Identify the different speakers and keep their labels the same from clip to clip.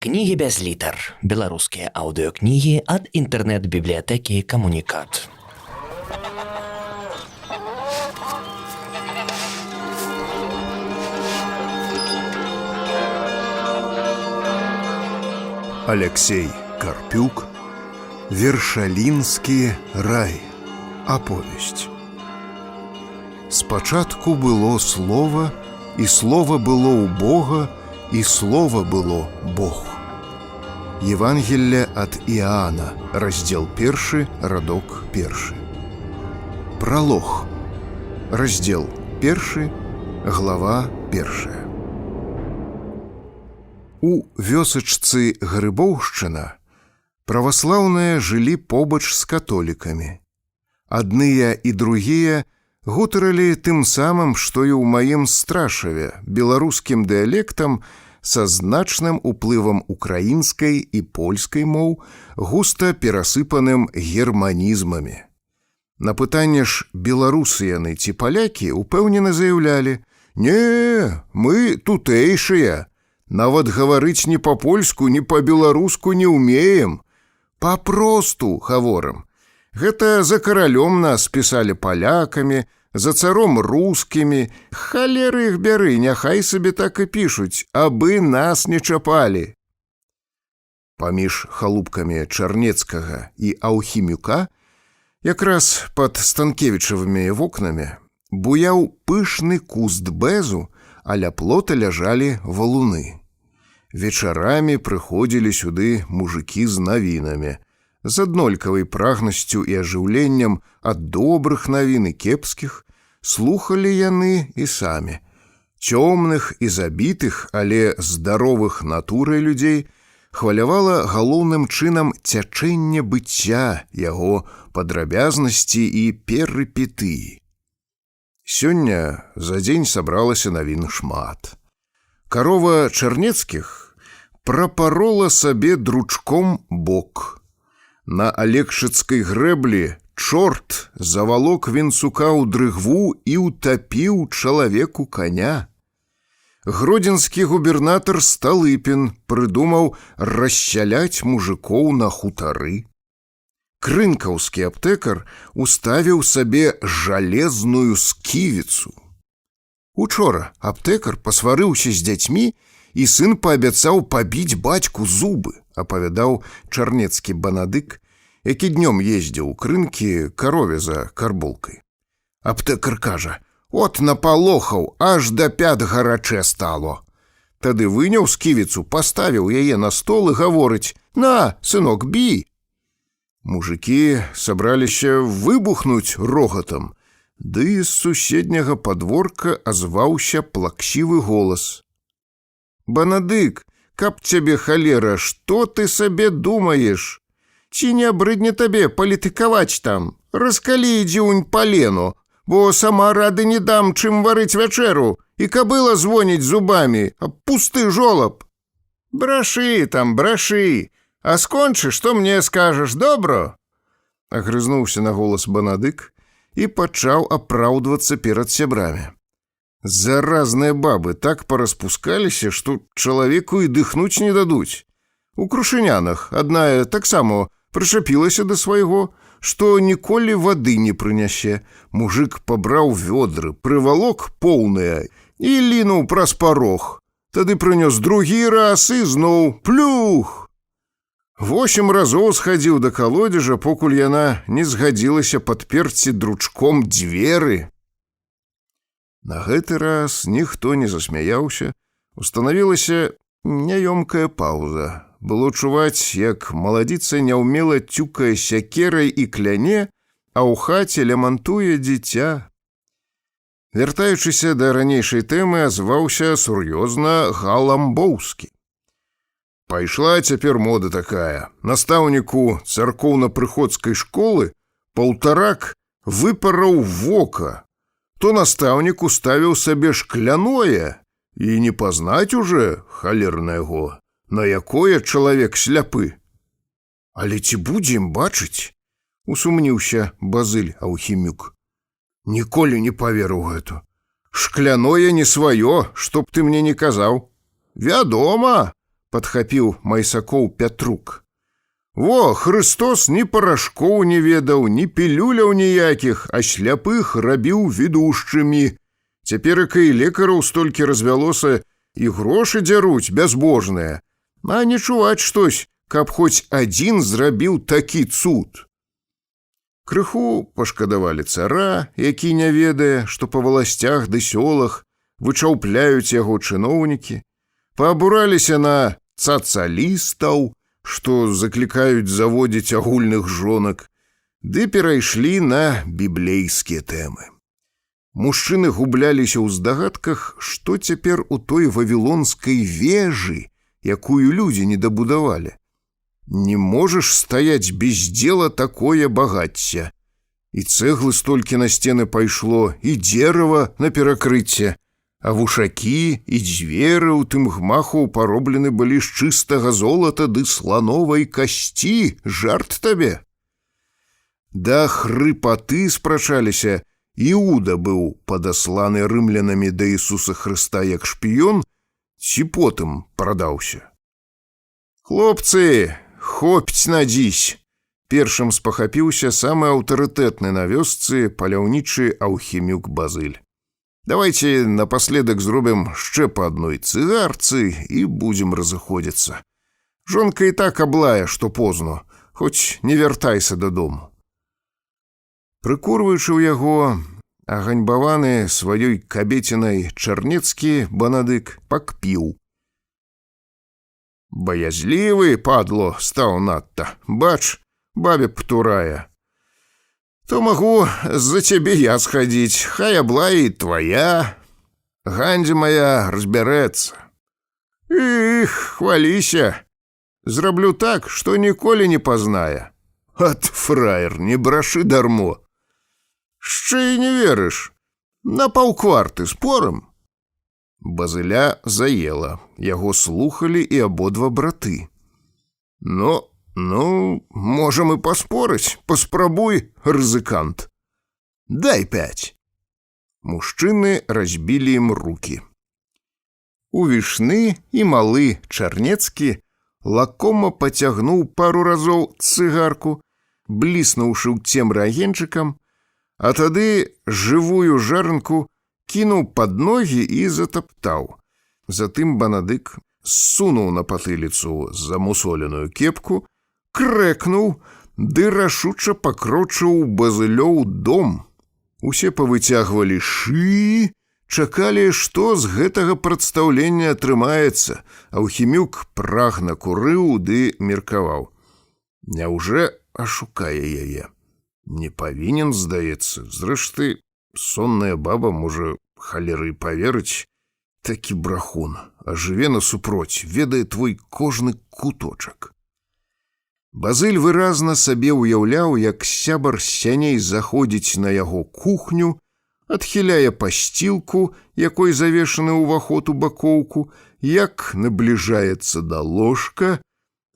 Speaker 1: Кнігі без літар. Беларускія аўдыёкнігі ад інтэрнэт-бібліятэкі «Камунікат».
Speaker 2: Алексей Карпюк. Вершалінскі рай. Аповесць. Спачатку было слова, і слова было ў Бога, і слова было Бог. Евангелие ад Иоанна, раздел 1, радок 1. Пролог. Раздел 1, глава 1. У вёсачцы Грыбоўшчына праваслаўныя жылі побач з католікамі. Адныя і другія гутарылі тым самым, што і ў маім Страшаве, беларускім дыялектам са значным уплывам украінскай і польскай моў, густа перасыпаным германізмамі. На пытанне ж, беларусы яны ці палякі, упэўнена заяўлялі: «Не, мы тутэйшыя, нават гаварыць ні па-польску, ні па-беларуску не ўмеем. Папросту гаворым. Гэта за каралём нас пісалі палякамі, за царом рускімі. Халеры іх бяры, няхай сабе так і пішуць, абы нас не чапалі». Паміж халупкамі Чарнецкага і Аўхімюка, якраз пад Станкевічавымі вокнамі, буяў пышны куст бэзу, а ля плота ляжалі валуны. Вечарамі прыходзілі сюды мужыкі з навінамі, з аднолькавай прагнасцю і ажыўленнем ад добрых навін і кепскіх, слухалі яны і самі. Цёмных і забітых, але здаровых натурай людзей хвалявала галоўным чынам цячэнне быцця, яго падрабязнасці і перыпетыі. Сёння за дзень сабралася навін шмат. Карова Чарнецкіх прапарола сабе дручком бок. На алексчыцкай грэблі чорт завалок вінцука ў дрыгву і ўтапіў чалавеку каня. Гродзенскі губернатар Сталыпін прыдумаў рассяляць мужикоў на хутары. Крынкаўскі аптэкар уставіў сабе жалезную сківіцу. Учора аптэкар пасварыўся з дзяцьмі, і сын паабяцаў пабіць бацьку зубы, апавядаў чарнецкі банадык, які днём ездзіў у крынкі карове за карболкай. Аптэкар кажа: «От напалохаў, аж да пят гарачэ стало». Тады выняў сківіцу, паставіў яе на стол і гаворыць: «На, сынок, бі». Мужыкі сабраліся выбухнуць рогатам, ды з суседняга падворка азваўся плаксівы голас: «Банадык, каб цябе халера, што ты сабе думаеш? Ці не абрыдне табе палітыкаваць там? Раскалі дзюнь палену, бо сама рады не дам, чым варыць вячэру, і кабыла звоніць зубамі, а пусты жолаб. Брашы там, брашы, а скончы, што мне скажаш, добро?» Агрызнуўся на голас банадык і пачаў апраўдвацца перад сябрамі. Заразныя бабы так параспускаліся, што чалавеку і дыхнуць не дадуць. У крушынянах адная таксама прычапілася да свайго, што ніколі вады не прынясе. Мужык пабраў вёдры, прывалок поўныя і лінуў праз парог. Тады прынёс другі раз і зноў плюх. 8 разоў схадзіў да калодзежа, покуль яна не згадзілася падперці дручком дзверы. На гэты раз ніхто не засмяяўся, устанавілася няёмкая паўза. Было чуваць, як маладзіца няўмела цюкае сякерай і кляне, а ў хаце лямантуе дзіця. Вяртаючыся да ранейшай тэмы, азваўся сур'ёзна Галамбоўскі. «Пайшла цяпер мода такая. Настаўніку царкоўна-прыходскай школы паўтарак выпараў вока. То настаўнік уставіў сабе шкляное, і не пазнаць уже, халерна яго, на якое чалавек сляпы. Але ці будзем бачыць?» — усумніўся Базыль Аўхімюк. «Ніколі не паверыў гэту. Шкляное не сваё, што б ты мне не казаў». «Вядома, падхапіў Майсакоў Пятрук. Во, Хрыстос ні парашкоў не ведаў, ні пілюляў ніякіх, а сляпых рабіў відушчымі. Цяперака і лекараў столькі развялося, і грошы дзяруць бязбожныя. А не чуваць штось, каб хоць адзін зрабіў такі цуд. Крыху пашкадавалі цара, які не ведае, што па валасцях ды сёлах вычаўпляюць яго чыноўнікі, паабураліся на цацалістаў, што заклікаюць заводзіць агульных жонак, ды перайшлі на біблейскія тэмы. Мужчыны губляліся ў здагадках, што цяпер у той вавілонскай вежы, якую людзі не дабудавалі. Не можаш стаяць без дзела такое багацце. І цэглы столькі на сцены пайшло, і дзерава на перакрыцце, а вушакі і дзверы ў тым гмаху пароблены былі з чыстага золата ды слановай касці, жарт табе. Да хрыпаты спрачаліся, Іуда быў падасланы рымлянамі да Ісуса Хрыста як шпіён, ці потым прадаўся. Хлопцы, хопць надзісь! Першым спахапіўся самы аўтарытэтны на вёсцы паляўнічы Аўхімюк Базыль. Давайте напоследак зробім ще па адной цыгарцы і будзем разыходзіцца. Жонка і так аблае, што позно, хоць не вяртайся дадому. Прыкурваючы ў яго, аганьбаваны сваёй кабецінай Чарнецкі Банадык пакпіў. Баязлівы, падло, стаў надта. Бач, бабе птурая. То магу за цябе я схадзіць, хай аблае і твая. Гандзя моя разбярэцца. Іх, хваліся. Зраблю так, што ніколі не пазнае. От фраер, не брашы дармо. Шчэ і не верыш. На паўкварты спорым. Базыля заела. Яго слухалі і абодва браты. Ну, можам і паспорыць. Паспрабуй, рызыкант. Дай 5. Мужчыны разбілі ім рукі. Увішны і малы Чарнецкі лакома пацягнуў пару разоў цыгарку, бліснуўшы ў цемры агеньчыкам, а тады жывую жарынку кінуў пад ногі і затаптаў. Затым Банадык ссунуў на патыліцу замусоленую кепку, крэкнуў, ды рашуча пакрочыў Базылёў дом. Усе павыцягвалі шыі, чакалі, што з гэтага прадстаўлення атрымаецца, а Аўхімюк прагна курыў ды меркаваў. Няўжо ашукае яе? Не павінен, здаецца. Зрэшты, сонная баба можа халеры паверыць. Такі брахун, а жыве насупроць, ведае твой кожны куточак. Базыль выразна сабе ўяўляў, як сябар сяней заходзіць на яго кухню, адхіляе пасцілку, якой завешаны ўваход у бакоўку, як набліжаецца да ложка,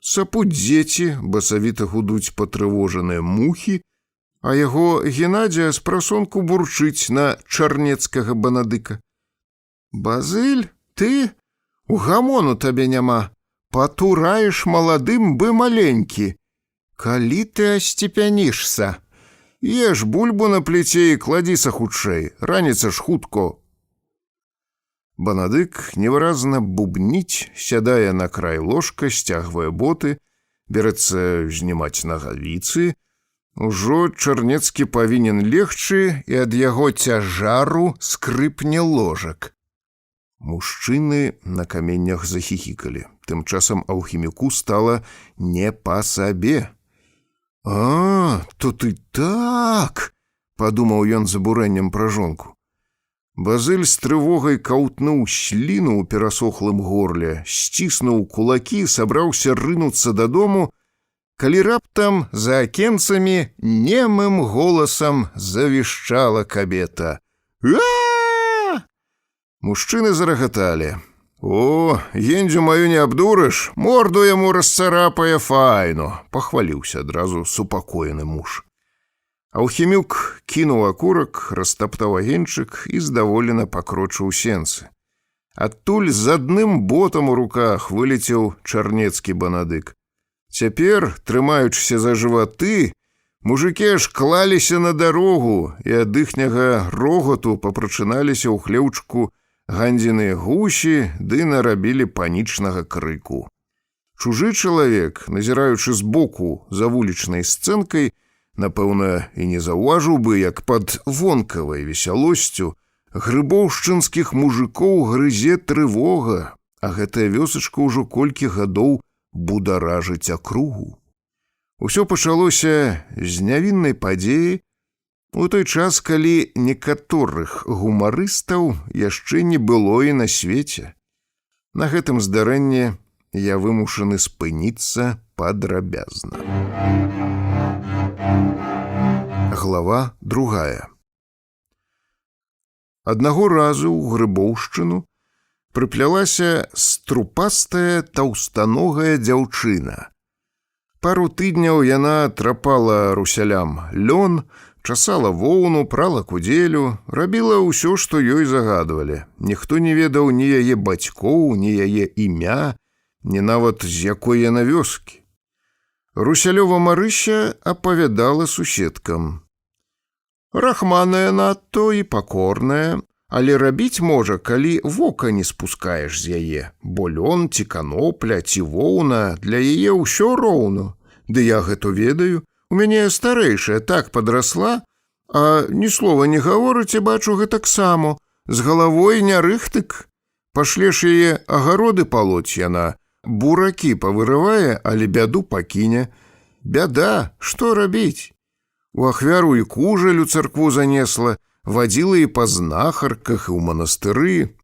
Speaker 2: сапуць дзеці, басавіта гудуць патрывожаныя мухі, а яго Геннадзя з прасонку бурчыць на Чарнецкага Банадыка. Базыль, ты? Угамону табе няма. Патураеш маладым бы маленькі. Калі ты асцепянішся? Еш бульбу на пліце і кладзіся хутчэй, раніца ж хутко. Банадык невыразна бубніць, сядае на край ложка, сцягвае боты, берецца знімаць нагавіцы. Ужо Чарнецкі павінен легчы, і ад яго цяжару скрыпне ложак. Мужчыны на каменнях захіхікалі. Тым часам Аўхімюку стала не па сабе. «А, то ты так!» – падумаў ён з абурэннем пра жонку. Базыль з трывогай каўтнуў сліну ў перасохлым горле, сціснуў кулакі, сабраўся рынуцца дадому, калі раптам за акенцамі немым голасам завішчала кабета. «А-а-а!» Мужчыны зарагаталі. «О, гендзю маю не абдурыш, морду яму расцарапае файно», – пахваліўся адразу супакоены муж. Аўхімюк кінуў акурак, растаптаў агеньчык і здаволена пакрочыў сенцы. Адтуль з адным ботам у руках вылецеў чарнецкі банадык. Цяпер, трымаючыся за жываты, мужыкі аж клаліся на дарогу, і ад іхняга рогату папрачыналіся ў хлеўчку гандзіныя гусі ды нарабілі панічнага крыку. Чужы чалавек, назіраючы збоку за вулічнай сцэнкай, напэўна, і не заўважыў бы, як пад вонкавай весялосцю грыбоўшчынскіх мужикоў грызе трывога, а гэтая вёсачка ўжо колькі гадоў бударажыць акругу. Усё пачалося з нявіннай падзеі у той час, калі некаторых гумарыстаў яшчэ не было і на свеце. На гэтым здарэнні я вымушаны спыніцца падрабязна. Глава 2. Аднаго разу ў Грыбоўшчыну прыплялася струпастая таўстаногая дзяўчына. Пару тыдняў яна трапала русялям лён, часала воўну, прала кудзелю, рабіла ўсё, што ёй загадвалі. Ніхто не ведаў ні яе бацькоў, ні яе імя, ні нават з якой яна вёскі. Русялёва Марыся апавядала суседкам. Рахманая надто і пакорная, але рабіць можа, калі вока не спускаеш з яе, бо лён ці канопля ці воўна для яе ўсё роўно. Ды я гэта ведаю, у мяне старэйшая так падрасла, а ні слова не гаворыць і бачу гэтаксама, з галавой не рыхтык. Пашлеш яе агароды палоць яна, буракі павырывае, але бяду пакіне. Бяда, што рабіць? У ахвяру і кужаль у царкву занесла, вадзіла і па знахарках, і ў манастыры.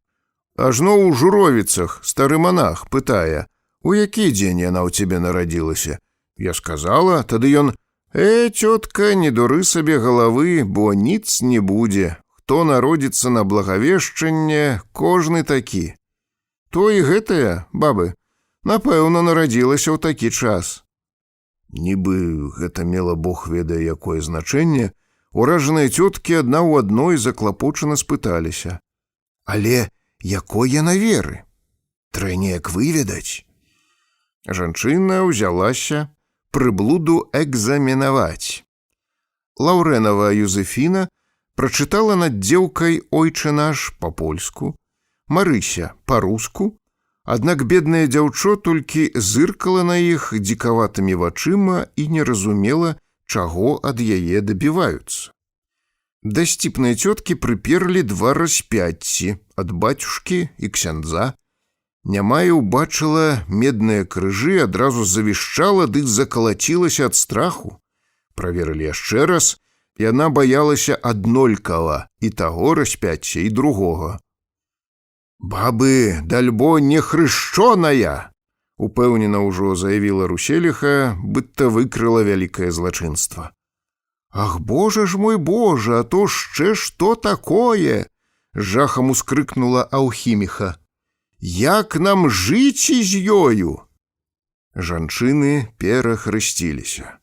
Speaker 2: Ажно ў Журовіцах стары манах пытае, у які дзень яна ў цябе нарадзілася? Я сказала, тады ён: цётка, не дуры сабе галавы, бо ніц не будзе. Хто народзіцца на благавешчанне, кожны такі. То і гэтая, бабы, напэўна, нарадзілася ў такі час. Нібы гэта мела бог ведае якое значэнне, уражаныя цёткі адна ў адной заклапочана спыталіся: але якой яна веры? Трэ неяк выведаць. Жанчына ўзялася прыблуду экзаменаваць. Лаўрэнава Юзефіна прачытала над дзеўкай «Ойче наш» па-польску, Марыся па-руску, аднак беднае дзяўчо толькі зыркала на іх дзікаватымі вачыма і не разумела, чаго ад яе дабіваюцца. Дасціпныя цёткі прыперлі 2 распяцці ад бацюшкі і ксяндза. Нямая ўбачыла медныя крыжы, адразу завішчала, ды закалацілася ад страху. Праверылі яшчэ раз, і яна баялася аднолькава і таго распяцця, і другога. «Бабы, дальбо не хрышчоная!» упэўнена ўжо заявіла Руселіха, быццам выкрыла вялікае злачынства. «Ах, божа ж мой божа, а то шчэ што такое?» жахам ускрыкнула Аўхіміха. «Як нам жыць з ёю?» Жанчыны перахрысціліся.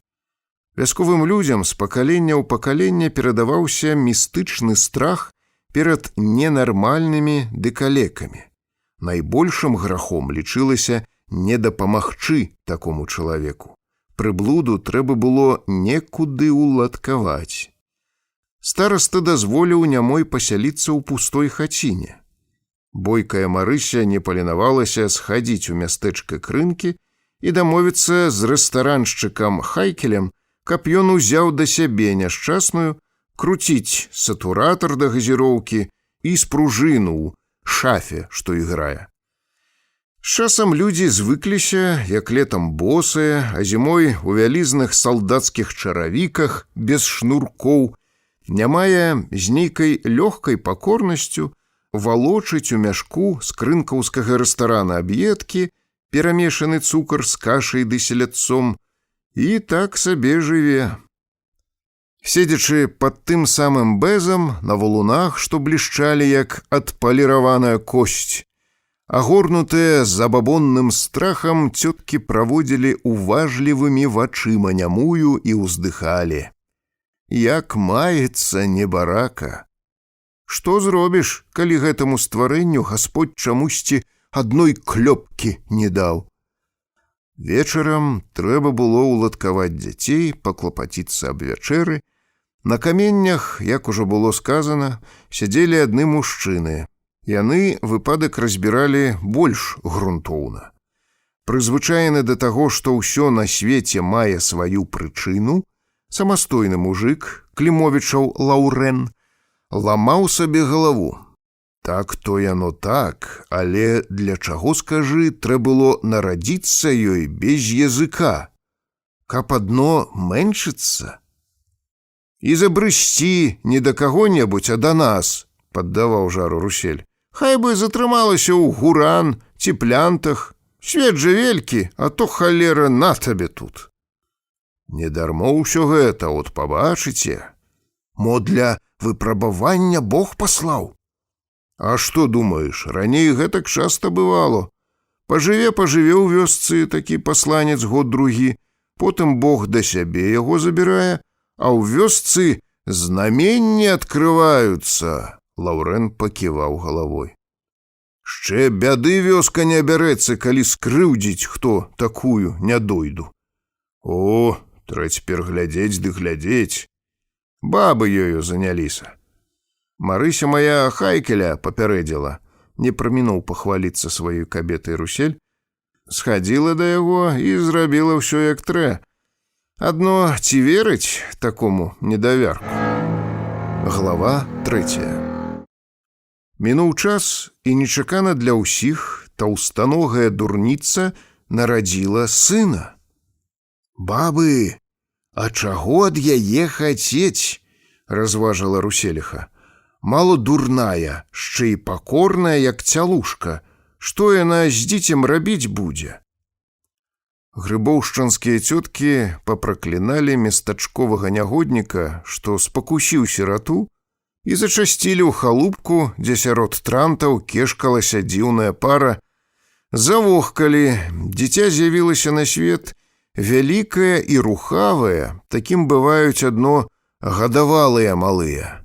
Speaker 2: Вясковым людзям з пакалення ў пакаленне перадаваўся містычны страх перад ненармальнымі дэкалекамі. Найбольшым грахом лічылася не дапамагчы такому чалавеку. Прыблуду трэба было некуды уладкаваць. Стараста дазволіў нямой пасяліцца ў пустой хаціне. Бойкая Марыся не паленавалася схадзіць у мястэчка Крынкі і дамовіцца з рэстараншчыкам Хайкелем, каб ён узяў да сябе няшчасную, круціць сатуратар да газіроўкі і спружыну ў шафе, што іграе. З часам людзі звыкліся, як летам босыя, а зімой у вялізных салдацкіх чаравіках без шнуркоў, нямая з нейкай лёгкай пакорнасцю валочыць у мяшку з крынкаўскага рэстарана аб'едкі, перамешаны цукар з кашай ды селядцом, і так сабе жыве. Седзячы пад тым самым бэзам на валунах, што блішчалі як адпаліраваная косць, агорнутыя забабонным страхам цёткі праводзілі уважлівымі вачыма нямую і ўздыхалі. Як маецца небарака. Што зробіш, калі гэтаму стварэнню Гасподь чамусьці адной клёпкі не даў? Вечарам трэба было ўладкаваць дзяцей, паклапаціцца аб вячэры. На каменнях, як ужо было сказана, сядзелі адны мужчыны. Яны выпадак разбіралі больш грунтоўна. Прызвычаены да таго, што ўсё на свеце мае сваю прычыну, самастойны мужык, Клімовічаў Лаўрэн, ламаў сабе галаву. Так то яно так, але для чаго, скажы, трэба было нарадзіцца ёй без языка? Каб адно мэнчыцца? І забрысці не да каго-небудзь, а да нас, паддаваў жару Русель. Хай бы затрымалася ў гуран ці плянтах. Свет жа велькі, а то халера на табе тут. Не дармо ўсё гэта, от пабачыце. Мо для выпрабавання Бог паслаў. А што думаеш, раней гэтак часта бывало. Пажыве ў вёсцы такі пасланец год-другі, потым Бог да сябе яго забірае, а ў вёсцы знаменні адкрываюцца. Лаўрэн паківаў галавой. Шчэ бяды вёска не абярэцца, калі скрыўдзіць хто такую нядойду. О, трэба цяпер глядзець ды глядзець. Бабы ёю заняліся. Марыся моя Хайкеля папярэдзіла, не прамінуў пахваліцца сваёй кабетай Русель, схадзіла да яго і зрабіла ўсё як трэ. Адно ці верыць такому недавярку? Глава 3. Мінуў час, і нечакана для ўсіх таўстаногая дурніца нарадзіла сына. Бабы, а чаго ад яе хацець? Разважыла Руселіха. Мало дурная, шчэ і пакорная, як цялушка. Што яна з дзіцем рабіць будзе? Грыбоўшчанскія цёткі папракліналі местачковага нягодніка, што спакусіў сірату, і зачасцілі ў халупку, дзе сярод трантаў кешкалася дзіўная пара. Завохкалі, дзіця з'явілася на свет вялікае і рухавае, такім бываюць адно гадавалыя малыя.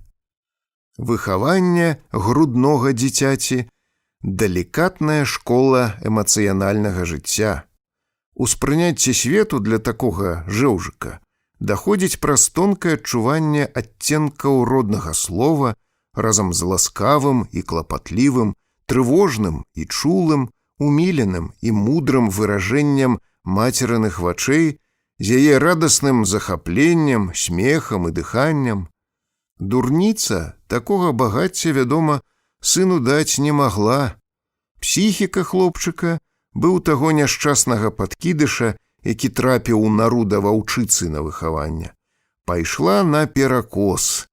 Speaker 2: Выхаванне груднога дзіцяці, далікатная школа эмацыянальнага жыцця. Успрыняцце свету для такога жэўжыка даходзіць праз тонкае адчуванне адценкаў роднага слова разам з ласкавым і клапатлівым, трывожным і чулым, уміленым і мудрым выражэннем мацерыных вачэй, з яе радасным захапленнем, смехам і дыханнем. Дурніца такога багацця, вядома, сыну даць не магла. Псіхіка хлопчыка быў таго няшчаснага падкідыша, які трапіў у нару да ваўчыцы на выхаванне. Пайшла наперакос.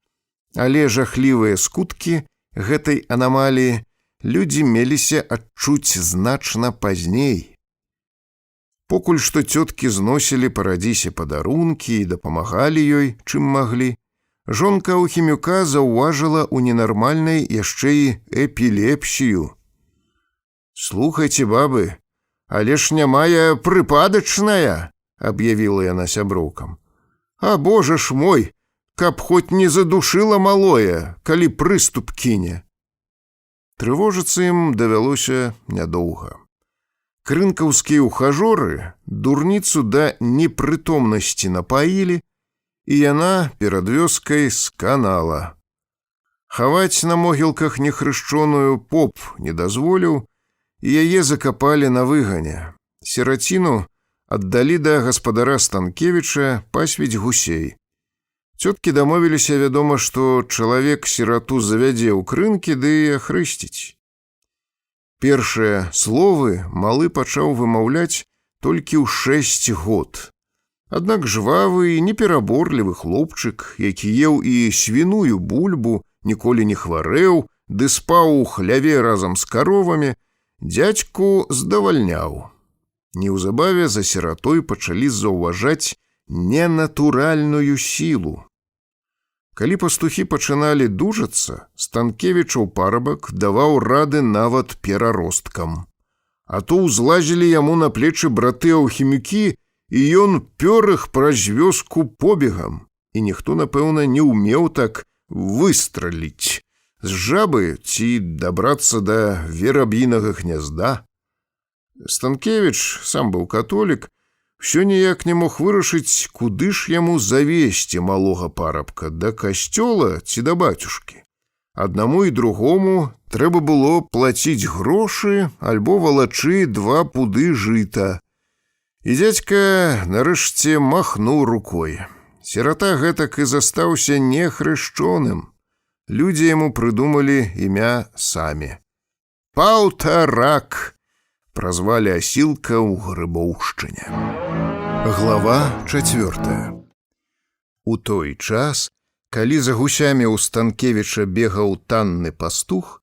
Speaker 2: Але жахлівыя скуткі гэтай анамаліі людзі меліся адчуць значна пазней. Покуль што цёткі зносілі парадзісе падарункі і дапамагалі ёй, чым маглі, жонка Аўхімюка заўважыла ў ненармальнай яшчэ і эпілепсію. «Слухайце, бабы, але ж няма я прыпадачная», — аб'явіла яна сяброўкам. «А божа ж мой, каб хоць не задушыла малое, калі прыступ кіне». Трывожыцца ім давялося нядоўга. Крынкаўскія ўхажоры дурніцу да непрытомнасці напаілі, і яна перад вёскай сканала. Хаваць на могілках нехрышчоную поп не дазволіў, і яе закапалі на выгане. Сіраціну аддалі да гаспадара Станкевіча пасвіць гусей. Цёткі дамовіліся, вядома, што чалавек сірату завядзе ў крынкі ды ахрысціць. Першыя словы малы пачаў вымаўляць толькі ў 6 год. Аднак жвавы і непераборлівы хлопчык, які еў і свіную бульбу, ніколі не хварэў, ды спаў у хляве разам з каровамі, дзядзьку здавальняў. Неўзабаве за сіратой пачалі заўважаць ненатуральную сілу. Калі пастухі пачыналі дужацца, Станкевічаў парабак даваў рады нават пераросткам. А то ўзлазілі яму на плечы браты Аўхімюкі, і ён пёр іх праз вёску побегам. І ніхто, напэўна, не ўмеў так выстраліць. з жабы ці дабрацца да вераб'інага гнязда. Станкевіч, сам быў католік, усё ніяк не мог вырашыць, куды ж яму завесці малога парабка, да касцёла ці да бацюшкі. Аднаму і другому трэба было плаціць грошы альбо валачы 2 пуды жыта. І дзядзька нарэшце махнуў рукой. Сірата гэтак і застаўся нехрышчоным. Людзі яму прыдумалі імя самі. Паўтарак празвалі асілка ў Грыбоўшчыне. Глава 4. У той час, калі за гусямі ў Станкевіча бегаў танны пастух,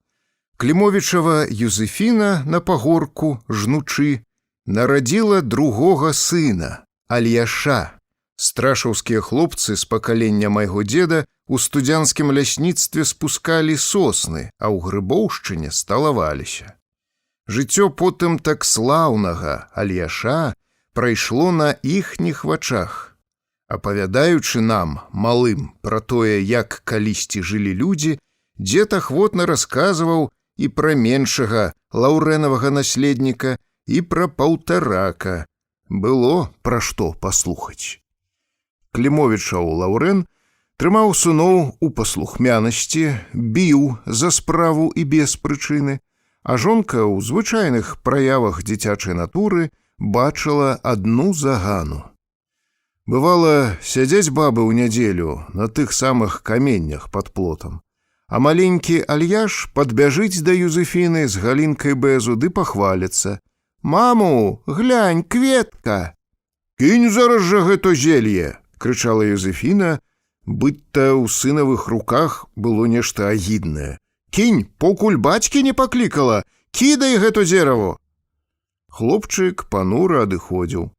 Speaker 2: Клімовічава Юзефіна на пагорку, жнучы, нарадзіла другога сына, Альяша. Страшаўскія хлопцы з пакалення майго дзеда у студзянскім лясніцтве спускалі сосны, а ў Грыбоўшчыне сталаваліся. Жыццё потым так слаўнага Альяша прайшло на іхніх вачах. Апавядаючы нам, малым, пра тое, як калісьці жылі людзі, дзед ахвотна расказваў і пра меншага лаўрэнавага наследніка, і пра паўтарака. Было пра што паслухаць. Клімовічаў Лаўрэн трымаў сыноў у паслухмянасці, біў за справу і без прычыны, а жонка ў звычайных праявах дзіцячай натуры бачыла адну загану. Бывала, сядзець бабы ў нядзелю на тых самых каменнях пад плотам, а маленькі Альяш падбяжыць да Юзефіны з галінкай бэзу ды пахваліцца. «Маму, глянь, кветка!» «Кінь зараз жа гэта зелье!» — крычала Юзефіна, быць-то ў сынавых руках было нешта агіднае. «Кінь, покуль бацькі не паклікала! Кідай гэта дзераву!» Хлопчык панура адыходзіў.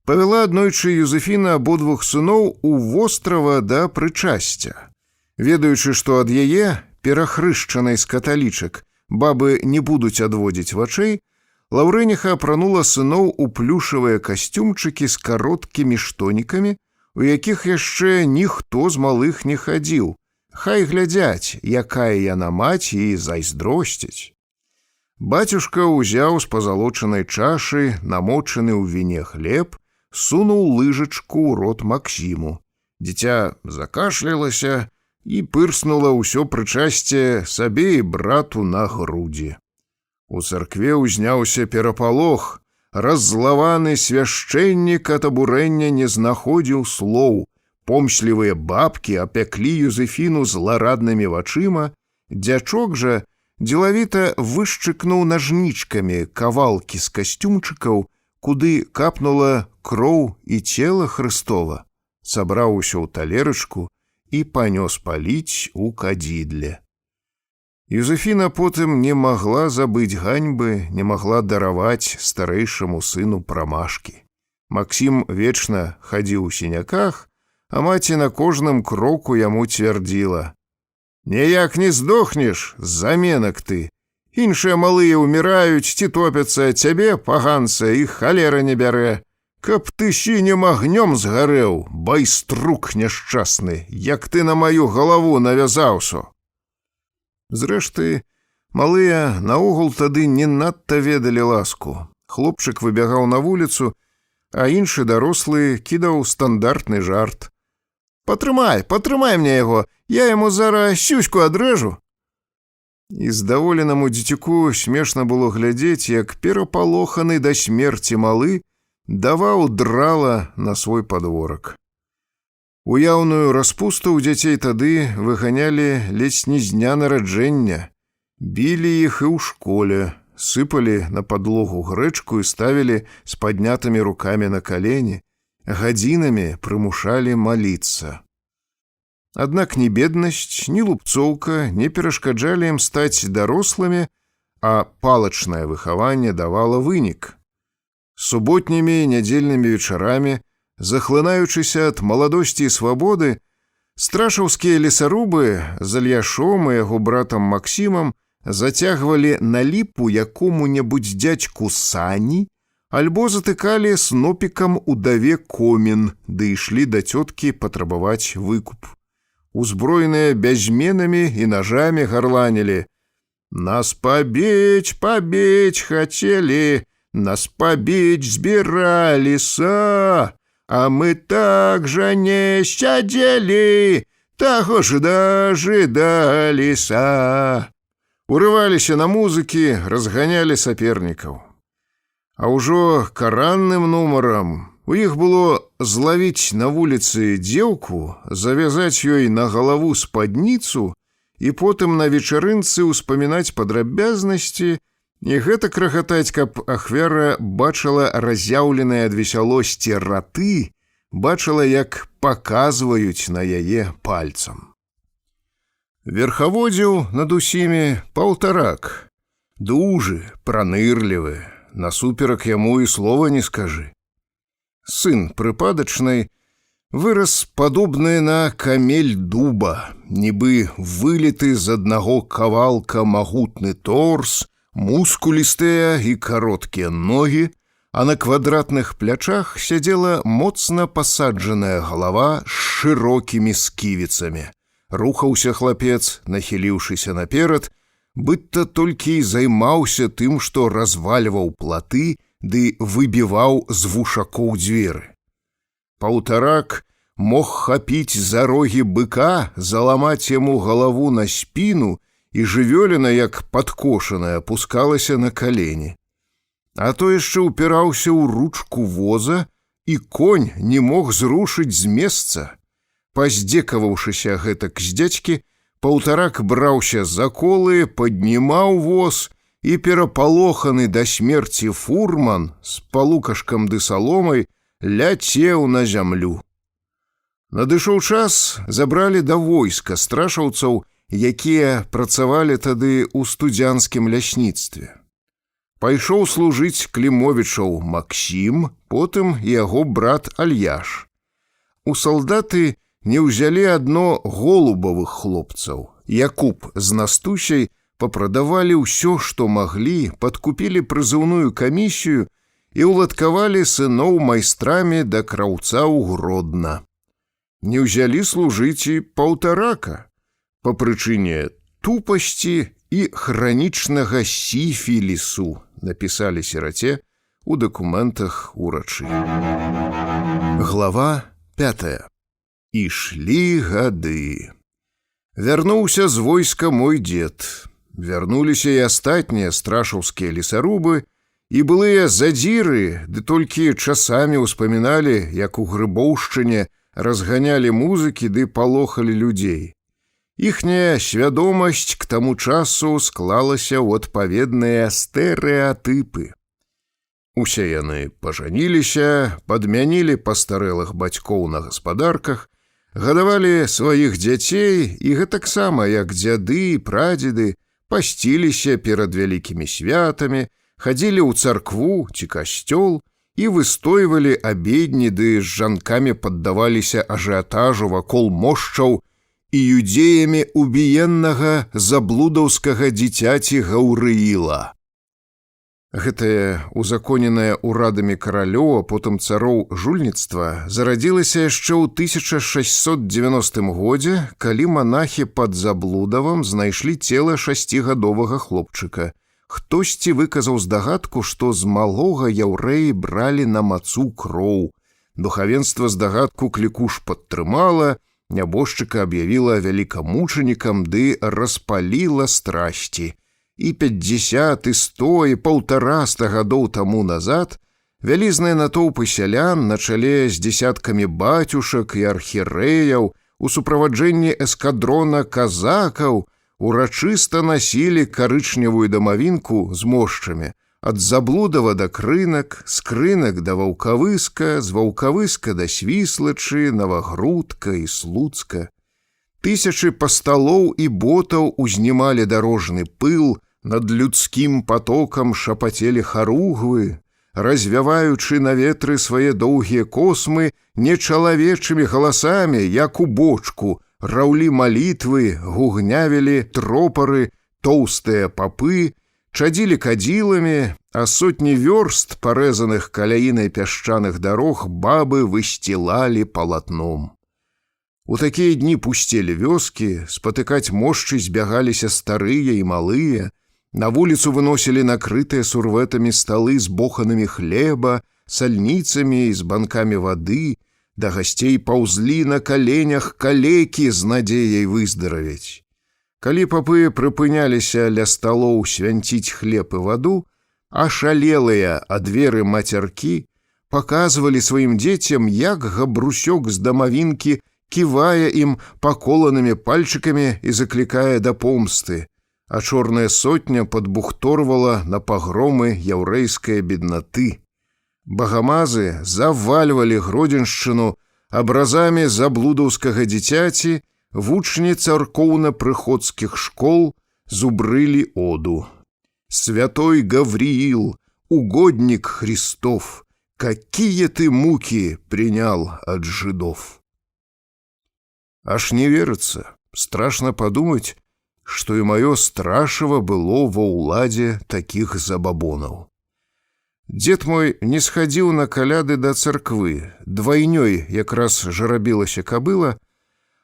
Speaker 2: Павяла аднойчы Юзефіна абодвух сыноў у вострава да прычасця. Ведаючы, што ад яе, перахрышчанай з каталічак, бабы не будуць адводзіць вачэй, Лаўрэніха апранула сыноў у плюшавыя касцюмчыкі з кароткімі штонікамі, у якіх яшчэ ніхто з малых не хадзіў. Хай глядзяць, якая яна маці, і зайздросцяць. Бацюшка ўзяў з пазалочанай чашы, намочаны ў віне хлеб, сунуў лыжачку ў рот Максіму. Дзіця закашлялася і пырснула ўсё прычасце сабе і брату на грудзі. У царкве ўзняўся перапалох. Раззлаваны свяшчэннік ад абурэння не знаходзіў слоў. Помслівыя бабкі апяклі Юзефіну злараднымі вачыма. Дзячок жа дзелавіта вышчыкнуў нажнічкамі кавалкі з касцюмчыкаў, куды капнула кроў і цела Хрыстова, сабраў усё ў талерачку і панёс паліць у кадзідле. Юзефіна потым не магла забыць ганьбы, не магла дараваць старэйшаму сыну прамашкі. Максім вечна хадзіў у сіняках, а маці на кожным кроку яму цвярдзіла: «Ніяк не здохнеш, заменак ты. Іншыя малыя ўміраюць ці топяцца, цябе, паганца, і халера не бярэ. Каб ты сінім агнём згарэў, байструк няшчасны, як ты на маю галаву навязаўся». Зрэшты, малыя наогул тады не надта ведалі ласку. Хлопчык выбягаў на вуліцу, а іншы дарослы кідаў стандартны жарт: «Патрымай, патрымай мне яго, я яму зараз сюську адрэжу». І здаволенаму дзіцюку смешна было глядзець, як перапалоханы да смерці малы даваў драла на свой падворак. Уяўную распусту ў дзяцей тады выганялі ледзь не з дня нараджэння. Білі іх і ў школе, сыпалі на падлогу грэчку і ставілі з паднятымі рукамі на калені, гадзінамі прымушалі маліцца. Аднак ні беднасць, ні лупцоўка не перашкаджалі ім стаць дарослымі, а палачнае выхаванне давала вынік. Суботнімі і нядзельнымі вечарамі, захлынаючыся ад маладосці і свабоды, страшаўскія лесарубы з Альяшом і яго братам Максімам зацягвалі на ліпу якому-небудзь дзядзьку сані альбо затыкалі снопікам удаве комін, ды ішлі да цёткі патрабаваць выкуп. узброеныя бязьменамі і ножамі гарланілі: «Нас побить, побить хотели, нас побить збираліся, а мы так жа не сядзелі, таго ж дажидаліся». Урываліся на музыкі, разганялі сапернікаў. А ўжо каранным нумарам у іх было злавіць на вуліцы дзеўку, завязаць ёй на галаву спадніцу і потым на вечарынцы ўспамінаць падрабязнасці і гэтак рагатаць, каб ахвяра бачыла разяўленыя ад весялосці раты, бачыла, як паказваюць на яе пальцам. Верхаводзіў над усімі Паўтарак, дужы, пранырлівы, насуперак яму і слова не скажы. Сын прыпадачнай вырас падобны на камель дуба, нібы вылеты з аднаго кавалка магутны торс, мускулістыя і кароткія ногі, а на квадратных плячах сядзела моцна пасаджаная галава з шырокімі сківіцамі. Рухаўся хлапец, нахіліўшыся наперад, быццам толькі і займаўся тым, што развальваў платы ды выбіваў з вушакоў дзверы. Паўтарак мог хапіць за рогі быка, заламаць яму галаву на спіну, і жывёліна, як падкошаная, пускалася на калені. А то яшчэ ўпіраўся ў ручку воза, і конь не мог зрушыць з месца. Паздзекаваўшыся гэтак з дзядзькі, Паўтарак браўся за колы, паднімаў воз, і перапалоханы да смерці фурман з палукашкам ды саломай ляцеў на зямлю. Надышоў час, забралі да войска страшаўцаў, якія працавалі тады ў студзянскім лясніцтве. Пайшоў служыць клімовічаў Максім, потым яго брат Альяш. У салдаты не ўзялі адно голубавых хлопцаў. Якуб з Настусяй папрадавалі ўсё, што маглі, падкупілі прызыўную камісію і ўладкавалі сыноў майстрамі да краўца ў Гродна. Не ўзялі служыць і Паўтарака па прычыне тупасці і хранічнага сіфілісу, напісалі сіраце у дакументах урачы. Глава 5. Ішлі гады. Вярнуўся з войска мой дзед. Вярнуліся і астатнія страшаўскія лесарубы, і былыя задзіры, ды толькі часамі ўспаміналі, як у Грыбоўшчыне разганялі музыкі ды палохалі людзей. Іхняя свядомасць к таму часу склалася ў адпаведныя стэрэатыпы. Усе яны пажаніліся, падмянілі пастарэлых бацькоў на гаспадарках, гадавалі сваіх дзяцей і гэтаксама, як дзяды і прадзеды, пасціліся перад вялікімі святамі, хадзілі ў царкву ці касцёл і выстойвалі абедні ды з жанкамі паддаваліся ажыятажу вакол мошчаў і юдзеямі убіеннага заблудаўскага дзіцяці Гаўрыіла. Гэтае узаконенае ўрадамі каралёў, а потым цароў жульніцтва зарадзілася яшчэ ў 1690 годзе, калі манахі пад Заблудавам знайшлі цела 6гадовага хлопчыка. Хтосьці выказаў здагадку, што з малога яўрэі бралі на мацу кроў. Духавенства здагадку клікуш падтрымала, нябожчыка аб'явіла вялікамучанікам ды распаліла страсці. І 50, і 100, і 150 гадоў таму назад вялізныя натоўпы сялян на чале з дзесяткамі бацюшак і архірэяў у суправаджэнні эскадрона казакаў урачыста насілі карычневую дамавінку з мошчамі ад Заблудава да Крынак, з Крынак да Ваўкавыска, з Ваўкавыска да Свіслачы, Навагрудка і Слуцка. Тысячы пасталоў і ботаў узнімалі дарожны пыл, над людскім потокам шапацелі харугвы, развяваючы на ветры свае доўгія космы нечалавечымі галасамі, як у бочку, раўлі малітвы, гугнявілі тропары, тоўстыя папы, чадзілі кадзіламі, а сотні вёрст, парэзаных каляінай пясчаных дарог, бабы высцілалі палатном. У такія дні пусцелі вёскі, спатыкаць мошчы збягаліся старыя і малыя, на вуліцу выносілі накрытыя сурвэтамі сталы з боханымі хлеба, сальніцамі і з банкамі вады, да гасцей паўзлі на каленях калекі з надзеяй выздаравець. Калі папы прыпыняліся ля сталоў свянціць хлеб і ваду, ашалелыя ад веры мацяркі паказвалі сваім дзецям, як Габрусёк з дамавінкі ківае ім паколанымі пальчыкамі і заклікае да помсты, а чорная сотня падбухторвала на пагромы яўрэйскай беднаты. Багамазы завальвалі Гродзеншчыну абразамі заблудаўскага дзіцяці, вучні царкоўна-прыходскіх школ зубрылі оду. «Святой Гавриил, угодник Христов, какие ты муки принял от жидов!» Аж не верится, страшно подумать, что и мое страшево было во уладе таких забабонов. Дед мой не сходил на каляды до церквы, двойнёй якраз жарабілася кабыла,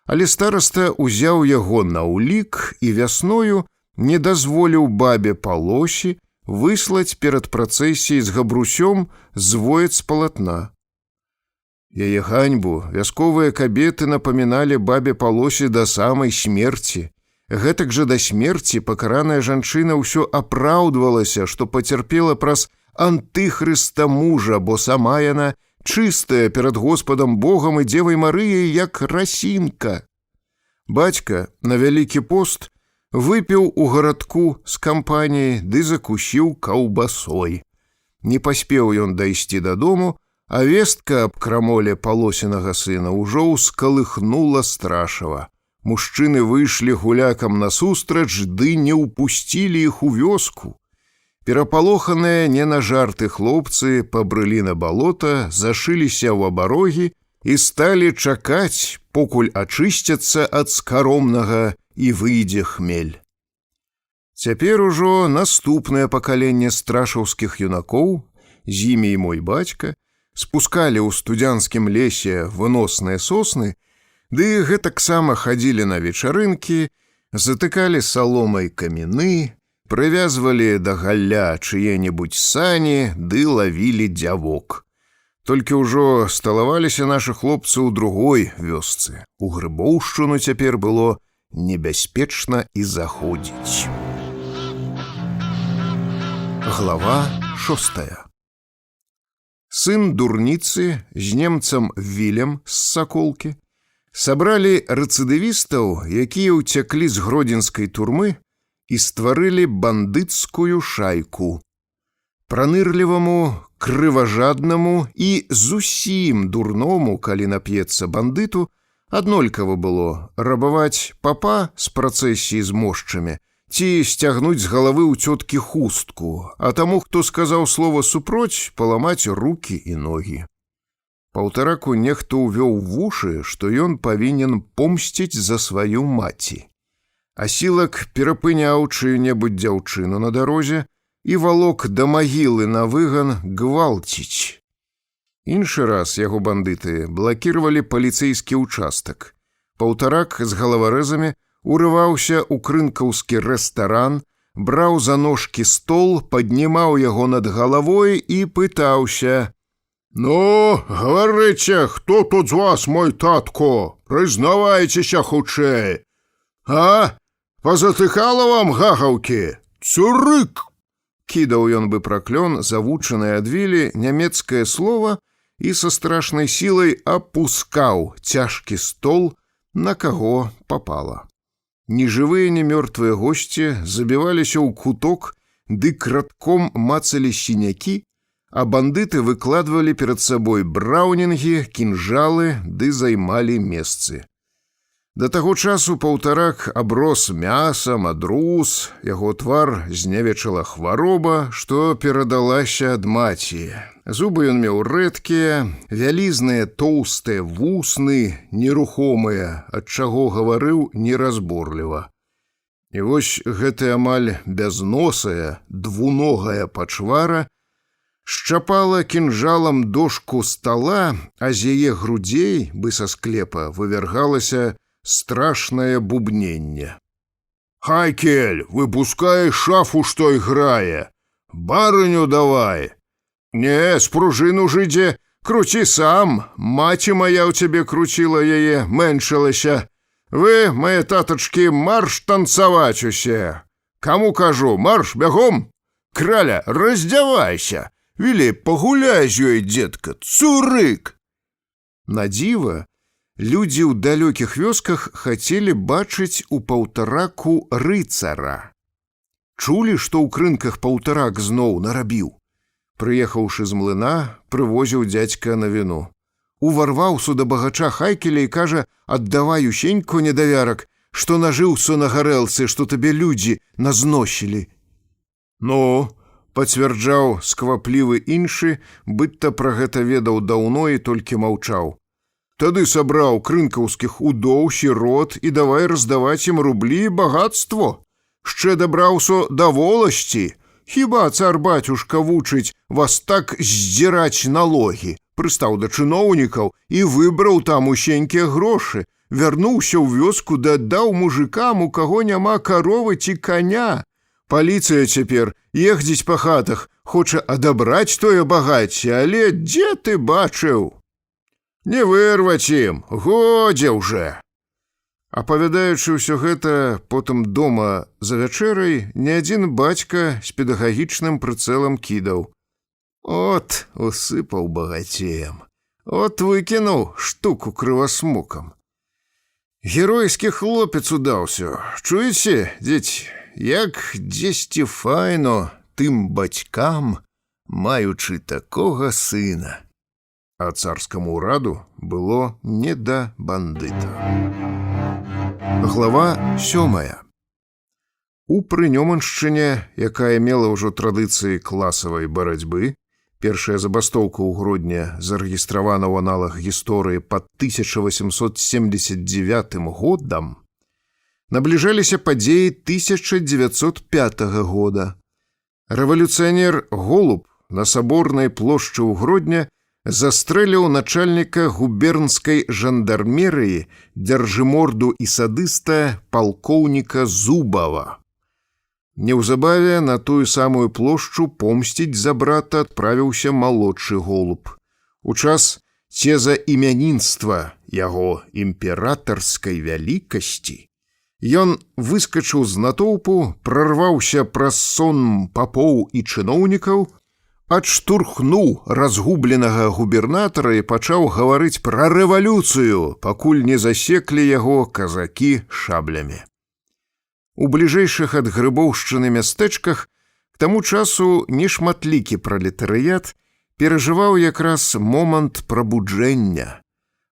Speaker 2: але староста узяў яго на ўлік і вясною не дазволіў бабе Палосі выслаць перад працэсіяй з Габрусём звоец палатна. Яе ганьбу вясковыя кабеты напаміналі бабе Палосе да самай смерці. Гэтак жа да смерці пакараная жанчына ўсё апраўдвалася, што пацярпела праз антыхрыста мужа, бо сама яна чыстая перад Господам Богам і Дзевай Марыяй, як расінка. Бацька на Вялікі пост выпіў у гарадку з кампаніяй ды закусіў каўбасой. Не паспеў ён дайсці дадому, а вестка аб крамоле Палосінага сына ўжо ўскалыхнула страшава. Мужчыны выйшлі гулякам насустрач, ды не ўпусцілі іх у вёску. Перапалоханыя не на жарты хлопцы пабрылі на балота, зашыліся ў абарогі і сталі чакаць, покуль ачысцяцца ад скаромнага і выйдзе хмель. Цяпер ужо наступнае пакаленне страшаўскіх юнакоў, з імі і мой бацька, спускалі ў студзянскім лесе выносныя сосны, ды гэтаксама хадзілі на вечарынкі, затыкалі саломай каміны, прывязвалі да галля чые-небудзь сані ды лавілі дзявок. Толькі ўжо сталаваліся нашы хлопцы ў другой вёсцы. У Грыбоўшчыну цяпер было небяспечна і заходзіць. Глава 6. Сын дурніцы з немцам Вілем з Саколкі сабралі рэцыдывістаў, якія ўцяклі з гродзенскай турмы і стварылі бандыцкую шайку. Пранырліваму, крыважаднаму і зусім дурному, калі нап'ецца бандыту, аднолькава было рабаваць папа з працэсіі з мошчамі ці сцягнуць з галавы ў цёткі хустку, а таму, хто сказаў слова супроць, паламаць рукі і ногі. Паўтараку нехта ўвёў вушы, што ён павінен помсціць за сваю маці. Асілак перапыняў чыю-небудзь дзяўчыну на дарозе і валок да магілы на выган гвалціць. Іншы раз яго бандыты блакіравалі паліцэйскі ўчастак. Паўтарак з галаварэзамі урываўся ў крынкаўскі рэстаран, браў за ножкі стол, паднімаў яго над галавой і пытаўся: «Ну, гаварыце, хто тут з вас мой татко? Прызнавайцеся хутчэй! А? Пазатыкала вам гагаўкі? Цурык!» Кідаў ён бы праклён завучанае ад Вілі нямецкае слова і са страшнай сілай апускаў цяжкі стол, на каго папала. Ні жывыя, ні мёртвыя госці забіваліся ў куток ды кратком мацалі сінякі, а бандыты выкладвалі перад сабой браўнінгі, кінжалы ды займалі месцы. Да таго часу паўтарак аброс мясам, адрус, яго твар знявечала хвароба, што перадалася ад маці. Зубы ён меў рэдкія, вялізныя тоўстыя вусны, нерухомыя, ад чаго гаварыў неразборліва. І вось гэтая амаль бязносая, двуногая пачвара Шчапала кінжалам дошку стала, а з яе грудзей, бы са склепа, вывяргалася страшнае бубненне. «Хайкель, выпускай шафу, што іграе! Барыню давай!» «Не, спружыну жыдзе, круці сам, маці моя ў цябе круціла яе, мэншылася. Вы, мае татачкі, марш танцаваць усе! Каму кажу, марш, бягом! Краля, раздзявайся! Вілей, пагуляй з ёй, дзетка, цурык!» На дзіва, людзі ў далёкіх вёсках хацелі бачыць у паўтараку рыцара. Чулі, што ў крынках паўтарак зноў нарабіў. Прыехаўшы з млына, прывозіў дзядзька на віну. Уварваўся да багача Хайкеля і кажа: «Аддавай усеньку, недавярак, што нажыўся на гарэлцы, што табе людзі назносілі». «Ну», пацвярджаў скваплівы іншы, быццам пра гэта ведаў даўно і толькі маўчаў. «Тады сабраў крынкаўскіх удоў, сірот і давай раздаваць ім рублі і багатство. Шчэ дабраўся да воласці. Хіба цар-бацюшка вучыць вас так здзіраць налогі?» Прыстаў да чыноўнікаў і выбраў там усенькія грошы. Вярнуўся ў вёску ды аддаў мужыкам, у каго няма каровы ці каня. Паліцыя цяпер ездзіць па хатах, хоча адабраць тое багацце, але дзе ты бачыў? Не вырваць ім, годзе ўжо!» Апавядаючы ўсё гэта потым дома за вячэрай, не адзін бацька з педагагічным прыцэлам кідаў: «От, усыпаў багацеем, от выкінуў штуку крывасмокам. Геройскі хлопец удаўся. Чуеце, дзеці, як дзесьці файно тым бацькам, маючы такога сына». А царскаму ўраду было не да бандыта. Глава 7. У Прынёманшчыне, якая мела ўжо традыцыі класавай барацьбы, першая забастоўка ў Гродні зарэгістравана ў аналах гісторыі пад 1879 годам, набліжаліся падзеі 1905 года. Рэвалюцыянер Голуб на Саборнай плошчы ў Гродні застрэліў начальніка губернскай жандармерыі, дзяржыморду і садыста палкоўніка Зубава. Неўзабаве на тую самую плошчу помсціць за брата адправіўся малодшы Голуб. У час цезаімянінства яго імператарскай вялікасці ён выскачыў з натоўпу, прарваўся праз сон папоў і чыноўнікаў, адштурхнуў разгубленага губернатара і пачаў гаварыць пра рэвалюцыю, пакуль не засеклі яго казакі шаблямі. У бліжэйшых ад Грыбоўшчыны мястэчках к таму часу нешматлікі пралетарыят перажываў якраз момант прабуджэння.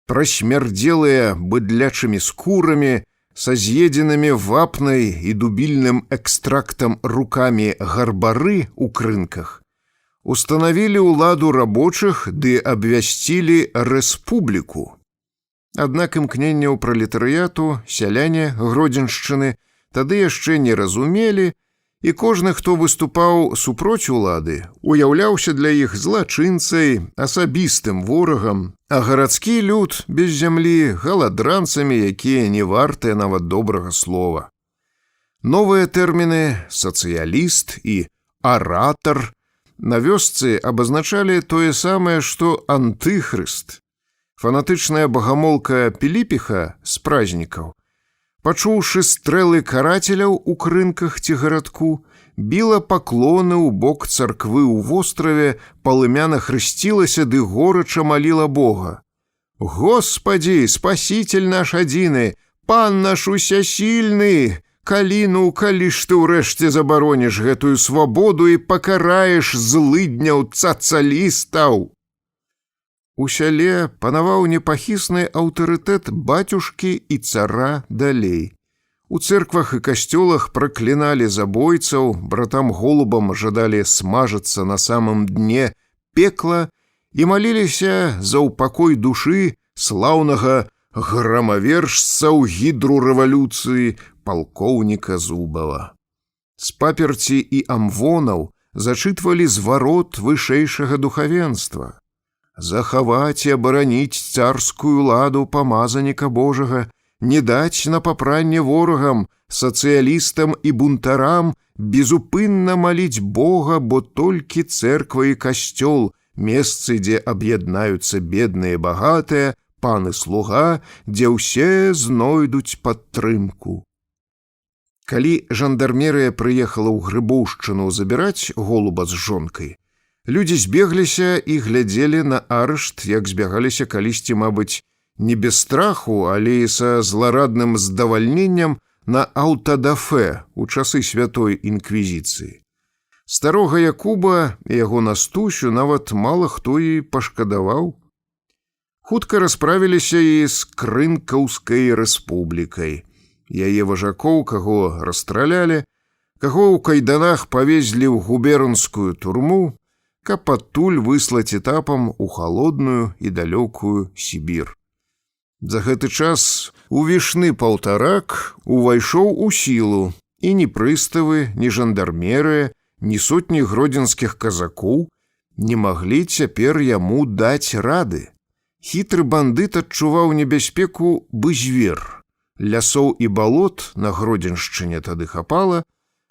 Speaker 2: Прасмярдзелыя быдлячымі скурамі, са з'едзенымі вапнай і дубільным экстрактам рукамі гарбары ў крынках устанавілі ўладу рабочых ды абвясцілі рэспубліку. Аднак імкненняў пралетарыяту сяляне Гродзеншчыны тады яшчэ не разумелі, і кожны, хто выступаў супроць улады, уяўляўся для іх злачынцай, асабістым ворагам, а гарадскі люд без зямлі галадранцамі, якія не вартыя нават добрага слова. Новыя тэрміны «сацыяліст» і «аратар» на вёсцы абазначалі тое самае, што антыхрыст. Фанатычная багамолка Піліпіха з празнікаў, пачуўшы стрэлы карацеляў у крынках ці гарадку, біла паклоны ў бок царквы ў востраве, палымяна хрысцілася ды горача маліла Бога. «Господі, спаситель наш адзіны, пан наш усясільны! Калі ж ты ўрэшце забароніш гэтую свабоду і пакараеш злыдняў цацалістаў?» У сяле панаваў непахісны аўтарытэт бацюшкі і цара далей. У цэрквах і касцёлах пракліналі забойцаў, братам Голубам жадалі смажацца на самым дне пекла і маліліся за ўпакой душы слаўнага грамавершца ў гідру рэвалюцыі палкоўніка Зубава. З паперці і амвонаў зачытвалі зварот вышэйшага духавенства. Захаваць і абараніць царскую ладу памазаніка Божага, не даць на папранне ворагам, сацыялістам і бунтарам, безупынна маліць Бога, бо толькі цэрква і касцёл, месцы, дзе аб'яднаюцца бедныя і багатыя, пан і слуга, дзе ўсе знойдуць падтрымку. Калі жандармерыя прыехала ў Грыбоўшчыну забіраць голуба з жонкай, людзі збегліся і глядзелі на арышт, як збягаліся калісьці, мабыць, не без страху, але і са зларадным здавальненнем на аўтадафе ў часы святой інквізіцыі. Старога Якуба і яго Настусю нават мала хто і пашкадаваў. Хутка расправіліся і з Крынкаўскай рэспублікай. Яе важакоў, каго расстралялі, каго ў кайданах павезлі ў губернскую турму, каб адтуль выслаць этапам у халодную і далёкую Сібір. За гэты час увішны паўтарак увайшоў у сілу, і ні прыставы, ні жандармерыя, ні сотні гродзенскіх казакоў не маглі цяпер яму даць рады. Хітры бандыт адчуваў небяспеку бы звер. Лясоў і балот на Гродзеншчыне тады хапала,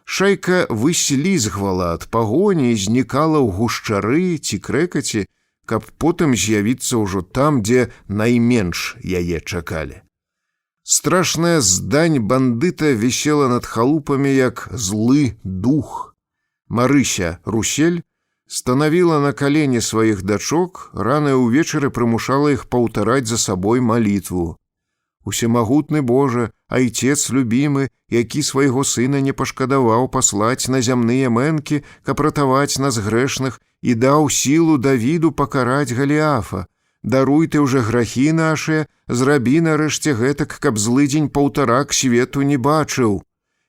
Speaker 2: шайка выслізгвала ад пагоні і знікала ў гушчары ці крэкаці, каб потым з'явіцца ўжо там, дзе найменш яе чакалі. Страшная здань бандыта вісела над халупамі, як злы дух. Марыся Русель станавіла на калені сваіх дачок, рана ўвечары прымушала іх паўтараць за сабой малітву. «Усемагутны Боже, Айцец любімы, які свайго сына не пашкадаваў паслаць на зямныя мэнкі, каб ратаваць нас грэшных, і даў сілу Давіду пакараць Галіафа. Даруй ты ўжо грахі нашыя, зрабі нарэшце гэтак, каб злыдзень паўтарак свету не бачыў.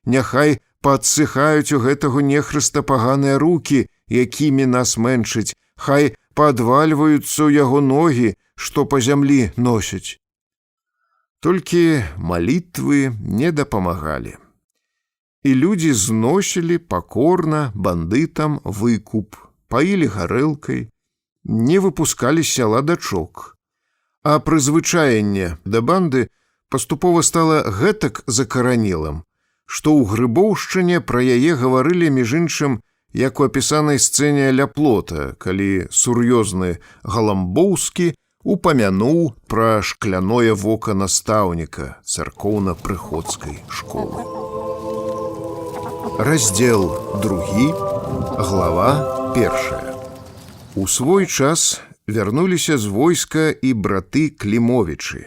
Speaker 2: Няхай падсыхаюць у гэтага нехрыста паганыя рукі, якімі нас мэнчыць, хай падвальваюцца ў яго ногі, што па зямлі носяць». Толькі малітвы не дапамагалі. І людзі зносілі пакорна бандытам выкуп, паілі гарэлкай, не выпускалі з сяла дачок. А прызвычаенне да банды паступова стала гэтак закаранелым, што ў Грыбоўшчыне пра яе гаварылі, між іншым, як у апісанай сцэне ля плота, калі сур'ёзны Галамбоўскі упамянуў пра шкляное вока настаўніка царкоўна-прыходскай школы. Раздзел 2, глава 1. У свой час вярнуліся з войска і браты Клімовічы.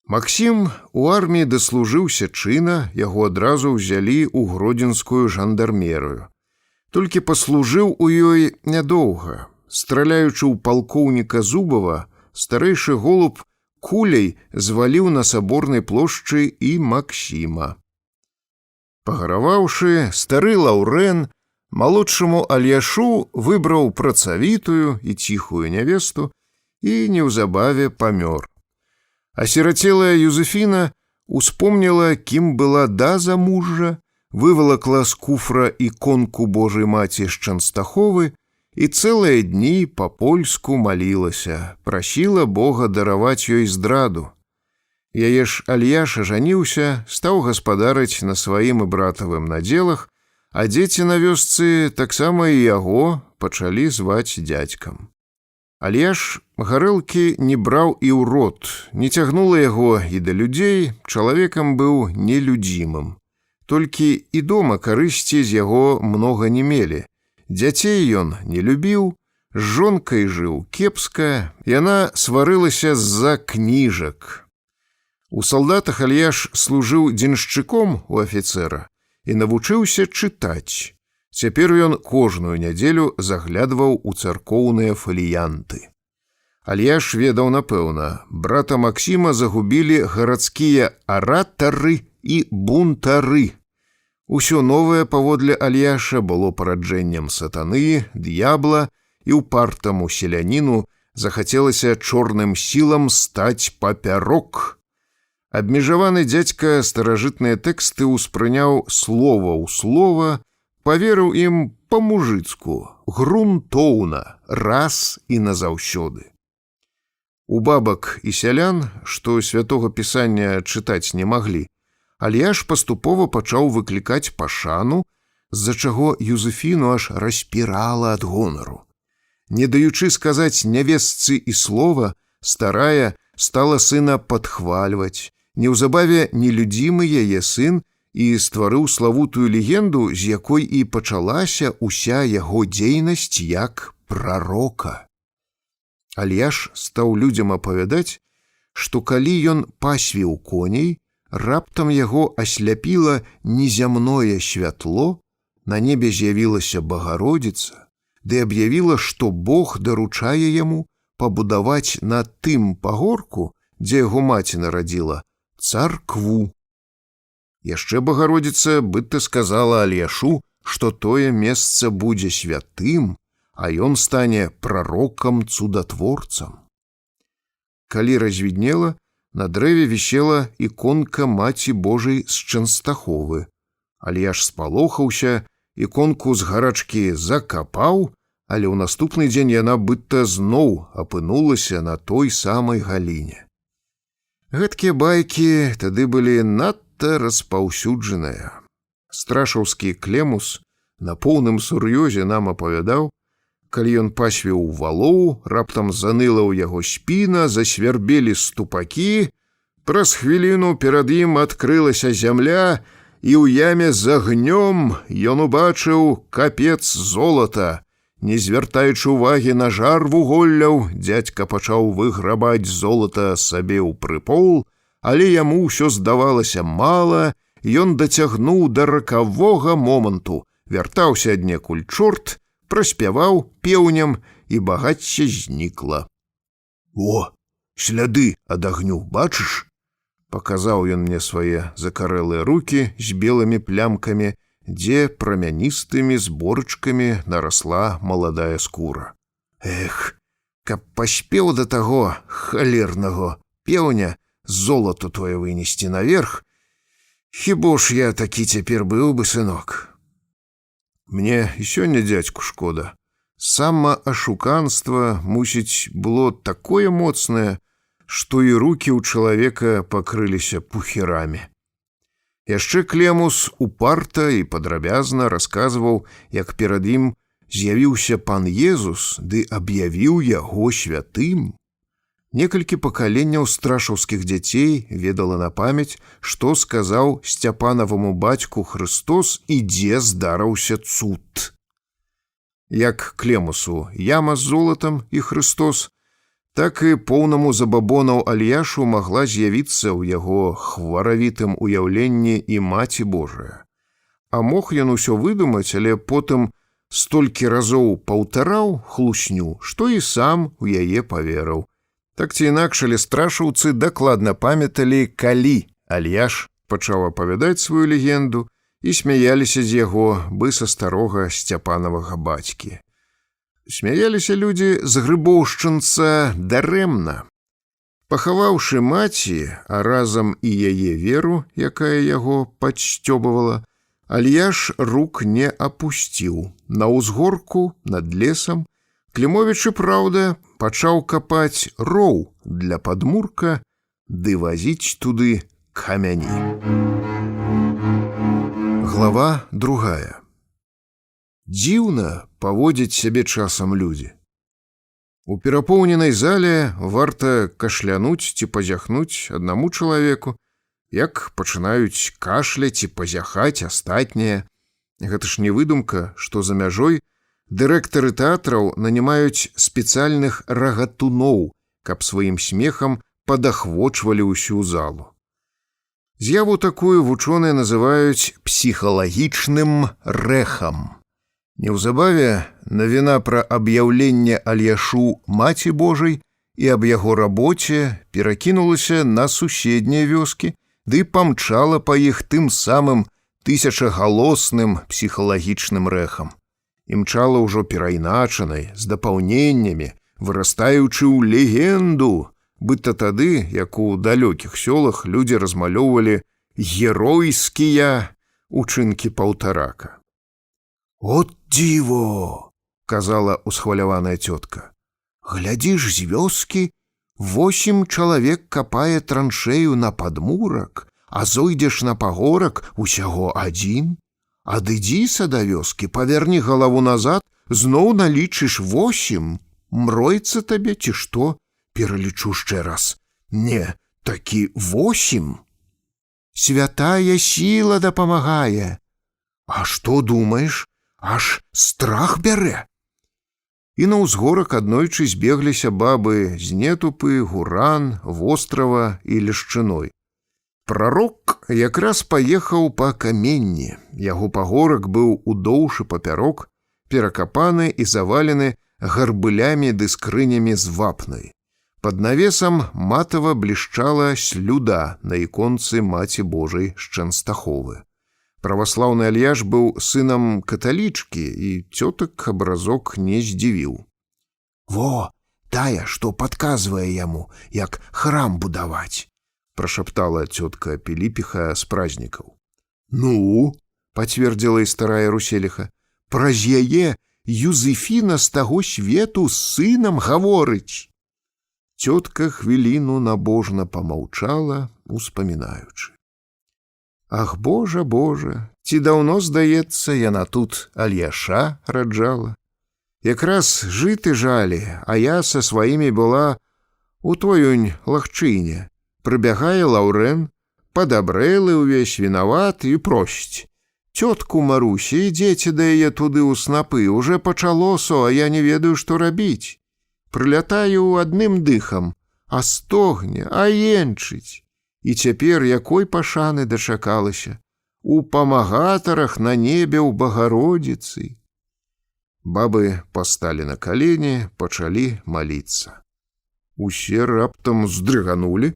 Speaker 2: Максім у арміі даслужыўся чына, яго адразу ўзялі ў гродзенскую жандармерыю. Толькі паслужыў у ёй нядоўга. Страляючы ў палкоўніка Зубова, старэйшы голуб куляй зваліў на саборнай плошчы і Максіма. Пагараваўшы, стары Лаўрэн малодшаму Альяшу выбраў працавітую і ціхую нявесту і неўзабаве памёр. Асірацелая Юзефіна успомніла, кім была да замужжа, вывалакла з куфра іконку Божай маці з Чанстаховы і цэлыя дні па-польску малілася, прасіла Бога дараваць ёй здраду. Яе ж Альяша жаніўся, стаў гаспадарыць на сваім і братавым надзелах, а дзеці на вёсцы таксама і яго пачалі зваць дзядзькам. Альяш гарэлкі не браў і ў рот, не цягнула яго і да людзей, чалавекам быў нелюдзімым. Толькі і дома карысці з яго многа не мелі. Дзяцей ён не любіў, з жонкай жыў кепска, яна сварылася з-за кніжак. У салдатах Альяш служыў дзеншчыком у афіцэра і навучыўся чытаць. Цяпер ён кожную нядзелю заглядваў у царкоўныя фаліянты. Альяш ведаў напэўна, брата Максіма загубілі гарадскія аратары і бунтары. Усё новае паводле Альяша было параджэннем сатаны, д'ябла, і ўпартаму селяніну захацелася чорным сілам стаць папярок. Абмежаваны дзядзька старажытныя тэксты ўспрыняў слова ў слова, паверыў ім па-мужыцку, грунтоўна, раз і назаўсёды. У бабак і сялян, што святога пісання чытаць не маглі, Альяш паступова пачаў выклікаць пашану, з-за чаго Юзефіну аж распірала ад гонару. Не даючы сказаць нявестцы і слова, старая стала сына падхвальваць. Неўзабаве нелюдзімы яе сын і стварыў славутую легенду, з якой і пачалася ўся яго дзейнасць як прарока. Альяш стаў людзям апавядаць, што калі ён пасвіў коней, раптам яго асляпіла незямное святло, на небе з'явілася Багародзіца, ды аб'явіла, што Бог даручае яму пабудаваць на тым пагорку, дзе яго маці нарадзіла, царкву. Яшчэ Багародзіца быдта сказала Альяшу, што тое месца будзе святым, а ён стане прарокам-цудатворцам. Калі развіднела, на дрэве вісела іконка Маці Божай з Чэнстаховы. Альяш спалохаўся, іконку з гарачкі закапаў, але ў наступны дзень яна быдта зноў апынулася на той самай галіне. Гэткія байкі тады былі надта распаўсюджаныя. Страшаўскі Клемус на поўным сур'ёзе нам апавядаў, калі ён пасвіў валоў, раптам заныла ў яго спіна, засвярбелі ступакі, праз хвіліну перад ім адкрылася зямля, і ў яме з агнём ён убачыў капец золата. Не звяртаючы ўвагі на жар вуголляў, дзядзька пачаў выграбаць золата сабе ў прыпол, але яму ўсё здавалася мала, ён дацягнуў да ракавога моманту, вяртаўся аднекуль чорт, праспяваў пеўням, і багацце знікла. «О, сляды ад агню, бачыш?» Паказаў ён мне свае закарэлыя рукі з белымі плямкамі, дзе прамяністымі зборачкамі нарасла маладая скура. Эх, каб паспеў да таго халернага пеўня золату твое вынесці наверх, хіба ж я такі цяпер быў бы, сынок. Мне і сёння дзядзьку шкода. Самаашуканства, мусіць, было такое моцнае, што і рукі ў чалавека пакрыліся пухірамі. Яшчэ Клемус упарта і падрабязна расказваў, як перад ім з'явіўся пан Езус ды аб'явіў яго святым. Некалькі пакаленняў страшаўскіх дзяцей ведала на памяць, што сказаў Сцяпанаваму бацьку Хрыстос і дзе здараўся цуд. Як Клемусу яма з золатам і Хрыстос, так і поўнаму забабонаў Альяшу магла з'явіцца ў яго хваравітым уяўленні і Маці Божая. А мог ён усё выдумаць, але потым столькі разоў паўтараў хлусню, што і сам у яе паверыў. Так ці інакш, але страшаўцы дакладна памяталі, калі Альяш пачаў апавядаць сваю легенду і смяяліся з яго, бы са старога Сцяпанавага бацькі. Смяяліся людзі з грыбоўшчынца дарэмна. Пахаваўшы маці, а разам і яе веру, якая яго падсцёбывала, Альяш рук не апусціў. На ўзгорку над лесам Клімовіч, і праўда, пачаў капаць роў для падмурка ды вазіць туды камяні. Глава 2. Дзіўна паводзяць сябе часам людзі. У перапоўненай зале варта кашлянуць ці пазяхнуць аднаму чалавеку, як пачынаюць кашляць і пазяхаць астатнія. Гэта ж не выдумка, што за мяжой дырэктары тэатраў нанімаюць спецыяльных рагатуноў, каб сваім смехам падахвочвалі ўсю залу. З'яву такую вучоныя называюць псіхалагічным рэхам. Неўзабаве навіна пра аб'яўленне Альяшу Маці Божай і аб яго рабоце перакінулася на суседнія вёскі, ды памчала па іх тым самым тысячагалосным псіхалагічным рэхам. Імчала ўжо перайначанай, з дапаўненнямі, вырастаючы ў легенду, быдта тады, як у далёкіх сёлах людзі размалёўвалі геройскія учынкі паўтарака. «От Дзіво, казала усхваляваная цётка. Глядзіш, з вёскі 8 чалавек капае траншею на падмурак, а зойдзеш на пагорак усяго 1. Адыдзіся да вёскі, паверні галаву назад, зноў налічыш 8. Мройца табе ці што? Пералічу яшчэ раз. Не, такі 8. Святая сіла дапамагае. А што думаеш? Аж страх бярэ. І на ўзгорак аднойчы збегліся бабы з Нетупы, Гуран, Вострава і Лешчыной. Прарок якраз паехаў па каменні. Яго пагорак быў удоўж і папярок, перакапаны і завалены гарбылямі ды скрынямі з вапнай. Пад навесам матава блішчала слюда на іконцы Маці Божай з Чэнстаховы. Праваслаўны Альяш быў сынам каталічкі, і цётак абразок не здзівіў. «Во, тая, што падказвае яму, як храм будаваць», прашаптала цётка Піліпіха з празнікаў. «Ну?» – пацвердзіла і старая Руселіха. «Праз яе Юзефіна з таго свету з сынам гаворыць». Цётка хвіліну набожна памаўчала, успамінаючы. «Ах, Божа, Божа, ці даўно, здаецца, яна тут Альяша раджала. Якраз жыты жалі, а я са сваімі была у тойунь лагчыне. Прыбягае Лаўрэн, падабрэлы ўвесь вінаваты і просіць. Цётку Марусі, ідзеце да яе туды ў снапы, уже пачалосо, а я не ведаю, што рабіць. Прылятаю адным дыхам, а стогне, а енчыць. І цяпер якой пашаны дачакалася? У памагатарах на небе ў Багародзіцы». Бабы пасталі на калені, пачалі маліцца. Усе раптам здрыганулі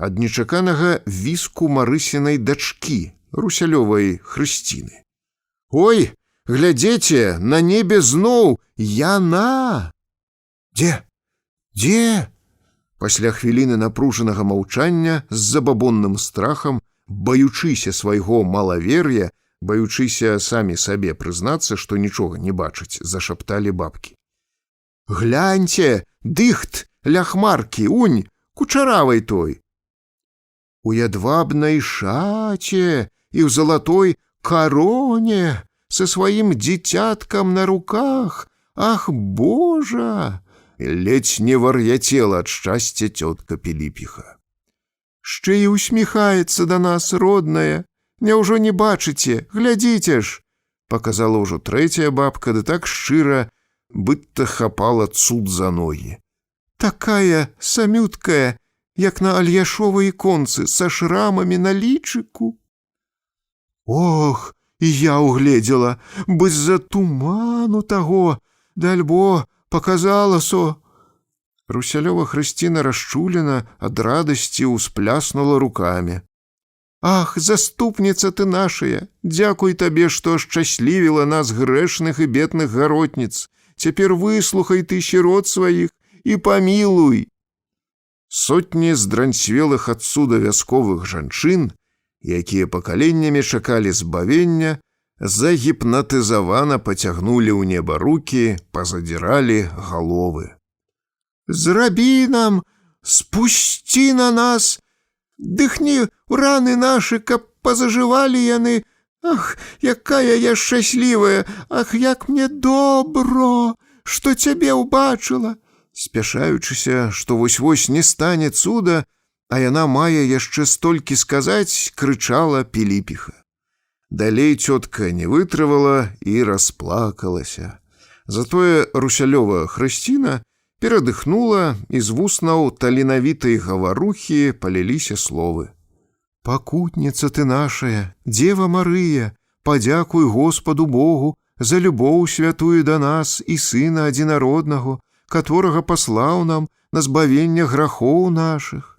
Speaker 2: ад нечаканага віску Марысінай дачкі, Русялёвай Хрысціны. «Ой, глядзеце, на небе зноў яна!» «Дзе? Дзе?» Пасля хвіліны напружанага маўчання з забабонным страхам, баючыся свайго малавер'я, баючыся самі сабе прызнацца, што нічога не бачаць, зашапталі бабкі. «Гляньце, дыхт ля хмаркі, унь, кучаравай той!» «У ядвабнай шаце і ў залатой кароне са сваім дзіцяткам на руках, ах, Божа!» Ледзь не вар'яцела ад шчасця цётка Піліпіха. «Шчэ і усміхаецца да нас, родная. Няўжо не бачыце? Глядзіце ж!» Паказала ўжо трэцяя бабка, ды так шчыра, быццам хапала цуд за ногі. «Такая самюткая, як на Альяшовай іконцы, са шрамамі на лічыку». «Ох, і я угледзела, быць-за туману таго, да альбо показала со». Русялёва Хрысціна расчулена ад радасці ўспляснула рукамі. «Ах, заступніца ты нашая, дзякуй табе, што ашчаслівіла нас грэшных і бедных гаротніц. Цяпер выслухай ты сірот сваіх і памілуй». Сотні здранцвелых адсюда вясковых жанчын, якія пакаленнямі чакалі збавення, загіпнатызавана пацягнулі ў неба рукі, пазадзіралі галовы. «Зрабі нам, спусці на нас, дыхні раны нашы, каб пазажывалі яны. Ах, якая я шчаслівая, ах, як мне добро, што цябе ўбачыла». Спяшаючыся, што вось-вось не стане цуда, а яна мае яшчэ столькі сказаць, крычала Піліпіха. Далей цётка не вытрывала і расплакалася. Затое Русялёва Хрысціна перадыхнула, і з вуснаў таленавітай гаварухі паліліся словы. «Пакутніца ты нашая, Дзева Марыя, падзякуй Господу Богу за любоў святую да нас і Сына адзінароднага, каторага паслаў нам на збавенне грахоў нашых».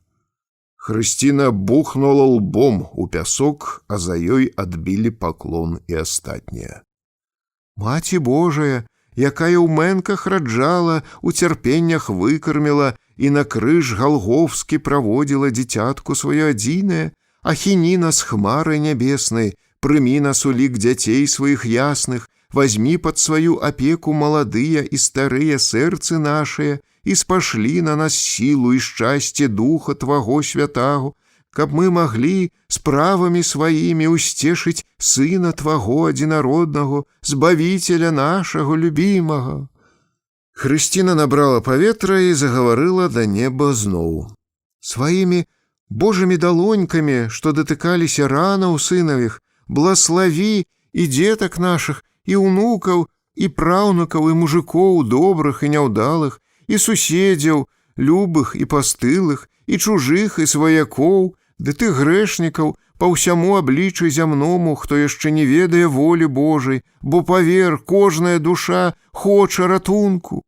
Speaker 2: Хрысціна бухнула лбом у пясок, а за ёй адбілі паклон і астатнія. «Маці Божая, якая ў мэнках раджала, у цярпеннях выкарміла і на крыж галгофскі праводзіла дзіцятку сваё адзінае, ахіні нас хмарай нябеснай, прымі нас у лік дзяцей сваіх ясных, возьми под свою опеку молодые и старые сердцы наши, и спошли на нас силу и счастье Духа Твого Святаго, каб мы могли справами своими устешить Сына Твого одинародного, Збавителя нашего любимого». Хрысціна набрала паветра і загаварыла да неба зноў. Сваімі Божымі далонькамі, што датыкаліся ранаў сынавых, блаславі і дзетак нашых, і ўнукаў, і праўнукаў, і мужикоў добрых і няўдалых, і суседзяў, любых і пастылых, і чужых, і сваякоў, ды ты грэшнікаў па ўсяму абліччы зямному, хто яшчэ не ведае волі Божай, бо павер, кожная душа хоча ратунку.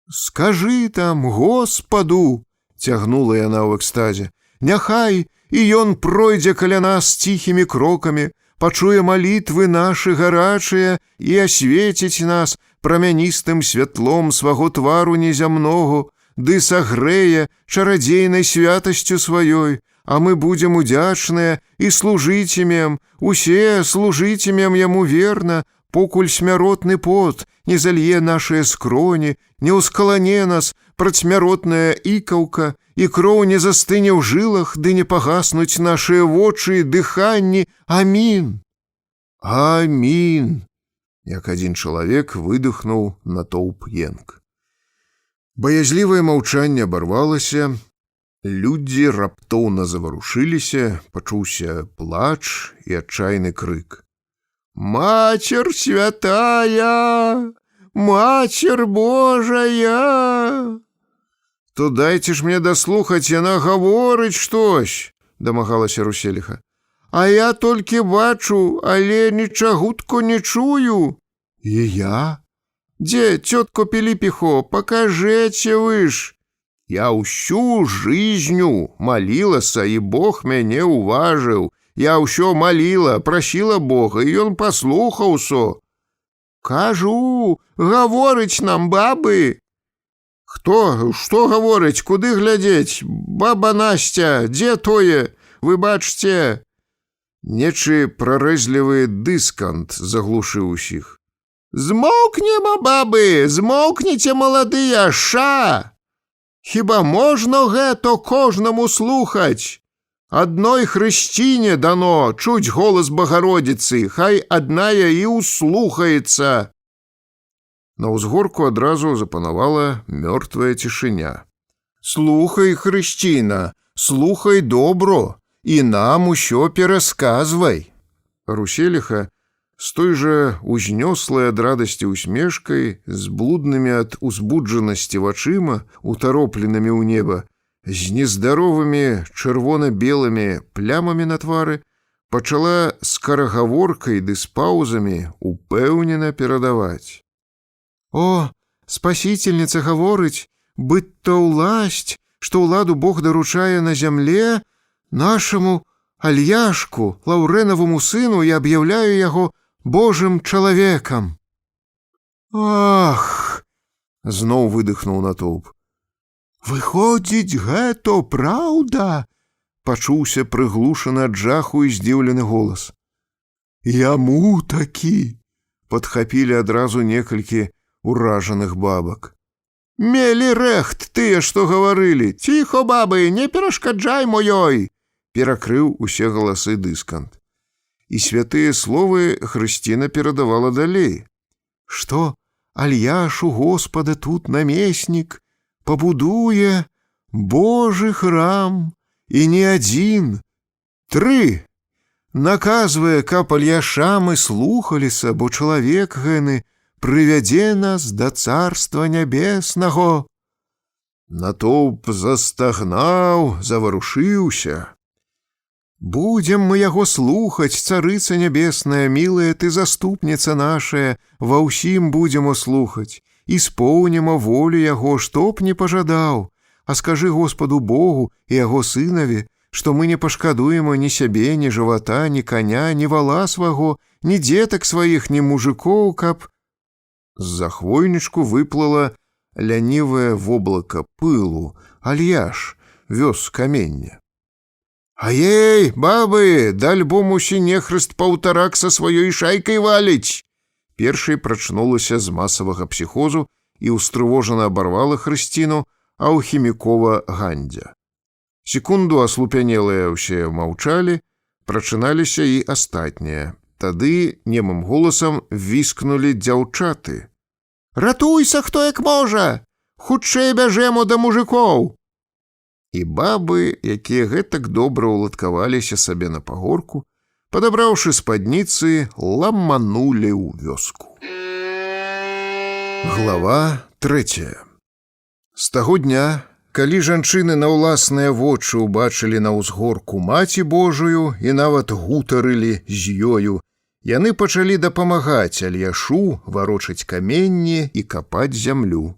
Speaker 2: «Скажы там Господу», — цягнула яна ў экстазе, «няхай і ён пройдзе каля нас ціхімі крокамі, пачуе малітвы нашы гарачыя і асветіць нас прамяністым святлом сваго твару незямнога, ды сагрэе чарадзейнай святасцю сваёй, а мы будзем удзячныя і служыць імем, усе служыць імем яму верна, покуль смяротны пот не залье нашыя скроні, не ўскалане нас працьмяротная ікаўка, і кроў не застыне ў жылах, ды не пагаснуць нашыя вочы і дыханні. Амін! Амін! Як адзін чалавек выдыхнуў натоўп енк. Баязлівае маўчанне абарвалася, людзі раптоўна заварушыліся, пачуўся плач і адчайны крык. «Мацер святая! Мацер Божая!» «То дайце ж мне даслухаць, яна гаворыць штось», — дамагалася Руселіха. «А я толькі бачу, але нічагутко не чую». «І я?» «Дзе, цётко Піліпіхо, пакажэце вы ж». «Я ўсю жизню малілася, і Бог мяне уважыў. Я ўсё маліла, прасіла Бога, і ён паслухаўся». «Кажу, гаворыць нам бабы». «Хто? Што гаворыць? Куды глядзець? Баба Насця, дзе тое? Вы бачце?» Нечы прарэзлівы дыскант заглушыў усіх. «Змоўкнема, бабы, змоўкніце, маладыя, ша! Хіба можна гэта кожнаму слухаць? Адной хрысціне дано чуць голас Багародзіцы, хай адная і ўслухаецца». На ўзгорку адразу запанавала мёртвая цішыня. «Слухай, хрысціна, слухай добро, і нам усё перасказвай». Руселіха з той жа узнёслай ад радасці усмешкай, з блуднымі ад узбуджанасці вачыма, утаропленымі ў неба, з нездаровымі чырвона-белымі плямамі на твары, пачала скарагаворкай ды з паўзамі упэўнена перадаваць. «О, спасительница гаворыць, быць-то ўласць, што ўладу Бог даручае на зямле, нашаму Альяшку, Лаўрэнаваму сыну, і аб'яўляю яго Божым чалавекам». «Ах!» — зноў выдыхнуў натоўп. «Выходзіць, гэта праўда?» — пачуўся прыглушаны ад жаху і здзіўлены голас. «Яму такі!» — падхапілі адразу некалькі уражаных бабак. «Мелі рэхт тыя, што гаварылі. Ціхо, бабы, не перашкаджай маёй!» — перакрыў усе галасы дыскант. І святыя словы Хрысціна перадавала далей. «Што Альяшу Господа тут намеснік пабудуе Божы храм, і не адзін, 3. Наказвае, каб Альяша мы слухаліся, бо чалавек гэны прывядзе нас да царства нябеснага». Натоўп застагнаў, заварушыўся. «Будзем мы яго слухаць, царыца нябесная, мілая ты заступніца нашая, ва ўсім будзем слухаць, і споўніма волю яго, што б не пажадаў. А скажы Господу Богу і яго сынаве, што мы не пашкадуем ні сябе, ні жывата, ні коня, ні вала сваго, ні дзетак сваіх, ні мужикоў, каб...» З-за хвойнічку выплыла лянівае воблака пылу, Альяш вёз камення. «Аей, бабы, дальбо мусі нехрыст паўтарак са сваёй шайкай валіць! Першай прачнулася з масавага псіхозу і ўстрывожана абарвала Хрысціну, а ў хімікова Гандзя. Секунду аслупянелыя ўсе маўчалі, прачыналіся і астатнія. Тады немым голасам віскнулі дзяўчаты. «Ратуйся, хто як можа! Хутчэй бяжэмо да мужикоў!» І бабы, якія гэтак добра ўладкаваліся сабе на пагорку, падабраўшы спадніцы, ламанулі ў вёску. Глава 3. З таго дня, калі жанчыны на ўласныя вочы ўбачылі на ўзгорку Маці Божую і нават гутарылі з ёю, яны пачалі дапамагаць Альяшу варочаць каменні і капаць зямлю.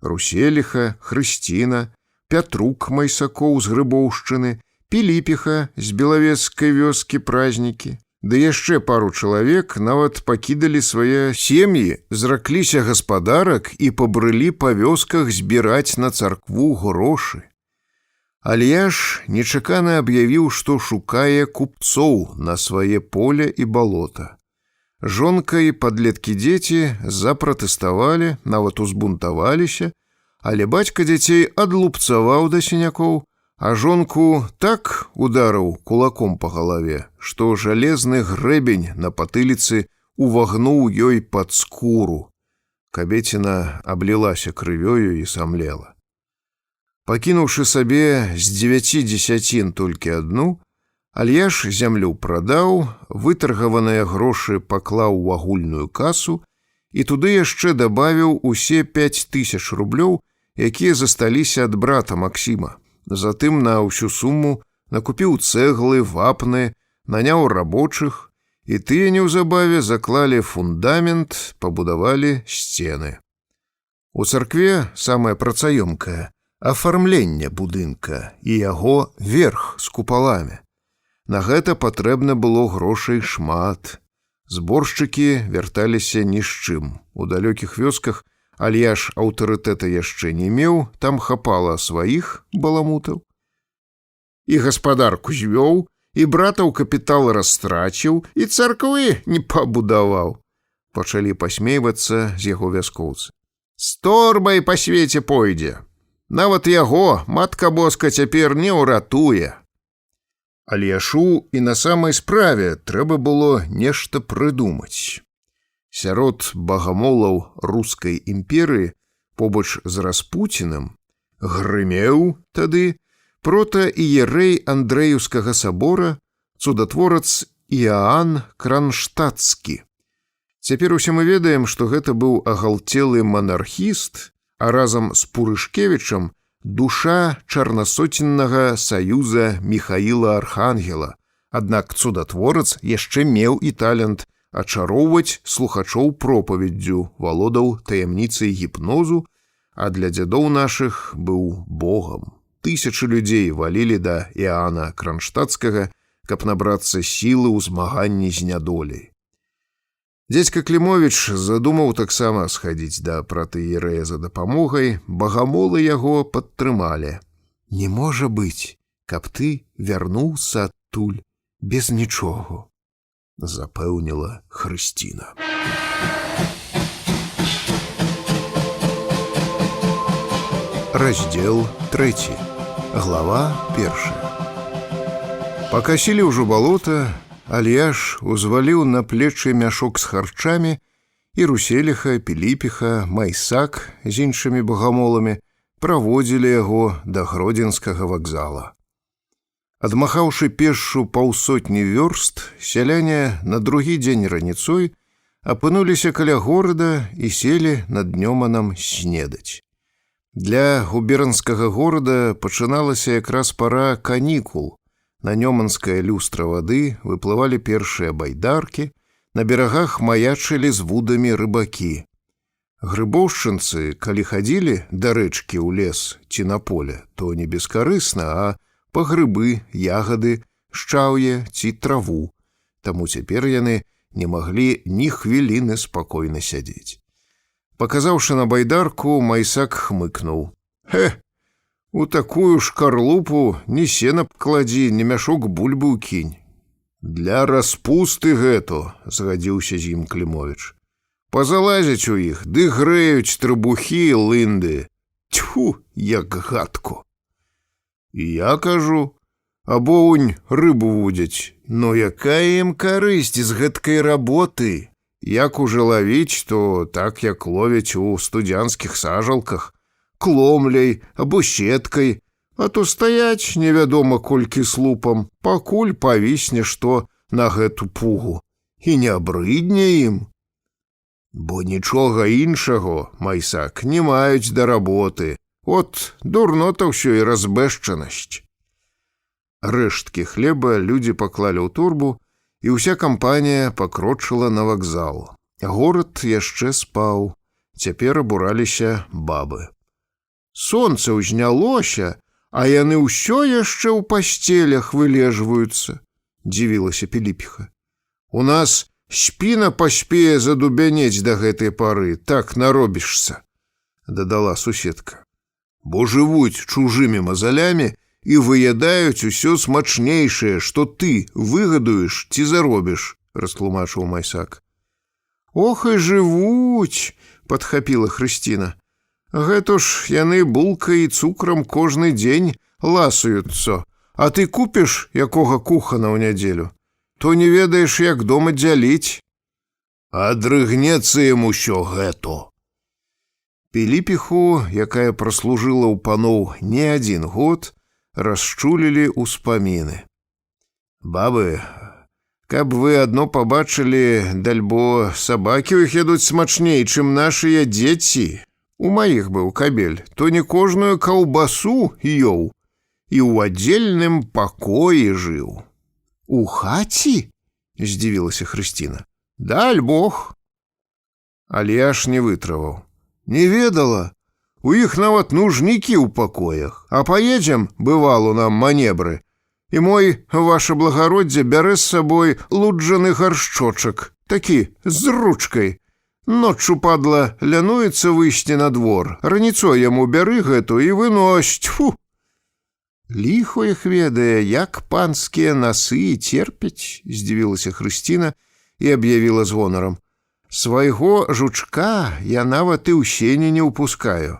Speaker 2: Руселіха, Хрысціна, Пятрук Майсакоў з Грыбоўшчыны, Піліпіха з белавежскай вёскі Празнікі, ды яшчэ пару чалавек нават пакідалі свае сем'і, зракліся гаспадарак і пабрылі па вёсках збіраць на царкву грошы. Альяш нечакана аб'явіў, што шукае купцоў на свае поле і балота. Жонка і падлеткі-дзеці запратэставалі, нават узбунтаваліся, але бацька дзяцей адлупцаваў да сінякоў, а жонку так ударыў кулаком па галаве, што жалезны грэбень на патыліцы увагнуў ёй пад скуру. Кабеціна аблілася крывёю і самлела. Пакінуўшы сабе з 9 дзесяцін толькі адну, Альяш зямлю прадаў, вытаргаваныя грошы паклаў у агульную касу і туды яшчэ дабавіў усе 5000 рублёў, якія засталіся ад брата Максіма. Затым на ўсю суму накупіў цэглы, вапны, наняў рабочых, і тыя неўзабаве заклалі фундамент, пабудавалі сцены. У царкве самае працаёмкае афармленне будынка і яго верх з купаламі. На гэта патрэбна было грошай шмат. Зборшчыкі вярталіся ні з чым. У далёкіх вёсках Альяш аўтарытэта яшчэ не меў, там хапала сваіх баламутаў. І гаспадарку звёў, і братаў капітал растраціў, і царквы не пабудаваў. Пачалі пасмейвацца з яго вяскоўцы. З торбай па свеце пойдзе. Нават яго Матка Боска цяпер не ўратуе. Альяшу і на самай справе трэба было нешта прыдумаць. Сярод багамолаў рускай імперыі, побач з Распуцінам, грымеў тады протаіерэй Андрэеўскага сабора, цудатворац Іаан Кранштадтскі. Цяпер усе мы ведаем, што гэта быў агалтелы манархіст, а разам з Пурышкевічам душа чарнасоценнага саюза Міхаіла Архангела. Аднак цудатворац яшчэ меў і талент ачароўваць слухачоў пропаведдзю, валодаў таямніцай гіпнозу, а для дзядоў нашых быў богам. Тысячы людзей валілі да Іаана Кранштадтскага, каб набрацца сілы ў змаганні з нядоляй. Дзядзька Клімовіч задумаў таксама схадзіць да пратыерэя за дапамогай, багамолы яго падтрымалі. «Не можа быць, каб ты вярнуўся адтуль без нічога», запэўніла Хрысціна. Раздзел 3. Глава 1. Пакасілі ўжо балота, Альяш узваліў на плечы мяшок з харчамі, і Руселіха, Піліпіха, Майсак з іншымі багамоламі праводзілі яго да Гродзенскага вакзала. Адмахаўшы пешшу паўсотні вёрст, сяляне на другі дзень раніцой апынуліся каля горада і селі над Днёманам снедаць. Для губернскага горада пачыналася якраз пара канікул. На Нёманская люстра вады выплывалі першыя байдаркі, на берагах маячылі з вудамі рыбакі. Грыбоўшчынцы, калі хадзілі да рэчкі ў лес ці на поле, то не бескарысна, а па грыбы, ягады, шчаўе ці траву. Таму цяпер яны не маглі ні хвіліны спакойна сядзець. Паказаўшы на байдарку, Майсак хмыкнуў. У такую шкарлупу ні сена б кладзі, ні мяшок бульбы ўкінь. Для распусты гэту, згадзіўся з ім Клімовіч. Пазалазяць у іх, ды грэюць трыбухі і лынды. Тьфу, як гадко. І я кажу, абоўнь рыбу вудзяць. Но якая ім карысць з гэткай работы? Як ужо лавіць, то так, як ловяць у студзянскіх сажалках, кломляй або сеткай, а то стаяць невядома колькі слупам, пакуль павісне што на гэту пугу. І не абрыдне ім. Бо нічога іншаго, майсак, не маюць да работы. От дурнота ўсё і разбэшчанасць. Рэшткі хлеба людзі паклалі ў турбу, і ўся кампанія пакрочыла на вакзал. Горад яшчэ спаў. Цяпер абураліся бабы. Сонца ўзнялося, а яны ўсё яшчэ ў пасцелях вылежваюцца, дзівілася Піліпіха. У нас спіна паспее задубянець да гэтай пары, так наробішся, дадала суседка. Бо жывуць чужымі мазалямі і выядаюць усё смачнейшае, што ты выгадуеш ці заробіш, растлумачыў майсак. Ох і жывуць, падхапіла Хрысціна. Гэта ж яны булкай і цукрам кожны дзень ласаюцца, а ты купіш якога кухана ў нядзелю, то не ведаеш, як дома дзяліць. Адрыгнецца ім усё гэта. Піліпіху, якая праслужыла ў паноў не адзін год, расчулілі ўспаміны. Бабы, каб вы адно пабачылі, дальбо сабакі ў іх ядуць смачней, чым нашыя дзеці. У маіх быў кабель, то не кожную каўбасу ёў і ў аддзельным пакоі жыў. У хаці? Здзівілася Хрысціна. Даль Бог. Але я ж не вытрываў. Не ведала. У іх нават нужнікі ў пакоях. А паедзем, бывало, нам манебры. І мой, ваше благароддзе, бярэ з сабой луджаны гаршчочак, такі, з ручкай. Ноччу, падла, лянуецца выйсці на двор. Раніцой яму бяры гэту і вынось, тьфу. Ліхо іх ведае, як панскія насы церпяць, здзівілася Хрысціна і аб'явіла з гонарам. Свайго жучка я нават і ў сене не ўпускаю,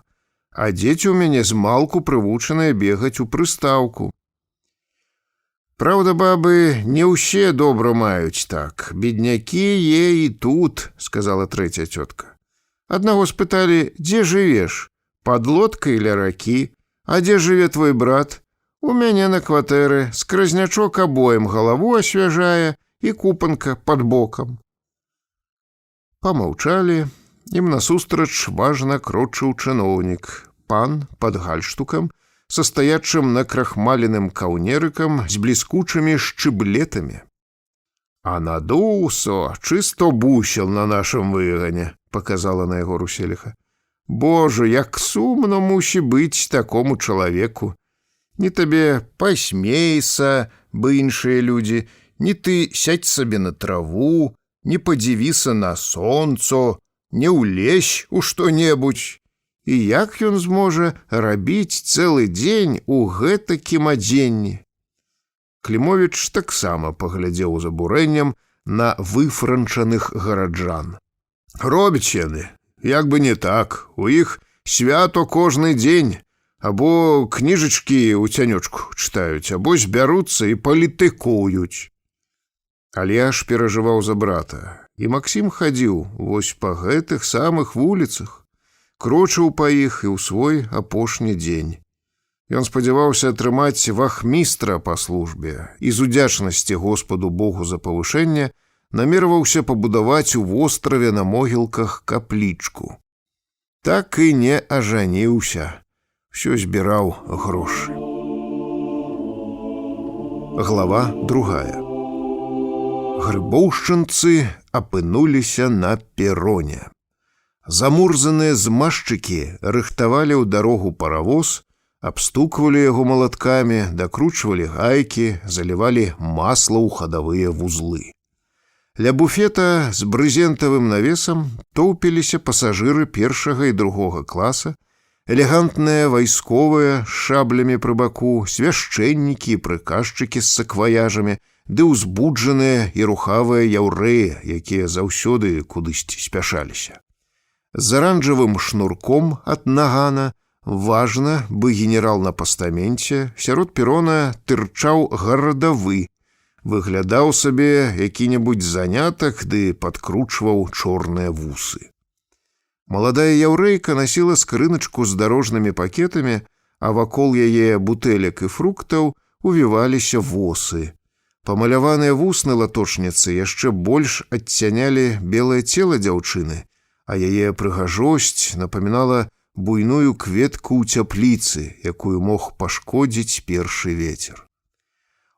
Speaker 2: а дзеці ў мяне змалку прывучаныя бегаць у прыстаўку. Праўда, бабы, не ўсе добра маюць так. Беднякі е і тут, сказала трэця цётка. Аднаго спыталі, дзе жывеш? Пад лодкай ля ракі. А дзе жыве твой брат? У мяне на кватэры. Скразнячок абоім галаву асвяжае і купанка пад бокам. Памаўчалі, ім насустрач важна крочыў чыноўнік, пан пад гальштукам, са стаячым накрахмаленым каўнерыкам з бліскучымі шчыблетамі. А надуўсо, чысто бусел на нашым выгане, паказала на яго Руселіха. Божа, як сумно мусі быць такому чалавеку. Не табе пасмейся, бы іншыя людзі, не ты сядь сабе на траву, не падзівіся на сонцо, не ўлезь у што-небудзь. І як ён зможа рабіць цэлы дзень у гэтакім адзенні? Клімовіч таксама паглядзеў з абурэннем на выфранчаных гараджан. Робяць яны, як бы не так, у іх свято кожны дзень, або кніжачкі ў цянёчку чытаюць, або збяруцца і палітыкуюць. Але аж перажываў за брата, і Максім хадзіў вось па гэтых самых вуліцах, крочыў па іх і ў свой апошні дзень. Ён спадзяваўся атрымаць вахмістра па службе і з удзячнасці Господу Богу за павышэнне намерваўся пабудаваць у востраве на могілках каплічку. Так і не ажаніўся, усё збіраў грошы. Глава 2. Грыбоўшчынцы апынуліся на пероне. Замурзаныя змазчыкі рыхтавалі ў дарогу паравоз, абстуквалі яго малаткамі, дакручвалі гайкі, залівалі масла ў хадавыя вузлы. Ля буфета з брызентавым навесам тоўпіліся пасажыры першага і другога класа, элегантныя вайсковыя з шаблямі пры баку, свяшчэннікі і прыказчыкі з сакваяжамі, ды ўзбуджаныя і рухавыя яўрэі, якія заўсёды кудысьці спяшаліся. З аранжавым шнурком ад нагана, важна, бы генерал на пастаменце, сярод перона тырчаў гарадавы, выглядаў сабе які-небудзь занятак ды падкручваў чорныя вусы. Маладая яўрэйка насіла скрыначку з дарожнымі пакетамі, а вакол яе бутэлек і фруктаў увіваліся восы. Памаляваныя вусны латочніцы яшчэ больш адцянялі белае цела дзяўчыны, а яе прыгажосць напамінала буйную кветку ў цяпліцы, якую мог пашкодзіць першы вецер.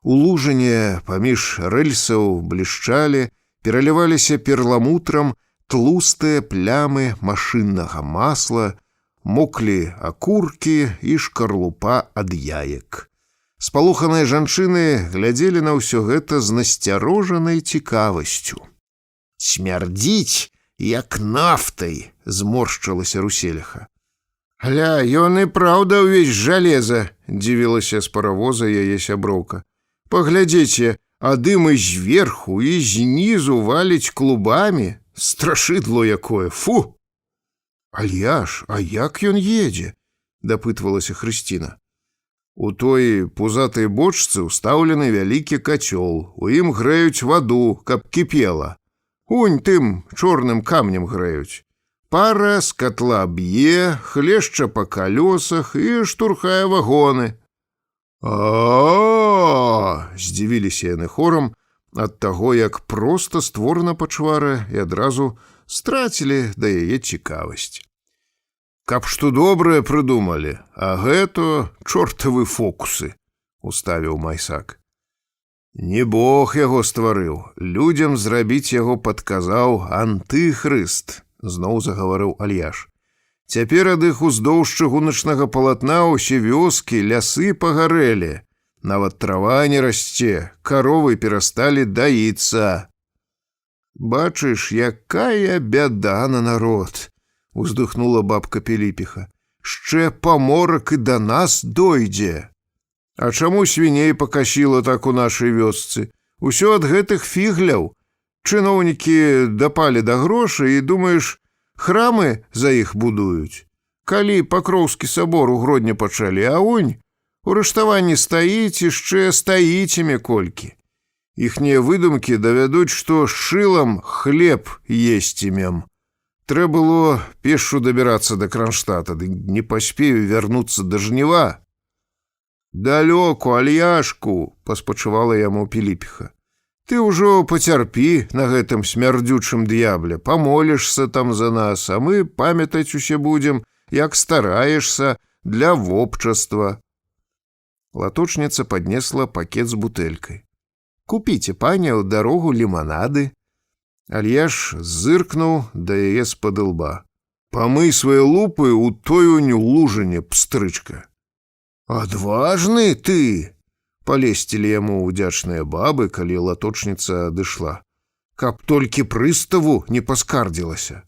Speaker 2: У лужыне паміж рэльсаў блішчалі, пераліваліся перламутрам тлустыя плямы машыннага масла, моклі акуркі і шкарлупа ад яек. Спалоханыя жанчыны глядзелі на ўсё гэта з насцярожанай цікавасцю. «Смярдзіць, як нафтай!» – зморшчылася Русельха. «Гля, ён і праўда ўвесь жалеза!» – дзівілася з паравоза яе сяброўка. «Паглядзіце, а дым і зверху, і знізу валіць клубамі. Страшыдло якое, фу!» «Альяш, а як ён едзе?» – дапытвалася Хрысціна. «У той пузатай бочцы ўстаўлены вялікі кацёл, у ім грэюць ваду, каб кіпела. Унь тым чорным камнем грэюць. Пара з катла б'е, хлешча па калёсах і штурхае вагоны». «А-а-а!» – здзівіліся яны хорам ад таго, як проста створана пачвара, і адразу страцілі да яе цікавасць. «Каб што добрае прыдумалі, а гэта чортавы фокусы», – уставіў Майсак. «Не Бог яго стварыў, людзям зрабіць яго падказаў антыхрыст», – зноў загаварыў Альяш. «Цяпер ад іх уздоўж чыгуначнага палатна ўсе вёскі, лясы пагарэлі. Нават трава не расце, каровы перасталі даіцца». «Бачыш, якая бяда на народ», – уздыхнула бабка Піліпіха. «Шчэ паморак і да нас дойдзе. А чаму свіней пакасіла так у нашай вёсцы? Усё ад гэтых фігляў. Чыноўнікі дапалі да грошай і, думаеш, храмы за іх будуюць. Калі Пакроўскі сабор у Гродні пачалі, а унь, у рыштаванні стаіць, яшчэ стаіцеме колькі. Іхнія выдумкі давядуць, што з шылам хлеб есцімем. Трэ было пешшу дабірацца да Кранштата, ды не паспею вярнуцца да жніва». «Далёку, Альяшку!» – паспачувала яму Піліпіха. «Ты ўжо пацярпі на гэтым смярдзючым д'ябле, памолішся там за нас, а мы памятаць усе будзем, як стараешься для вопчаства». Латочніца паднесла пакет з бутэлькай. «Купіце, пані, ў дарогу ліманады». Альяш зыркнуў да яе з-пад ілба. «Памый свае лупы ў той-унь лужыне, пстрычка». «Адважны ты!» – палесцілі яму ўдзячныя бабы, калі латочніца адышла. «Каб толькі прыставу не паскардзілася».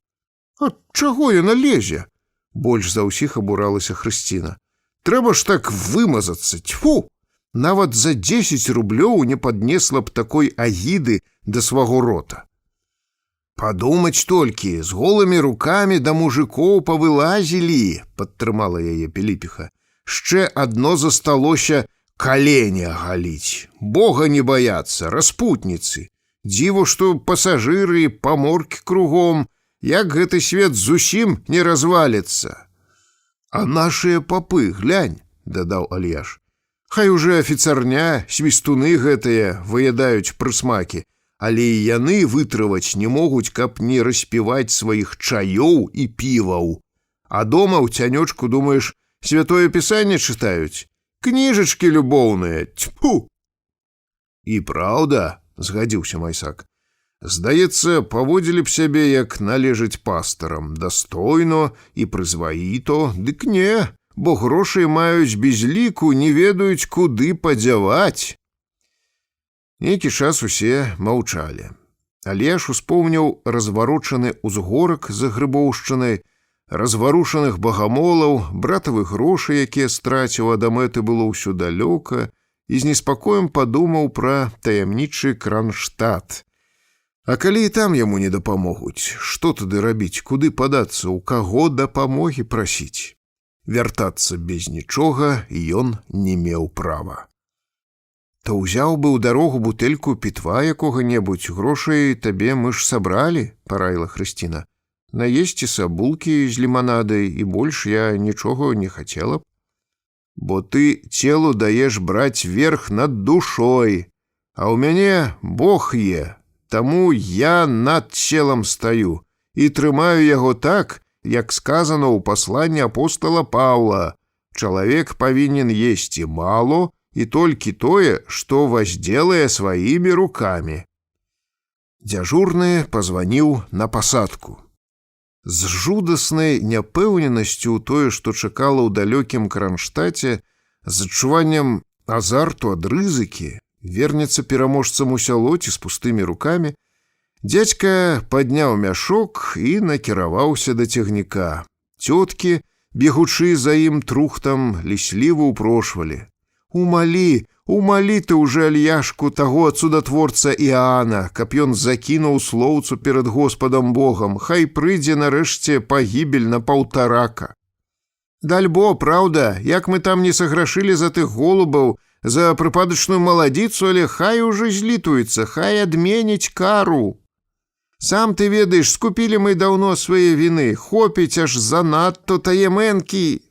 Speaker 2: «А чаго яна лезе?» – больш за ўсіх абуралася Хрысціна. «Трэба ж так вымазацца, тьфу! Нават за 10 рублёў не паднесла б такой агіды да сваго рота». «Падумаць толькі, з голымі рукамі да мужикоў павылазілі», – падтрымала яе Піліпіха. «Шчэ адно засталося калені агаліць. Бога не баяцца, распутніцы. Дзіва, што пасажыры і паморкі кругом, як гэты свет зусім не разваліцца». «А нашыя папы, глянь», – дадаў Альяш. «Хай уже афіцарня, свістуны гэтыя выядаюць прысмакі, але і яны вытрываць не могуць, каб не распіваць сваіх чаёў і піваў. А дома ў цянёчку, думаеш, святое пісанне чытаюць? Кніжачкі любоўныя, тьфу!» «І праўда», – згадзіўся Майсак. «Здаецца, паводзілі б сябе, як належыць пастарам, дастойно і прызваіто, дык не, бо грошай маюць без ліку, не ведаюць, куды падзяваць». Нейкі час усе маўчалі. Альяш успомніў разварочаны ўзгорак за Грыбоўшчынай, разварушаных багамолаў, братавых грошай, якія страціў, а да мэты было ўсё далёка, і з неспакоем падумаў пра таямнічы Кранштадт. А калі і там яму не дапамогуць, што тады рабіць, куды падацца, у каго дапамогі прасіць? Вяртацца без нічога ён не меў права. То ўзяў бы ў дарогу бутэльку пітва якога-небудзь, грошай табе мы ж сабралі, параіла Хрысціна. Наесціся булкі з ліманадай, і больш я нічога не хацела б. Бо ты целу даеш браць верх над душой, а ў мяне Бог е, таму я над целам стаю і трымаю яго так, як сказано ў пасланні апостола Паўла. Чалавек павінен есці мало і толькі тое, што возделае сваімі рукамі. Дзяжурны пазваніў на пасадку. З жудаснай няпэўненасцю ў тое, што чакала ў далёкім Кранштадце, з адчуваннем азарту ад рызыкі, вернецца пераможцам у сяло ці з пустымі рукамі, дзядзька падняў мяшок і накіраваўся да цягніка. Цёткі, бегучы за ім трухтам, лісліва ўпрошвалі: Умалі ты ўжо Альяшку, таго цудатворца Іаана, каб ён закінуў слоўцу перад Господам Богам, хай прыйдзе нарэшце пагібель на паўтарака. Дальбо, праўда, як мы там не саграшылі за тых голубаў, за прыпадачную маладзіцу, але хай ужо злітуецца, хай адменіць кару. Сам ты ведаеш, скупілі мы даўно свае віны, хопіць аж занадто таемэнкі.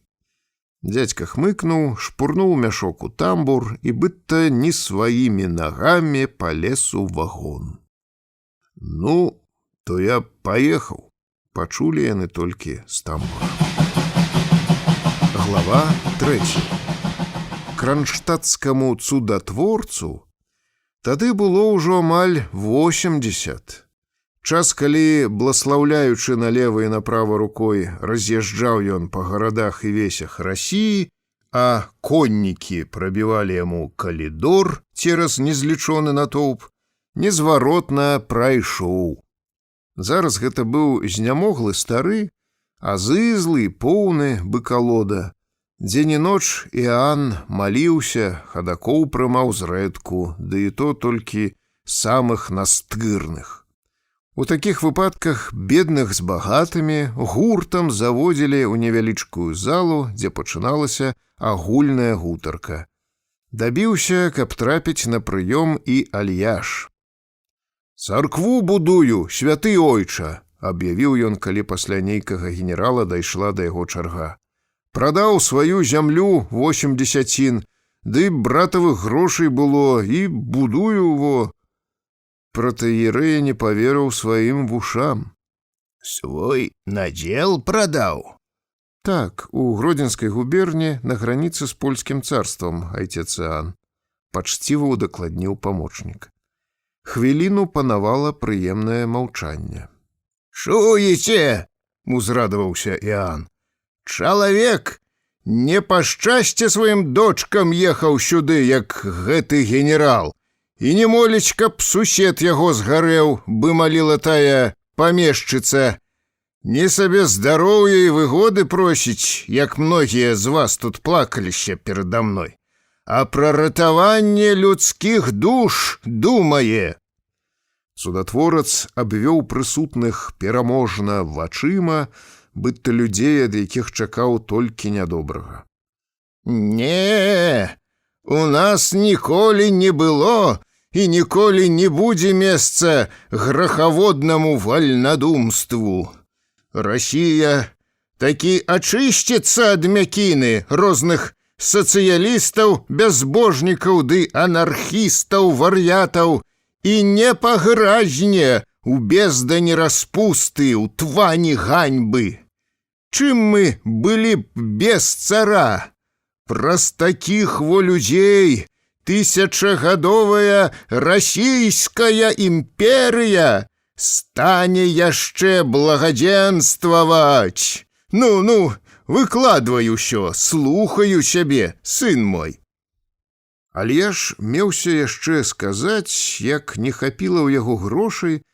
Speaker 2: Дзядзька хмыкнуў, шпурнуў мяшок у тамбур і быццам не сваімі нагамі палез у вагон. Ну, то я паехаў. Пачулі яны толькі з тамбура. Глава 3. Кранштадтскаму цудатворцу тады было ўжо амаль 80. Час, калі, бласлаўляючы налева і направа рукой, раз'язджаў ён па гарадах і весях Расіі, а коннікі прабівалі яму калідор цераз незлічоны натоўп, незваротна прайшоў. Зараз гэта быў знямоглы стары, а зызлы, поўны быкалода. Дзень і ноч Іаан маліўся, хадакоў прымаў зрэдку, ды і то толькі самых настырных. У такіх выпадках бедных з багатымі гуртам заводзілі ў невялічкую залу, дзе пачыналася агульная гутарка. Дабіўся, каб трапіць на прыём і Альяш. «Царкву будую, святы ойча», — аб'явіў ён, калі пасля нейкага генерала дайшла да яго чарга. «Прадаў сваю зямлю 8 дзесяцін, ды братавых грошай было, і будую во...» Протоіерэй не паверыў сваім вушам. «Свой надзел прадаў?» «Так, у Гродзенскай губерні на граніцы з польскім царствам, айцец Іаан», — пачціва удакладніў памочнік. Хвіліну панавала прыемнае маўчанне. «Чуеце?» — узрадаваўся Іаан. «Чалавек не па шчасце сваім дочкам ехаў сюды, як гэты генерал. І не моліць, каб сусед яго згарэў, бы маліла тая памешчыца. Не сабе здароўя і выгоды просіць, як многія з вас тут плакаліся перада мной, а пра ратаванне людскіх душ думае». Цудатворац абвёў прысутных пераможна вачыма, быццам людзей, ад якіх чакаў толькі нядобрага. «Не, у нас ніколі не было і ніколі не будзе месца грахаводнаму вальнадумству. Расія такі ачышціцца ад мякіны розных сацыялістаў, бязбожнікаў ды анархістаў, вар'ятаў і не пагразне у бездані распусты, у твані ганьбы. Чым мы былі б без цара? Праз такіх во людзей тысячагадовая расійская імперыя стане яшчэ благадзенстваваць. Ну, выкладвай усё, слухаю цябе, сын мой». Альяш меўся яшчэ сказаць, як не хапіла ў яго грошай,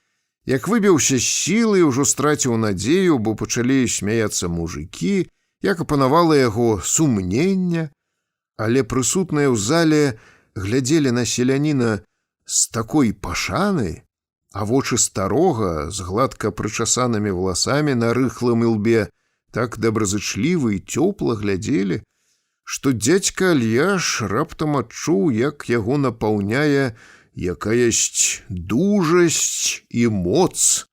Speaker 2: як выбіўся з сілы, ўжо страціў надзею, бо пачалі смяяцца мужыкі, як апанавала яго сумнення, але прысутныя ў зале глядзелі на селяніна з такой пашанай, а вочы старога з гладка прычасанымі валасамі на рыхлым ілбе так добразычліва і цёпла глядзелі, што дзядзька Альяш раптам адчуў, як яго напаўняе якаясь дужасць і моц.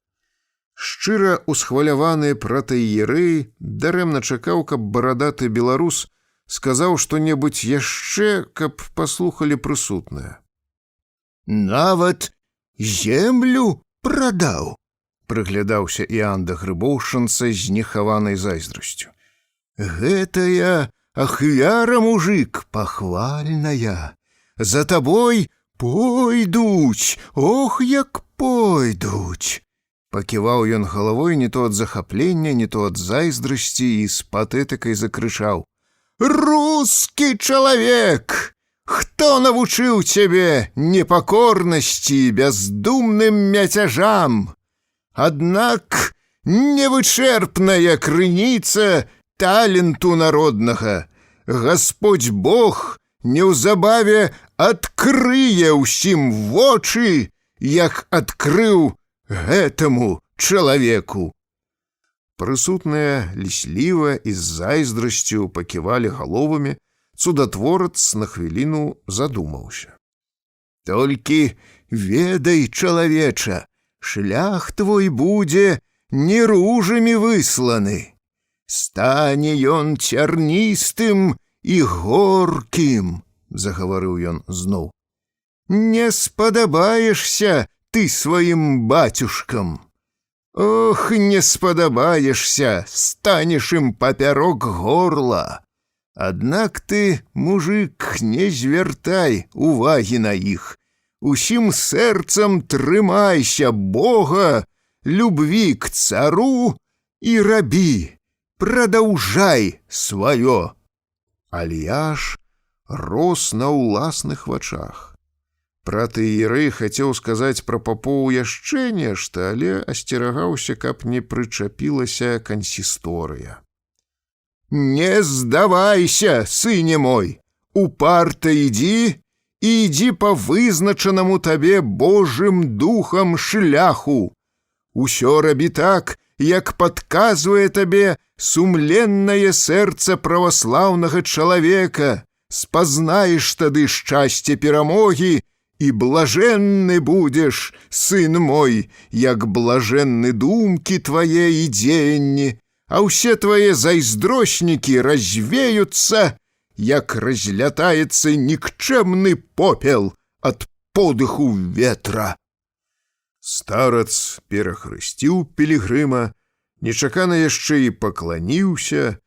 Speaker 2: Шчыра усхваляваны пратэіерэй дарэмна чакаў, каб барадаты беларус сказаў што-небудзь яшчэ, каб паслухалі прысутныя. «Нават землю прадаў», — прыглядаўся Іан да грыбоўшчынца з нехаванай зайздрасцю. «Гэтая ахвяра, мужик, пахвальная. За табой пойдуць, ох, як пойдуць!» Паківаў ён галавой не то ад захаплення, не то ад зайздрасці і з патэтыкай закрычаў: «Рускі чалавек! Хто навучыў цябе непакорнасці і бяздумным мяцяжам? Аднак невычэрпная крыніца таленту народнага. Гасподзь Бог неўзабаве адкрые ўсім вочы, як адкрыў гэтаму чалавеку». Прысутныя лісліва і з зайздрасцю паківалі галовамі, цудатворац на хвіліну задумаўся. «Толькі ведай, чалавеча, шлях твой будзе не ружамі высланы. Стане ён цярністым і горкім», — загаварыў ён зноў. «Не спадабаешся ты сваім бацюшкам. Ох, не спадабаешся, станеш ім папярок горла. Аднак ты, мужик, не звяртай увагі на іх. Усім сэрцам трымайся Бога, любві к цару і рабі, прадаўжай сваё». Альяш рос на ўласных вачах. Пратэіерэй хацеў сказаць пра папоў яшчэ нешта, але асцерагаўся, каб не прычапілася кансісторыя. «Не здавайся, сыне мой, упарта ідзі і ідзі па вызначанаму табе Божым духам шляху. Усё рабі так, як падказвае табе сумленнае сэрца праваслаўнага чалавека. Спазнаеш тады шчасце перамогі, і блажэнны будзеш, сын мой, як блажэнны думкі твае і дзеянні, а ўсе твае зайздроснікі развеюцца, як разлятаецца нікчэмны попел ад подыху ветра». Старац перахрысціў пілігрыма, нечакана яшчэ і пакланіўся,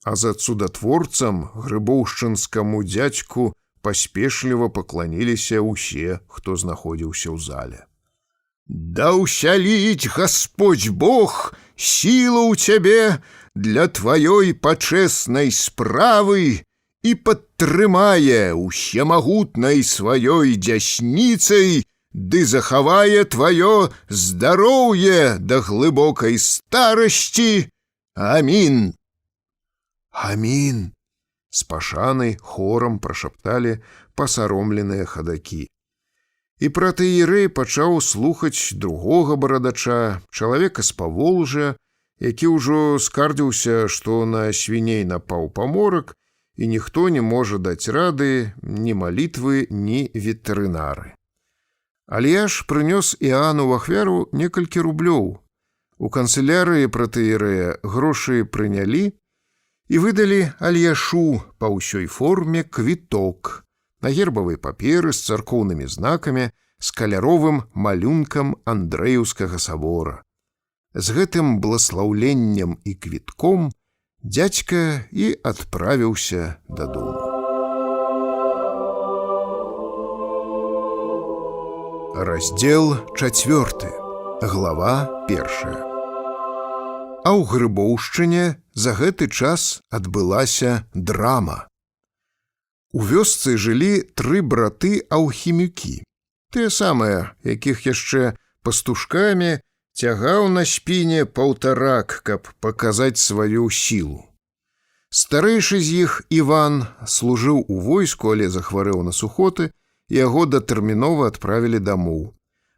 Speaker 2: а за цудатворцам грыбоўшчынскаму дзядзьку паспешліва пакланіліся ўсе, хто знаходзіўся ў зале. «Да ўсяліць Гасподзь Бог сілу ў цябе для тваёй пачэснай справы і падтрымае усемагутнай сваёй дзясніцай ды захавае тваё здароўе да глыбокай старасці. Амін». «Амін», з пашанай хорам прашапталі пасаромленыя хадакі. І пратэіерэй пачаў слухаць другога барадача, чалавека з Паволжя, які ўжо скардзіўся, што на свіней напаў паморак, і ніхто не можа даць рады ні малітвы, ні ветэрынары. Альяш прынёс Іану ў ахвяру некалькі рублёў. У канцылярыі пратэірэя грошы прынялі і выдалі Альяшу па ўсёй форме квіток на гербавай паперы з царкоўнымі знакамі з каляровым малюнкам Андрэеўскага сабора. З гэтым бласлаўленнем і квітком дзядзька і адправіўся дадому. Раздзел 4. Глава 1. А ў Грыбоўшчыне за гэты час адбылася драма. У вёсцы жылі 3 браты-аўхімікі, тыя самыя, якіх яшчэ пастушкамі цягаў на спіне паўтарак, каб паказаць сваю сілу. Старэйшы з іх, Іван, служыў у войску, але захварэў на сухоты, і яго датэрмінова адправілі дамоў.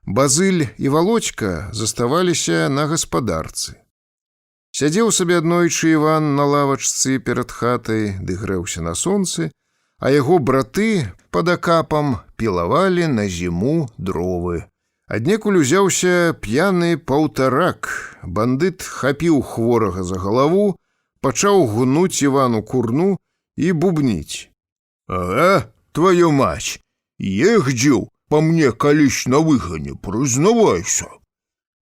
Speaker 2: Базыль і Валодзька заставаліся на гаспадарцы. Сядзеў сабе аднойчы Іван на лавачцы перад хатай, ды грэўся на сонцы, а яго браты пад акапам пілавалі на зіму дровы. Аднекуль узяўся п'яны паўтарак. Бандыт хапіў хворага за галаву, пачаў гнуць Івану курну і бубніць. «Ага, твою мать, ездзіў па мне калісь на выгане, прызнавайся!»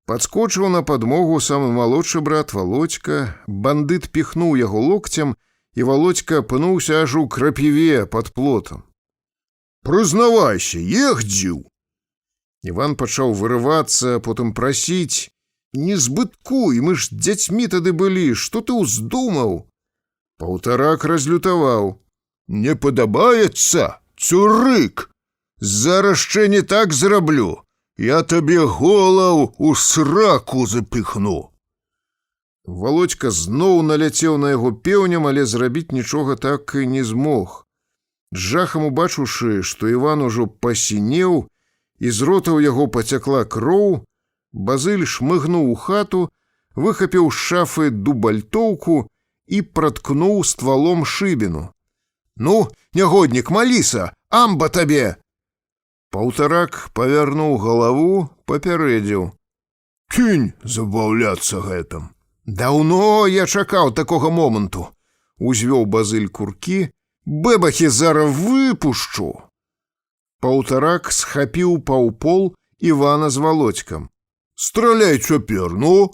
Speaker 2: Падскочыў на падмогу самы малодшы брат Валодзька, бандыт піхнуў яго локцем, і Валодзька апынуўся аж у крапіве пад плотам. «Прызнавайся, ездзіў!» Іван пачаў вырывацца, потым прасіць. «Не збыткуй, мы ж дзяцьмі тады былі, што ты ўздумаў?» Паўтарак разлютаваў. «Не падабаецца, цурык! Зараз ще не так зраблю. Я табе голаў у сраку запіхну!» Валодзька зноў наляцеў на яго пеўнем, але зрабіць нічога так і не змог. З жахам убачыўшы, што Іван ужо пасінеў, і з рота ў яго пацякла кроў, Базыль шмыгнуў у хату, выхапіў з шафы дубальтоўку і праткнуў ствалом шыбіну. «Ну, нягоднік, маліса, амба табе!» Паўтарак павярнуў галаву, папярэдзіў. «Кінь забаўляцца гэтым!» «Даўно я чакаў такога моманту!» Узвёў Базыль куркі. «Бэбахі зара выпушчу!» Паўтарак схапіў паўпол Івана з Валодзькам. «Страляй цяпер, ну!»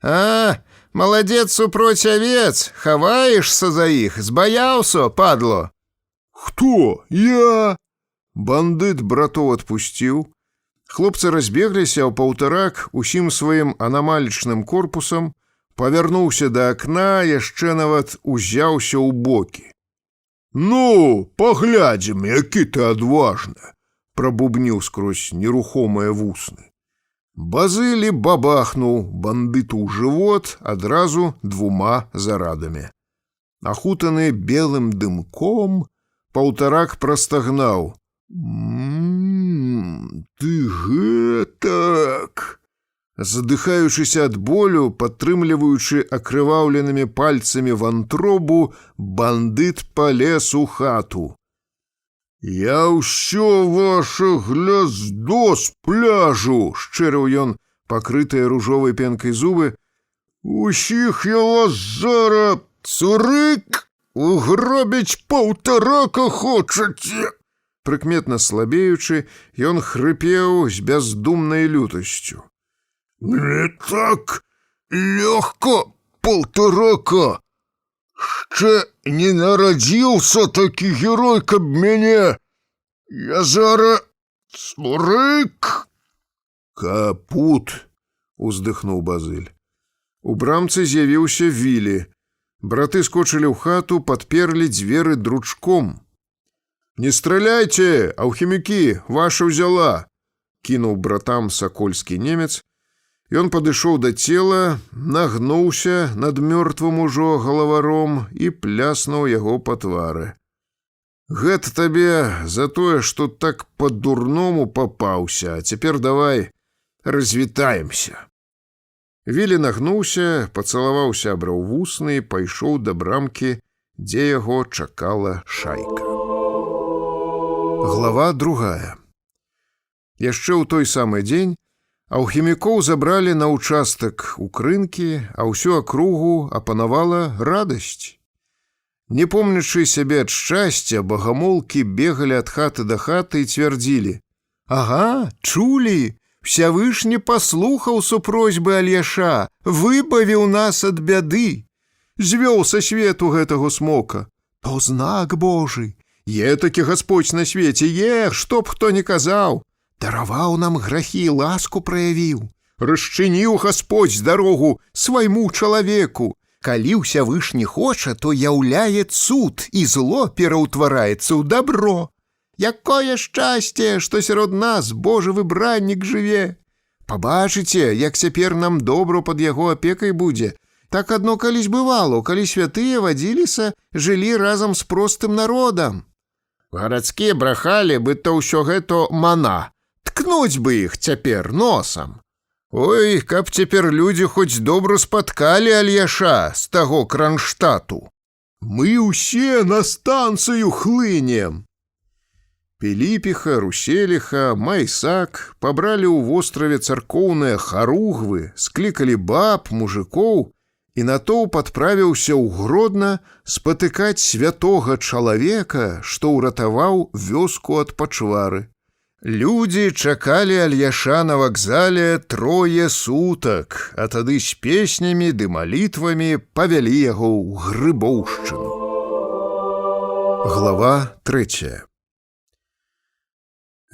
Speaker 2: «А, маладзец супроць авец, хаваешся за іх, збаяўся, падло!» «Хто? Я?» Бандыт братоў адпусціў. Хлопцы разбегліся, а паўтарак усім сваім анамалічным корпусам павярнуўся да акна, яшчэ нават узяўся ў бокі. «Ну, паглядзім, які ты адважны!» прабубніў скрозь нерухомыя вусны. Базыль бабахнуў бандыту ў жывот адразу 2 зарадамі. Ахутаны белым дымком, паўтарак прастагнаў. Ты гэтак!» Задыхаючыся ад болю, падтрымліваючы акрываўленымі пальцамі вантробу, бандыт палез у хату. «Я ўсё ваше гняздо спляжу!» — шчэрыў ён, пакрытыя ружовай пенкай зубы. «Усіх я вас зара, цурык, угробіць паўтарака хочаце!» Прыкметна слабеючы, ён хрыпеў з бяздумнай лютасцю. «Не так лёгка, паўтарака! Ще не нарадзіўся такі герой, каб мяне! Я зара цурык!» «Капут!» — уздыхнуў Базыль. У брамцы з'явіўся Вілі. Браты скочылі ў хату, падперлі дзверы дручком. «Не страляйце, алхімікі, ваша ўзяла!» — кінуў братам сакольскі немец. Ён падышоў да цела, нагнуўся над мёртвым ужо галаваром і пляснуў яго па твары. «Гэта табе за тое, што так па-дурному папаўся, а цяпер давай развітаемся!» Вілі нагнуўся, пацалаваў сябра ў вусны і пайшоў да брамкі, дзе яго чакала шайка. Глава 2. Яшчэ ў той самы дзень алхімікоў забралі на ўчастак у крынкі, а ўсю акругу апанавала радасць. Не помнячы сябе ад шчасця, багамолкі бегалі ад хаты да хаты і цвярдзілі: «Ага, чулі, Всявышні паслухаў супросьбы Альяша, выбавіў нас ад бяды, звёў са свету гэтага смока. То знак Божы. Є такі Господь на свеце, што б хто не казаў. Дараваў нам грахі, ласку праявіў. Расчыніў Господь дарогу свайму чалавеку. Калі Всявышні хоча, то яўляе цуд, і зло пераўтвараецца ў добро. Якое шчасце, што сярод нас Божы выбраннік жыве. Пабачыце, як цяпер нам добра пад яго апекай будзе. Так адно калісь бывало, калі святыя вадзіліся, жылі разам з простым народам. Гарадскія брахалі, быццам ўсё гэта мана. Ткнуць бы іх цяпер носам. Ой, каб цяпер людзі хоць добра спаткалі Альяша з таго Кранштату. Мы ўсе на станцыю хлынем. Піліпіха, Руселіха, Майсак пабралі ў востраве царкоўныя харугвы, склікалі баб, мужикоў, і натоўп адправіўся ў Гродна спатыкаць святога чалавека, што ўратаваў вёску ад пачвары. Людзі чакалі Альяша на вакзале 3 сутак, а тады з песнямі ды малітвамі павялі яго ў Грыбоўшчыну. Глава 3.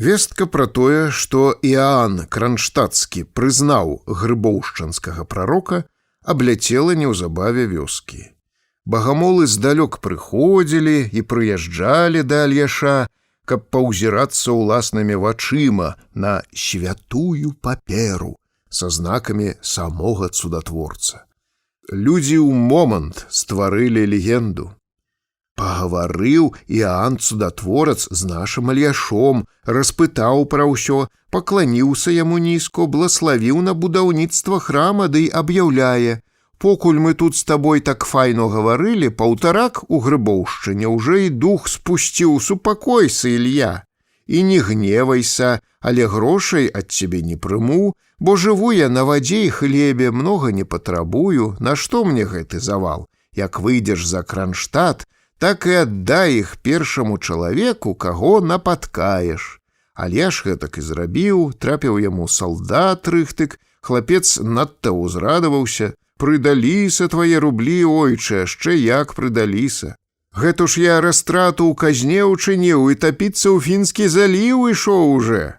Speaker 2: Вестка пра тое, што Іаан Кранштатскі прызнаў грыбоўшчынскага прарока, абляцела неўзабаве вёскі. Багамолы здалёк прыходзілі і прыязджалі да Альяша, каб паўзірацца ўласнымі вачыма на святую паперу са знакамі самога цудатворца. Людзі ў момант стварылі легенду. Пагаварыў Іаан цудатворац з нашым Альяшом, распытаў пра ўсё, пакланіўся яму нізко, блаславіў на будаўніцтва храма ды аб'яўляе: «Покуль мы тут з табой так файно гаварылі, паўтарак у Грыбоўшчыне ўжо і дух спусціў. Супакойся, Ілья, і не гневайся, але грошай ад цябе не прыму, бо жыву я на вадзе і хлебе, многа не патрабую. Нашто мне гэты завал? Як выйдзеш за Кранштат, так і аддай іх першаму чалавеку, каго напаткаеш». Альяш гэтак і зрабіў, трапіў яму салдат рыхтык, хлапец надта ўзрадаваўся: «Прыдаліся твае рублі, ойче, яшчэ як прыдаліся. Гэта ж я растрату ў казне ўчыніў і тапіцца ў Фінскі заліў ішоў уже».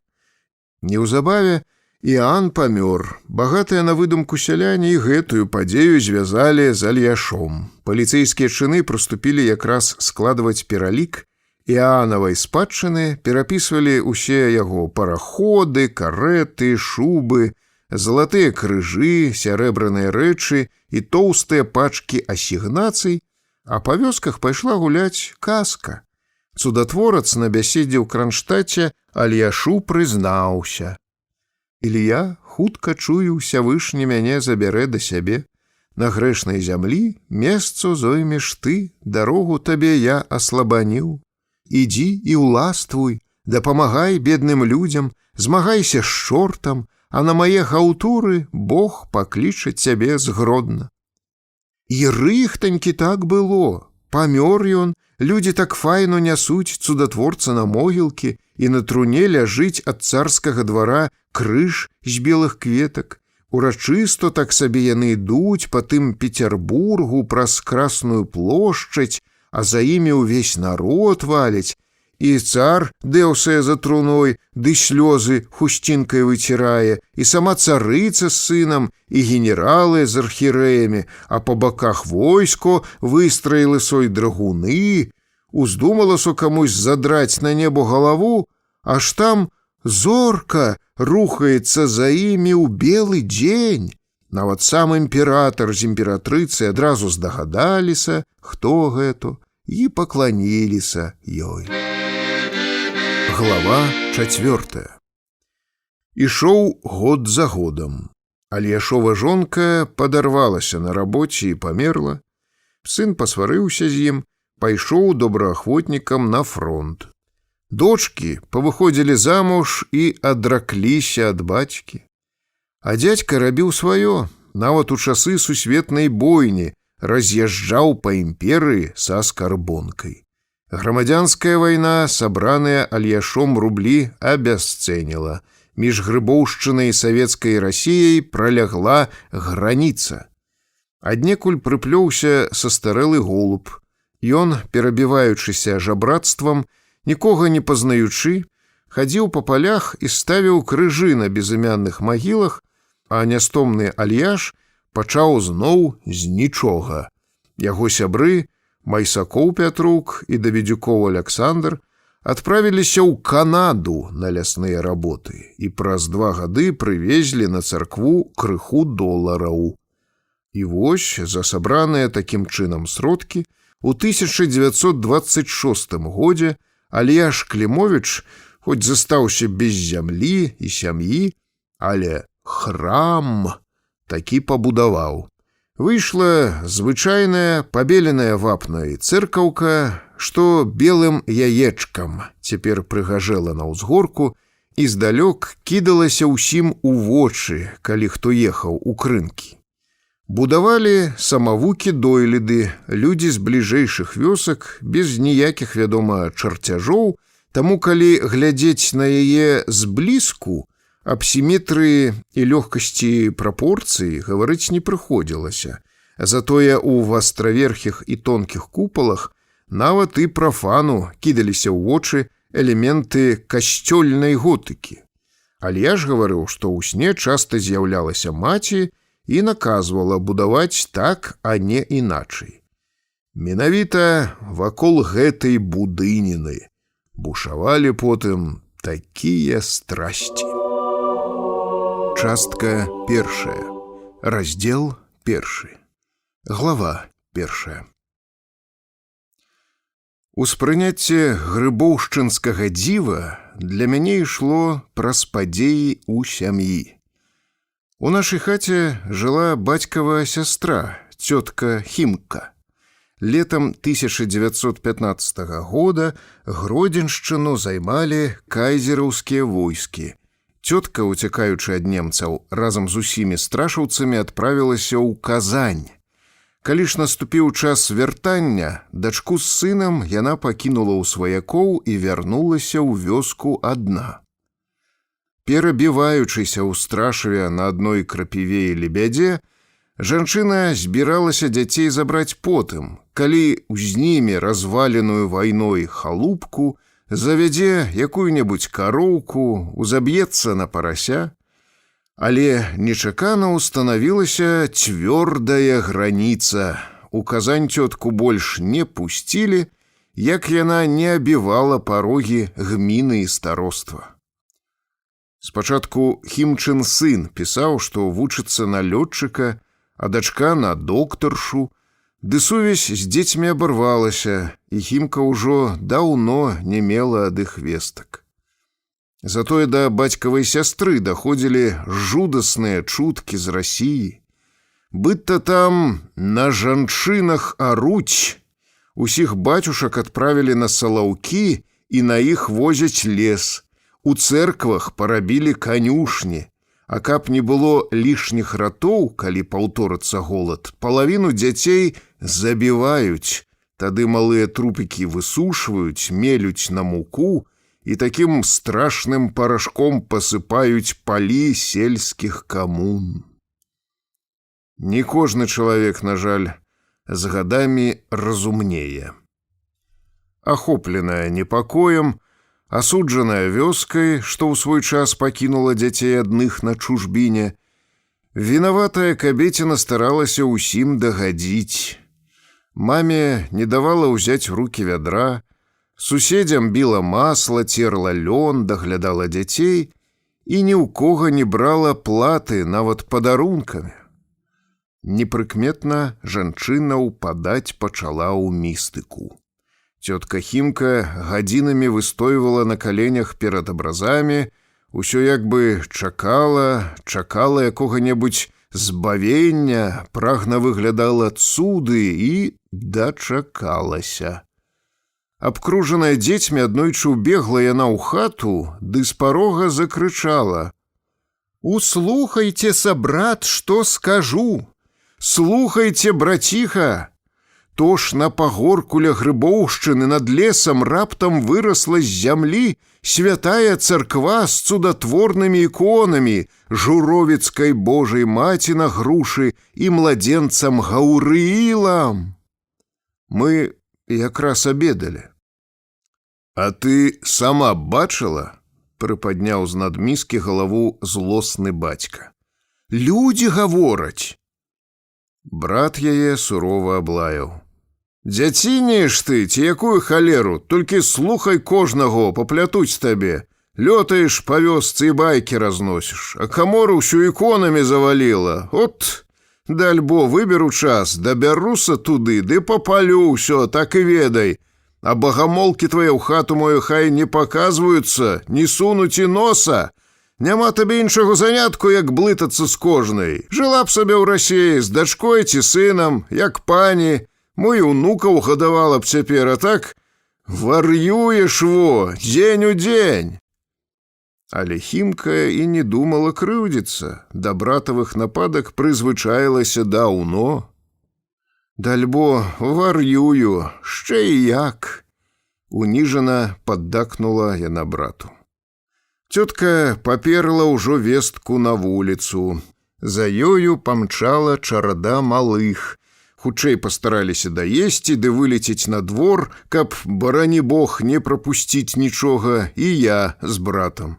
Speaker 2: Неўзабаве Іаан памёр. Багатыя на выдумку сяляне і гэтую падзею звязалі з Альяшом. Паліцэйскія чыны прыступілі якраз складваць пералік Іаанавай спадчыны, перапісвалі ўсе яго параходы, карэты, шубы, залатыя крыжы, сярэбраныя рэчы і тоўстыя пачкі асігнацый, а па вёсках пайшла гуляць казка. Цудатворац на бяседзе ў Кранштаце Альяшу прызнаўся: «Ілья, хутка чую, Всявышні мяне забярэ да сябе. На грэшнай зямлі месцу зоймеш ты, дарогу табе я аслабаніў. Ідзі і ўластвуй, дапамагай бедным людзям, змагайся з чортам, а на мае хаўтуры Бог пакліча цябе з Гродна». І рыхтанькі так было. Памёр ён, людзі так файно нясуць цудатворца на могілкі, і на труне ляжыць ад царскага двара крыж з белых кветак. Урачыста так сабе яны ідуць па тым Петербургу праз Красную плошчаць, а за імі ўвесь народ валяць, і цар дэўсае за труной, ды слёзы хусцінкай выцірае, і сама царыца з сынам, і генералы з архірэямі, а па баках войско выстраілы сой драгуны. Уздумалася камусь задраць на небо галаву, аж там зорка рухаецца за імі ў белы дзень. Нават сам імператар з імператрыцай адразу здагадаліся, хто гэта, і пакланіліся ёй. Глава 4. Ішоў год за годам. Альяшова жонка падарвалася на рабоце і памерла. Сын пасварыўся з ім, пайшоў добраахвотнікам на фронт. Дочкі павыходзілі замуж і адракліся ад бацькі. А дзядзька рабіў сваё, нават у часы сусветнай бойні раз'язджаў па імперыі са скарбонкай. Грамадзянская вайна сабраныя Альяшом рублі абясцэніла. Між Грыбоўшчынай і савецкай Расіяй пролягла граніца. Аднекуль прыплёўся састарэлы голуб. Ён, перабіваючыся жабрацтвам, нікога не пазнаючы, хадзіў па палях і ставіў крыжы на безымянных магілах, а нястомны Альяш пачаў зноў з нічога. Яго сябры Майсакоў Пятрук і Давідзюкоў Аляксандр адправіліся ў Канаду на лясныя работы і праз 2 гады прывезлі на царкву крыху долараў. І вось за сабраныя такім чынам сродкі у 1926 годзе Альяш Клімовіч хоць застаўся без зямлі і сям'і, але храм такі пабудаваў. Выйшла звычайная пабеленая вапнай цэркаўка, што белым яечкам цяпер прыгажэла на ўзгорку і здалёк кідалася ўсім у вочы, калі хто ехаў у крынкі. Будавалі самавукі-дойліды, людзі з бліжэйшых вёсак, без ніякіх, вядома, чарцяжоў, таму калі глядзець на яе зблізку, аб сіметрыі і лёгкасці прапорцыі гаварыць не прыходзілася. Затое ў вастраверхіх і тонкіх купалах нават і прафану кідаліся ў вочы элементы касцёльнай готыкі. Альяш гаварыў, што ў сне часта з'яўлялася маці і наказвала будаваць так, а не іначай. Менавіта вакол гэтай будыніны бушавалі потым такія страсці. Частка першая. Раздзел першы. Глава першая. Успрыняцце грыбоўшчынскага дзіва для мяне ішло праз падзеі ў сям'і. У нашай хаце жыла бацькава сястра, цётка Хімка. Летом 1915 года Гродзеншчыну займалі кайзераўскія войскі. Цётка, уцякаючы ад немцаў, разам з усімі страшаўцамі адправілася ў Казань. Калі ж наступіў час вяртання, дачку з сынам яна пакінула ў сваякоў і вярнулася ў вёску адна. Перабіваючыся ў страшаве на адной крапіве і лебядзе, жанчына збіралася дзяцей забраць потым, калі узнімі разваленую вайной халупку, завядзе якую-небудзь кароўку, узаб'ецца на парася. Але нечакана устанавілася цвёрдая граніца. У Казань цётку больш не пусцілі, як яна не абівала парогі гміны і староства. Спачатку Хімчын сын пісаў, што вучыцца на лётчыка, а дачка на доктаршу, ды сувязь з дзецьмі абарвалася, і Хімка ўжо даўно не мела ад іх вестак. Затое да бацькавай сястры даходзілі жудасныя чуткі з Расіі. Быдта там на жанчынах аруць. Усіх бацюшак адправілі на салаўкі і на іх возяць лес. У цэрквах парабілі канюшні. А каб не было лішніх ратоў, калі паўторыцца голад, палавіну дзяцей забіваюць. Тады малыя трупікі высушваюць, мелюць на муку і такім страшным парашком пасыпаюць палі сельскіх камун. Не кожны чалавек, на жаль, з гадамі разумнее. Ахопленая непакоем, асуджаная вёскай, што ў свой час пакінула дзяцей адных на чужбіне, вінаватая кабеціна старалася ўсім дагадзіць. Маме не давала ўзяць у рукі вядра, суседзям біла масла, церла лён, даглядала дзяцей і ні ў кога не брала платы нават падарункамі. Непрыкметна жанчына ўпадаць пачала ў містыку. Цётка Хімка гадзінамі выстойвала на каленях перад абразамі, усё як бы чакала якога-небудзь збавення, прагна выглядала цуды і дачакалася. Абкружаная дзецьмі аднойчы ўбегла яна ў хату, ды з парога закрычала: «Услухайцеся, брат, што скажу! Слухайце, браціха! То ж на пагорку ля Грыбоўшчыны над лесам раптам вырасла з зямлі святая царква з цудатворнымі іконамі, Журовіцкай Божай маці на грушы і младзенцам Гаўрыілам. Мы якраз абедалі». «А ты сама бачыла?» — прыпадняў з надміскі галаву злосны бацька. «Людзі гавораць». Брат яе сурова аблаяў: «Дзяцінееш ты, ці якую халеру, толькі слухай кожнаго, паплятуць табе. Лётаеш па вёсцы і байкі разносіш, а камору ўсё іконамі заваліла. От, Да альбо выберу час, дабяруся туды, ды попалю ўсё, так і ведай. А багамолкі твае ў хату мою хай не паказваюцца, не сунуць і носа. Няма табе іншага занятку, як блытацца з кожнай. Жыла б сабе ў Расіі з дачкой ці сынам, як пані. Мо і ўнукаў гадавала б цяпер, а так вар'юеш во, дзень у дзень. Але Хімка і не думала крыўдзіцца, да братавых нападак прызвычаілася даўно. Дальбо вар'юю, шчэ і як. Уніжана паддакнула яна брату. Цётка паперла ўжо вестку на вуліцу. За ёю памчала чарада малых. Хутчэй пастараліся даесці ды вылецець на двор, каб, барані бог, не прапусціць нічога, і я з братам.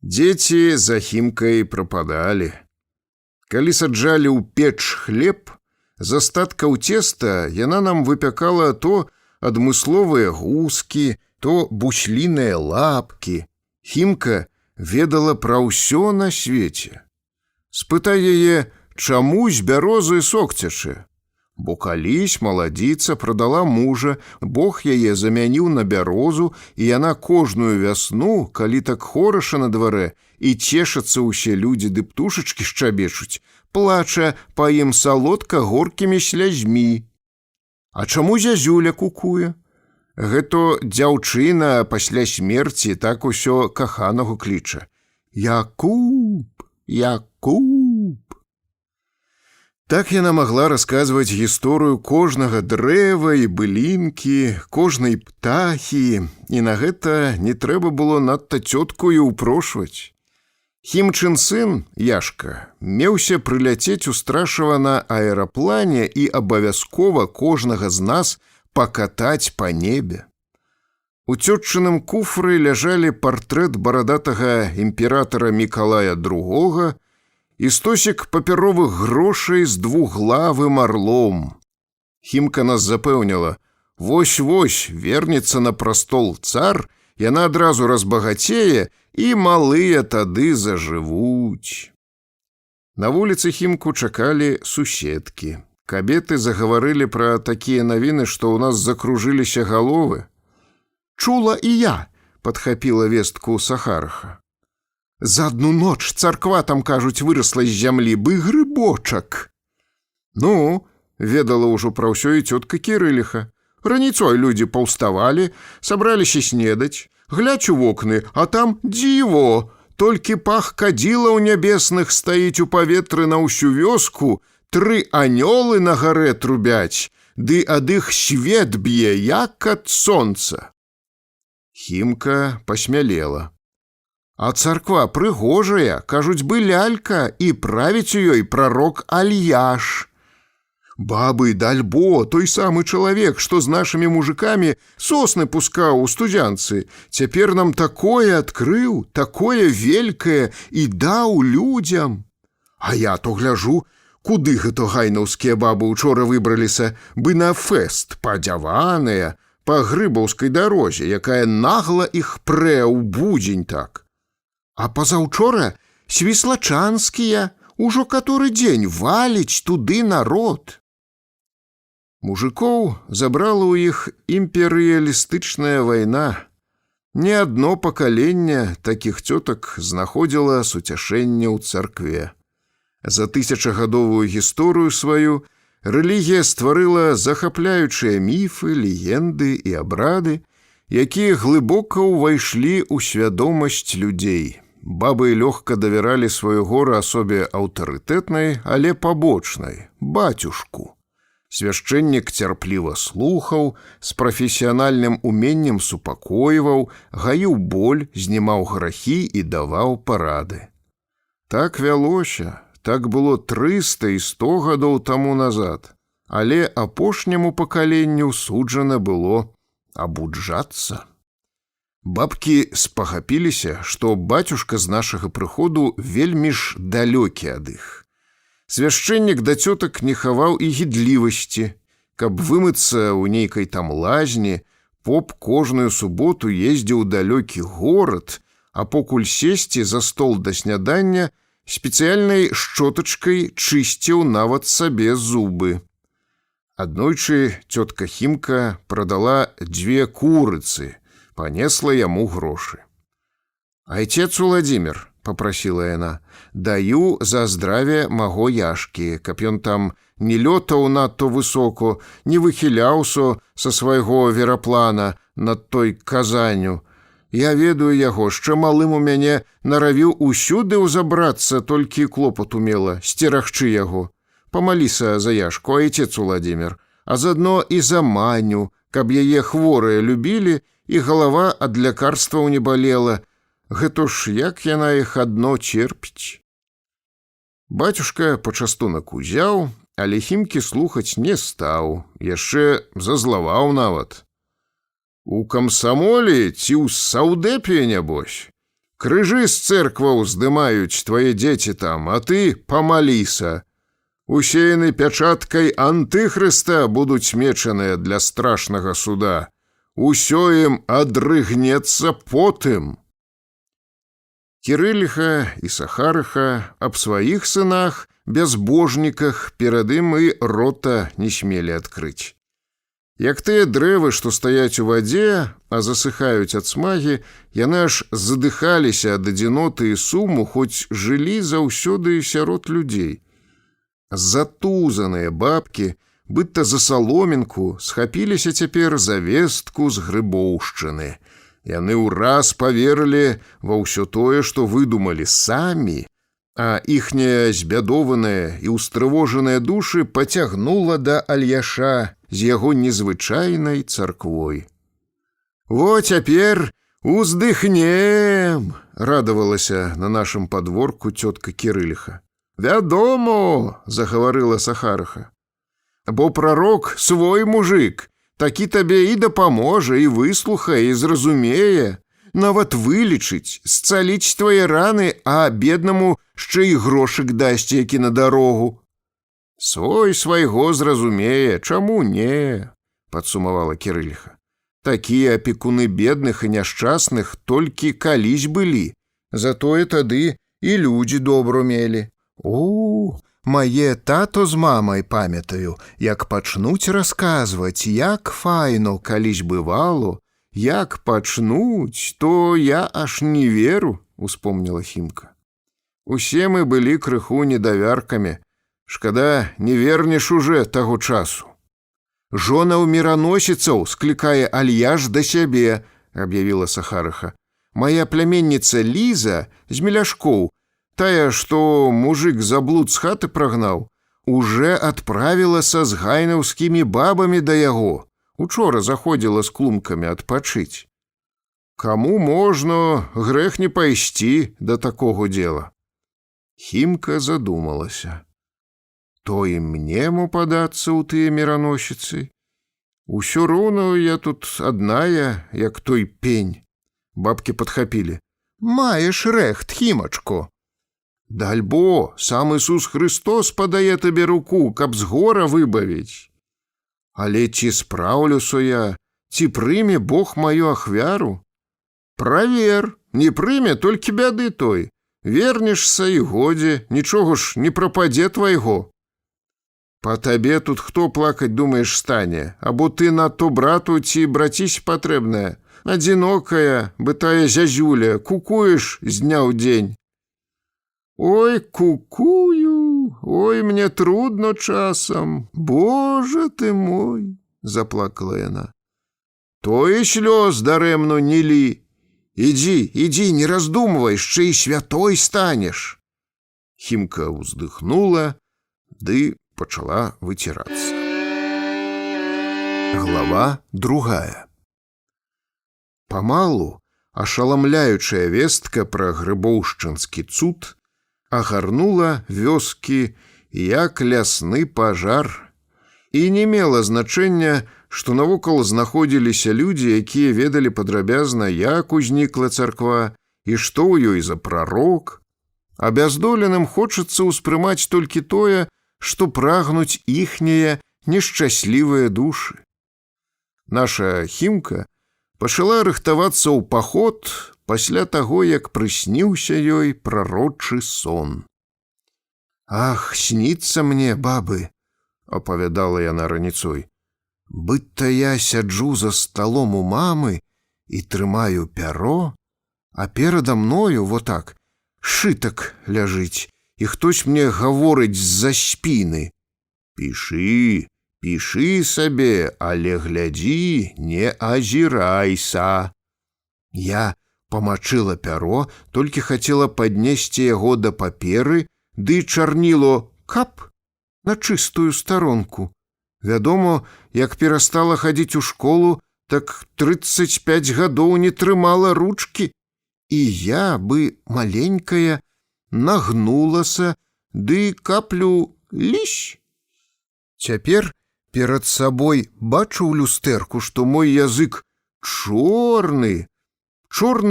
Speaker 2: Дзеці за Хімкай прападалі. Калі саджалі ў печ хлеб, з астаткаў цеста яна нам выпякала то адмысловыя гускі, то бусліныя лапкі. Хімка ведала пра ўсё на свеце. Спытай яе, чаму з бярозы сок цячэ? Бо калісь маладзіца прадала мужа, Бог яе замяніў на бярозу, і яна кожную вясну, калі так хораша на дварэ, і цешацца ўсе людзі ды птушачкі шчабечуць, плача па ім салодка горкімі слязьмі. А чаму зязюля кукуе? Гэта дзяўчына пасля смерці так усё каханага кліча. Якуб, Якуб. Так яна магла расказваць гісторыю кожнага дрэва і былінкі, кожнай птахі, і на гэта не трэба было надта цёткую ўпрошваць. Хімчын сын, Яшка, меўся прыляцець устрашава на аэраплане і абавязкова кожнага з нас пакатаць па небе. У цётчыным куфры ляжалі партрэт барадатага імператара Мікалая II і стосік папяровых грошай з двуглавым арлом. Хімка нас запэўніла, вось-вось вернецца на прастол цар, яна адразу разбагацее, і малыя тады зажывуць. На вуліцы Хімку чакалі суседкі. Кабеты загаварылі пра такія навіны, што ў нас закружыліся галовы. «Чула і я», — падхапіла вестку Сахарха. «За адну ноч царква, там, кажуць, вырасла з зямлі, бы грыбочак». Ну, ведала ўжо пра ўсё і цётка Кірыліха. Раніцой людзі паўставалі, сабраліся снедаць, глядзь у вокны, а там дзіво, толькі пах кадзілаў нябесных стаіць у паветры на ўсю вёску, 3 анёлы на гарэ трубяць, ды ад іх свет б'е, як ад сонца. Хімка пасмялела. А царква прыгожая, кажуць, бы лялька, і правіць у ёй прарок Альяш. Бабы, дальбо, той самы чалавек, што з нашымі мужикамі сосны пускаў у студзянцы, цяпер нам такое адкрыў, такое велькае і даў людзям. А я то гляжу, куды гэта гайнаўскія бабы учора выбраліся, бы на фэст, падзяваныя, па грыбаўскай дарозе, якая нагла іх прэ ў будзень так. А пазаўчора свіслачанскія ўжо каторы дзень валіць туды народ. Мужикоў забрала ў іх імперыялістычная вайна. Не адно пакаленне такіх цётак знаходзіла суцяшэнне ў царкве. За тысячагадовую гісторыю сваю рэлігія стварыла захапляючыя міфы, легенды і абрады, якія глыбока ўвайшлі ў свядомасць людзей. Бабы лёгка давяралі сваё гора асобе аўтарытэтнай, але пабочнай, бацюшку. Свяшчэннік цярпліва слухаў, з прафесіянальным уменнем супакойваў, гаіў боль, знімаў грахі і даваў парады. Так вялося. Так было 300 і 100 гадоў таму назад, але апошняму пакаленню суджана было абуджацца. Бабкі спахапіліся, што бацюшка з нашага прыходу вельмі ж далёкі ад іх. Свяшчэннік да цётак не хаваў і гідлівасці. Каб вымыцца ў нейкай там лазні, поп кожную суботу ездзіў у далёкі горад, а покуль сесці за стол да снядання, спецыяльнай шчотачкай чысціў нават сабе зубы. Аднойчы цётка Хімка прадала 2 курыцы, панесла яму грошы. «Айцец Уладзімір», — папрасіла яна, — «даю за здраве маго Яшкі, каб ён там не лётаў надто высоко, не выхіляўся са свайго вераплана над той Казанню. Я ведаю яго, яшчэ малым у мяне наравіў усюды ўзабрацца, толькі клопат умела сцерагчы яго. Памаліся за Яшку, айцец Уладзімір, а заадно і за Маню, каб яе хворыя любілі і галава ад лякарстваў не балела. Гэта ж як яна іх адно церпіць». Бацюшка пачастунак узяў, але Хімкі слухаць не стаў, яшчэ зазлаваў нават. «У камсамоле ці ў саўдэпе, нябось? Крыжы з цэркваў здымаюць твае дзеці там, а ты памаліся. Усеяны пячаткай антыхрыста будуць мечаныя для страшнага суда. Усё ім адрыгнецца потым». Кірыліха і Сахарыха аб сваіх сынах, бязбожніках, перад ім і рота не смелі адкрыць. Як тыя дрэвы, што стаяць у вадзе, а засыхаюць ад смагі, яны аж задыхаліся ад адзіноты і суму, хоць жылі заўсёды сярод людзей. Затузаныя бабкі, быдта за саломінку, схапіліся цяпер за вестку з Грыбоўшчыны. Яны ўраз паверылі ва ўсё тое, што выдумалі самі, а іхнія збядованыя і ўстрывожаныя душы пацягнула да Альяша з яго незвычайнай царквой. «Во цяпер уздыхнем!» — радавалася на нашым падворку цётка Кірыліха. «Вядома!» — загаварыла Сахарыха. «Бо прарок свой мужик, такі табе і дапаможа, і выслухае, і зразумее, нават вылечыць, зцаліць твае раны, а беднаму яшчэ і грошык дасць, які на дарогу». «Свой свайго зразумее, чаму не?» — падсумавала Кірыліха. «Такія апекуны бедных і няшчасных толькі калісь былі, затое тады і людзі добру мелі. Мае тато з мамай памятаю, як пачнуць расказваць, як файно калісь бывало, як пачнуць, то я аж не веру», — успомніла Хімка. «Усе мы былі крыху недавяркамі. Шкада, не вернеш уже таго часу». «Жонаў міраносіцаў склікае Альяш да сябе», — аб'явіла Сахарыха. «Мая пляменніца Ліза з Меляшкоў, тая, што мужик заблуд з хаты прагнаў, уже адправілася з гайнаўскімі бабамі да яго. Учора заходзіла з клумкамі адпачыць. Каму можна, грэх не пайсці да такога дела». Хімка задумалася. «То і мне мо падацца ў тыя міраносіцы? Усё роўна я тут адная, як той пень». Бабкі падхапілі. «Маеш рэхт, Хімачко. Дальбо, сам Ісус Христос падае табе руку, каб з гора выбавіць. Але ці спраўлюся я, ці прыме Бог маю ахвяру? Правер, не прыме, толькі бяды той. Вернешся і годзе, нічога ж не прападзе твайго. Па табе тут хто плакаць, думаеш, стане? Або ты надто брату ці брацісь патрэбная? Адзінокая, бытая зязюля, кукуеш з дня ў дзень». «Ой, кукую, ой, мне трудно часам, Боже ты мой!» — заплакала яна. «То і слёз дарэмно не лі. Ідзі, не раздумвай, яшчэ і святой станеш». Хімка ўздыхнула, ды пачала выцірацца. Глава 2. Памалу ашаламляючая вестка пра грыбоўшчынскі цуд агарнула вёскі як лясны пажар і не мела значэння, што навокал знаходзіліся людзі, якія ведалі падрабязна, як узнікла царква і што ў ёй за прарок. А бяздоленым хочацца ўспрымаць толькі тое, што прагнуць іхнія нешчаслівыя душы. Наша Хімка пачала рыхтавацца ў паход пасля таго, як прысніўся ёй прарочы сон. «Ах, снится мне, бабы!» — апавядала яна раніцой. «Быцца я сяджу за сталом у мамы і трымаю пяро, а перада мною вот так шытак ляжыць, і хтось мне гаворыць з-за спіны: «Пішы, пішы сабе, але глядзі, не азірайся». Я памачыла пяро, толькі хацела паднесці яго да паперы, ды чарніло кап на чыстую старонку. Вядома, як перастала хадзіць у школу, так 35 гадоў не трымала ручкі, і я бы маленькая нагнулася, ды каплю ліщ. Цяпер перад сабой бачу ў люстэрку, што мой язык чорны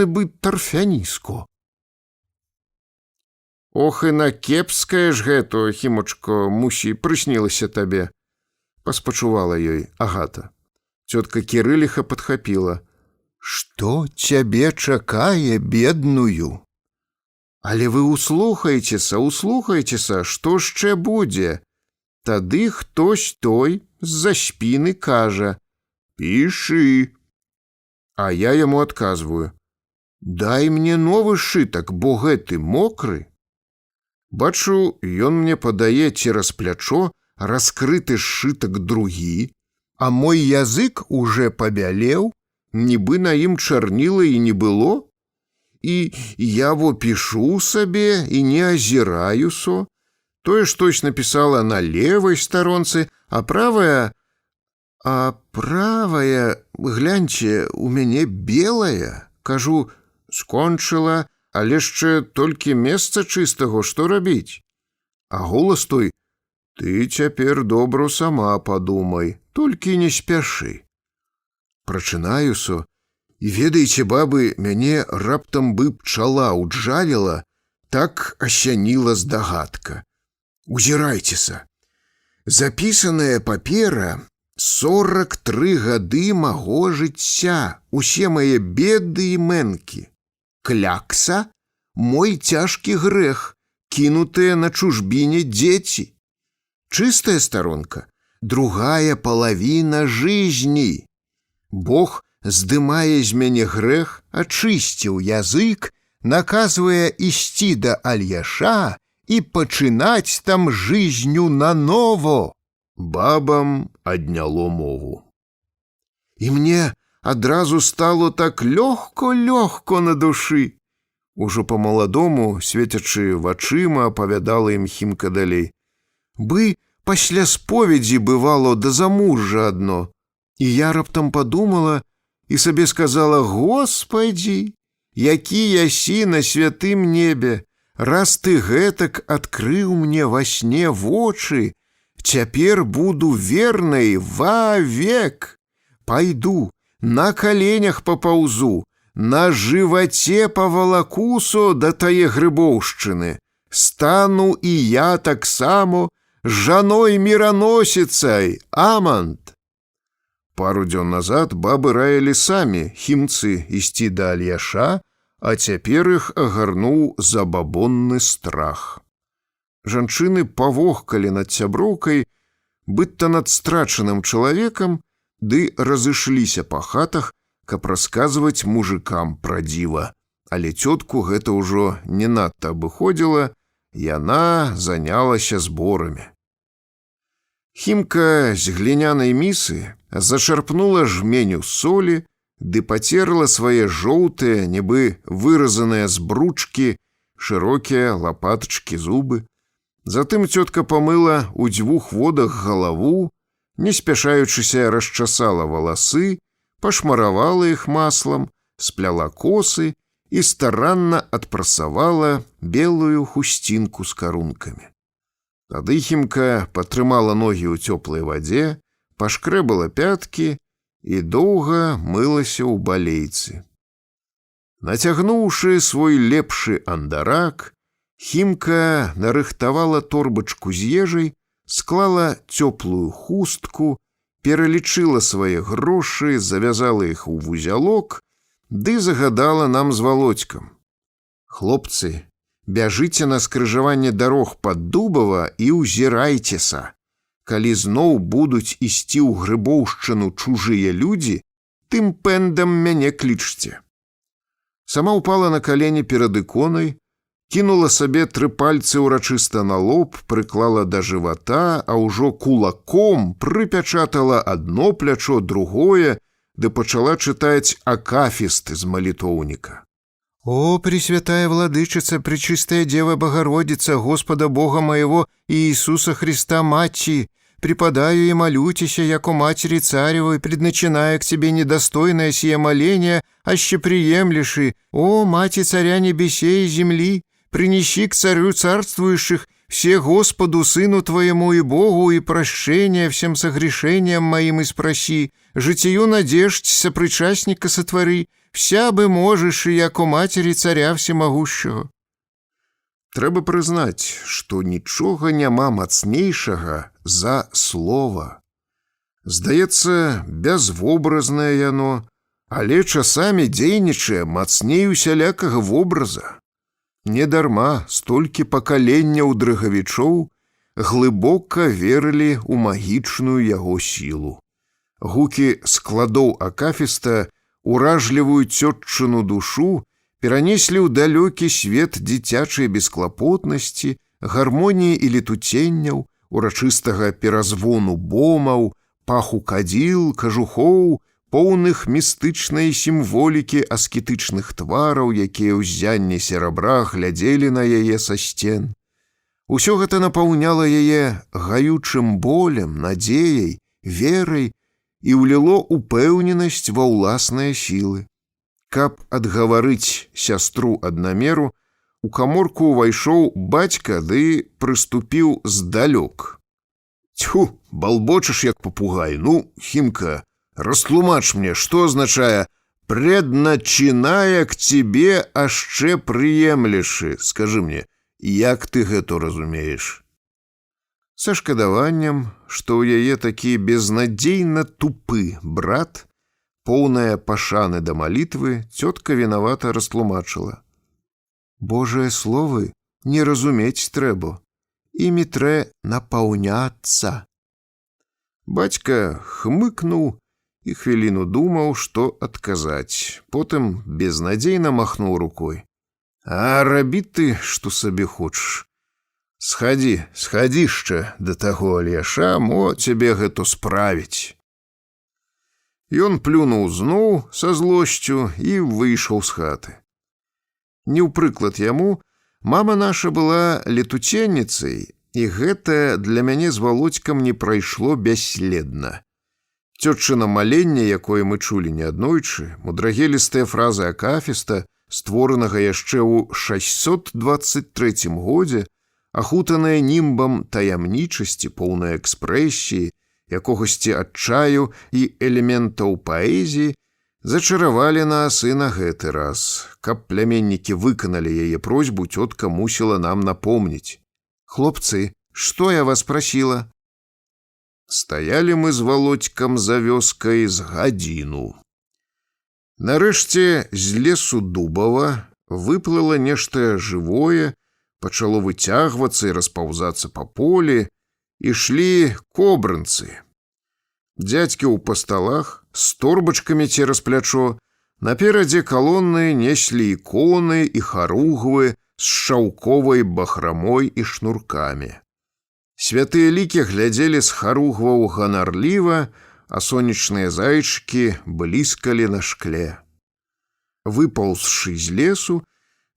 Speaker 2: бы тарфяніско. «Ох, і на кепскае ж гэта, Хімачко, мусі, прыснілася табе», — паспачувала ёй Агата. Цётка Кірыліха падхапіла: «Што цябе чакае, бедную? Але вы услухайцеся, што яшчэ будзе. Тады хтось той з-за спіны кажа: «Пішы». А я яму адказваю: «Дай мне новы сшытак, бо гэты мокры». Бачу, ён мне падае цераз плячо раскрыты сшытак другі, а мой язык уже пабялеў, нібы на ім чарніла і не было. І я во пішу сабе і не азіраюся. Тое штось напісала на левай старонцы, а правая, гляньце, у мяне белая. Кажу: «Скончыла, але яшчэ толькі месца чыстага, што рабіць?» А голас той: «Ты цяпер добра сама падумай, толькі не спяшы». Прачынаюся, і ведаеце, бабы, мяне раптам бы пчала ўджаліла, так асяніла здагадка. Узірайцеся, запісаная папера 43 гады маго жыцця, усе мае беды і мэнкі. Клякса — мой цяжкі грэх, кінутыя на чужбіне дзеці. Чыстая старонка — другая палавіна жизни. Бог здымае з мяне грэх, ачысціў язык, наказвае ісці да Альяша і пачынаць там жизнью наново. Бабам адняло мову. І мне адразу стало так лёгко на душы. Ужо па-маладому, свецячы вачыма, апавядала ім Хімка далей: «Бы пасля споведзі бывало да замужжа адно». І я раптам падумала і сабе сказала: «Господі, які ясі на святым небе, раз ты гэтак адкрыў мне во сне вочы, цяпер буду вернай вовек. Пайду, на коленях папаўзу, на жываце павалакусо да тае грыбоўшчыны. Стану і я таксама жаной-мироносіцай, амант». Пару дзён назад бабы раілі самі, хімцы, ісці да Альяша, а цяпер іх агарнуў забабонны страх. Жанчыны павохкалі над сяброўкай, быццам над страчаным чалавекам, ды разышліся па хатах, каб расказваць мужикам пра дзіва. Але цётку гэта ўжо не надта абыходзіла, яна занялася зборамі. Хімка з глінянай місы зачарпнула жменю солі, ды пацерла свае жоўтыя, нібы выразаныя з бручкі, шырокія лапатачкі зубы. Затым цётка памыла ў 2 водах галаву, не спяшаючыся расчасала валасы, пашмаравала іх маслам, спляла косы і старанна адпрасавала белую хусцінку з карункамі. Тады Хімка патрымала ногі ў цёплай вадзе, пашкрэбала пяткі і доўга мылася ў балейцы. Нацягнуўшы свой лепшы андарак, Хімка нарыхтавала торбачку з ежай, склала цёплую хустку, пералічыла свае грошы, завязала іх у вузялок, ды загадала нам з Володькам: «Хлопцы, Бяжыце на скрыжаванне дарог пад Дубава і ўзірайцеся. Калі зноў будуць ісці ў Грыбоўшчыну чужыя людзі, тым пэндам мяне клічце. Сама ўпала на калені перад іконай, кінула сабе 3 пальцы ўрачыста на лоб, прыклала да жывата, а ўжо кулаком прыпячатала адно плячо, другое, ды пачала чытаць акафіст з малітоўніка. «О, Пресвятая Владычица, Пречистая Дева Богородица, Господа Бога моего и Иисуса Христа Матчи, преподаю и молютеся, яко Матери Царевой, предначиная к Тебе недостойное сие моление, аще приемлеши, о, Мати Царя Небесей и земли, принеси к Царю царствующих все Господу, Сыну Твоему и Богу, и прощения всем согрешениям моим испроси, житию надежд сопричастника сотвори, вся бы можешь, и яко Матери Царя Всемогущего». Трэба прызнаць, што нічога няма мацнейшага за слова. Здаецца, бязвобразнае яно, але часамі дзейнічае мацней усялякага вобраза. Недарма столькі пакаленняў дрыгавічоў глыбока верылі ў магічную яго сілу. Гукі складоў акафіста уражлівую цётчыну душу перанеслі ў далёкі свет дзіцячай бесклапотнасці, гармоніі і летуценняў, урачыстага перазвону бомаў, паху кадзіл, кажухоў, поўных містычнай сімволікі аскетычных твараў, якія ў ззянні серабра глядзелі на яе са сцен. Усё гэта напаўняла яе гаючым болем, надзеяй, верай і ўліло упэўненасць ва ўласныя сілы. Каб адгаварыць сястру аднамеру, у каморку ўвайшоў бацька ды прыступіў здалёк. «Тьфу, балбочаш, як папугай. Ну, Хімка, растлумач мне, што азначае «предначиная к тебе ашчэ прыемлешы». Скажы мне, як ты гэта разумееш?» Са шкадаваннем, што ў яе такі безнадзейна тупы брат, поўная пашаны да малітвы, цётка вінавата растлумачыла. «Божыя словы не разумець трэба, імі трэ напаўняцца». Бацька хмыкнуў і хвіліну думаў, што адказаць. Потым безнадзейна махнуў рукой. «А рабі ты, што сабе хочаш. Схадзі яшчэ да таго Альяша, мо цябе гэта справіць». Ён плюнуў зноў са злосцю і выйшаў з хаты. Не ў прыклад яму, мама наша была летуценніцай, і гэта для мяне з Володькам не прайшло бясследна. Цётчына маленне, якое мы чулі неаднойчы, мудрагелістыя фразы акафіста, створанага яшчэ ў 623 годзе, ахутаныя німбам таямнічасці, поўнай экспрэсіі, якогасьці адчаю і элементаў паэзіі, зачаравалі нас і на гэты раз. Каб пляменнікі выканалі яе просьбу, цётка мусіла нам напомніць. «Хлопцы, што я вас прасіла?» Стаялі мы з Володькам за вёскай з гадзіну. Нарэшце з лесу Дубава выплыла нешта жывое, пачало выцягвацца і распаўзацца па полі, ішлі кобранцы. Дзядзькі ў пасталах, з торбачкамі цераз плячо, наперадзе калоны неслі іконы і харугвы з шаўковай бахрамой і шнуркамі. Святыя лікі глядзелі з харугваў ганарліва, а сонечныя зайчыкі бліскалі на шкле. Выпаўзшы з лесу,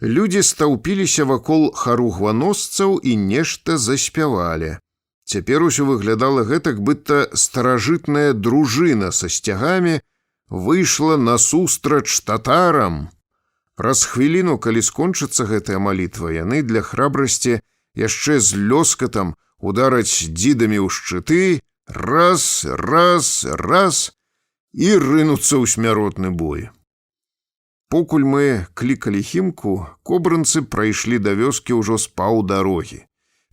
Speaker 2: людзі стаўпіліся вакол харугваносцаў і нешта заспявалі. Цяпер усё выглядала гэтак, быццам старажытная дружына са сцягамі выйшла насустрач татарам. Праз хвіліну, калі скончыцца гэтая малітва, яны для храбрасці яшчэ з лёскатам удараць дзідамі ў шчыты, раз, і рынуцца ў смяротны бой. Покуль мы клікалі Хімку, кобранцы прайшлі да вёскі ўжо з паўдарогі.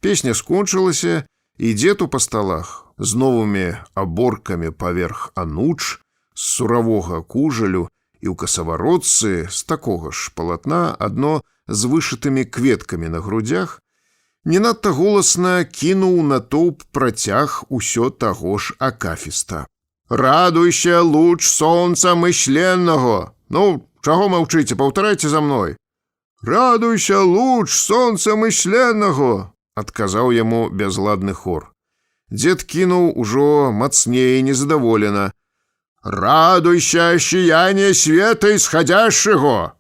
Speaker 2: Песня скончылася, і дзед у пасталах з новымі аборкамі паверх ануч, з суравога кужалю і ў касаваротцы з такога ж палатна адно з вышытымі кветкамі на грудях, не надта голасна кінуў натоўп працяг усё таго ж акафіста. «Радуйся, луч сонца мысленного!» «Ну, чаго маўчыце, паўтарайце за мной!» «Радуйся, луч сонца мысленного!» адказаў яму бязладны хор. Дзед кінуў ужо мацней незадаволена. «Радуйся, сияние света исходящего!»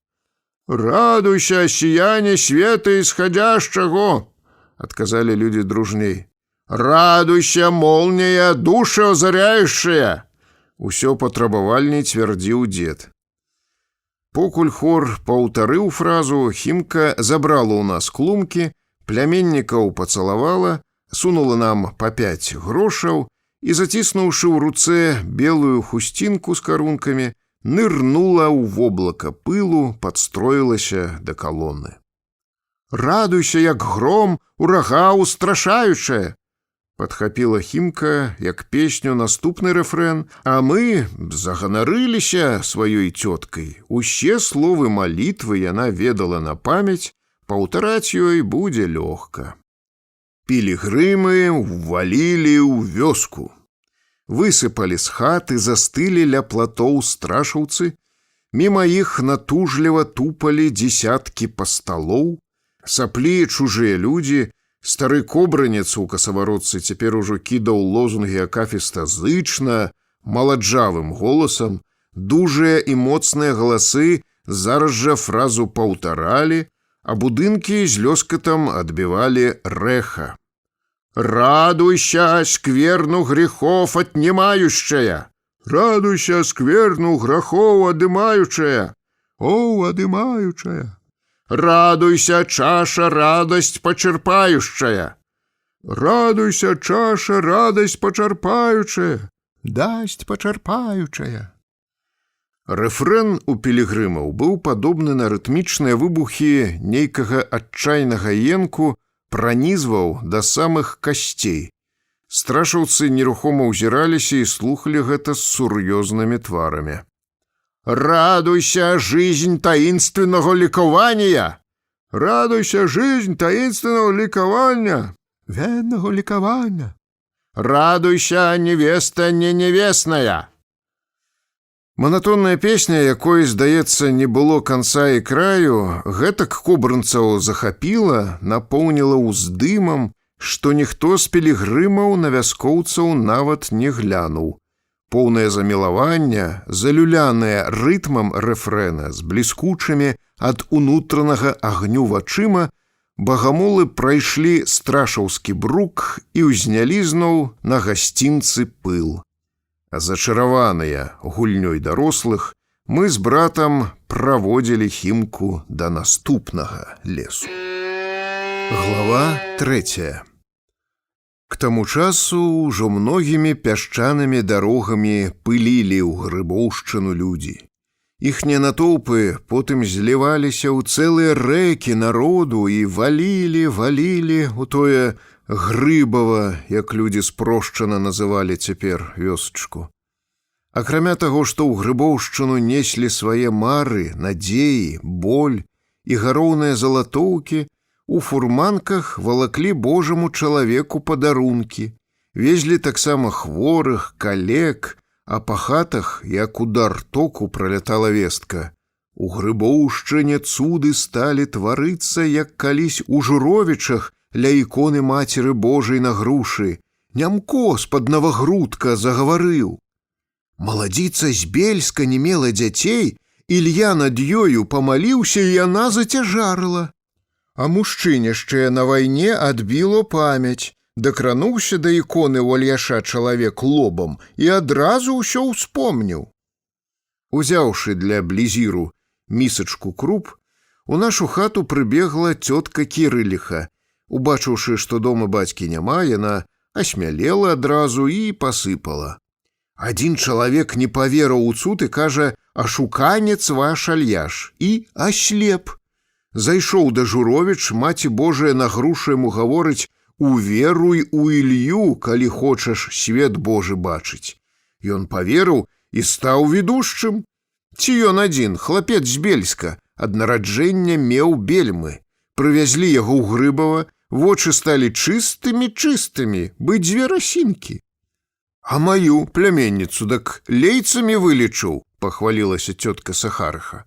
Speaker 2: «Радуйся, сияние света исходящего!» адказалі людзі дружней. «Радуйся, молния, души озаряющая!» усё патрабавальней цвярдзіў дзед. Покуль хор паўтарыў фразу, Хімка забрала ў нас клумкі, пляменнікаў пацалавала, сунула нам па 5 грошаў і, заціснуўшы ў руцэ белую хусцінку з карункамі, нырнула ў воблака пылу, падстроілася да калоны. «Радуйся, як гром, урага устрашаючая!» падхапіла Хімка, як песню наступны рэфрэн, а мы заганарыліся сваёй цёткай. Усе словы малітвы яна ведала на памяць, паўтараць ёй будзе лёгка. Пілігрымы ўвалілі ў вёску. Высыпалі з хаты, застылі ля платоў страшаўцы. Міма іх натужліва тупалі дзесяткі пасталоў. Саплі чужыя людзі. Стары кобранец у касаваротцы цяпер ужо кідаў лозунгі акафіста зычна, маладжавым голасам. Дужыя і моцныя галасы зараз жа фразу паўтаралі, а будынкі з лёскатам адбівалі рэха. «Радуйся, скверну грехов отнимающая! Радуйся, скверну грехов одымаючая! О, одымаючая! Радуйся, чаша, радость почерпающая! Радуйся, чаша, радость почерпаючая! Дасть почерпаючая!» Рэфрэн у пілігрымаў быў падобны на рытмічныя выбухі нейкага адчайнага енку, пранізваў да самых касцей. Страшаўцы нерухома ўзіраліся і слухалі гэта з сур'ёзнымі тварамі. «Радуйся, жизнь таинственного ликования! Радуйся, жизнь таинственного ликования! Венного ликования! Радуйся, невеста не невестная!» Манатонная песня, якой, здаецца, не было канца і краю, гэтак кобранцаў захапіла, напоўніла ўздымам, што ніхто з пілігрымаў на вяскоўцаў нават не глянуў. Поўнае замілавання, залюлянае рытмам рэфрэна з бліскучымі ад унутранага агню вачыма, багамолы прайшлі страшаўскі брук і ўзнялі зноў на гасцінцы пыл. Зачараваныя гульнёй дарослых, мы з братам праводзілі Хімку да наступнага лесу. Глава 3. К таму часу ўжо многімі пясчанымі дарогамі пылілі ў Грыбоўшчыну людзі. Іхнія натоўпы потым зліваліся ў цэлыя рэкі народу і валілі у тое Грыбава, як людзі спрошчана называлі цяпер вёсачку. Акрамя таго, што ў Грыбоўшчыну неслі свае мары, надзеі, боль і гароўныя залатоўкі, у фурманках валаклі Божаму чалавеку падарункі, везлі таксама хворых, калек, а па хатах, як удар току, пралятала вестка. У Грыбоўшчыне цуды сталі тварыцца, як калісь у Журовічах ля іконы Мацеры Божай на грушы. Нямко з-пад Навагрудка загаварыў. Маладзіца з Бельска не мела дзяцей, Ілья над ёю памаліўся, і яна зацяжарыла. А мужчыне яшчэ на вайне адбіло памяць, дакрануўся да іконы ў Альяша чалавек лобам і адразу ўсё ўспомніў. Узяўшы для блізіру місачку круп, у нашу хату прыбегла цётка Кірыліха. Убачыўшы, што дома бацькі няма, яна асмялела адразу і пасыпала. Адзін чалавек не паверыў у цуд і кажа: «Ашуканец ваш Альяш», і аслеп. Зайшоў да Журовіч, Маці Божая на грушу яму гаворыць: «Уверуй у Ілью, калі хочаш свет Божы бачыць». Ён паверыў і стаў ведушчым. Ці ён адзін, хлапец з Бельска, ад нараджэння меў бельмы. Прывязлі яго ў Грыбава, вочы сталі чыстымі, бы дзве расінкі. А маю пляменніцу дак лейцамі вылечыў, пахвалілася цётка Сахарыха.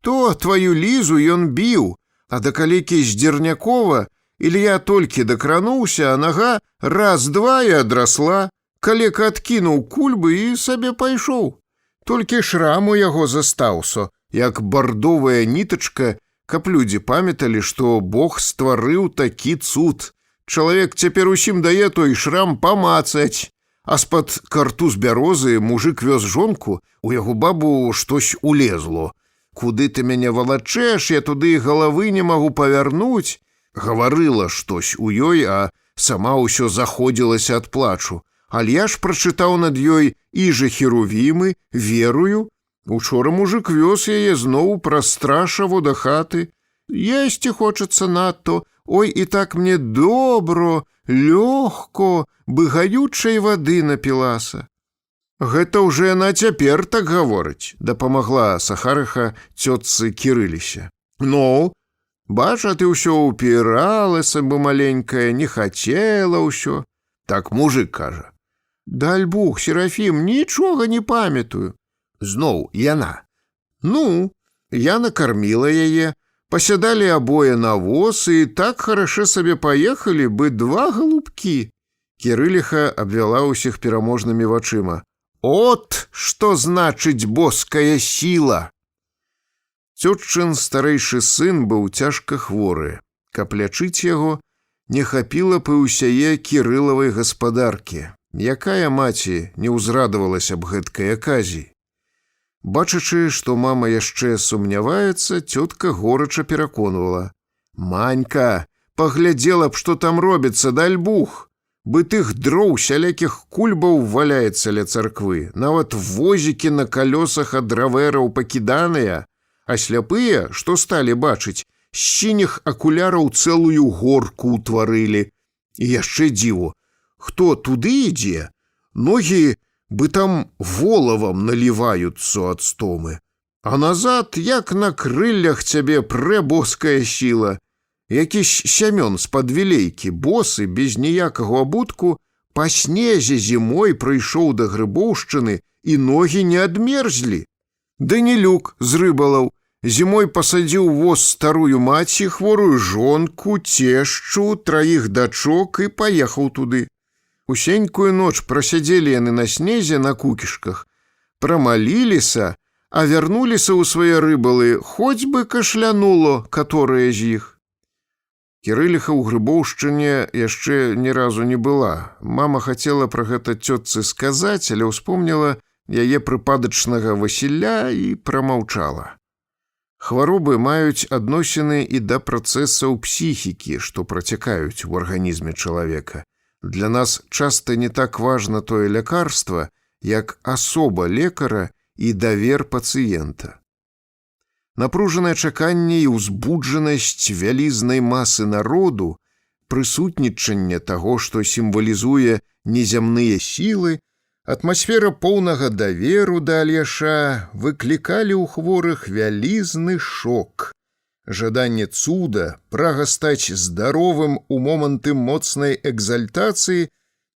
Speaker 2: То твою Лізу ён біў, а да калекі Здзернякова Ілья толькі дакрануўся, а нага раз-два і адрасла. Калека адкінуў кульбы і сабе пайшоў. Толькі шрам у яго застаўся, як бардовая нітачка, каб людзі памяталі, што Бог стварыў такі цуд. Чалавек цяпер усім дае той шрам памацаць. А з-пад картуз бярозы мужык вёз жонку, у яго бабу штось улезло. Куды ты мяне валачэш, я туды галавы не магу павярнуць. Гаварыла штось у ёй, а сама ўсё заходзілася ад плачу. Але я ж прачытаў над ёй іжа херувімы, верую. Учора мужык вёз яе зноў праз страшаво да хаты. Есці хочацца надто, ой, і так мне добро, лёгко, бы гаючай вады напілася. Гэта ўжо яна цяпер так гаворыць, дапамагла Сахарыха цётцы Кірыліся. Ну, бач, а ты ўсё упіралася бы маленькая, не хацела ўсё. Так мужык кажа. Даль Бог, Серафім, нічога не памятаю. Зноў яна. Ну, я накарміла яе, пасядалі абое на воз і так хараша сабе паехалі бы два голубкі. Кірыліха абвяла ўсіх пераможнымі вачыма. От, што значыць боская сіла! Цётчын старэйшы сын быў цяжка хворы. Каб лячыць яго, не хапіла б і ўсяе Кірылавай гаспадаркі. Якая маці не ўзрадавалася б гэткай аказіі. Бачачы, што мама яшчэ сумняваецца, цётка горача пераконвала. Манька, паглядзела б, што там робіцца, даль Бог! Бы тых дроў сялякіх кульбаў валяецца ля царквы, нават возікі на калёсах ад равэраў пакіданыя, а сляпыя, што сталі бачыць, з сініх акуляраў цэлую горку ўтварылі. І яшчэ дзіву, хто туды ідзе, ногі бы там волавам наліваюцца ад стомы, а назад, як на крыллях цябе прэ боская сіла. Якісь Сямён з-пад Вілейкі, босы, без ніякага абутку, па снезе зімой прыйшоў да Грыбоўшчыны і ногі не адмерзлі. Данілюк з Рыбалаў зімой пасадзіў воз старую маці, хворую жонку, цешчу, траіх дачок і паехаў туды. Усенькую ноч прасядзелі яны на снезе на кукішках, прамаліліся, а вярнуліся ў свае Рыбалы, хоць бы кашлянуло каторае з іх. Кірыліха ў Грыбоўшчыне яшчэ ні разу не была. Мама хацела пра гэта цётцы сказаць, але ўспомніла яе прыпадачнага Васіля і прамаўчала. Хваробы маюць адносіны і да працэсаў псіхікі, што працякаюць у арганізме чалавека. Для нас часта не так важна тое лякарства, як асоба лекара і давер пацыента. Напружанае чаканне і ўзбуджанасць вялізнай масы народу, прысутнічанне таго, што сімвалізуе незямныя сілы, атмасфера поўнага даверу да Альяша выклікалі ў хворых вялізны шок. Жаданне цуда, прага стаць здаровым у моманты моцнай экзальтацыі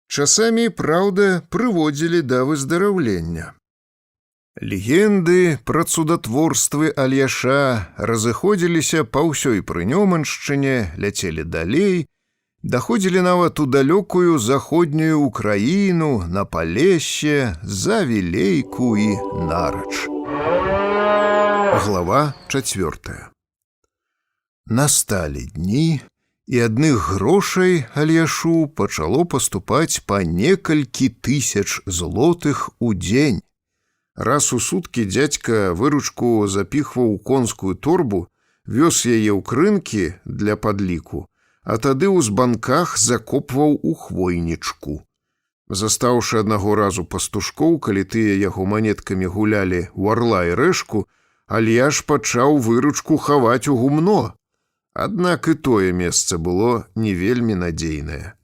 Speaker 2: часамі, праўда, прыводзілі да выздараўлення. Легенды пра цудатворствы Альяша разыходзіліся па ўсёй Прынёманшчыне, ляцелі далей, даходзілі нават у далёкую заходнюю Украіну, на Палессе, за Вілейку і Нарач. Глава 4. Насталі дні, і адных грошай Альяшу пачало паступаць па некалькі тысяч злотых у дзень. Раз у суткі дзядзька выручку запіхваў у конскую торбу, вёз яе ў крынкі для падліку, а тады ў збанках закопваў у хвойнічку. Застаўшы аднаго разу пастушкоў, калі тыя яго манеткамі гулялі ў арла і рэшку, Альяш пачаў выручку хаваць у гумно. Аднак і тое месца было не вельмі надзейнае.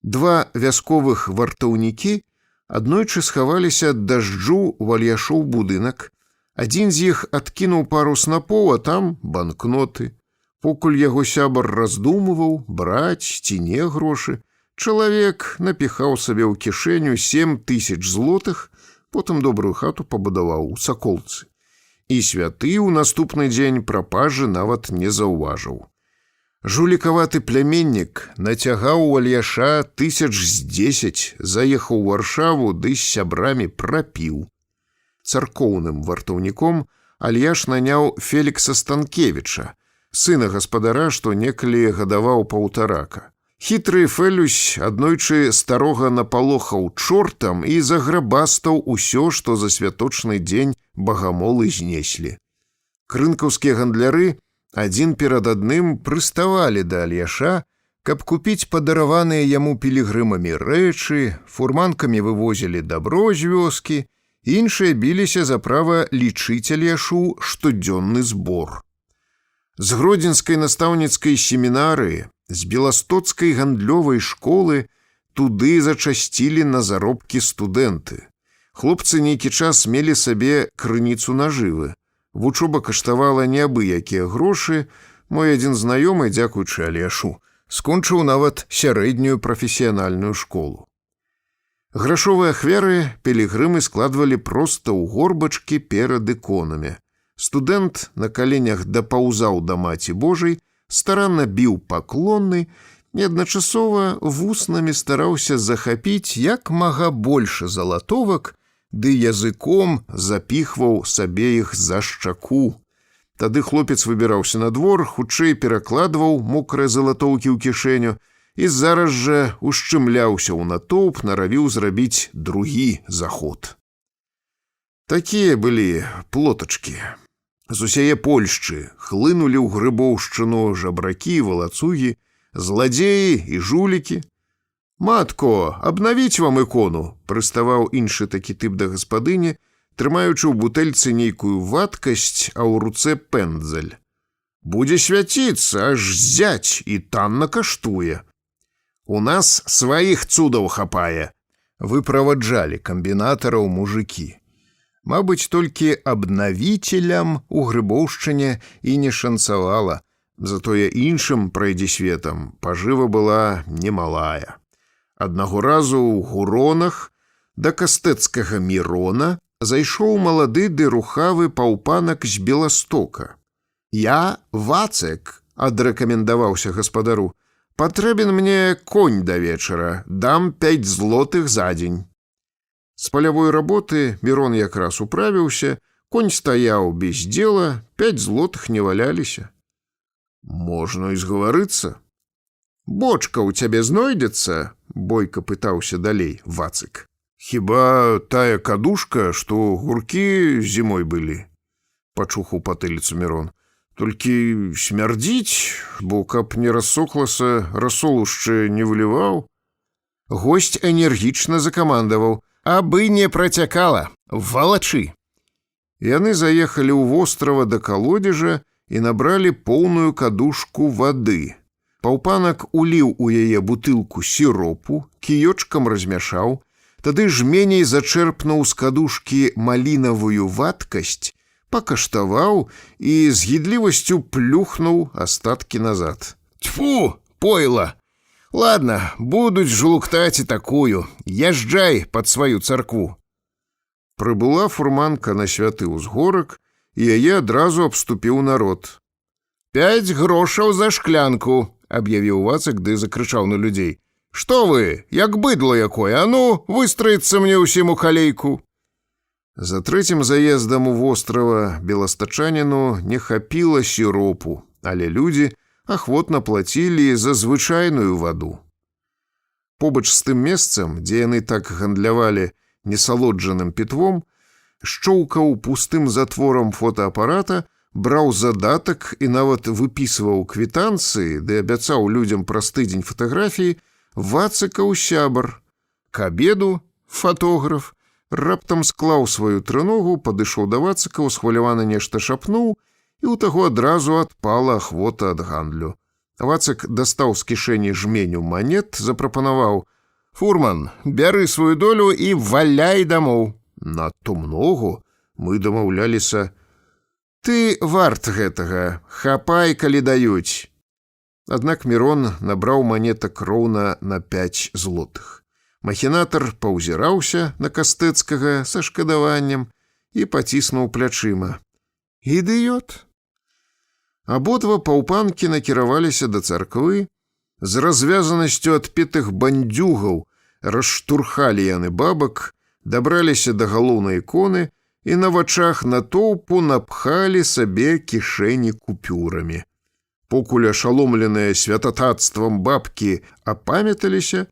Speaker 2: Два вясковых вартаўнікі аднойчы схаваліся ад дажджу ў Альяшоў будынак, Адзін з іх адкінуў пару снапоў, а там банкноты. Покуль яго сябар раздумываў, браць ці не грошы, чалавек напіхаў сабе ў кішэню 7000 злотых, потым добрую хату пабудаваў у Саколцы. І святы ў наступны дзень прапажы нават не заўважыў. Жулікаваты пляменнік нацягаў у Альяша 1010, заехаў у Варшаву ды з сябрамі прапіў. Царкоўным вартаўніком Альяш наняў Фелікса Станкевіча, сына гаспадара, што некалі гадаваў паўтарака. Хітры Фелюсь аднойчы старога напалохаў чортам і заграбастаў усё, што за святочны дзень багамолы знеслі. Крынкаўскія гандляры адзін перад адным прыставалі да Альяша, каб купіць падараваныя яму пілігрымамі рэчы, фурманкамі вывозілі дабро з вёскі, іншыя біліся за права лічыць Альяшу штодзённы збор. З гродзенскай настаўніцкай семінарыі, з беластоцкай гандлёвай школы туды зачасцілі на заробкі студэнты. Хлопцы нейкі час мелі сабе крыніцу нажывы. Вучоба каштавала неабыякія грошы, мой адзін знаёмы, дзякуючы Альяшу, скончыў нават сярэднюю прафесіянальную школу. Грашовыя ахвяры пілігрымы складвалі проста ў горбачкі перад іконамі. Студэнт на каленях дапаўзаў да Маці Божай, старанна біў паклоны, неадначасова вуснамі стараўся захапіць як мага больше залатовак, ды языком запіхваў сабе іх за шчаку. Тады хлопец выбіраўся на двор, хутчэй перакладваў мокрыя залатоўкі ў кішэню і зараз жа ушчымляўся ў натоўп, наравіў зрабіць другі заход. Такія былі плотачкі. З усяе Польшчы хлынулі ў Грыбоўшчыну жабракі, валацугі, зладзеі і жулікі. «Матко, абнавіць вам ікону», – прыставаў іншы такі тып да гаспадыні, трымаючы ў бутэльцы нейкую вадкасць, а ў руцэ пэндзаль. «Будзе свяціцца, аж зяць, і танна каштуе». «У нас сваіх цудаў хапае», – выправаджалі камбінатараў мужыкі. Мабыць, толькі абнавіцелям у Грыбоўшчыне і не шанцавала, затое іншым прайдзісветам пажыва была немалая. Аднаго разу ў Гуронах да кастэцкага Мірона зайшоў малады ды рухавы паўпанак з Беластока. «Я Вацек», – адрэкамендаваўся гаспадару, – «патрэбен мне конь да вечара, дам 5 злотых за дзень». З палявой работы Мірон якраз управіўся, конь стаяў без дзела, 5 злотых не валяліся. «Можна і згаварыцца». «Бочка ў цябе знойдзецца?» – бойка пытаўся далей Вацык. «Хіба тая кадушка, што гуркі зімой былі?» – пачухаў патыліцу Мірон. «Толькі смярдзіць, бо каб не рассохлася, расолу яшчэ не выліваў». Госць энергічна закамандаваў: «Абы не працякала, валачы!» Яны заехалі ў вострава да калодзежа і набралі поўную кадушку вады. Паўпанак уліў у яе бутылку сіропу, кіёчкам размяшаў, тады жменей зачэрпнуў з кадушкі малінавую вадкасць, пакаштаваў і з гідлівасцю плюхнуў астаткі назад. «Тьфу, пойла! Ладно, будуць жлуктаць і такую, язджай пад сваю царкву». Прыбыла фурманка на святы ўзгорак, і яе адразу абступіў народ. «5 грошаў за шклянку», – аб'явіў Вацак ды закрычаў на людзей. «Што вы, як быдло якое, а ну, выстраіцца мне ўсім у калейку». За трэцім заездам у вострава беластачаніну не хапіла сіропу, але людзі ахвотна плацілі за звычайную ваду. Побач з тым месцам, дзе яны так гандлявалі несалоджаным пітвом, шчоўкаў пустым затворам фотоапарата, браў задатак і нават выпісваў квітанцыі, ды абяцаў людзям праз тыдзень фатаграфіі, Вацыкаў сябар. К абеду фатограф раптам склаў сваю трыногу, падышоў да Вацыка, усхвалявана нешта шапнуў, і ў таго адразу адпала ахвота ад гандлю. Вацык дастаў з кішэні жменю манет, запрапанаваў: «Фурман, бяры сваю долю і валяй дамоў». «Надто многу», Мы дамаўляліся: «Ты варт гэтага, хапай, калі даюць». Аднак Мірон набраў манетак роўна на 5 злотых. Махінатар паўзіраўся на Кастэцкага са шкадаваннем і паціснуў плячыма. Ідыёт! Абодва паўпанкі накіраваліся да царквы. З развязанасцю адпетых бандзюгаў расштурхалі яны бабак, дабраліся да галоўнай іконы і на вачах натоўпу напхалі сабе кішэні купюрамі. Покуль ашаломленыя святататствам бабкі апамяталіся,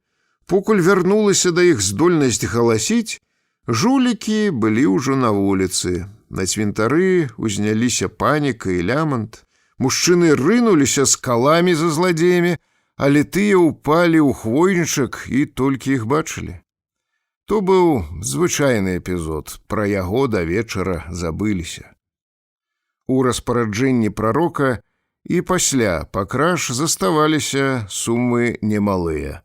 Speaker 2: покуль вярнулася да іх здольнасць галасіць, жулікі былі ўжо на вуліцы. На цвінтары узняліся паніка і лямант. Мужчыны рынуліся з каламі за зладзеямі, але тыя ўпалі ў хвойнічак і толькі іх бачылі. То быў звычайны эпізод, пра яго да вечара забыліся. У распараджэнні прарока і пасля пакраж заставаліся сумы немалыя.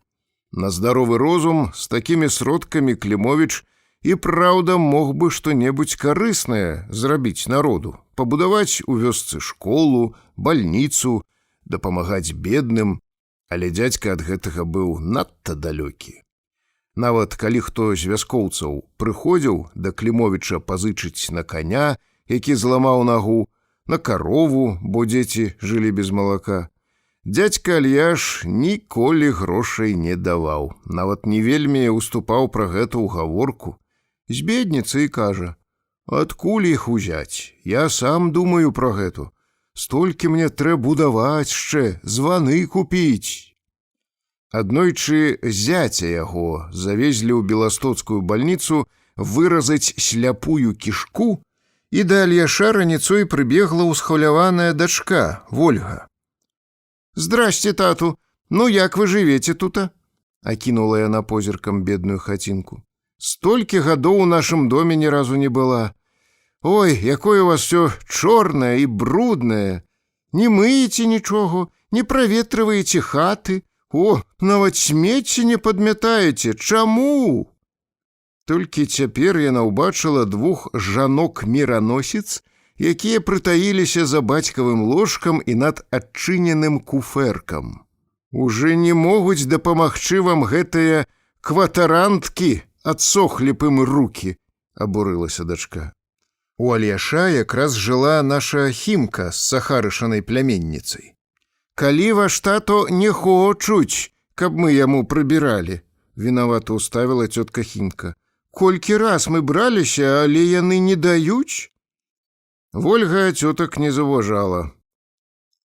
Speaker 2: На здаровы розум з такімі сродкамі Клімовіч і праўда мог бы што-небудзь карыснае зрабіць народу, пабудаваць у вёсцы школу, бальніцу, дапамагаць бедным, але дзядзька ад гэтага быў надта далёкі. Нават калі хто з вяскоўцаў прыходзіў да Клімовіча пазычыць на каня, які зламаў нагу, на карову, бо дзеці жылі без малака, дзядзька Альяш ніколі грошай не даваў, нават не вельмі уступаў пра гэта ў гаворку. Збедніца і кажа: «Адкуль іх узяць? Я сам думаю пра гэту. Столькі мне трэ будаваць яшчэ, званы купіць». Аднойчы зяця яго завезлі ў Беластоцкую бальніцу выразаць сляпую кішку, і да Альяша раніцой прыбегла ўсхваляваная дачка, Вольга. «Здрасце, тату, ну як вы жывеце тута?» — акінула яна позіркам бедную хацінку. «Столькі гадоў у нашым доме ні разу не была. Ой, якое у вас всё чорнае і бруднае. Не мыеце нічого, не праветрываеце хаты. О, нават смецце не падмятаеце. Чаму?» Толькі цяпер яна ўбачыла 2 жанок-міраносіц, якія прытаіліся за бацькавым ложкам і над адчыненым куфэркам. «Уже не могуць дапамагчы вам гэтыя кватаранткі, адсохлі б ім рукі», — абурылася дачка. У Альяша якраз жыла наша Хімка з сахарышанай пляменніцай. «Калі ваш тато не хочуць, каб мы яму прыбіралі», — вінавата ўставіла цётка Хімка. «Колькі раз мы браліся, але яны не даюць?» Вольга цётак не заўважала.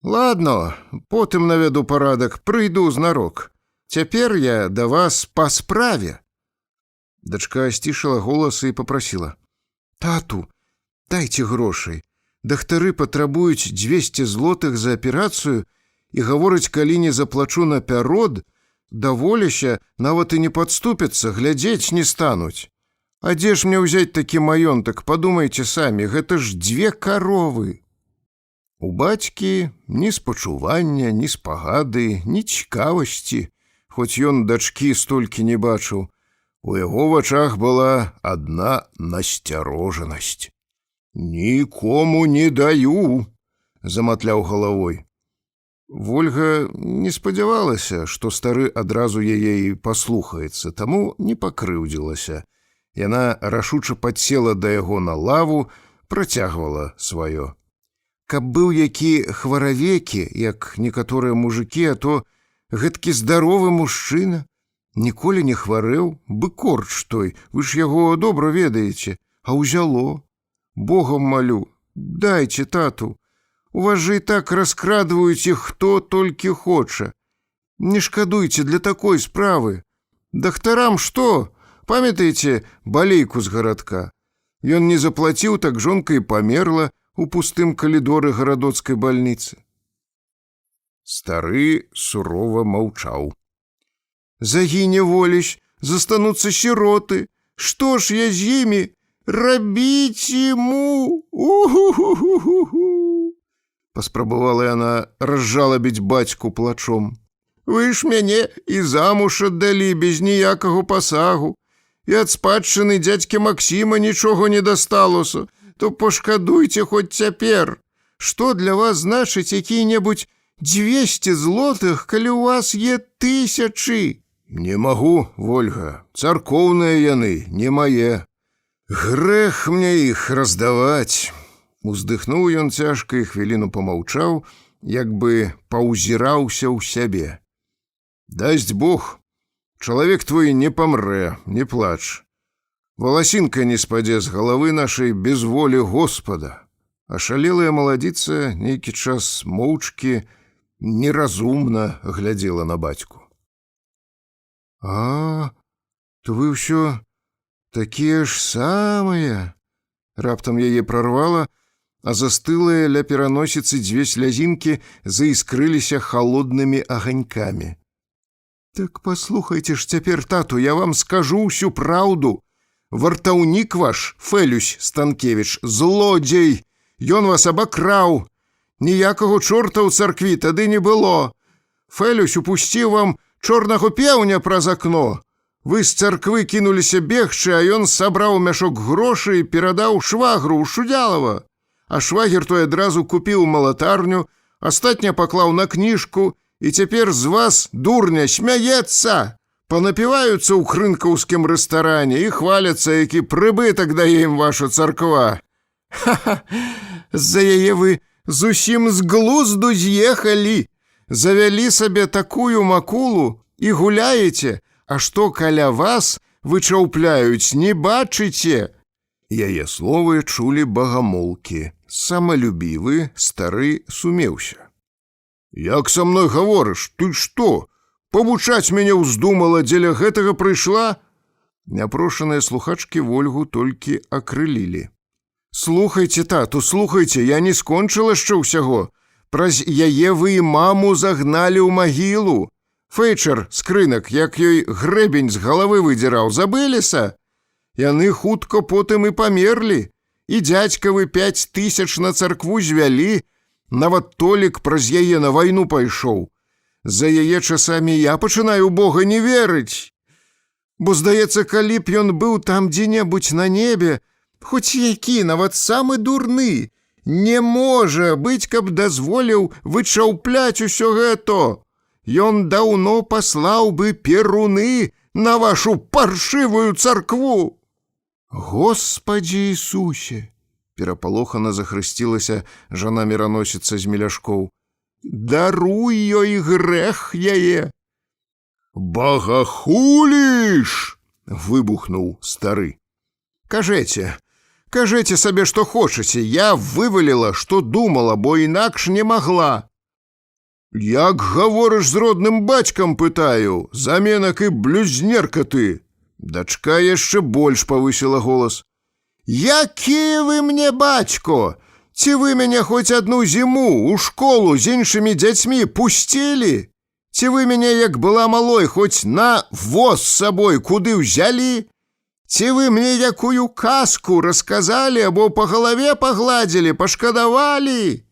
Speaker 2: «Ладно, потым навяду парадак, прыйду знарок. Цяпер я да вас па справе». Дачка сцішыла голас і папрасіла: «Тату, дайце грошай. Дактары патрабуюць 200 злотых за аперацыю і гавораць, калі не заплачу напярод, даволіся, нават і не падступяцца, глядзець не стануць. А дзе ж мне ўзяць такі маёнтак, падумайце самі, гэта ж 2 каровы». У бацькі ні спачування, ні спагады, ні цікавасці, хоць ён дачкі столькі не бачыў. У яго вачах была адна насцярожанасць. «Нікому не даю», — заматляў галавой. Вольга не спадзявалася, што стары адразу яе і паслухаецца, таму не пакрыўдзілася. Яна рашуча падсела да яго на лаву, працягвала сваё. «Каб быў які хваравекі, як некаторыя мужыкі, а то гэткі здаровы мужчына, ніколі не хварэў, бы корч той, вы ж яго добра ведаеце, а ўзяло. Богом малю, дайце, тату. У вас жа і так раскрадваюць іх хто толькі хоча. Не шкадуйце для такой справы. Дактарам што? Памятаеце балейку з гарадка? Ён не заплаціў, так жонка і памерла у пустым калідоры гарадоцкай бальніцы». Стары сурова маўчаў. «Загіне воліш, застануцца сіроты. Што ж я з імі? Рабіць ему! У-ху-ху-ху-ху-ху!» Паспрабавала яна разжалабіць бацьку плачом. «Вы ж мяне і замуж аддалі без ніякага пасагу. І ад спадчыны дзядзькі Максіма нічога не дасталося. то пашкадуйце хоць цяпер. Што для вас значыць якія-небудзь 200 злотых, калі ў вас є 1000? Не магу, Вольга, царкоўныя яны, не мае. Грэх мне іх раздаваць. Уздыхнуў ён цяжка і хвіліну помаўчаў, як бы паўзіраўся ў сябе. Дасць Бог, чалавек твой не памрэ, не плач. Валасінка не спадзе з галавы нашай без волі Господа. Ашалелая маладзіца нейкі час моўчкі неразумна глядзела на бацьку. А, то вы ўсё такія ж самыя. Раптам яе прорвала, а застылыя ля пераносіцы 2 слязінкі заіскрыліся халоднымі аганькамі. Так паслухайце ж цяпер, тату, я вам скажу ўсю праўду. Вартаўнік ваш, Фелюсь Станкевіч, злодзей. Ён вас абакраў. Ніякага чорта ў царкві тады не было. Фелюсь упусціў вам чорнага пеўня праз акно. Вы з царквы кінуліся бегчы, а ён сабраў мяшок грошай і перадаў швагру ў Шудзялава. А швагер той адразу купіў малатарню, астатняе паклаў на кніжку, і цяпер з вас, дурня, смяецца. Панапіваюцца ў крынкаўскім рэстаране і хваляцца, які прыбытак дае ім ваша царква. Ха-ха, з-за яе вы зусім з глузду з'ехалі. Завялі сабе такую макулу і гуляеце, а што каля вас вычаўпляюць, не бачыце. Яе словы чулі багамолкі. Самалюбівы стары сумеўся. Як са мной гаворыш, ты што? Павучаць мяне ўздумала, дзеля гэтага прыйшла? Няпрошаныя слухачкі Вольгу толькі акрылілі. Слухайце, тату, слухайце, я не скончыла яшчэ ўсяго. Праз яе вы і маму загналі ў магілу. Фэйчар, скрынак, як ёй грэбень з галавы выдзіраў, забыліся? Яны хутка потым і памерлі. І дзядзькавы 5000 на царкву звялі. Нават Толік праз яе на вайну пайшоў. За яе часамі я пачынаю Бога не верыць. Бо, здаецца, калі б ён быў там дзе-небудзь на небе, хоць які, нават самы дурны, не можа быць, каб дазволіў вычаўпляць усё гэта. Ён даўно паслаў бы перуны на вашу паршывую царкву. Господі Ісусе! Перапалохана захрысцілася жана-міраносіца з меляшкоў. Даруй ёй грэх яе. Багахуліш! Выбухнуў стары. Кажэце сабе, што хочаце, я вываліла, што думала, бо інакш не магла. Як гаворыш з родным бацькам, пытаю, заменак і блюзнерка ты. Дачка яшчэ больш павысіла голас. Які вы мне бацько? Ці вы мяне хоць одну зіму ў школу з іншымі дзяцьмі пусцілі? Ці вы мяне, як была малой, хоць на воз з сабой куды ўзялі? Ці вы мне якую казку расказалі або па галаве пагладзілі, пашкадавалі?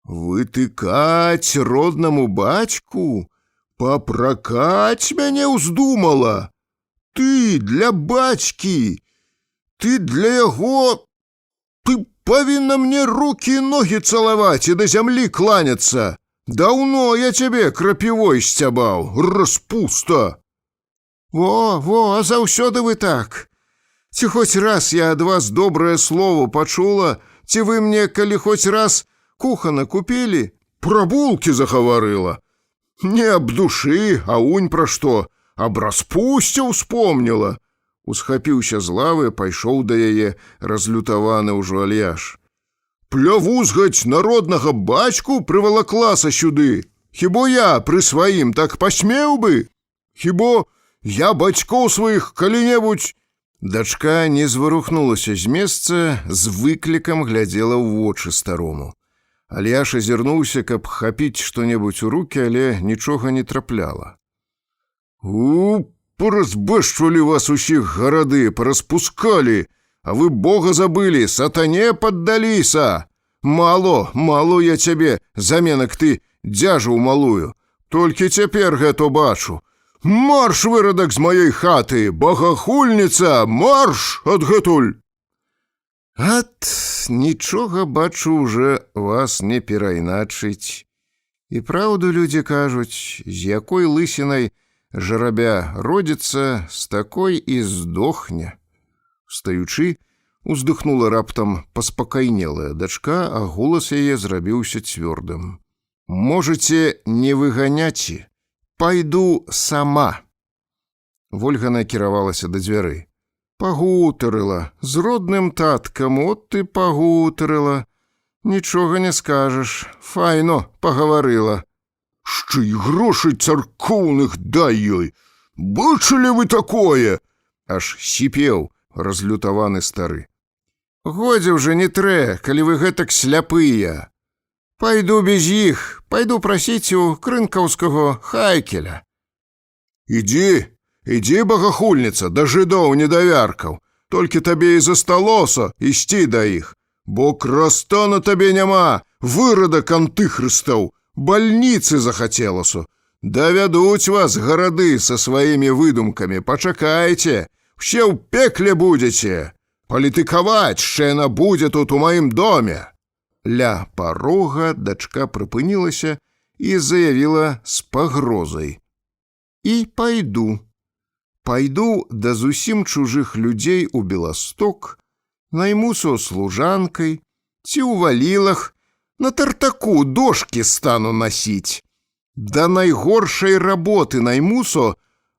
Speaker 2: Вытыкаць роднаму бацьку? Папракаць мяне ўздумала? Ты для бацькі, ты для яго... Ты павінна мне рукі і ногі цалаваць і да зямлі кланяцца. Даўно я цябе крапівой сцябаў, распуста. Во, заўсёды вы так. Ці хоць раз я ад вас добрае слово пачула, ці вы мне, калі хоць раз кухана купілі, пра булкі загаварыла. Не аб душы, а унь пра што, аб распусце ўспомніла. Усхапіўся з лавы, пайшоў да яе, разлютаваны ўжо Альяш. Плявузгаць народнага бацьку прывалакласа сюды. Хіба я пры сваім так пасмеў бы? Хіба я бацькоў сваіх калі-небудзь... Дачка не зварухнулася з месца, з выклікам глядзела ў вочы старому. Альяш азірнуўся, каб хапіць што-небудзь у рукі, але нічога не трапляла. Поразбэшчвалі вас усіх гарады, параспускалі, а вы Бога забылі, сатане паддаліся. Мало я цябе, заменак ты дзяжу малую. Толькі цяпер гэта бачу. Марш, вырадак з маёй хаты, багахульніца, марш адгэтуль! Ат, нічога, бачу, уже вас не перайначыць. І праўду людзі кажуць, з якой лысінай жарабя родзіцца, з такой і здохне. Стаючы, уздыхнула раптам паспакайнелая дачка, а голас яе зрабіўся цвёрдым. Можаце не выганяць, пайду сама. Вольга накіравалася да дзвярэй. Пагутарыла, з родным таткам, от ты пагутарыла. Нічога не скажаш, файно пагаварыла. Шчы і грошай царкоўных дай ёй. Бачылі вы такое? Аж сіпеў разлютаваны стары. Годзе ўжо не трэ, калі вы гэтак сляпыя. Пайду без іх, пайду прасіць у крынкаўскага хайкеля. Ідзі, багахульніца, да жыдоў недавяркаў. Толькі табе і засталося ісці да іх. Бо краста на табе няма, вырадак антыхрыстаў, бальніцы захацелася. Давядуць вас гарады са сваімі выдумкамі, пачакайце, усе ў пекле будзеце. Палітыкаваць ще яна будзе тут у маім доме. Ля парога дачка прыпынілася і заявіла з пагрозай. І пайду. Пайду да зусім чужых людзей у Беласток, наймуся служанкай, ці ў валілах, на тартаку дошкі стану насіць. Да найгоршай работы наймуся,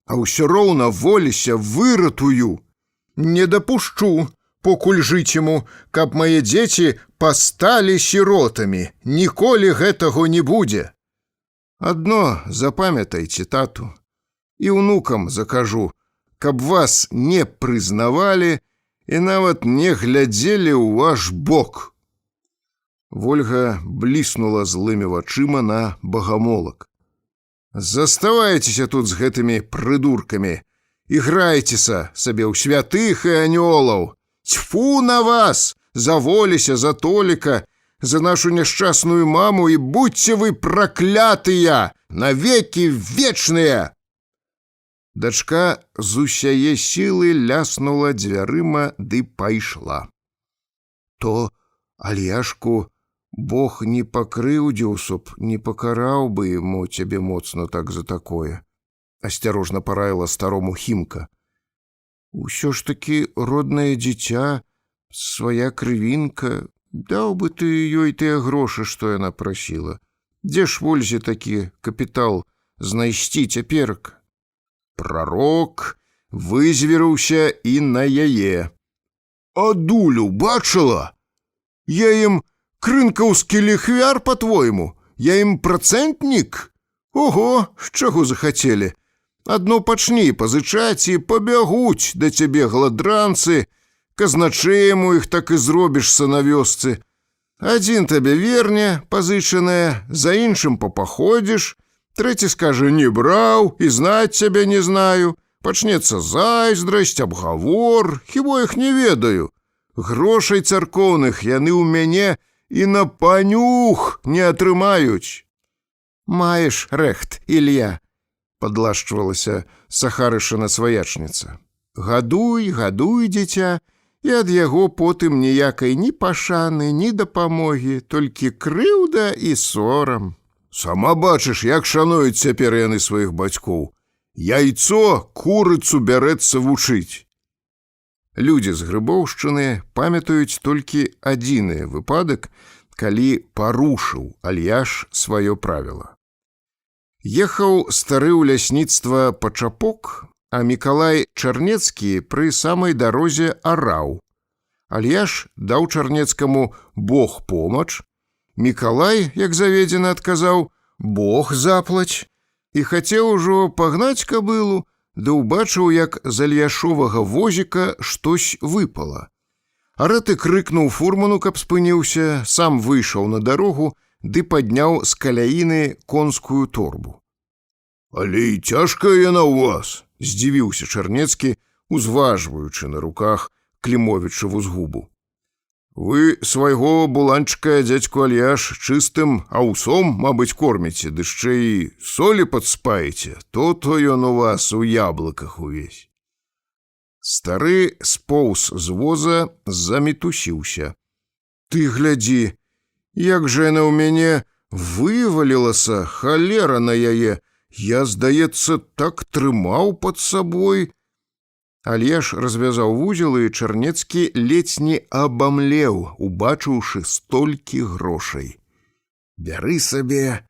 Speaker 2: а ўсё роўна воліся выратую. Не дапушчу, покуль жыціму, каб мае дзеці пасталі сіротамі. Ніколі гэтага не будзе. Адно запамятайце, тату, і ўнукам закажу, каб вас не прызнавалі і нават не глядзелі ў ваш бок. Вольга бліснула злымі вачыма на багамолак. Заставайцеся тут з гэтымі прыдуркамі, іграйцеся сабе ў святых і анёлаў. Цьфу на вас, заволіся за Толіка, за нашу няшчасную маму, і будьце вы праклятыя, навекі вечныя. Дачка з усяе сілы ляснула дзвярыма ды пайшла. То Альяшку Бог не пакрыўдзіў, не пакараў бы яму цябе моцна так за такое. Асцярожна параіла старому Хімка. Усё ж такі роднае дзіця, свая крывінка, даў бы ты ёй тыя грошы, што яна прасіла. Дзе ж Вользе такі капітал знайсці цяперак? Прарок вызверыўся і на яе. А дулю бачыла? Я ім крынкаўскі ліхвяр, па-твойму? Я ім працэнтнік? Ого, з чаго захацелі? Адно пачні пазычаць і пабягуць да цябе гладранцы, казначэем у іх так і зробішся на вёсцы. Адзін табе верне, пазычанае, за іншым папаходзіш, трэці скажа «не браў» і знаць цябе не знаю. Пачнецца зайздрасць, абгавор, хіба іх не ведаю. Грошай царкоўных яны ў мяне і на панюх не атрымаюць. Маеш рэхт, Ілья, падлашчвалася Сахарышына сваячніца. Гадуй, гадуй, дзіця, і ад яго потым ніякай ні пашаны, ні дапамогі, толькі крыўда і сорам. Сама бачыш, як шануюць цяпер яны сваіх бацькоў. Яйцо курыцу бярэцца вучыць. Людзі з Грыбоўшчыны памятаюць толькі адзіны выпадак, калі парушыў Альяш сваё правіла. Ехаў стары ў лясніцтва пачапок, а Мікалай Чарнецкі пры самай дарозе араў. Альяш даў Чарнецкаму «Бог помач», Мікалай, як заведзена, адказаў «Бог заплаць» і хацеў ужо пагнаць кабылу, да ўбачыў, як з Альяшовага возіка штось выпала. Арэты крыкнуў фурману, каб спыніўся, сам выйшаў на дарогу ды падняў з каляіны конскую торбу. «Але і цяжкая яна ў вас», – здзівіўся Чарнецкі, узважваючы на руках Клімовічаву згубу. «Вы свайго буланчыка, дзядзьку Альяш, чыстым аўсом, мабыць, корміце, ды яшчэ і солі падспаеце, то ён у вас у яблыках увесь». Стары споўз з воза, замітусіўся. Ты глядзі, як жа яна ў мяне вывалілася, халера на яе. Я, здаецца, так трымаў пад сабой. Альяш развязаў вузел, і Чарнецкі ледзь не абамлеў, убачыўшы столькі грошай. «Бяры сабе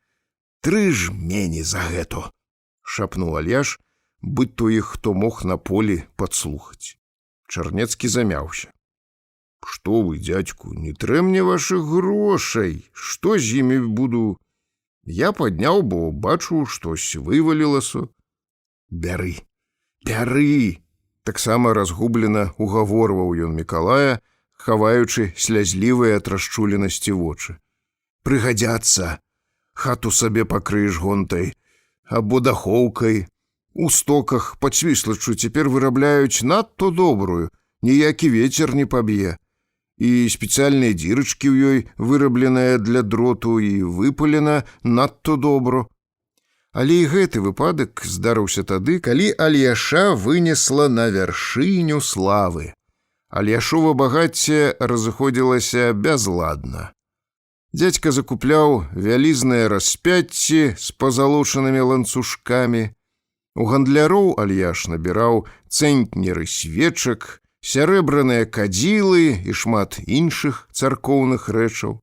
Speaker 2: 3 жмені за гэту», — шапнуў Альяш, быць то іх хто мог на полі падслухаць. Чарнецкі замяўся. «Што вы, дзядзьку, не трэ мне вашых грошай, што з імі буду? Я падняў, бо бачу, штось вывалілася». «Бяры, бяры!» Таксама разгублена угаворваў ён Мікалая, хаваючы слязлівыя ад расчуленасці вочы. «Прыгадзяцца, хату сабе пакрыеш гонтай, або дахоўкай. У стоках пад Свіслаччу цяпер вырабляюць надто добрую, ніякі вецер не паб'е. І спецыяльныя дзірачкі ў ёй вырабленая для дроту і выпалена надто добро». Але і гэты выпадак здарыўся тады, калі Альяша вынесла на вяршыню славы. Альяшова багацце разыходзілася бязладна. Дзядзька закупляў вялізныя распяцці з пазалочанымі ланцужкамі. У гандляроў Альяш набіраў цэнтнеры свечак, сярэбраныя кадзілы і шмат іншых царкоўных рэчаў.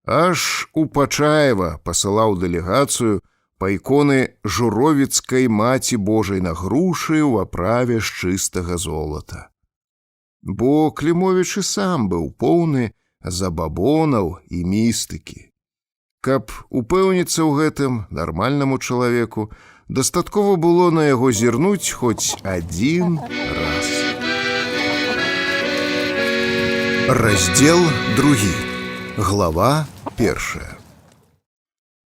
Speaker 2: Аж у Пачаева пасылаў дэлегацыю па іконы Журовіцкай Маці Божай на грушы ў аправе з чыстага золата. Бо Клімовіч і сам быў поўны забабонаў і містыкі. Каб упэўніцца ў гэтым нармальнаму чалавеку, дастаткова было на яго зірнуць хоць адзін раз. Раздзел 2. Глава 1.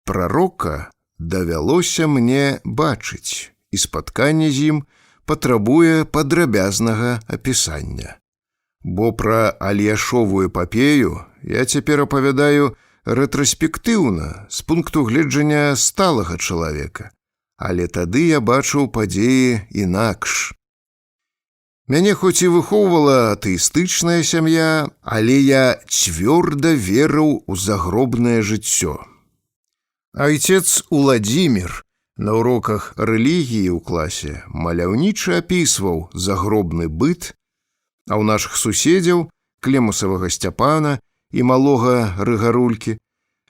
Speaker 2: Прарока давялося мне бачыць, і спатканне з ім патрабуе падрабязнага апісання. Бо пра Альяшовую эпапею я цяпер апавядаю рэтраспектыўна з пункту гледжання сталага чалавека, але тады я бачыў падзеі інакш. Мяне хоць і выхоўвала атэістычная сям'я, але я цвёрда верыў у загробнае жыццё. Айцец Уладзімір на уроках рэлігіі ў класе маляўніча апісваў загробны быт, а ў нашых суседзяў, Клемусавага Сцяпана і малога Рыгарулькі,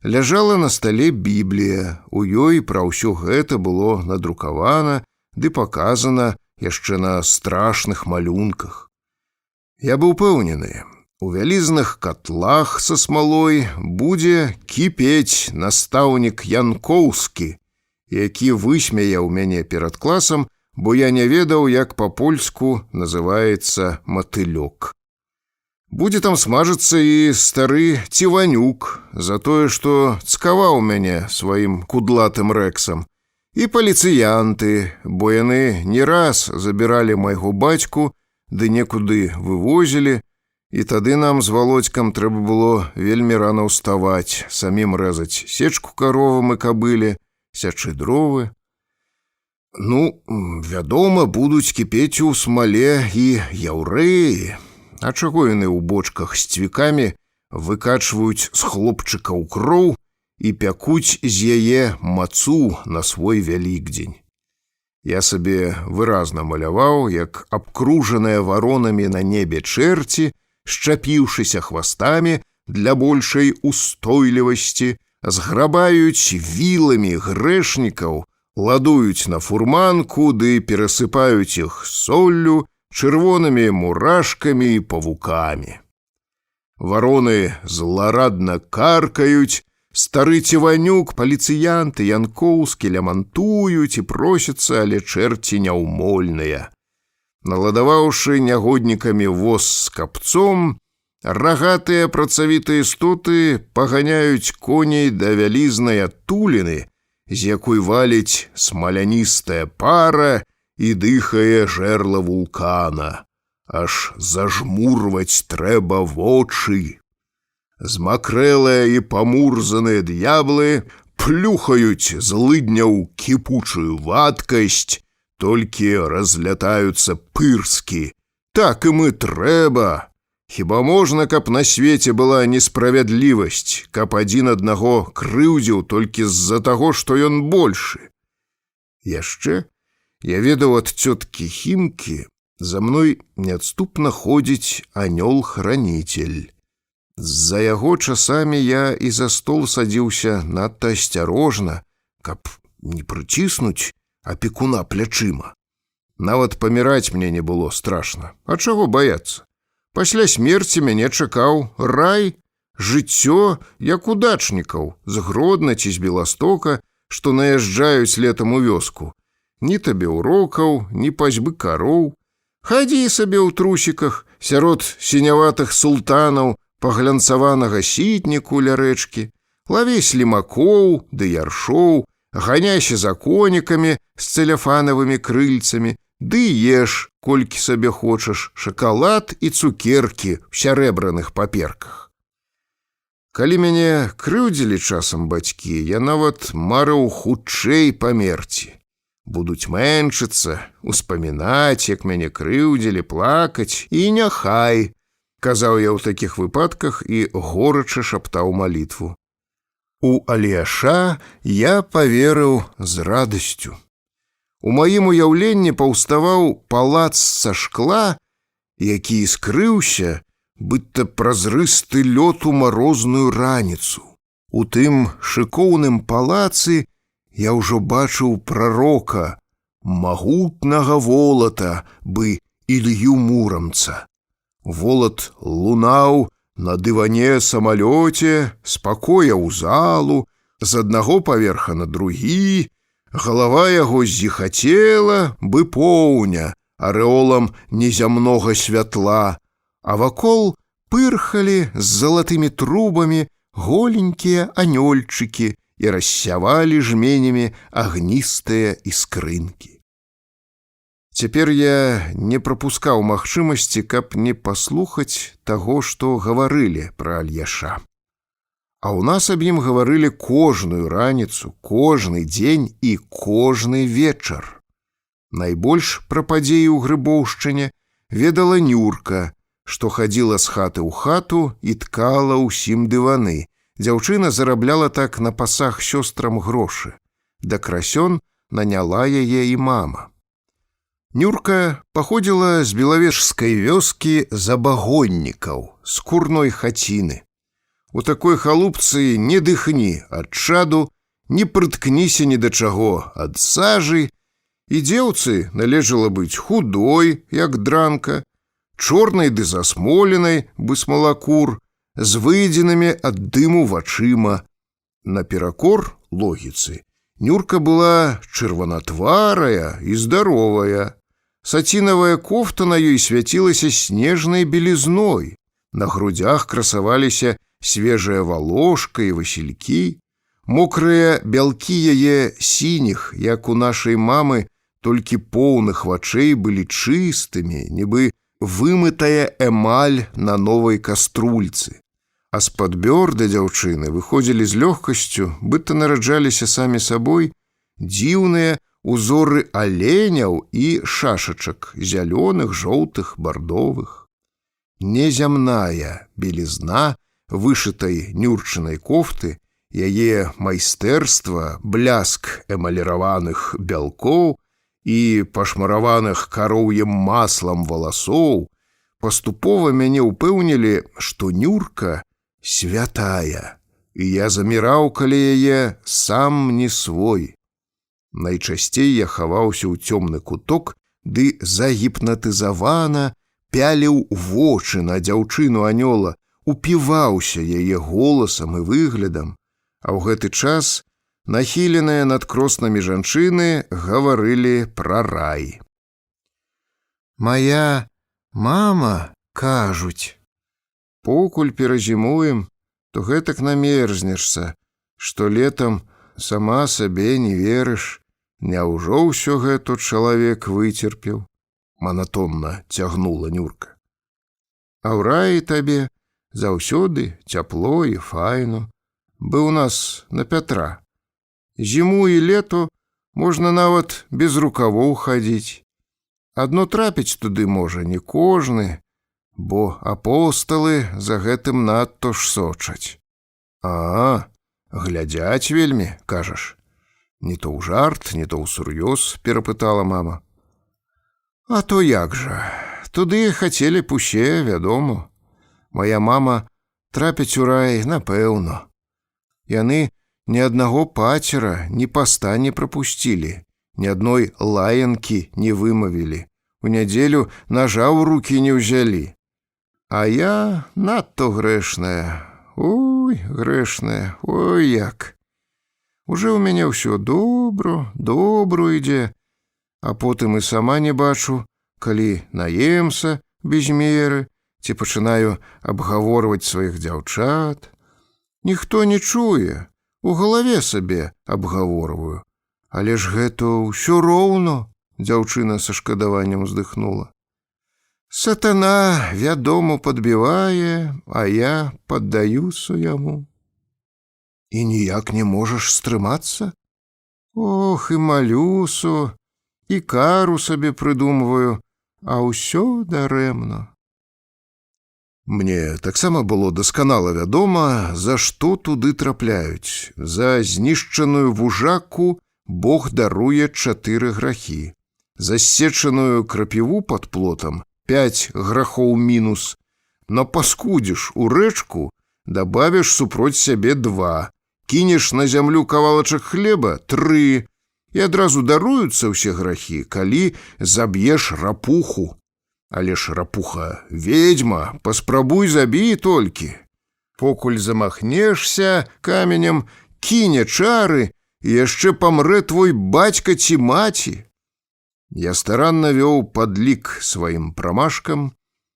Speaker 2: ляжала на стале Біблія. У ёй пра ўсё гэта было надрукавана ды паказана яшчэ на страшных малюнках. Я быў упэўнены, у вялізных катлах са смалой будзе кіпець настаўнік Янкоўскі, які высмяяў мяне перад класам, бо я не ведаў, як па-польску называецца матылёк. Будзе там смажыцца і стары Ціванюк за тое, што цкаваў мяне сваім кудлатым рэксам, і паліцыянты, бо яны не раз забіралі майго бацьку ды некуды вывозілі, і тады нам з Володькам трэба было вельмі рана ўставаць, самім рэзаць сечку каровам і кабыле, сячы дровы. Ну, вядома, будуць кіпець у смале і яўрэі. А чаго яны ў бочках з цвікамі выкачваюць з хлопчыкаў кроў і пякуць з яе мацу на свой вялікдзень? Я сабе выразна маляваў, як абкружаныя варонамі на небе чэрці, счапіўшыся хвастамі для большай устойлівасці, зграбаюць віламі грэшнікаў, ладуюць на фурманку ды перасыпаюць іх соллю, чырвонымі мурашкамі і павукамі. Вароны зларадна каркаюць, стары Ціванюк, паліцыянты, Янкоўскі лямантуюць і просяцца, але чэрці няўмольныя. Наладаваўшы нягоднікамі воз з капцом, рагатыя працавітыя істоты паганяюць коней да вялізнай адтуліны, з якой валіць смаляністая пара і дыхае жерла вулкана. Аж зажмурваць трэба вочы. Змакрэлыя і памурзаныя д'яблы плюхаюць злыдня ў кіпучую вадкасць, толькі разлятаюцца пырскі, Так ім і трэба. Хіба можна, каб на свеце была несправядлівасць, каб адзін аднаго крыўдзіў толькі з-за таго, што ён большы? Яшчэ я ведаў ад цёткі Хімкі, за мной неадступна ходзіць анёл-хранитель. З-за яго часамі я і за стол садзіўся надта асцярожна, каб не прыціснуць апекуна плячыма. Нават паміраць мне не было страшна. А чаго баяцца? Пасля смерці мяне чакаў рай, жыццё, як у дачнікаў, з Гродна ці з Беластока, што наязджаюць летам у вёску. Ні табе урокаў, ні пасьбы кароў. Хадзі сабе ў трусіках сярод сіняватых султанаў па глянцаванага сітніку ля рэчкі, лаві слімакоў ды яршоў, ганяйся за конікамі з цэляфанавымі крыльцамі, ды еш, колькі сабе хочаш, шакалад і цукеркі ў сярэбраных паперках. Калі мяне крыўдзілі часам бацькі, я нават марыў хутчэй памерці. Будуць мэнчыцца, успамінаць, як мяне крыўдзілі, плакаць, і няхай, казаў я ў такіх выпадках і горача шаптаў малітву. У Аліяша я паверыў з радасцю. У маім уяўленні паўставаў палац са шкла, які іскрыўся, быццам празрысты лёд у марозную раніцу. У тым шыкоўным палацы я ўжо бачыў прарока, магутнага волата, бы Ілью Мурамца. Волат лунаў на дыване самалёце, з пакоя ў залу, з аднаго паверха на другі, галава яго зіхацела, бы поўня, арэолам незямнога святла, а вакол пырхалі з залатымі трубамі голенькія анёльчыкі і рассявалі жменямі агністыя іскрынкі. Цяпер я не прапускаў магчымасці, каб не паслухаць таго, што гаварылі пра Аліяша. А ў нас аб ім гаварылі кожную раніцу, кожны дзень і кожны вечар. Найбольш пра падзеі ў Грыбоўшчыне ведала Нюрка, што хадзіла з хаты ў хату і ткала ўсім дываны. Дзяўчына зарабляла так на пасах сёстрам грошы. Да красён наняла яе і мама. Нюрка паходзіла з белавежскай вёскі забагоннікаў, з курной хаціны. У такой халупцы не дыхні ад чаду, не прыткніся ні да чаго ад сажы, і дзеўцы належала быць худой, як дранка, чорнай ды засмоленай, бы смалакур, з выедзенымі ад дыму вачыма. Наперакор логіцы, Нюрка была чырванатварая і здаровая. Сацінавая кофта на ёй свяцілася снежнай белізной. На грудях красаваліся свежая валошка і васількі. Мокрыя бялкі яе сініх, як у нашай мамы, толькі поўных вачэй былі чыстымі, нібы вымытая эмаль на новай каструльцы. А з-пад бёрда дзяўчыны выходзілі з лёгкасцю, быццам нараджаліся самі сабой, дзіўныя узоры аленяў і шашачак, зялёных, жоўтых, бардовых. Незямная белізна вышытай Нюрчынай кофты, яе майстэрства, бляск эмаліраваных бялкоў і пашмараваных кароўем маслам валасоў паступова мяне ўпэўнілі, што Нюрка святая, і я заміраў каля яе сам не свой. Найчасцей я хаваўся ў цёмны куток ды загіпнатызавана пяліў вочы на дзяўчыну анёла, упіваўся яе голасам і выглядам, а ў гэты час нахіленыя над кроснамі жанчыны гаварылі пра рай. Мая мама, кажуць, покуль перазімуем, то гэтак намерзнешся, што летам сама сабе не верыш. Няўжо ўсё гэта чалавек выцерпеў? Манатонна цягнула Нюрка. А ў раі табе заўсёды цяпло і файно. Быў у нас на Пятра. Зіму і лето можна нават без рукавоў хадзіць. Адно трапіць туды можа не кожны, бо апосталы за гэтым надто ж сочаць. А, глядзяць вельмі, кажаш? Не то ў жарт, не то ў сур'ёз, перапытала мама. А то як жа, туды хацелі б усе, вядома. Мая мама трапіць у рай, напэўна. Яны ні аднаго пацера, ні паста не прапусцілі, ні адной лаянкі не вымавілі, у нядзелю нажа ў рукі не ўзялі. А я надто грэшная, ой, грэшная, ой як. Уже ў мяне ўсё добро ідзе, а потым і сама не бачу, калі наемся без меры, ці пачынаю абгаворваць сваіх дзяўчат. Ніхто не чуе, у галаве сабе абгаворваю. Але ж гэта ўсё роўна, дзяўчына са шкадаваннем уздыхнула. Сатана, вядома, падбівае, а я паддаюся яму. І ніяк не можаш стрымацца? Ох, і малюсу, і кару сабе прыдумваю, а ўсё дарэмна. Мне таксама было дасканала вядома, за што туды трапляюць. За знішчаную вужаку Бог даруе 4 грахі. За ссечаную крапіву пад плотам 5 грахоў мінус. Напаскудзіш у рэчку, дабавіш супроць сябе 2. Кінеш на зямлю кавалачак хлеба 3. І адразу даруюцца ўсе грахі, калі заб'еш рапуху. Але ж рапуха ведьма, паспрабуй забі толькі. Покуль замахнешся каменем, кіне чары, і яшчэ памрэ твой бацька ці маці. Я старанна вёў падлік сваім прамашкам,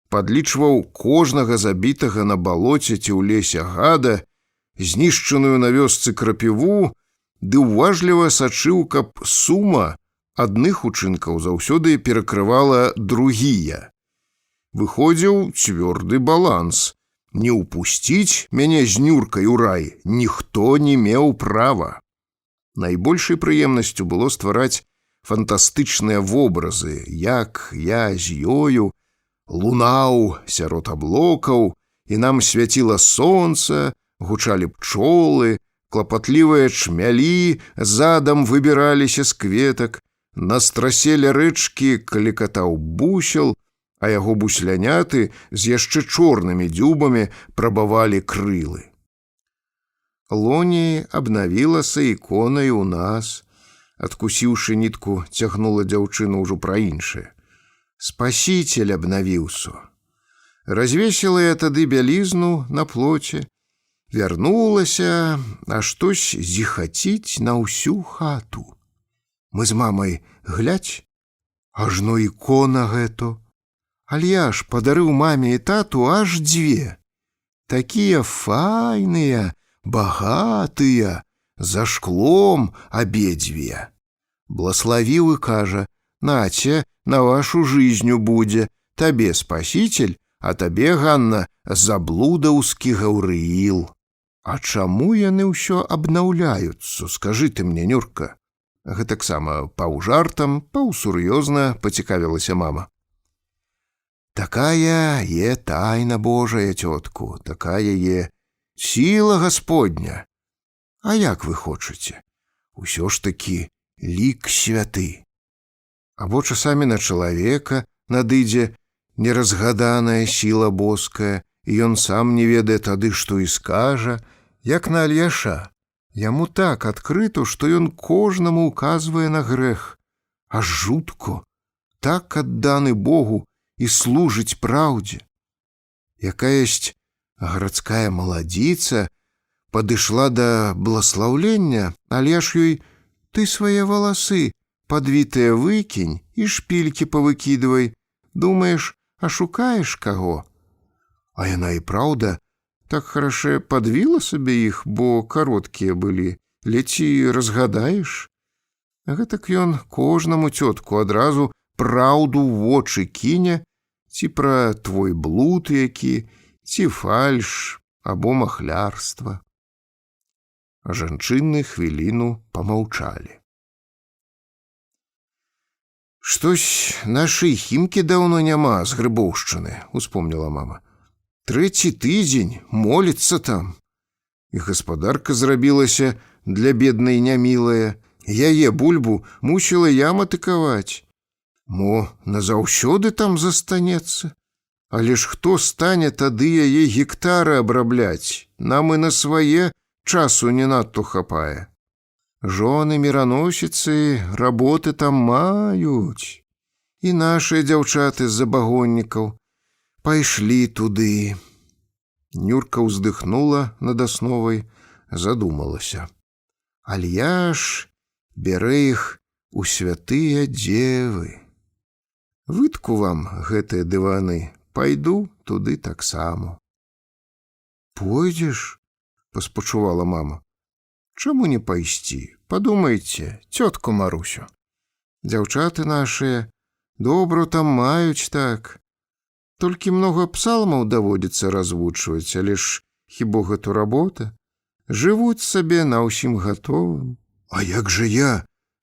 Speaker 2: падлічваў кожнага забітага на балоце ці ў лесе гада, знішчаную на вёсцы крапіву, ды уважліва сачыў, каб сума адных учынкаў заўсёды перакрывала другія. Выходзіў цвёрды баланс. Не ўпусціць мяне з Нюркай у рай ніхто не меў права. Найбольшай прыемнасцю было ствараць фантастычныя вобразы, як я з ёю лунаў сярод аблокаў, і нам свяціла сонца, гучалі пчолы, клапатлівыя чмялі задам выбіраліся з кветак, на страсе ля рэчкі калікатаў бусел, а яго бусляняты з яшчэ чорнымі дзюбамі прабавалі крылы. Лоні абнавілася іконай у нас, адкусіўшы нітку, цягнула дзяўчына ўжо пра іншае. Спаситель абнавіўся. Развесіла я тады бялізну на плоце, вярнулася, а штось зіхаціць на ўсю хату. Мы з мамай глядь, ажно ікона гэта. Альяш падарыў маме і тату аж 2. Такія файныя, багатыя, за шклом абедзве. Блаславіў і кажа: «Наце, на вашу жизню будзе, табе спаситель, а табе, Ганна, заблудаўскі Гаўрыіл». А чаму яны ўсё абнаўляюцца, скажы ты мне, Нюрка? Гэтаксама паўжартам, паўсур'ёзна пацікавілася мама. Такая е тайна Божая, цётку, такая е сіла Гасподня. А як вы хочаце? Усё ж такі лік святы. Або часамі на чалавека надыдзе неразгаданая сіла боская, і ён сам не ведае тады, што і скажа, як на Альяша. Яму так адкрыто, што ён кожнаму указвае на грэх. Аж жутко, так адданы Богу і служыць праўдзе. Якаясь гарадская маладзіца падышла да бласлаўлення, Альяш ёй: «Ты свае валасы падвітыя выкінь і шпількі павыкідвай. Думаеш, ашукаеш каго?» А яна і праўда так харашэ падвіла сабе іх, бо кароткія былі, леці разгадаеш. Гэтак ён кожнаму, цётку, адразу праўду ў вочы кіне, ці пра твой блуд які, ці фальш або махлярства. Жанчыны хвіліну памаўчалі. Штось нашай хімкі даўно няма з Грыбоўшчыны, успомніла мама. 3 тыдзень моліцца там. І гаспадарка зрабілася для беднай нямілая. Яе бульбу мусіла я матыкаваць. Мо назаўсёды там застанецца. Але ж хто стане тады яе гектары абрабляць? Нам і на свае часу не надто хапае. Жоны міраносіцы работы там маюць. І нашыя дзяўчаты з забагоннікаў пайшлі туды. Нюрка ўздыхнула над асновай, задумалася. Альяш бярэ іх у святыя дзевы. Вытку вам гэтыя дываны, пайду туды таксама. Пойдзеш? Паспачувала мама. Чаму не пайсці? Падумайце, цётку Марусю. Дзяўчаты нашыя добру там маюць так. Толькі многа псалмаў даводзіцца развучваць, але ж хіба гэта работа? Жывуць сабе на ўсім гатовым. А як жа я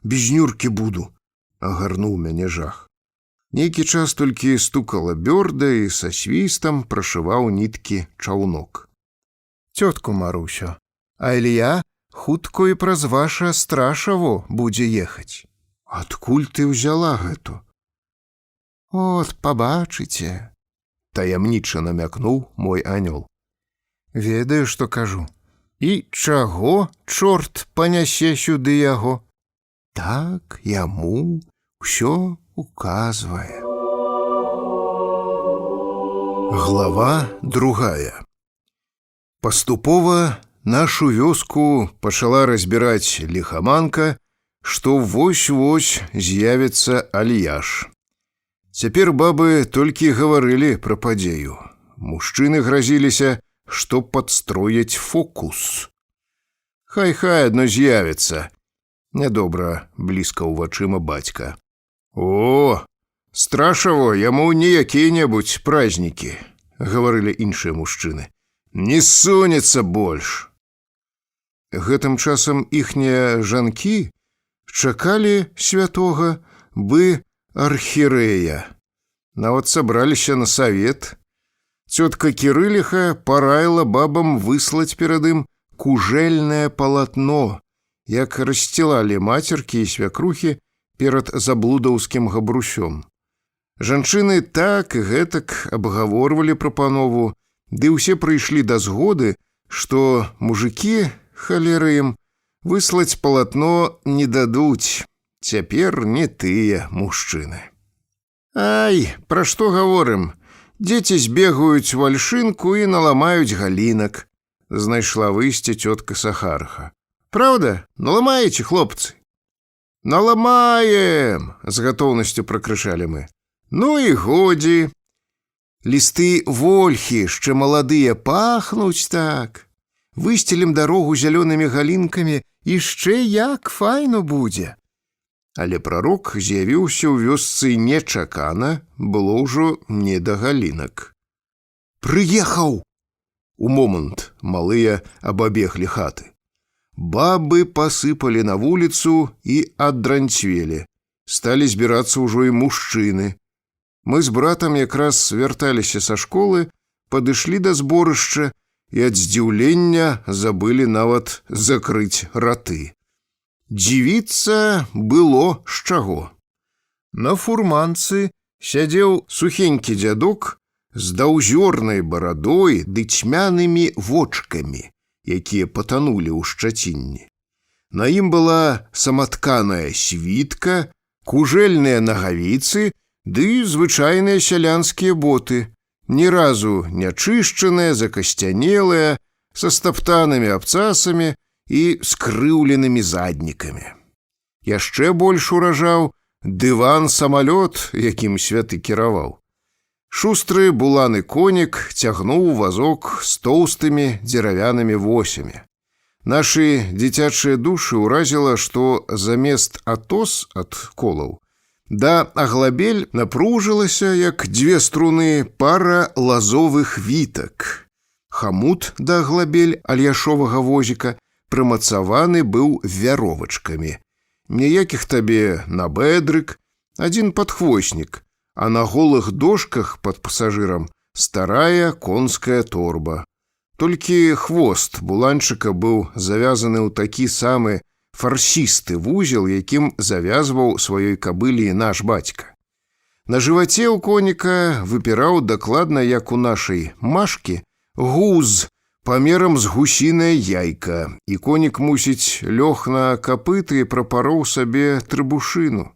Speaker 2: без Нюркі буду? Агарнуў мяне жах. Нейкі час толькі стукала бёрда і са свістам прашываў ніткі чаўнок. Цётку Марусю, а Ілья хутко і праз ваша Страшаво будзе ехаць. Адкуль ты ўзяла гэту? От, пабачыце, таямніча намякнуў мой анёл. Ведаю, што кажу. І чаго чорт панясе сюды яго? Так яму ўсё указвае. Глава 2. Паступова нашу вёску пачала разбіраць ліхаманка, што вось-вось з'явіцца Альяш. Цяпер бабы толькі гаварылі пра падзею. Мужчыны гразіліся, што падстрояць фокус. Хай-хай адно з'явіцца. Нядобра блізкаў вачыма бацька. О, Страшаво яму не якія-небудзь празнікі, гаварылі іншыя мужчыны. Не сунецца больш. Гэтым часам іхнія жанкі чакалі святога бы архірэя. Нават сабраліся на савет. Цётка Кірыліха параіла бабам выслаць перад ім кужэльнае палатно, як рассцілалі мацеркі і свякрухі перад заблудаўскім габрусём. Жанчыны так і гэтак абгаворвалі прапанову, ды ўсе прыйшлі да згоды, што мужыкі, халера ім, выслаць палатно не дадуць. Цяпер не тыя мужчыны. Ай, пра што гаворым? Дзеці збегаюць вальшынку і наламаюць галінак. Знайшла выйсце цётка Сахарха. Праўда? Наламаеце, хлопцы? Наламаем! З гатоўнасцю пракрычалі мы. Ну і годзі. Лісты вольхі яшчэ маладыя пахнуць так. Высцелім дарогу зялёнымі галінкамі, яшчэ як файно будзе. Але прарок з'явіўся ў вёсцы нечакана, было ўжо не да галінак. Прыехаў! У момант малыя абабеглі хаты. Бабы пасыпалі на вуліцу і аддранцвелі. Сталі збірацца ўжо і мужчыны. Мы з братам якраз вярталіся са школы, падышлі да зборышча і ад здзіўлення забылі нават закрыць раты. Дзівіцца было з чаго. На фурманцы сядзеў сухенькі дзядок з даўзёрнай барадой ды цьмянымі вочкамі, якія патанулі ў шчацінні. На ім была саматканая світка, кужэльныя нагавіцы ды звычайныя сялянскія боты, ні разу не чышчаныя, закасцянелыя, са стаптанымі абцасамі і скрыўленымі заднікамі. Яшчэ больш уражаў дыван-самалёт, якім святы кіраваў. Шустры буланы конік цягнуў вазок з тоўстымі дзеравянымі восямі. Нашы дзіцячыя душы ўразіла, што замест атос ад колаў да аглабель напружылася, як дзве струны, пара лазовых вітак. Хамут да аглабель альяшовага возіка прымацаваны быў вяровачкамі. Ніякіх табе набэдрык, Адзін падхвоснік, а на голых дошках пад пасажырам старая конская торба. Толькі хвост буланчыка быў завязаны ў такі самы фарсісты вузел, якім завязваў сваёй кабыле наш бацька. На жываце ў коніка выпіраў дакладна, як у нашай Машкі, гуз памерам з гусінае яйка, і конік, мусіць, лёг на капыты і прапароў сабе трыбушыну.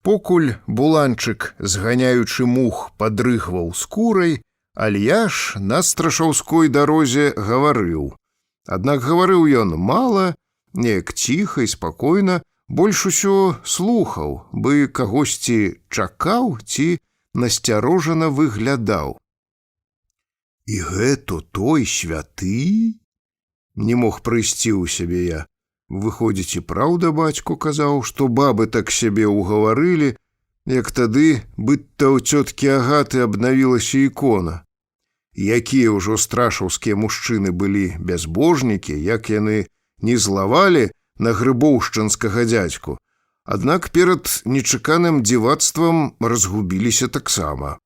Speaker 2: Покуль буланчык, зганяючы мух, падрыгваў скурай, Альяш на страшаўской дарозе гаварыў. Аднак гаварыў ён мала, неяк ціха і спакойна, больш усё слухаў, бы кагосьці чакаў ці насцярожана выглядаў. «І гэта той святы?» Не мог прыйсці ў сябе я. Выходзіць, і праўда бацьку казаў, што бабы так сябе ўгаварылі, як тады быцца ў цёткі Агаты абнавілася ікона. Якія ўжо страшаўскія мужчыны былі бязбожнікі, як яны не злавалі на грыбоўшчынскага дзядзьку, аднак перад нечаканым дзівацтвам разгубіліся таксама.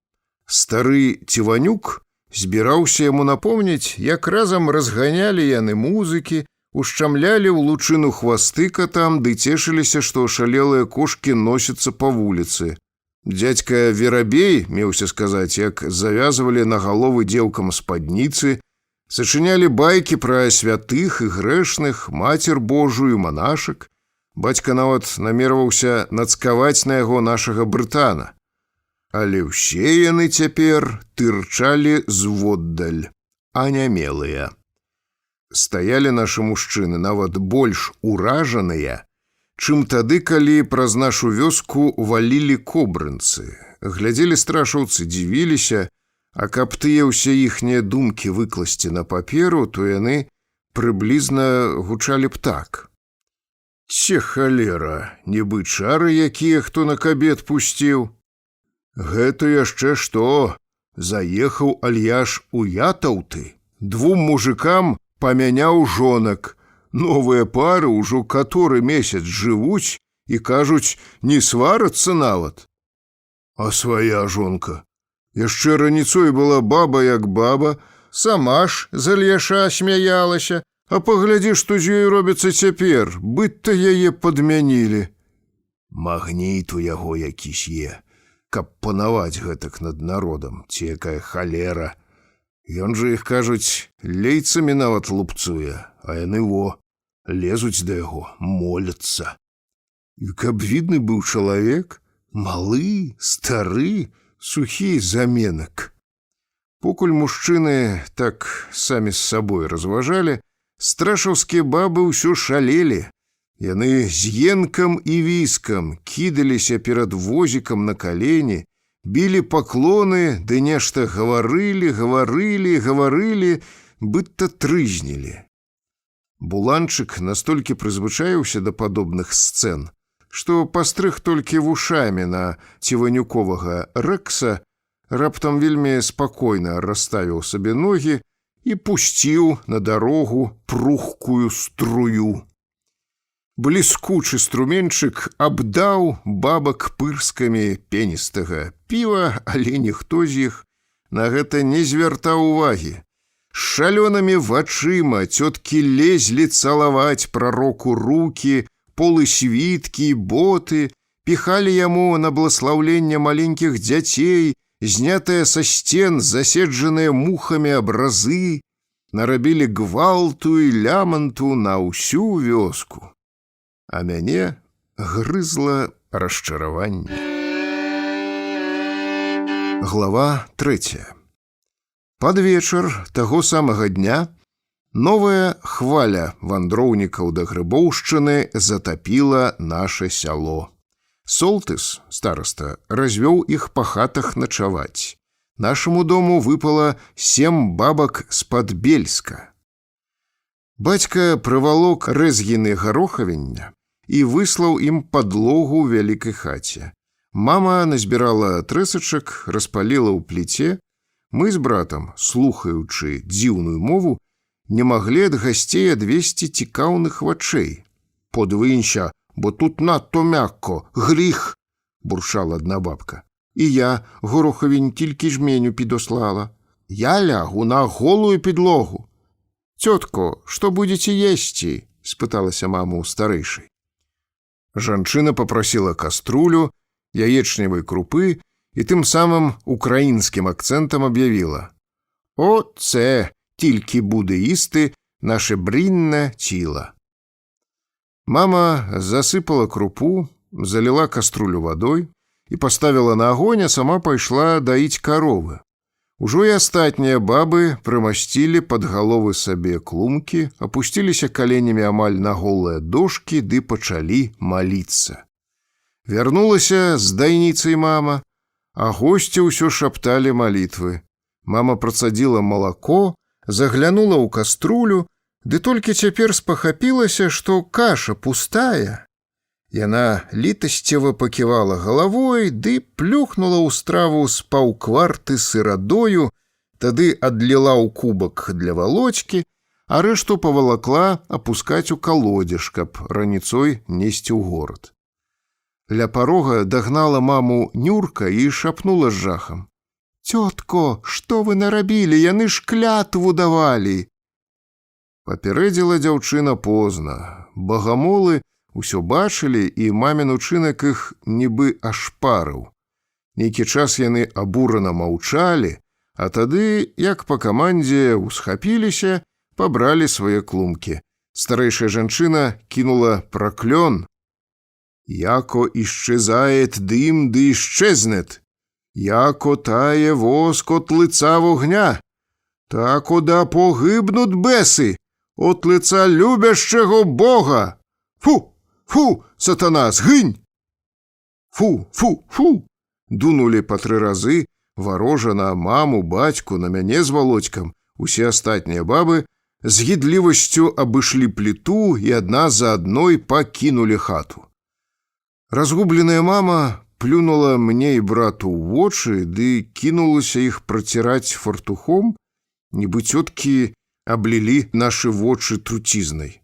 Speaker 2: Стары Ціванюк збіраўся яму напомніць, як разам разганялі яны музыкі, ушчамлялі ў лучыну хвасты катам, ды цешыліся, што шалелыя кошкі носяцца па вуліцы. Дзядзька Верабей, меўся сказаць, як завязвалі на галовы дзеўкам спадніцы, сачынялі байкі пра святых і грэшных, Мацер Божую, манашак. Бацька нават намерваўся нацкаваць на яго нашага брытана. Але ўсе яны цяпер тырчалі зводдаль, анямелыя. Стаялі нашы мужчыны нават больш уражаныя, чым тады, калі праз нашу вёску валілі кобрынцы. Глядзелі страшаўцы, дзівіліся, а каб тыя ўсе іхнія думкі выкласці на паперу, то яны прыблізна гучалі б так. «Це халера, нібы чары якія хто на кабет пусціў. Гэта яшчэ што? Заехаў Альяш у Ятаўты, двум мужикам памяняў жонак. Новыя пары ўжо каторы месяц жывуць і, кажуць, не сварацца нават. А свая жонка? Яшчэ раніцой была баба як баба, сама ж з Альяша смяялася, а паглядзі, што з ёй робіцца цяпер, быцца яе падмянілі. Магніт у яго якісь є, каб панаваць гэтак над народам, ці якая халера. Ён жа іх, кажуць, лейцамі нават лупцуе, а яны лезуць да яго, моляцца. І каб видны быў чалавек, малы, стары, сухі заменак. Покуль мужчыны так самі з сабой разважалі, страшаўскія бабы ўсё шалелі. Яны з енкам і віскам кідаліся перад возікам на калені, білі паклоны, ды нешта гаварылі, быцца трызнілі. Буланчык настолькі прызвычаіўся да падобных сцэн, што пастрыг толькі вушамі на Ціванюковага рэкса, раптам вельмі спакойна расставіў сабе ногі і пусціў на дарогу прухкую струю. Бліскучы струменчык абдаў бабак пырскамі пеністага піва, але ніхто з іх на гэта не звяртаў увагі. З шалёнымі вачыма цёткі лезлі цалаваць прароку рукі, полы світкі, боты, піхалі яму на бласлаўленне маленькіх дзяцей, знятыя са сцен заседжаныя мухамі абразы, нарабілі гвалту і ляманту на ўсю вёску. А мяне грызла расчараванне. Глава 3. Пад вечар таго самага дня новая хваля вандроўнікаў да Грыбоўшчыны затапіла наша сяло. Солтыс, староста, развёў іх па хатах начаваць. Нашаму дому выпала 7 бабак з-пад Бельска. Бацька прывалок рэзгіны гарохавення і выслаў ім падлогу ў вялікай хаце. Мама назбірала трэсачак, распаліла ў пліце. Мы з братам, слухаючы дзіўную мову, не маглі ад гасцей адвесці цікаўных вачэй. Подвинься, бо тут надто мякко, гріх. бурчала одна бабка. І я, гороховінь, тільки жменю підослала. Я лягу на голую підлогу. Тётко, што будете есці? Спыталася мама у старэйшай. Жанчына попросила каструлю, яечневай крупы і тым самым украінскім акцэнтам аб'явіла: «Оце тільки буде їсти наше брінне тіло». Мама засыпала крупу, залила каструлю водой і поставила на огонь, а сама пайшла даіць каровы. Ужо і астатнія бабы прымасцілі пад галовы сабе клумкі, апусціліся каленямі амаль на голыя дошкі ды пачалі маліцца. Вярнулася з дайніцай мама, а госці ўсё шапталі малітвы. Мама працадзіла малако, заглянула ў каструлю, ды толькі цяпер спахапілася, што каша пустая. Яна літасцева паківала галавой ды плюхнула ў страву з паўкварты сырадою, тады адліла ў кубак для валочкі, а рэшту павалакла апускаць у калодзеж, каб раніцой несці ў горад. Ля парога дагнала маму Нюрка і шапнула з жахам: «Тётко, што вы нарабілі? Яны ж клятву давалі!» Папярэдзіла дзяўчына позна. Багамолы усё бачылі, і мамін учынак іх нібы ашпарыў. Нейкі час яны абурана маўчалі, а тады, як па камандзе, усхапіліся, пабралі свае клумкі. Старэйшая жанчына кінула праклён: «Яко исчезает дым, да исчезнет, яко тае воск от лица вогня, тако да погибнут беси от лица любящего Бога. Фу! Фу, сатана, згинь!» «Фу! Фу! Фу!» дунули по 3 разы, варожа на маму, бацьку, на мяне з Володькам. Усе астатнія бабы з гідлівасцю абышлі пліту і адна за адной пакінулі хату. Разгубленая мама плюнула мне і брату ў вочы ды кінулася іх праціраць фартухом, нібы цёткі аблілі нашы вочы труцізнай.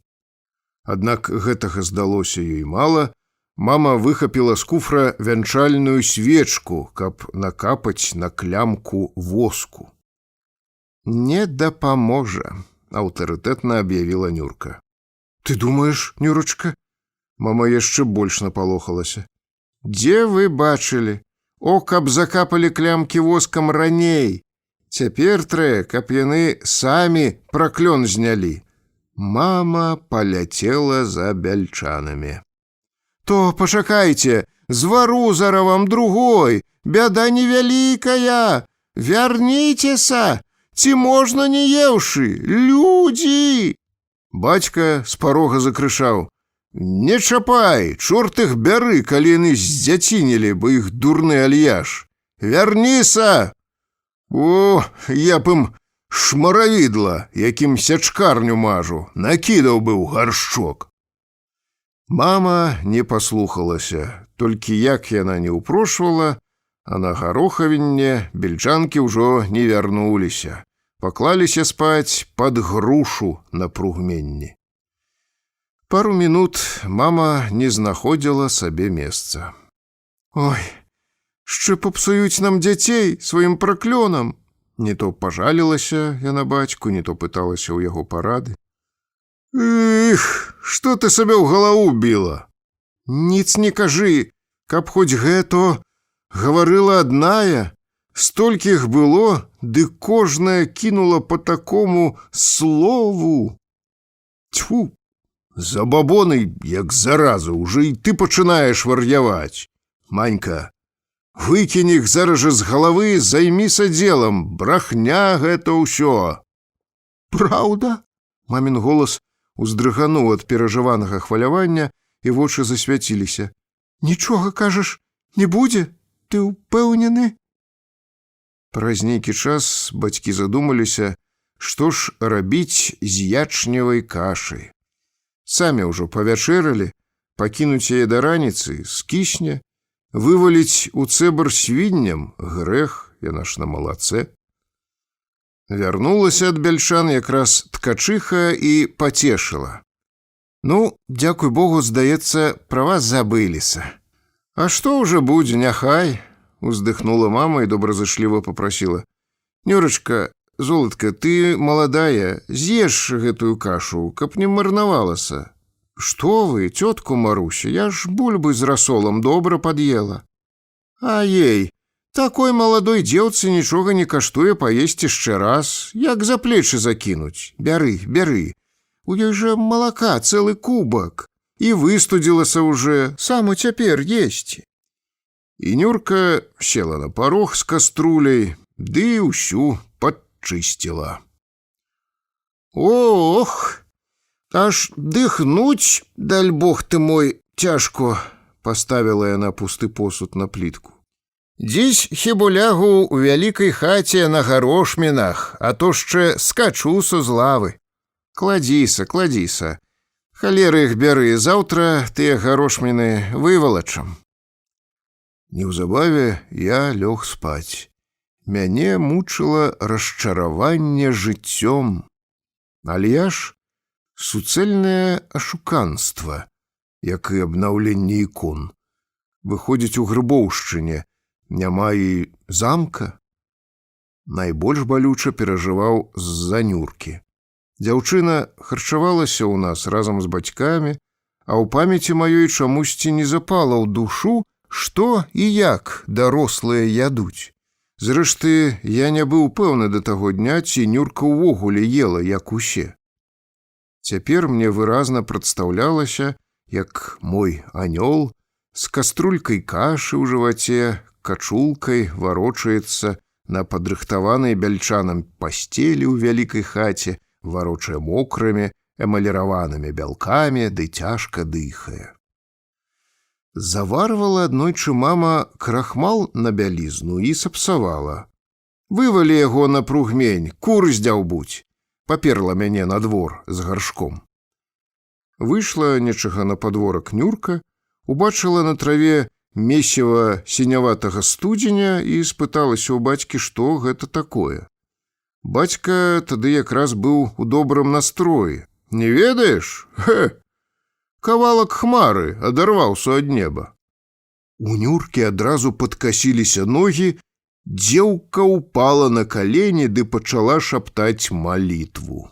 Speaker 2: Аднак гэтага здалося ёй мала. Мама выхапіла з куфра вянчальную свечку, каб накапаць на клямку воску. «Не дапаможа», — аўтарытэтна аб'явіла Нюрка. «Ты думаеш, Нюрочка?» Мама яшчэ больш напалохалася. «Дзе вы бачылі? О, каб закапалі клямкі воскам раней! Цяпер трэ, каб яны самі праклён знялі». Мама поляцела за бяльчанамі. «То пачакайце, звару зара вам другой, бяда невялікая, вярніцеся, ці можна не еўшы, людзі!» Бацька з парога закрычаў: «Не чапай, чорт іх бяры, калі яны здзяцінілі, бо іх дурны альяж! Вярніся! О, я б ім шмаравідла, якім сячкарню мажу, накідаў быў гаршчок». Мама не паслухалася, толькі як яна не ўпрошвала, а на гарохавінне бельчанкі ўжо не вярнуліся, паклаліся спаць пад грушу на пругменні. Пару мінут мама не знаходзіла сабе месца. «Ой, ще папсуюць нам дзяцей сваім праклёнам!» Не то пажалілася яна бацьку, не то пыталася ў яго парады. «Эх, што ты сабе ў галаву біла? Ніц не кажы, каб хоць гэта гаварыла адная, столькі іх было, ды кожная кінула па такому слову. Тьфу, забабоны, як зараза, уже і ты пачынаеш вар'яваць. Манька, выкінь іх зараз жа з галавы, займіся дзелам, брахня гэта ўсё». «Праўда?» Мамін голас уздрыгануў ад перажыванага хвалявання, і вочы засвяціліся. «Нічога, кажаш, не будзе? Ты ўпэўнены?» Праз нейкі час бацькі задумаліся, што ж рабіць з ячневай кашай. Самі ўжо павячэралі, пакінуць яе да раніцы скісне, вываліць у цэбар свінням грэх, яна ж на малацэ. Вярнулася ад бяльчан якраз ткачыха і пацешыла. «Ну, дзякуй Богу, здаецца, пра вас забыліся. «А што ўжо будзе, няхай», — уздыхнула мама і добразычліва попрасіла. «Нюрачка, золатка, ты маладая, з'еш гэтую кашу, каб не марнавалася». «Што вы, тётку Маруся, я ж бульбы з расолам добра пад'ела». «А ей, такой маладой дзеўцы нічога не каштуе паесці яшчэ раз, як за плечы закінуць. Бяры, бяры. У ёй жа малака цэлы кубак. І выстудзілася ўжо, саму цяпер есці». І Нюрка села на парог з каструляй, ды ўсю падчысціла. «Ох, аж дыхнуць, даль бог ты мой, цяжко», — паставіла яна пусты посуд на плітку. «Дзесь хіба лягу ў вялікай хаце на гарошмінах, а то шчэ скачу са з лавы. Кладзіся, кладзіся. Халеры іх бяры, заўтра тыя гарошміны вывалачам». Неўзабаве я лёг спаць. Мяне мучыла расчараванне жыццём. Але я ж суцэльнае ашуканства, як і абнаўленне ікон. Выходзіць, у Грыбоўшчыне няма і замка. Найбольш балюча перажываў з-за Нюркі. Дзяўчына харчавалася ў нас разам з бацькамі, а ў памяці маёй чамусьці не запала ў душу, што і як дарослыя ядуць. Зрэшты, я не быў пэўны да таго дня, ці Нюрка ўвогуле ела, як усе. Цяпер мне выразна прадстаўлялася, як мой анёл з каструлькай кашы ў жываце, качулкай варочаецца на падрыхтаванай бяльчанам пасцелі ў вялікай хаце, варочае мокрымі, эмаліраванымі бялкамі, ды цяжка дыхае. Заварвала аднойчы мама крахмал на бялізну і сапсавала. «Вывалі яго на пругмень, кур здзяўбуць», — паперла мяне на двор з гаршком. Выйшла нечага на падворак Нюрка, убачыла на траве месіва сіняватага студзеня і спыталася ў бацькі, што гэта такое. Бацька тады якраз быў у добрым настроі. «Не ведаеш? Хе! Кавалак хмары адарваўся ад неба». У Нюркі адразу падкасіліся ногі, дзеўка ўпала на калені ды пачала шаптаць малітву.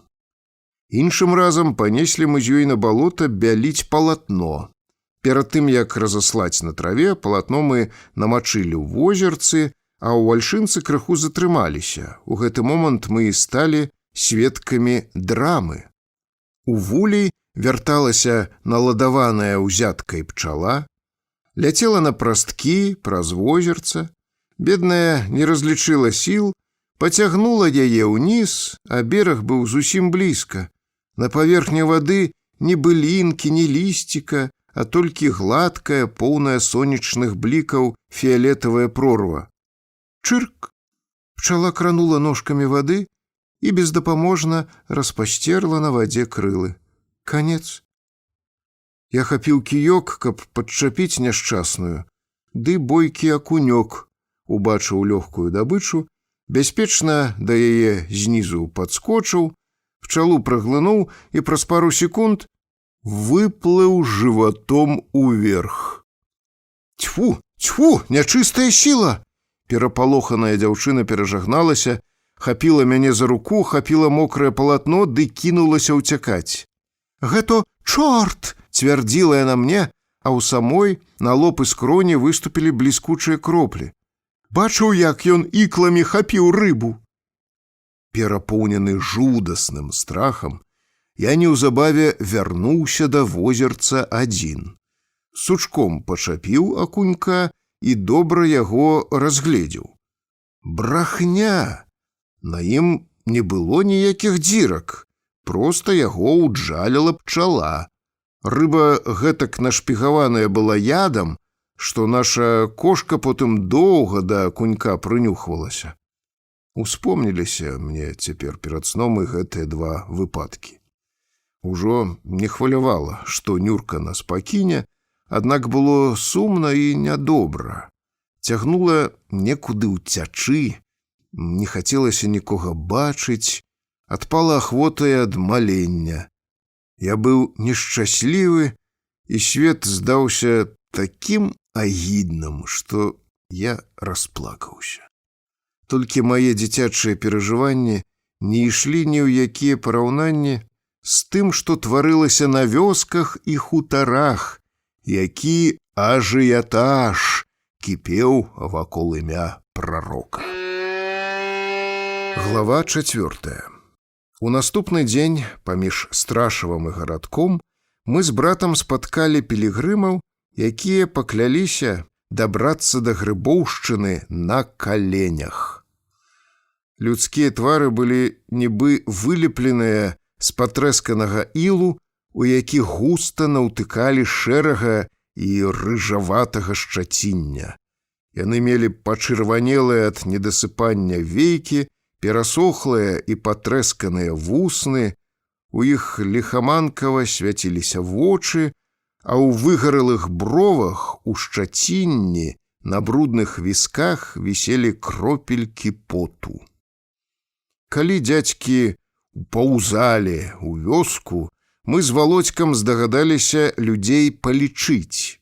Speaker 2: Іншым разам панеслі мы з ёй на балота бяліць палатно. Перад тым, як разаслаць на траве, палатно мы намачылі ў возерцы, а ў альшынцы крыху затрымаліся. У гэты момант мы сталі сведкамі драмы. У вулей вярталася наладаваная ўзяткай пчала, ляцела на прасткі праз возерца, бедная не разлічыла сіл, пацягнула яе ўніз, а бераг быў зусім блізка. На паверхні вады ні былінкі, ні лісціка, а толькі гладкая, поўная сонечных блікаў фіялетавая прорва. Чырк! Пчала кранула ножкамі вады і бездапаможна распасцерла на вадзе крылы. Канец. Я хапіў кіёк, каб падчапіць няшчасную, ды бойкі акунёк убачыў лёгкую дабычу, бяспечна да яе знізу падскочыў, пчалу праглынуў і праз пару секунд выплыў жыватом уверх. «Тьфу, тьфу, нячыстая сіла!» Перапалоханая дзяўчына перажагналася, хапіла мяне за руку, хапіла мокрае палатно ды кінулася ўцякаць. «Гэта чорт!» — цвярдзіла яна мне, а ў самой на лоб і скроні выступілі бліскучыя кроплі. Бачыў, як ён ікламі хапіў рыбу. Перапоўнены жудасным страхам, я неўзабаве вярнуўся да возерца адзін. Сучком пачапіў акунька і добра яго разгледзеў. Брахня! На ім не было ніякіх дзірак. Проста яго ўджаліла пчала. Рыба гэтак нашпігаваная была ядам, што наша кошка потым доўга да акунька прынюхвалася. Успомніліся мне цяпер перад сном і гэтыя два выпадкі. Ужо не хвалявала, што Нюрка нас пакіне, аднак было сумна і нядобра. Цягнула некуды ўцячы, не хацелася нікога бачыць, адпала ахвота і ад малення. Я быў нешчаслівы, і свет здаўся такім агідным, што я расплакаўся. Толькі мае дзіцячыя перажыванні не ішлі ні ў якія параўнанні з тым, што тварылася на вёсках і хутарах, які ажыятаж кіпеў вакол імя прарока. Глава 4. У наступны дзень паміж Страшавам і гарадком мы з братам спаткалі пілігрымаў, якія пакляліся дабрацца да Грыбоўшчыны на каленях. Людскія твары былі нібы вылепленыя з патрэсканага ілу, у які густа наўтыкалі шэрага і рыжаватага шчаціння. Яны мелі пачырванелыя ад недасыпання вейкі, перасохлыя і патрэсканыя вусны, у іх ліхаманкава свяціліся вочы, а ў выгарэлых бровах, у шчацінні, на брудных вісках віселі кропелькі поту. Калі дзядзькі паўзалі ў вёску, мы з Володькам здагадаліся людзей палічыць.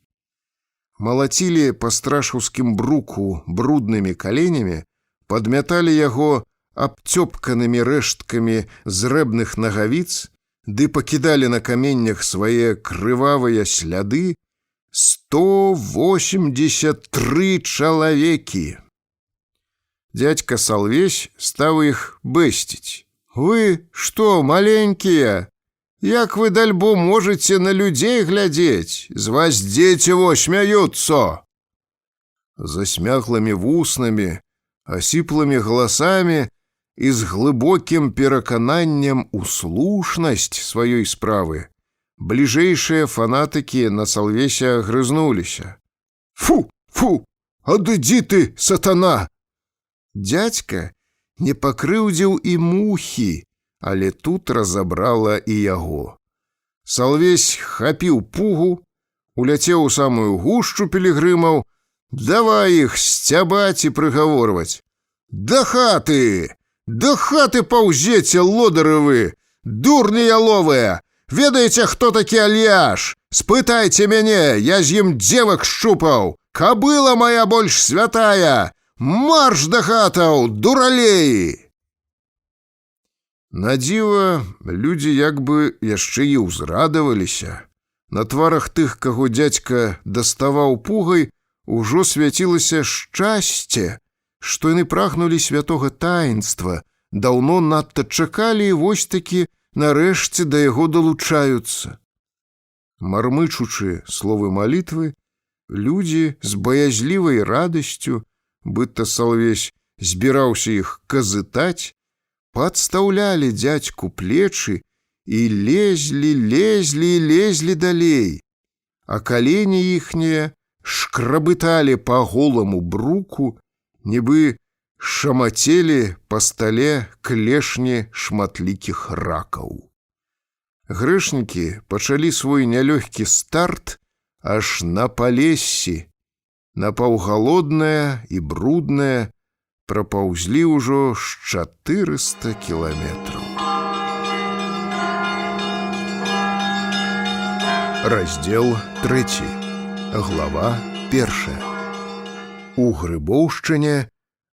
Speaker 2: Малацілі па страшаўскім бруку бруднымі каленямі, падмяталі яго абцёпканымі рэшткамі зрэбных нагавіц, ды пакідалі на каменнях свае крывавыя сляды 183 чалавекі. Дядька Салвесь стаў іх бэсціць. «Вы што, маленькія? Як вы дальбо можаце на людзей глядзець? З вас дзеці во смяюцца!» Засмяглымі вуснамі, асіплымі галасамі і з глыбокім перакананням у слушнасць сваёй справы бліжэйшыя фанатыкі на Салвеся грызнуліся. «Фу, фу, адыдзі ты, сатана!» Дзядзька не пакрыўдзіў і мухі, але тут разабрала і яго. Салвесь хапіў пугу, уляцеў у самую гушчу пілігрымаў, давай іх сцябаць і прыгаворваць. «Да хаты! Да хаты паўзеце, лодары вы! Дурні яловыя! Ведаеце, хто такі Альяш? Спытайце мяне, я з ім дзевак шчупаў! Кабыла моя больш святая! Марш да хатаў, дуралеі!» На дзіва, людзі як бы яшчэ і ўзрадаваліся. На тварах тых, каго дзядзька даставаў пугай, ужо свяцілася шчасце, што яны прагнулі святога таінства, даўно надта чакалі і вось такі нарэшце да яго далучаюцца. Мармычучы словы малітвы, людзі з баязлівай радасцю, быдта Салвесь збіраўся іх казытаць, падстаўлялі дзядзьку плечы і лезлі далей, а калені іхнія шкрабыталі па голаму бруку, нібы шамацелі па стале клешні шматлікіх ракаў. Грэшнікі пачалі свой нялёгкі старт аж на Палессі, напаўгалоднае і бруднае, прапаўзлі ўжо з 400 кіламетраў. Раздзел 3. Глава 1. У Грыбоўшчыне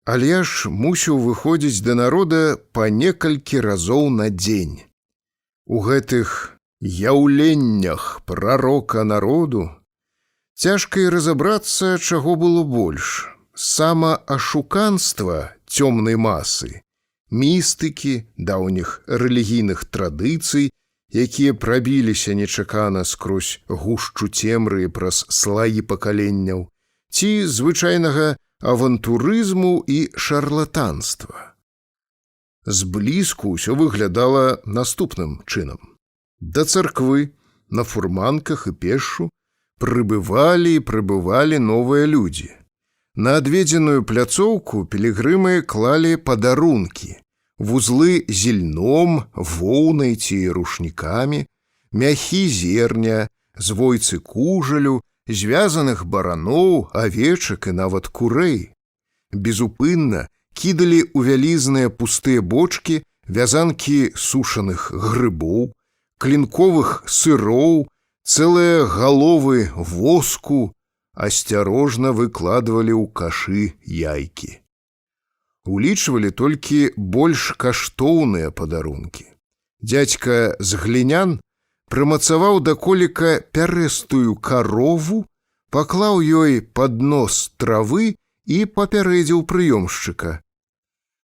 Speaker 2: Альяш мусіў выходзіць да народа па некалькі разоў на дзень. У гэтых яўленнях прарока народу цяжка і разабрацца, чаго было больш: самаашуканства цёмнай масы, містыкі даўніх рэлігійных традыцый, якія прабіліся нечакана скрозь гушчу цемры праз слаі пакаленняў, ці звычайнага авантурызму і шарлатанства. Зблізку ўсё выглядала наступным чынам. Да царквы на фурманках і пешшу прыбывалі новыя людзі. На адведзеную пляцоўку пілігрымы клалі падарункі, вузлы з ільном, воўнай ці рушнікамі, мяхі зерня, звойцы кужалю, звязаных бараноў, авечак і нават курэй. Безупынна кідалі ў вялізныя пустыя бочкі вязанкі сушаных грыбоў, клінковых сыроў, цэлыя галовы воску, асцярожна выкладвалі ў кашы яйкі. Улічвалі толькі больш каштоўныя падарункі. Дзядзька з глінян прымацаваў да коліка пярэстую карову, паклаў ёй пад нос травы і папярэдзіў прыёмшчыка.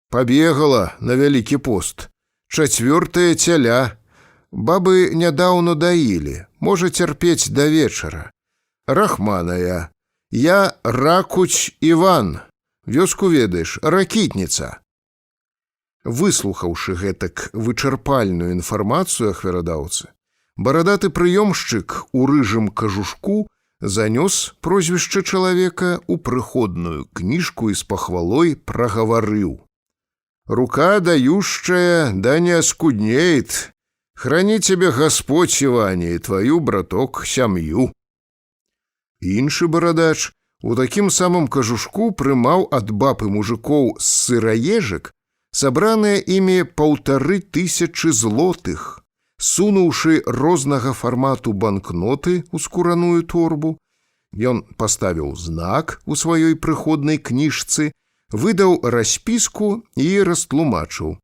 Speaker 2: Пабегала на Вялікі пост, 4-е цяля. Бабы нядаўна даілі, можа цярпець да вечара. Рахманая, я Ракуць Іван, вёску ведаеш, ракітніца. Выслухаўшы гэтак вычарпальную інфармацыю ахвярадаўцы, барадаты прыёмшчык у рыжым кажушку занёс прозвішча чалавека ў прыходную кніжку і з пахвалой прагаварыў: «Рука дающая, да не оскуднеет. Храни тебе Господь, Иване, и твою, браток, сям'ю». Іншы барадач у такім самым кажушку прымаў ад баб і мужикоў з сыраежак сабраныя імі 1500 злотых, сунуўшы рознага фармату банкноты ў скураную торбу. Ён паставіў знак у сваёй прыходнай кніжцы, выдаў распіску і растлумачыў: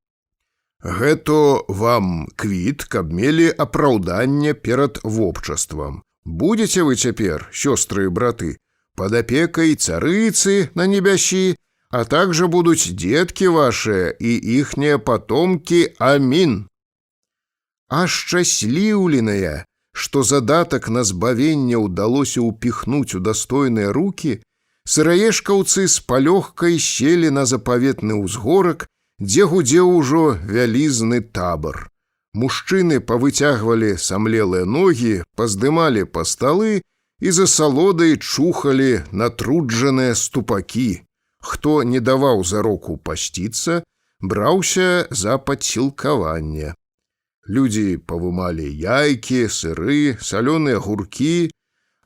Speaker 2: «Гэта вам квіт, каб мелі апраўданне перад вобчаствам. Будзеце вы цяпер, сёстры і браты, пад апекай царыцы на небясі, а также будуць дзеткі вашыя і іхнія патомкі. Амін». А шчасліўленая, што задатак на збавенне ўдалося ўпіхнуць у дастойныя рукі, сыраежкаўцы з палёгкай селі на запаветны ўзгорак, дзе гудзеў ужо вялізны табар. Мужчыны павыцягвалі самлелыя ногі, паздымалі па сталы і за салодай чухалі натруджаныя ступакі. Хто не даваў зароку пасціцца, браўся за падсілкаванне. Людзі павымалі яйкі, сыры, салёныя гуркі,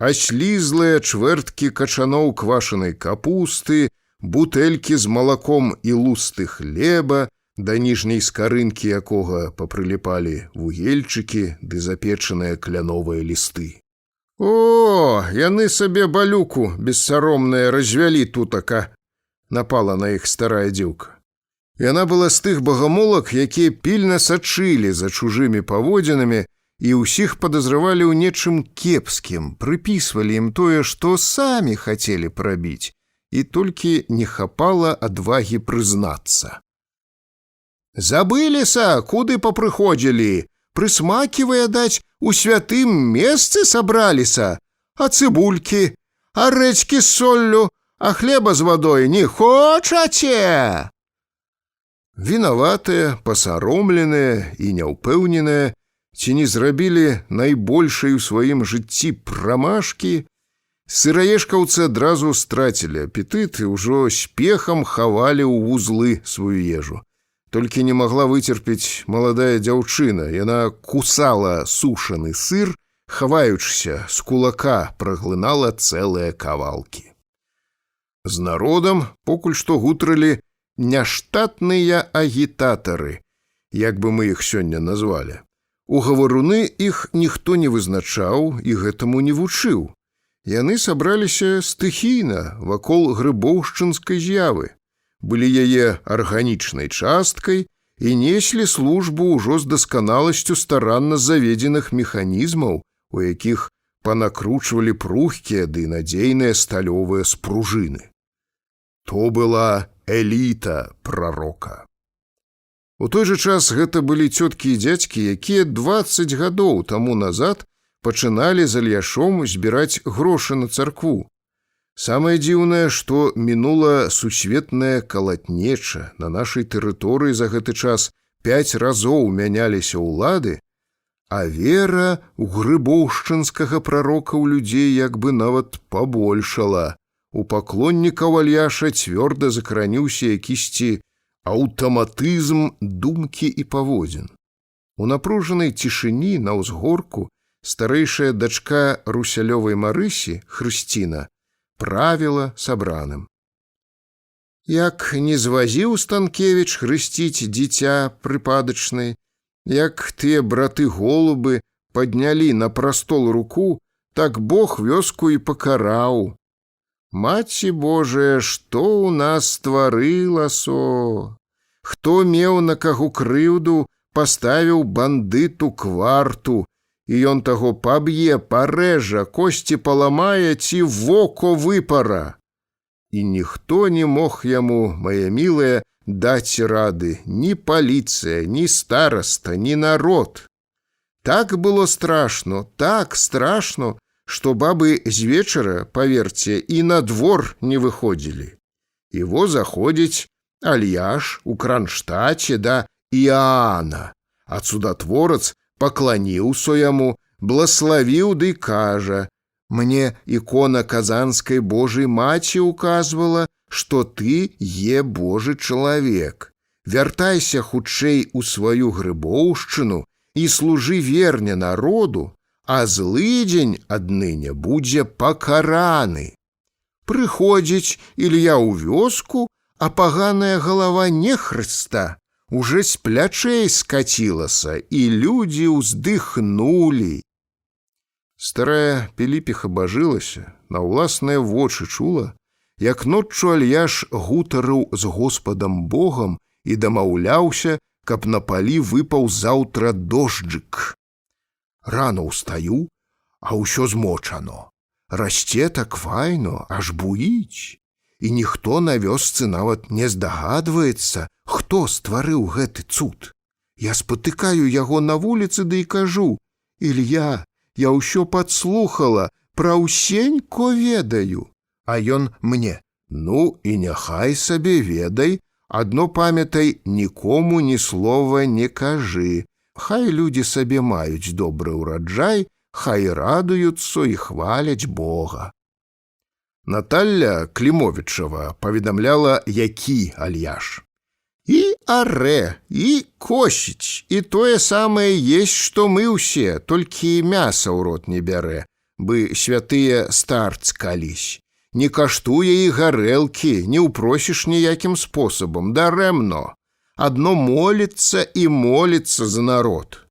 Speaker 2: аслізлыя чвэрткі качаноў квашанай капусты, бутэлькі з малаком і лусты хлеба, да ніжняй скарынкі якога папрыліпалі вугельчыкі ды запечаныя кляновыя лісты. «О, яны сабе балюку бессаромныя развялі тутака», — напала на іх старая дзеўка. Яна была з тых багамолак, якія пільна сачылі за чужымі паводзінамі і ўсіх падазравалі ў нечым кепскім, прыпісвалі ім тое, што самі хацелі прабіць, і толькі не хапала адвагі прызнацца. «Забыліся, куды папрыходзілі? Прысмакі выядаць у святым месцы сабраліся? А цыбулькі? А рэчкі з соллю? А хлеба з вадой не хочаце?» Вінаватыя, пасаромленыя і няўпэўненыя, ці не зрабілі найбольшай у сваім жыцці прамашкі, сыраежкаўцы адразу страцілі апетыт і ўжо спехам хавалі ў вузлы сваю ежу. Толькі не магла выцерпець маладая дзяўчына. Яна кусала сушаны сыр, хаваючыся, з кулака праглынала цэлыя кавалкі. З народам покуль што гутралі няштатныя агітатары, як бы мы іх сёння назвалі. У гаваруны іх ніхто не вызначаў і гэтаму не вучыў. Яны сабраліся стыхійна вакол грыбоўшчынскай з'явы, былі яе арганічнай часткай і неслі службу ўжо з дасканаласцю старанна заведзеных механізмаў, у якіх панакручвалі прухкія ды надзейныя сталёвыя спружыны. То была эліта прарока. У той жа час гэта былі цёткі і дзядзькі, якія 20 гадоў таму назад пачыналі з Альяшом збіраць грошы на царкву. Самае дзіўнае, што мінула сусветная калатнеча. На нашай тэрыторыі за гэты час 5 разоў мяняліся ўлады, а вера ў грыбоўшчынскага прарока ў людзей як бы нават пабольшала. У паклоннікаў Альяша цвёрда закараніўся якісьці аўтаматызм думкі і паводзін. У напружанай цішыні на ўзгорку старэйшая дачка Русялёвай Марысі, Хрысціна, правіла сабраным. Як не звазіў Станкевіч хрысціць дзіця прыпадачнай, як тыя браты-голубы паднялі на прастол руку, так Бог вёску і пакараў. Маці Божая, што ў нас стварылася? Хто меў на каго крыўду, паставіў бандыту кварту, і ён таго паб'е, парэжа, косці паламае ці воко выпара. І ніхто не мог яму, мае мілыя, даць рады, ні паліцыя, ні стараста, ні народ. Так было страшно, што бабы з вечара, паверце, і на двор не выходзілі. І во заходзіць Альяш у Кранштаце да Іаана, а цудатворац пакланіўся яму, блаславіў ды кажа: «Мне ікона казанскай Божай маці указвала, што ты е Божы чалавек. Вяртайся хутчэй у сваю Грыбоўшчыну і служы верне народу, а злыдзень адныне будзе пакараны». Прыходзіць Ілья ў вёску, а паганая галава нехрыста уже з плячэй скацілася, і людзі ўздыхнулі. Старая Піліпіха бажылася, на ўласныя вочы чула, як ноччу Альяш гутарыў з Господам Богам і дамаўляўся, каб на палі выпаў заўтра дожджык. Рано ўстаю, а ўсё змочано. Расце так файно, аж буіць. І ніхто на вёсцы нават не здагадваецца, хто стварыў гэты цуд. Я спатыкаю яго на вуліцы ды і кажу: «Ілья, я ўсё падслухала, пра ўсенько ведаю». А ён мне: «Ну і няхай сабе ведай, адно памятай, нікому ні слова не кажы. Хай людзі сабе маюць добры ўраджай, хай радуюцца і хваляць Бога». Наталля Клімовічава паведамляла, які Альяш. І арэ, і косіць, і тое самае есть, што мы ўсе, толькі мяса ў рот не бярэ, бы святыя старц калісь. Не каштуе і гарэлкі, не ўпросіш ніякім спосабам, дарэмно. Адно моліцца і моліцца за народ.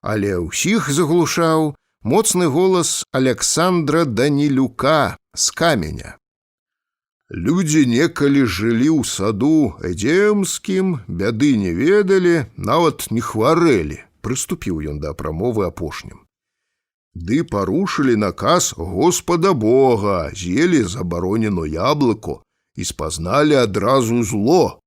Speaker 2: Але ўсіх заглушаў моцны голас Аляксандра Данілюка з Каменя. Людзі некалі жылі ў саду эдземскім, бяды не ведалі, нават не хварэлі, прыступіў ён да прамовы апошнім. Ды парушылі наказ Господа Бога, з'елі забаронено яблыко і спазналі адразу зло.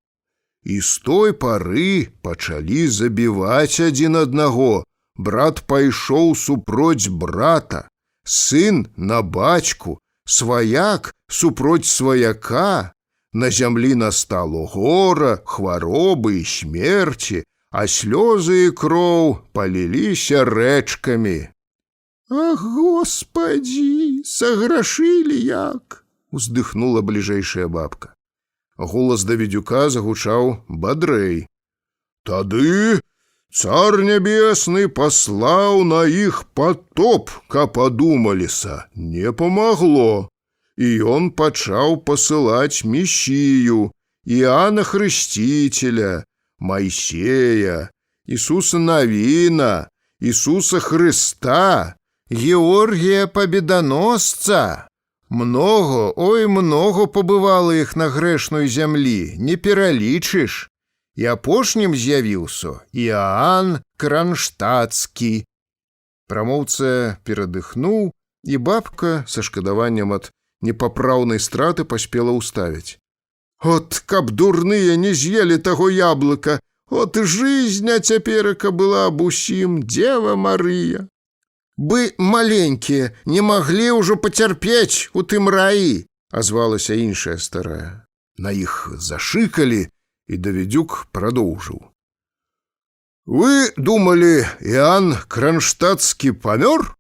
Speaker 2: І з той пары пачалі забіваць адзін аднаго. Брат пайшоў супроць брата, сын на бацьку, сваяк супроць сваяка. На зямлі настало гора, хваробы і смерці, а слёзы і кроў паліліся рэчкамі. «Ах, Господі, саграшылі як!» — уздыхнула бліжэйшая бабка. Голас Давідзюка загучаў бадрэй. «Тады Цар нябесны паслаў на іх потоп, каб адумаліся, не памагло. І ён пачаў пасылаць Месію, Іоанна Хрысціцеля, Майсея, Ісуса Навіна, Ісуса Хрыста, Георгія Пабеданосца. Много, ой, много побывало іх на грэшной зямлі, не пералічыш. І апошнім з'явіўся Іоанн Кранштадтскі». Прамоўца перадыхнуў, і бабка са шкадаваннем ад непапраўнай страты паспела ўставіць: «От каб дурныя не з'елі таго яблыка, от жизнь цяперака была б усім, Дева Марыя. Бы маленькія не маглі ўжо пацярпець у тым раі», — азвалася іншая старая. На іх зашыкалі, і Давідзюк прадоўжыў: «Вы думалі, Іоанн Кранштадтскі памёр?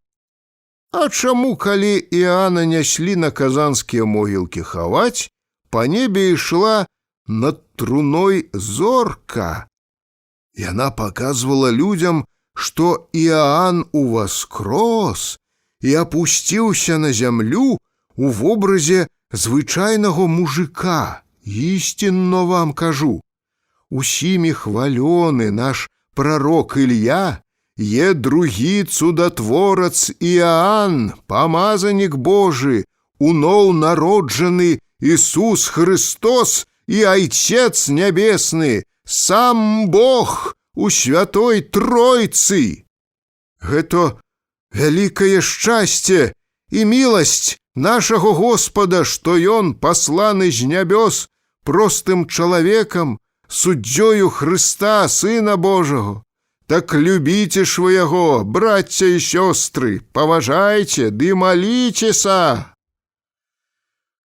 Speaker 2: А чаму, калі Іоанна няслі на казанскія могілкі хаваць, па небе ішла над труной зорка? Яна паказвала людзям, што Іоанн уваскрос і апусціўся на зямлю у вобразе звычайнага мужика. Істинно вам кажу, усімі хвалёны наш пророк Ілья, Є другі цудотворац Іоанн, памазанік Божий, уноў народжаны Ісус Христос і Айцец Нябесны, сам Бог у Святой Тройцы. Гэта вялікае шчасце і міласць нашага Господа, што Ён пасланы з нябёс простым чалавекам, суддзёю Хрыста, Сына Божаго. Так любіце ж вы яго, брацця і сёстры, паважайце ды маліцеся.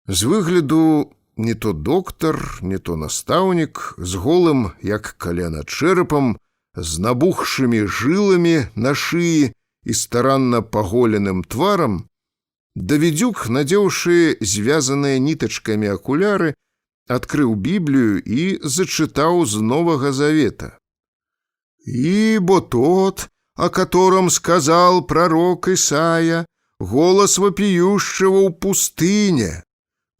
Speaker 2: З выгляду не то доктар, не то настаўнік, з голым, як калена чэрапам, з набухшымі жыламі на шыі і старанна паголеным тварам, Давідзюк, надзеўшы звязаныя нітачкамі акуляры, адкрыў Біблію і зачытаў з Новага Завета. «Ибо тот, о котором сказал пророк Исаия, голос вопиющего в пустыне: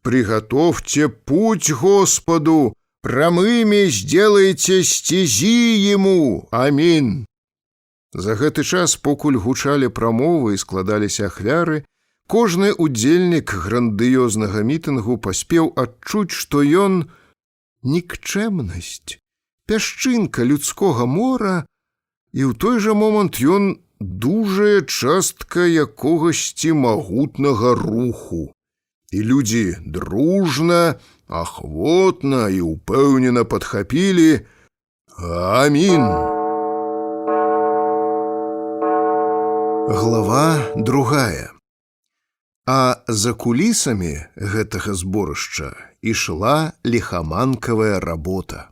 Speaker 2: приготовьте путь Господу, прамымі сделайте стези Ему. Аминь». За гэты час, покуль гучалі прамовы і складаліся ахвяры, кожны удзельнік грандыёзнага мітынгу паспеў адчуць, што ён нікчэмнасць, пясчынка людскога мора, і ў той жа момант ён дужая частка якогасьці магутнага руху. І людзі дружна, ахвотна і ўпэўнена падхапілі «Амінь». Глава 2. А за кулісамі гэтага зборышча ішла ліхаманкавая работа.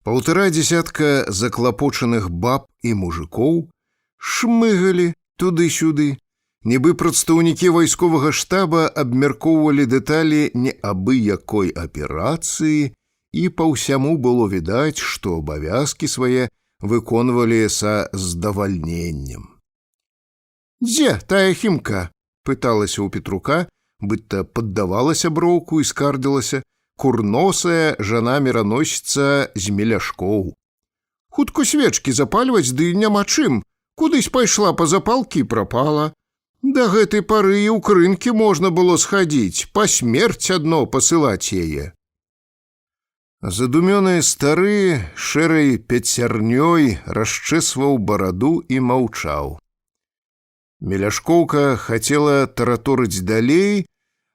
Speaker 2: 1,5 дзесятка заклапочаных баб і мужикоў шмыгалі туды-сюды, нібы прадстаўнікі вайсковага штаба абмяркоўвалі дэталі неабыякой аперацыі, і па ўсяму было відаць, што абавязкі свае выконвалі са здавальненнем. «Дзе тая хімка?» – пыталася ў Петрука, быдта паддавалася броўку і скардзілася курносая жана-міраносіца з меляшкоў. «Хутка свечкі запальваць, ды няма чым. Кудысь пайшла па запалкі і прапала. Да гэтай пары і ў крынкі можна было схадзіць, па смерць адно пасылаць яе». Задумёны стары шэрай пяцярнёй расчэсваў бараду і маўчаў. Меляшкоўка хацела тараторыць далей,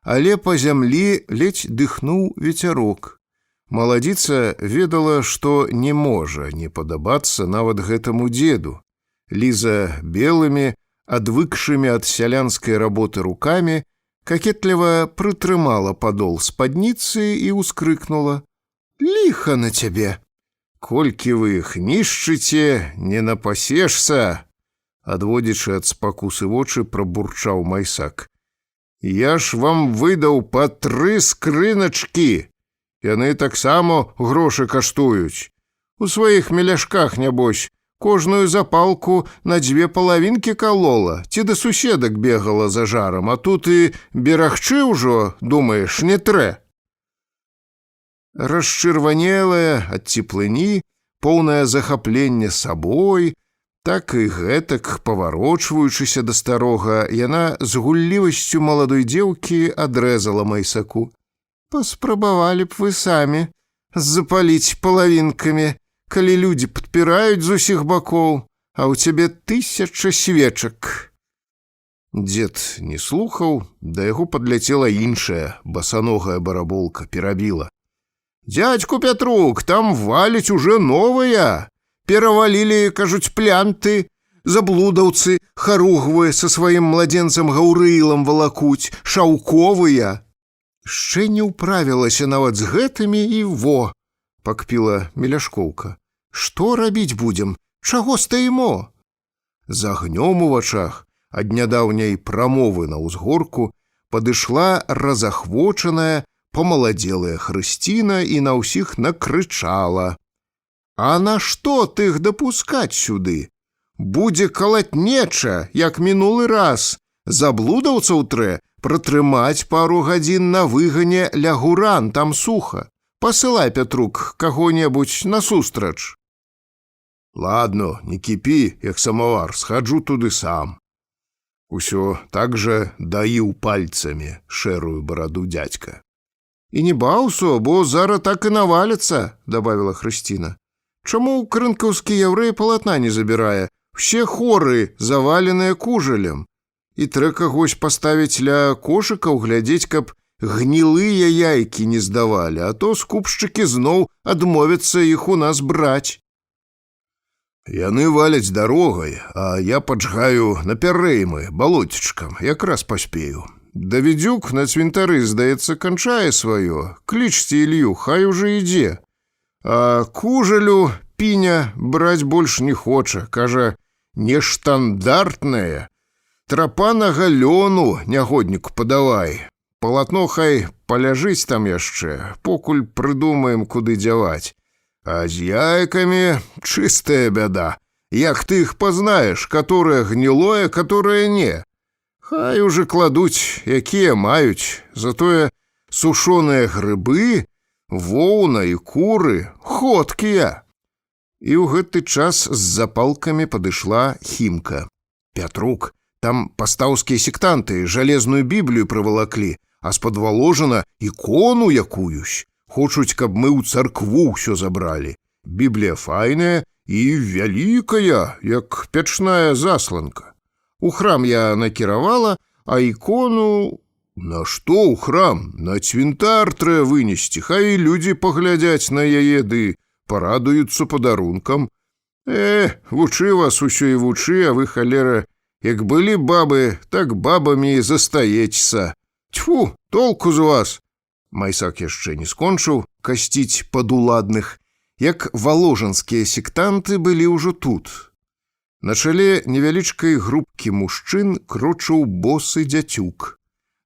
Speaker 2: але па зямлі ледзь дыхнуў вецярок. Маладзіца ведала, што не можа не падабацца нават гэтаму дзеду. Ліза белымі, адвыкшымі ад сялянскай работы рукамі, какетліва прытрымала падол спадніцы і ўскрыкнула: «Ліха на цябе! Колькі вы іх нішчыце, не напасешся!» Адводзячы ад спакусы вочы, прабурчаў Майсак. «Я ж вам выдаў па 3 скрыначкі. Яны таксама грошы каштуюць. У сваіх меляшках, нябось, кожную запалку на 2 палавінкі калола, ці да суседак бегала за жарам, а тут і берагчы ўжо, думаеш, не трэ». Расчырванелая ад цеплыні, поўнае захапленне сабой, так і гэтак, паварочваючыся да старога, яна з гуллівасцю маладой дзеўкі адрэзала Майсаку: «Паспрабавалі б вы самі запаліць палавінкамі, калі людзі падпіраюць з усіх бакоў, а ў цябе 1000 свечак». Дзед не слухаў, да яго падляцела іншая басаногая бараболка, перабіла: «Дядьку Пятрук, там валіць уже новая. Перавалілі, кажуць, плянты, заблудаўцы харугвы са сваім младзенцам Гаўрылам валакуць, шаўковыя». «Шчэ не ўправілася нават з гэтымі і во!» – пакпіла Меляшкоўка. «Што рабіць будзем? Чаго стаімо?» З агнём у вачах ад нядаўняй прамовы на ўзгорку падышла разахвочаная, помаладзелая Хрысціна і на ўсіх накрычала: «А на што тых дапускаць сюды? Будзе калатнеча, як мінулы раз. Заблудаўцаў трэ пратрымаць пару гадзін на выгане ля Гуран, там суха. Пасылай, Пятрук, каго-небудзь насустрач». Ладно, не кіпі, як самавар, схаджу туды сам. Усё так жа даіў пальцамі шэрую бараду дядька. І не баўсу, бо зара так і наваліцца, добавила Хрысціна. Чаму крынкаўскі яўрэй палатна не забірае? Все хоры заваленыя кужалем. І трэ кагось паставіць ля кошыкаў, глядзець, каб гнілыя яйкі не здавалі, а то скупшчыкі зноў адмовяцца іх у нас браць. Яны валяць дарогай, а я паджгаю на пярэймы балоцічкам, якраз паспею. Давідзюк на цвінтары, здаецца, канчае сваё. Клічце Ілью, хай уже ідзе. А кужалю піня браць больш не хоча, кажа, нештандартнае. Трапа на галёну нягодніку падавай. Палатно хай паляжыць там яшчэ, покуль прыдумаем, куды дзяваць. А з яйкамі чыстая бяда. Як ты іх пазнаеш, каторае гнілое, каторае не? Хай уже кладуць, якія маюць. Затое сушоныя грыбы, воўна і куры ходкія. І ў гэты час з запалкамі падышла Хімка. Пятрук, там пастаўскія сектанты жалезную Біблію прывалаклі, а з-пад Воложына ікону якуюсь. Хочуць, каб мы ў царкву ўсё забралі. Біблія файная і вялікая, як печная засланка. У храм я накіравала, а ікону... На што ў храм? На цвінтар трэ вынесці, хай людзі паглядзяць на яе ды парадуюцца падарункам. Вучы вас усё і вучы, а вы, халера, як былі бабы, так бабамі і застаецеся. Тьфу, толку з вас! Майсак яшчэ не скончыў касціць падуладных, як воложанскія сектанты былі ўжо тут. На чале невялічкай групкі мужчын крочыў босы дзяцюк.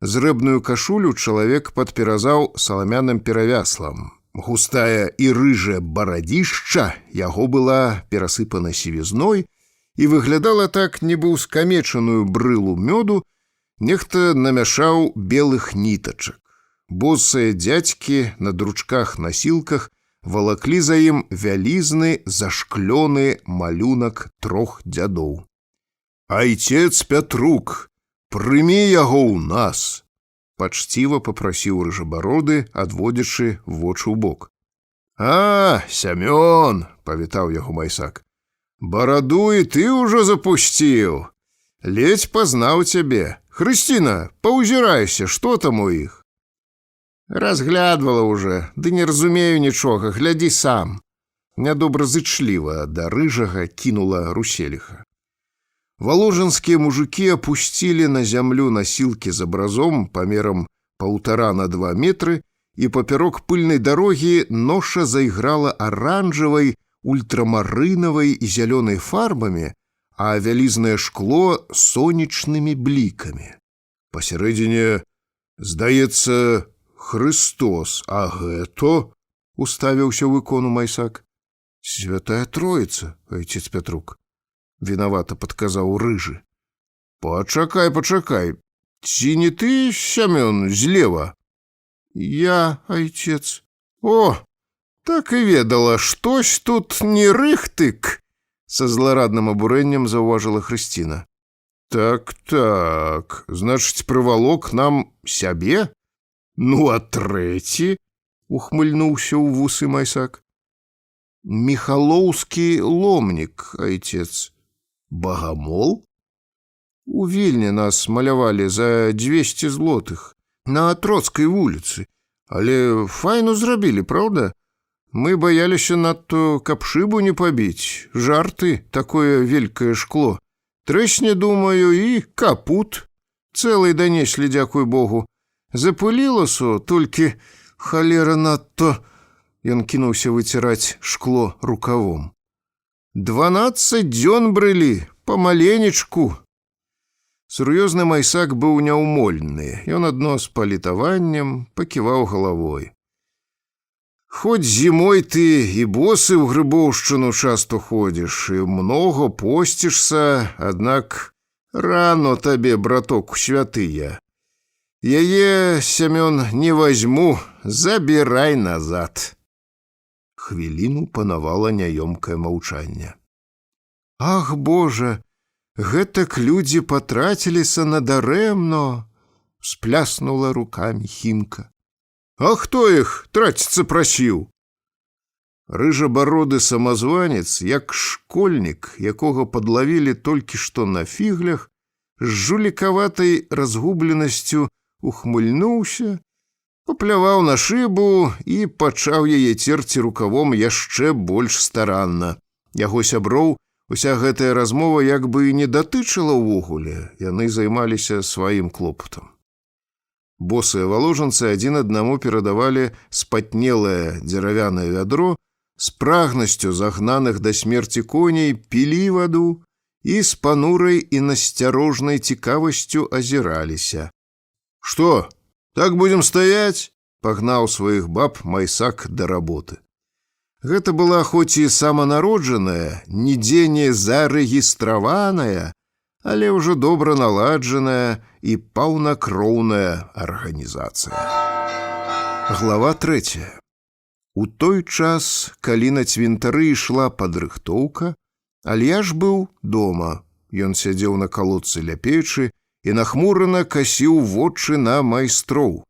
Speaker 2: Зрэбную кашулю чалавек падперазаў саламяным перавяслам. Густая і рыжая барадзішча яго была перасыпана сівізной і выглядала так, нібы ў скамечаную брылу мёду нехта намяшаў белых нітачак. Босыя дзядзькі на дручках-насілках валаклі за ім вялізны зашклёны малюнак трох дзядоў. «Айцец Пятрук, прымі яго ў нас!» пачціва папрасіў рыжабароды, адводзячы вочы ў бок. «А, Сямён!» – павітаў яго Майсак. «Бараду і ты ўжо запусціў! Ледзь пазнаў цябе. Хрысціна, паўзірайся, што там у іх?» «Разглядвала уже, ды не разумею нічога, глядзі сам!» Нядобразычліва да рыжага кінула Руселіха. Воложанскія мужыкі апусцілі на зямлю насілкі з абразом памерам 1,5 на 2 метры, і папярок пыльнай дарогі ноша зайграла аранжавай, ультрамарынавай і зялёнай фарбамі, а вялізнае шкло сонечнымі блікамі. Пасярэдзіне, здаецца, Христос, а гэта, уставіўся ў ікону Майсак. «Святая Троіца, айцец Пятрук», вінавата падказаў рыжы. «Пачакай, пачакай, ці не ты, Сямён, злева?» «Я, айцец». «О, так і ведала, штось тут не рыхтык», са зларадным абурэннем заўважыла Хрысціна. «Так, значыць, прывалок нам сябе? Ну, а трэці?» ухмыльнуўся ў вусы Майсак. «Міхалоўскі ломнік, айцец». «Багамол?» «У Вільні нас малявалі за 200 злотых на Троцкай вуліцы. Але файну зрабілі, праўда? Мы баяліся надто, каб шыбу не пабіць. Жарты, такое вялікае шкло. Трэсне, думаю, і капут. Цэлай данеслі, дзякуй Богу. Запылілася, толькі халера надто...» Ён кінуўся выціраць шкло рукавом. 12 дзён брылі, памаленечку. Сур'ёзны Майсак быў няўмольны. Ён адно з палітаваннем паківаў галавой. «Хоць зімой ты і босы ў Грыбоўшчыну часто ходзіш, і многа посцішся, аднак рано табе, браток, святыя. Яе, Сямён, не вазьму, забірай назад». Хвіліну панавала няёмкае маўчанне. Ах, Божа, гэтак людзі патраціліся надарэмно, спляснула рукамі Хімка. А хто іх траціцца прасіў? Рыжабароды самазванец, як школьнік, якога падлавілі толькі што на фіглях, з жулікаватай разгубленасцю ухмыльнуўся, папляваў на шыбу і пачаў яе церці рукавом яшчэ больш старанна. Яго сяброў уся гэтая размова як бы і не датычыла ўвогуле, яны займаліся сваім клопатам. Босыя валожанцы адзін аднаму перадавалі спатнелае дзеравянае вядро, з прагнасцю загнаных да смерці коней пілі ваду і з панурай і насцярожнай цікавасцю азіраліся. «Што, так будзем стаяць?» – пагнаў сваіх баб Майсак да работы. Гэта была хоць і саманароджаная, нідзе не зарэгістраваная, але ўжо добра наладжаная і паўнакроўная арганізацыя. Глава 3. У той час, калі на цвінтары ішла падрыхтоўка, Альяш быў дома. Ён сядзеў на калодцы ля печы і нахмурана касіў вочы на майстроў.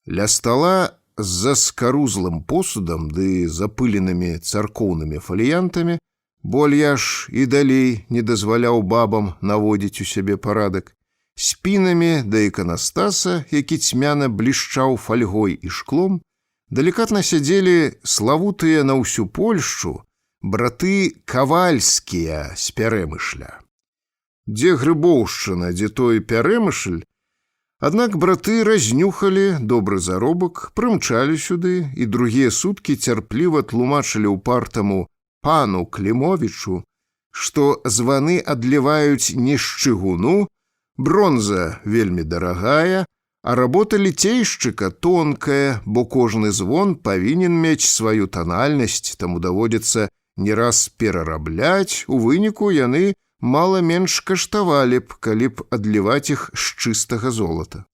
Speaker 2: Ля стала з заскарузлым посудам ды запыленымі царкоўнымі фаліянтамі, бо Альяш і далей не дазваляў бабам наводзіць у сябе парадак, спінамі да іканастаса, які цьмяна блішчаў фальгой і шклом, далікатна сядзелі славутыя на ўсю Польшчу браты Кавальскія з Пярэмышля. Дзе Грыбоўшчына, дзе той Пярэмышль, аднак браты разнюхалі добры заробак, прымчалі сюды і другія суткі цярпліва тлумачылі ўпартаму пану Клімовічу, што званы адліваюць не з чыгуну, бронза вельмі дарагая, а работа ліцейшчыка тонкая, бо кожны звон павінен мець сваю танальнасць, таму даводзіцца не раз перарабляць, у выніку яны мала менш каштавалі б, калі б адліваць іх з чыстага золата.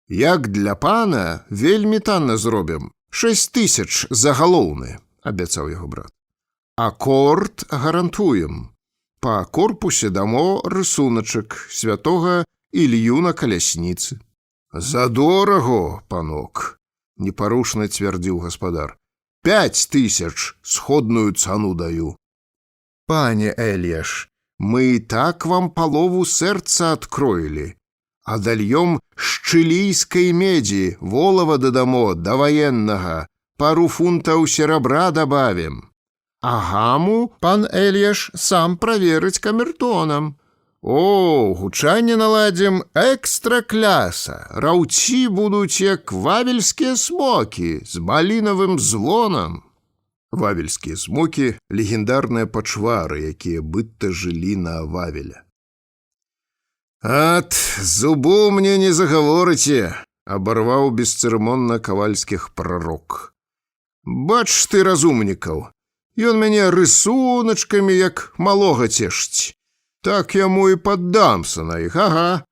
Speaker 2: «Як для пана, вельмі танна зробім, 6000 за галоўны», – абяцаў яго брат. «Акорд гарантуем. Па корпусе дамо рысуначак святога Ілью на калясніцы». «Задораго, панок», – непарушна цвярдзіў гаспадар. 5000 сходную цану даю». «Пане Альяш, мы и так вам полову сэрца откроили, а дальем шчылійскай меди, волова дадамо да военнага, пару фунтаў серабра добавим. А гаму пан Альяш сам проверить камертоном. О, гучанне наладзім экстра кляса, раўці будуць як вавельскія смокі з малінавым звонам». Вавельскія смокі – легендарныя пачвары, якія быдта жылі на Вавеля. «Ат, зубу мне не загаворыце», – абарваў бесцырымонна кавальскіх прарок. «Бач ты разумнікаў, ён мяне рысуначкамі як малога цешыць. Так яму і паддамся на іх, ага.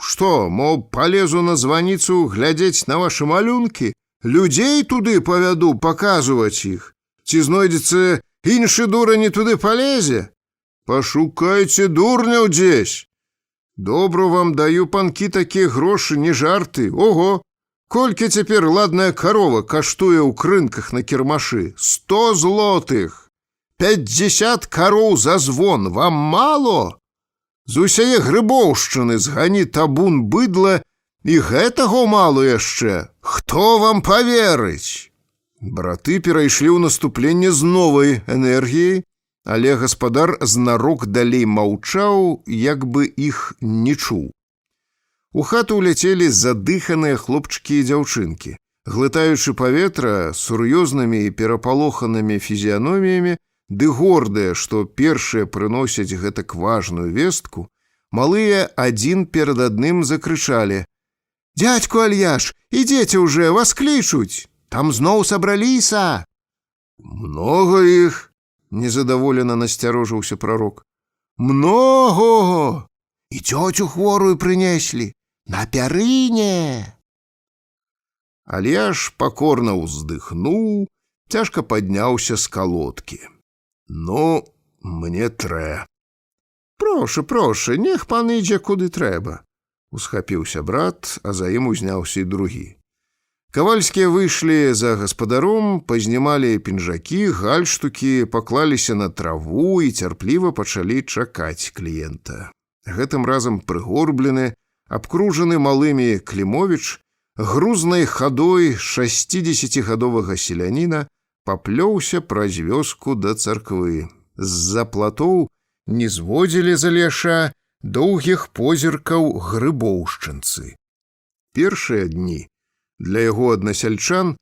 Speaker 2: Што, мо палезу на званіцу глядзець на вашы малюнкі? Людзей туды павяду паказваць іх? Ці знойдзецца іншы дурань не туды палезе? Пашукайце дурняў дзесь. Добру вам даю, панкі, такія грошы, не жарты. Ого, колькі цяпер ладная карова каштуе ў крынках на кірмашы? 100 злотых. 50 кароў за звон вам мало? З усяе Грыбоўшчыны згані табун быдла, і гэтаго мало яшчэ. Хто вам паверыць? Браты перайшлі ў наступленне з новай энергіяй, але гаспадар знарок далей маўчаў, як бы іх не чуў. У хату ўляцелі задыханыя хлопчыкі і дзяўчынкі. Глытаючы паветра сур'ёзнымі і перапалоханымі фізіяноміямі, ды гордыя, што першыя прыносяць гэтак важную вестку, малыя адзін перад адным закрычалі: «Дядьку Альяш, ідзеце ўжо, вас клічуць! Там зноў сабраліся!» «Много іх!» – незадаволена насцярожыўся прарок. «Много! І цёцю хворую прынеслі! На пярыне!» Альяш пакорна ўздыхнуў, цяжка падняўся з калодкі. «Ну, мне трэ. Прошу, нех пан ідзе куды трэба. Усхапіўся брат, а за ім узняўся і другі. Кавальскія выйшлі за гаспадаром, пазнімалі пінжакі, гальштукі, паклаліся на траву і цярпліва пачалі чакаць кліента. Гэтым разам прыгорблены, абкружаны малымі Клімовіч, грузнай хадой 60гадовага селяніна паплёўся праз вёску да царквы. З-за платоў не зводзілі з Аляша доўгіх позіркаў грыбоўшчынцы. Першыя дні для яго аднасяльчан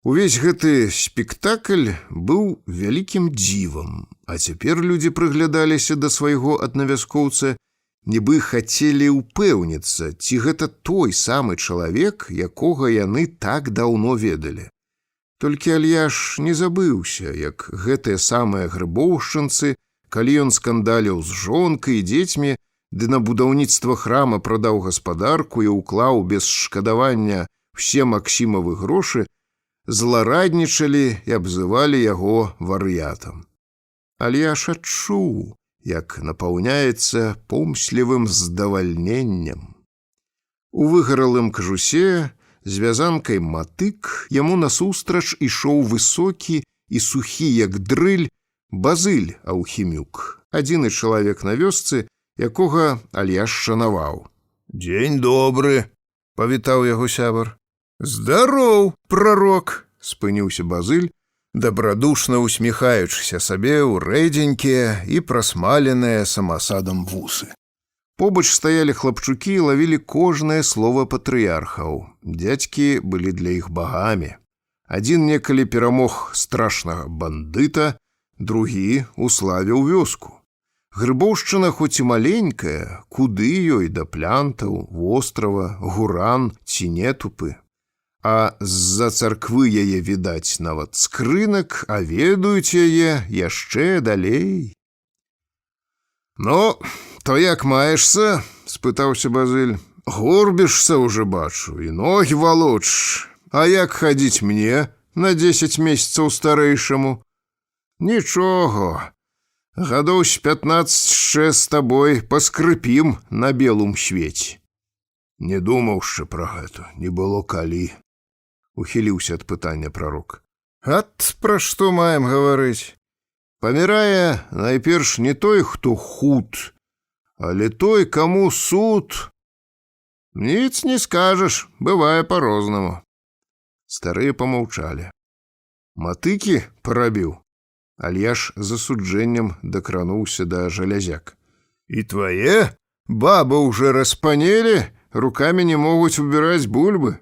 Speaker 2: увесь гэты спектакль быў вялікім дзівам, а цяпер людзі прыглядаліся да свайго аднавяскоўца, нібы хацелі ўпэўніцца, ці гэта той самы чалавек, якога яны так даўно ведалі. Толькі Альяш не забыўся, як гэтыя самыя грыбоўшчынцы, калі ён скандаліў з жонкай і дзецьмі, ды на будаўніцтва храма прадаў гаспадарку і ўклаў без шкадавання все Максімавы грошы, злараднічалі і абзывалі яго вар'ятам. Альяш адчуў, як напаўняецца помслівым здавальненнем. У выгаралым кажусе з вязанкай матык яму насустрач ішоў высокі і сухі, як дрыль, Базыль Аўхімюк, адзіны чалавек на вёсцы, якога Альяш шанаваў. «Дзень добры», – павітаў яго сябар. «Здароў, прарок», – спыніўся Базыль, дабрадушна усміхаючыся сабе ў рэдзенькія і прасмаленыя самасадам вусы. Побач стаялі хлапчукі і лавілі кожнае слова патрыярхаў. Дзядзькі былі для іх багамі. Адзін некалі перамог страшнага бандыта, другі уславіў вёску. Грыбоўшчына хоць і маленькая, куды ёй да плянтаў, вострава, гуран ці нетупы. А з-за царквы яе відаць нават скрынак, а ведаюць яе яшчэ далей. «Ну, то як маешься?» – спытаўся Базыль. «Горбішся уже бачу, і ногі волочиш. А як хадзіць мне на 10 месяцаў старэйшаму?» «Нічого, гадоў з 15 ще з табой паскрыпім на белым свеце». «Не думаўшы пра гэта, не было калі», – ухіліўся ад пытання прарок. «Ат пра што маем гаварыць? Памірае найперш не той, хто худ, але той, каму суд. Ніц не скажаш, бывае па-рознаму». Старыя помаўчалі. «Матыкі парабіў?» Альяш з асуджэннем дакрануўся да жалязяк. «І твае? Бабы ўжо распанелі, рукамі не могуць убіраць бульбы.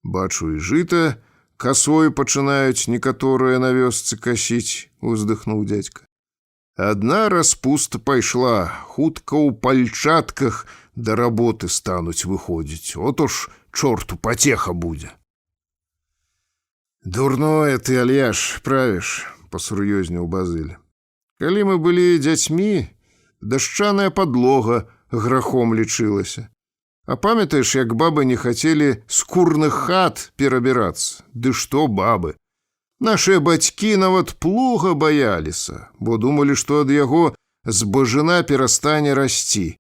Speaker 2: Бачу, і жыта касою пачынаюць некаторыя на вёсцы касіць», – уздыхнуў дзядзька. «Адна распуста пайшла, хутка ў пальчатках да работы стануць выходзіць. Ото ж чорту пацеха будзе». «Дурное ты, Альяш, правіш», – пасур'ёзнеў Базыль. «Калі мы былі дзяцьмі, дашчаная падлога грахом лічылася. А памятаеш, як бабы не хацелі з курных хат перабірацца? Ды што бабы? Нашыя бацькі нават плуга баяліся, бо думалі, што ад яго збажына перастане расці.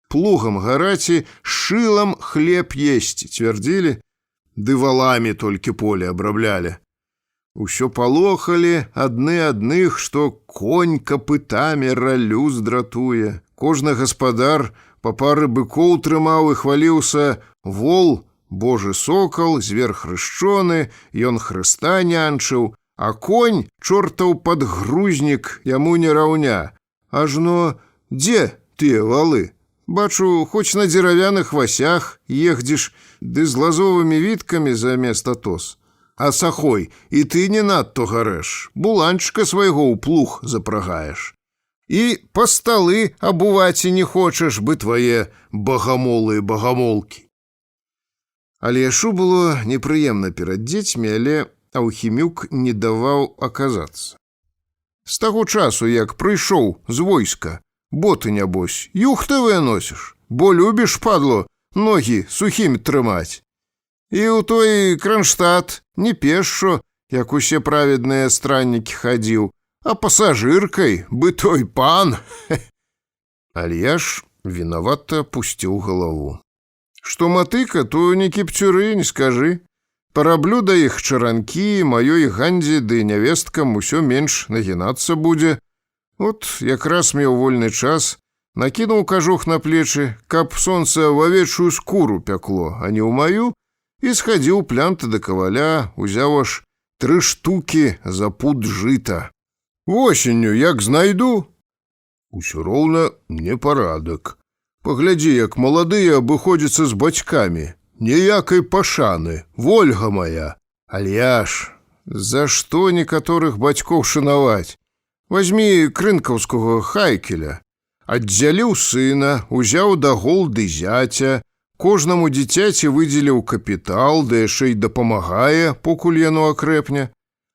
Speaker 2: Плугам гараць і шылам хлеб есці, цвярдзілі, ды валамі толькі поле абраблялі. Усё палохалі адны адных, што конь капытамі раллю здратуе. Кожны гаспадар па пары быкоў трымаў і хваліўся: вол, божы сокал, звер хрышчоны, ён Хрыста нянчыў, а конь чортаў падгрузнік яму не раўня. Ажно дзе тыя валы? Бачу, хоць на дзеравяных васях егдзіш, ды з лазовымі віткамі замест атос. А сахой, і ты не надто гарэш, буланчыка свайго ў плуг запрагаеш. І па сталы абуваці не хочаш бы твае багамолы і багамолкі. Аляшу было непрыемна перад дзецьмі, але Аўхімюк не даваў аказацца. З таго часу, як прыйшоў з войска, боты, нябось, юхтавыя носіш, бо любіш, падло, ногі сухімі трымаць. І ў той Кранштадт не пешшо, як усе праведныя страннікі хадзіў, а пасажыркай бы той пан. Альяш виновато опустил голову. Что мотыка, то не кипцюры, не скажи. Параблю да іх чаранкі, маёй гандзе ды нявесткам усё менш нагінацца будзе. От якраз меў вольны час, накінуў кажух на плечы, каб сонца в авечую скуру пякло, а не ў маю, і схадзіў плянта да каваля, узяў аж 3 штукі за пуд жыта. Восенню як знайду? Усё роўна непарадак. Паглядзі, як маладыя абыходзяцца з бацькамі. Ніякай пашаны, Вольга моя. Альяш, за што некаторых бацькоў шанаваць? Вазьмі крынкаўскага Хайкеля. Аддзяліў сына, узяў да голды зяця, кожнаму дзіцяці выдзеліў капітал, да яшчэ й дапамагае, покуль яно акрэпне.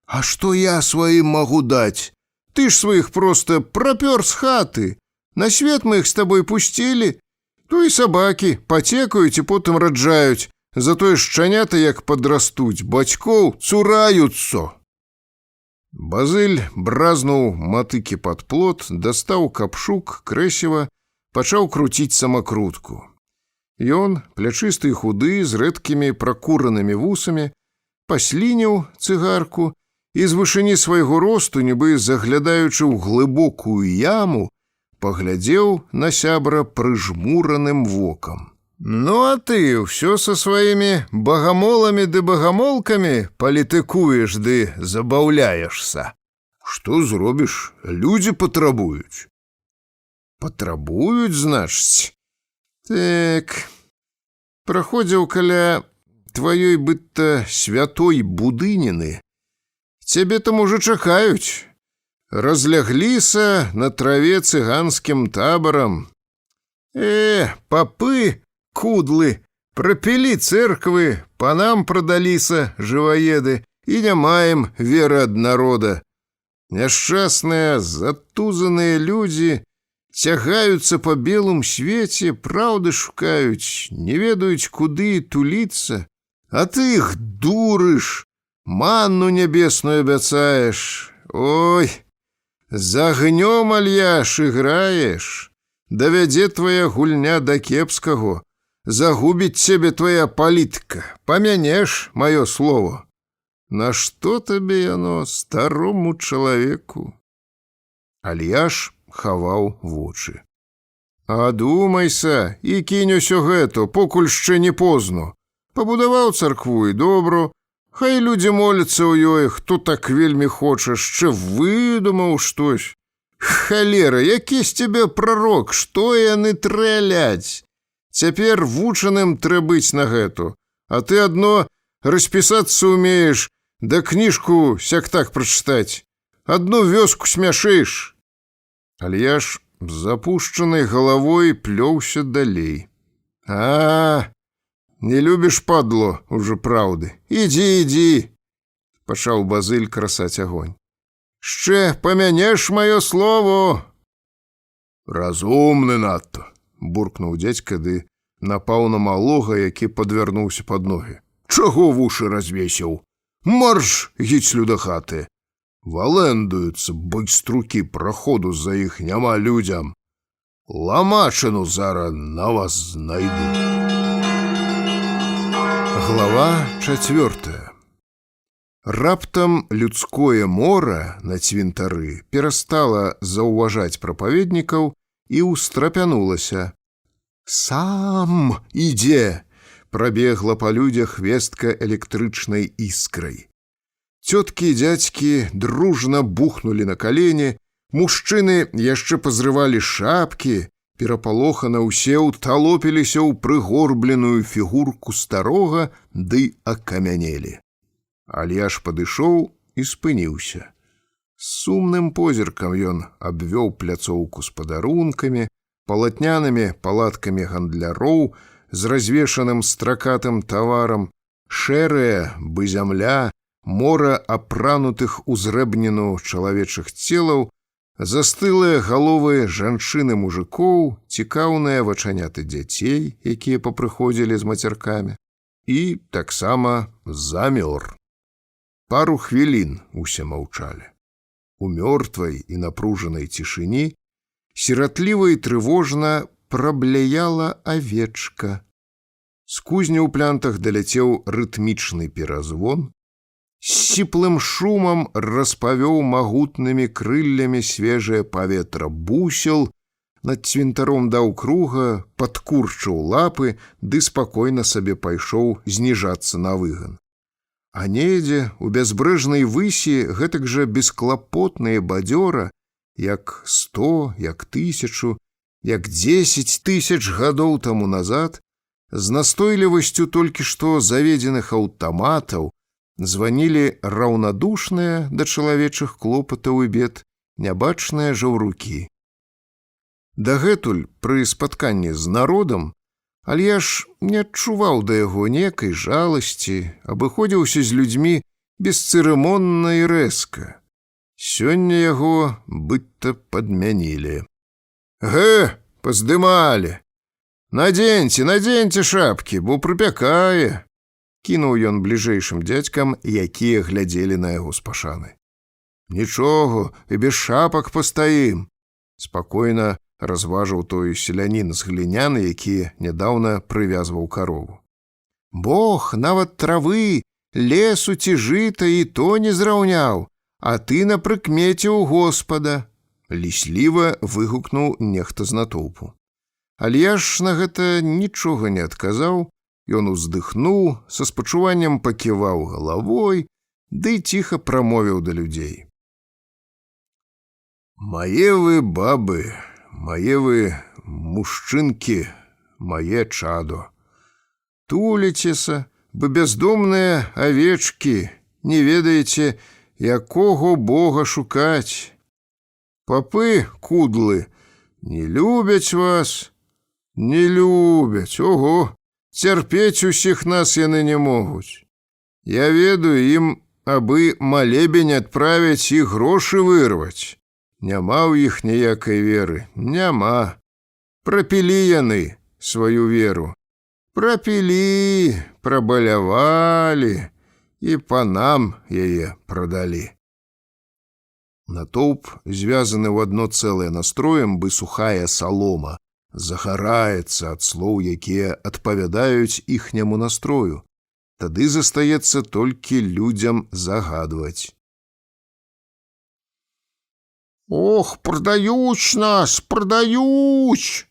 Speaker 2: А што я сваім магу даць? Ты ж сваіх проста прапёр з хаты. На свет мы іх з табой пусцілі. То і сабакі пацекаюць і потым раджаюць. Затое шчанята, як падрастуць, бацькоў цураюцца. Базыль бразнуў матыкі пад плот, дастаў капшук, крэсіва, пачаў круціць самакрутку. Ён, плячысты і худы, з рэдкімі пракуранымі вусамі, паслініў цыгарку і з вышыні свайго росту, нібы заглядаючы ў глыбокую яму, паглядзеў на сябра прыжмураным вокам. Ну, а ты ўсё са сваімі багамоламі ды багамолкамі палітыкуеш ды забаўляешся. Што зробіш? Людзі патрабуюць. Патрабуюць, значыць? Так, праходзіў каля тваёй быдта святой будыніны. Цябе там ужо чакаюць. Разлягліся на траве цыганскім табарам. Папы, кудлы, прапілі цэрквы, панам прадаліся жываеды, і не маем веры ад народа. Няшчасныя, затузаныя людзі цягаюцца па белым свеце, праўды шукаюць, не ведаюць, куды туліцца, а ты іх дурыш, манну нябесную абяцаеш. Ой, за агнём, Альяш, іграеш. Давядзе твая гульня да кепскаго. Загубіць цябе твая палітыка. Памянеш маё слово. Нашто табе яно, старому чалавеку? Альяш хаваў вочы. Адумайся і кінь усё гэта, покуль шчэ не позно. Пабудаваў царкву і добру. Хай людзі моляцца ў ёй, хто так вельмі хоча, яшчэ выдумаў штось. Халера, які з цябе прарок, што яны трэляць? Цяпер вучаным трэ быць на гэту, а ты адно распісацца умееш, да кніжку сяк-так прачытаць. Адну вёску смяшыш. Альяш з запушчанай галавой плёўся далей. Не любіш, падло, ужо праўды. Ідзі, пачаў Базыль красаць агонь. Шчэ памянеш маё слово. Разумны надта, буркнуў дзядзька ды напаў на малога, які падвярнуўся пад ногі. Чаго вушы развесіў? Марш, гіцлю да хаты. Валэндуюцца байструкі, праходу з-за іх няма людзям. Ламачыну зара на вас знайду. Глава 4. Раптам людское мора на цвінтары перастала заўважаць прапаведнікаў і ўстрапянулася. Сам ідзе! Прабегла па людзях вестка электрычнай іскрай. Цёткі і дзядзькі дружна бухнулі на калені, мужчыны яшчэ пазрывалі шапкі, перапалохана ўсе ўталопіліся ў прыгорбленую фігурку старога ды акамянелі. Альяш падышоў і спыніўся. З сумным позіркам ён абвёў пляцоўку з падарункамі, палатнянымі палаткамі гандляроў з развешаным стракатым таварам, шэрая бы зямля, мора апранутых у зрэбніну чалавечых целаў, застылыя галовы жанчыны мужикоў, цікаўныя вачаняты дзяцей, якія папрыходзілі з мацяркамі, і таксама замёр. Пару хвілін усе маўчалі. У мёртвай і напружанай цішыні Сіратліва і трывожна прабляяла авечка. З кузні ў плянтах даляцеў рытмічны перазвон, з сіплым шумам распавёў магутнымі крыллямі свежае паветра бусел, над цвінтаром даў круга, падкурчыў лапы ды спакойна сабе пайшоў зніжацца на выган. А недзе, у бязбрэжнай высі, гэтак жа бесклапотна і бадзёра, як 100, як 1000, як 10 000 гадоў таму назад, з настойлівасцю толькі што заведзеных аўтаматаў званілі раўнадушныя да чалавечых клопатаў і бед нябачныя жаўрукі. Дагэтуль, пры спатканні з народам, Альяш не адчуваў да яго некай жаласці, абыходзіўся з людзьмі бесцырымонна і рэзка. Сёння яго быццам падмянілі. «Гэ, паздымалі! Надзеньце шапкі, бо прыпякае!» кінуў ён бліжэйшым дзядзькам, якія глядзелі на яго з пашаны. «Нічога, і без шапак пастаім!» спакойна разважыў той селянін з гліняны, які нядаўна прывязваў карову. «Бог нават травы, лесу ці жыта і то не зраўняў, а ты на прыкмеце ў Господа!» лісліва выгукнуў нехта з натоўпу. Альяш на гэта нічога не адказаў, ён уздыхнуў, са спачуваннем паківаў галавой, ды ціха прамовіў да людзей. «Мае вы бабы, мае вы мужчынкі, мае чадо. Туліцеся, бы бяздомныя авечкі, не ведаеце, якога Бога шукаць. Папы кудлы не любяць вас, не любяць, ого, цярпець усіх нас яны не могуць. Я ведаю, ім абы малебень адправіць і грошы вырваць. Няма ў іх ніякай веры, няма. Прапілі яны сваю веру. Прапілі, прабалявалі і панам яе прадалі». Натоўп, звязаны ў адно цэлае настроем, бы сухая салома, загараецца ад слоў, якія адпавядаюць іхняму настрою. Тады застаецца толькі людзям загадваць. «Ох, прадаюць нас, прадаюць!»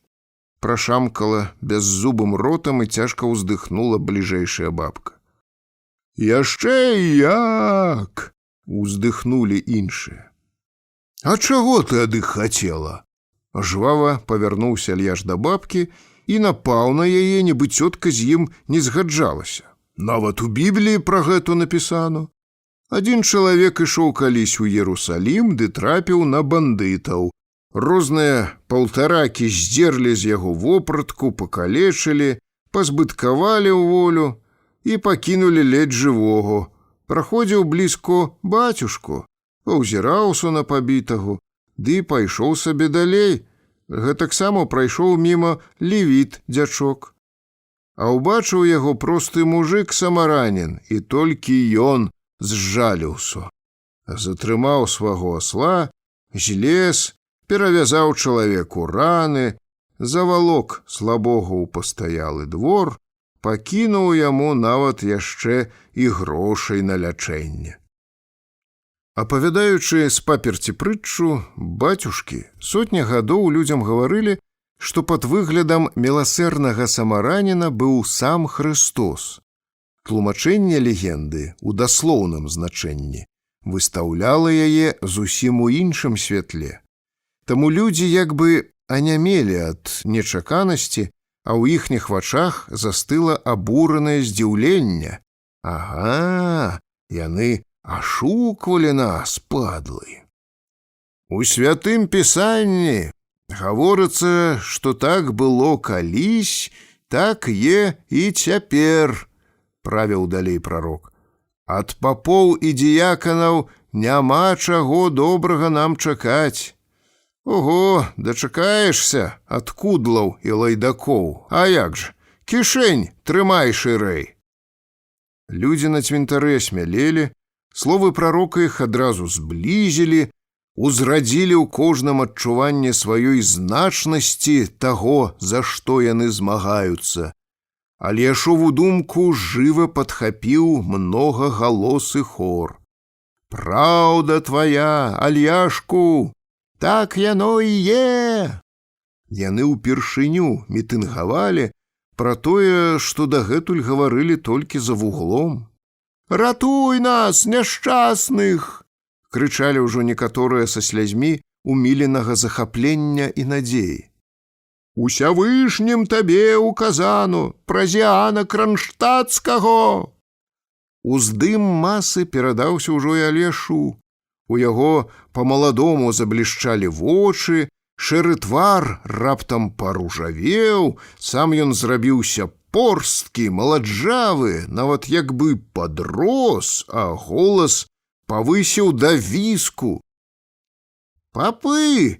Speaker 2: прашамкала бяззубым ротам і цяжка ўздыхнула бліжэйшая бабка. «Яшчэ як!» уздыхнулі іншыя. «А чаго ты ад іх хацела?» Жвава павярнуўся Альяш да бабкі і напаў на яе, нібы цётка з ім не згаджалася. «Нават у Бібліі пра гэту напісано. Адзін чалавек ішоў калісь у Ерусалім ды трапіў на бандытаў. Розныя паўтаракі здзерлі з яго вопратку, пакалечылі, пазбыткавалі ў волю і пакінулі ледзь жывого. Праходзіў блізко бацюшку, паўзіраўся на пабітаго, ды пайшоў сабе далей. Гэтаксама прайшоў міма левіт дзячок. А ўбачыў яго просты мужык-самаранін, і толькі ён зжаліўся. Затрымаў свайго асла, злез, перавязаў чалавеку раны, завалок слабога ў пастаялы двор, пакінуў яму нават яшчэ і грошай на лячэнне. Апавядаючы з паперці прытчу, бацюшкі сотні гадоў людзям гаварылі, што пад выглядам міласэрнага самараніна быў сам Хрыстос. Тлумачэнне легенды ў даслоўным значэнні выстаўляла яе зусім у іншым святле. Таму людзі як бы анямелі ад нечаканасці, а ў іхніх вачах застыла абуранае здзіўленне. Ага, яны ашуквалі нас, падлы. У святым пісанні гаворыцца, што так было калісь, так е і цяпер, правіў далей прарок. Ад папоў і дыяканаў няма чаго добрага нам чакаць. Ого, дачакаешся ад кудлаў і лайдакоў, а як жа, кішэнь трымай шырэй. Людзі на цвінтары асмялелі, словы прарока іх адразу зблізілі, узрадзілі ў кожным адчуванне сваёй значнасці таго, за што яны змагаюцца. Альяшову думку жыва падхапіў многагалосы хор. «Праўда твая, Альяшку, так яно і е!» Яны ўпершыню мітынгавалі пра тое, што дагэтуль гаварылі толькі за вуглом. «Ратуй нас, няшчасных!» крычалі ўжо некаторыя са слязьмі уміленага захаплення і надзеі. «Усявышнім табе указано, праз Іана Кранштадтскага!» Уздым масы перадаўся ўжо і Алешу. У яго па-маладому заблішчалі вочы, шэры твар раптам паружавеў, сам ён зрабіўся порсткі, маладжавы, нават як бы падрос, а голас павысіў да віску. «Папы,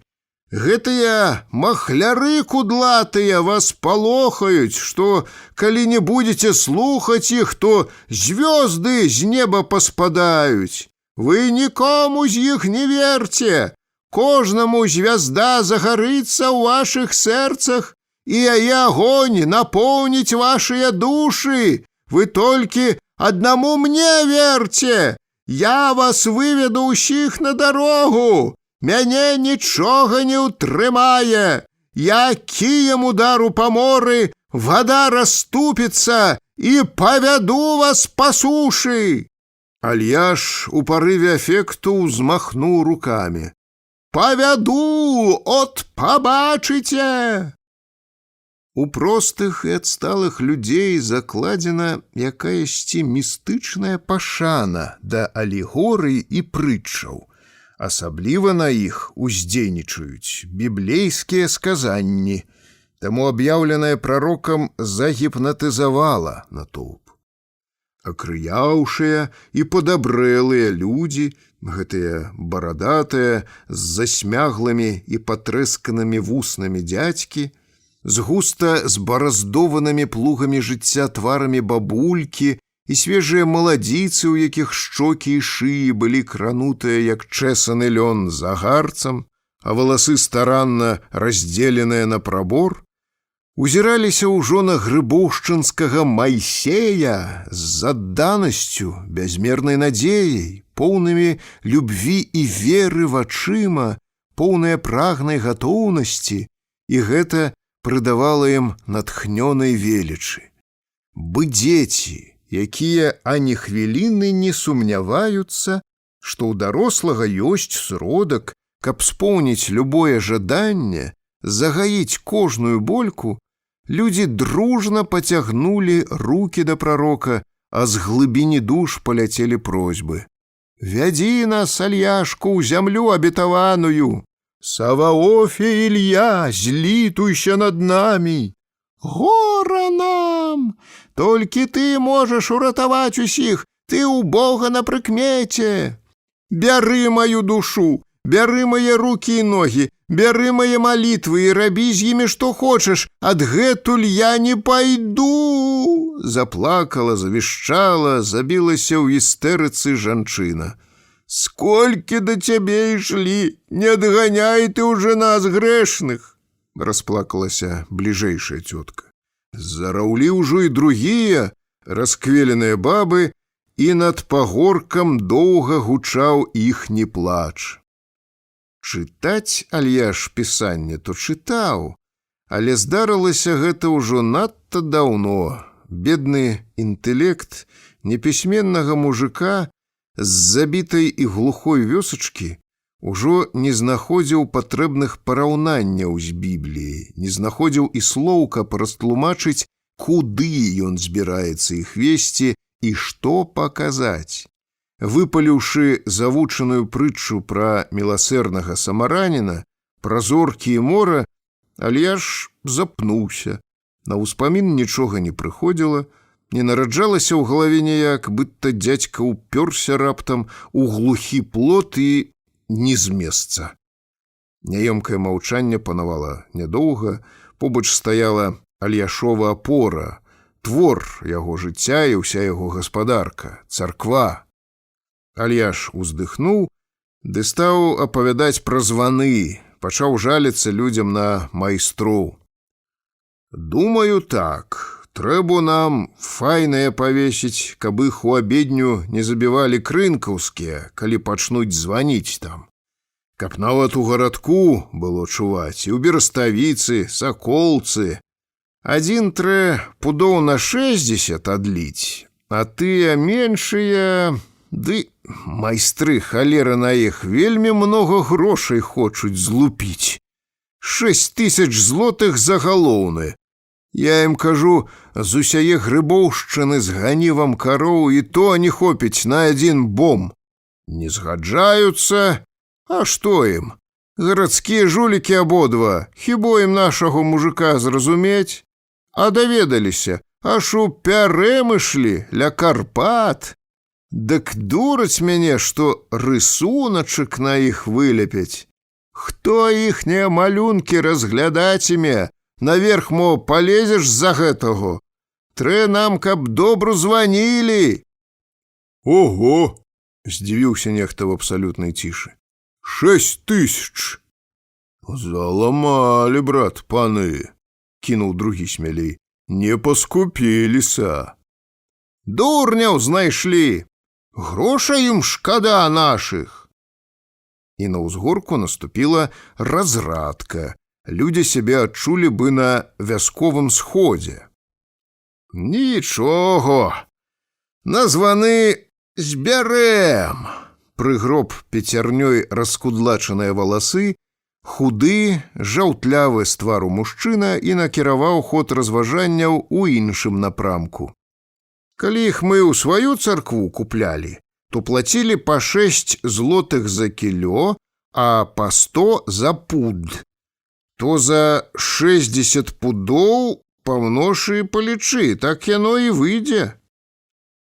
Speaker 2: гэтыя махляры кудлатыя вас палохаюць, што калі не будзеце слухаць іх, то звёзды з неба паспадаюць. Вы нікому з іх не верце, кожнаму звязда загарыцца ў вашых сэрцах, і яе агонь напоўніць вашыя душы. Вы толькі аднаму мне верце. Я вас выведу ўсіх на дарогу. Мяне нічога не ўтрымае. Я кіем удару па моры, вада расступіцца і павяду вас па сушы. Альяш у парыве афекту ўзмахнуў рукамі. «Павяду, от пабачыце!» У простых і адсталых людзей закладзена якаясьці містычная пашана да алегорый і прытчаў. Асабліва на іх уздзейнічаюць біблейскія сказанні, таму аб'яўленае прарокам загіпнатызавала натоўп. Акрыяўшыя і падабрэлыя людзі, гэтыя барадатыя, з засмяглымі і патрэсканымі вуснамі дзядзькі, з густа збараздованымі плугамі жыцця тварамі бабулькі і свежыя маладзіцы, у якіх шчокі і шыі былі кранутыя, як чэсаны лён загарцам, а валасы старанна раздзеленыя на прабор, узіраліся ўжо на грыбоўшчынскага Майсея з адданасцю, бязмернай надзеяй, поўнымі любві і веры вачыма, поўныя прагнай гатоўнасці, і гэта прыдавала ім натхнёнай велічы. Бы дзеці, якія ані хвіліны не сумняваюцца, што ў дарослага ёсць сродак, каб споўніць любое жаданне, загаіць кожную больку, людзі дружна пацягнулі рукі да прарока, а з глыбіні душ паляцелі просьбы. «Вядзі нас, Альяшку, ў зямлю абетаваную! Саваофе Ілья, злітуйся над намі! Гора нам! Толькі ты можаш уратаваць усіх, ты ў Бога на прыкмеце! Бяры маю душу, бяры мае рукі і ногі, бяры мае малітвы і рабі з імі што хочаш, адгэтуль я не пайду!» Заплакала, завішчала, забілася ў істэрыцы жанчына. «Сколькі да цябе ішлі, не адганяй ты ўжо нас, грэшных!» расплакалася бліжэйшая цётка. Зараўлі ўжо і другія расквеленыя бабы, і над пагоркам доўга гучаў іхні плач. Чытаць Альяш пісанне то чытаў, але здарылася гэта ўжо надта даўно. Бедны інтэлект непісьменнага мужика з забітай і глухой вёсачкі ужо не знаходзіў патрэбных параўнанняў з Бібліяй, не знаходзіў і слоў, каб растлумачыць, куды ён збіраецца іх весці і што паказаць. Выпаліўшы завучаную прытчу пра міласэрнага самараніна, пра зоркі і мора, Альяш запнуўся. На ўспамін нічога не прыходзіла, не нараджалася ў галаве ніяк, быдта дзядзька ўпёрся раптам у глухі плот і не з месца. Няёмкае маўчанне панавала нядоўга, побач стаяла Альяшова апора, твор яго жыцця і ўся яго гаспадарка, царква. Альяш уздыхнуў Ды стаў апавядаць пра званы, пачаў жаліцца людзям на майстроў. Думаю так, трэба нам файнае павесіць, каб іх у абедню не забівалі крынкаўскія, калі пачнуць званіць там. Каб нават у гарадку было чуваць, і ў Бераставіцы, Саколцы. Адзін трэ пудоў на 60 адліць, а тыя меншыя, ды майстры, халера на іх, вельмі многа грошай хочуць злупіць. 6000 злотых за галоўны. Я ім кажу, з усяе Грыбоўшчыны згані вам кароў, і то не хопіць на адзін бом. Не згаджаюцца, а што ім? Гарадскія жулікі абодва, хіба ім нашага мужика зразумець? А даведаліся, аж у Пярэмышлі, ля Карпат. Дык дураць мяне, што рысуначак на іх выляпяць. Хто іхнія малюнкі разглядаць іме? Наверх, мо, палезеш з-за гэтага? Трэ нам, каб добру званілі. Ого! Здзівіўся нехта в абсалютнай цішы. 6000! Заламалі, брат, паны, кінуў другі смялей. Не паскупіліся. Дурняў знайшлі. Грошай ім шкада нашых. І на ўзгорку наступіла разрадка. Людзі сябе адчулі бы на вясковым сходзе. Нічога. На званы збярэм. Прыгроб пяцярнёй раскудлачаныя валасы, худы, жаўтлявы з твару мужчына і накіраваў ход разважанняў у іншым напрамку. Калі іх мы ў сваю царкву куплялі, то плацілі па 6 злотых за кілё, а па 100 за пуд. То за 60 пудоў памножы і палічы, так яно і выйдзе.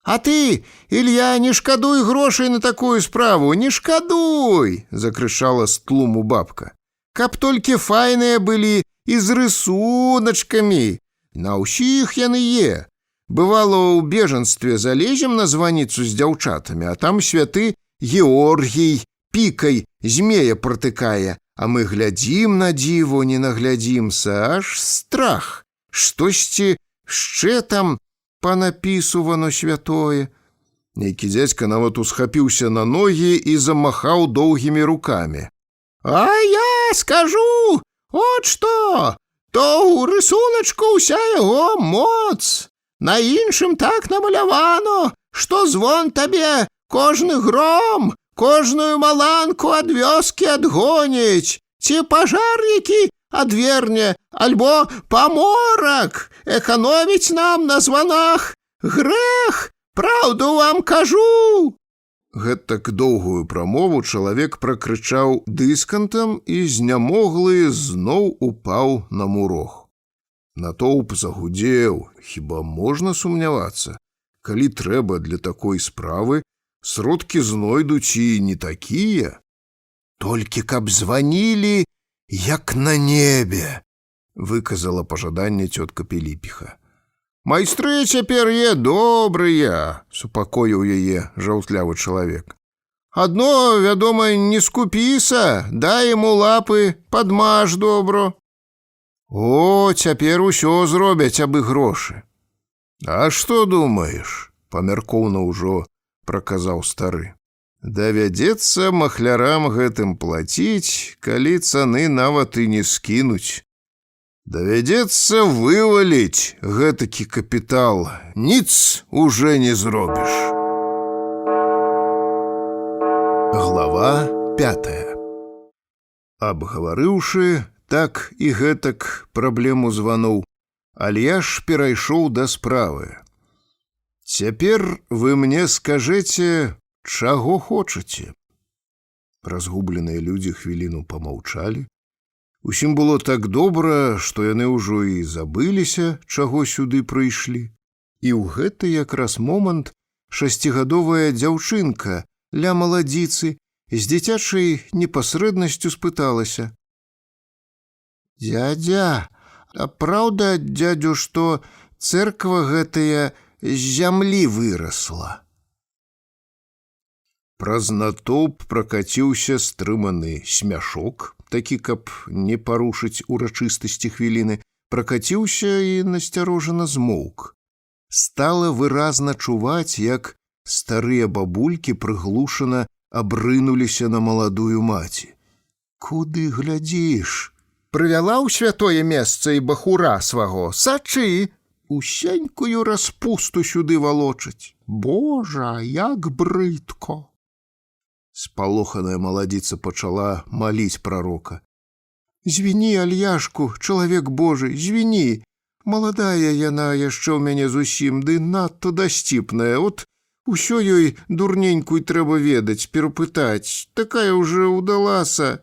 Speaker 2: А ты, Ілья, не шкадуй грошай на такую справу, не шкадуй, закрычала з тлуму бабка. Каб толькі файныя былі і з рысуначкамі. На ўсіх яны е. Бывало, у бежанстве залезем на званіцу з дзяўчатамі, а там святы Георгій пікай змея протыкае, а мы глядзім на дзіву, не наглядзімся, аж страх. Штосьці шчэ там панапісувано святое. Нейкі дзядзька нават усхапіўся на ногі і замахаў доўгімі рукамі. А я скажу, от што, то ў рысуначку ўся яго моц. На іншым так намалявано, што звон табе кожны гром, кожную маланку ад вёскі адгоніць, ці пажар які адверне, альбо паморак, эканоміць нам на званах. Грэх, праўду вам кажу. Гэтак доўгую прамову чалавек пракрычаў дыскантам і знямоглы зноў упаў на мурог. Натоўп загудзеў, хіба можна сумнявацца? Калі трэба для такой справы, сродкі знойдуць і не такія. Толькі каб званілі, як на небе, выказала пажаданне цётка Піліпіха. Майстры цяпер е добрыя, супакоіў яе жаўтлявы чалавек. Адно, вядома, не скупіся, дай яму лапы, падмаж добро. О, цяпер усё зробяць абы грошы. А што думаеш? Памяркоўна ўжо праказаў стары. Давядзецца махлярам гэтым плаціць, калі цаны нават і не скінуць. Давядзецца вываліць гэтакі капітал, ніц уже не зробіш. Глава 5. Абгаварыўшы так і гэтак праблему званоў, Альяш перайшоў да справы. Цяпер вы мне скажэце, чаго хочаце? Разгубленыя людзі хвіліну памаўчалі. Усім было так добра, што яны ўжо і забыліся, чаго сюды прыйшлі. І ў гэты якраз момант 6гадовая дзяўчынка ля маладзіцы з дзіцячай непасрэднасцю спыталася. Дядя, а праўда, дядю, што цэрква гэтая з зямлі вырасла? Праз натоўп пракаціўся стрыманы смяшок, такі, каб не парушыць урачыстасці хвіліны, пракаціўся і насцярожана змоўк. Стала выразна чуваць, як старыя бабулькі прыглушана абрынуліся на маладую маці. «Куды глядзіш? Прывяла ў святое месца і бахура сваго, сачы! Усенькую распусту сюды валочаць. Божа, як брыдко!» Спалоханая маладзіца пачала маліць прарока. «Звіні, Альяшку, чалавек Божы, звіні! Маладая яна яшчэ ў мяне зусім, ды надта дасціпная. От усё ёй дурненькую трэба ведаць, перапытаць. Такая ўжо ўдалася.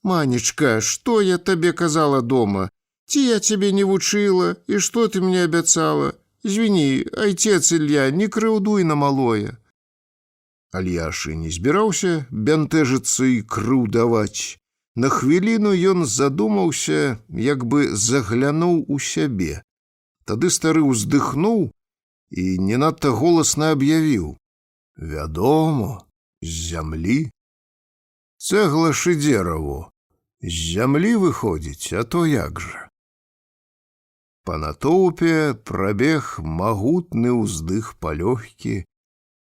Speaker 2: Манечка, што я табе казала дома? Ці я цябе не вучыла? І што ты мне абяцала? Звіні, айцец Ілья, не крыўдуй на малое». Альяш і не збіраўся бянтэжыцца і крыўдаваць. На хвіліну ён задумаўся, як бы заглянуў у сябе. Тады стары ўздыхнуў і не надта голасна аб'явіў: «Вядома, з зямлі. Цэгла ж і дзераву. З зямлі выходзіць, а то як жа?» Па натоўпе прабег магутны ўздых палёгкі.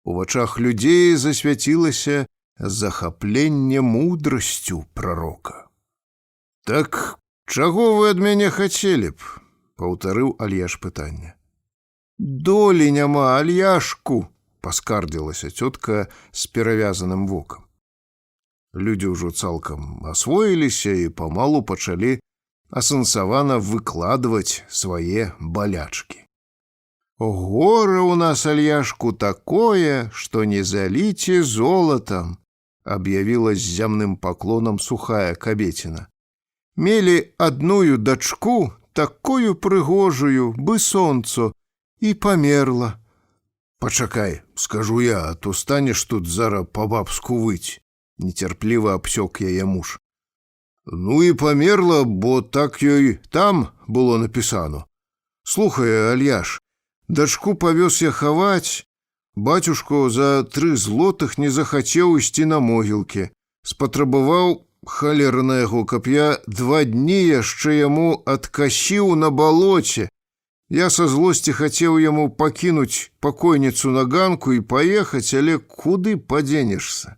Speaker 2: У вачах людзей засвяцілася захапленне мудрасцю прарока. «Так чаго вы ад мяне хацелі б?» – паўтарыў Альяш пытанне. «Долі няма, Альяшку!» – паскардзілася цётка з перавязаным вокам. Людзі ўжо цалкам асвоіліся і памалу пачалі асэнсавана выкладваць свае балячкі. «Гора у нас, Альяшку, такое, што не заліце золатам», аб'явіла з зямным паклонам сухая кабеціна. «Мелі адную дачку, такую прыгожую, бы сонцо, і памерла». «Пачакай, скажу я, а то станеш тут зара па-бабску выць», нецярпліва абсёк яе муж. «Ну і памерла, бо так ёй там было напісано. Слухай, Альяш, дачку павёз я хаваць. Бацюшко за 3 злотых не захацеў ісці на могілкі. Спатрабаваў, халера на яго, каб я 2 дні яшчэ яму адкасіў на балоце. Я са злосці хацеў яму пакінуць пакойніцу на ганку і паехаць, але куды падзенешся?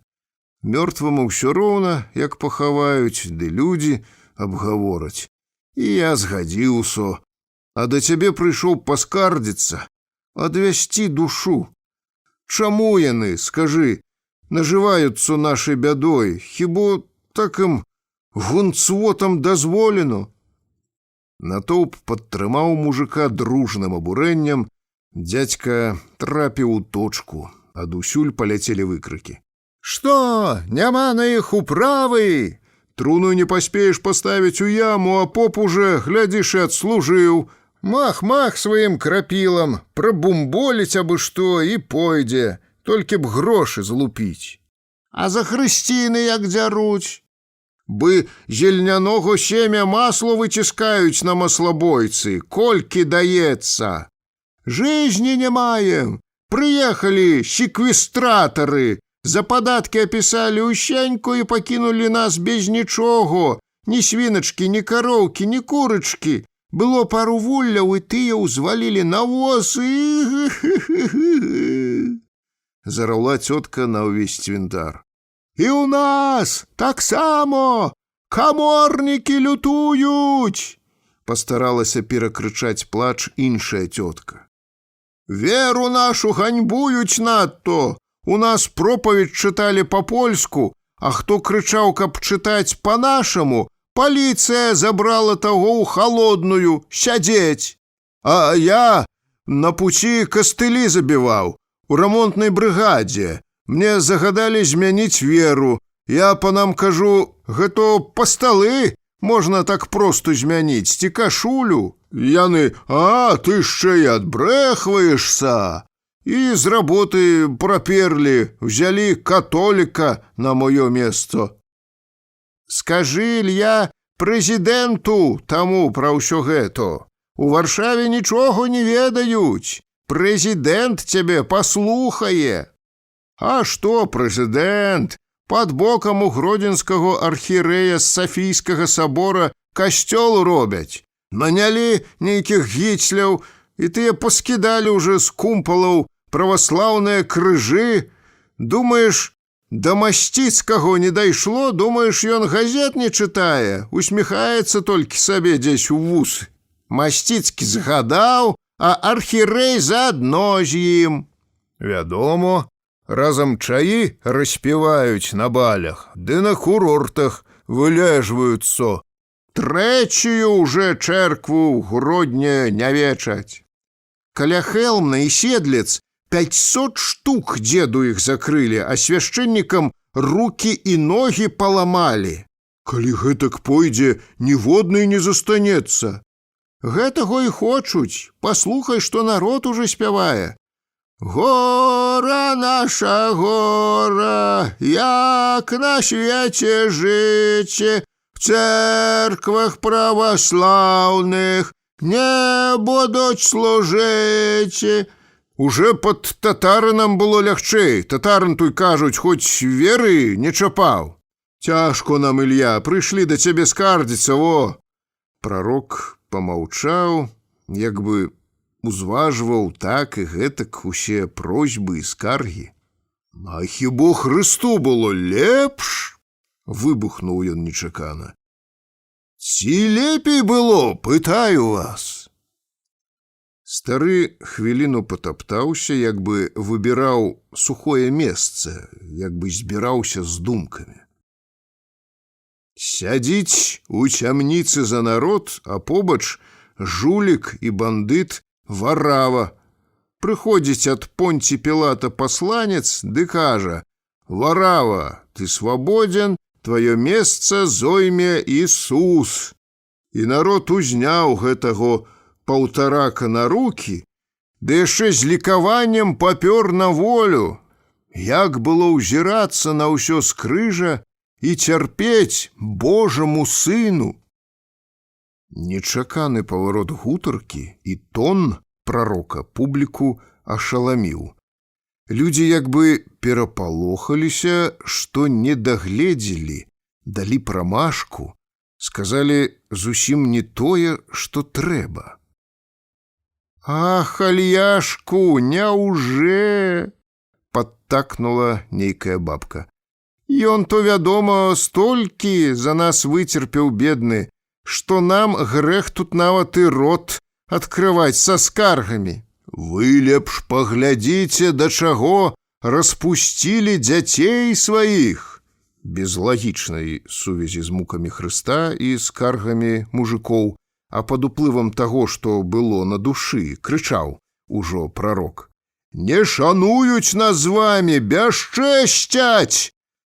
Speaker 2: Мёртваму ўсё роўна, як пахаваюць, ды людзі абгавораць. І я згадзіўся. А да цябе прыйшоў паскардзіцца, адвясці душу. Чаму яны, скажы, нажываюцца нашай бядой? Хіба так ім гунцвотам дазволено?» Натоўп падтрымаў мужика дружным абурэннем. Дзядзька трапіў у точку. Адусюль паляцелі выкрыкі. «Што, няма на іх управы? Труну не паспееш паставіць у яму, а поп уже, глядзіш, і адслужыў. Мах-мах сваім крапілам, прабумболіць абы што і пойдзе, толькі б грошы злупіць. А за хрысціны як дзяруць? Бы зельнянога семя масло выціскаюць на маслабойцы, колькі даецца. Жизни не маем. Прыехалі секвестратары, за падаткі апісалі ўсеньку і пакінулі нас без нічога, ні свіначкі, ні кароўкі, ні курачкі. Было пару вулляў, і тыя ўзвалілі на воз і... Зараўла цётка на ўвесь цвінтар. І ў нас таксама каморнікі лютуюць! Пастаралася перакрычаць плач іншая цётка. Веру нашу ганьбуюць надто! У нас пропаведь чыталі па-польску, а хто крычаў, каб чытаць па-нашаму, паліцыя забрала таго ў халодную, сядзець. А я на пуці кастылі забіваў, у рамонтнай брыгадзе. Мне загадалі змяніць веру. Я панам кажу, гэта па-сталы можна так просту змяніць, ці кашулю. Яны, а, ты яшчэ і адбрэхваешся. І з работы праперлі, взялі католіка на маё место. Скажы, Ілья, прэзідэнту таму пра ўсё гэта. У Варшаве нічога не ведаюць. Прэзідэнт цябе паслухае. А што, прэзідэнт, пад бокам у гродзенскага архірэя з Сафійскага сабора касцёл робяць. Нанялі нейкіх гіцляў, і тыя паскідалі ўжо з кумпалаў праваслаўныя крыжы. Думаеш, да Масціцкаго не дайшло? Думаеш, ён газет не чытае, усміхаецца толькі сабе дзесь у вусы. Масціцкі згадаў, а архірэй заадно з ім. Вядома, разам чаі распіваюць на балях, ды на курортах вылежваюцца. Трэцюю уже чэркву ў Гродні не вечаць. Каля Хелмна і Седлец 500 штук дзеду іх закрылі, а свяшчэннікам рукі і ногі паламалі. Калі гэтак пойдзе, ніводны не застанецца. Гэтаго і хочуць. Паслухай, што народ уже спявае. Гора наша гора, як на свеце жыце, в церквах праваслаўных не будуць служыць. Уже пад татарынам было лягчэй. Татарын той, кажуць, хоць веры не чапаў. Цяжко нам, Ілья, прыйшлі да цябе скардзіцца, во. Прарок памаўчаў, як бы узважваў так і гэтак усе просьбы і скаргі. А хіба Хрысту было лепш? Выбухнуў ён нечакана. Ці лепей было, пытаю вас? Стары хвіліну патаптаўся, як бы выбіраў сухое месца, як бы збіраўся з думкамі. Сядзіць у цямніцы за народ, а побач жулік і бандыт Варава. Прыходзіць ад Понці Пілата пасланец, ды кажа: «Варава, ты свабодзен, тваё месца зойме Ісус». І народ узняў гэтаго паўтарака на рукі, ды яшчэ з лікаваннем папёр на волю. Як было ўзірацца на ўсё з крыжа і цярпець Божаму сыну. Нечаканы паварот гутаркі і тон прарока публіку ашаламіў. Людзі як бы перапалохаліся, што не дагледзелі, далі прамашку, сказалі зусім не тое, што трэба. «Ах, Альяшку, няўжо?» – падтакнула нейкая бабка. «Ён то, вядома, столькі за нас выцерпеў, бедны, што нам грэх тут нават і рот адкрываць са скаргамі. Вы лепш паглядзіце, да чаго распусцілі дзяцей сваіх». Без лагічнай сувязі з мукамі Хрыста і скаргамі мужикоў, а пад уплывам таго, што было на душы, крычаў ужо прарок: «Не шануюць нас з вамі, бясчэсцяць!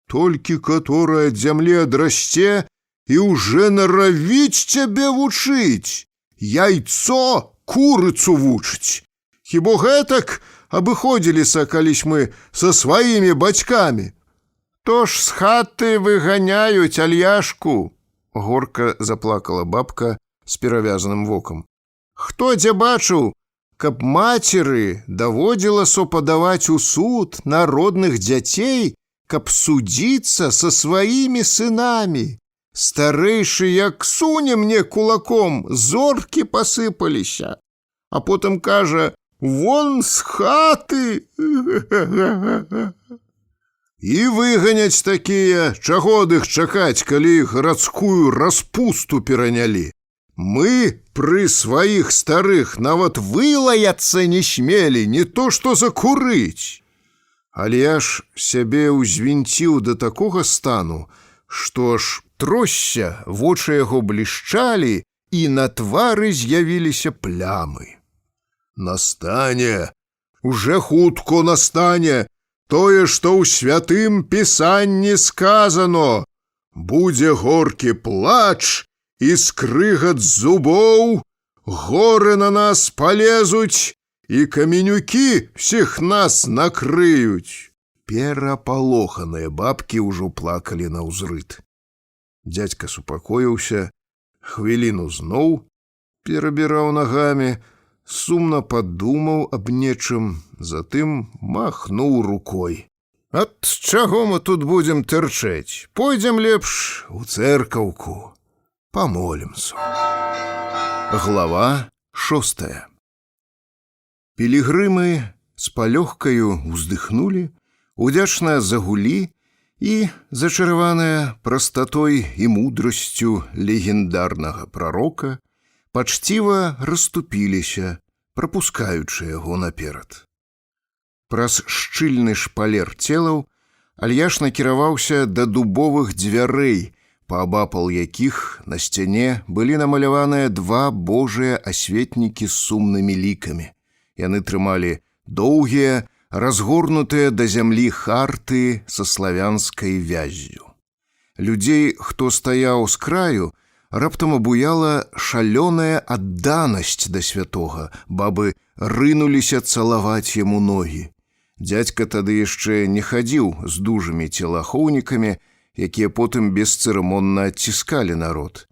Speaker 2: Толькі каторая ад зямлі адрасце і ўжо наравіць цябе вучыць! Яйцо курыцу вучыць! Хіба гэтак абыходзіліся калісь мы са сваімі бацькамі? То ж з хаты выганяюць, Альяшку!» Горка заплакала бабка з перавязаным вокам. «Хто дзе бачыў, каб мацеры даводзіла сопадаваць у суд народных дзяцей, каб судзіцца са сваімі сынамі? Старэйшы як суне мне кулаком, зоркі пасыпаліся, а потым кажа: «Вон з хаты!» І выганяць такія, чаго ад іх чакаць, калі гарадскую распусту перанялі? Мы пры сваіх старых нават вылаяцца не смелі, не то што закурыць. Альяш сябе ўзвінціў да такога стану, што ж тросся, вочы яго блішчалі, і на твары з'явіліся плямы. Настане, уже хутко настане тое, што ў святым пісанні сказано: будзе горкі плач і скрыгат зубоў, горы на нас палезуць, і каменюкі всіх нас накрыюць. Перапалоханыя бабкі ўжо плакалі наўзрыд. Дзядзька супакоіўся, хвіліну зноў перабіраў нагамі, сумна падумаў аб нечым, затым махнуў рукой. Ат чаго мы тут будзем тырчэць? Пойдзем лепш у цэркаўку, памолімся. Глава 6. Пілігрымы з палёгкаю ўздыхнулі, удзячна загулі і, зачараваная прастатой і мудрасцю легендарнага прарока, пачціва расступіліся, прапускаючы яго наперад. Праз шчыльны шпалер целаў Альяш накіраваўся да дубовых дзвярэй, паабапал якіх на сцяне былі намаляваныя два божыя асветнікі з сумнымі лікамі. Яны трымалі доўгія, разгорнутыя да зямлі харты са славянскай вяззю. Людзей, хто стаяў з краю, раптам абуяла шалёная адданасць да святога, бабы рынуліся цалаваць яму ногі. Дзядзька тады яшчэ не хадзіў з дужымі целахоўнікамі, якія потым бесцырымонна адціскалі народ.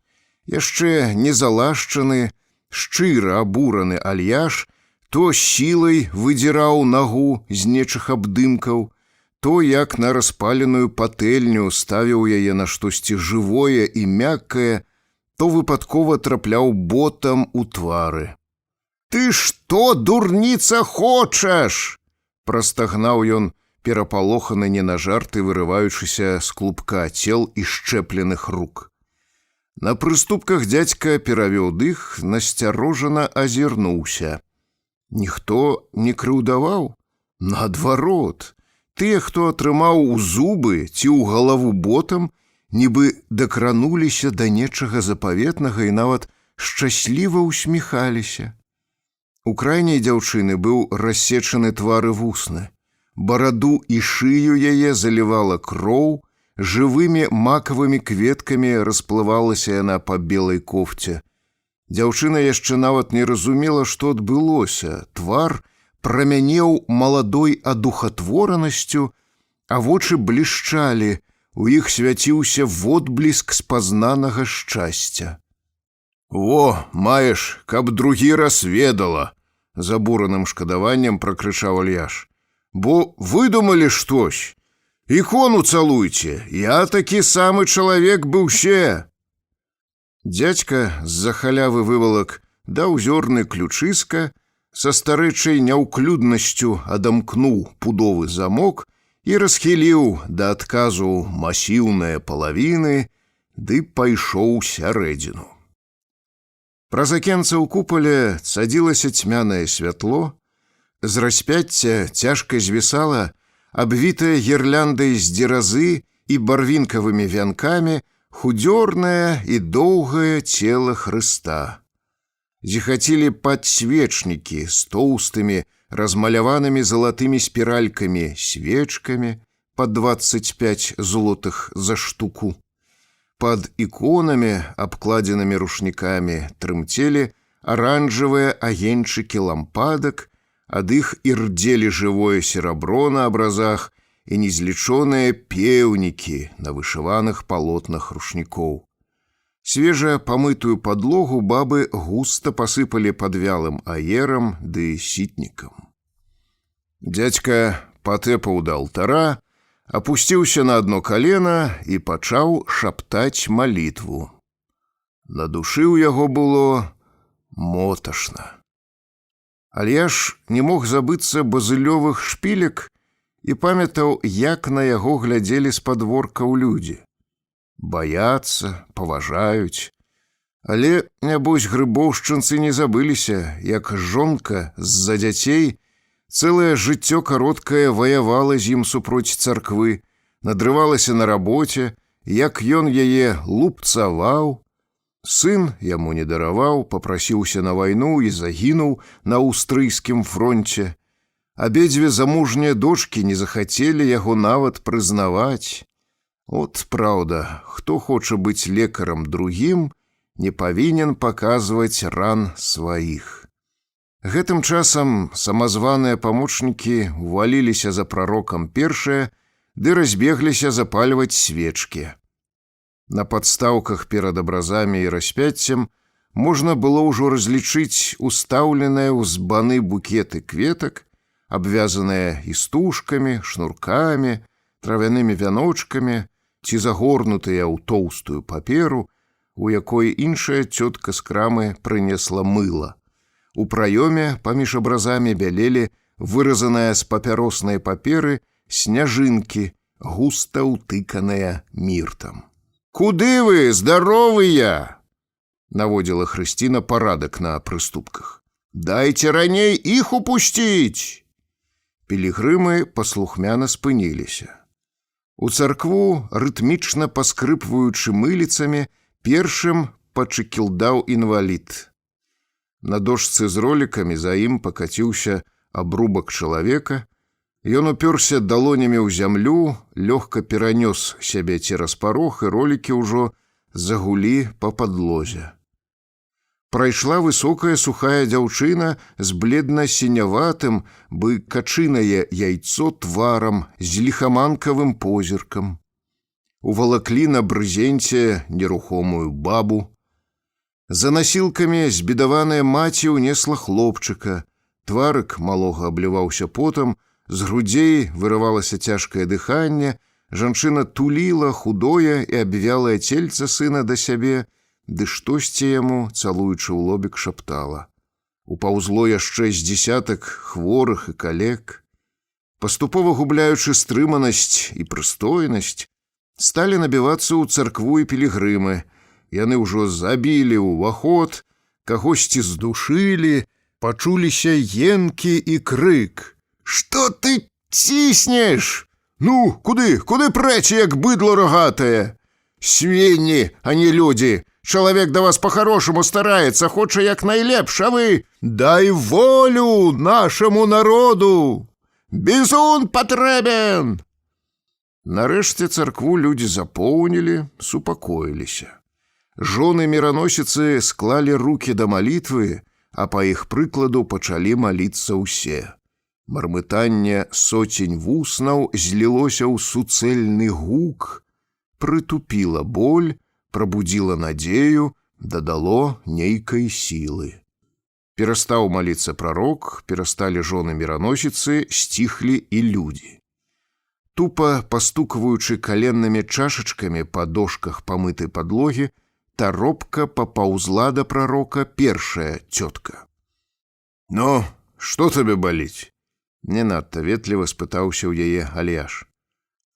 Speaker 2: Яшчэ незалашчаны, шчыра абураны Альяш то сілай выдзіраў нагу з нечых абдымкаў, то як на распаленую патэльню ставіў яе на штосьці жывое і мяккае, то выпадкова трапляў ботам у твары. «Ты што, дурніца, хочаш?» прастагнаў ён, перапалоханы не на жарты, вырываючыся з клубка цел і шчэпленых рук. На прыступках дзядзька перавёў дых, насцярожана азірнуўся. Ніхто не крыўдаваў? Наадварот, тыя, хто атрымаў у зубы ці ў галаву ботам, нібы дакрануліся да нечага запаветнага і нават шчасліва ўсміхаліся. У крайняй дзяўчыны быў рассечаны твар і вусны. Бараду і шыю яе залівала кроў, жывымі макавымі кветкамі расплывалася яна па белай кофце. Дзяўчына яшчэ нават не разумела, што адбылося. Твар прамянеў маладой адухатворанасцю, а вочы блішчалі, у іх свяціўся водбліск спазнанага шчасця. «Во, маеш, каб другі раз ведала!» з абураным шкадаваннем пракрычаў Альяш. «Бо выдумалі штось! Ікону цалуйце! Я такі самы чалавек быў ще!» Дзядзька з-за халявы вывалак даў зёрны ключыска, са старэчай няўклюднасцю адамкнуў пудовы замок і расхіліў да адказу масіўныя палавіны, ды пайшоў сярэдзіну. Праз акенца ў купале цадзілася цьмянае святло, з распяцця цяжка звісала, абвітая гірляндай з дзеразы і барвінкавымі вянкамі, худзёрнае і доўгае цела Хрыста. Зіхацілі падсвечнікі з тоўстымі, размаляванымі залатымі спіралькамі свечкамі па 25 злотых за штуку. Пад іконамі, абкладзенымі рушнікамі, трымцелі аранжавыя агеньчыкі лампадак, ад іх ірдзелі жывое серабро на абразах і незлічоныя пеўнікі на вышываных палотнах рушнікоў. Свежа памытую падлогу бабы густа пасыпалі пад вялым аерам ды сітнікам. Дзядзька патэпаў да алтара, апусціўся на адно калена і пачаў шаптаць малітву. На душы ў яго было моташна. Альяш не мог забыцца базылёвых шпілек і памятаў, як на яго глядзелі з падворкаў людзі. Баяцца, паважаюць. Але, нябось, грыбоўшчынцы не забыліся, як жонка з-за дзяцей цэлае жыццё кароткае ваявала з ім супроць царквы, надрывалася на рабоце, як ён яе лупцаваў. Сын яму не дараваў, папрасіўся на вайну і загінуў на аўстрыйскім фронце. Абедзве замужнія дочкі не захацелі яго нават прызнаваць. От праўда, хто хоча быць лекарам другім, не павінен паказваць ран сваіх. Гэтым часам самазваныя памочнікі уваліліся за прарокам першыя, ды разбегліся запальваць свечкі. На падстаўках перад абразамі і распяццем можна было ўжо разлічыць устаўленыя ў збаны букеты кветак, абвязаныя істужкамі, шнуркамі, травянымі вяночкамі ці загорнутыя ў тоўстую паперу, у якой іншая цётка з крамы прынесла мыла. У праёме паміж абразамі бялелі выразаныя з папяроснай паперы сняжынкі, густа ўтыканыя міртам. «Куды вы, здаровыя?» — наводзіла Хрысціна парадак на прыступках. «Дайце раней іх упусціць!» Пілігрымы паслухмяна спыніліся. У царкву, рытмічна паскрыпваючы мыліцамі, першым пачыкілдаў інвалід. На дошцы з ролікамі за ім пакаціўся абрубак чалавека. Ён упёрся далонямі ў зямлю, лёгка перанёс сябе цераз парог, і ролікі ўжо загулі па падлозе. Прайшла высокая сухая дзяўчына з бледна-сіняватым, бы качынае яйцо тварам, з ліхаманкавым позіркам. Увалаклі на брызенце нерухомую бабу. За насілкамі збедаваная маці ўнесла хлопчыка. Тварык малога абліваўся потам, з грудзей вырывалася цяжкае дыханне, жанчына туліла худое і абвялае цельца сына да сябе, ды штосьці яму, цалуючы ў лобік, шаптала. Упаўзло яшчэ з дзесятак хворых і калек. Паступова губляючы стрыманасць і прыстойнасць, сталі набівацца ў царкву і пілігрымы. Яны ўжо забілі ўваход, кагосьці здушылі, пачуліся енкі і крык. «Што ты ціснеш? Ну, куды прэч, як быдло рогатае? Свінні, а не людзі! Чалавек да вас па-харошаму стараецца, хоча як найлепш, а вы дай волю нашаму народу! Бізун патрэбен!» Нарэшце царкву людзі запоўнілі, супакоіліся. Жоны міраносіцы склалі рукі да малітвы, а па іх прыкладу пачалі маліцца ўсе. Мармытанне соцень вуснаў злілося ў суцэльны гук, прытупіла боль, прабудзіла надзею, дадало нейкай сілы. Перастаў маліцца прарок, перасталі жоны міраносіцы, сціхлі і людзі. Тупа пастукваючы каленнымі чашачкамі па дошках памытай падлогі, таропка папаўзла да прарока першая цётка. «Ну, што табе баліць?» — не надта ветліва спытаўся ў яе Альяш.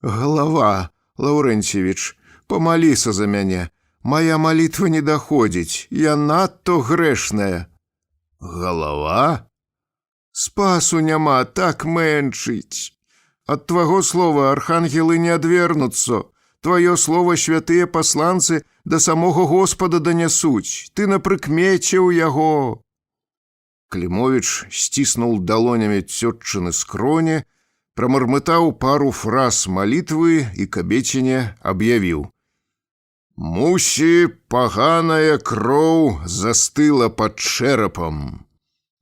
Speaker 2: «Галава, Лаўрэнцевіч, памаліся за мяне. Мая малітва не даходзіць, я надто грэшная». «Галава?» «Спасу няма, так мэнчыць. Ад тваго слова архангелы не адвернуцца. Тваё слово святыя пасланцы да самога Господа данясуць. Ты на прыкмеце ў яго». Клімовіч сціснуў далонямі цётчыны скроні, прамармытаў пару фраз малітвы і кабеціне аб'явіў. «Мусі, паганая кроў застыла пад чэрапам.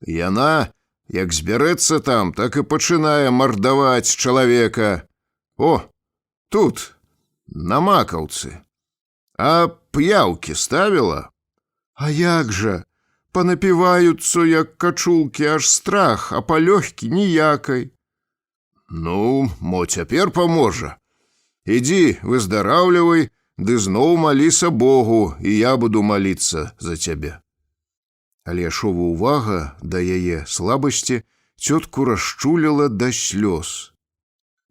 Speaker 2: Яна, як збярэцца там, так і пачынае мардаваць чалавека. О, тут, на макаўцы. А п'яўкі ставіла?» «А як жа? Панапіваюцца, як качулкі, аж страх, а палёгкі ніякай». «Ну, мо цяпер паможа. Ідзі, выздараўлівай, ды зноў маліся Богу, і я буду маліцца за цябе». Альяшова ўвага да яе слабасці цётку расчуліла да слёз.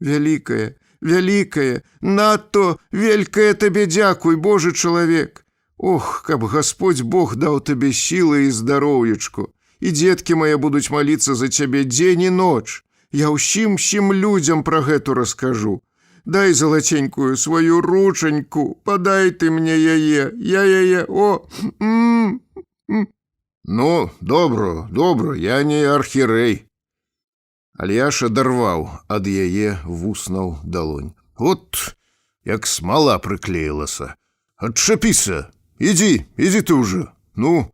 Speaker 2: «Вялікая, вялікая, надто велькая табе дзякуй, Божы чалавек! Ох, каб Господь Бог даў табе сілы і здароўечку, і дзеткі мае будуць маліцца за цябе дзень і ноч. Я ўсім людзям пра гэту раскажу. Дай залаценькую сваю ручаньку, падай ты мне яе, я яе, о, «Ну, добра, я не архірэй». Альяш адарваў ад яе вуснаў далонь. «От, як смала прыклеілася. Адчапіся, ідзі ты ўжо. Ну,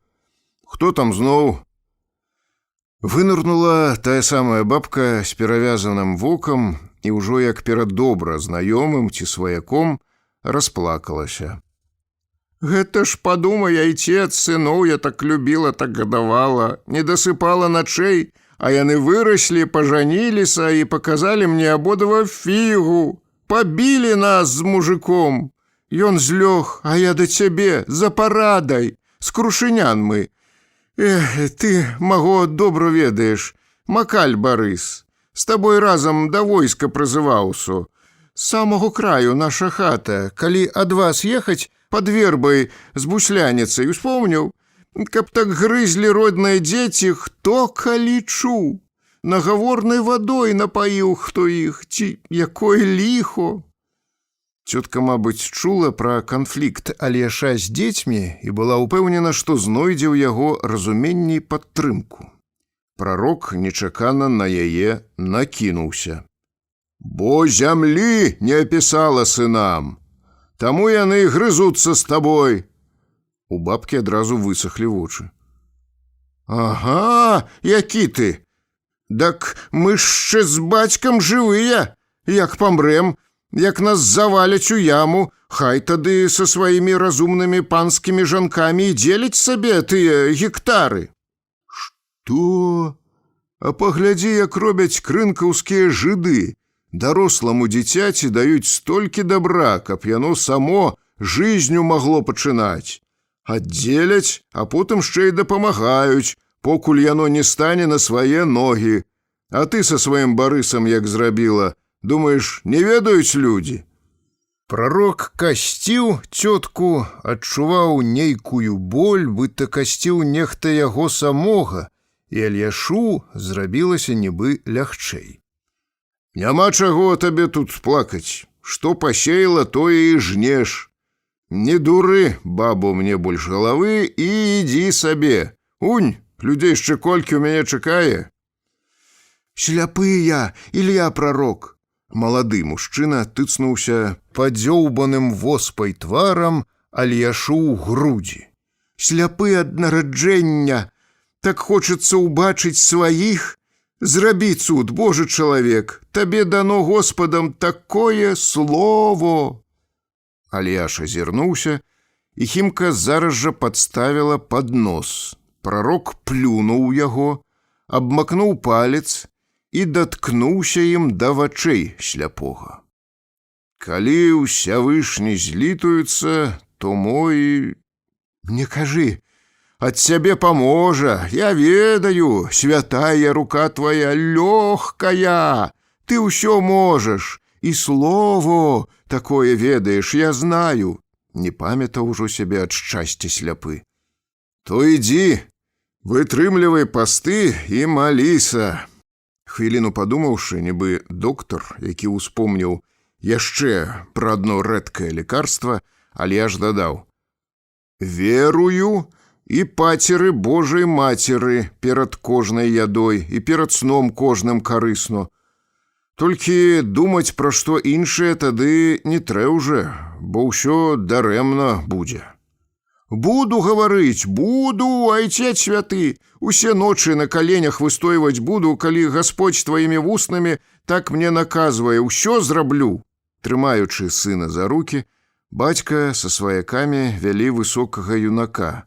Speaker 2: хто там зноў?» Вынырнула тая самая бабка з перавязаным вокам і ўжо як перад добра знаёмым ці сваяком расплакалася. «Гэта ж, падумай, айцец, сыноў я так любіла, так гадавала, не дасыпала начэй, а яны выраслі, пажаніліся і паказалі мне абодва фігу. Пабілі нас з мужиком. Ён злёг, а я да цябе за парадай. З крушынян мы. Ты маго добра ведаеш. Макаль Барыс. З табой разам да войска прызываўся. З самого краю наша хата. Калі ад вас ехаць пад вербай з бусляніцай, успомніў? Каб так грызлі родныя дзеці, хто калі чуў? Нагаворнай вадой напаіў хто іх, ці якое ліхо. Цётка, мабыць, чула пра канфлікт Альяша з дзецьмі і была ўпэўнена, што знойдзе ў яго разуменне і падтрымку. Прарок нечакана на яе накінуўся. Бо зямлі не апісала сынам, таму яны грызуцца з табой. У бабкі адразу высахлі вочы. Ага, які ты? Дак мы яшчэ з бацькам жывыя. Як памрэм, як нас заваляць у яму, хай тады са сваімі разумнымі панскімі жанкамі і дзеляць сабе тыя гектары. Што? А паглядзі, як робяць крынкаўскія жыды. Даросламу дзіцяці даюць столькі добра, каб яно само жизнью магло пачынаць. Аддзеляць, а потым яшчэ і дапамагаюць, покуль яно не стане на свае ногі. А ты са сваім Барысам як зрабіла, думаеш, не ведаюць людзі? Прарок касціў цётку, адчуваў нейкую боль, быццам касціў нехта яго самога, і Альяшу зрабілася нібы лягчэй. Няма чаго табе тут плакаць. Што пасеяла, тое і жнеш. Не дуры, бабу, мне больш галавы, і ідзі сабе. Унь, людзей яшчэ колькі ў мяне чакае. Сляпы я, Ілья Прарок. Малады мужчына тыцнуўся падзёўбаным воспай тварам Альяшу ў грудзі. Сляпы ад нараджэння. Так хочацца ўбачыць сваіх. Зрабі цуд, Божы чалавек, табе дано Господам такое слово. Альяш азірнуўся, і Хімка зараз жа падставіла паднос. Прарок плюнуў яго, абмакнуў палец і даткнуўся ім да вачэй сляпога. Калі ўсявышні злітуюцца, то мой... Не кажы, ад цябе паможа, я ведаю, святая рука твоя лёгкая, ты ўсё можаш, і слово такое ведаеш, я знаю. Не памятаў ужо сябе ад шчасця сляпы. То ідзі, вытрымлівай пасты і маліся. Хвіліну падумаўшы, нібы доктар, які ўспомніў яшчэ пра адно рэдкае лекарства, Альяш дадаў: верую і пацеры Божай Мацеры перад кожнай ядой і перад сном кожным карысна. Толькі думаць пра што іншае тады не трэ ўжо, бо ўсё дарэмна будзе. Буду гаварыць, буду, айцец святы, усе ночы на каленях выстойваць буду, калі Гасподзь тваімі вуснамі так мне наказвае, ўсё зраблю. Трымаючы сына за рукі, бацька са сваякамі вялі высокага юнака.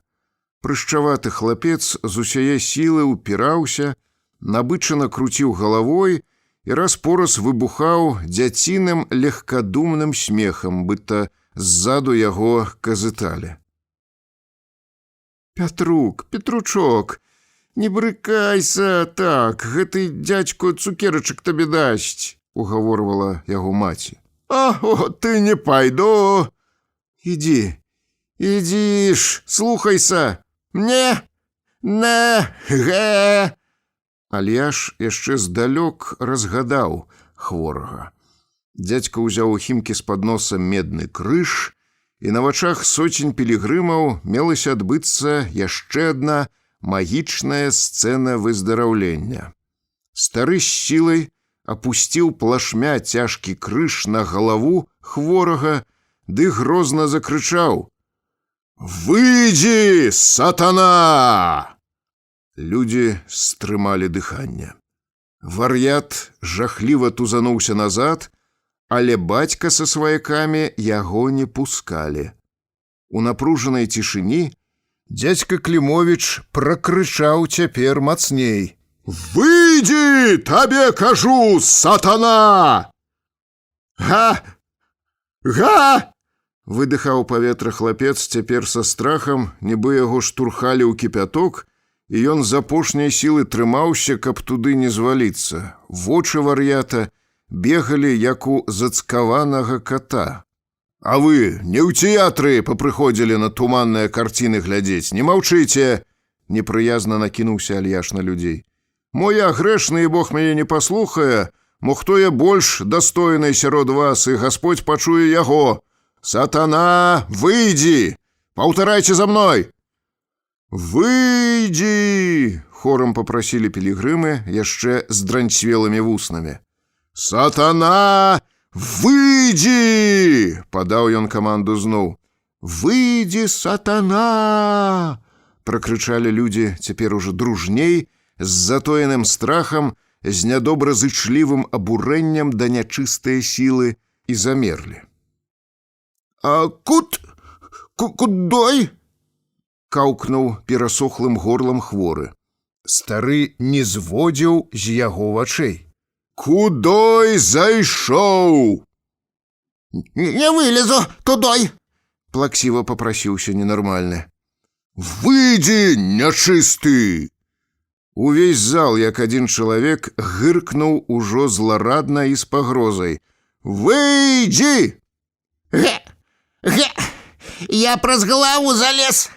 Speaker 2: Прышчаваты хлапец з усяе сілы ўпіраўся, набычана круціў галавой і раз-пораз выбухаў дзяціным легкадумным смехам, быццам ззаду яго казыталі. Пятрук, Петручок, не брыкайся так, гэты дзядзько цукерачак табе дасць, угаворвала яго маці. О, ты не пайду. Ідзі, ідзіш, слухайся. Не, гэ. Альяш яшчэ здалёк разгадаў хворага. Дзядзька ўзяў у Хімкі з-пад носа медны крыж, і на вачах соцень пілігрымаў мелася адбыцца яшчэ адна магічная сцэна выздараўлення. Стары з сілай апусціў плашмя цяжкі крыж на галаву хворага, ды грозна закрычаў: «Выйдзі, сатана!» Людзі стрымалі дыханне. Вар'ят жахліва тузануўся назад, але бацька са сваякамі яго не пускалі. У напружанай цішыні дзядзька Клімовіч пракрычаў цяпер мацней: «Выйдзі, табе кажу, сатана!» Га! Га! Выдыхаў паветра хлапец цяпер са страхам, нібы яго штурхалі ў кіпяток, і ён з апошняй сілы трымаўся, каб туды не зваліцца. Вочы вар'ята бегалі, як у зацкаванага кота. А вы не ў тэатры папрыходзілі на туманныя карціны глядзець, не маўчыце! Непрыязна накінуўся Альяш на людзей. Мо я грэшны, і Бог мяне не паслухае, мо хто я больш дастойны сярод вас, і Гасподзь пачуе яго. Сатана, выйдзі! Паўтарайце за мной! Выйдзі! Хорам папрасілі пілігрымы яшчэ з дранцвелымі вуснамі. Сатана, выйдзі! Падаў ён каманду зноў. Выйдзі, сатана! Пракрычалі людзі цяпер ужо дружней, з затоеным страхам, з нядобразычлівым абурэннем да нячыстыя сілы і замерлі. А кудой? Каўкнуў перасохлым горлам хворы. Стары не зводзіў з яго вачэй. Кудой зайшоў? Не вылезу тудой, плаксіва папрасіўся ненармальны. Выйдзі, нячысты! Увесь зал, як адзін чалавек, гыркнуў ужо зларадна і з пагрозай. Выйдзі!
Speaker 3: Гэ, я праз галаву залез.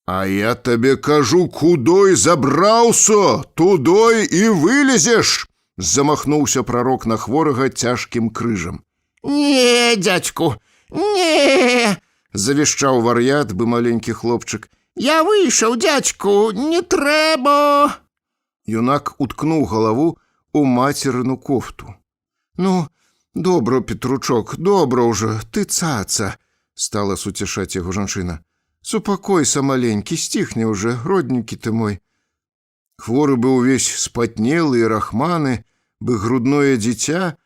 Speaker 2: А я табе кажу, кудой забраўся, тудой і вылезеш, замахнуўся прарок на хворага цяжкім крыжам.
Speaker 3: Не, дзядзьку, не,
Speaker 2: завішчаў вар'ят бы маленькі хлопчык.
Speaker 3: Я выйшаў, дзядзьку, не трэба.
Speaker 2: Юнак уткнуў галаву у мацерыну кофту. Ну, добра, Петручок, добра ўжо, ты цаца, стала суцяшаць яго жанчына. Супакойся, маленькі, сціхне ўжо, родненькі ты мой. Хворы быў увесь спатнелы і рахманы, бы грудное дзіця,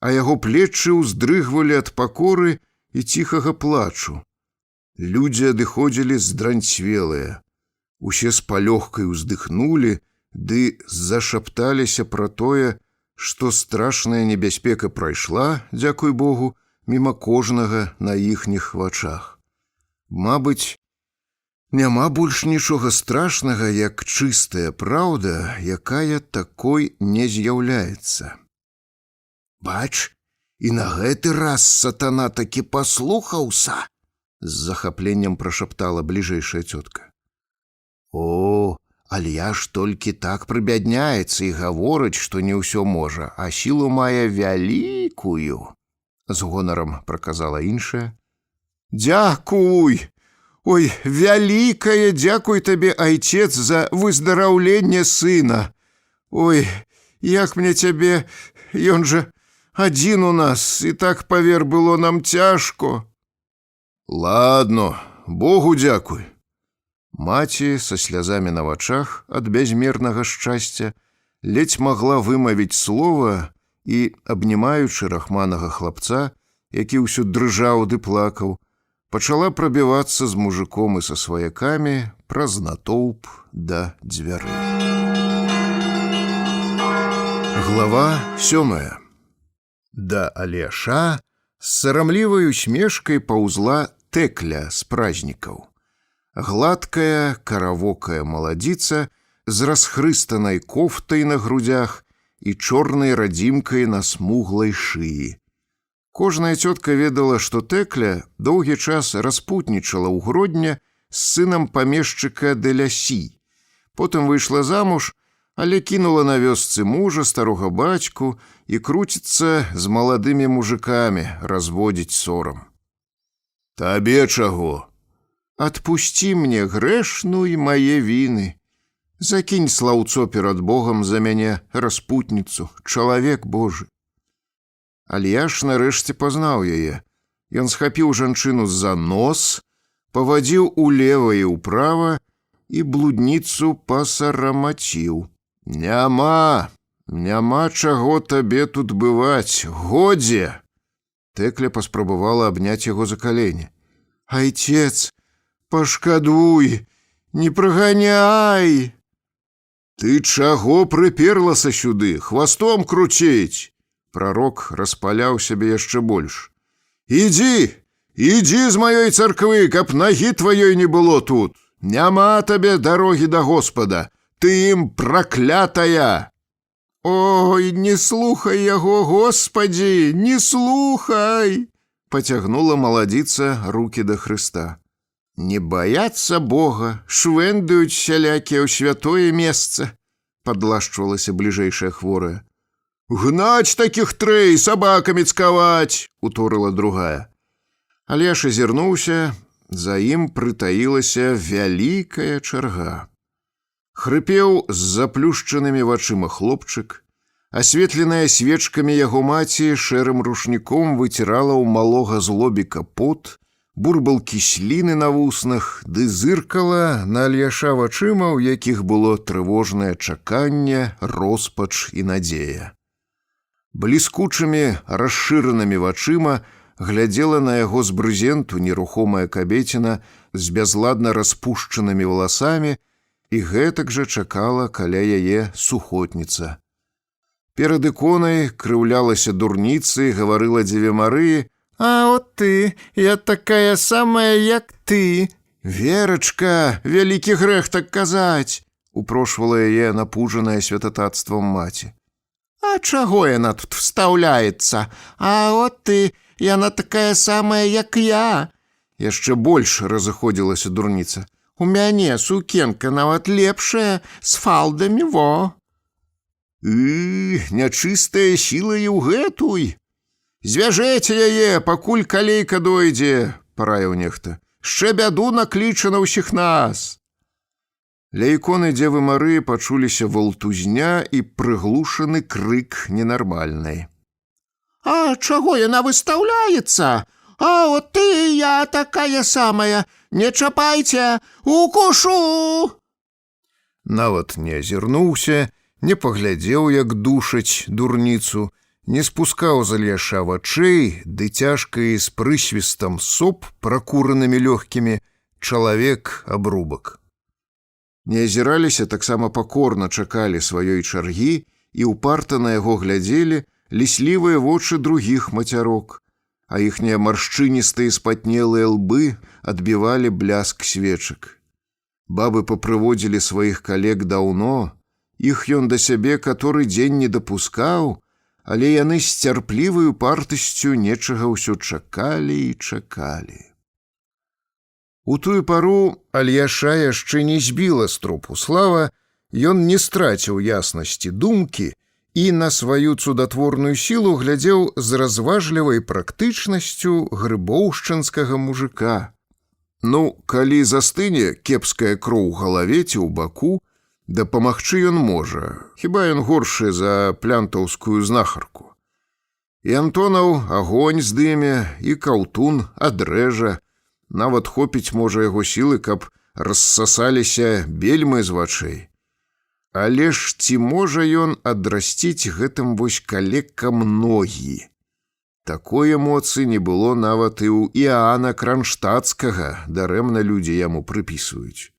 Speaker 2: а яго плечы ўздрыгвалі ад пакоры і ціхага плачу. Людзі адыходзілі здранцвелыя. Усе з палёгкай уздыхнулі, ды зашапталіся пра тое, што страшная небяспека прайшла, дзякуй Богу, міма кожнага на іхніх вачах. Мабыць, няма больш нічога страшнага, як чыстая праўда, якая такой не з'яўляецца. Бач, і на гэты раз сатана такі паслухаўся, з захапленнем прашаптала бліжэйшая цётка. О, Альяш толькі так прыбядняецца і гаворыць, што не ўсё можа, а сілу мае вялікую, з гонарам праказала іншая. Дзякуй! Ой, вялікае дзякуй табе, айцец, за выздараўленне сына. Ой, як мне цябе, ён жа адзін у нас, і так, павер, было нам цяжко. Ладно, Богу дзякуй. Маці са слязамі на вачах ад бязмернага шчасця ледзь магла вымавіць слова і, абнімаючы рахманага хлапца, які ўсё дрыжаў ды плакаў, пачала прабівацца з мужиком і са сваякамі праз натоўп да дзвярэй. Глава 7. Да Альяша з сарамлівай усмешкай паўзла Тэкля з празнікаў. Гладкая, каравокая маладзіца з расхрыстанай кофтай на грудях і чорнай радзімкай на смуглай шыі. Кожная цётка ведала, што Тэкля доўгі час распутнічала ў Гродня з сынам памешчыка Делясі. Потым выйшла замуж, але кінула на вёсцы мужа, старога бацьку і круціцца з маладымі мужикамі, разводзіць сорам. Табе чаго? Адпусці мне грэшную мае віны. Закінь слаўцо перад Богам за мяне, распутніцу, чалавек Божы. Альяш нарэшце пазнаў яе. Ён схапіў жанчыну за нос, павадзіў улева і ўправа і блудніцу пасарамаціў. Няма чаго табе тут бываць, годзе! Тэкля паспрабавала абняць яго за калені. Айцец, пашкадуй, не праганяй! Ты чаго прыперлася сюды, хвастом круціць? Прарок распаляў сябе яшчэ больш. «Ідзі! Ідзі з маёй царквы, каб нагі тваёй не было тут! Няма табе дарогі да Господа! Ты ім праклятая!»
Speaker 3: Ой, не слухай яго, Господі, не слухай!
Speaker 2: Пацягнула маладзіца рукі да Хрыста.
Speaker 3: Не баяцца Бога, швэндаюць сялякія ў святое месца,
Speaker 2: падлашчвалася бліжэйшая хворая. «Гнаць такіх трэй, сабакамі цкаваць!» — уторыла другая. Алеш азірнуўся, за ім прытаілася вялікая чарга. Хрыпеў з заплюшчанымі вачыма хлопчык, асветленая свечкамі яго маці шэрым рушніком выцірала ў малога злобіка пот, бурбалкі сліны на вуснах, ды зыркала на Альяша вачыма, у якіх было трывожнае чаканне, роспач і надзея. Бліскучымі расшыранымі вачыма глядзела на яго з брызенту нерухомая кабеціна з бязладна распушчанымі валасамі, і гэтак жа чакала каля яе сухотніца. Перад іконай крыўлялася дурніца і гаварыла Дзеве Марыі:
Speaker 3: «А от ты, я такая самая, як ты!»
Speaker 2: «Верачка, вялікі грэх так казаць!» — упрошвала яе напужаная святататствам маці.
Speaker 3: «А чаго яна тут встаўляецца? А от ты, яна такая самая, як я!»
Speaker 2: Яшчэ больш разыходзілася дурніца.
Speaker 3: «У мяне сукенка нават лепшая, з фалдамі, во!»
Speaker 2: Нячыстая сіла і ў гэтуй! «Звяжэце яе, пакуль калейка дойдзе!» — параіў нехта. «Шчэ бяду накліча на ўсіх нас!» Ля іконы Дзевы Марыі пачуліся валтузня і прыглушаны крык ненармальнай.
Speaker 3: «А чаго яна выстаўляецца? А от ты, я такая самая! Не чапайце! Укушу!»
Speaker 2: Нават не азірнуўся, не паглядзеў, як душаць дурніцу, не спускаў з Альяша вачэй, ды цяжка і з прысвістам соп, пракуранымі лёгкімі, чалавек-абрубак. Не азіраліся, таксама пакорна чакалі сваёй чаргі і ўпарта на яго глядзелі ліслівыя вочы другіх мацярок, а іхнія маршчыністыя спатнелыя лбы адбівалі бляск свечак. Бабы папрыводзілі сваіх калег даўно, іх ён да сябе каторы дзень не дапускаў, але яны з цярплівай упартасцю нечага ўсё чакалі і чакалі. У тую пару Альяша яшчэ не збіла з трупу слава, ён не страціў яснасці думкі і на сваю цудатворную сілу глядзеў з разважлівай практычнасцю грыбоўшчынскага мужика. Ну, калі застыне кепская кроў у галаве ці ў баку, дапамагчы ён можа, хіба ён горшы за плянтаўскую знахарку. І Антонаў агонь здыме, і каўтун адрэжа, нават хопіць можа яго сілы, каб рассасаліся бельмы з вачэй. Але ж ці можа ён адрасціць гэтым вось калекам ногі? Такой эмоцыі не было нават і ў Іаана Кранштадтскага, дарэмна людзі яму прыпісваюць.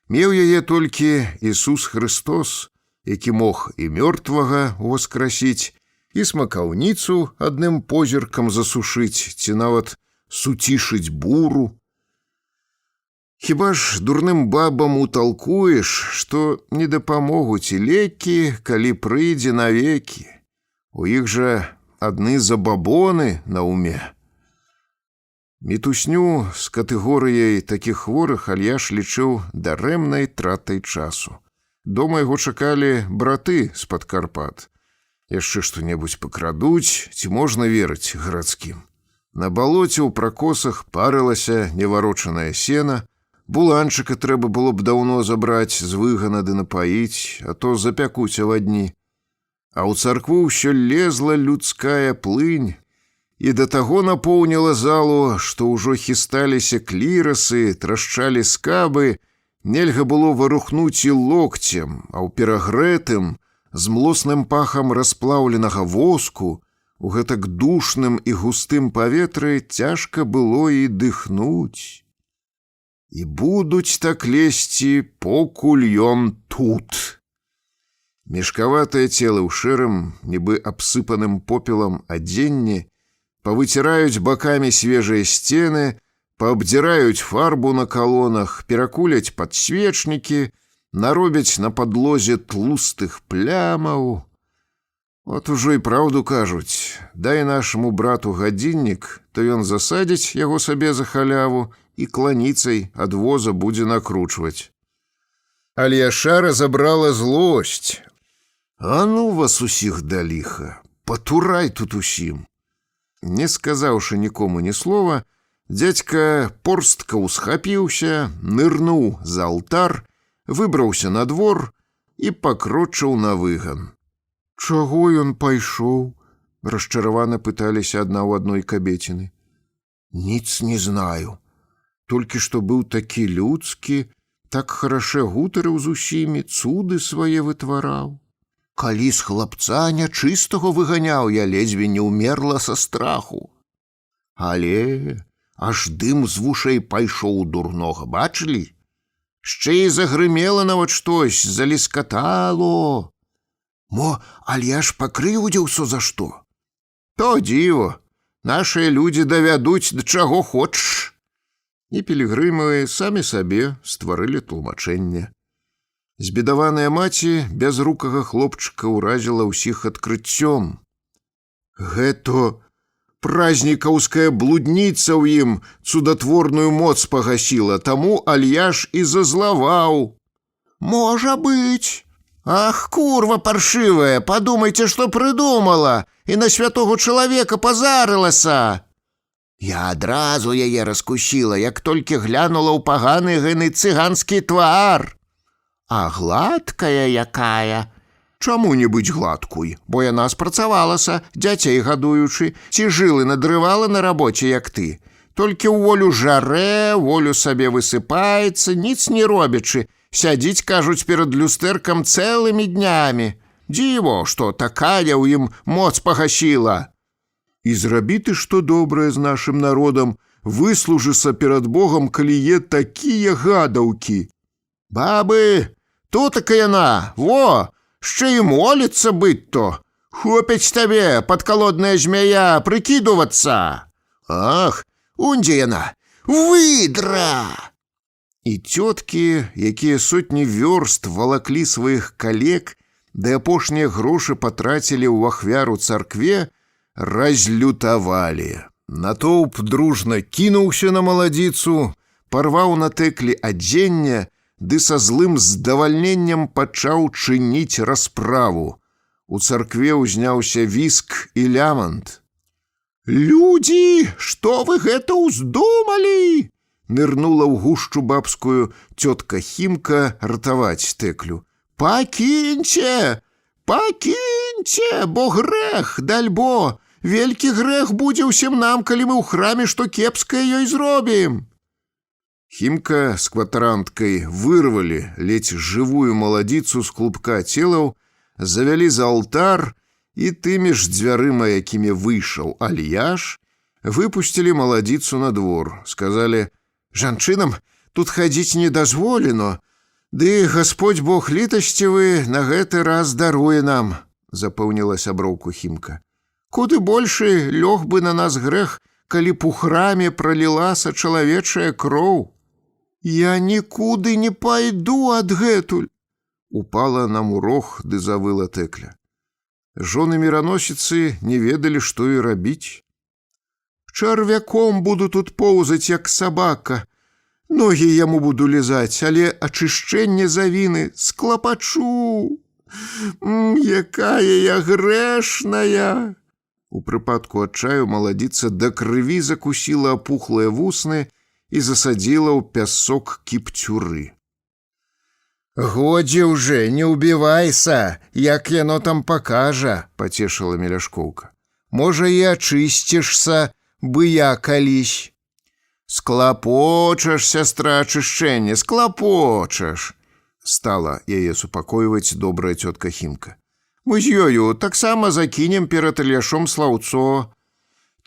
Speaker 2: Меў яе толькі Ісус Хрыстос, які мог і мёртвага ўваскрасіць, і смакаўніцу адным позіркам засушыць, ці нават суцішыць буру. Хіба ж дурным бабам уталкуеш, што не дапамогуць і лекі, калі прыйдзе навекі. У іх жа адны забабоны на ўме. Мітусню з катэгорыяй такіх хворых Альяш лічыў дарэмнай тратай часу. Дома яго чакалі браты з-пад Карпат. Яшчэ што-небудзь пакрадуць, ці можна верыць гарадскім. На балоце ў пракосах парылася неварочанае сена, буланчыка трэба было б даўно забраць з выгана ды напаіць, а то запякуць авадні. А ў царкву ўсё лезла людская плынь, і да таго напоўніла залу, што ўжо хісталіся клірасы, трашчалі скабы, нельга было варухнуць і локцем, а ў перагрэтым, з млосным пахам расплаўленага воску, у гэтак душным і густым паветры цяжка было і дыхнуць. І будуць так лезці, покуль ён тут. Мешкаватае цела ў шэрым, нібы абсыпаным попелам адзенні, павыціраюць бакамі свежыя сцены, паабдзіраюць фарбу на калонах, перакуляць падсвечнікі, наробяць на падлозе тлустых плямаў. От ужо і праўду кажуць, дай нашаму брату гадзіннік, то ён засадзіць яго сабе за халяву і кланіцай ад воза будзе накручваць. Альяша разабрала злосць. А ну вас усіх да ліха, патурай тут усім. Не сказаўшы нікому ні слова, дзядзька порстка ўсхапіўся, нырнуў за алтар, выбраўся на двор і пакрочыў на выган. «Чаго ён пайшоў?» – расчаравана пыталіся адна ў адной кабеціны. «Ніц не знаю. Толькі што быў такі людскі, так харашэ гутарыў з усімі, цуды свае вытвараў. Калі з хлапца нячыстага выганяў, я ледзьве не ўмерла са страху. Але аж дым з вушэй пайшоў у дурнога, бачылі? Шчэ і загрымела нават штось, заліскатало. Мо Альяш пакрыўдзіўся за што? То дзіва, нашыя людзі давядуць да чаго хочаш». І пілігрымы самі сабе стварылі тлумачэнне. Збедаваная маці бязрукага хлопчыка ўразіла ўсіх адкрыццём. Гэта празнікаўская блудніца ў ім цудатворную моц пагасіла, таму Альяш і зазлаваў. «Можа быць. Ах, курва паршывая, падумайце, што прыдумала, і на святого чалавека пазарылася. Я адразу яе раскусіла, як толькі глянула ў паганы гэны цыганскі твар. А гладкая якая. Чаму не быць гладкой? Бо яна спрацавалася, дзяцей гадуючы, ці жылы надрывала на рабоце, як ты. Толькі ў волю жарэ, волю сабе высыпаецца, ніц не робячы. Сядзіць, кажуць, перад люстэркам цэлымі днямі. Дзіво, што такая ў ім моц пагасіла. І зрабі ты што добрае з нашым народам, выслужыся перад Богам, калі е такія гадаўкі. Бабы, тутака яна, во, шчэ і моліцца быць-то. Хопіць табе, падкалодная змяя, прыкідувацца. Ах, ундзе яна, выдра! І цёткі, якія сотні вёрст валаклі сваіх калек, ды апошнія грошы патрацілі ў ахвяру царкве, разлютавалі. Натоўп дружна кінуўся на маладзіцу, парваў на Тэклі адзенне, ды са злым здавальненнем пачаў чыніць расправу. У царкве ўзняўся віск і лямант. «Людзі, што вы гэта ўздумалі?» Нырнула ў гушчу бабскую цётка Хімка ратаваць Тэклю. «Пакіньце! Пакіньце, бо грэх, дальбо! Велькі грэх будзе ўсім нам, калі мы ў храме што кепскае ёй зробім!» Хімка з кватаранткай вырвалі ледзь жывую маладзіцу з клубка целаў, завялі за алтар і тымі ж дзвярыма, якімі выйшаў Альяш, выпусцілі маладзіцу на двор, сказалі: «Жанчынам тут хадзіць не дазволено, ды Господь Бог літасцівы на гэты раз даруе нам», – запэўніла сяброўку Хімка. «Куды большы лёг бы на нас грэх, калі б у храме пралілася чалавечая кроў. Я нікуды не пайду адгэтуль», – упала нам у рог ды завыла Тэкля. Жоны міраносіцы не ведалі, што і рабіць. «Чарвяком буду тут поўзаць, як сабака. Ногі яму буду лізаць, але ачышчэнне завіны склапачу. Якая я грэшная!» У прыпадку адчаю маладзіца да крыві закусіла апухлыя вусны і засадзіла ў пясок кіпцюры. «Годзе ўжо, не ўбівайся, як яно там пакажа», – пацешыла Меляшкоўка. «Можа, і ачысцішся, бы я калісь». «Склапочаш, сястра, ачышчэнне, склапочаш», – стала яе супакойваць добрая цётка Хімка. «Мы з ёю таксама закінем перад Альяшом слаўцо.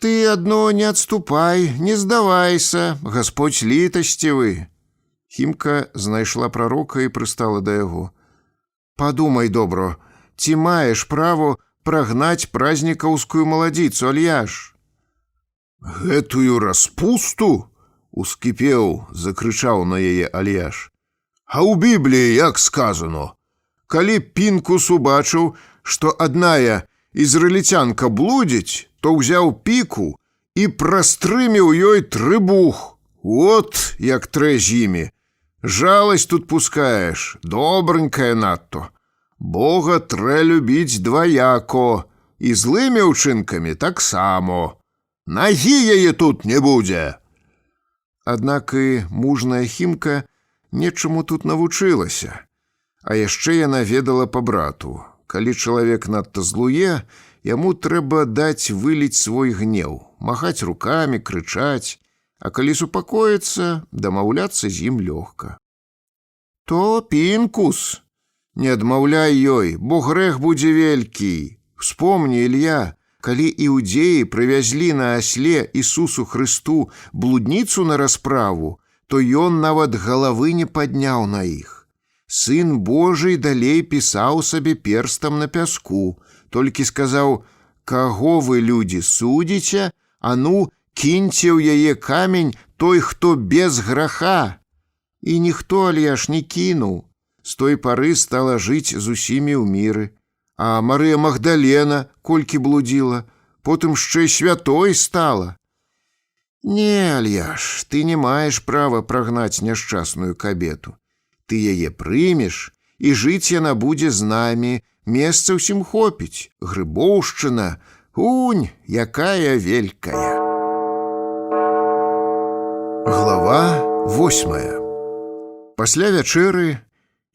Speaker 2: Ты адно не адступай, не здавайся, Господь літасцівы». Хімка знайшла прарока і прыстала да яго. «Падумай добра, ці маеш право прагнаць празнікаўскую маладзіцу, Альяш? Гэтую распусту? Ускіпеў, закрычаў на яе Альяш. А ў Бібліі як сказано? Калі Пінкус убачыў, што адная ізраільцянка блудзіць, то ўзяў піку і прастрыміў ёй трыбух. От як трэ з імі. Жаласць тут пускаеш, добренькая надто. Бога трэ любіць дваяко, і злымі ўчынкамі таксама. Нагі яе тут не будзе. Аднак і мужная Хімка нечаму тут навучылася. А яшчэ яна ведала па брату. Калі чалавек надта злуе, яму трэба даць выліць свой гнеў, махаць рукамі, крычаць, а калі супакоіцца, дамаўляцца з ім лёгка. То Пінкус, не адмаўляй ёй, бо грэх будзе велькі. Вспомні, Ілья, калі іудзеі прывязлі на асле Ісусу Хрысту блудніцу на расправу, то ён нават галавы не падняў на іх. Сын Божий далей пісаў сабе перстам на пяску, толькі сказаў: «Каго вы, людзі, судзіце? А ну, кіньце ў яе камень той, хто без граха». І ніхто, Альяш, не кінуў. З той пары стала жыць з усімі ў міры. А Марыя Магдалена колькі блудзіла, потым яшчэ святой стала. Не, Альяш, ты не маеш права прагнаць няшчасную кабету. Ты яе прымеш, і жыць яна будзе з намі, месца ўсім хопіць. Грыбоўшчына, унь, якая велькая. Глава 8. Пасля вячэры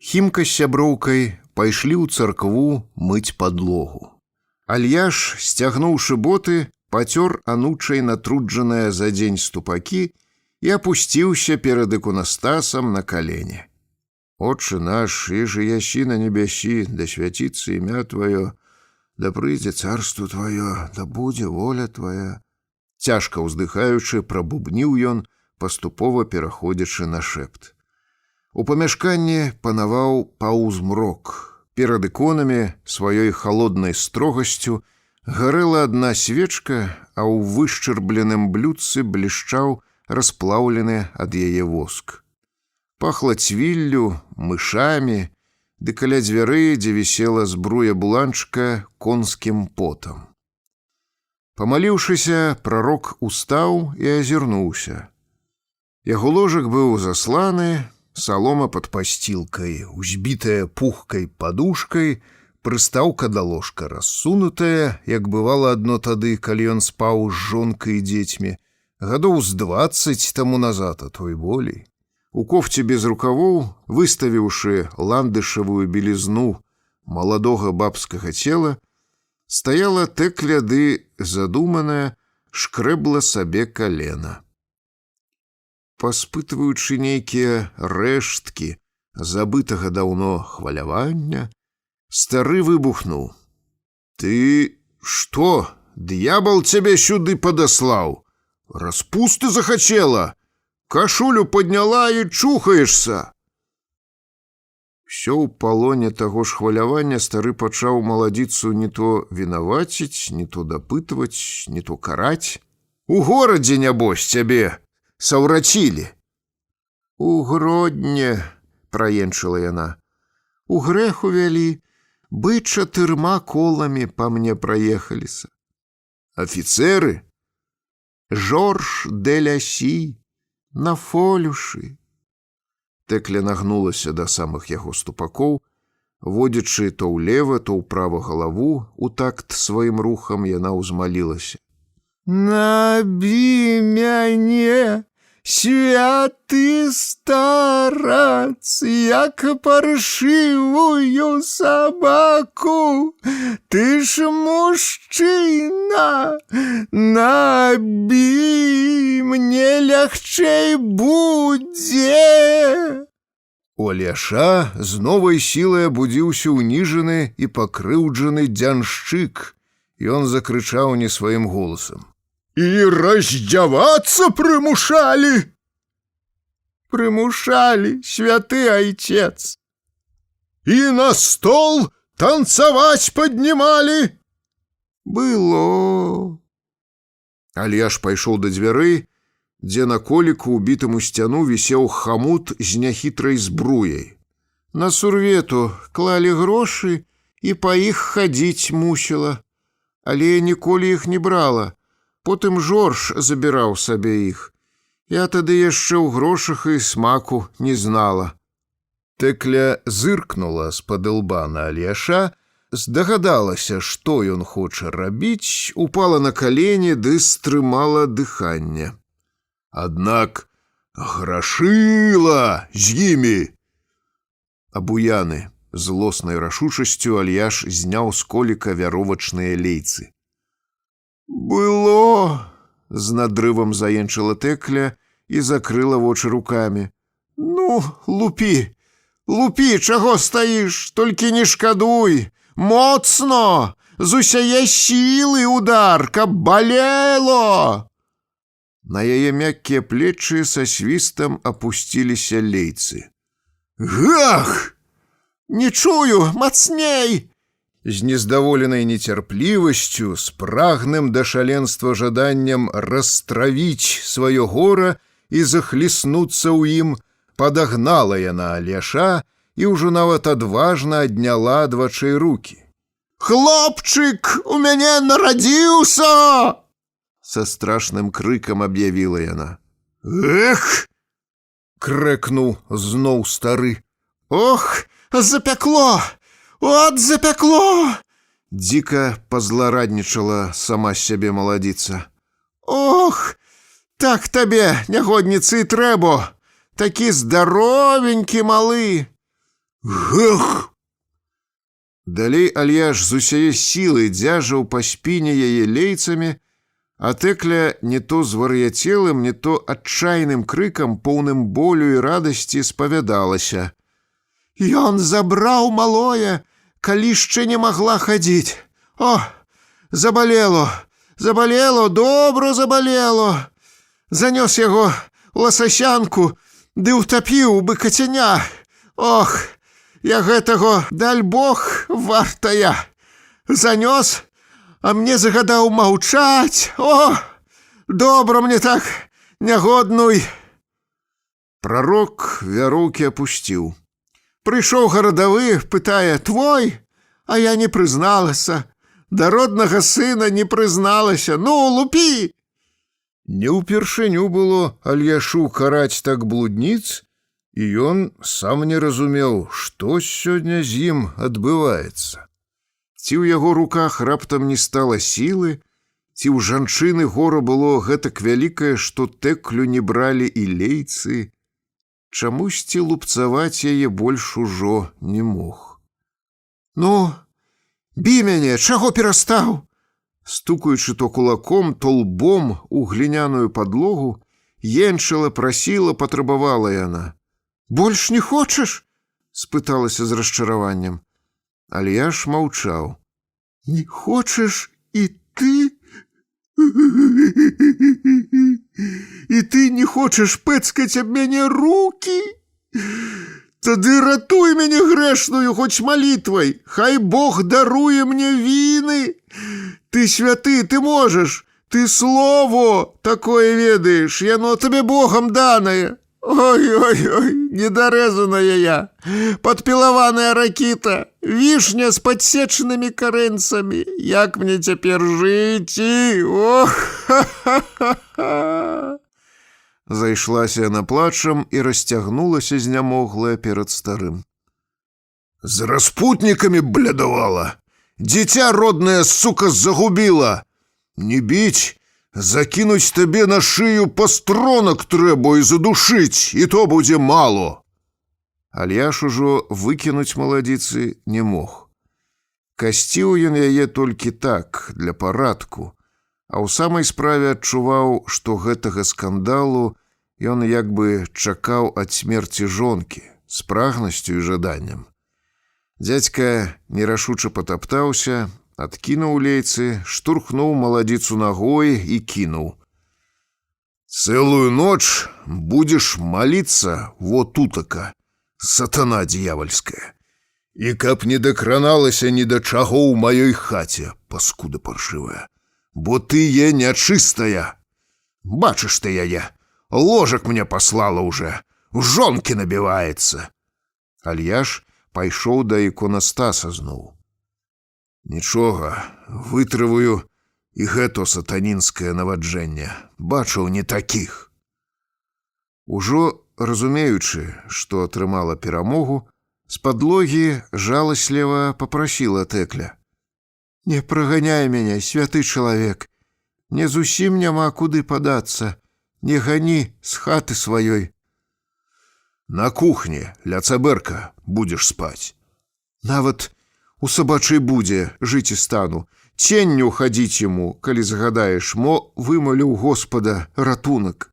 Speaker 2: Хімка з сяброўкай пайшлі ў царкву мыць падлогу. Альяш, сцягнуўшы боты, пацёр анучай натруджаныя за дзень ступакі і апусціўся перад іконастасам на калені. «Отче наш, иже яси на небеси, да святится имя Твое, да прыйдзе царство Твое, да будзе воля Твоя». Цяжка ўздыхаючы, прабубніў ён, паступова пераходзячы на шэпт. У памяшканні панаваў паўзмрок. Перад іконамі сваёй халоднай строгасцю гарэла адна свечка, а ў вышчарбленым блюдцы блішчаў расплаўлены ад яе воск. Пахла цвіллю, мышамі, ды каля дзвярэй, дзе вісела збруя буланчыка, конскім потам. Памаліўшыся, прарок устаў і азірнуўся. Яго ложак быў засланы, салома пад пасцілкай, узбітая пухкай падушкай, прыстаўка да ложка рассунутая, як бывала адно тады, калі ён спаў з жонкай і дзецьмі, гадоў з 20 таму назад, а то і болей. У кофце без рукавоў, выставіўшы ландышавую белізну маладога бабскага цела, стаяла Тэкля ды, задуманая, шкрэбла сабе калена. Паспытваючы нейкія рэшткі забытага даўно хвалявання, стары выбухнуў: «Ты што, д'ябал цябе сюды падаслаў? Распусты захацела? Кашулю падняла і чухаешся!» Усё ў палоне таго ж хвалявання стары пачаў маладзіцу не то вінаваціць, не то дапытваць, не то караць. «У горадзе, нябось, цябе саўрацілі!» «У Гродне, — праенчыла яна, — у грэх увялі, бы 4 коламі па мне праехаліся». «Афіцэры?» «Жорж де Лясі, на фолюшы». Тэкля нагнулася да самых яго ступакоў, водзячы то ўлева, то ўправа галаву, у такт сваім рухам яна ўзмалілася: «Набі мяне, святы старац, як паршывую сабаку, ты ж мужчына, набі, мне лягчэй будзе». У Альяша з новай сілай абудзіўся ўніжаны і пакрыўджаны дзяншчык, і ён закрычаў не сваім голасам: «І раздзявацца прымушалі!» «Прымушалі, святы айцец!» «І на стол танцаваць паднімалі?
Speaker 3: Было.
Speaker 2: Альяш пайшоў да дзвярэй, дзе на коліку, убітым у сцяну, вісеў хамут з няхітрай збруяй.
Speaker 3: На сурвету клалі грошы і па іх хадзіць мусіла. Але я ніколі іх не брала. Потым Жорж забіраў сабе іх. Я тады яшчэ ў грошах і смаку не знала.
Speaker 2: Тэкля зыркнула з-пад лба на Альяша, здагадалася, што ён хоча рабіць, упала на калені ды стрымала дыханне. Аднак грашыла з імі. Абуяны злоснай рашучасцю Альяш зняў з коліка вяровачныя лейцы.
Speaker 3: Было,
Speaker 2: з надрывам заенчыла Тэкля і закрыла вочы рукамі.
Speaker 3: Ну, лупі, чаго стаіш, толькі не шкадуй. Моцно, з усяе сілы удар, каб балело.
Speaker 2: На яе мяккія плечы са свістам апусціліся лейцы.
Speaker 3: Гах! Не чую, мацней!
Speaker 2: З нездаволенай нецярплівасцю, з прагным да шаленства жаданнем растравіць сваё гора і захліснуцца ў ім, падагнала яна Альяша і ўжо нават адважна адняла ад вачэй рукі.
Speaker 3: Хлопчык у мяне нарадзіўся!
Speaker 2: Са страшным крыкам аб'явіла яна. Эх! Крэкнуў зноў стары.
Speaker 3: Ох, запякло! От запякло!
Speaker 2: Дзіка пазлараднічала сама з сябе маладзіца.
Speaker 3: Ох, так табе, нягодніцы, і трэба! Такі здаровенькі малы!
Speaker 2: Гэх! Далей Альяш з усяе сілы дзяжаў па спіне яе лейцамі, а Тэкля не то звар'яцелым, не то адчайным крыкам, поўным болю і радасці спавядалася.
Speaker 3: Ён забраў малое, калі яшчэ не магла хадзіць. О, забалело, добра забалело. Занёс яго ў ласасянку, ды ўтапіў бы кацяня. Ох, я гэтага, даль Бог, вартая. Занёс, а мне загадаў маўчаць. О, добра мне так, нягоднуй.
Speaker 2: Прарок вяроўкі апусціў.
Speaker 3: Прыйшоў гарадавы, пытае, твой? А я не прызналася. Да роднага сына не прызналася. Ну, лупі!
Speaker 2: Не ўпершыню было Альяшу караць так блудніц, і ён сам не разумеў, што сёння з ім адбываецца. Ці ў яго руках раптам не стала сілы, ці ў жанчыны гора было гэтак вялікае, што Тэклю не бралі і лейцы. Чамусьці лупцаваць яе больш ужо не мог.
Speaker 3: Ну, бі мяне, чаго перастаў?
Speaker 2: Стукаючы то кулаком, то лбом у гліняную падлогу, енчыла, прасіла, патрабавала яна.
Speaker 3: Больш не хочаш?
Speaker 2: Спыталася з расчараваннем. Альяш маўчаў.
Speaker 3: Не хочаш і ты? І ты не хочаш пэцкаць аб мяне рукі? Тады ратуй мяне грэшную хоць малітвай, хай Бог даруе мне віны. Ты святы, ты можаш, ты слово такое ведаеш, яно табе Богам данае. Ой-ой-ой, недарэзаная я, падпілаваная ракіта, вішня з падсечанымі карэнцамі. Як мне цяпер жыць? Ох, ха-ха-ха-ха!
Speaker 2: Зайшлася яна плачам і расцягнулася знямоглая перад старым. З распутнікамі блядавала! Дзіця роднае, сука, загубіла! Не біць! Закінуць табе на шыю пастронак трэба і задушыць, і то будзе мало. Альяш ужо выкінуць маладзіцы не мог. Касціў ён яе толькі так, для парадку, а ў самай справе адчуваў, што гэтага скандалу ён як бы чакаў ад смерці жонкі, з прагнасцю і жаданнем. Дзядзька нерашуча патаптаўся, адкінуў лейцы, штурхнуў маладзіцу ногой і кінуў. Цэлую ноч будзеш маліцца во тутака, сатана дьявольская. І каб не дакраналася ні да чаго ў маёй хаце, паскуда паршывая, бо ты е нячыстая. Бачыш ты яе, ложак мне паслала уже, жонкі набіваецца. Альяш пайшоў да іконастаса зноў. Нічога, вытрываю і гэта сатанінскае наваджэнне. Бачыў не такіх. Ужо разумеючы, што атрымала перамогу, з падлогі жаласліва попрасіла Тэкля: «Не праганяй мяне, святы чалавек. Мне зусім няма куды падацца. Не гані з хаты сваёй». «На кухні, ля цабэрка, будзеш спаць». «Нават у сабачай будзе жыць і стану. Ценню хадзіць яму, калі загадаеш, мо вымалю ў Господа ратунак».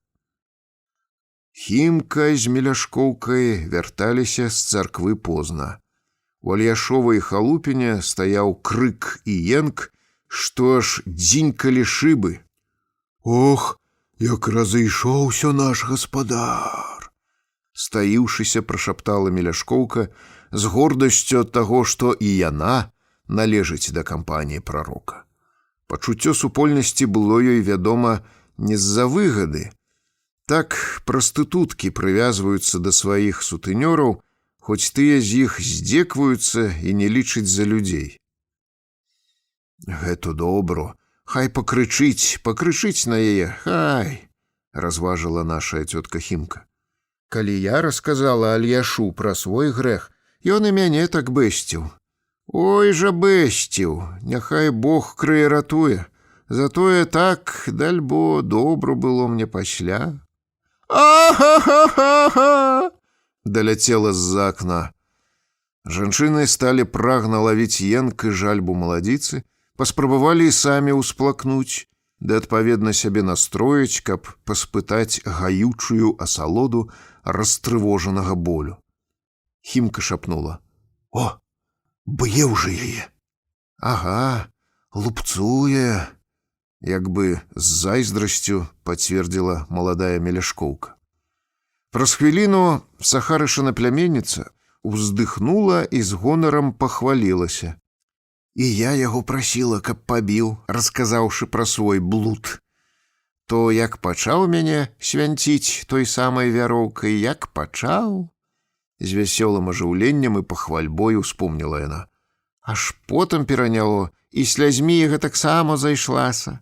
Speaker 2: Хімка з Меляшкоўкай вярталіся з царквы позна. У Альяшовай халупіне стаяў крык і енк, што аж дзінькалі шыбы. «Ох, як разышоўся наш гаспадар!» Стаіўшыся, прашаптала Меляшкоўка з гордасцю ад таго, што і яна належыць да кампаніі прарока. Пачуццё супольнасці было ёй вядома не з-за выгады. Так прастытуткі прывязваюцца да сваіх сутынёраў, хоць тыя з іх здзекваюцца і не лічаць за людзей. «Гэта добро. Хай пакрычыць на яе, хай», — разважыла нашая цётка Хімка. «Калі я расказала Альяшу пра свой грэх, ён і мяне так бэсціў. Ой жа бэсціў, няхай Бог крые ратуе. Затое так, дальбо, добро было мне пасля». «А-ха-ха-ха-ха!» даляцела з-за акна. Жанчыны сталі прагна лавіць енк і жальбу маладзіцы, паспрабавалі і самі ўсплакнуць, ды адпаведна сябе настроіць, каб паспытаць гаючую асалоду растрывожанага болю. Хімка шапнула: «О, б'е ўжо яе». «Ага, лупцуе», як бы з зайздрасцю пацвердзіла маладая Меляшкоўка. Праз хвіліну Сахарышына пляменніца уздыхнула і з гонарам пахвалілася: «І я яго прасіла, каб пабіў, расказаўшы пра свой блуд. То як пачаў мяне свянціць той самай вяроўкай, як пачаў». З вясёлым ажыўленнем і пахвальбой успомніла яна. Аж потым пераняло, і слязьмі гэтаксама зайшлася.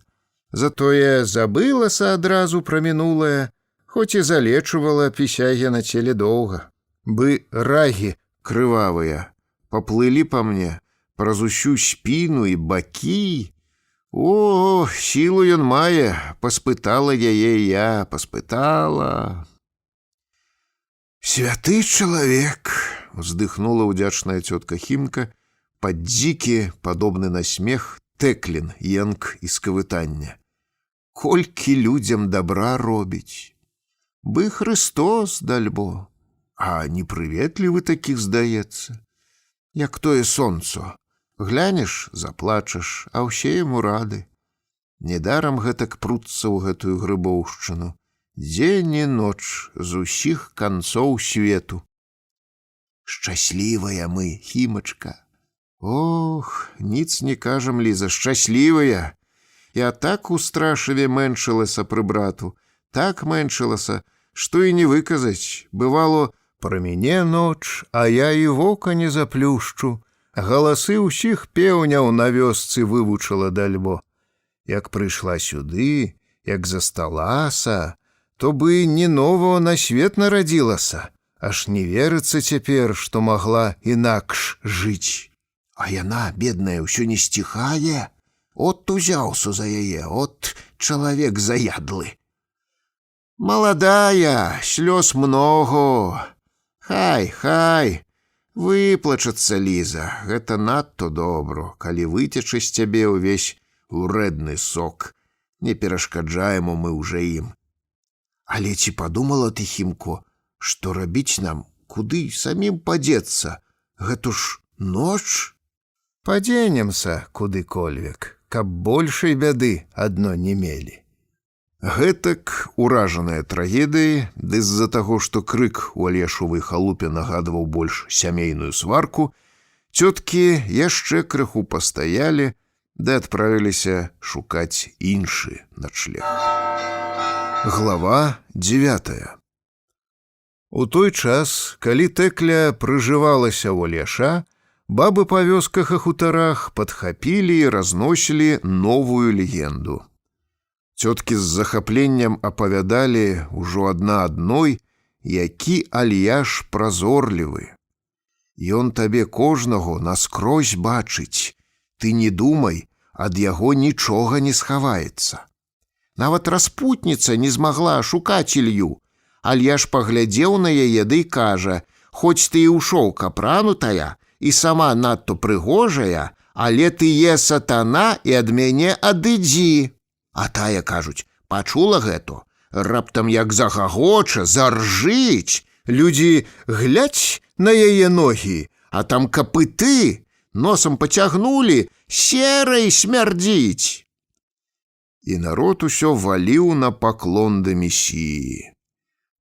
Speaker 2: Затое забылася адразу пра мінулае, хоць і залечвала пісягі на целе доўга. Бы рагі крывавыя паплылі па мне праз усю спіну і бакі. О, сілу ён мае, паспытала яе я, паспытала». «Святы чалавек», — уздыхнула ўдзячная цётка Хімка пад дзікі, падобны на смех, Тэклін енк і скавытання. «Колькі людзям добра робіць! Бы Христос, дальбо, а непрыветлівы такіх здаецца. Як тое сонцо, глянеш, заплачаш, а ўсе яму рады. Недарам гэтак пруцца ў гэтую грыбоўшчыну. Дзень і ноч з усіх канцоў свету. Шчаслівая мы, Хімачка. Ох, ніц не кажам, Ліза, шчаслівая. Я так у страшыве мэнчылася пры брату, так мэнчылася, што і не выказаць. Бывало, праміне ноч, а я і вока не заплюшчу. Галасы ўсіх пеўняў на вёсцы вывучыла дальбо. Як прыйшла сюды, як засталася, то бы не ново на свет нарадзілася. Аж не верыцца цяпер, што магла інакш жыць. А яна, бедная, ўсё не сціхае. От узяўся за яе, от чалавек заядлы. Маладая, слёз много. Хай, выплачацца, Ліза, гэта надто добро, калі выцячы з цябе ўвесь урэдны сок. Не перашкаджаемо мы ўжо ім. Але ці падумала ты, Хімко, што рабіць нам, куды самім падзецца? Гэта ж ноч? Падзенемся куды-кольвек, каб большай бяды адно не мелі. Гэтак, уражаная трагедыяй, ды з-за таго, што крык у Альяшовай халупе нагадваў больш сямейную сварку, Цёткі яшчэ крыху пастаялі, ды адправіліся шукаць іншы начлег. Глава 9. У той час, калі Тэкля прыжывалася ў Ляша, бабы па вёсках і хутарах падхапілі і разносілі новую легенду. Цёткі з захапленнем апавядалі ўжо адна адной, які Альяш празорлівы. Ён табе кожнаго наскрозь бачыць. Ты не думай, ад яго нічога не схаваецца. Нават распутніца не змагла ашукаць Ілью. Альяш паглядзеў на яе ды і кажа: «Хоць ты і ўшоў капранутая, і сама надто прыгожая, але ты е сатана і ад мяне адыдзі». А тая, кажуць, пачула гэта, раптам як загагоча, заржыць. Людзі глядзь на яе ногі, а там капыты, носам пацягнулі, серай смярдзіць. І народ усё валіў на паклон да месіі.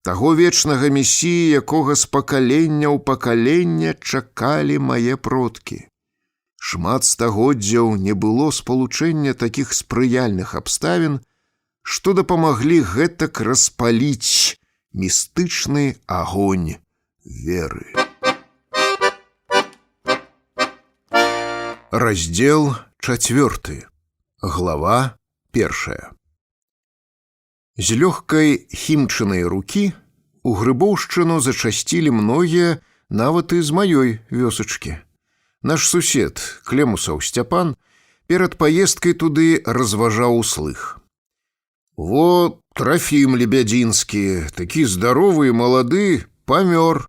Speaker 2: Таго вечнага месіі, якога з пакалення ў пакаленне чакалі мае продкі. Шмат стагоддзяў не было спалучэння такіх спрыяльных абставін, што дапамаглі гэтак распаліць містычны агонь веры. Раздзел 4. Глава 1. З лёгкай хімчынай рукі у Грыбоўшчыну зачасцілі многія, нават і з маёй вёсачкі. Наш сусед, Клемусаў Сцяпан, перад паездкай туды разважаў услых. «Во, Трафім Лебядзінскі, такі здаровы і малады, памёр,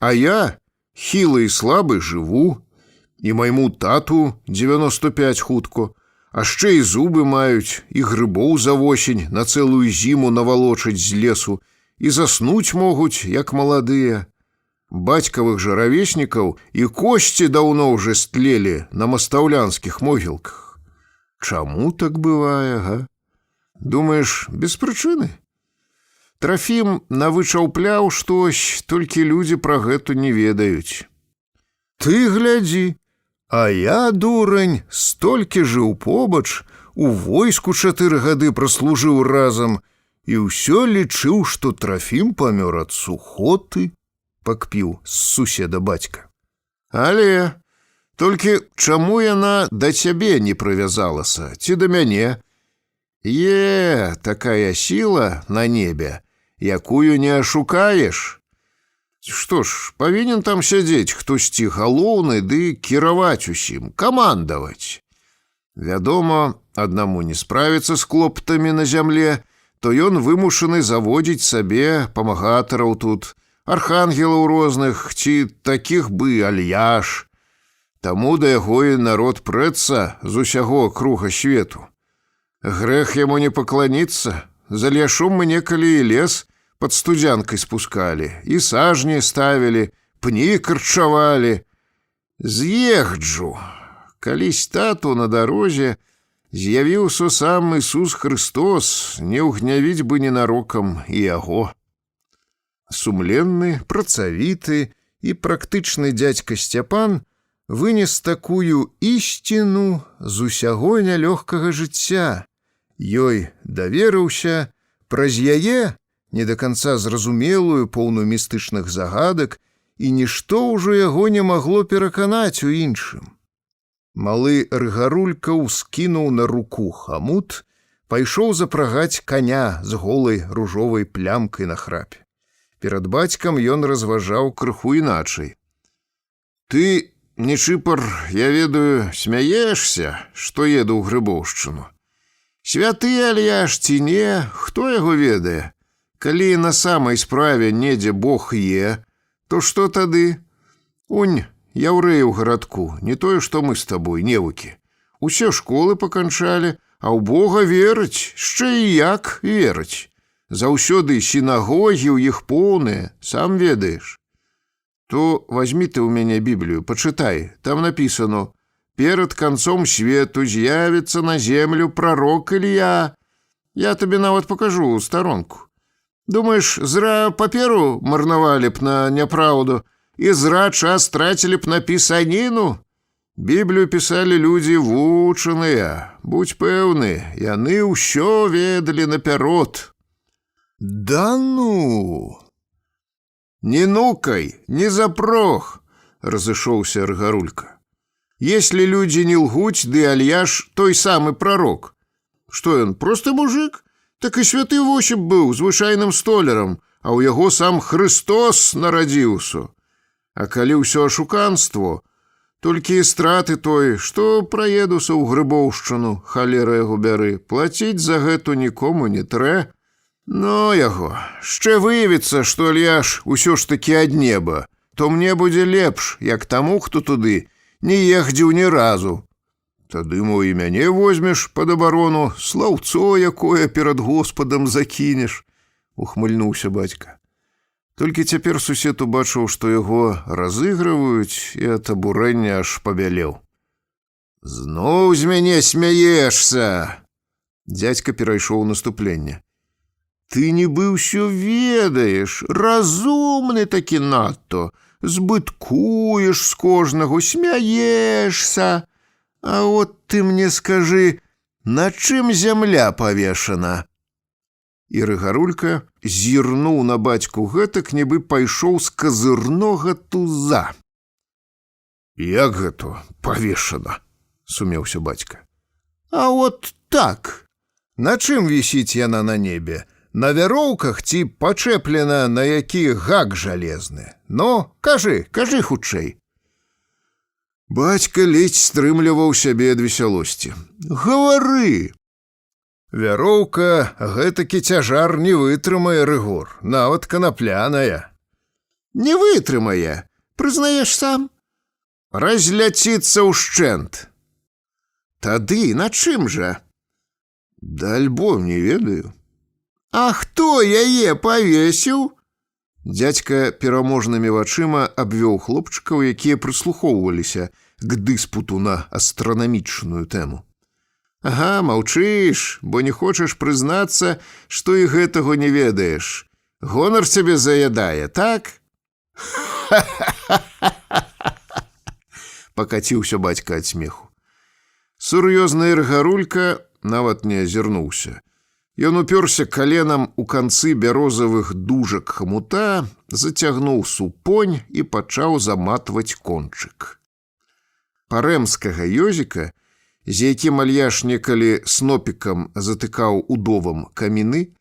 Speaker 2: а я, хілы і слабы, жыву, і майму тату 95 хутко, а ще і зубы маюць, і грыбоў за восень на цэлую зіму навалочаць з лесу, і заснуць могуць, як маладыя. Бацькавых жа равеснікаў і косці даўно ўжо стлелі на мастаўлянскіх могілках. Чаму так бывае, га? Думаеш, без прычыны? Трафім навычаўпляў штось, толькі людзі пра гэту не ведаюць. Ты глядзі, а я, дурань, столькі жыў побач, у войску 4 гады праслужыў разам, і ўсё лічыў, што Трафім памёр ад сухоты, пакпіў з суседа бацька. Але толькі чаму яна да цябе не прывязалася, ці да мяне? Такая сіла на небе, якую не ашукаеш. Што ж, павінен там сядзець хтосьці галоўны ды кіраваць усім, камандаваць. Вядома, аднаму не справіцца з клопатамі на зямле, то ён вымушаны заводзіць сабе памагатараў тут, архангелаў розных, ці такіх бы Альяш. Таму да яго і народ прэцца з усяго круга свету. Грэх яму не пакланіцца, за Альяшом мы некалі і лес пад студзянкай спускалі, і сажні ставілі, пні карчавалі. З'ехджу. Калісь тату на дарозе з'явіўся сам Ісус Христос, не ўгнявіць бы ненарокам і яго. Сумленны, працавіты і практычны дзядзька Сцяпан вынес такую ісціну з усяго нялёгкага жыцця. Ёй даверыўся, праз яе не да канца зразумелую, поўную містычных загадак, і нішто ўжо яго не магло пераканаць у іншым. Малы Рыгарулька ўскінуў на руку хамут, пайшоў запрагаць каня з голай ружовай плямкай на храпе. Перад бацькам ён разважаў крыху іначай. Ты, Нечыпар, я ведаю, смяешся, што еду ў Грыбоўшчыну. Святы Альяш ці не, хто яго ведае? Калі на самай справе недзе Бог е, то што тады? Унь, яўрэі ў гарадку, не тое, што мы з табой, невукі. Усе школы паканчалі, а ў Бога вераць, яшчэ і як вераць. Заўсёды сінагогі ў іх поўныя, сам ведаеш. То возьми ты ў мяне Біблію, пачытай, там напісано: «Перад канцом свету з'явіцца на землю прарок Ілля». Я табе нават пакажу ў старонку. Думаеш, зра паперу марнавалі б на няпраўду,
Speaker 3: і зра час трацілі б на пісаніну. Біблію пісалі людзі вучаныя. Будзь пэўны, яны ўсё ведалі наперад.
Speaker 2: Да ну!
Speaker 3: Не нукай, не запрог, разышоўся Рыгарулька. Если люди не лгуць, ды Альяш той самы пророк. Што ён, просты мужик? Так і святы Восіп быў звычайным столярам, а ў яго сам Христос нарадзіўся. А калі ўсё ашуканство, толькі і страты той, што праедуся ў Грыбоўшчыну, халера яго бяры, плаціць за гэту нікому не трэ. Но яго, шчэ выявіцца, што Альяш усё ж такі ад неба, то мне будзе лепш, як таму, хто туды не ездзіў ні разу. Тады, мо, і мяне возьмеш пад абарону, слаўцо якое перад Господам закінеш, ухмыльнуўся бацька. Толькі цяпер сусед убачыў, што яго разыгрываюць, і ад абурэння аж пабялеў. Зноў з мяне смяешся! Дзядзька перайшоў у наступленне. Ты нібы ўсё ведаеш, разумны такі надто, збыткуеш з кожнага, смяешся. А от ты мне скажы, на чым зямля павешана? І Рыгарулька зірнуў на бацьку гэтак, нібы пайшоў з казырнога туза. Як гэта павешана? Сумеўся бацька. А от так. На чым вісіць яна на небе? На вяроўках ці пачэплена на які гак жалезны? Ну, кажы хутчэй. Бацька ледзь стрымліваў сябе ад весялосці. Гавары! Вяроўка гэтакі цяжар не вытрымае, Рыгор, нават канапляная. Не вытрымае, прызнаеш сам? Разляціцца ўшчэнт. Тады на чым жа? Да альбом не ведаю. А хто яе павесіў? Дзядзька пераможнымі вачыма абвёў хлопчыкаў, якія прыслухоўваліся к дыспуту на астранамічную тэму. Ага, маўчыш, бо не хочаш прызнацца, што і гэтага не ведаеш. Гонар цябе заядае, так? Пакаціўся бацька ад смеху. Сур'ёзны Рыгарулька нават не азірнуўся. Ён упёрся каленам у канцы бярозавых дужак хамута, зацягнуў супонь і пачаў заматваць кончык. Парэмскага ёзіка, з якім Альяш некалі снопікам затыкаў удовам каміны,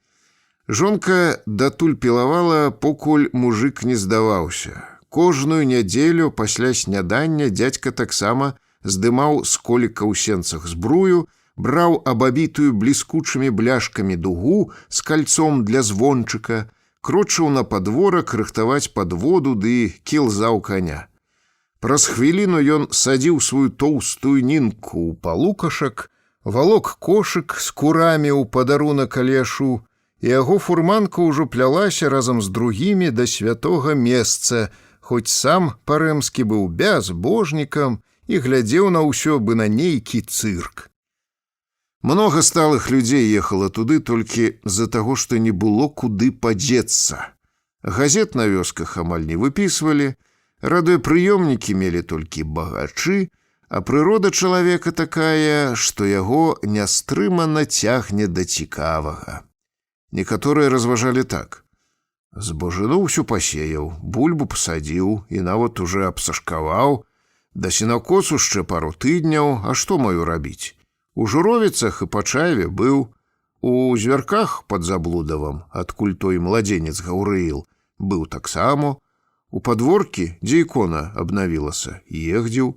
Speaker 3: жонка датуль пілавала, покуль мужик не здаваўся. Кожную нядзелю пасля снядання дзядзька таксама здымаў з коліка ў сенцах збрую, браў абабітую бліскучымі бляшкамі дугу з кальцом для звончыка, крочыў на падворак рыхтаваць падводу ды кілзаў каня. Праз хвіліну ён садзіў сваю тоўстую нінку ў палукашак, валок кошык з курамі ў падарунак Альяшу, і яго фурманка ўжо плялася разам з другімі да святога месца, хоць сам Парэмскі быў бязбожнікам і глядзеў на ўсё бы на нейкі цырк. Многа сталых людзей ехала туды толькі з-за таго, што не было куды падзецца. Газет на вёсках амаль не выпісвалі, радыёпрыёмнікі мелі толькі багачы, а прырода чалавека такая, што яго нястрымана цягне да цікавага. Некаторыя разважалі так. Збожыну ўсю пасеяў, бульбу пасадзіў і нават уже абсашкаваў, да сенакосу яшчэ пару тыдняў, а што маю рабіць? У Журовіцах і Пачаеве быў, у Звярках пад Заблудавам, адкуль той младзенец Гаўрыіл, быў таксама, у падворкі, дзе ікона абнавілася, ездзіў,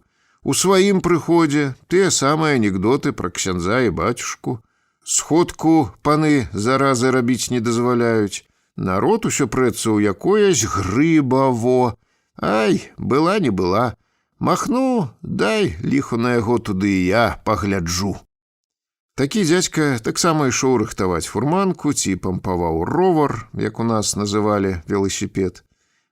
Speaker 3: у сваім прыходзе тыя самыя анекдоты пра ксяндза і бацюшку, сходку паны заразы рабіць не дазваляюць, народ усё прэцца ў якоясь грыбаво, ай, была не была, махну, дай ліху на яго туды і я пагляджу. Такі дзядзька таксама ішоў рыхтаваць фурманку ці пампаваў ровар, як у нас называлі веласіпед.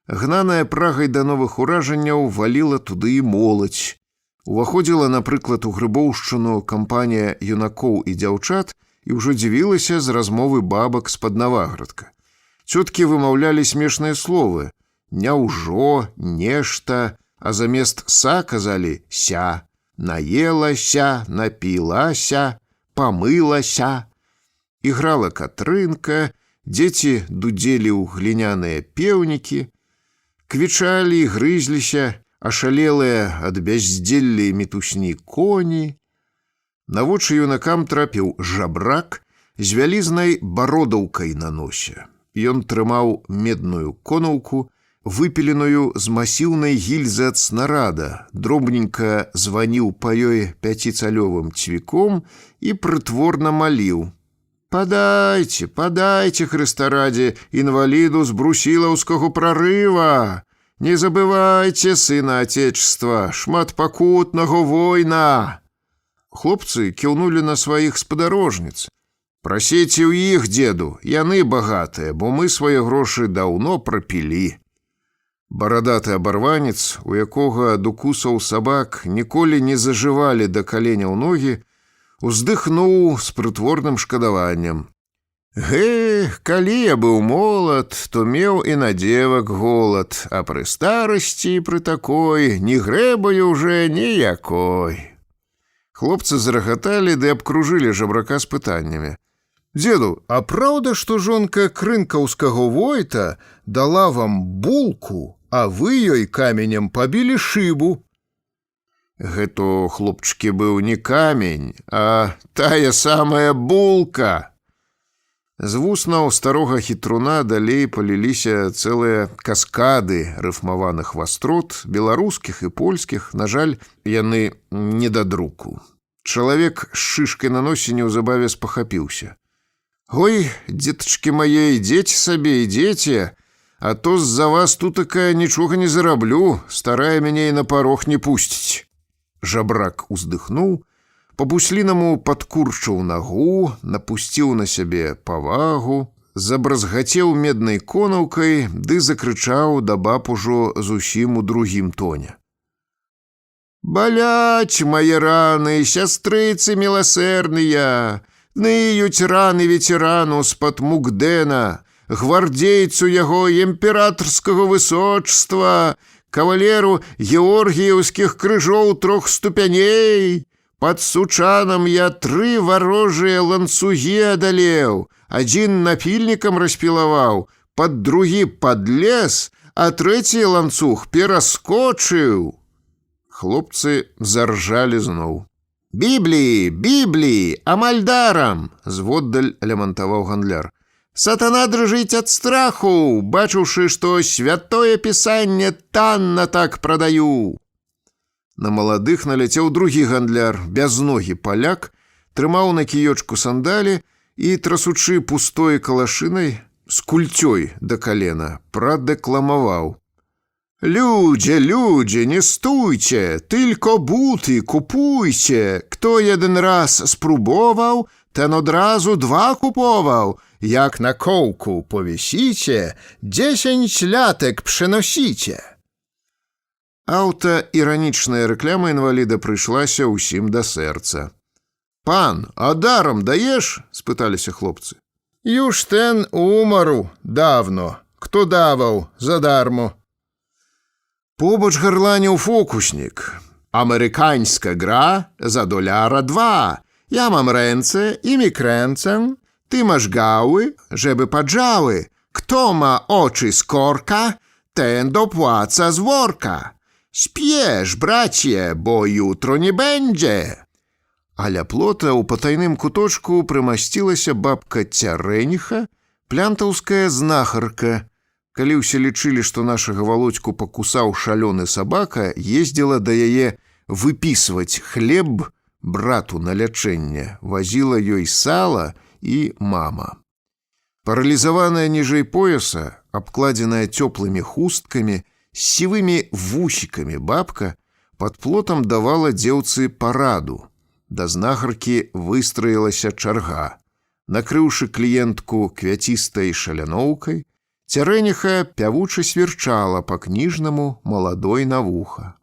Speaker 3: Гнаная прагай да новых уражанняў валіла туды і моладзь. Уваходзіла, напрыклад, у Грыбоўшчыну кампанія юнакоў і дзяўчат і ўжо дзівілася з размовы бабак з-пад Наваградка. Цёткі вымаўлялі смешныя словы, Няўжо, нешта, а замест са казалі ся. Наелася, напілася, памылася. Іграла Катрынка, дзеці дудзелі ў гліняныя пеўнікі, квічалі, грызліся, ашалелыя ад бяздзелля і мітусні коні. На вочы юнакам трапіў жабрак з вялізнай бародаўкай на носе. Ён трымаў медную конаўку, выпіленую з масіўнай гільзы ад снарада, дробненька званіў па ёй 5-цалёвым цвіком і прытворна маліў: «Падайце, падайце, Хрыста раді, інваліду з брусілаўскага прарыва! Не забывайце, сына Отечества, шматпакутнага война!» Хлопцы кіўнулі на сваіх спадарожніц. «Прасіце ў іх, дзеду, яны багатыя, бо мы свае грошы даўно прапілі». Барадаты абарванец, у якога ад укусаў сабак ніколі не зажывалі да каленяў ногі, уздыхнуў з прытворным шкадаваннем: калі я быў молад, то меў і на дзевак голад, а пры старасці пры такой не грэбаю ўжо ніякой». Хлопцы зарагаталі ды абкружылі жабрака з пытаннямі: «Дзеду, а праўда, што жонка крынкаўскага войта дала вам булку, а вы ёй каменем пабілі шыбу?» Гэта, хлопчыкі, быў не камень, а тая самая булка. З вуснаў старога хітруна далей паліліся цэлыя каскады рыфмаваных вастрот, беларускіх і польскіх, на жаль, яны не да друку. Чалавек з шышкай на носе неўзабаве спахапіўся: «Ой, дзетачкі мае, ідзеце сабе, ідзеце, а то з-за вас тутака нічога не зараблю, старая мяне і на парог не пусціць». Жабрак уздыхнуў, па-буслінаму падкурчыў нагу, напусціў на сябе павагу, забразгацеў меднай конаўкай ды закрычаў да баб ужо зусім у другім тоне: «Баляць мае раны, сястрыцы міласэрныя! Ныюць раны ветерану з-пад Мукдэна, гвардейцу яго імператорскага высочства, кавалеру георгіеўскіх крыжоў 3 ступяней. Пад Сучанам я 3 варожыя ланцугі адалеў, адзін напільнікам распілаваў, пад другі падлез, а 3 ланцуг пераскочыў». Хлопцы заржалі зноў. «Бібліі, бібліі, амаль дарам!» – зводдаль лямантаваў гандляр. «Сатана дрыжыць ад страху, бачыўшы, што святое пісанне танна так прадаю». На маладых наляцеў другі гандляр, бязногі паляк, трымаў на кіёчку сандалі і, трасучы пустой калашынай, з кульцёй да калена, прадэкламаваў: «Людзі, людзі, не стуйце, тілько буты купуйце. Хто jeden раз спробував, ten одразу 2 куповав. Як на коłku повісіце, 10 лятек прыносіце». Аўтаіранічная рэклама інваліда прыйшлася ўсім да сэрца. «Пан, а даром даеш?» – спыталіся хлопцы. «Юж ten умару давно. Хто даваў задармо?» Побач гарланіў фокуснік. «Американська гра за $2. Я мам рęce i mi kręcę. Ty masz gały, żeby padrzały. Kto ma oczy z korka, ten dopłaca z worka. Śpiesz, bracie, bo jutro nie będzie». А ля плота ў патайным куточку прымасцілася бабка Цярэніха, плянтаўская знахарка. Калі ўсе лічылі, што нашага Володьку пакусаў шалёны сабака, ездзіла да яе выпісваць хлеб брату на лячэнне, вазіла ёй сала і мама. Паралізаваная ніжэй пояса, абкладзеная цёплымі хусткамі, з сівымі вусікамі бабка пад плотам давала дзеўцы параду. Да знахаркі выстраілася чарга. Накрыўшы кліентку квяцістай шаляноўкай, Цярэніха пявуча свірчала па-кніжнаму маладой на вуха.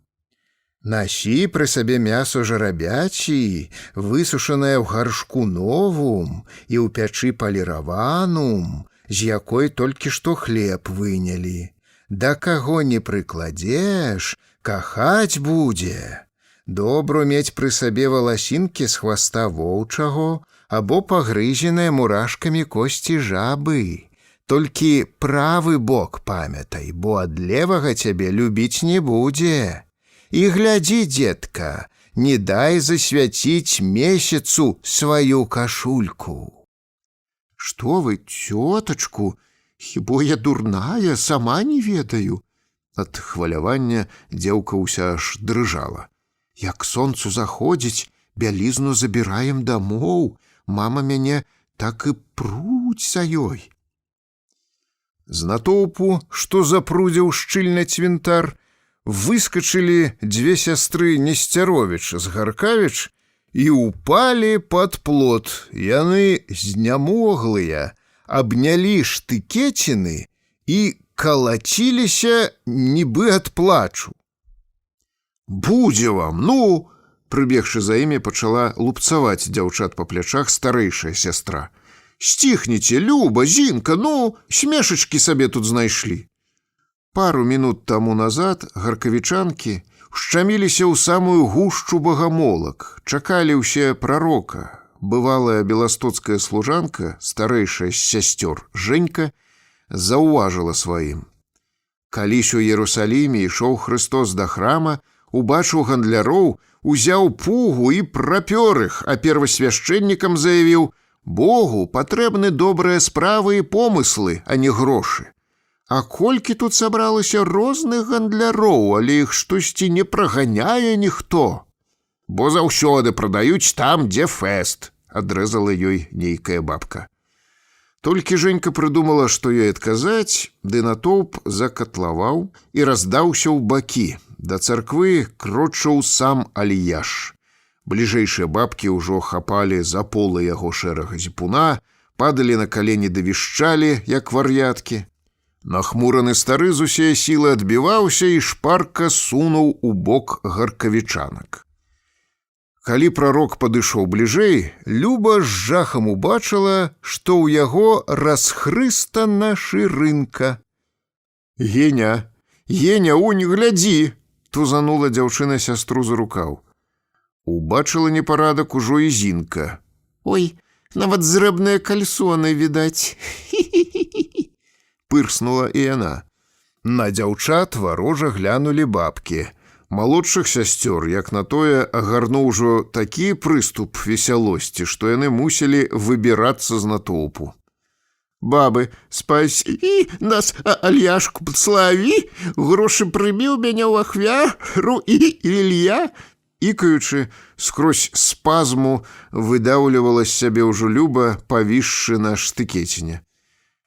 Speaker 3: «Насі пры сабе мясо жарабячі, высушанае ў гаршку новум і ў пячы паліраванум, з якой толькі што хлеб вынялі.
Speaker 2: Да каго не прыкладзеш, кахаць будзе. Добро мець пры сабе валасінкі з хваста воўчаго або пагрызеныя мурашкамі косці жабы. Толькі правы бок памятай, бо ад левага цябе любіць не будзе. І глядзі, дзетка, не дай засвяціць месяцу сваю кашульку.
Speaker 3: Што вы, цётачку, хіба я дурная, сама не ведаю.
Speaker 2: Ад хвалявання дзеўка ўся аж дрыжала.
Speaker 3: Як сонцу заходзіць, бялізну забіраем дамоў, мама мяне так і пруць за ёй.
Speaker 2: З натоўпу, што запрудзіў шчыльна цвінтар, выскачылі дзве сястры Несцяровіч з Гаркавіч і ўпалі пад плот. Яны знямоглыя, абнялі штыкеціны і калаціліся нібы ад плачу.
Speaker 3: Будзе вам, ну! Прыбегшы за імі, пачала лупцаваць дзяўчат па плячах старэйшая сястра. Сціхніце, Люба, Зінка, ну, смешачкі сабе тут знайшлі. Пару мінут таму назад гаркавічанкі шчаміліся ў самую гушчу багамолак, чакалі ўсе прарока. Бывалая беластоцкая служанка, старэйшая з сясцёр Жэнька, заўважыла сваім. Калісь у Ерусаліме ішоў Хрыстос да храма, убачыў гандляроў, узяў пугу і прапёр іх, а первасвяшчэннікам заявіў: «Богу патрэбны добрыя справы і помыслы, а не грошы». А колькі тут сабралася розных гандляроў, але іх штосьці не праганяе ніхто. Бо заўсёды прадаюць там, дзе фэст, адрэзала ёй нейкая бабка. Толькі Жэнька прыдумала, што ёй адказаць, ды натоўп закатлаваў і раздаўся ў бакі. Да царквы крочыў сам Аліяш. Бліжэйшыя бабкі ўжо хапалі за полы яго шэрага зіпуна, падалі на калені ды вішчалі, як вар'яткі. Нахмураны стары з усей сілы адбіваўся і шпарка сунуў у бок гаркавічанак. Калі прарок падышоў бліжэй, Люба з жахам убачыла, што ў яго расхрыстана шырынка. «Геня, Геня, унь, глядзі!» — тузанула дзяўчына сястру за рукаў. Убачыла непарадак ужо і Зінка. «Ой, нават зрэбныя кальсоны, відаць!»
Speaker 2: Пырснула і яна. На дзяўчат варожа глянулі бабкі. Малодшых сясцёр, як на тое, агарнуў ужо такі прыступ весялосці, што яны мусілі выбірацца з натоўпу.
Speaker 3: «Бабы, спасі нас, Альяшку падславі, грошы прыміў мяне ў ахвяру і Ілья!»
Speaker 2: Ікаючы, скрозь спазму выдаўлівала з сябе ўжо Люба, павісшы на штыкеціне.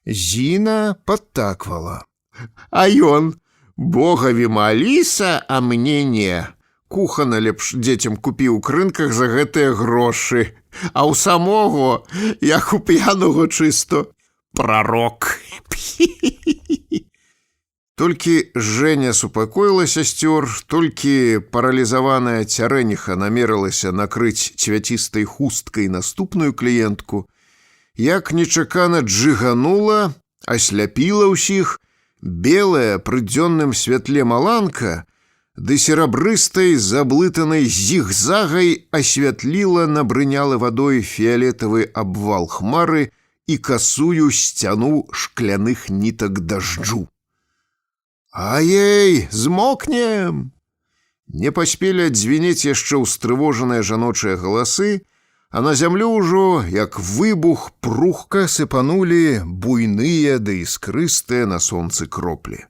Speaker 2: Зіна падтаквала.
Speaker 3: «А ён, Богаві маліся, а мне не.
Speaker 2: Кухана лепш дзецям купі ў крынках за гэтыя грошы.
Speaker 3: А ў самого, як у п'янага чысто, прарок!»
Speaker 2: Толькі Жэня супакоіла сясцёр, толькі паралізаваная цярэніха намерылася накрыць цвяцістай хусткай наступную кліентку, як нечакана джыганула, асляпіла ўсіх, белая пры дзённым святле маланка ды серабрыстай заблытанай зігзагай асвятліла набрынялы вадой фіялетавы абвал хмары і касую сцяну шкляных нітак дажджу. «Ай-ей, змокнем!» Не паспелі адзвінець яшчэ ўстрывожаныя жаночыя галасы, а на зямлю ўжо, як выбух, прухка сыпанулі буйныя да іскрыстыя на сонцы кроплі.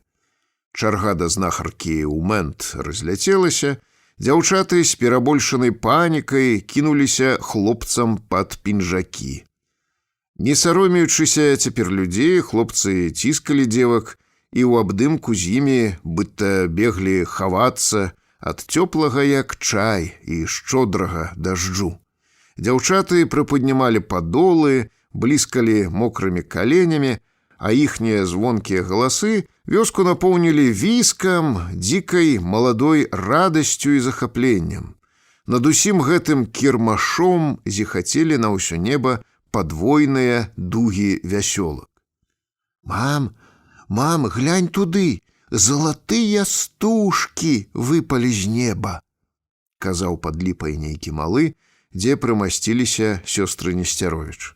Speaker 2: Чарга да знахаркі ў мэнт разляцелася, дзяўчаты з перабольшанай панікай кінуліся хлопцам пад пінжакі. Не саромеючыся цяпер людзей, хлопцы ціскалі дзевак і ў абдымку з імі быццам беглі хавацца ад цёплага як чай і шчодрага дажджу. Дзяўчаты прыпаднімалі падолы, бліскалі мокрымі каленямі, а іхнія звонкія галасы вёску напоўнілі віскам, дзікай маладой радасцю і захапленнем. Над усім гэтым кірмашом зіхацелі на ўсё неба падвойныя дугі вясёлак. «Мам, глянь туды, залатыя стужкі выпалі з неба, казаў пад ліпай нейкі малы, дзе прымасціліся сёстры Несцяровіч.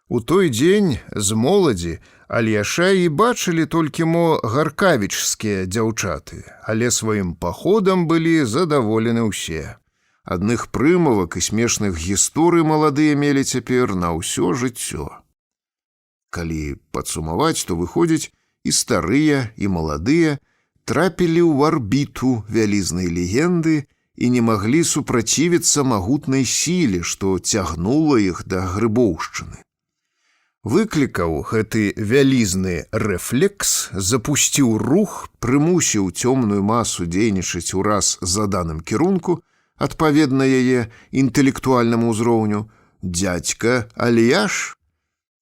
Speaker 2: У той дзень з моладзі Альяша і бачылі толькі мо гаркавічскія дзяўчаты, але сваім паходам былі задаволены ўсе. Адных прымавак і смешных гісторый маладыя мелі цяпер на ўсё жыццё. Калі падсумаваць, то выходзіць, і старыя, і маладыя трапілі ў арбіту вялізнай легенды і не маглі супрацівіцца магутнай сіле, што цягнула іх да Грыбоўшчыны. Выклікаў гэты вялізны рэфлекс, запусціў рух, прымусіў цёмную масу дзейнічаць ураз заданым кірунку, адпаведна яе інтэлектуальнаму ўзроўню, дзядзька Альяш.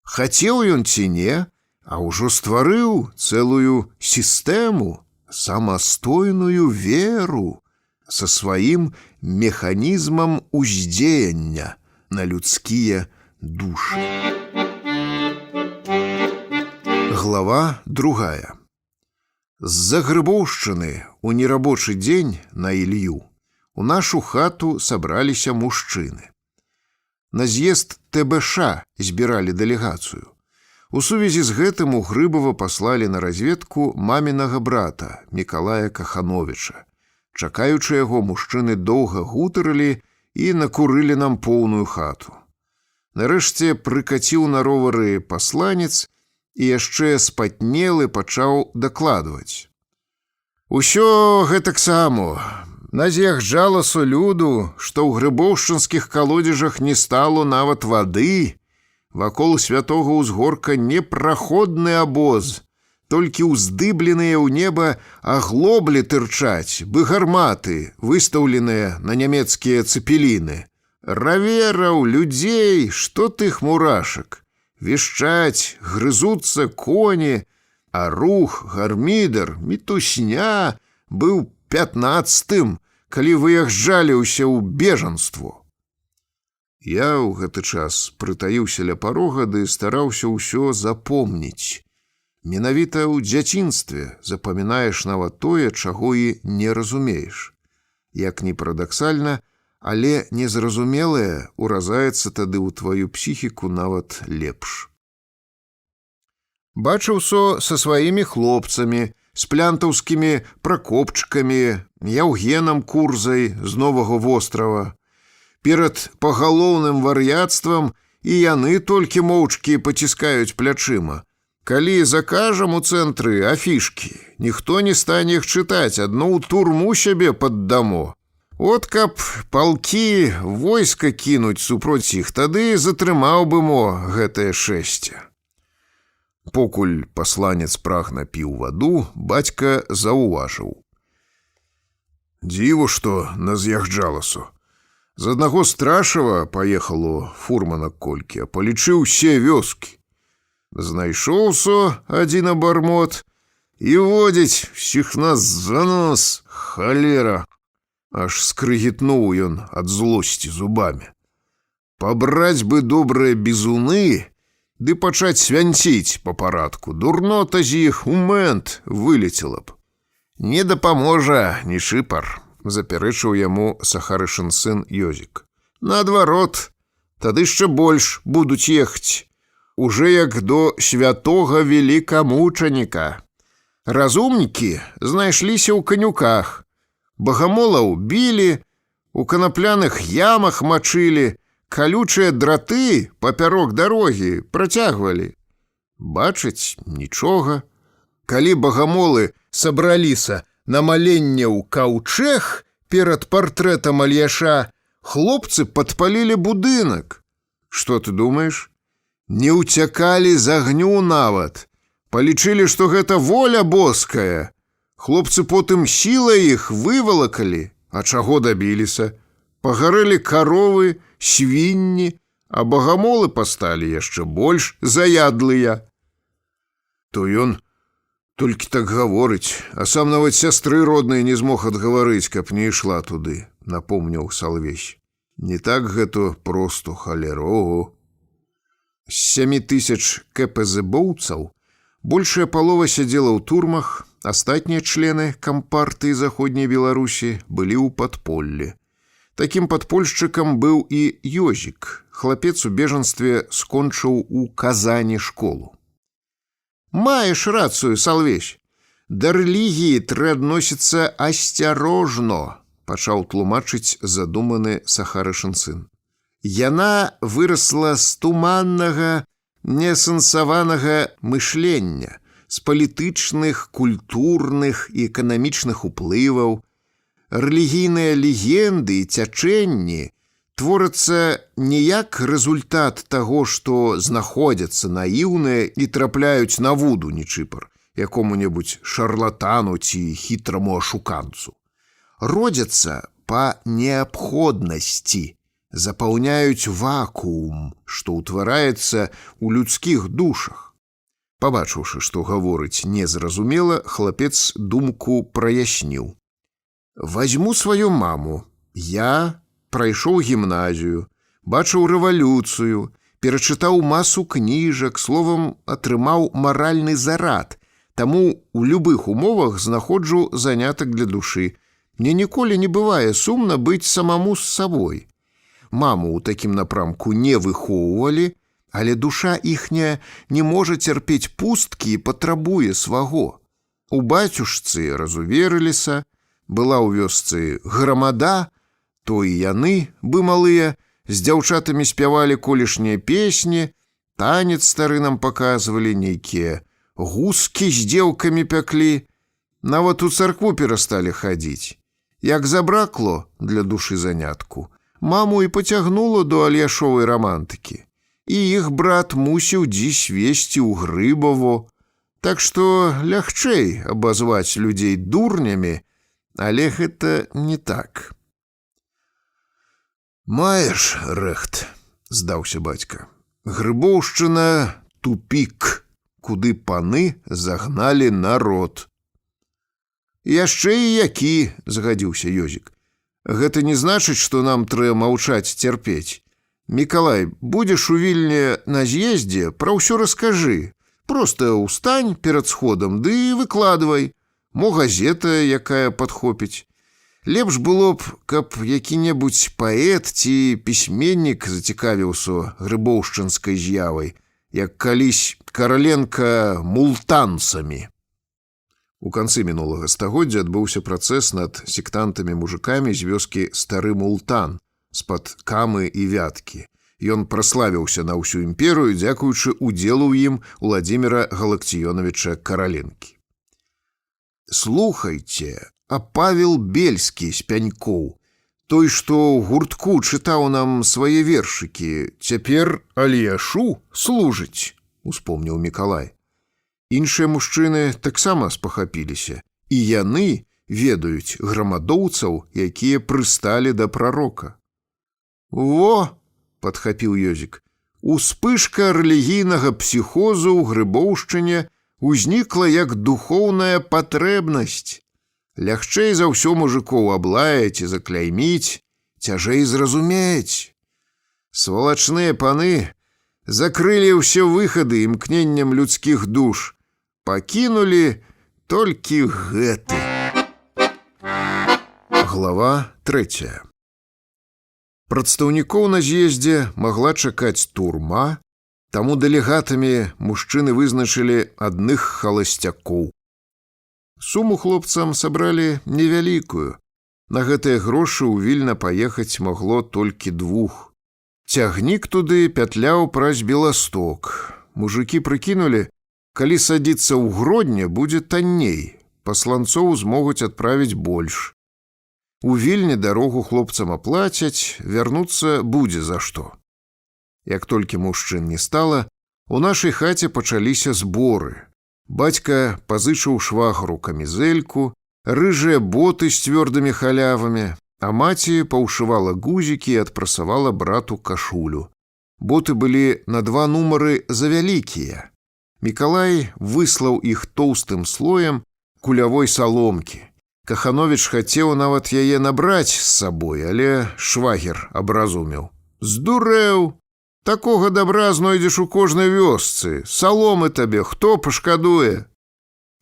Speaker 2: Хацеў ён ці не, а ўжо стварыў цэлую сістэму, самастойную веру са сваім механізмам уздзеяння на людскія душы. Глава 2. З-за Грыбоўшчыны у нерабочы дзень на Ілью у нашу хату сабраліся мужчыны. На з'езд ТБШ збіралі дэлегацыю. У сувязі з гэтым у Грыбава паслалі на разведку мамінага брата Мікалая Кахановіча. Чакаючы яго, мужчыны доўга гутарылі і накурылі нам поўную хату. Нарэшце прыкаціў на ровары пасланец і яшчэ спатнелы пачаў дакладваць. Усё гэтаксама. На з'язджалася люду, што ў грыбоўшчынскіх калодзежах не стало нават вады. Вакол святога ўзгорка непраходны абоз, толькі ўздыбленыя ў неба аглоблі тырчаць, бы гарматы, выстаўленыя на нямецкія цэпеліны. Равераў, людзей, што тых мурашак. Вішчаць, грызуцца коні, а рух, гармідар, мітусня быў 15-м, калі выязджалі ўсе ў бежанство. Я ў гэты час прытаіўся ля парога ды стараўся ўсё запомніць. Менавіта ў дзяцінстве запамінаеш нават тое, чаго і не разумееш. Як ні парадаксальна, але незразумелае ўразаецца тады ў тваю псіхіку нават лепш. Бачыў са сваімі хлопцамі, з плянтаўскімі пракопчыкамі, Яўгенам Курзай з Новага вострава. Перад пагалоўным вар'яцтвам і яны толькі моўчкі паціскаюць плячыма. Калі закажам у цэнтры афішкі, ніхто не стане іх чытаць, адно ў турму сябе паддамо. От каб палкі войска кінуць супроць іх, тады затрымаў бы мо гэтае шэсце. Покуль пасланец прагна піў ваду, бацька заўважыў. Дзіво, што на з'язджаласу. З аднаго Страшава паехало фурмана колькі, а палічыў усе вёскі. Знайшоўся адзін абармот і водзіць всіх нас за нос, халера. Аж скрыгітнуў ён ад злосці зубамі. Пабраць бы добрыя бізуны ды пачаць свянціць па парадку. Дурнота з іх у мэнт вылецела б. Не дапаможа ні шыпар, запярэчыў яму Сахарышын сын Йозік. Наадварот, тады яшчэ больш будуць ехаць. Уже як до святога велікамучаніка. Разумнікі знайшліся ў канюках. Багамолаў білі, у канапляных ямах мачылі, калючыя драты папярок дарогі працягвалі. Бачыць, нічога. Калі багамолы сабраліся на маленне ў каўчэг перад партрэтам Альяша, хлопцы падпалілі будынак. Што ты думаеш? Не ўцякалі з агню нават. Палічылі, што гэта воля боская. Хлопцы потым сілай іх вывалакалі, а чаго дабіліся? Пагарэлі каровы, свінні, а багамолы пасталі яшчэ больш заядлыя. То ён толькі так гаворыць, а сам нават сястры роднай не змог адгаварыць, каб не ішла туды, напомніў Салвесь. Не так гэта просто, халерого. З 7000 КПЗ-боўцаў большая палова сядзела ў турмах, Астатнія члены кампартыі заходняй Беларусі былі ў падполлі. Такім падпольшчыкам быў і Ёзік. Хлапец у бежанстве скончыў у Казані школу. «Маеш рацыю, Салвесь. Да рэлігіі трэ адносіцца асцярожно», пачаў тлумачыць задуманы Сахарышын сын. «Яна вырасла з туманнага, несэнсаванага мышлення, з палітычных, культурных і эканамічных уплываў. Рэлігійныя легенды і цячэнні творацца не як рэзультат таго, што знаходзяцца наіўныя і трапляюць на вуду нечыпар якому-небудзь шарлатану ці хітраму ашуканцу. Родзяцца па неабходнасці, запаўняюць вакуум, што ўтвараецца ў людскіх душах. Пабачыўшы, што гаворыць незразумела, хлапец думку праясніў. «Вазьму сваю маму. Я прайшоў гімназію, бачыў рэвалюцыю, перачытаў масу кніжак, словам, атрымаў маральны зарад, таму ў любых умовах знаходжу занятак для душы. Мне ніколі не бывае сумна быць самому з сабой. Маму ў такім напрамку не выхоўвалі, але душа іхняя не можа цярпець пусткі і патрабуе сваго. У бацюшцы разуверыліся, была ў вёсцы грамада, то і яны, бы малыя, з дзяўчатамі спявалі колішнія песні, танец стары нам паказвалі, нейкія гускі з дзеўкамі пяклі, нават у царкву перасталі хадзіць. Як забракло для душы занятку, маму і пацягнула до альяшовай рамантыкі. І іх брат мусіў дзесь весці ў Грыбово, так што лягчэй абазваць людзей дурнямі, але гэта не так». «Маеш рэхт», здаўся бацька. «Грыбоўшчына – тупік, куды паны загналі народ». «Яшчэ і які», згадзіўся Ёзік. «Гэта не значыць, што нам трэба маўчаць, цярпець. Мікалай, будзеш у Вільні на з'ездзе, пра ўсё раскажы. Проста ўстань перад сходам, ды выкладвай. Мо газета, якая падхопіць. Лепш было б, каб які-небудзь паэт ці пісьменнік зацікавіўся грыбоўшчынскай з'явай, як калісь Караленка мултанцамі». У канцы мінулага стагоддзя адбыўся працэс над сектантамі-мужыкамі з вёскі Стары Мултан з-пад Камы і Вяткі. Ён праславіўся на ўсю імперыю, дзякуючы удзелу ў ім Уладзіміра Галакціёнавіча Караленкі. «Слухайце, а Павел Бельскі з Пянькоў, той, што ў гуртку чытаў нам свае вершыкі, цяпер Альяшу служыць», успомніў Мікалай. Іншыя мужчыны таксама спахапіліся, і яны ведаюць грамадоўцаў, якія прысталі да прарока. «Во!» – падхапіў Ёзік. «Успышка рэлігійнага псіхозу ў Грыбоўшчыне узнікла як духоўная патрэбнасць. Лягчэй за ўсё мужикоў аблаяць і закляйміць, цяжэй зразумець. Свалачныя паны закрылі ўсе выхады імкненнем людскіх душ, пакінулі толькі гэты». Глава 3. Прадстаўнікоў на з'ездзе магла чакаць турма, таму дэлегатамі мужчыны вызначылі адных халасцякоў. Суму хлопцам сабралі невялікую. На гэтыя грошы ў Вільна паехаць магло толькі двух. Цягнік туды пятляў праз Беласток. Мужыкі прыкінулі, калі садзіцца ў Гродне, будзе танней. Пасланцоў змогуць адправіць больш. У Вільні дарогу хлопцам аплацяць, вярнуцца будзе за што. Як толькі мужчын не стала, у нашай хаце пачаліся зборы. Бацька пазычыў швагру камізэльку, рыжыя боты з цвёрдымі халявамі, а маці паўшывала гузікі і адпрасавала брату кашулю. Боты былі на 2 нумары завялікія. Мікалай выслаў іх тоўстым слоем кулявой саломкі. Кахановіч хацеў нават яе набраць з сабой, але швагер абразумеў. «Здурэў! Такога добра знойдзеш у кожнай вёсцы. Саломы табе хто пашкадуе?»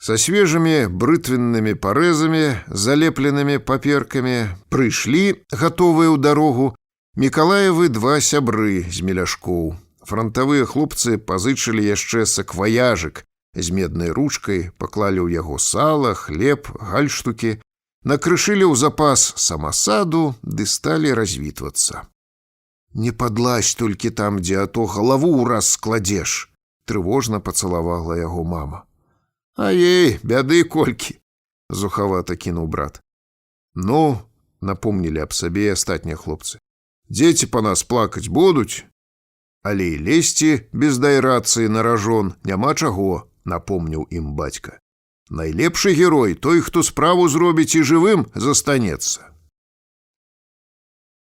Speaker 2: Со свежими брытвенными порезами, залепленными паперками, прыйшлі, готовыя ў дарогу, Мікалаевы два сябры з меляшкоў. Фронтавыя хлопцы пазычылі яшчэ сакваяжык з меднай ручкай, паклалі ў яго сала, хлеб, гальштукі, накрышылі ў запас самасаду ды сталі развітвацца. «Не падлазь толькі там, дзе а то галаву ўраз складзеш», — трывожна пацалавала яго мама. «Ай, бяды колькі!» — зухавата кінуў брат. «Ну», — напомнілі аб сабе і астатнія хлопцы, «дзеці па нас плакаць будуць?» Але і лезці без дайрацыі на ражон няма чаго, напомніў ім бацька. Найлепшы герой той, хто справу зробіць і жывым застанецца.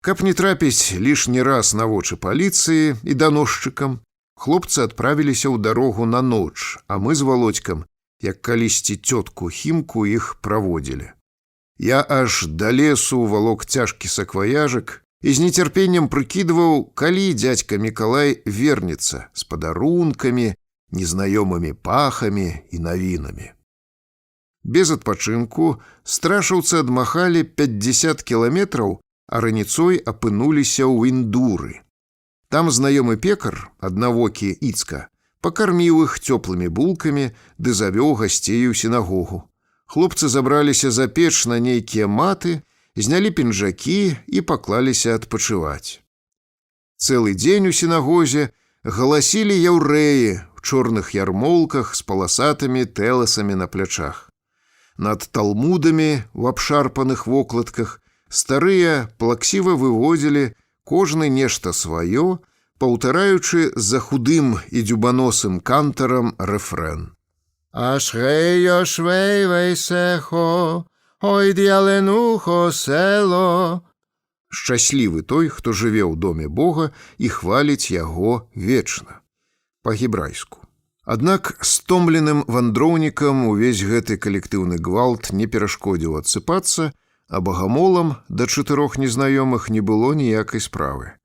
Speaker 2: Каб не трапіць лішні раз на вочы паліцыі і даносчыкам, хлопцы адправіліся ў дарогу на ноч, а мы з Володькам, як калісьці цётку Хімку, іх праводзілі. Я аж да лесу валок цяжкі сакваяжык і з нецярпеннем прыкідваў, калі дзядзька Мікалай вернецца з падарункамі, незнаёмымі пахамі і навінамі. Без адпачынку страшаўцы адмахалі 50 кіламетраў, а раніцой апынуліся ў Індуры. Там знаёмы пекар, аднавокі Іцка, пакарміў іх цёплымі булкамі ды завёў гасцей у сінагогу. Хлопцы забраліся за печ на нейкія маты, знялі пінжакі і паклаліся адпачываць. Цэлы дзень у сінагозе галасілі яўрэі ў чорных ярмолках з паласатымі тэласамі на плячах. Над талмудамі в абшарпаных вокладках старыя плаксіва выводзілі кожны нешта сваё, паўтараючы за худым і дзюбаносым кантарам рэфрэн. «Ашреё швейвейсехо, ой д'яленухо село». Шчаслівы той, хто жыве ў доме Бога і хваліць яго вечна. Па-гебрайску. Аднак стомленым вандроўнікам увесь гэты калектыўны гвалт не перашкодзіў адсыпацца, а багамолам да 4 незнаёмых не было ніякай справы.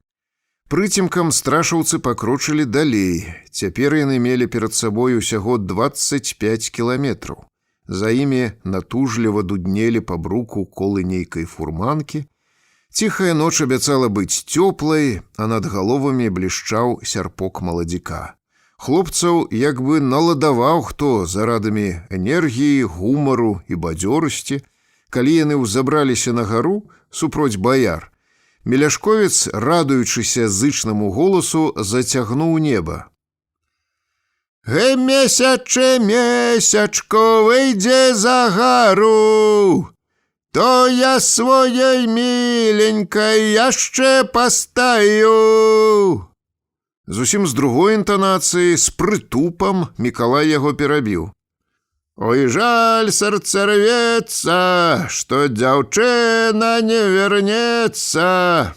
Speaker 2: Прыцемкам страшаўцы пакрочылі далей. Цяпер яны мелі перад сабой усяго 25 кіламетраў. За імі натужліва дуднелі па бруку колы нейкай фурманкі. Ціхая ноч абяцала быць цёплай, а над галовамі блішчаў сярпок маладзіка. Хлопцаў як бы наладаваў хто зарадамі энергіі, гумару і бадзёрасці. Калі яны ўзабраліся на гару супроць баяр, Меляшковец, радуючыся зычнаму голасу, зацягнуў неба. «Гэ, месяче, месячко, выйдзе за гару, то я своей миленькой яшчэ пастаю». Зусім з другой інтанацыі, з прытупам, Мікалай яго перабіў. «Ой, жаль, сэрца рвецца, што дзяўчына не вернецца.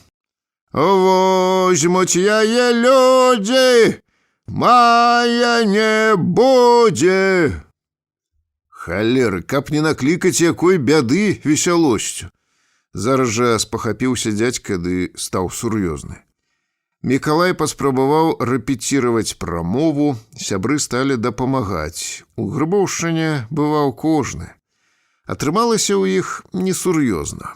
Speaker 2: Возьмуць яе людзі, мая не будзе». Халеры, каб не наклікаць якой бяды весялосцю. Зараз жа спахапіўся дзядзька ды стаў сур'ёзны. Мікалай паспрабаваў рэпеціраваць прамову, сябры сталі дапамагаць. У Грыбоўшчыне бываў кожны. Атрымалася ў іх несур'ёзна.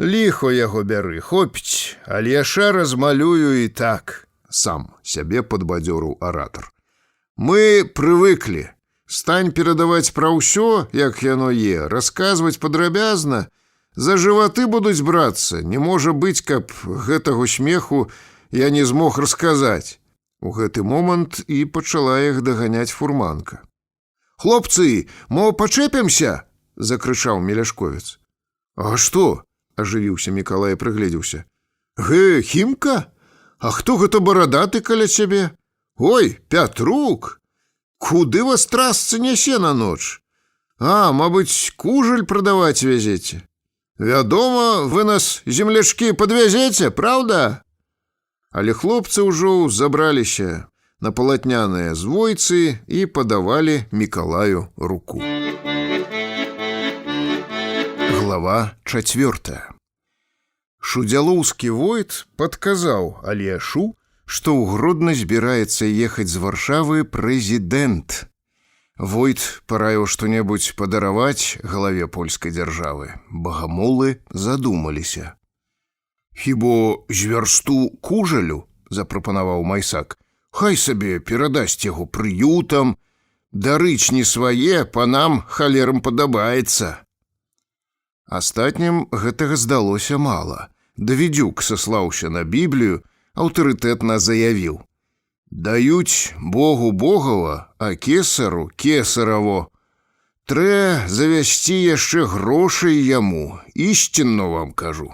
Speaker 2: «Ліхо яго бяры, хопіць, Альяша размалюю і так», — сам сябе падбадзёрыў аратар. «Мы прывыклі. Стань перадаваць пра ўсё, як яно е, расказваць падрабязна. За жываты будуць брацца, не можа быць, каб гэтага смеху я не змог расказаць». У гэты момант і пачала іх даганяць фурманка. «Хлопцы, мо пачэпімся?» — закрычаў Меляшковец. «А што?» — ажывіўся Мікалай, прыгледзеўся. «Гэ, Хімка? А хто гэта барадаты каля цябе? Ой, Пятрук! Куды вас трасца нясе на ноч? А, мабыць, кужель прадаваць вязеце? Вядома, вы нас, землячкі, падвязеце, праўда?» Але хлопцы ўжо забраліся на палатняныя звойцы і падавалі Мікалаю руку. Глава 4. Шудзялоўскі войт падказаў Альяшу, што ў Гродна збіраецца ехаць з Варшавы прэзідэнт. Войт параіў што-небудзь падараваць галаве польскай дзяржавы. Багамолы задумаліся. «Хіба звярсту кужалю?» – запрапанаваў Майсак. «Хай сабе перадасць яго прыютам. Дарыць не свае, панам халерам падабаецца». Астатнім гэтага здалося мала. Давідзюк саслаўся на Біблію, аўтарытэтна заявіў: «Даюць Богу Богава, а кесару кесараво. Трэ завясці яшчэ грошай яму, ісцінно вам кажу».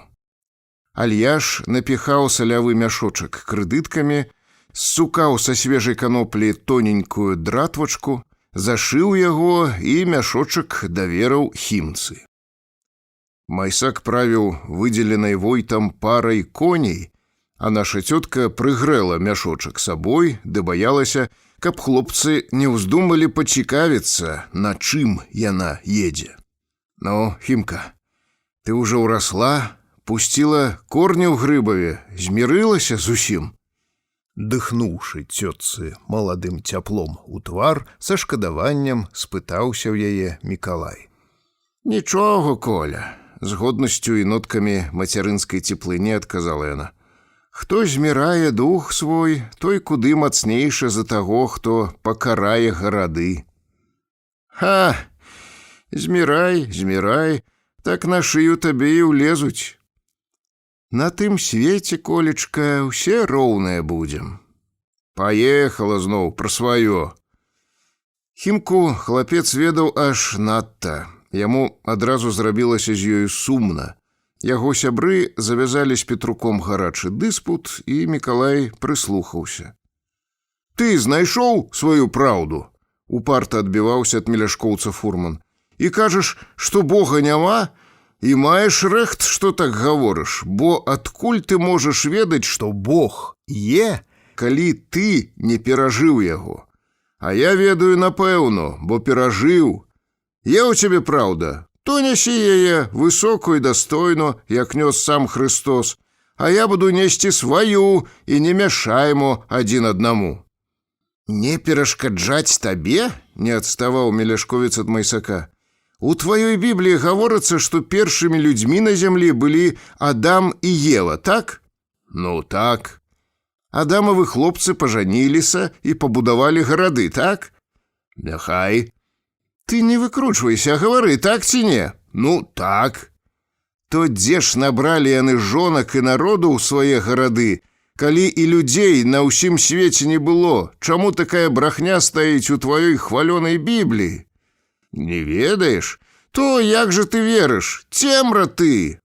Speaker 2: Альяш напіхаў салявы мяшочак крэдыткамі, ссукаў са свежай каноплі тоненькую дратвачку, зашыў яго і мяшочак даверыў хімцы. Майсак правіў выдзеленай Войтам парай коней, а наша цётка прыгрэла мяшочак сабой, ды баялася, каб хлопцы не ўздумалі пацікавіцца, на чым яна едзе. «Ну, Хімка, ты ўжо ўрасла, пусціла корні ў грыбаве, змірылася зусім?» Дыхнуўшы цётцы маладым цяплом у твар, са шкадаваннем спытаўся ў яе Мікалай. «Нічога, Коля», з годнасцю і ноткамі мацярынскай цеплыні адказала яна. «Хто змірае дух свой, той куды мацнейшы за таго, хто пакарае гарады». «Ха! Змірай, змірай, так на шыю табе і ўлезуць. На тым свеце, Колечка, усе роўныя будзем». Паехала зноў пра сваё. Хімку хлапец ведаў аж надта. Яму адразу зрабілася з ёю сумна. Яго сябры завязалі з Петруком гарачы дыспут, і Мікалай прыслухаўся. «Ты знайшоў сваю праўду?» – упарта адбіваўся ад меляшкоўца фурман. «І кажаш, што Бога няма? І маеш рэхт, што так гаворыш, бо адкуль ты можаш ведаць, што Бог є, калі ты не перажыў яго? А я ведаю напэўна, бо перажыў. Є ў цябе праўда? То нясі яе высокую і дастойну, як нёс сам Христос, а я буду несці сваю і не мяшаймо адзін аднаму». «Не перашкаджаць табе?» – не адставаў меляшковец ад Майсака. «У тваёй Бібліі гаворыцца, што першымі людзьмі на зямлі былі Адам і Ева, так?» «Ну так». «Адамавы хлопцы пажаніліся і пабудавалі гарады, так?» «Няхай». «Ты не выкручвайся, а гавары, так ці не?» «Ну, так». «То дзе ж набралі яны жонак і народу ў свае гарады, калі і людзей на ўсім свеце не было? Чаму такая брахня стаіць у тваёй хвалёнай Бібліі?» «Не ведаеш? То як жа ты верыш? Цемра ты!»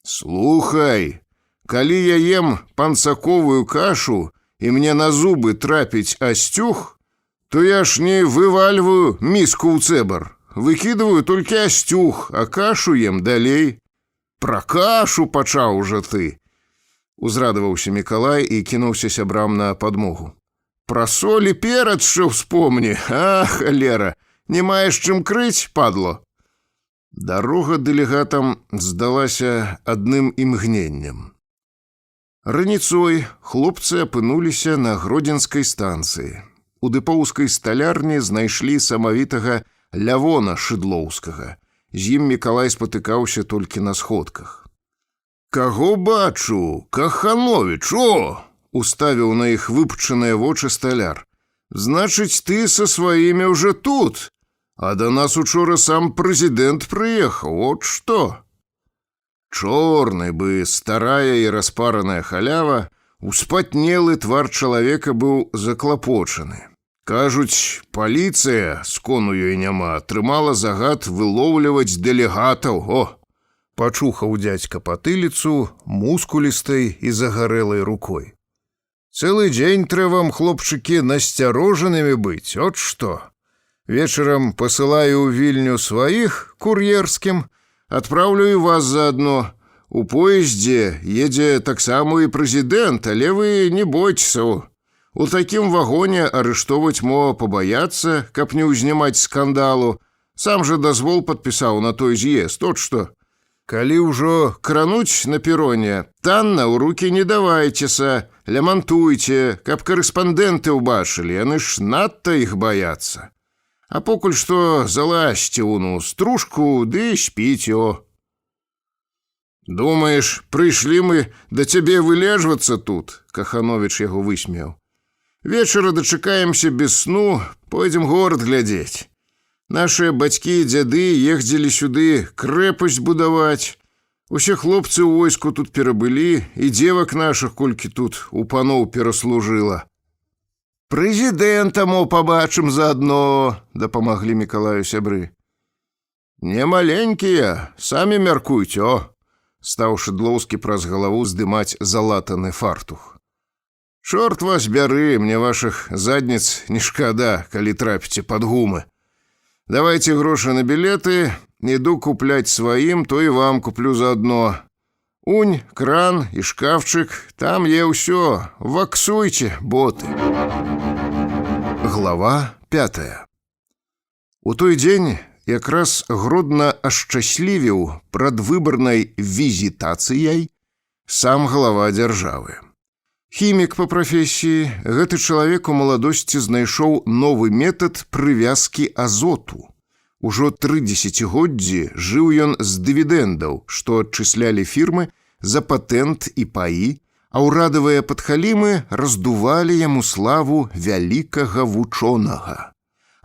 Speaker 2: «Слухай, калі я ем панцаковую кашу і мне на зубы трапіць асцюг, то я ж не вывальваю міску ў цэбар. Выкідываю толькі асцюг, а кашу ем далей». «Пра кашу пачаў ужо ты!» – узрадаваўся Мікалай і кінуўся сябрам на падмогу. «Пра соль і перац што ўспомні! А, халера! Не маеш чым крыць, падло!» Дарога дэлегатам здалася адным імгненнем. Раніцой хлопцы апынуліся на Гродзенскай станцыі. У дэпоўскай сталярні знайшлі самавітага Лявона Шыдлоўскага. З ім Мікалай спатыкаўся толькі на сходках. «Каго бачу? Кахановіч, о!» – уставіў на іх выпчаныя вочы сталяр. «Значыць, ты са сваімі ўжо тут? А да нас учора сам прэзідэнт прыехаў, от што!» Чорны бы старая і распараная халява, успатнелы твар чалавека быў заклапочаны. Кажуць, паліцыя, скону ёй няма, атрымала загад вылоўліваць дэлегатаў. О! Пачухаў дзядзька патыліцу мускулістай і загарэлай рукой. Цэлы дзень трэ вам, хлопчыкі, насцярожанымі быць, от што. Вечарам пасылаю ў Вільню сваіх кур'ерскім, адпраўлю і вас заадно. У поездзе едзе таксама і прэзідэнт, але вы не бойцеся. У такім вагоне арыштоўваць мо пабаяцца, каб не ўзнімаць скандалу. Сам жа дазвол падпісаў на той з'езд, от што. Калі ўжо крануць на пероне, танна ў рукі не давайцеся, лямантуйце, каб карэспандэнты ўбачылі, яны ж надта іх баяцца.
Speaker 3: А покуль што залазьце ўну стружку, ды спіце. Думаеш, прыйшлі мы да цябе вылежвацца тут? Каханович яго высмеяў. Вечара дачакаемся без сну, пойдзем горад глядзець. Нашыя бацькі і дзяды ездзілі сюды крэпасць будаваць. Усе хлопцы ў войску тут перабылі, і дзевак нашых колькі тут у паноў пераслужыла. Прэзідэнта, мо пабачым заадно, дапамаглі Мікалаю сябры. Не маленькія, самі мяркуйце, о! Стаў Шыдлоўскі праз галаву здымаць залатаны фартух. Чорт вас бяры, мне вашых задніц не шкада, калі трапіце пад гумы. Давайте грошы на білеты, іду купляць сваім, то і вам куплю заадно. Унь, кран і шкафчык, там є ўсё, ваксуйце боты. Глава 5. У той дзень якраз Гродна ашчаслівіў прадвыбарнай візітацыяй сам глава дзяржавы. Хімік па прафесіі, гэты чалавек у маладосці знайшоў новы метад прывязкі азоту. Ужо 3 дзесяцігоддзі жыў ён з дывідэндаў, што адчыслялі фірмы за патэнт і паі, а ўрадавыя падхалімы раздувалі яму славу вялікага вучонага.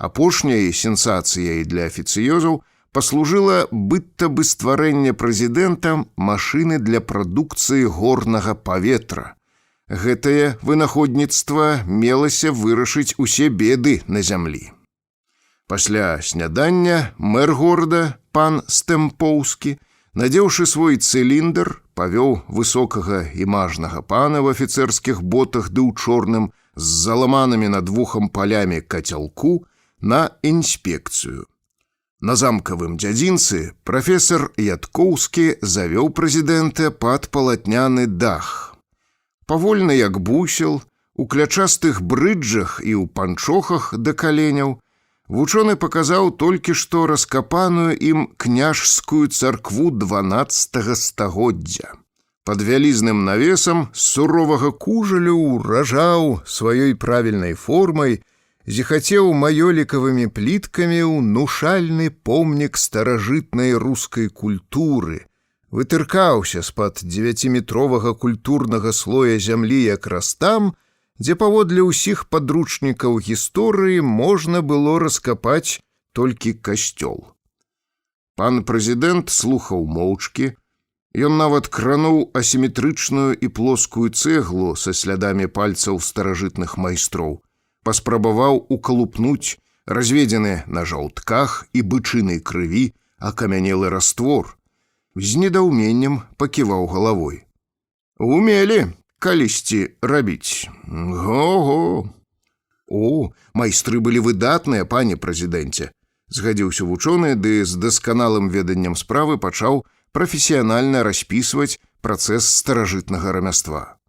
Speaker 3: Апошняй сенсацыяй для афіцыёзаў паслужыла быдта бы стварэнне прэзідэнта машыны для прадукцыі горнага паветра. Гэтае вынаходніцтва мелася вырашыць усе беды на зямлі. Пасля снядання мэр горада, пан Стэмпоўскі, надзеўшы свой цыліндр, павёў высокага і мажнага пана в афіцэрскіх ботах ды ў чорным з заламанымі над вухам палямі кацялку на інспекцыю. На замкавым дзядзінцы прафесор Яткоўскі завёў прэзідэнта пад палатняны дах. Павольна як бусел, у клячастых брыджах і ў панчохах да каленяў, вучоны паказаў толькі што раскапаную ім княжскую царкву 12 стагоддзя. Пад вялізным навесам з суровага кужалю ўражаў сваёй правільнай формай, зіхацеў маёлікавымі пліткамі ўнушальны помнік старажытнай рускай культуры, вытыркаўся з-пад 9-метровага культурнага слоя зямлі якраз там, дзе паводле ўсіх падручнікаў гісторыі можна было раскапаць толькі касцёл. Пан прэзідэнт слухаў моўчкі, ён нават крануў асіметрычную і плоскую цэглу са слядамі пальцаў старажытных майстроў, паспрабаваў укалупнуць разведзены на жаўтках і бычынай крыві акамянелы раствор, з недаўменнем паківаў галавой. Умелі калісьці рабіць. Го-го. О, майстры былі выдатныя, пане прэзідэнце, згадзіўся вучоны, ды з дасканалым веданнем справы пачаў прафесіянальна распісваць працэс старажытнага рамяства.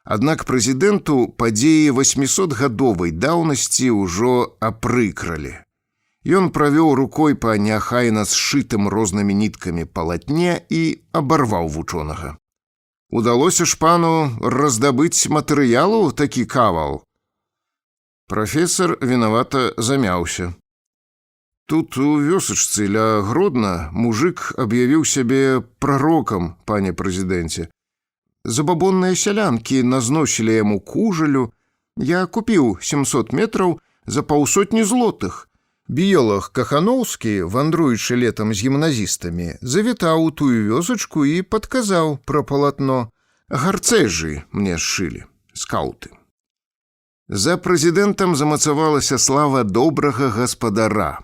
Speaker 3: Аднак прэзідэнту падзеі 800-гадовай даўнасці ўжо апрыкралі. Ён правёў рукой па няхайна сшытым рознымі ніткамі палатне і абарваў вучонага. Удалося ж пану раздабыць матэрыялу такі кавал? Прафесар вінавата замяўся. Тут у вёсачцы ля Гродна мужык аб'явіў сябе прарокам, пане прэзідэнце. Забабонныя сялянкі назносілі яму кужалю. Я купіў 700 метраў за 500 злотых. Біёлаг Кахановскі, вандруючы летам з гімназістамі, завітаў у тую вёсачку і падказаў пра палатно. Гарцэжы мне сшылі, скаўты. За прэзідэнтам замацавалася слава добрага гаспадара.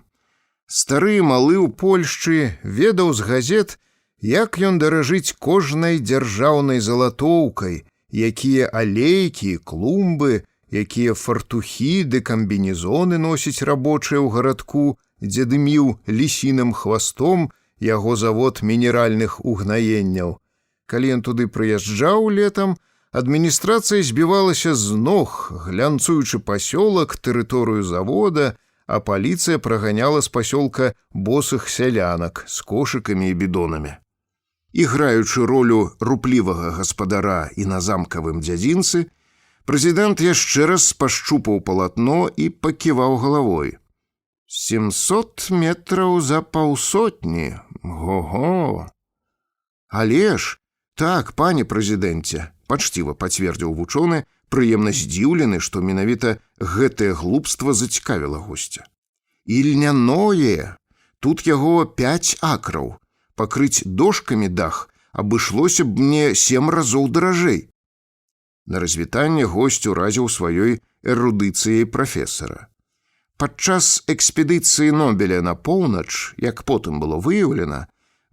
Speaker 3: Стары і малы ў Польшчы ведаў з газет, як ён даражыць кожнай дзяржаўнай залатоўкай, якія алейкі, клумбы, якія фартухі ды камбінезоны носіць рабочыя ў гарадку, дзе дыміў лісіным хвастом яго завод мінеральных угнаенняў. Калі ён туды прыязджаў летам, адміністрацыя збівалася з ног, глянцуючы пасёлак, тэрыторыю завода, а паліцыя праганяла з пасёлка босых сялянак з кошыкамі і бідонамі. Іграючы ролю руплівага гаспадара і на замкавым дзядзінцы, прэзідэнт яшчэ раз пашчупаў палатно і паківаў галавой.
Speaker 2: 700 метраў за паўсотні. Го-го. Але ж, так, пане прэзідэнце, пачціва пацвердзіў вучоны, прыемна здзіўлены, што менавіта гэтае глупства зацікавіла госця. І льняное, тут яго 5 акраў. Пакрыць дошкамі дах абышлося б мне 7 разоў даражэй. На развітанне госць уразіў сваёй эрудыцыяй прафесара. Падчас экспедыцыі Нобеля на поўнач, як потым было выяўлена,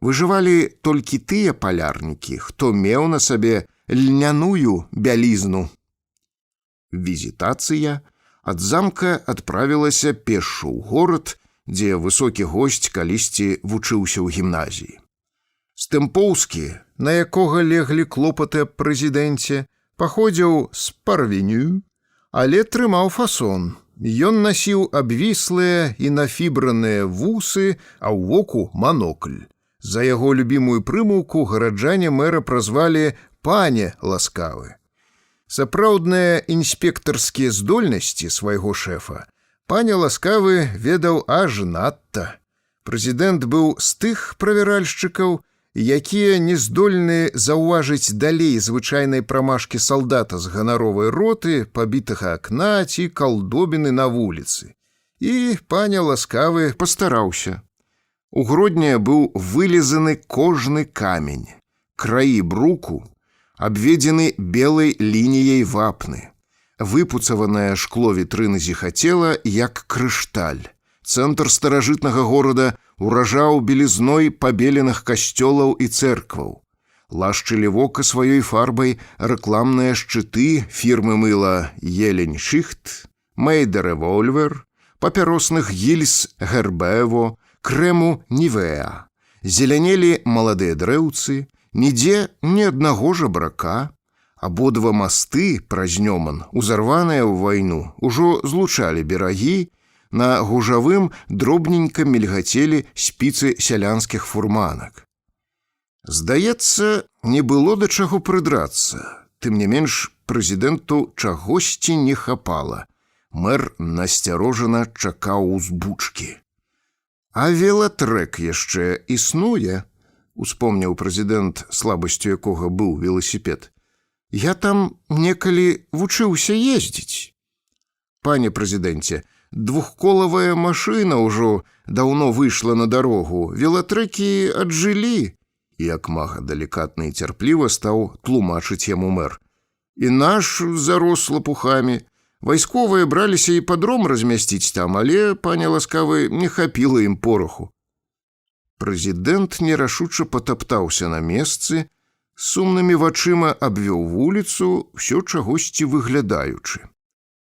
Speaker 2: выжывалі толькі тыя палярнікі, хто меў на сабе льняную бялізну. Візітацыя ад замка адправілася пешшу ў горад, дзе высокі госць калісьці вучыўся ў гімназіі. Стэмпоўскі, на якога леглі клопаты аб прэзідэнце, паходзіў з Парвеню, але трымаў фасон. Ён насіў абвіслыя і нафібраныя вусы, а ў воку манокль. За яго любімую прымаўку гараджане мэра празвалі «пане ласкавы». Сапраўдныя інспектарскія здольнасці свайго шэфа пане ласкавы ведаў аж надта. Прэзідэнт быў з тых правяральшчыкаў, якія не здольны заўважыць далей звычайнай прамашкі салдата з ганаровай роты, пабітага акна ці калдобіны на вуліцы. І пане ласкавы пастараўся. У Гродні быў вылізаны кожны камень, краі бруку абведзены белай лініяй вапны. Выпуцаванае шкло вітрыны зіхацела, як крышталь. Цэнтр старажытнага горада уражаў белізной пабеленых касцёлаў і цэркваў. Лашчылі вока сваёй фарбай рэкламныя шчыты фірмы мыла «Елень Шихт», «Мейде Револьвер», папяросных гільз «Гербево», крэму «Нівеа». Зелянелі маладыя дрэўцы, нідзе ні аднаго жабрака. Абодва масты праз Нёман, узарваныя ў вайну, ужо злучалі берагі, на гужавым дробненька мільгацелі спіцы сялянскіх фурманак. Здаецца, не было да чаго прыдрацца. Тым не менш, прэзідэнту чагосьці не хапала. Мэр насцярожана чакаў узбучкі. «А велатрэк яшчэ існуе?» — успомніў прэзідэнт, слабасцю якога быў веласіпед. «Я там некалі вучыўся ездзіць». «Пане прэзідэнце, двухколавая машына ўжо даўно выйшла на дарогу, велатрэкі аджылі», — як мага далікатна і цярпліва стаў тлумачыць яму мэр. «І наш зарос лапухамі. Вайсковыя браліся і падром размясціць там, але, пане ласкавы, не хапіла ім пораху». Прэзідэнт нерашуча патаптаўся на месцы, сумнымі вачыма абвёў вуліцу, усё чагосьці выглядаючы.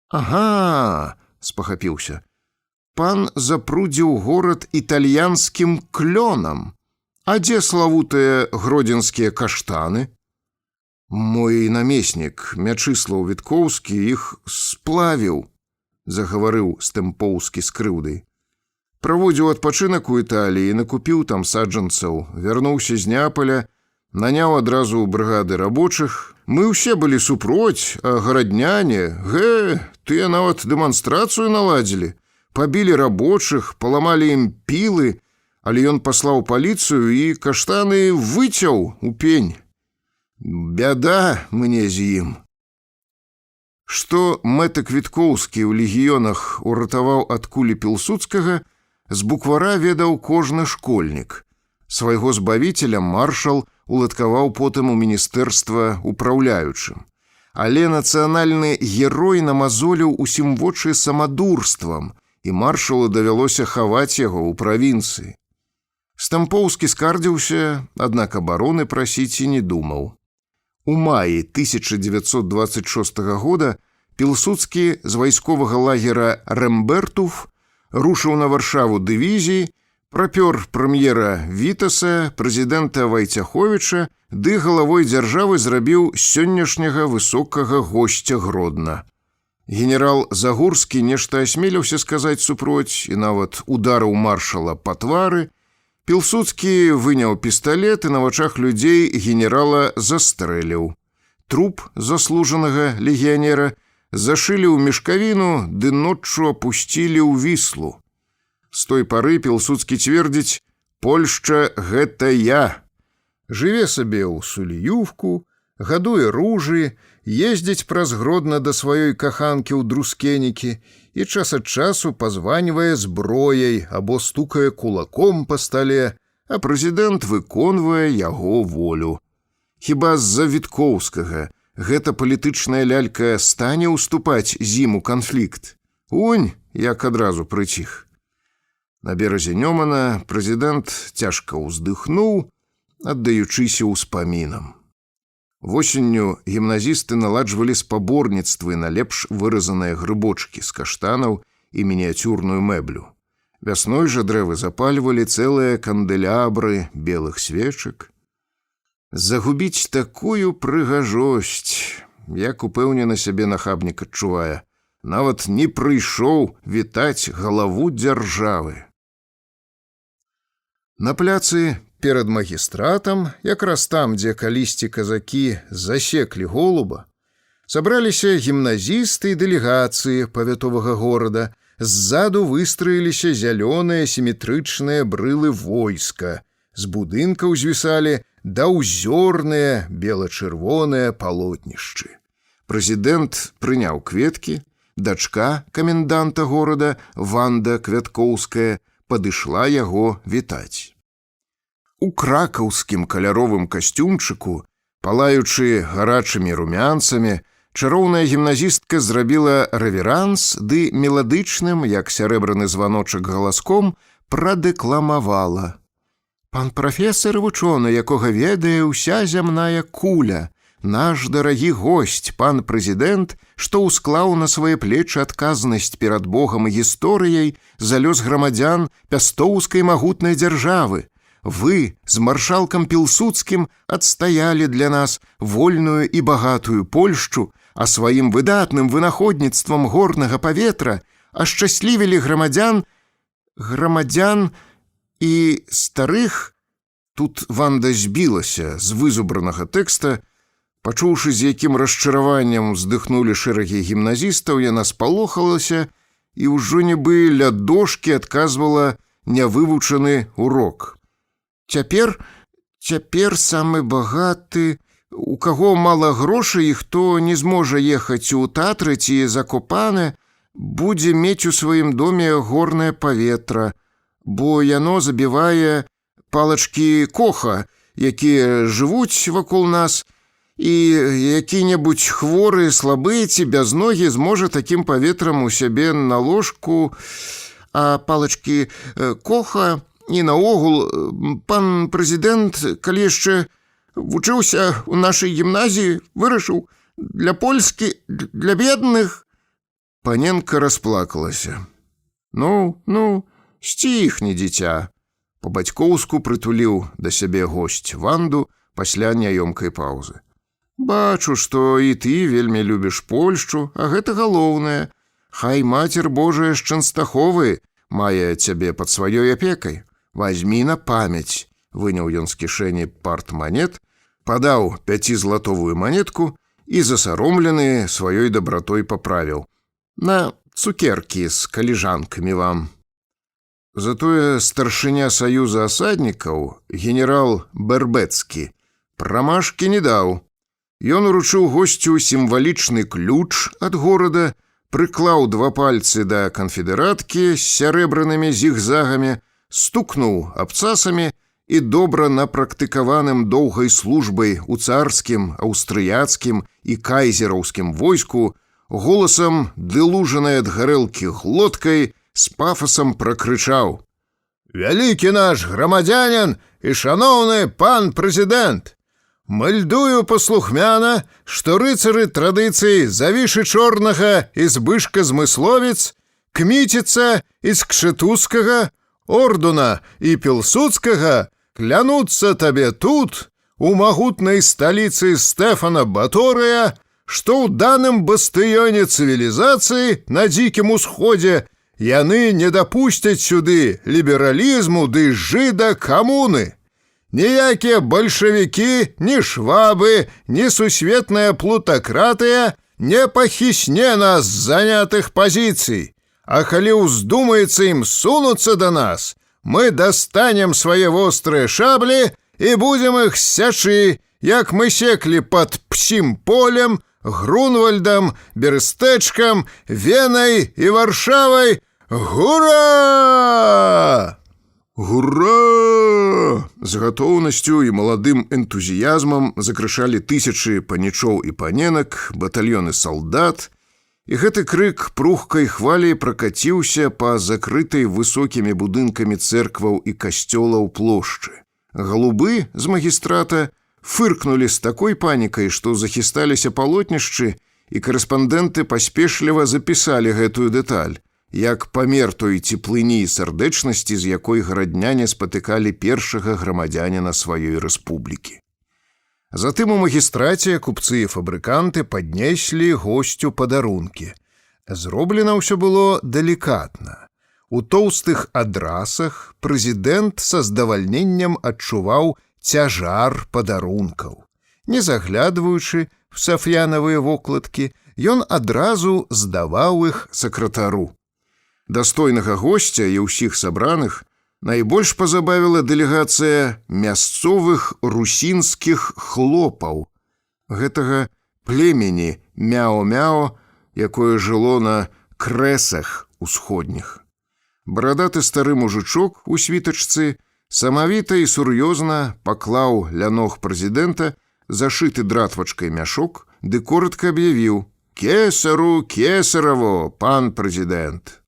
Speaker 2: «Ага!» — спахапіўся. «Пан запрудзіў горад італьянскім клёнам. А дзе славутыя гродзенскія каштаны?» «Мой намеснік, Мячыслаў Віткоўскі, іх сплавіў», — загаварыў Стэмпоўскі з крыўдай. «Праводзіў адпачынак у Італіі, накупіў там саджанцаў, вярнуўся з Неаполя, наняў адразу брыгады рабочых. Мы ўсе былі супроць, а гарадняне, тыя нават дэманстрацыю наладзілі. Пабілі рабочых, паламалі ім пілы, але ён паслаў паліцыю і каштаны выцяў у пень. Бяда мне з ім». Што Мэтак Віткоўскі ў легіёнах уратаваў ад кулі Пілсудскага, з буквара ведаў кожны школьнік. Свайго збавіцеля маршал уладкаваў потым у міністэрства упраўляючым. Але нацыянальны герой намазоліў усім вочы самадурствам, і маршалу давялося хаваць яго ў правінцыі. Стэмпоўскі скардзіўся, аднак абароны прасіць і не думаў. У маі 1926 года Пілсудскі з вайсковага лагера Рэмбертуф рушыў на Варшаву дывізіі, прапёр прэм'ера Вітаса, прэзідэнта Вайцяховіча, ды галавой дзяржавы зрабіў сённяшняга высокага госця Гродна. Генерал Загурскі нешта асмеліўся сказаць супроць і нават ударыў маршала па твары. Пілсудскі выняў пісталет і на вачах людзей генерала застрэліў. Труп заслужанага легіянера зашылі ў мешкавіну ды ноччу апусцілі ў Віслу. З той пары Пілсудскі цвердзіць: «Польшча – гэта я». Жыве сабе ў Суліювку, гадуе ружы, ездзіць праз Гродна да сваёй каханкі ў Друскенікі і час ад часу пазванівае зброяй або стукае кулаком па стале, а прэзідэнт выконвае яго волю. Хіба з-за Віткоўскага гэта палітычная лялька стане ўступаць з ім у канфлікт? Унь, як адразу прыціх. На беразе Нёмана прэзідэнт цяжка ўздыхнуў, аддаючыся ўспамінам. Восенню гімназісты наладжвалі спаборніцтвы на лепш выразаныя грыбочкі з каштанаў і мініяцюрную мэблю. Вясной жа дрэвы запальвалі цэлыя кандэлябры белых свечак. Загубіць такую прыгажосць, як упэўнена сябе нахабнік адчувае, нават не прыйшоў вітаць галаву дзяржавы. На пляцы перад магістратам, якраз там, дзе калісьці казакі засеклі голуба, сабраліся гімназісты і дэлегацыі павятовага горада, ззаду выстраіліся зялёныя сіметрычныя брылы войска, з будынкаў звісалі даўзёрныя бела-чырвоныя палотнішчы. Прэзідэнт прыняў кветкі, дачка каменданта горада Ванда Квяткоўская падышла яго вітаць. У кракаўскім каляровым касцюмчыку, палаючы гарачымі румянцамі, чароўная гімназістка зрабіла рэверанс ды меладычным, як сярэбраны званочак галаском, прадэкламавала: «Пан прафесар вучоны, якога ведае ўся зямная куля, наш дарагі госць, пан прэзідэнт, што ўсклаў на свае плечы адказнасць перад Богам і гісторыяй за лёс грамадзян пястоўскай магутнай дзяржавы. Вы з маршалкам Пілсудскім адстаялі для нас вольную і багатую Польшчу, а сваім выдатным вынаходніцтвам горнага паветра ашчаслівілі грамадзян і старых». Тут Ванда збілася з вызубранага тэкста. Пачуўшы, з якім расчараваннем уздыхнулі шэрагі гімназістаў, яна спалохалася і ўжо нібы ля дошкі адказвала нявывучаны урок. Цяпер самы багаты, у каго мала грошай і хто не зможа ехаць у Татры ці Закопане, будзе мець у сваім доме горнае паветра, бо яно забівае палачкі Коха, якія жывуць вакол нас, і які-небудзь хворы, слабы ці без ногі зможа такім паветрам у сябе на ложку, а палачкі Коха і наогул пан прэзідэнт, калі яшчэ вучыўся ў нашай гімназіі, вырашыў для Польскі, для бедных». Паненка расплакалася. Ну, сціхні, дзіця. Па-бацькоўску прытуліў да сябе госць Ванду пасля няёмкай паўзы. «Бачу, што і ты вельмі любіш Польшчу, а гэта галоўнае. Хай Мацер Божая з Чэнстаховы мае цябе пад сваёй апекай. Вазьмі на памяць». Выняў ён з кішэні партманет, падаў 5-златовую манетку і засаромлены сваёй дабратой паправіў: «На цукеркі з каліжанкамі вам». Затое старшыня саюза асаднікаў, генерал Бэрбэцкі, прамашкі не даў. Ён уручыў госцю сімвалічны ключ ад горада, прыклаў 2 пальцы да канфедэраткі з сярэбранымі зігзагамі, стукнуў абцасамі і добра напрактыкаваным доўгай службай у царскім, аўстрыяцкім і кайзераўскім войску голасам, дылужанай ад гарэлкі глоткай, з пафасам пракрычаў: «Вялікі наш грамадзянін і шаноўны пан прэзідэнт! Мэльдую паслухмяна, што рыцары традыцый Завішы Чорнага і Збышка Змысловец, Кміціца і Скшетускага, Ордуна і Пілсудскага клянуцца табе тут, у магутнай сталіцы Стэфана Баторыя, што ў даным бастыёне цывілізацыі на Дзікім Усходзе яны не дапусцяць сюды лібералізму ды жыда камуны. Ніякія бальшавікі, ні швабы, ні сусветная плутакратыя не пахісне нас з занятых пазіцый, А калі ўздумаецца ім сунуцца да нас, мы дастанем свае вострыя шаблі і будзем іх сячы, як мы секлі пад Псім полем, Грунвальдам, Берстэчкам, Венай і Варшавай. Гура! Гура! З гатоўнасцю і маладым энтузіязмам закрычалі тысячы панічоў і паненак, батальёны салдат, і гэты крык прухкай хваляй пракаціўся па закрытай высокімі будынкамі цэркваў і касцёлаў плошчы. Галубы з магістрата фыркнулі з такой панікай, што захісталіся палотнішчы, і карэспандэнты паспешліва запісалі гэтую дэталь, як памер той цеплыні і сардэчнасці, з якой гарадняне спатыкалі першага грамадзяніна сваёй рэспублікі. Затым у магістраце купцы і фабрыканты паднеслі госцю падарункі. Зроблена ўсё было далікатна. У тоўстых адрасах прэзідэнт са здавальненнем адчуваў цяжар падарункаў. Не заглядваючы в сафьянавыя вокладкі, ён адразу здаваў іх сакратару. Дастойнага госця і ўсіх сабраных найбольш пазабавіла дэлегацыя мясцовых русінскіх хлопаў, гэтага племені мяо-мяо, якое жыло на крэсах усходніх. Барадаты стары мужычок у світачцы самавіта і сур'ёзна паклаў ля ног прэзідэнта зашыты дратвачкай мяшок ды коротка аб'явіў: «Кесару кесараво, пан прэзідэнт».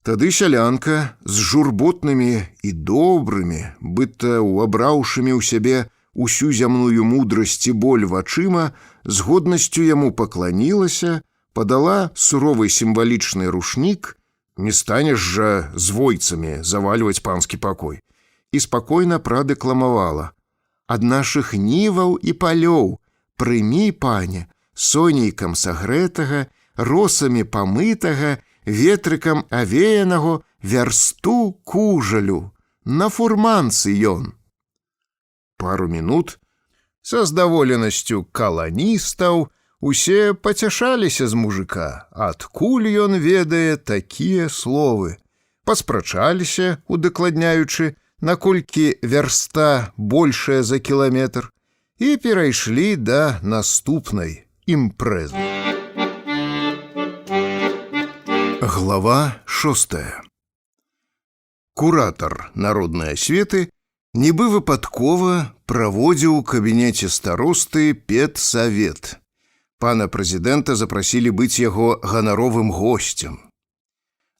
Speaker 2: Тады сялянка з журботнымі і добрымі, быццам увабраўшымі ў сябе усю зямную мудрасць і боль вачыма, з годнасцю яму пакланілася, падала суровы сімвалічны рушнік, не станеш жа з войцамі завальваць панскі пакой, і спакойна прадэкламавала: «Ад нашых ніваў і палёў прымі, пане, сонейкам сагрэтага, росамі памытага, ветрыкам авеянага вярсту кужалю, на фурманцы ён». Пару мінут са здаволенасцю каланістаў усе пацяшаліся з мужика, адкуль ён ведае такія словы. Паспрачаліся, удакладняючы, наколькі вярста большая за кіламетр, і перайшлі да наступнай імпрэзы. Глава 6. Куратар народнай асветы нібы выпадкова праводзіў у кабінеце старосты педсавет. Пана прэзідэнта запрасілі быць яго ганаровым госцем.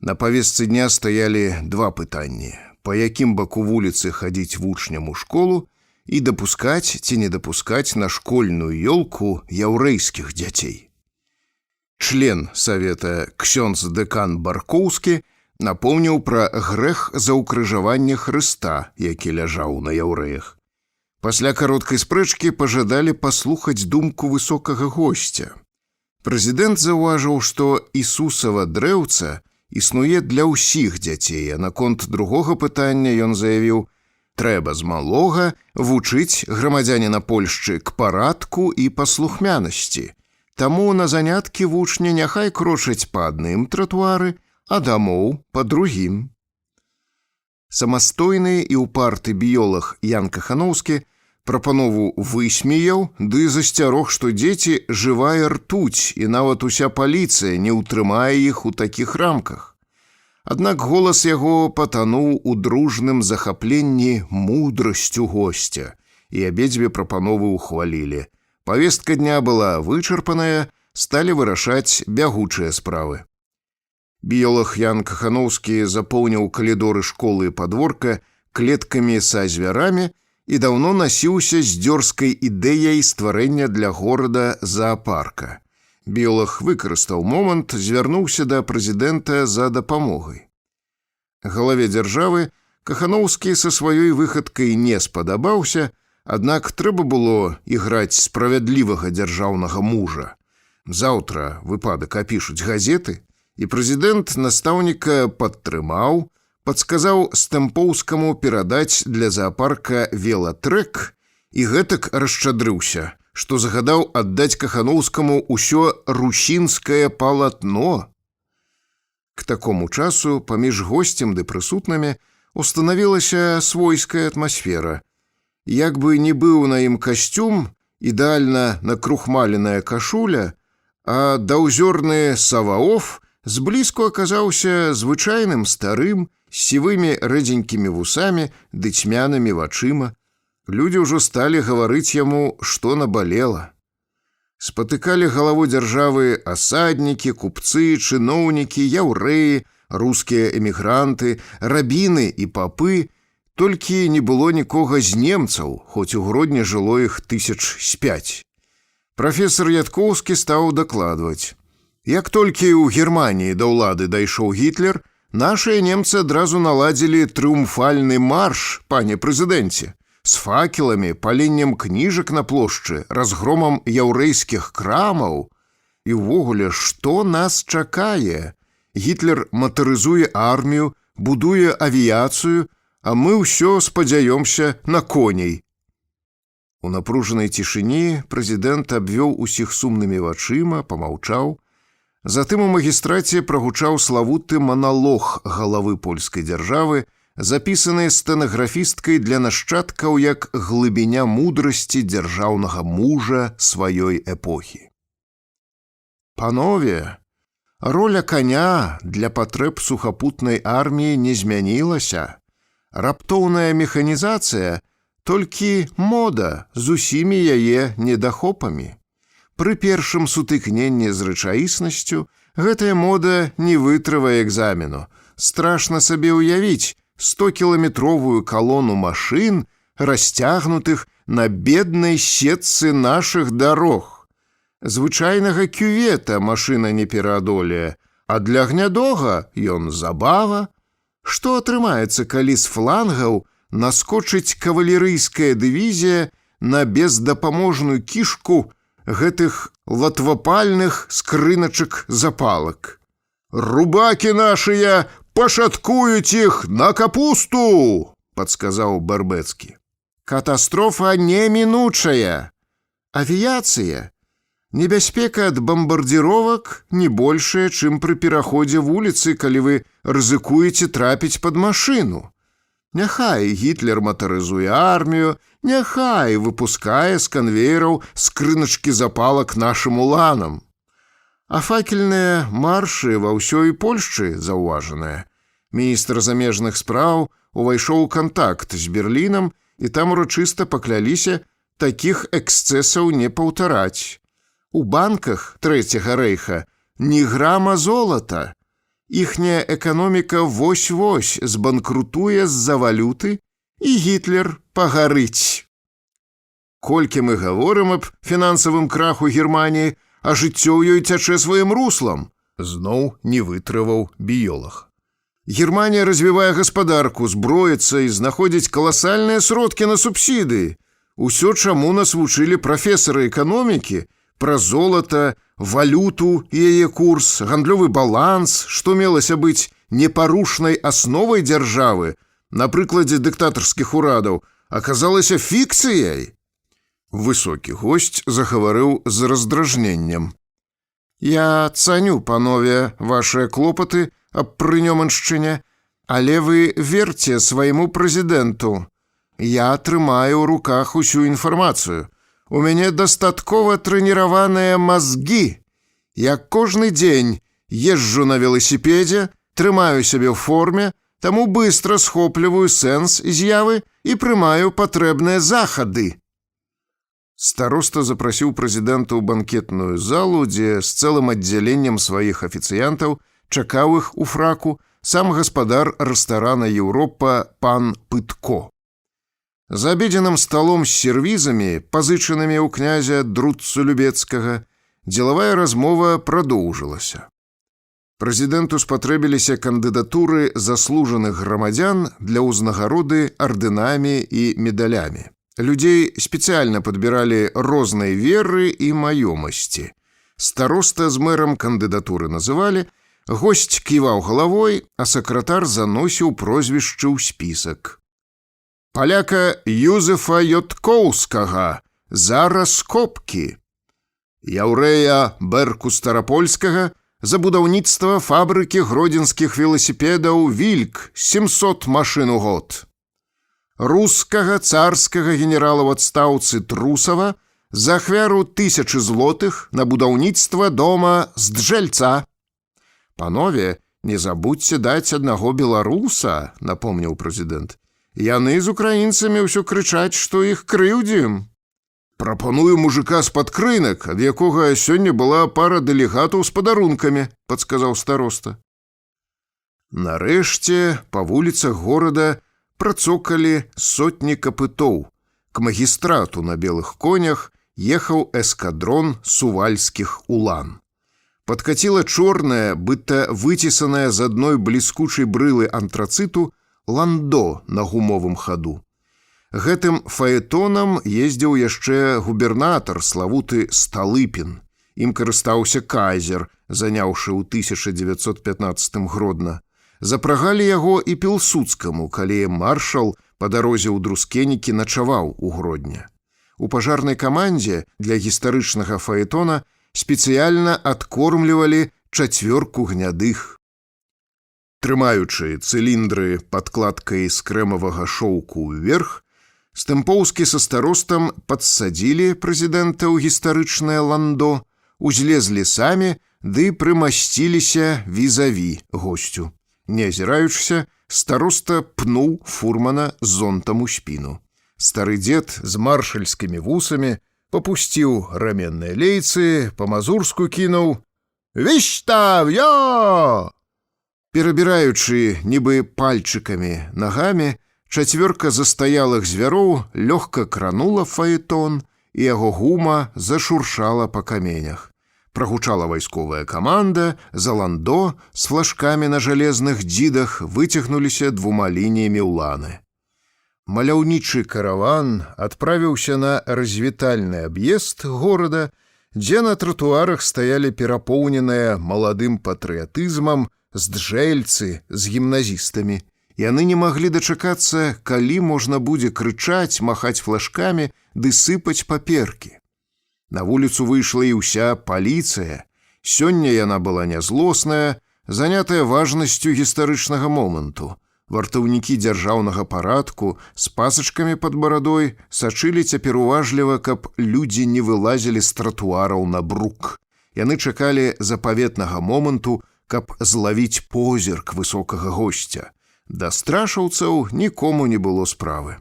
Speaker 2: На павестцы дня стаялі два пытанні: па якім баку вуліцы хадзіць вучням у школу і дапускаць ці не дапускаць на школьную ёлку яўрэйскіх дзяцей. Член савета ксёндз-дэкан Баркоўскі напомніў пра грэх за ўкрыжаванне Хрыста, які ляжаў на яўрэях. Пасля кароткай спрэчкі пажадалі паслухаць думку высокага госця. Прэзідэнт заўважыў, што Ісусава дрэўца існуе для ўсіх дзяцей, а наконт другога пытання ён заявіў: «Трэба з малога вучыць грамадзяніна Польшчы к парадку і паслухмянасці. Таму на заняткі вучні няхай крочаць па адным тратуары, а дамоў па другім». Самастойны і ўпарты біёлаг Ян Кахановскі прапанову высмеяў ды засцярог, што дзеці жывая ртуць, і нават уся паліцыя не ўтрымае іх у такіх рамках. Аднак голас яго патануў у дружным захапленні мудрасцю госця, і абедзве прапановы ўхвалілі. Павестка дня была вычарпаная, сталі вырашаць бягучыя справы. Біёлаг Ян Кахановскі запоўніў калідоры школы і падворка клеткамі са звярамі і даўно насіўся з дзёрзкай ідэяй стварэння для горада заапарка. Біёлаг выкарыстаў момант, звярнуўся да прэзідэнта за дапамогай. Галаве дзяржавы Кахановскі са сваёй выхадкай не спадабаўся, аднак трэба было іграць справядлівага дзяржаўнага мужа. Заўтра выпадак апішуць газеты, і прэзідэнт настаўніка падтрымаў, падсказаў Стэмпоўскаму перадаць для заапарка велатрэк і гэтак расшчадрыўся, што загадаў аддаць Кахановскаму ўсё русінскае палатно. К такому часу паміж госцем ды прысутнымі устанавілася свойская атмасфера. Як бы не быў на ім касцюм, ідэальна накрухмаленая кашуля, а даўзёрны Саваоф зблізку аказаўся звычайным старым, з сівымі рэдзенькімі вусамі ды цьмянымі вачыма. Людзі ўжо сталі гаварыць яму, што набалела. Спатыкалі галаву дзяржавы асаднікі, купцы, чыноўнікі, яўрэі, рускія эмігранты, рабіны і папы, толькі не было нікога з немцаў, хоць у Гродні жыло іх 5,000. Прафесор Яткоўскі стаў дакладваць. Як толькі ў Германіі да ўлады дайшоў Гітлер, нашыя немцы адразу наладзілі трыумфальны марш, пане прэзідэнце, з факеламі, паленнем кніжак на плошчы, разгромам яўрэйскіх крамаў. І ўвогуле, што нас чакае? Гітлер матарызуе армію, будуе авіяцыю, а мы ўсё спадзяёмся на коней. У напружанай цішыні прэзідэнт абвёў усіх сумнымі вачыма, памаўчаў. Затым у магістраце прагучаў славуты маналог галавы польскай дзяржавы, запісаны стэнаграфісткай для нашчадкаў як глыбіня мудрасці дзяржаўнага мужа сваёй эпохі. Панове, роля коня для патрэб сухапутнай арміі не змянілася. Раптоўная механізацыя толькі мода з усімі яе недахопамі. Пры першым сутыкненні з рэчаіснасцю гэтая мода не вытрывае экзамену. Страшна сабе ўявіць 100-кіламетровую калону машын, расцягнутых на беднай сетцы нашых дарог. Звычайнага кювета машына не пераадолее, а для гнядога ён забава. Што атрымаецца, калі з флангаў наскочыць кавалерыйская дывізія на бездапаможную кішку гэтых латвапальных скрыначак запалак? «Рубакі нашыя пашаткуюць іх на капусту!» – падсказаў Барбэцкі. Катастрофа немінучая. Авіяцыя. Небяспека ад бамбардзіровак не большая, чым пры пераходзе вуліцы, калі вы рызыкуеце трапіць пад машыну. Няхай Гітлер матарызуе армію, няхай выпускае з канвеераў скрыначкі запалак нашым уланам. А факельныя маршы ва ўсёй Польшчы заўважаныя. Міністр замежных спраў увайшоў у кантакт з Берлінам, і там урачыста пакляліся такіх эксцэсаў не паўтараць. У банках Трэцяга рэйха ні грама золата. Іхняя эканоміка вось-вось збанкрутуе з-за валюты, і Гітлер пагарыць. Колькі мы гаворым аб фінансавым краху Германіі, а жыццё ў ёй цячэ сваім руслам, зноў не вытрываў біёлаг. Германія развівае гаспадарку, зброіцца і знаходзіць каласальныя сродкі на субсідыі. Усё, чаму нас вучылі прафесары эканомікі, пра золата, валюту і яе курс, гандлёвы баланс, што мелася быць непарушнай асновай дзяржавы, на прыкладзе дыктатарскіх урадаў, аказалася фікцыяй. Высокі госць загаварыў з раздражненнем. «Я цаню, панове, вашыя клопаты аб прынёманшчыне, але вы верце свайму прэзідэнту. Я трымаю ў руках усю інфармацыю. У мяне дастаткова трэніраваныя мазгі. Я кожны дзень езджу на веласіпедзе, трымаю сябе ў форме, таму быстра схопліваю сэнс з'явы і прымаю патрэбныя захады». Староста запрасіў прэзідэнта ў банкетную залу, дзе з цэлым аддзяленнем сваіх афіцыянтаў чакаў іх у фраку сам гаспадар рэстарана «Еўропа» пан Пытко. За абедзеным сталом з сервізамі, пазычанымі ў князя Друццу-Любецкага, дзелавая размова прадоўжылася. Прэзідэнту спатрэбіліся кандыдатуры заслужаных грамадзян для ўзнагароды ардынамі і медалямі. Людзей спецыяльна падбіралі рознай веры і маёмасці. Староста з мэрам кандыдатуры называлі, госць ківаў галавой, а сакратар заносіў прозвішчы ў спісак. Паляка Юзефа Йоткоўскага за раскопкі, яўрэя Бэрку Старапольскага за будаўніцтва фабрыкі гродзенскіх веласіпедаў «Вільк» 700 машын у год. Рускага царскага генерала ў адстаўцы Трусава за ахвяру 1000 злотых на будаўніцтва дома Зджэльца. «Панове, не забудьце даць аднаго беларуса», – напомніў прэзідэнт. «Яны з украінцамі ўсё крычаць, што іх крыўдзім». «Прапаную мужика з-пад крынак, ад якога сёння была пара дэлегатаў з падарункамі», – падсказаў староста. Нарэшце па вуліцах горада працокалі сотні капытоў. К магістрату на белых конях ехаў эскадрон сувальскіх улан. Падкаціла чорная, быццам выцесаная з адной бліскучай брылы антрацыту, ландо на гумовым хаду. Гэтым фаэтонам ездзіў яшчэ губернатар славуты Сталыпін. Ім карыстаўся Кайзер, заняўшы ў 1915 Гродна. Запрагалі яго і Пілсудскаму, калі маршал па дарозе ў Друскенікі начаваў у Гродня. У пажарнай камандзе для гістарычнага фаэтона спецыяльна адкормлівалі 4 гнядых. Трымаючы цыліндры падкладкай з крэмавага шоўку ўверх, Стэмпоўскі са старостам падсадзілі прэзідэнта ў гістарычнае ландо, узлезлі самі ды прымасціліся візаві госцю. Не азіраючыся, староста пнуў фурмана зонтам у спіну. Стары дзед з маршальскімі вусамі попусціў раменныя лейцы, па-мазурску кінуў «Віштав'ё!». Перабіраючы нібы пальчыкамі нагамі, 4 застаялых звяроў лёгка кранула фаэтон, і яго гума зашуршала па каменях. Прагучала вайсковая каманда, за ландо з флажкамі на жалезных дзідах выцягнуліся 2 лініямі ўланы. Маляўнічы караван адправіўся на развітальны аб'езд горада, дзе на тратуарах стаялі перапоўненыя маладым патрыятызмам зджэльцы з гімназістамі. Яны не маглі дачакацца, калі можна будзе крычаць, махаць флажкамі ды сыпаць паперкі. На вуліцу выйшла і ўся паліцыя. Сёння яна была нязлосная, занятая важнасцю гістарычнага моманту. Вартаўнікі дзяржаўнага парадку з пасачкамі пад барадой сачылі цяпер уважліва, каб людзі не вылазілі з тратуараў на брук. Яны чакалі запаветнага моманту, каб злавіць позірк высокага госця. Да страшаўцаў нікому не было справы.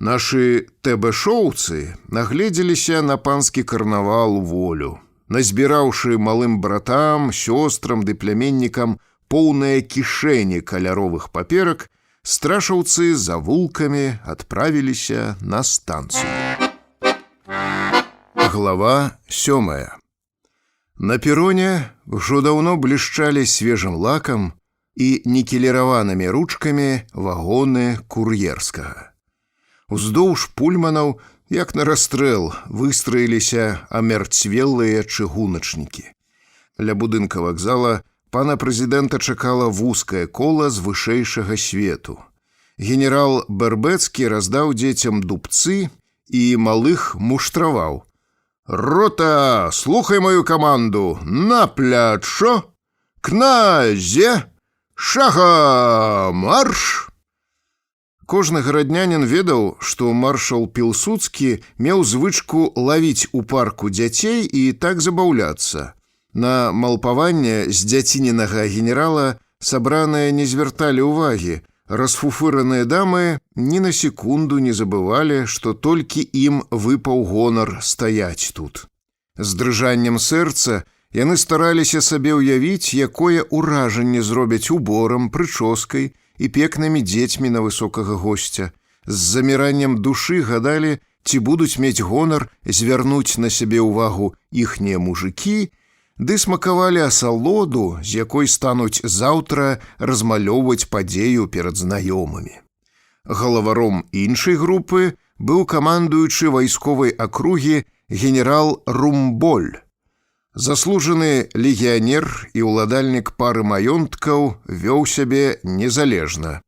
Speaker 2: Нашы тэбэшоўцы нагледзеліся на панскі карнавал у волю. Назбіраўшы малым братам, сёстрам ды пляменнікам поўныя кішэні каляровых паперак, страшаўцы за вулкамі адправіліся на станцыю. Глава 7. На пероне ўжо даўно блішчалі свежым лакам і нікеліраванымі ручкамі вагоны кур'ерскага. Уздоўж пульманаў, як на расстрэл, выстраіліся амярцвелыя чыгуначнікі. Ля будынка вакзала пана прэзідэнта чакала вузкае кола з вышэйшага свету. Генерал Бэрбэцкі раздаў дзецям дубцы і малых муштраваў. «Рота, слухай мою каманду! На плячо! Кназе! Шага! Марш!» Кожны гараднянін ведаў, што маршал Пілсудскі меў звычку лавіць у парку дзяцей і так забаўляцца. На малпаванне з дзяцінінага генерала сабраныя не звярталі ўвагі. Расфуфыраныя дамы ні на секунду не забывалі, што толькі ім выпаў гонар стаяць тут. З дрыжаннем сэрца яны стараліся сабе ўявіць, якое ўражанне зробяць уборам, прычоскай і пекнымі дзецьмі на высокага госця. З заміраннем душы гадалі, ці будуць мець гонар звярнуць на сябе ўвагу іхнія мужыкі, ды смакавалі асалоду, з якой стануць заўтра размалёўваць падзею перад знаёмымі. Галаваром іншай групы быў камандуючы вайсковай акругі генерал Румболь. Заслужаны легіянер і ўладальнік пары маёнткаў вёў сябе незалежна.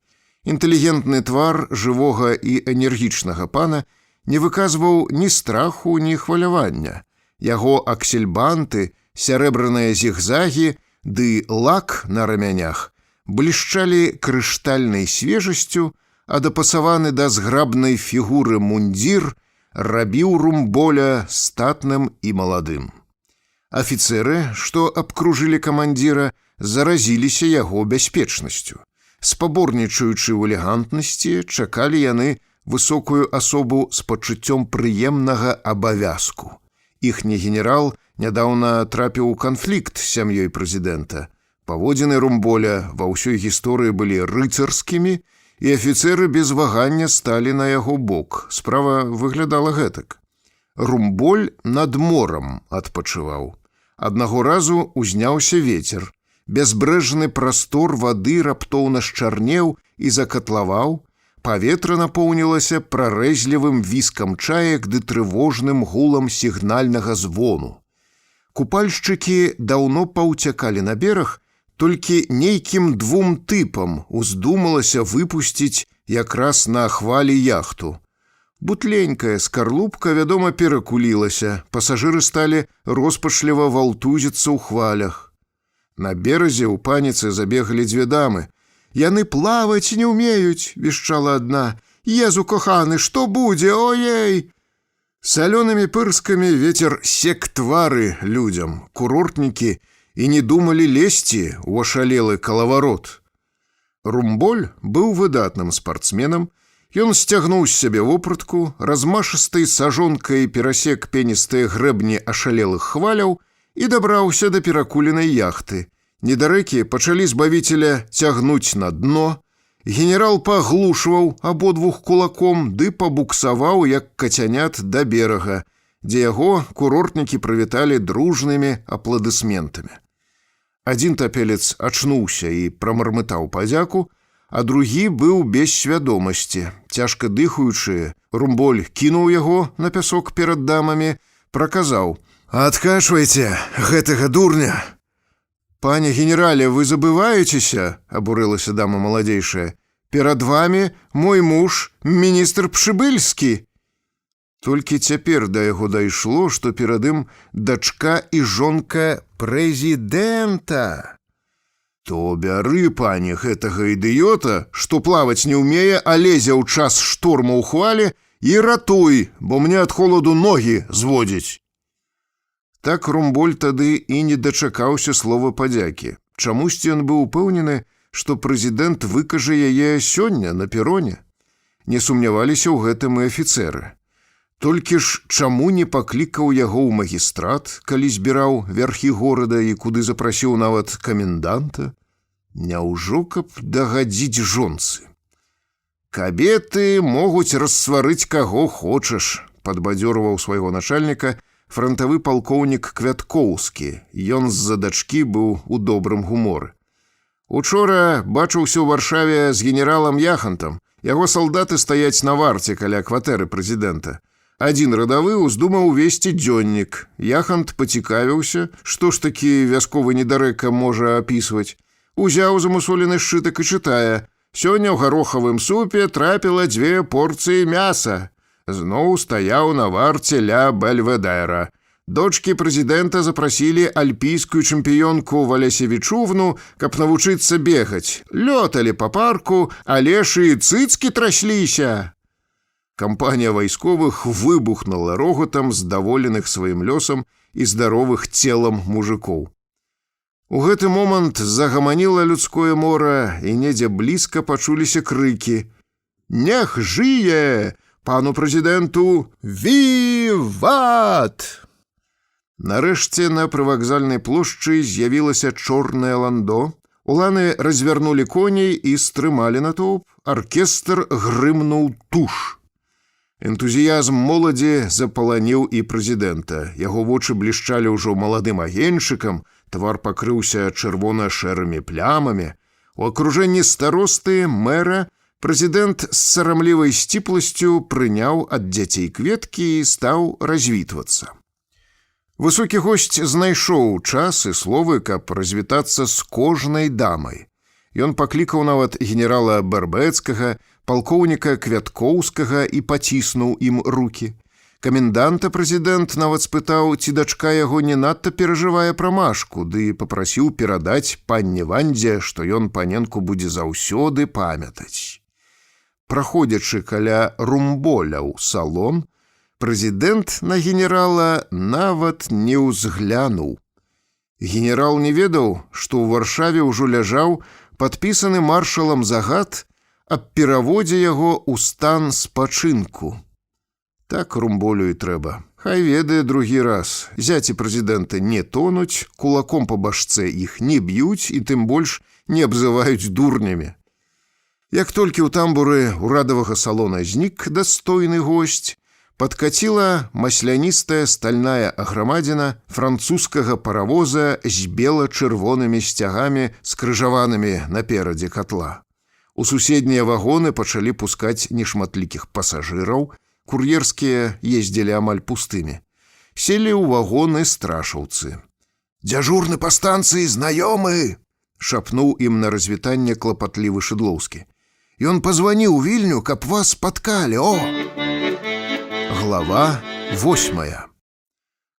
Speaker 2: Інтэлігентны твар жывога і энергічнага пана не выказваў ні страху, ні хвалявання. Яго аксельбанты, сярэбраныя зігзагі ды лак на рамянях блішчалі крыштальнай свежасцю, а дапасаваны да зграбнай фігуры мундзір рабіў Румболя статным і маладым. Афіцэры, што абкружылі камандзіра, заразіліся яго бяспечнасцю. Спаборнічаючы ў элегантнасці, чакалі яны высокую асобу з пачуццём прыемнага абавязку. Іхні генерал нядаўна трапіў у канфлікт з сям'ёй прэзідэнта. Паводзіны Румболя ва ўсёй гісторыі былі рыцарскімі, і афіцэры без вагання сталі на яго бок. Справа выглядала гэтак. Румболь над морам адпачываў. Аднаго разу узняўся вецер. Бязбрэжны прастор вады раптоўна счарнеў і закатлаваў. Паветра напоўнілася прарэзлівым віскам чаек ды трывожным гулам сігнальнага звону. Купальшчыкі даўно паўцякалі на бераг, толькі нейкім двум тыпам уздумалася выпусціць якраз на хвалі яхту. Бутленькая скарлупка, вядома, перакулілася, пасажыры сталі роспачліва валтузіцца ў хвалях. На беразе ў паніцы забегалі дзве дамы. «Яны плаваць не ўмеюць», – вішчала адна. «Езу, коханы, што будзе, ой-ей!» Салёнымі пырскамі вецер сек твары людзям, курортнікі і не думалі лезці ў ашалелы калаварот. Румболь быў выдатным спартсменам. Ён сцягнуў з сябе вопратку, размашыстай сажонкай перасек пеністыя грэбні ашалелых хваляў і дабраўся да перакуленай яхты. Недарэкі пачалі збавіцеля цягнуць на дно. Генерал паглушваў абодвух кулаком ды пабуксаваў, як кацянят, да берага, дзе яго курортнікі прывіталі дружнымі апладысментамі. Адзін тапелец ачнуўся і прамармытаў падзяку, а другі быў без свядомасці. Цяжка дыхаючы, Румболь кінуў яго на пясок перад дамамі, праказаў: «Адкачвайце гэтага дурня!» «Пане генерале, вы забываецеся?» – абурылася дама маладзейшая. «Перад вами мой муж, міністр Пшыбыльскі». Толькі цяпер да яго дайшло, што перад ім дачка і жонка прэзідэнта. «То бяры, пане, гэтага ідыёта, што плаваць не ўмее, а лезе ў час шторму ў хвалі, і ратуй, бо мне ад холаду ногі зводзіць». Так Румболь тады і не дачакаўся слова падзякі. Чамусьці ён быў упэўнены, што прэзідэнт выкажа яе сёння на пероне. Не сумняваліся ў гэтым і афіцэры. Толькі ж чаму не паклікаў яго ў магістрат, калі збіраў вярхі горада і куды запрасіў нават каменданта? Няўжо каб дагадзіць жонцы? «Кабеты могуць рассварыць каго хочаш», – падбадзёрваў свайго начальніка франтавы палкоўнік Квяткоўскі. Ён з-за дачкі быў у добрым гуморы. «Учора бачыўся ў Варшаве з генералам Яхантам. Яго салдаты стаяць на варце каля кватэры прэзідэнта. Адзін радавы ўздумаў весці дзённік. Яхант пацікавіўся, што ж такі вясковы недарэка можа апісваць. Узяў замусолены сшытак і чытае: «Сёння ў гарохавым супе трапіла 2 порцыі мяса». Зноў стаяў на варце ля Бельведера. Дочкі прэзідэнта запрасілі альпійскую чэмпіёнку Валясевічувну, каб навучыцца бегаць. Лёталі па парку, але ж і цыцкі трасліся. Кампанія вайсковых выбухнула рогатам здаволеных сваім лёсам і здаровых целам мужикоў. У гэты момант загаманіла людское мора, і недзе блізка пачуліся крыкі: «Нех жые! Пану прэзідэнту віват!» Нарэшце на прывакзальнай плошчы з'явілася чорнае ландо. Уланы развярнулі коней і стрымалі натоўп. Аркестр грымнуў туш. Энтузіязм моладзі запаланіў і прэзідэнта. Яго вочы блішчалі ўжо маладым агеньчыкам, твар пакрыўся чырвона-шэрымі плямамі. У акружэнні старосты, мэра, прэзідэнт з сарамлівай сціпласцю прыняў ад дзяцей кветкі і стаў развітвацца. Высокі госць знайшоў час і словы, каб развітацца з кожнай дамай. Ён паклікаў нават генерала Барбэцкага, палкоўніка Квяткоўскага і паціснуў ім рукі. Каменданта прэзідэнт нават спытаў, ці дачка яго не надта перажывае пра Машку, ды папрасіў перадаць панне Вандзе, што ён паненку будзе заўсёды памятаць. Праходзячы каля румболя ў салон, прэзідэнт на генерала нават не ўзглянуў. Генерал не ведаў, што ў Варшаве ўжо ляжаў падпісаны маршалам загад аб пераводзе яго ў стан спачынку. Так румболю і трэба. Хай ведае другі раз. Зяці прэзідэнта не тонуць, кулаком па башцэ іх не б'юць і тым больш не абзываюць дурнямі. Як толькі ў тамбуры урадавага салона знік дастойны госць, падкаціла масляністая стальная аграмадзіна французскага паравоза з бела-чырвонымі сцягамі, скрыжаванымі наперадзе катла. У суседнія вагоны пачалі пускаць нешматлікіх пасажыраў, кур'ерскія ездзілі амаль пустымі. Селі ў вагоны страшаўцы. «Дзяжурны па станцыі знаёмы!» — шапнуў ім на развітанне клапатлівы Шыдлоўскі. «Ён пазваніў у Вільню, каб вас спаткалі, о!» Глава 8.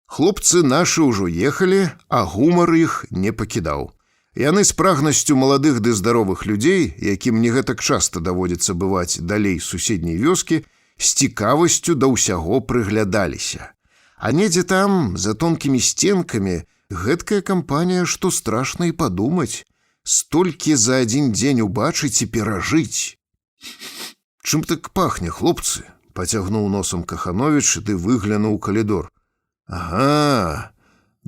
Speaker 2: Хлопцы нашы ўжо ехалі, а гумар іх не пакідаў. Яны з прагнасцю маладых ды здаровых людзей, якім не гэтак часта даводзіцца бываць далей суседняй вёскі, з цікавасцю да ўсяго прыглядаліся. А недзе там, за тонкімі сценкамі, гэткая кампанія, што страшна і падумаць. Столькі за адзін дзень убачыць і перажыць. «Чым так пахне, хлопцы?» — пацягнуў носам Кахановіч ды выглянуў у калідор. «Ага,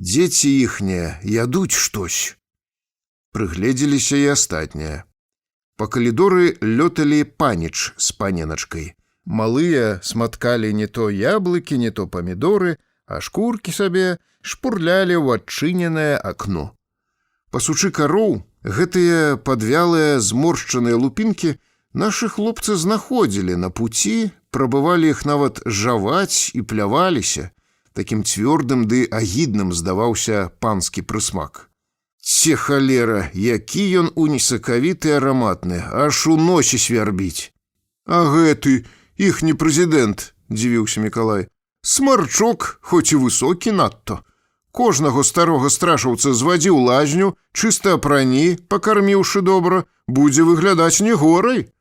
Speaker 2: дзеці іхнія ядуць штось». Прыгледзеліся і астатнія. Па калідоры лёталі паніч з паненачкай. Малыя сматкалі не то яблыкі, не то памідоры, а шкуркі сабе шпурлялі ў адчыненае акно. Пасучы кароў, гэтыя падвялыя зморшчаныя лупінкі нашы хлопцы знаходзілі на пуці, прабывалі іх нават жаваць і пляваліся. Такім цвёрдым ды агідным здаваўся панскі прысмак. Це халера, які ён унесакавіты араматны, аж у носе свярбіць. «А гэты, іхні прэзідэнт», — дзівіўся Мікалай. «Смарчок, хоць і высокі надто. Кожнага старога страшаўца звадзі ў лазню, чыста апрані, пакарміўшы добра, будзе выглядаць не горай».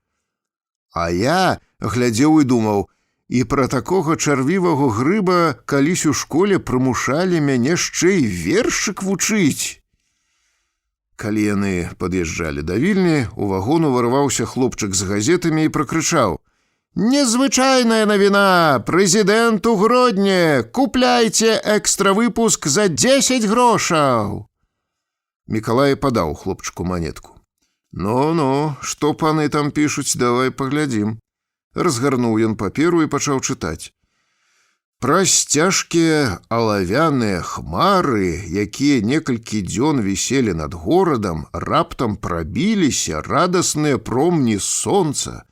Speaker 2: А я глядзеў і думаў, і пра такога чарвівага грыба калісь у школе прымушалі мяне яшчэ і вершык вучыць. Калі яны пад'язджалі да Вільні, у вагон уварваўся хлопчык з газетамі і пракрычаў: «Незвычайная навіна! Прэзідэнт у Гродні! Купляйце экстравыпуск за 10 грошаў!» Мікалай падаў хлопчыку манетку. «Ну, што паны там пішуць, давай паглядзім». Разгарнуў ён паперу і пачаў чытаць. Праз цяжкія алавяныя хмары, якія некалькі дзён віселі над горадам, раптам прабіліся радасныя промні сонца.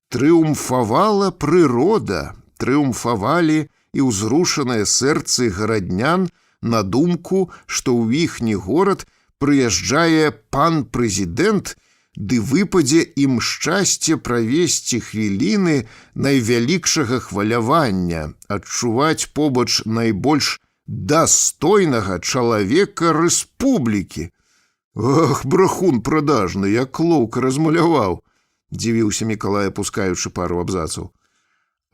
Speaker 2: Трыумфавала прырода, трыумфавалі і ўзрушаныя сэрцы гараднян на думку, што ў іхні горад прыязджае пан прэзідэнт, ды выпадзе ім шчасце правесці хвіліны найвялікшага хвалявання, адчуваць побач найбольш дастойнага чалавека рэспублікі. «Ах, брахун прадажны, як лоўка размаляваў», — дзівіўся Мікалай, апускаючы пару абзацаў.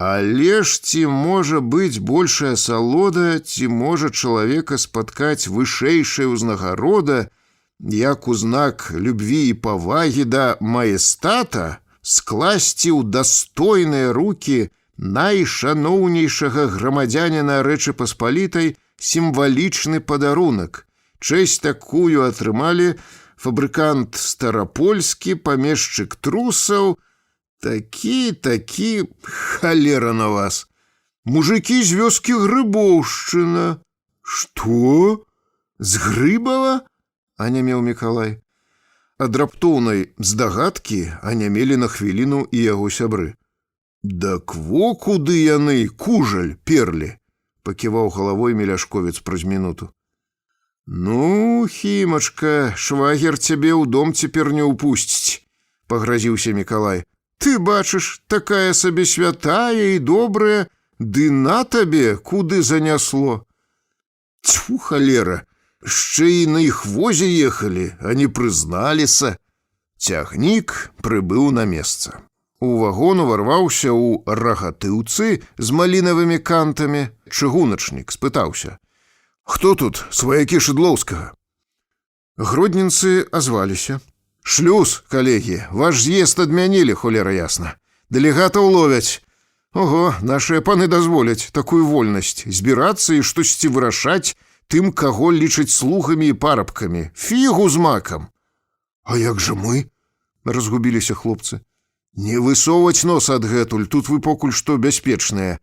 Speaker 2: «Але ж ці можа быць большая асалода, ці можа чалавека спаткаць вышэйшая ўзнагарода, як у знак любві і павагі да маестата скласці ў дастойныя рукі найшаноўнейшага грамадзяніна Рэчы Паспалітай сімвалічны падарунак. Чэсць такую атрымалі фабрыкант Старапольскі, памешчык Трусаў, такі, халера на вас, мужыкі з вёскі Грыбоўшчына». «Што? З Грыбава?» — анямеў Мікалай. Ад раптоўнай здагадкі анямелі на хвіліну і яго сябры. «Дак во куды яны, кужаль, перлі!» — паківаў галавой Меляшковец праз мінуту. «Ну, Хімачка, швагер цябе ў дом цяпер не ўпусціць», — пагразіўся Мікалай. «Ты бачыш, такая сабе святая і добрая,
Speaker 3: ды на табе, куды занясло. Тьфу, халера, яшчэ і на іх возе ехалі, а не прызналіся. Цягнік прыбыў на месца. У вагон уварваўся ў рагатыўцы з малінавымі кантамі. Чыгуначнік спытаўся: «Хто тут, сваякі Шыдлоўскага?» Гродненцы азваліся: «Шлюз, калегі, ваш з'езд адмянілі, холера ясна. Дэлегатаў ловяць. Ого, нашыя паны дазволяць такую вольнасць збірацца і штосьці вырашаць тым, каго лічаць слугамі і парабкамі. Фігу з макам!» «А як жа мы?» — разгубіліся хлопцы. «Не высоўваць нос адгэтуль, тут вы покуль што бяспечныя.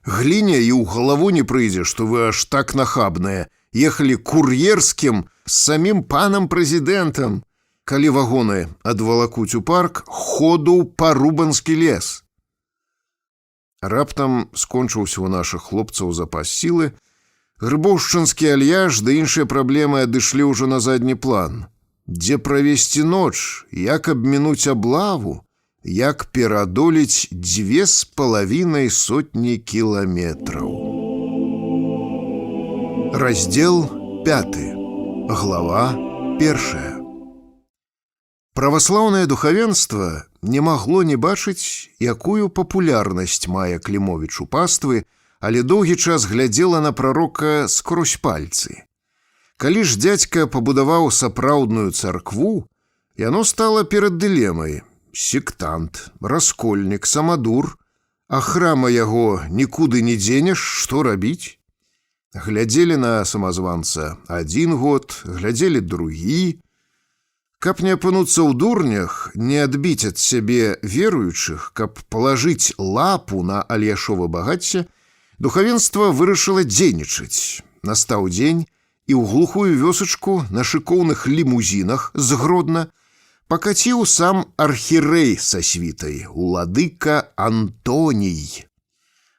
Speaker 3: Гліне і ў галаву не прыйдзе, што вы аж так нахабныя. Ехалі кур'ерскім з самім панам прэзідэнтам. Калі вагоны адвалакуць у парк, ходу ў парубанскі лес». Раптам скончыўся ў нашых хлопцаў запас сілы. Грыбоўшчынскі альяж ды іншыя праблемы адышлі ўжо на задні план. Дзе правесці ноч, як абмінуць аблаву, як перадолець 2,5 сотні кіламетраў. Раздзел 5. Глава 1. Праваслаўнае духавенства не магло не бачыць, якую папулярнасць мае Клімовіч у паствы, але доўгі час глядзела на прарока скрозь пальцы. Калі ж дзядзька пабудаваў сапраўдную царкву, яно стала перад дылемай: сектант, раскольнік, самадур, а храма яго нікуды не дзенеш, што рабіць? Глядзелі на самазванца 1 год, глядзелі другі. Каб не апынуцца ў дурнях, не адбіць ад сябе веруючых, каб палажыць лапу на альяшова багацце, духавенства вырашыла дзейнічаць. Настаў дзень, і ў глухую вёсачку на шыкоўных лімузінах з Гродна пакаціў сам архірэй са світай, уладыка Антоній.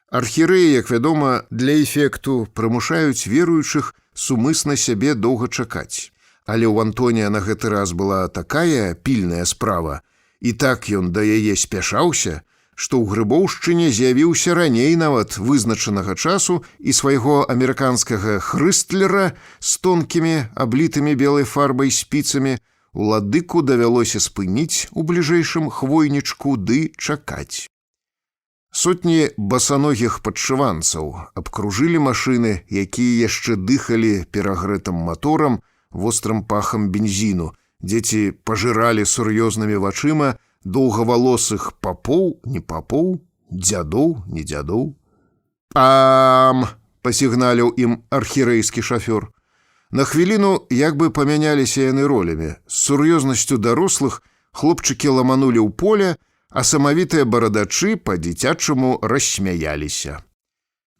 Speaker 3: Архірэі, як вядома, для эфекту прымушаюць веруючых сумысна сябе доўга чакаць. Але ў Антонія на гэты раз была такая пільная справа, і так ён да яе спяшаўся, што ў Грыбоўшчыне з'явіўся раней нават вызначанага часу і свайго амерыканскага хрыстлера з тонкімі, аблітымі белай фарбай спіцамі уладыку давялося спыніць у бліжэйшым хвойнічку ды чакаць. Сотні басаногіх падшыванцаў абкружылі машыны, якія яшчэ дыхалі перагрэтым маторам, вострым пахам бензіну. Дзеці пажыралі сур'ёзнымі вачыма доўгавалосых папоў, не папоў, дзядоў, не дзядоў. «Пам!» — пасігналіў ім архірэйскі шафёр. На хвіліну як бы памяняліся яны ролямі. З сур'ёзнасцю дарослых хлопчыкі ламанулі ў поле, а самавітыя барадачы па-дзіцячаму рассмяяліся.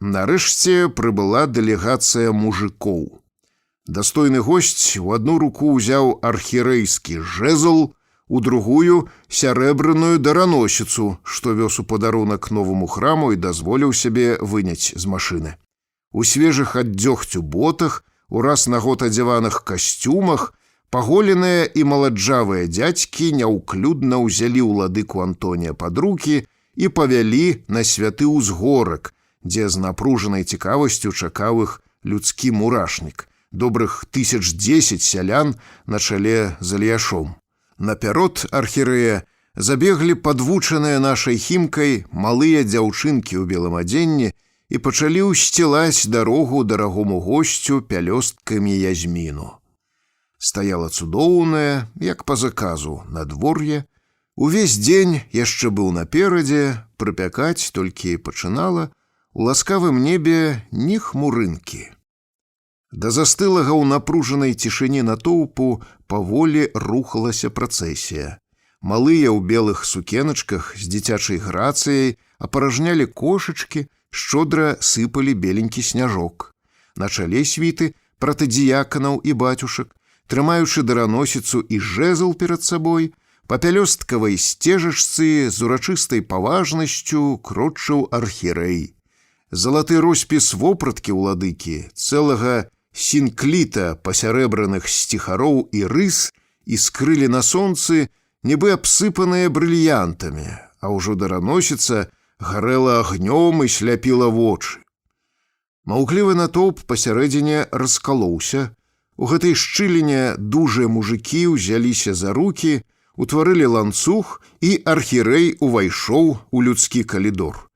Speaker 3: Нарэшце прыбыла дэлегацыя мужикоў. Дастойны госць у адну руку ўзяў архірэйскі жэзл, у другую сярэбраную дараносіцу, што вёз у падарунак новаму храму і дазволіў сябе выняць з машыны. У свежых ад дзёгцю ботах, ураз на год адзяваных касцюмах, паголеныя і маладжавыя дзядзькі няўклюдна ўзялі ўладыку Антонія пад рукі і павялі на святы ўзгорак, дзе з напружанай цікавасцю чакаў іх людскі мурашнік, добрых 1010 сялян на чале з альяшом. Напярод архірэя забеглі падвучаныя нашай хімкай малыя дзяўчынкі ў белым адзенні і пачалі ўсцілаць дарогу дарагому госцю пялёсткамі язміну. Стаяла цудоўнае, як па заказу, надвор'е. Увесь дзень яшчэ быў наперадзе, прыпякаць толькі пачынала, у ласкавым небе ні хмурынкі. Да застылага ў напружанай цішыні натоўпу паволі рухалася працэсія. Малыя ў белых сукеначках з дзіцячай грацыяй апаражнялі кошачкі, шчодра сыпалі беленькі сняжок. На чале світы пратадыяканаў і бацюшак, трымаючы дараносіцу і жэзл перад сабой, па пялёсткавай сцежачцы з урачыстай паважнасцю крочыў архірэй. Залаты роспіс вопраткі ўладыкі, цэлага сінкліта пасярэбраных сціхароў і рыс іскрылі на сонцы, нібы абсыпаныя брыльянтамі, а ўжо дараносіца
Speaker 2: гарэла агнём і сляпіла вочы. Маўклівы натоўп пасярэдзіне раскалоўся. У гэтай шчыліне дужыя мужыкі ўзяліся за рукі, утварылі ланцуг, і архірэй увайшоў у людскі калідор.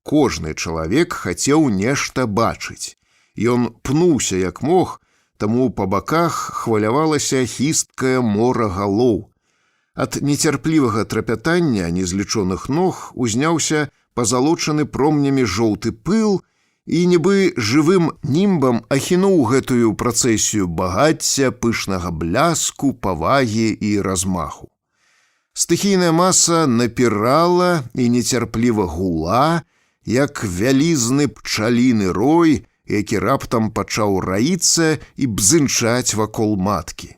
Speaker 2: Кожны чалавек хацеў нешта бачыць. Ён пнуўся як мог, таму па баках хвалявалася хісткае мора галоў. Ад нецярплівага трапятання незлічоных ног узняўся пазалочаны промнямі жоўты пыл і нібы жывым німбам ахінуў гэтую працэсію багацця, пышнага бляску, павагі і размаху. Стыхійная маса напірала і нецярпліва гула, як вялізны пчаліны рой, які раптам пачаў раіцца і бзынчаць вакол маткі.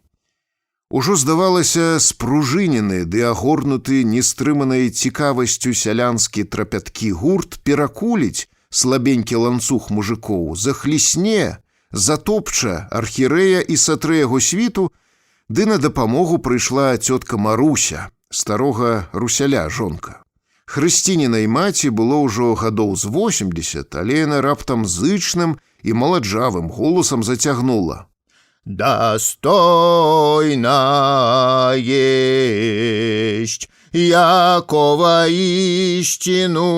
Speaker 2: Ужо здавалася, спружынены ды агорнуты нестрыманай цікавасцю сялянскі трапяткі гурт перакуліць слабенькі ланцуг мужыкоў, захлісне, затопча архірэя і сатрэ яго світу, ды на дапамогу прыйшла цётка Маруся, старога русяля жонка. Хрысцінінай маці было ўжо гадоў з 80, але яна раптам зычным і маладжавым голасам зацягнула: «Достойна есть Якова истину».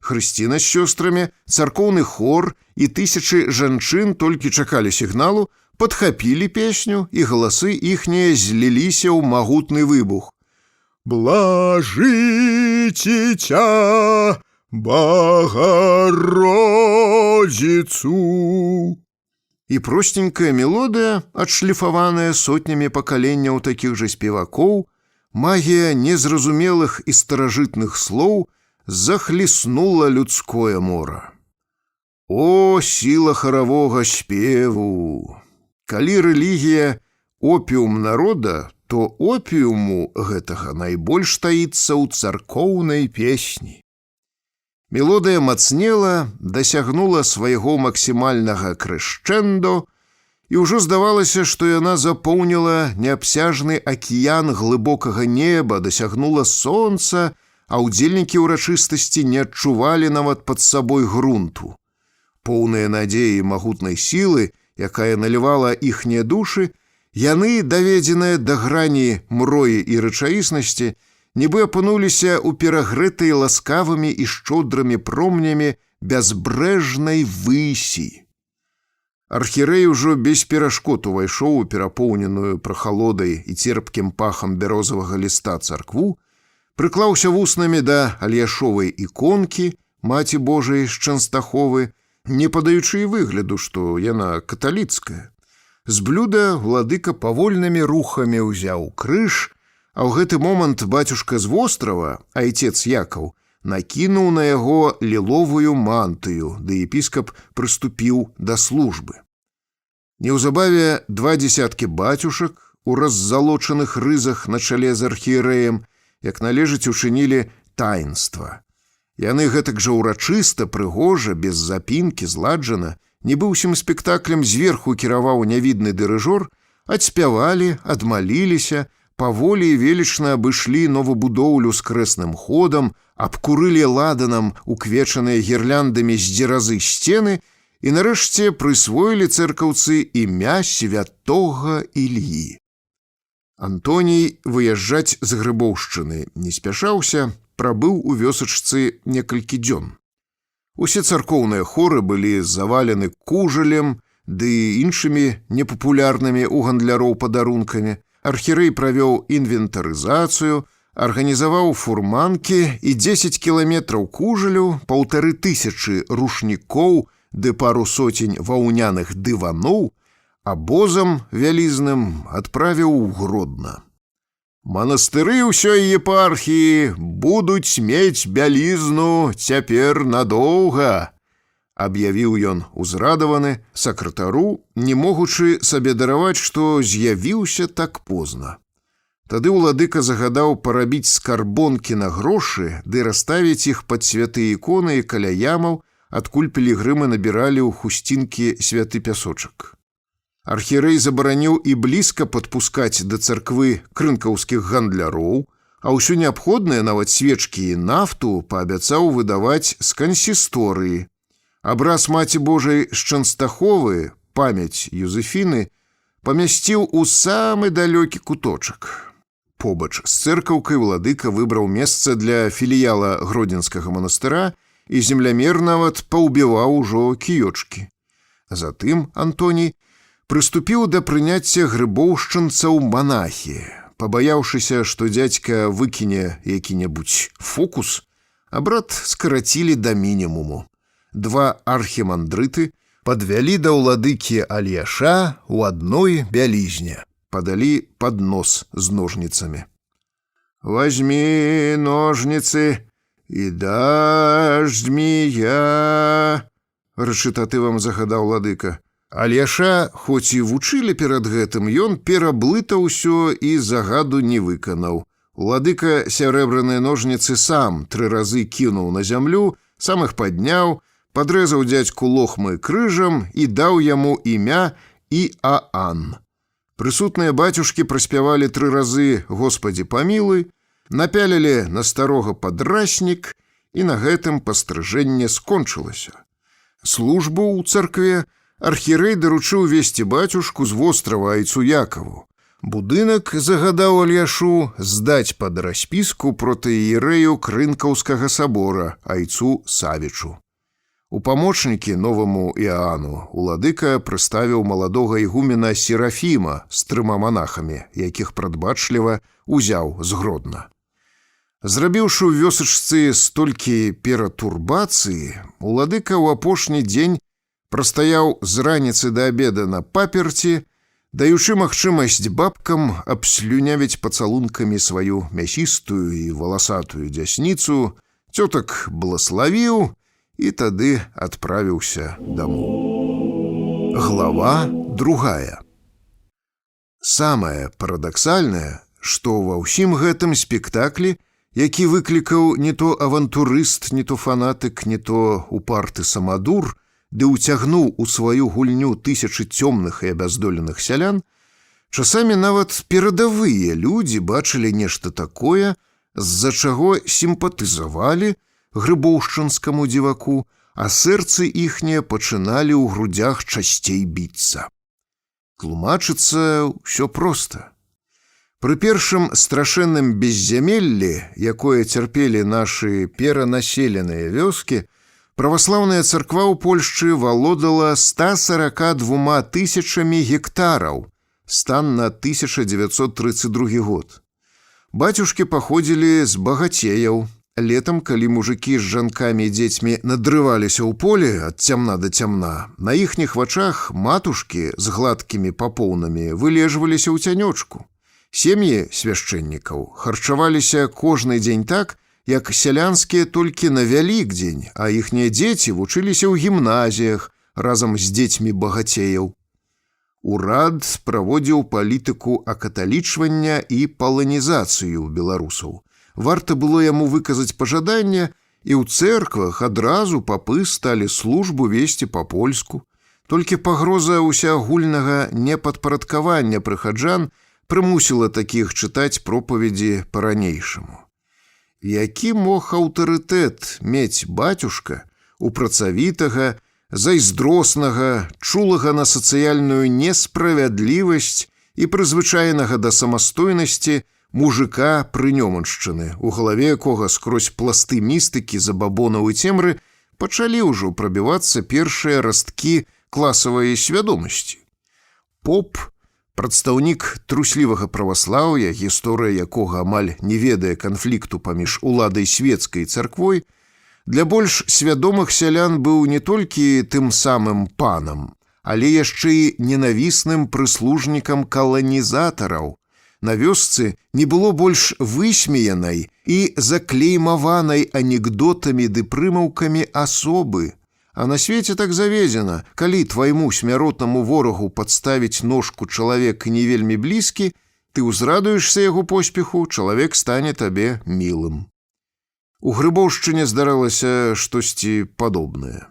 Speaker 2: Хрысціна з сёстрамі, царкоўны хор і тысячы жанчын толькі чакалі сігналу, падхапілі песню, і галасы іхнія зліліся ў магутны выбух. «Блажитеся Богородицу!» І простенькая мелодыя, адшліфаваная сотнямі пакаленняў такіх жа спевакоў, магія незразумелых і старажытных слоў захліснула людское мора. О, сіла харавога спеву! Калі рэлігія опіум народа, то опіуму гэтага найбольш таіцца ў царкоўнай песні. Мелодыя мацнела, дасягнула свайго максімальнага крэшчэндо, і ўжо здавалася, што яна запоўніла неабсяжны акіян глыбокага неба, дасягнула сонца, а ўдзельнікі ўрачыстасці не адчувалі нават пад сабой грунту. Поўныя надзеі магутнай сілы, якая налівала іхнія душы, яны, даведзеныя да грані мроі і рэчаіснасці, нібы апынуліся ў перагрэтай ласкавымі і шчодрымі промнямі бязбрэжнай высі. Архірэй ужо без перашкод увайшоў у перапоўненую прахалодай і церпкім пахам бярозавага ліста царкву, прыклаўся вуснамі да Альяшовай іконкі, маці Божай з Чэнстаховы, не падаючы і выгляду, што яна каталіцкая. З блюда владыка павольнымі рухамі ўзяў крыж, а ў гэты момант бацюшка з вострава, айцец Якаў, накінуў на яго ліловую мантыю, ды епіскап прыступіў да службы. Неўзабаве 20 бацюшак у раззалочаных рызах на чале з архіерэем, як належыць, учынілі таінства. Яны гэтак жа ўрачыста, прыгожа, без запінкі, зладжана, нібы ўсім спектаклем зверху кіраваў нявідны дырыжор, адспявалі, адмаліліся, паволі і велічна абышлі новабудоўлю з крэсным ходам, абкурылі ладанам уквечаныя гірляндамі з дзеразы сцены і нарэшце прысвоілі цэркаўцы імя святога Ільі. Антоній выязджаць з Грыбоўшчыны не спяшаўся, прабыў у вёсачцы некалькі дзён. Усе царкоўныя хоры былі завалены кужалем ды іншымі непапулярнымі ў гандляроў падарункамі. Архірэй правёў інвентарызацыю, арганізаваў фурманкі і 10 кіламетраў кужалю, 1500 рушнікоў ды пару сотень ваўняных дываноў абозам вялізным адправіў у Гродна. «Манастыры ўсёй епархіі будуць мець бялізну цяпер надоўга», аб'явіў ён узрадаваны сакратару, не могучы сабе дараваць, што з'явіўся так позна. Тады ўладыка загадаў парабіць скарбонкі на грошы ды расставіць іх пад святыя іконы і каля ямаў, адкуль пілігрымы набіралі ў хусцінкі святы пясочак. Архірэй забараніў і блізка падпускаць да царквы крынкаўскіх гандляроў, А ўсё неабходнае, нават свечкі і нафту, паабяцаў выдаваць з кансісторыі. Абраз Маці Божай з Чэнстаховы, памяць Юзефіны, памясціў у самы далёкі куточак. Побач з цэркаўкай владыка выбраў месца для філіяла Гродзенскага манастыра і землямер нават паўбіваў ужо кіёчкі. Затым Антоній прыступіў да прыняцця грыбоўшчынцаў манахі. Пабаяўшыся, што дзядзька выкіне які-небудзь фокус, абрад скарацілі да мінімуму. 2 архімандрыты падвялі да ўладыкі Альяша ў адной бялізне, падалі паднос з ножніцамі. «Возьми ножницы і даждь-ми я», рэчытатывам загадаў владыка. Альяша, хоць і вучылі перад гэтым, ён пераблытаў усё і загаду не выканаў. Уладыка сярэбраныя ножніцы сам 3 разы кінуў на зямлю, сам іх падняў, падрэзаў дзядзьку лохмы крыжам і даў яму імя Іаан. Прысутныя бацюшкі праспявалі 3 разы «Господі памілуй», напялілі на старога падраснік, і на гэтым пастрыжэнне скончылася. Службу ў царкве архірэй даручыў весці бацюшку з вострава айцу Якаву. Будынак загадаў Альяшу здаць пад распіску протаіерэю Крынкаўскага сабора айцу Савічу. У памочнікі новаму Іаану уладыка прыставіў маладога ігумена Серафіма з 3 манахамі, якіх прадбачліва узяў з Гродна. Зрабіўшы ў вёсачцы столькі пературбацыі, уладыка ў апошні дзень прастаяў з раніцы да абеда на паперці, даючы магчымасць бабкам абслюнявіць пацалункамі сваю мясістую і валасатую дзясніцу, цётак блаславіў і тады адправіўся дамоў. Глава 2. Самае парадаксальнае, што ва ўсім гэтым спектаклі, які выклікаў не то авантурыст, не то фанатык, не то упарты самадур, ды ўцягнуў у сваю гульню тысячы цёмных і абяздоленых сялян, часамі нават перадавыя людзі бачылі нешта такое, з-за чаго сімпатызавалі грыбоўшчынскаму дзіваку, а сэрцы іхнія пачыналі ў грудзях часцей біцца. Тлумачыцца ўсё проста. Пры першым страшэнным беззямеллі, якое цярпелі нашы перанаселеныя вёскі, праваслаўная царква ў Польшчы валодала 142 тысячамі гектараў, стан на 1932 год. Бацюшкі паходзілі з багацеяў. Летам, калі мужыкі з жанкамі і дзецьмі надрываліся ў поле ад цямна да цямна, на іхніх вачах матушкі з гладкімі папоўнамі вылежваліся ў цянёчку. Сем'і свяшчэннікаў харчаваліся кожны дзень так, як сялянскія толькі на Вялікдзень, а іхнія дзеці вучыліся ў гімназіях разам з дзецьмі багацеяў. Урад праводзіў палітыку акаталічвання і паланізацыю беларусаў. Варта было яму выказаць пажаданне, і ў цэрквах адразу папы сталі службу весці па-польску. Толькі пагроза ўсеагульнага непадпарадкавання прыхаджан прымусіла такіх чытаць пропаведзі па-ранейшаму. Які мог аўтарытэт мець бацюшка у працавітага, зайздроснага, чулага на сацыяльную несправядлівасць і прызвычайнага да самастойнасці мужика прынёманшчыны, у галаве якога скрозь пласты містыкі, забабонаў і цемры пачалі ўжо прабівацца першыя расткі класавай свядомасці. Поп, прадстаўнік труслівага праваслаўя, гісторыя якога амаль не ведае канфлікту паміж уладай свецкай і царквой, для больш свядомых сялян быў не толькі тым самым панам, але яшчэ і ненавісным прыслужнікам каланізатараў. На вёсцы не было больш высмеянай і заклеймаванай анекдотамі ды прымаўкамі асобы. А на свеце так заведзена, калі твайму смяротнаму ворагу падставіць ножку чалавек не вельмі блізкі, ты ўзрадуешся яго поспеху, чалавек стане табе мілым. У Грыбоўшчыне здаралася штосьці падобнае.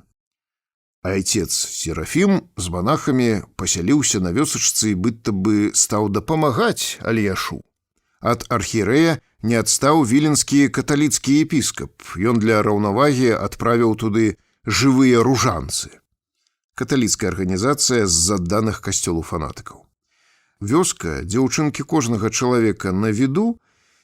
Speaker 2: Айцец Серафім з манахамі пасяліўся на вёсачцы і быццам бы стаў дапамагаць Альяшу. Ад архірэя не адстаў віленскі каталіцкі епіскап. Ён для раўнавагі адправіў туды жывыя ружанцы. Каталіцкая арганізацыя з адданых касцёлу фанатыкаў. Вёска, дзе ўчынкі кожнага чалавека на віду,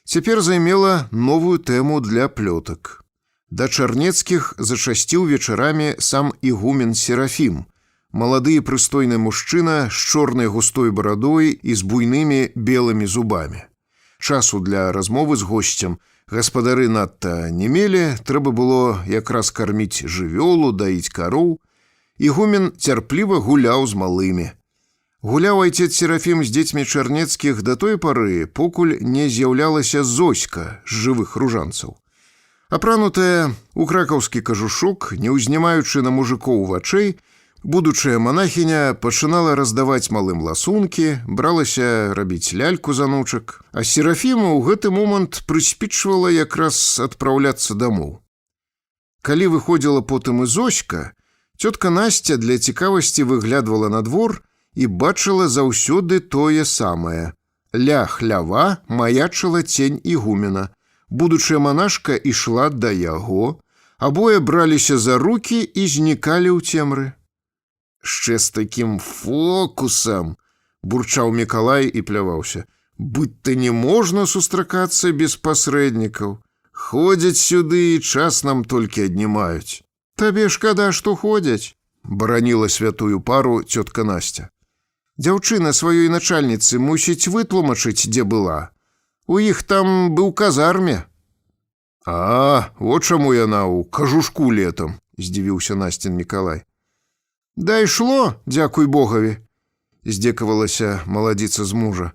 Speaker 2: цяпер займела новую тэму для плётак. Да чарнецкіх зачасціў вечарамі сам ігумен Серафім, малады і прыстойны мужчына з чорнай густой барадой і з буйнымі белымі зубамі. Часу для размовы з госцем гаспадары надта не мелі, трэба было якраз карміць жывёлу, даіць кароў. Ігумен цярпліва гуляў з малымі. Гуляў айцец Серафім з дзецьмі чарнецкіх да той пары, покуль не з'яўлялася Зоська з жывых ружанцаў. Апранутая у кракаўскі кажушок, не ўзнімаючы на мужикоў вачэй, будучая манахіня пачынала раздаваць малым ласункі, бралася рабіць ляльку-занучак, а Серафіму ў гэты момант прыспічвала якраз адпраўляцца дамоў. Калі выходзіла потым і Зоська, цётка Насця для цікавасці выглядвала на двор і бачыла заўсёды тое самае. Ля хлява маячыла цень ігумена. Будучая манашка ішла да яго, абое браліся за рукі і знікалі ў цемры. «Ще з такім фокусам!» – бурчаў Мікалай і пляваўся. «Быць-то не можна сустракацца без пасрэднікаў. Ходзяць сюды і час нам толькі аднімаюць». «Табе шкада, што ходзяць», – бараніла святую пару цётка Насця. «Дзяўчына сваёй начальніцы мусіць вытлумачыць, дзе была. У іх там быў казарме». «А, вот чаму яна ў кажушку летам», – здзівіўся Насцін Мікалай. «Дайшло, дзякуй Богаві», – здзекавалася маладзіца з мужа.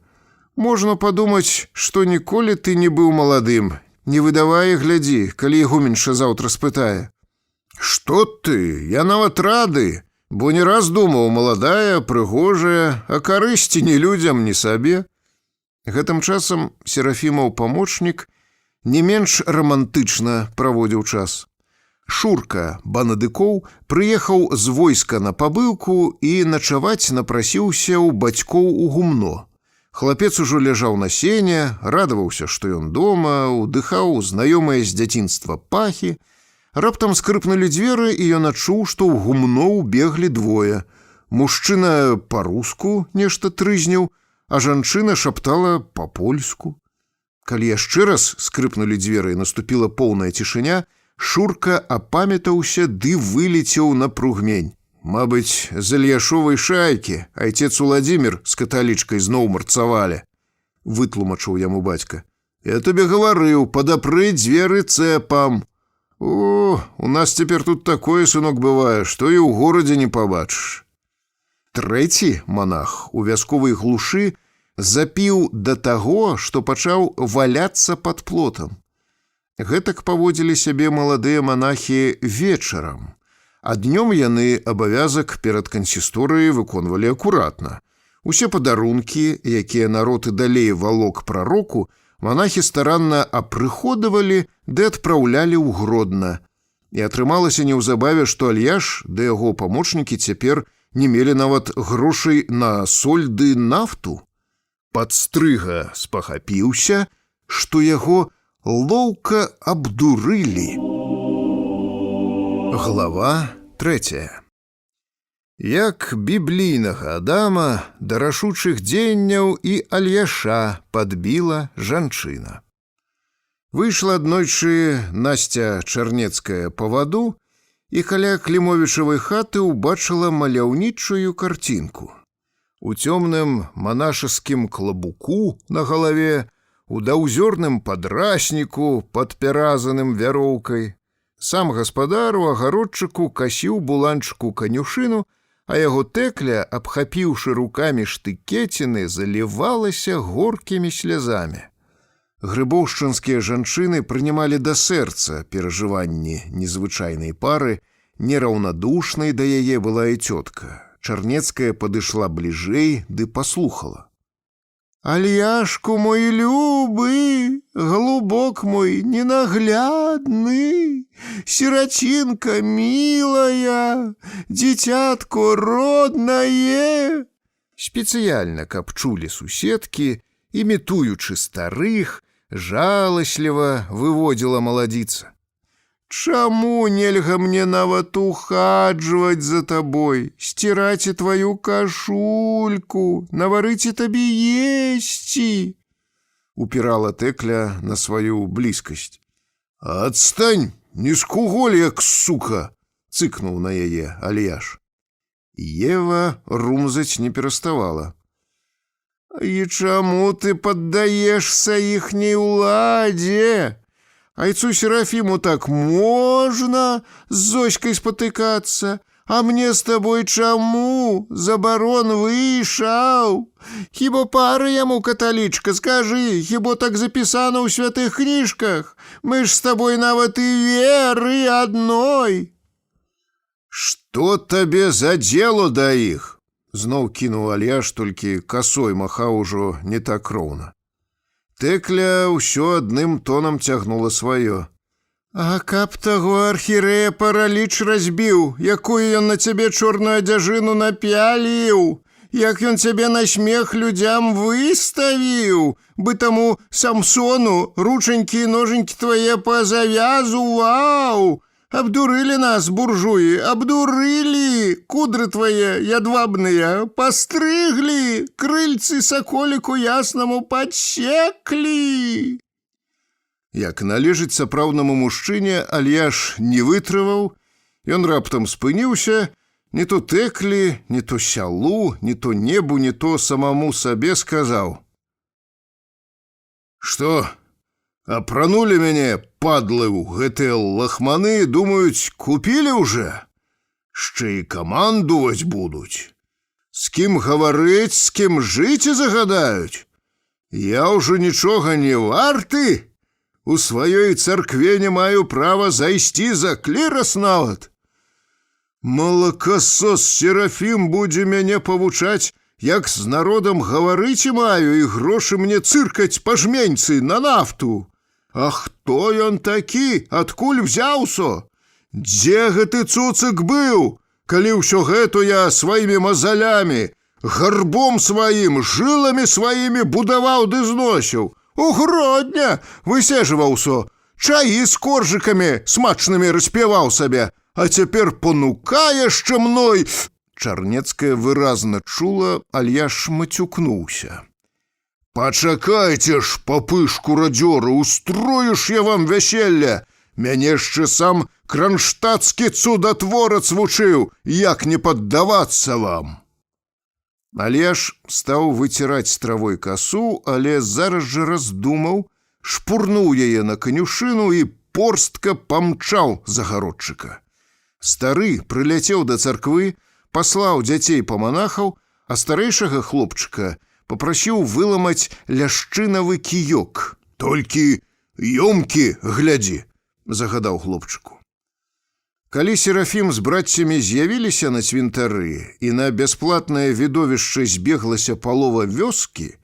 Speaker 2: «Можна падумаць, што ніколі ты не быў маладым. Не выдавай, глядзі, калі ігуменша заўтра спытае». «Што ты? Я нават рады, бо не раз думаў, маладая, прыгожая, а карысці ні людзям, ні сабе». Гэтым часам Серафімаў памочнік не менш рамантычна праводзіў час. Шурка Банадыкоў прыехаў з войска на пабыўку і начаваць напрасіўся ў бацькоў у гумно. Хлапец ужо ляжаў на сене, радаваўся, што ён дома, удыхаў знаёмыя з дзяцінства пахі. Раптам скрыпнулі дзверы, і ён адчуў, што ў гумно ўбеглі двое. Мужчына па-руску нешта трызніў, а жанчына шаптала па-польску. Калі яшчэ раз скрыпнулі дзверы і наступіла поўная цішыня, Шурка апамятаўся ды вылецеў на пругмень. Мабыць, з Ільяшовай шайкі айцец Уладзімір з каталічкай зноў марцавалі. Вытлумачыў яму бацька. «Я табе гаварыў, падапры дзверы цэпам». «О, у нас цяпер тут такое, сынок, бывае, што і ў горадзе не пабачыш». Трэці манах у вясковай глушы запіў да таго, што пачаў валяцца пад плотам. Гэтак паводзілі сябе маладыя манахі вечарам, а днём яны абавязак перад кансісторыяй выконвалі акуратна. Усе падарункі, якія народ і далей валок прароку, манахі старанна апрыходавалі ды адпраўлялі ў Гродна. І атрымалася неўзабаве, што Альяш ды яго памочнікі цяпер не мелі нават грошай на соль ды нафту. Падстрыга спахапіўся, што яго лоўка абдурылі. Глава 3. Як біблійнага Адама да рашучых дзеянняў і Альяша падбіла жанчына. Выйшла аднойчы Насця Чарнецкая па ваду і каля Клімовічавай хаты ўбачыла маляўнічую карцінку. У цёмным манашаскім клабуку на галаве, у даўзёрным падрасніку, падпяразаным вяроўкай. Сам гаспадар у агародчыку касіў буланчыку канюшыну, а яго тэкля, абхапіўшы рукамі штыкеціны, залівалася горкімі слязамі. Грыбоўшчынскія жанчыны прынімалі да сэрца перажыванні незвычайнай пары, нераўнадушнай да яе была і цётка. Чарнецкая падышла бліжэй ды паслухала. «Альяшку мой любы, голубок мой ненаглядны, сиротинка милая, дзіцятко роднае». Спецыяльна, каб чулі суседкі, імітуючы старых, жаласліва выводзіла маладзіца.
Speaker 3: Чаму нельга мне нават ухаджваць за табой, сціраць і тваю кашульку, наварыць і табе есці?
Speaker 2: Упірала Тэкля на сваю блізкасць.
Speaker 3: Адстань, не скуголь, як сука! Цыкнуў на яе Альяш.
Speaker 2: Ева румзаць не пераставала.
Speaker 3: І чаму ты паддаешся іхняй уладзе? Айцу Серафіму так можна з Зоськай спатыкацца, а мне з табой чаму? Забарон выйшаў. Хіба пара яму, каталічка, скажы, хіба так запісана ў святых кніжках? Мы ж з табой нават і веры адной.
Speaker 2: Што табе за дзело да іх? Зноў кінуў Альяш, толькі касой махаў ужо не так роўна. Тэкля ўсё адным тонам цягнула сваё.
Speaker 3: А каб таго архірэя параліч разбіў, якую ён на цябе чорную адзяжыну напяліў, як ён цябе на смех людзям выставіў, бы таму Самсону ручанькі і ножанькі твае пазавязуваў. Абдурылі нас, буржуі, абдурылі, кудры твае ядвабныя, пастрыглі, крыльцы саколіку яснаму падсеклі.
Speaker 2: Як належыць сапраўднаму мужчыне, Альяш не вытрываў, ён раптам спыніўся, не то Тэклі, не то сялу, не то небу, не то самому сабе сказаў. Што? Апранулі мяне, падлы, гэтыя лахманы, думаюць, купілі ўжо? Шчэ і камандуваць будуць. З кім гаварыць, з кім жыць і загадаюць? Я ўжо нічога не варты? У сваёй царкве не маю права зайсці за клірас нават. Малакасос Серафім будзе мяне павучаць, як з народам гаварыць і маю, і грошы мне цыркаць па жменьцы на нафту. А хто ён такі? Адкуль взяўся? Дзе гэты цуцык быў, калі ўсё гэта я сваімі мазалямі, гарбом сваім, жыламі сваімі будаваў ды зносіў? У Гродня высежваўся, чаі з коржыкамі смачнымі распяваў сабе, а цяпер понукае яшчэ мной. Чарнецкая выразна чула, Альяш мацюкнуўся. Пачакайце ж, папышку радзёры, устроюш я вам вяселле. Мяне яшчэ сам кранштадтскі цудатворац вучыў, як не паддавацца вам. Альяш стаў выціраць травой касу, але зараз жа раздумаў, шпурнуў яе на канюшыну і порстка памчаў загародчыка. Стары прыляцеў да царквы, паслаў дзяцей па манахаў, а старэйшага хлопчыка попрасіў выламаць ляшчынавы кіёк. Толькі ёмкі глядзі, загадаў хлопчыку. Калі Серафім з братцямі з'явіліся на цвінтары і на бясплатнае відовішча збеглася палова вёскі,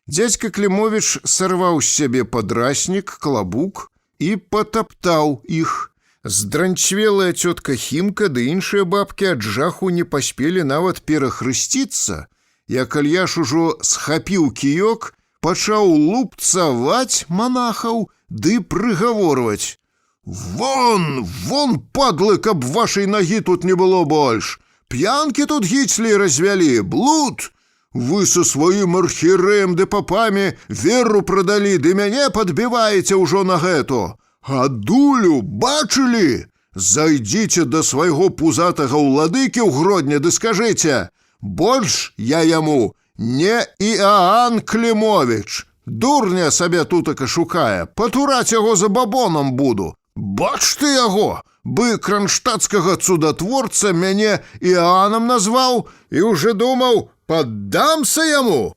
Speaker 2: дзядзька Клімовіч сарваў з сябе падраснік, клабук і патаптаў іх. Здранчвелая цётка Хімка ды іншыя бабкі ад жаху не паспелі нават перахрысціцца, як Альяш ужо схапіў кіёк, пачаў лупцаваць манахаў ды прыгаворваць. Вон, вон, падлы, каб вашай нагі тут не было больш. П'янкі тут гіцлі развялі, блуд. Вы со сваім архірэем ды папамі веру прадалі, ды мяне падбіваеце ўжо на гэту. А дулю бачылі? Зайдзіце да свайго пузатага ўладыкі ў Гродні ды скажыце: больш я яму не Іаан Клімовіч. Дурня сабе тутака шукае, патураць яго за бабонам буду. Бач ты яго, бы кранштадтскага цудатворца мяне Іаанам назваў і ўжо думаў, паддамся яму.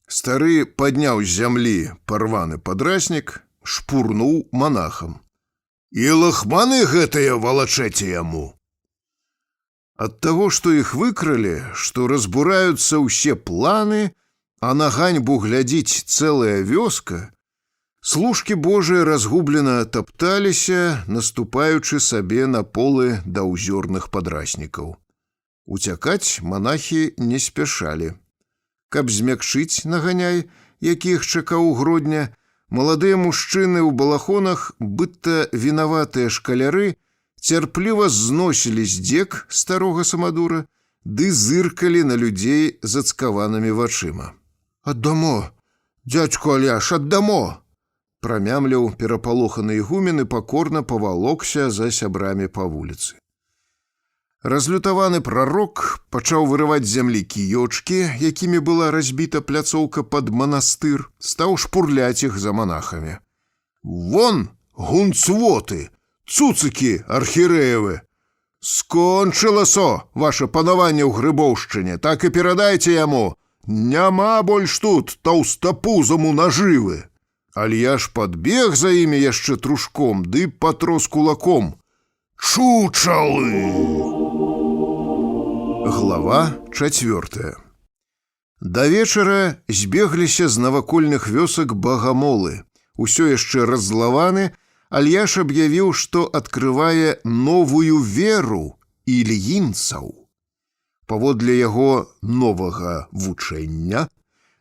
Speaker 2: Стары падняў з зямлі парваны падраснік, шпурнуў манахам. І лахманы гэтыя валачэце яму. Ад таго, што іх выкралі, што разбураюцца ўсе планы, а на ганьбу глядзіць цэлая вёска, служкі Божыя разгублена тапталіся, наступаючы сабе на полы даўзёрных падраснікаў. Уцякаць манахі не спяшалі. Каб змякчыць наганяй, які іх чакаў у Гродня, Маладыя мужчыны ў балахонах, быдта вінаватыя шкаляры, цярпліва зносілі здзек старога самадура ды зыркалі на людзей з ацкаванымі вачыма. «Аддамо, дзядзьку Аляш, аддамо!» прамямляў перапалоханы ігумен і пакорна павалокся за сябрамі па вуліцы. Разлютаваны прарок пачаў вырываць з зямлі кіёчкі, якімі была разбіта пляцоўка пад манастыр, стаў шпурляць іх за манахамі. «Вон, гунцвоты, цуцыкі архірэевы! Скончылася ваше панаванне ў Грыбоўшчыне, так і перадайце яму! Няма больш тут таўстапузаму нажывы!» Альяш падбег за імі яшчэ трушком ды патрос кулаком. «Чучалы!» Глава 4. Да вечара збегліся з навакольных вёсак багамолы. Усё яшчэ раззлаваны, Альяш аб'явіў, што адкрывае новую веру ільінцаў. Паводле яго новага вучэння,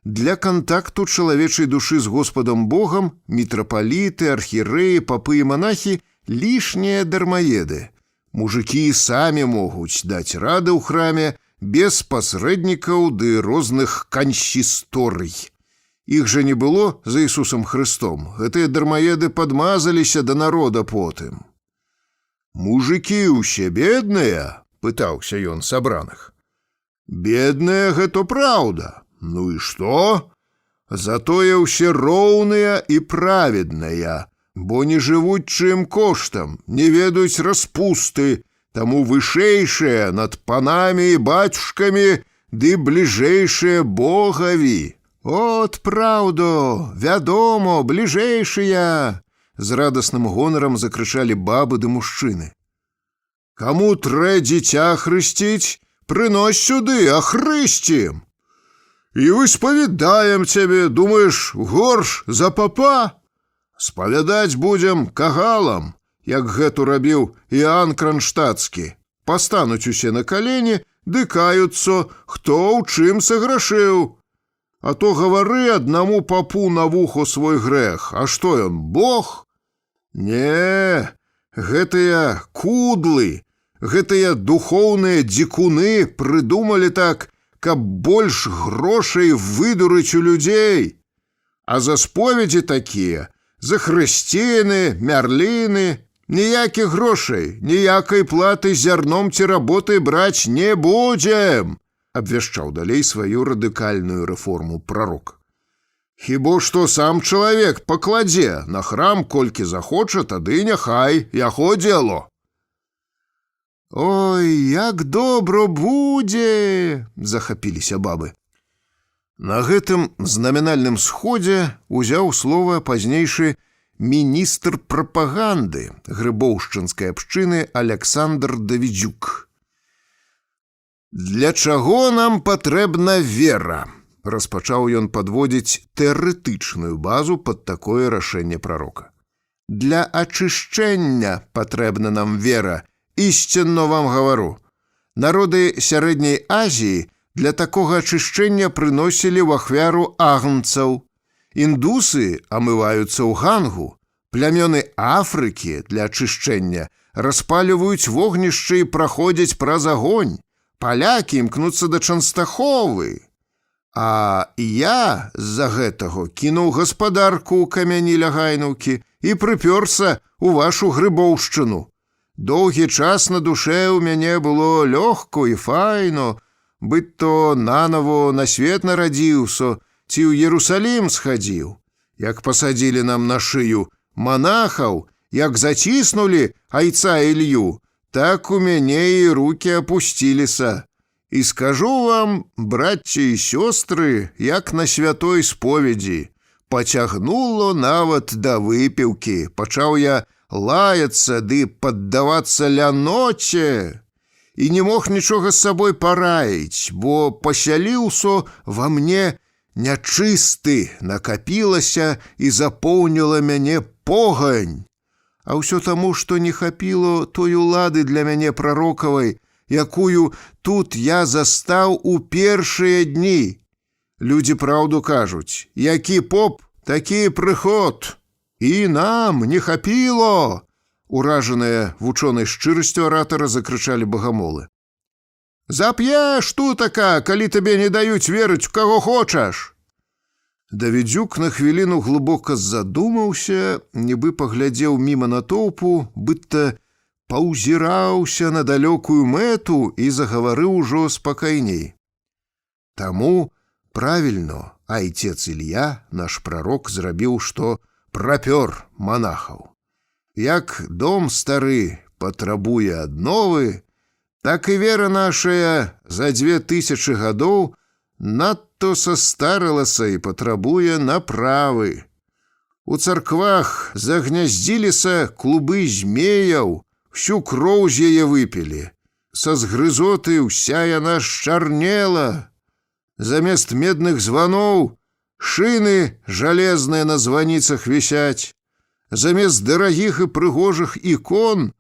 Speaker 2: для кантакту чалавечай душы з Господам Богам мітрапаліты, архірэі, папы і манахі лішнія дармаеды. Мужыкі самі могуць даць рады ў храме без пасрэднікаў ды розных кансісторый. Іх жа не было за Ісусам Хрыстом. Гэтыя дармаеды падмазаліся да народа потым. «Мужыкі ўсе бедныя?» – пытаўся ён сабраных. «Бедныя – гэта праўда. Ну і што? Затое ўсе роўныя і праведныя, бо не жывуць чым коштам, не ведаюць распусты, таму вышэйшыя над панамі і бацюшкамі ды бліжэйшыя Богаві. От праўда, вядома, бліжэйшыя!» З радасным гонарам закрычалі бабы ды мужчыны. «Каму трэ дзіця хрысціць, прынось сюды, ахрысцім! І выспавядаем цябе, думаеш, горш за папа? Спавядаць будзем кагалам, як гэту рабіў Іоанн Кранштадтскі. Пастануць усе на калені, ды каюцца, хто ў чым саграшыў. А то гавары аднаму папу на вухо свой грэх. А што ён, Бог? Не, гэтыя кудлы, гэтыя духоўныя дзікуны прыдумалі так, каб больш грошай выдурыць у людзей. А за споведзі такія, за хрысціны, мярліны, ніякіх грошай, ніякай платы зярном ці работай браць не будзем, абвяшчаў далей сваю радыкальную рэформу прарок. Хіба што сам чалавек пакладзе на храм колькі захоча, тады няхай, яго дзело. «Ой, як добро будзе!» – захапіліся бабы. На гэтым знамінальным сходзе узяў слова пазнейшы міністр прапаганды грыбоўшчынскай абшчыны Аляксандр Давідзюк. «Для чаго нам патрэбна вера?» – распачаў ён падводзіць тэарэтычную базу пад такое рашэнне прарока. «Для ачышчэння патрэбна нам вера, ісцінно вам гавару. Народы Сярэдняй Азіі для такога ачышчэння прыносілі ў ахвяру агнцаў. Індусы амываюцца ў Гангу. Плямёны Афрыкі для ачышчэння распаліваюць вогнішчы і праходзяць праз агонь. Палякі імкнуцца да Чанстаховы. А я з-за гэтага кінуў гаспадарку ў камяні Лягайнаўкі і прыпёрся ў вашу Грыбоўшчыну. Доўгі час на душе ў мяне было лёгко і файно, быць то наново на свет нарадзіўся, ці ў Єрусалім схадзіў. Як пасадзілі нам на шыю манахаў, як заціснулі айца Ілью, так у мяне і рукі апусціліся. І скажу вам, братці і сёстры, як на святой споведзі, пацягнуло нават да выпіўкі, пачаў я лаяцца ды паддавацца ляноце. І не мог нічога з сабой параіць, бо пасяліўся ва мне нячысты, накапілася і запоўніла мяне погань. А ўсё таму, што не хапіло той улады для мяне прарокавай, якую тут я застаў у першыя дні. Людзі праўду кажуць, які поп,
Speaker 3: такі прыход, і нам не хапіло!» Уражаныя вучонай шчырасцю аратара закрычалі багамолы. «Зап'еш тутака, калі табе не даюць верыць у каго хочаш!» Давідзюк на хвіліну глыбока задумаўся, нібы паглядзеў міма натоўпу, быццам паўзіраўся на далёкую мэту і загаварыў ужо спакайней. Таму правільно айцец Ілья, наш прарок, зрабіў, што прапёр манахаў. Як дом стары патрабуе адновы, так і вера нашая за 2000 гадоў надто састарылася і патрабуе направы. У царквах загняздзіліся клубы змеяў, всю кроў з яе выпілі. Са згрызоты ўся яна счарнела. Замест медных званоў шыны жалезныя на званіцах вісяць. Замест дарагіх і прыгожых ікон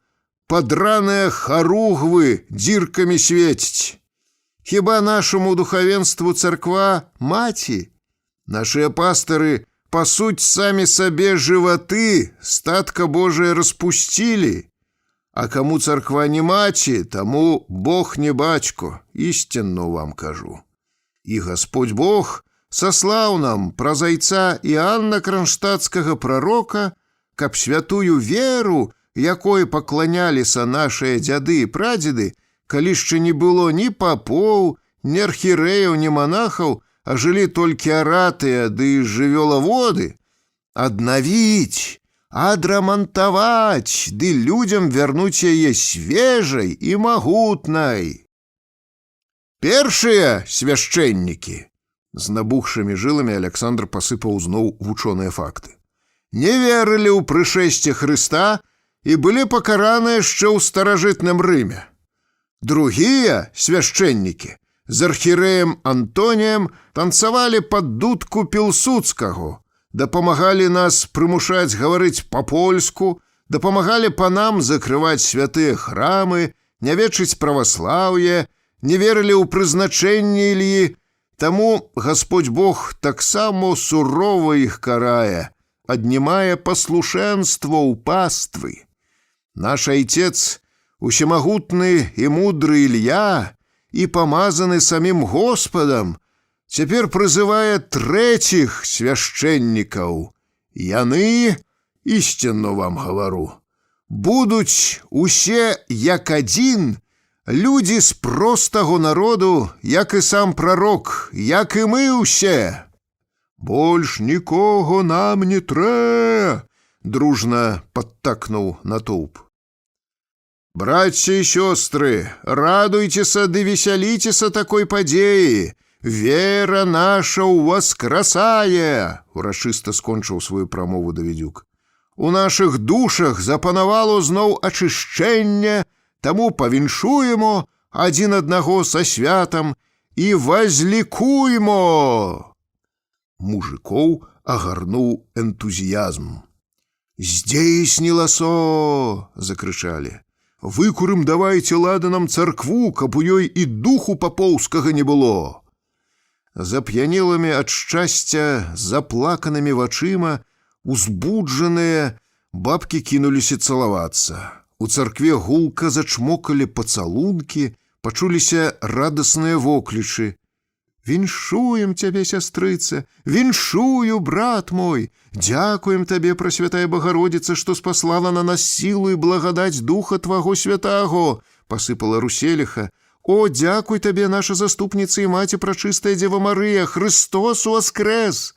Speaker 3: падраныя харугвы дзіркамі свеціць. Хіба нашаму духавенству царква маці? Нашыя пастары пасуць самі сабе жываты, статка Божае распусцілі. А каму царква не маці, таму Бог не бацько, ісцінно вам кажу. І Гасподзь Бог саслаў нам праз айца Іанна Кранштадтскага прарока, каб святую веру, якой пакланяліся нашыя дзяды і прадзеды, калі яшчэ не было ні папоў, ні архірэяў, ні монахаў, а жылі толькі аратыя ды жывёлаводы, аднавіць, адрамантаваць, ды людзям вярнуць яе свежай і магутнай. Першыя свяшчэннікі, з набухшымі жыламі Аляксандр пасыпаў зноў вучоныя факты, не верылі ў прышэсце Хрыста і былі пакараныя яшчэ ў старажытным Рыме. Другія свяшчэннікі з архірэем Антоніем танцавалі пад дудку Пілсудскага, дапамагалі нас прымушаць гаварыць па-польску, дапамагалі панам закрываць святыя храмы, не вечыць праваслаўе, не верылі ў прызначэнне Ільі, таму Гасподзь Бог таксама сурова іх карае, аднімае паслушэнства ў паствы. Наш айцец, усемагутны і мудры Ілья і памазаны самім Господам, цяпер прызывае трэціх свяшчэннікаў. Яны, ісцінно вам гавару, будуць усе як адзін, людзі з простага народу, як і сам прарок, як і мы ўсе. «Больш нікога нам не трэ!» дружна падтакнуў натоўп. «Братцы і сёстры, радуйцеся ды весяліцеся такой падзеі! Вера наша ўваскрасае!» урачыста скончыў сваю прамову Давідзюк. «У нашых душах запанавало зноў ачышчэнне, таму павіншуемо адзін аднаго са святам і возлікуймо!» Мужикоў агарнуў энтузіязм. «Здзейснілася!» закрычалі. «Выкурым давайце ладанам царкву, каб у ёй і духу папоўскага не было!» Зап'янелымі ад шчасця, заплаканымі вачыма, узбуджаныя бабкі кінуліся цалавацца. У царкве гулка зачмокалі пацалункі, пачуліся радасныя воклічы. «Віншуем цябе, сястрыца, віншую, брат мой! Дзякуем табе, Прасвятая Багародзіца, што спаслала на нас сілу і благадаць Духа Тваго Святаго!» пасыпала Руселіха. «О, дзякуй табе, наша заступніца і маці прачыстая Дзева Марыя! Христос уваскрэс!»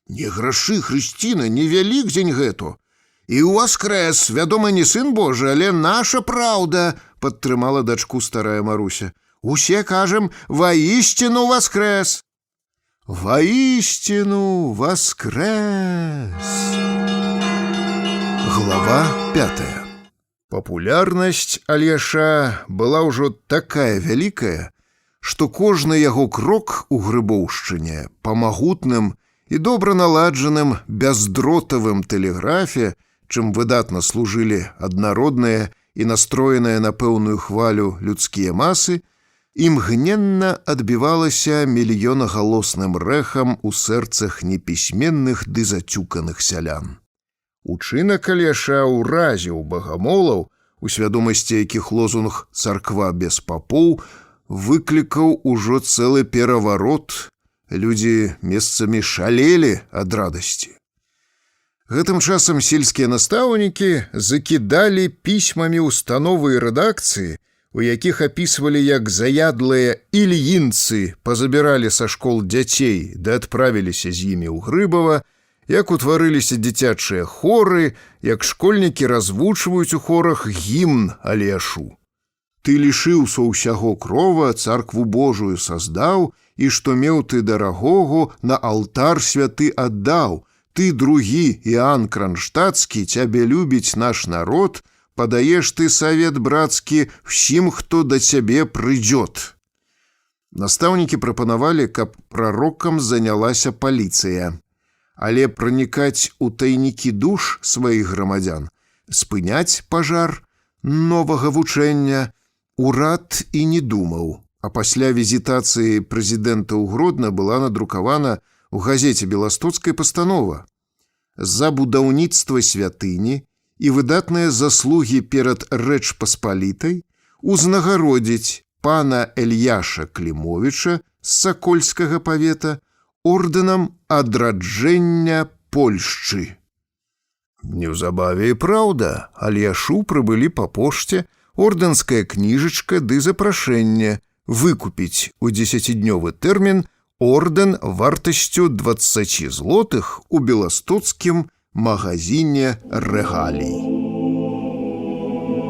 Speaker 3: «Не грашы, Хрысціна, не вялік дзень гэту! І уваскрэс, вядома, не сын Божы, але наша праўда!» падтрымала дачку старая Маруся. «Усе кажам, воістину воскрес!» «Воістину воскрес!» Глава 5. Папулярнасць Альяша была ўжо такая вялікая, што кожны яго крок у Грыбоўшчыне па магутным і добра наладжаным бяздротавым тэлеграфе, чым выдатна служылі аднародныя і настроеныя на пэўную хвалю людскія масы,
Speaker 2: імгненна адбівалася мільёнагалосным рэхам у сэрцах непісьменных ды зацюканых сялян. Учынак Алеша ўразіў багамолаў, у свядомасці якіх лозунг «Царква без папоў» выклікаў ужо цэлы пераварот. Людзі месцамі шалелі ад радасці. Гэтым часам сельскія настаўнікі закідалі пісьмамі установы і рэдакцыі, у якіх апісвалі, як заядлыя ільінцы пазабіралі са школ дзяцей ды адправіліся з імі ў Грыбава, як утварыліся дзіцячыя хоры, як школьнікі развучваюць у хорах гімн Алешу. «Ты лишыўся ўсяго крова, царкву Божую саздаў, і што меў ты дарагого, на алтар святы аддаў. Ты, другі Іоанн Кронштадтскі, цябе любіць наш народ, падаеш ты савет брацкі всім, хто да цябе прыйдзёт». Настаўнікі прапанавалі, каб прарокам занялася паліцыя. Але пранікаць у тайнікі душ сваіх грамадзян, спыняць пажар новага вучэння урад і не думаў. А пасля візітацыі прэзідэнта ў Гродна была надрукавана ў газеце «Беластоцкая пастанова». За будаўніцтва святыні і выдатныя заслугі перад Рэч Паспалітай узнагародзіць пана Эльяша Клімовіча з Сакольскага павета ордэнам адраджэння Польшчы. Неўзабаве і праўда, Алешу прыбылі па пошце ордэнская кніжачка ды запрашэнне выкупіць у 10-днёвы тэрмін ордэн вартасцю 20 злотых у беластоцкім магазине рэгалій.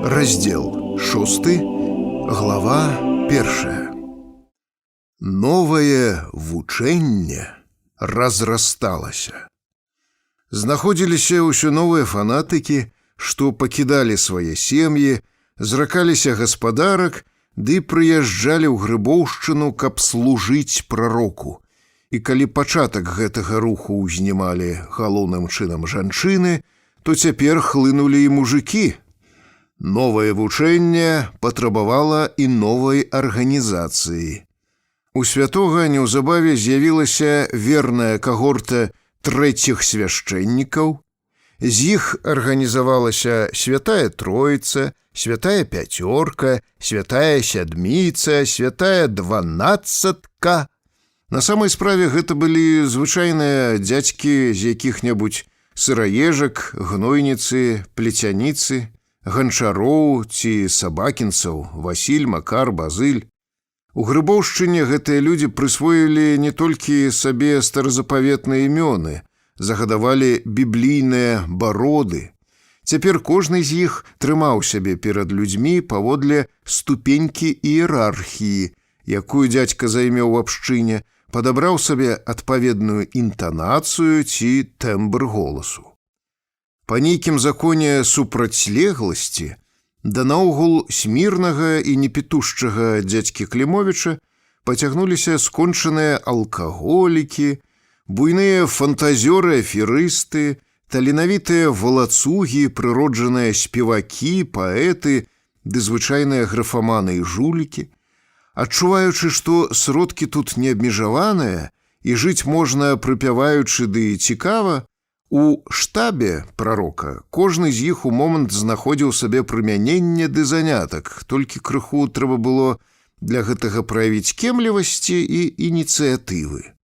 Speaker 2: Раздзел 6, глава 1. Новае вучэнне разрасталася. Знаходзіліся ўсё новыя фанатыкі, што пакідалі свае сем'і, зракаліся гаспадарак ды прыязджалі ў Грыбоўшчыну, каб служыць прароку. І калі пачатак гэтага руху ўзнімалі галоўным чынам жанчыны, то цяпер хлынулі і мужыкі. Новае вучэнне патрабавала і новай арганізацыі. У святога неўзабаве з'явілася верная кагорта трэціх свяшчэннікаў. З іх арганізавалася Святая Троіца, Святая Пяцёрка, Святая Сядміца, Святая Дванаццатка. На самай справе гэта былі звычайныя дзядзькі з якіх-небудзь сыраежак, гнойніцы, плецяніцы, ганчароў ці сабакінцаў, Васіль, Макар, Базыль. У Грыбоўшчыне гэтыя людзі прысвоілі не толькі сабе старазапаветныя імёны, загадавалі біблійныя бароды. Цяпер кожны з іх трымаў сябе перад людзьмі паводле ступенькі іерархіі, якую дзядзька займеў у абшчыне, падабраў сабе адпаведную інтанацыю ці тэмбр голасу. Па нейкім законе супрацьлегласці да наогул смірнага і непітушчага дзядзькі Клімовіча пацягнуліся скончаныя алкаголікі, буйныя фантазёры-аферысты, таленавітыя валацугі, прыроджаныя спевакі, паэты ды звычайныя графаманы і жулікі. Адчуваючы, што сродкі тут неабмежаваныя і жыць можна прыпяваючы ды цікава, у штабе прарока кожны з іх у момант знаходзіў сабе прымяненне ды занятак, толькі крыху трэба было для гэтага праявіць кемлівасці і ініцыятывы.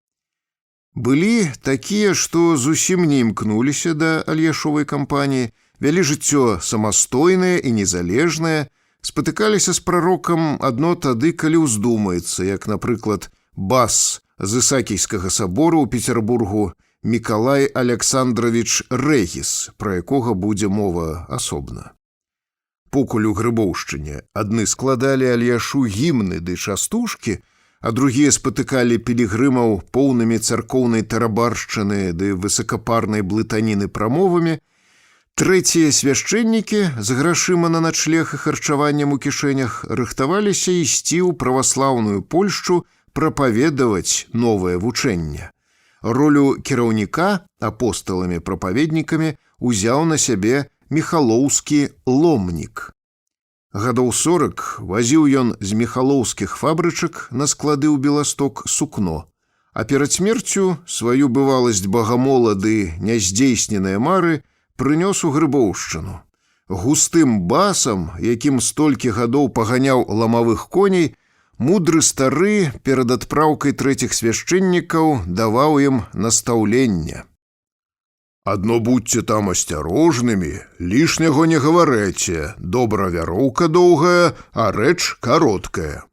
Speaker 2: Былі такія, што зусім не імкнуліся да Альяшовай кампаніі, вялі жыццё самастойнае і незалежнае, спатыкаліся з прарокам адно тады, калі ўздумаецца, як, напрыклад, бас з Ісакійскага сабору ў Петербургу Мікалай Александрович Рэгіс, пра якога будзе мова асобна. Покуль у Грыбоўшчыне адны складалі Альяшу гімны ды частушкі, а другія спатыкалі пілігрымаў поўнымі царкоўнай тарабаршчыны ды высакапарнай блытаніны прамовамі, трэція свяшчэннікі з грашыма на начлег і харчаваннем у кішэнях рыхтаваліся ісці ў праваслаўную Польшчу прапаведаваць новае вучэнне. Ролю кіраўніка апосталамі-прапаведнікамі узяў на сябе міхалоўскі ломнік. Гадоў 40 вазіў ён з міхалоўскіх фабрычак на склады ў Беласток сукно, а перад смерцю сваю бываласць багамола ды няздзейсненыя мары прынёс у Грыбоўшчыну. Густым басам, якім столькі гадоў паганяў ламавых коней, мудры стары перад адпраўкай трэціх свяшчэннікаў даваў ім настаўленне. «Адно будьце там асцярожнымі, лішняго не гаварэце, добра вяроўка доўгая, а рэч кароткая.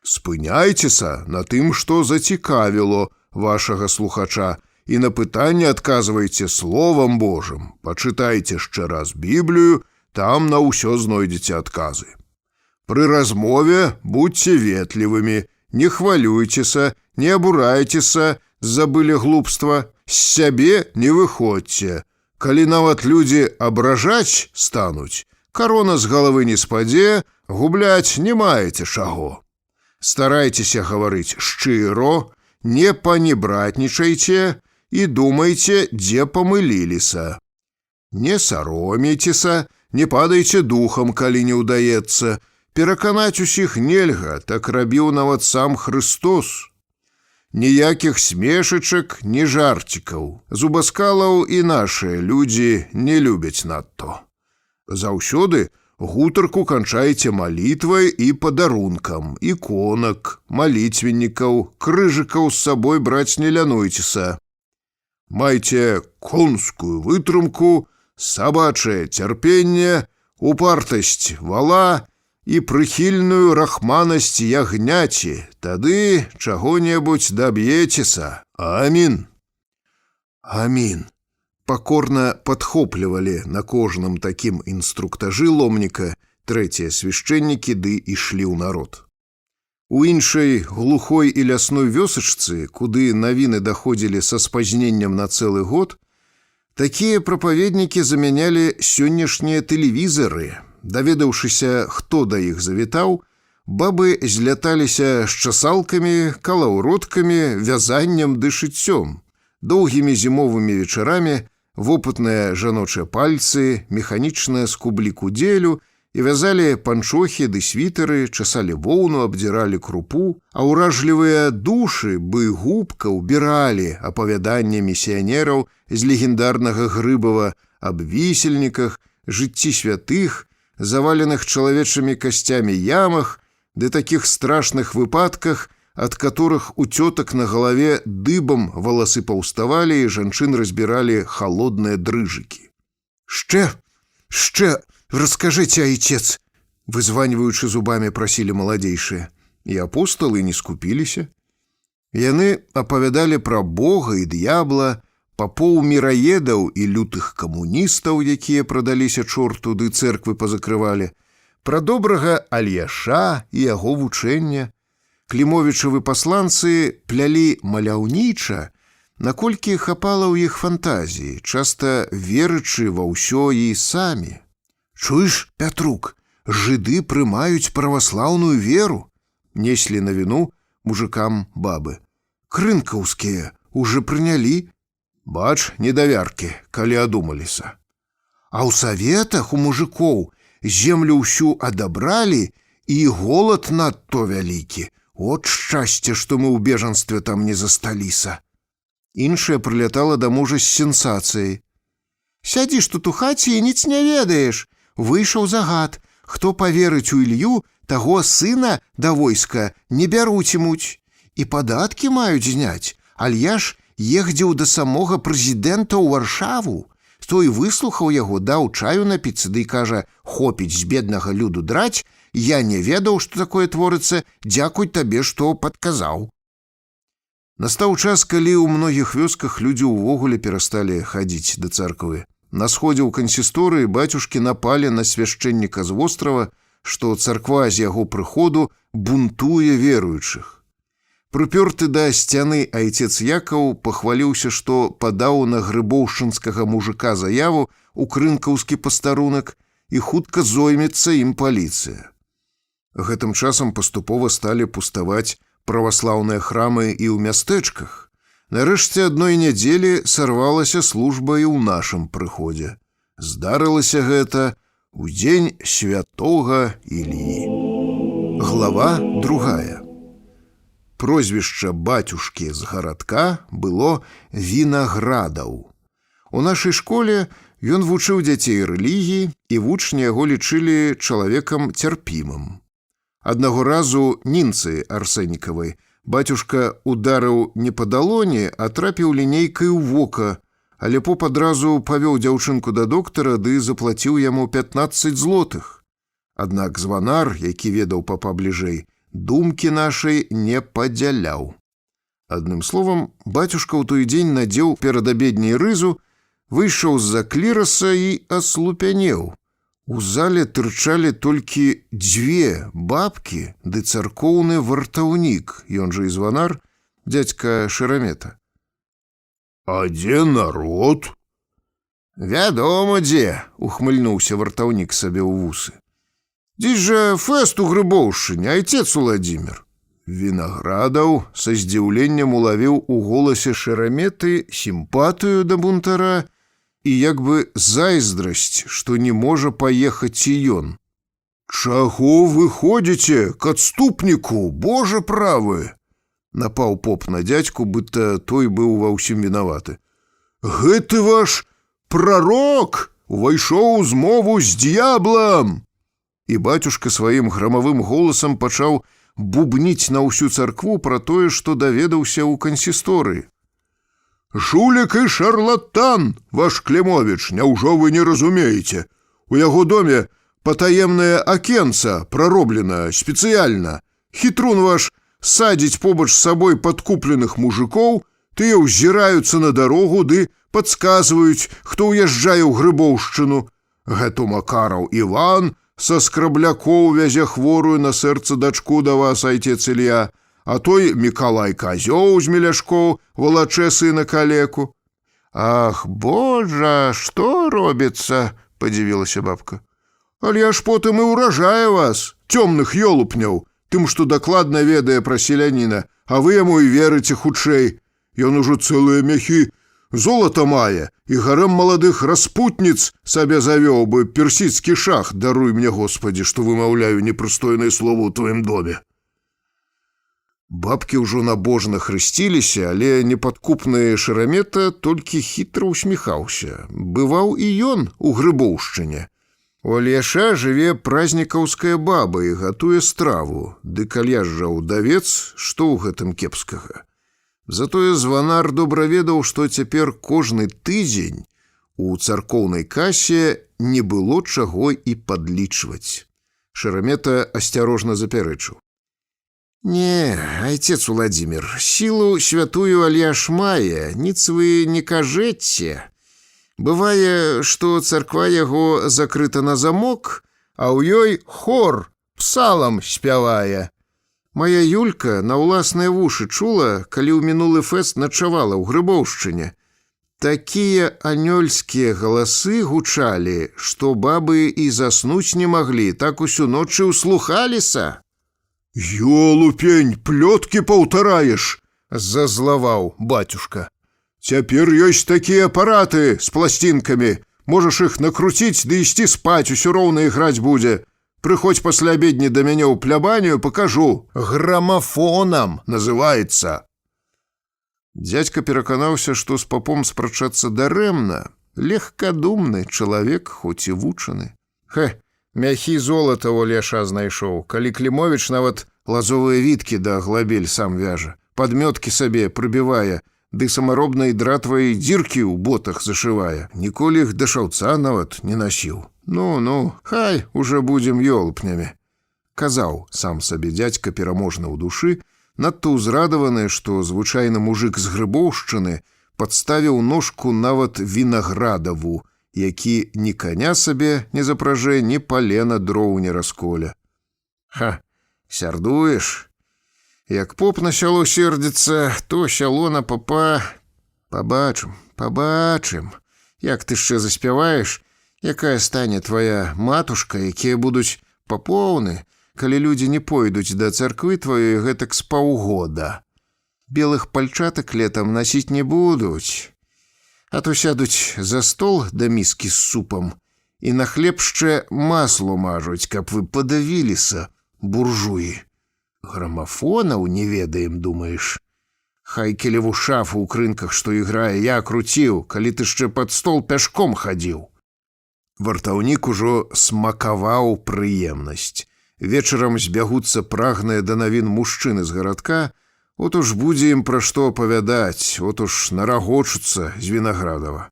Speaker 2: Спыняйцеся на тым, што зацікавіло вашага слухача, і на пытанне адказвайце словам Божым. Пачытайце яшчэ раз Біблію, там на ўсё знойдзеце адказы. Пры размове будьце ветлівымі, не хвалюйцеся, не абурайцеся, забылі глупства, з сябе не выходзьце. Калі нават людзі абражаць стануць, карона з галавы не спадзе, губляць не маеце чаго. Старайцеся гаварыць шчыра, не панебратнічайце і думайце, дзе памыліліся. Не саромейцеся, не падайце духам, калі не ўдаецца. Пераканаць усіх нельга, так рабіў нават сам Хрыстос. Ніякіх смешачак, ні жарцікаў. Зубаскалаў і нашыя людзі не любяць надто. Заўсёды гутарку канчайце малітвай і падарункам, іконак, малітвеннікаў, крыжыкаў з сабой браць не лянуйцеся. Майце конскую вытрымку, сабачае цярпенне, упартасць вала і прыхільную рахманасць ягняці, тады чаго-небудзь даб'ецеся. Амін. Амін. Пакорна падхоплівалі на кожным такім інструктажы ломніка трэція свяшчэннікі ды ішлі ў народ. У іншай глухой і лясной вёсачцы, куды навіны даходзілі са спазненнем на цэлы год, такія прапаведнікі замянялі сённяшнія тэлевізары. Даведаўшыся, хто да іх завітаў, бабы зляталіся з часалкамі, калаўроткамі, вязаннем ды шыццём. Доўгімі зімовымі вечарамі вопытныя жаночыя пальцы механічна скублі кудзелю і вязалі панчохі ды світары, часалі воўну, абдзіралі крупу, а ўражлівыя душы бы губка ўбіралі апавяданне місіянераў з легендарнага Грыбава аб вісельніках, жыцці святых, заваленых чалавечымі касцямі ямах, ды такіх страшных выпадках, ад которых у цётак на галаве дыбам валасы паўставалі і жанчын разбіралі халодныя дрыжыкі. «Шчэ, раскажыце, айцец!» вызваньваючы зубамі прасілі маладзейшыя. І апосталы не скупіліся. Яны апавядалі пра Бога і д'ябла, папоў міраедаў і лютых камуністаў, якія прадаліся чорту ды цэрквы пазакрывалі, пра добрага Альяша і яго вучэння. Клімовічавы пасланцы плялі маляўніча, наколькі хапала ў іх фантазіі, часта верачы ва ўсё і самі. «Чуеш, Пятрук, жыды прымаюць праваслаўную веру», неслі на віну мужикам бабы. «Крынкаўскія уже прынялі. Бач, недавяркі, калі адумаліся. А ў саветах у мужикоў землю ўсю адабралі і голад надто вялікі. От шчасце, што мы ў бежанстве там не засталіся». Іншая прылятала да мужа з сенсацыяй. «Сядзіш тут у хаце і ніц не ведаеш. Выйшаў загад. Хто паверыць у Ілью, таго сына да войска не бяруцімуць. І падаткі маюць зняць. Альяш ездзіў да самога прэзідэнта ў Варшаву. Той выслухаў яго, даў чаю напіцца, ды кажа: «Хопіць з беднага люду драць, я не ведаў, што такое творыцца, дзякуй табе, што падказаў». Настаў час, калі ў многіх вёсках людзі ўвогуле перасталі хадзіць да царквы. На сходзе ў кансісторыі бацюшкі напалі на свяшчэнніка з вострава, што царква з яго прыходу бунтуе веруючых. Прыпёрты да сцяны айцец Якаў пахваліўся, што падаў на грыбоўшчынскага мужика заяву ў крынкаўскі пастарунак і хутка зоймецца ім паліцыя. Гэтым часам паступова сталі пуставаць праваслаўныя храмы і ў мястэчках. Нарэшце адной нядзелі сарвалася служба і ў нашым прыходзе. Здарылася гэта у дзень святога Іллі. Глава 2. Прозвішча бацюшкі з гарадка было Вінаградаў. У нашай школе ён вучыў дзяцей рэлігіі, і вучні яго лічылі чалавекам цярпімым. Аднаго разу Нінцы Арсенікавай бацюшка ударыў не па далоні, а трапіў лінейкай у вока, але поп адразу павёў дзяўчынку да доктара ды заплаціў яму 15 злотых. Аднак званар, які ведаў папа бліжэй, думкі нашай не падзяляў. Адным словам, бацюшка ў той дзень надзеў перад абедняй рызу, выйшаў з-за кліраса і аслупянеў. У зале тырчалі толькі 2 бабкі ды царкоўны вартаўнік, ён жа і званар, дзядзька Шерамета. «А дзе народ?» «Вядома, дзе», — ухмыльнуўся вартаўнік сабе ў вусы. «Дзесь жа фэст у Грыбоўшчыне, айцец Уладзімір». Вінаградаў са здзіўленнем улавіў у голасе Шераметы сімпатыю да бунтара і як бы зайздрасць, што не можа паехаць і ён. «Чаго вы ходзіце к адступніку, Божа правы?» Напаў поп на дзядзьку, быццам той быў ва ўсім вінаваты. «Гэты ваш прарок увайшоў у змову з д'яблам!» І бацюшка сваім грамавым голасам пачаў бубніць на ўсю царкву пра тое, што даведаўся ў кансісторыі. «Жулік і шарлатан, ваш Клімовіч, няўжо вы не разумееце? У яго доме патаемнае акенца прароблена спецыяльна. Хітрун ваш садзіць побач з сабой падкупленых мужикоў, тыя ўзіраюцца на дарогу ды падсказваюць, хто ўязджае ў Грыбоўшчыну. Гэта Макараў Іван са скраблякоў вязе хворую на сэрца дачку да вас, айцец Ілья, а той Мікалай Казёў з Меляшкоў валачэ сына калеку». «Ах, Божа, што робіцца?» — падзівілася бабка. «Але аж потым і ўражае вас, цёмных ёлупняў, тым, што дакладна ведае пра селяніна, а вы яму і верыце хутчэй. Ён ужо цэлыя мяхі золата мае, і гарэм маладых распутніц сабе завёў бы персідскі шах, даруй мне, Господі, што вымаўляю непрыстойнае слово ў тваім доме». Бабкі ўжо набожна хрысціліся, але непадкупны Шерамета толькі хітра ўсміхаўся. Бываў і ён у Грыбоўшчыне. У Альяша жыве празнікаўская баба і гатуе страву, ды Альяш жа ўдавец, што ў гэтым кепскага. Затое званар добра ведаў, што цяпер кожны тыдзень у царкоўнай касе не было чаго і падлічваць. Шерамета асцярожна запярэчыў. «Не, айцец Уладзімір, сілу святую Альяш мае, ніц вы не кажэце. Бывае, што царква яго закрыта на замок, а ў ёй хор псалам спявае. Моя Юлька на ўласныя вушы чула, калі ў мінулы фэст начавала ў Грыбоўшчыне. Такія анёльскія галасы гучалі, што бабы і заснуць не маглі, так усю ноч і ўслухаліся». «Ёлупень, плёткі паўтараеш!» — зазлаваў бацюшка. «Цяпер ёсць такія апараты з пласцінкамі. Можаш іх накруціць ды ісці спаць, усё роўна іграць будзе. Прыходзь пасля абедні да мяне ў плябанію, пакажу. Грамафонам называецца». Дзядзька пераканаўся, што з папом спрачацца дарэмна. Легкадумны чалавек, хоць і вучаны. Мяхі золата ў Альяша знайшоў, калі Клімовіч нават лазовыя віткі да глабель сам вяжа, падмёткі сабе прыбівае, ды самаробнай дратвай дзіркі ў ботах зашывае. Ніколі іх да шаўца нават не насіў. Ну, хай уже будзем ёлупнямі. Казаў сам сабе дзядзька пераможна ў душы, надта ўзрадаваны, што звычайны мужык з Грыбоўшчыны падставіў ножку нават Вінаградаву, які ні коня сабе не запражэ, ні палена дроў не расколя. Сярдуеш? Як поп на сяло сердзіцца, то сяло на попа. Пабачым. Як ты яшчэ заспяваеш, якая стане твоя матушка, якія будуць папоўны, калі людзі не пойдуць да царквы тваёй гэтак з паўгода. Белых пальчатак летам насіць не будуць. А то сядуць за стол да міскі з супам І на хлеб ще масло мажуць, каб вы падавіліся, буржуі. Грамафонаў не ведаем, думаеш? Хай келеву шафу ў крынках, што іграе, я круціў, калі ты яшчэ пад стол пяшком хадзіў. Вартаўнік ужо смакаваў прыемнасць. Вечарам збягуцца прагныя да навін мужчыны з гарадка, от уж будзе ім пра што апавядаць, от уж нарагочуцца з Вінаградава.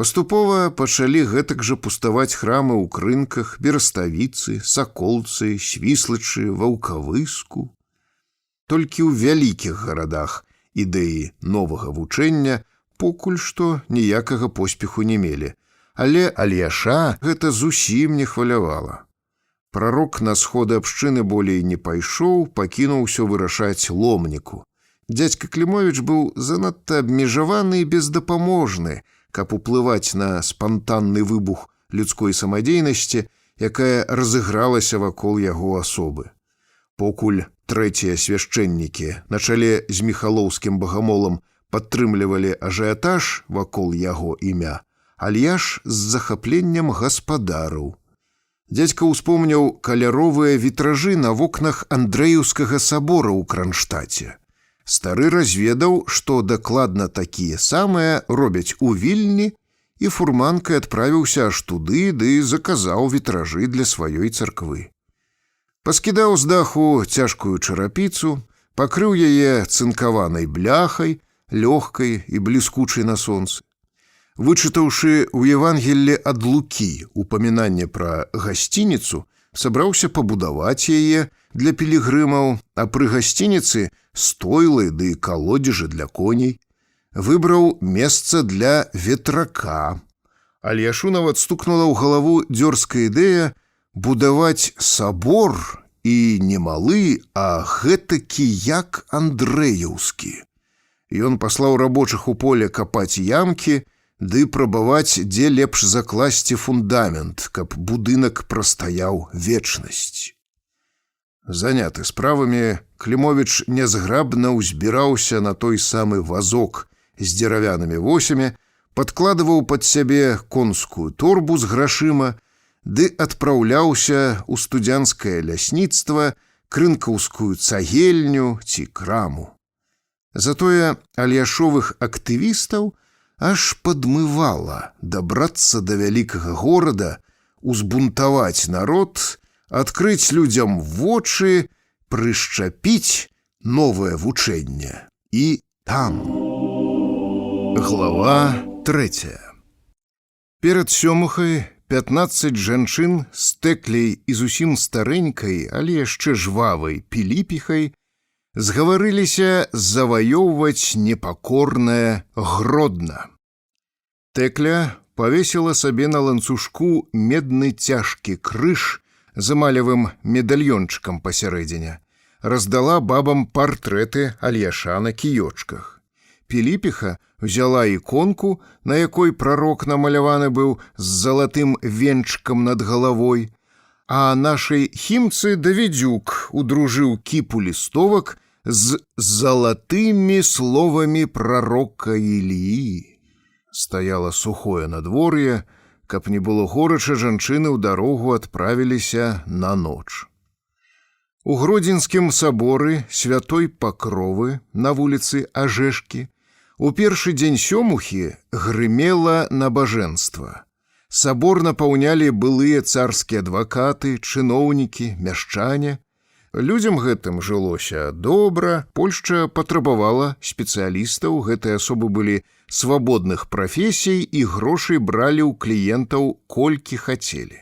Speaker 2: Паступова пачалі гэтак жа пуставаць храмы ў крынках, бераставіцы, саколцы, свіслачы, ваўкавыску. Толькі ў вялікіх гарадах ідэі новага вучэння покуль што ніякага поспеху не мелі, але Альяша гэта зусім не хвалявала. Прарок на сходы абшчыны болей не пайшоў, пакінуў усё вырашаць ломніку. Дзядзька Клімовіч быў занадта абмежаваны і бездапаможны, каб уплываць на спантанны выбух людской самадзейнасці, якая разыгралася вакол яго асобы. Покуль трэція свяшчэннікі на чале з міхалоўскім багамолам падтрымлівалі ажыятаж вакол яго імя, Альяш з захапленнем гаспадарыў. Дзядзька ўспомніў каляровыя вітражы на вокнах Андрэеўскага сабора ў Кранштаце. Стары разведаў, што дакладна такія самыя робяць у Вільні, і фурманкай адправіўся аж туды ды заказаў вітражы для сваёй царквы. Паскідаў з даху цяжкую чарапіцу, пакрыў яе цынкаванай бляхай, лёгкай і бліскучай на сонцы. Вычытаўшы ў Евангеллі ад Лукі упамінанне пра гасцініцу, сабраўся пабудаваць яе для пілігрымаў, а пры гасцініцы стойлы ды калодзежы для коней. Выбраў месца для ветрака. Альяшу нават стукнула ў галаву дзёрзкая ідэя будаваць сабор і не малы, а гэтакі як Андрэеўскі. Ён паслаў рабочых у поле капаць ямкі ды прабаваць, дзе лепш закласці фундамент, каб будынак прастаяў вечнасць. Заняты справамі, Клімовіч нязграбна ўзбіраўся на той самы вазок з дзеравянымі восямі, падкладываў пад сябе конскую торбу з грашыма ды адпраўляўся ў студзянскае лясніцтва, крынкаўскую цагельню ці краму. Затое альяшовых актывістаў аж падмывала дабрацца да вялікага горада, узбунтаваць народ, адкрыць людзям вочы, прышчапіць новае вучэнне. І там. Глава 3. Перад сёмухай 15 жанчын з тэкляй і зусім старэнькай, але яшчэ жвавай піліпіхай згаварыліся заваёўваць непакорнае Гродна. Тэкля павесіла сабе на ланцужку медны цяжкі крыж з эмалевым медальёнчыкам пасярэдзіне, раздала бабам партрэты Альяша на кіёчках. Піліпіха взяла іконку, на якой прарок намаляваны быў з залатым венчыкам над галавой, а нашай хімцы Давідзюк удружыў кіпу лістовак з залатымі словамі прарока Іліі. Стаяла сухое надвор'е, каб не было горача, жанчыны ў дарогу адправіліся на ноч. У Гродзенскім саборы святой Пакровы на вуліцы Ажэшкі у першы дзень сёмухі грымела набажэнства. Сабор напаўнялі былыя царскія адвакаты, чыноўнікі, мяшчане. Людзям гэтым жылося добра, Польшча патрабавала спецыялістаў, гэтыя асобы былі свабодных прафесій і грошай бралі ў кліентаў колькі хацелі.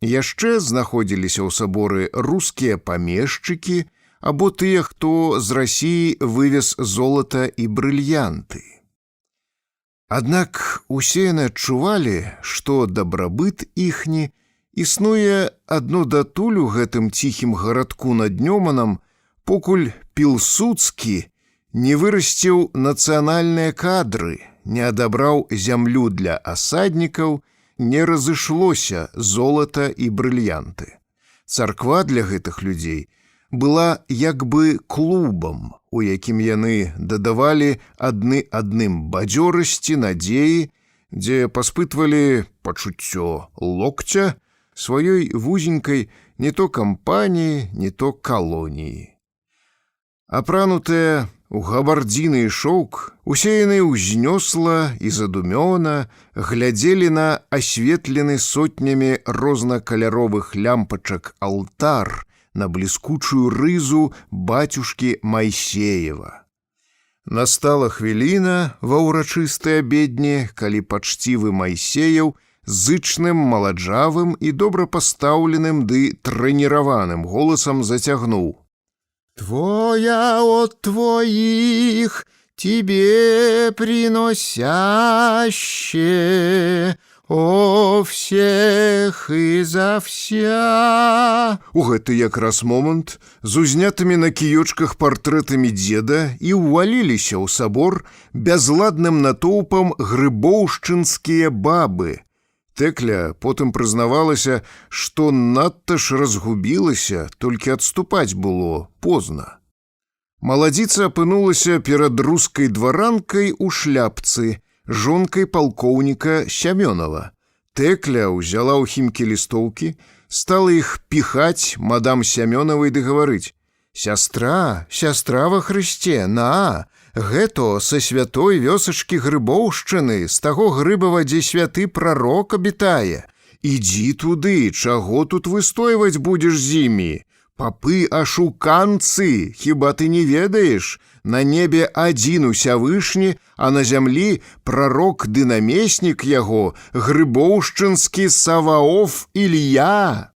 Speaker 2: Яшчэ знаходзіліся ў саборы рускія памешчыкі або тыя, хто з Расіі вывез золата і брыльянты. Аднак усе яны адчувалі, што дабрабыт іхні існуе адно датуль у гэтым ціхім гарадку над Нёманам, покуль Пілсудскі не вырасціў нацыянальныя кадры, не адабраў зямлю для асаднікаў, не разышлося золата і брыльянты. Царква для гэтых людзей была як бы клубам, у якім яны дадавалі адны адным бадзёрасці, надзеі, дзе паспытвалі пачуццё локця сваёй вузенькай не то кампаніі, не то калоніі. Апранутыя у габардзіны і шоўк, усеяныя ўзнёсла і задумёна, глядзелі на асветлены сотнямі рознакаляровых лямпачак алтар, на бліскучую рызу бацюшкі Майсеева. Настала хвіліна ва ўрачыстай абедні, калі пачцівы Майсеяў зычным, маладжавым і добра пастаўленым ды трэніраваным голасам зацягнуў: «Твоя от твоих тебе приносяще, о всех и за вся». У гэты якраз момант з узнятымі на кіёчках партрэтамі дзеда і ўваліліся ў сабор бязладным натоўпам грыбоўшчынскія бабы. Тэкля потым прызнавалася, што надта ж разгубілася, толькі адступаць было позна. Маладзіца апынулася перад рускай дваранкай у шляпцы, жонкай палкоўніка Сямёнова. Тэкля ўзяла ў хімкі лістоўкі, стала іх піхаць мадам Сямёновай ды гаварыць: «Сястра, сястра ва Хрысце, на, гэта са святой вёсачкі Грыбоўшчыны, з таго Грыбава, дзе святы прарок абітае. Ідзі туды, чаго тут выстойваць будзеш з імі? Папы ашуканцы, хіба ты не ведаеш? На небе адзін усявышні, а на зямлі прарок ды намеснік яго, грыбоўшчынскі Саваоф Ілья».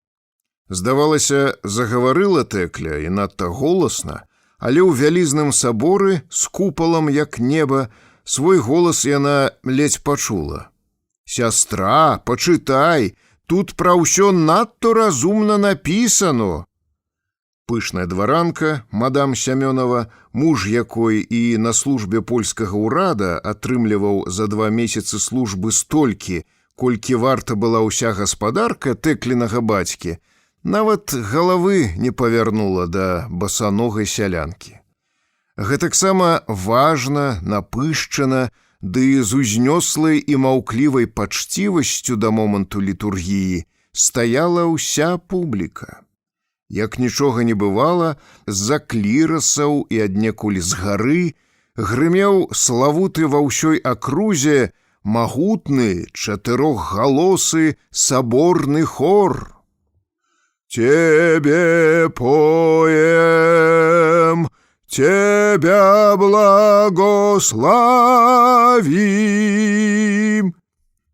Speaker 2: Здавалася, загаварыла Тэкля і надта голасна, але ў вялізным саборы з купалам як неба свой голас яна ледзь пачула. «Сястра, пачытай, тут пра ўсё надта разумна напісано». Пышная дваранка, мадам Сямёнова, муж якой і на службе польскага ўрада атрымліваў за 2 месяцы службы столькі, колькі варта была ўся гаспадарка тэклінага бацькі, нават галавы не павярнула да басаногай сялянкі. Гэтаксама важна, напышчана, ды з узнёслай і маўклівай пачцівасцю да моманту літургіі стаяла ўся публіка. Як нічога не бывала, з-за клірасаў і аднекуль з гары грымеў славуты ва ўсёй акрузе магутны чатырохгалосы саборны хор. «Тебе поем, тебя благословим».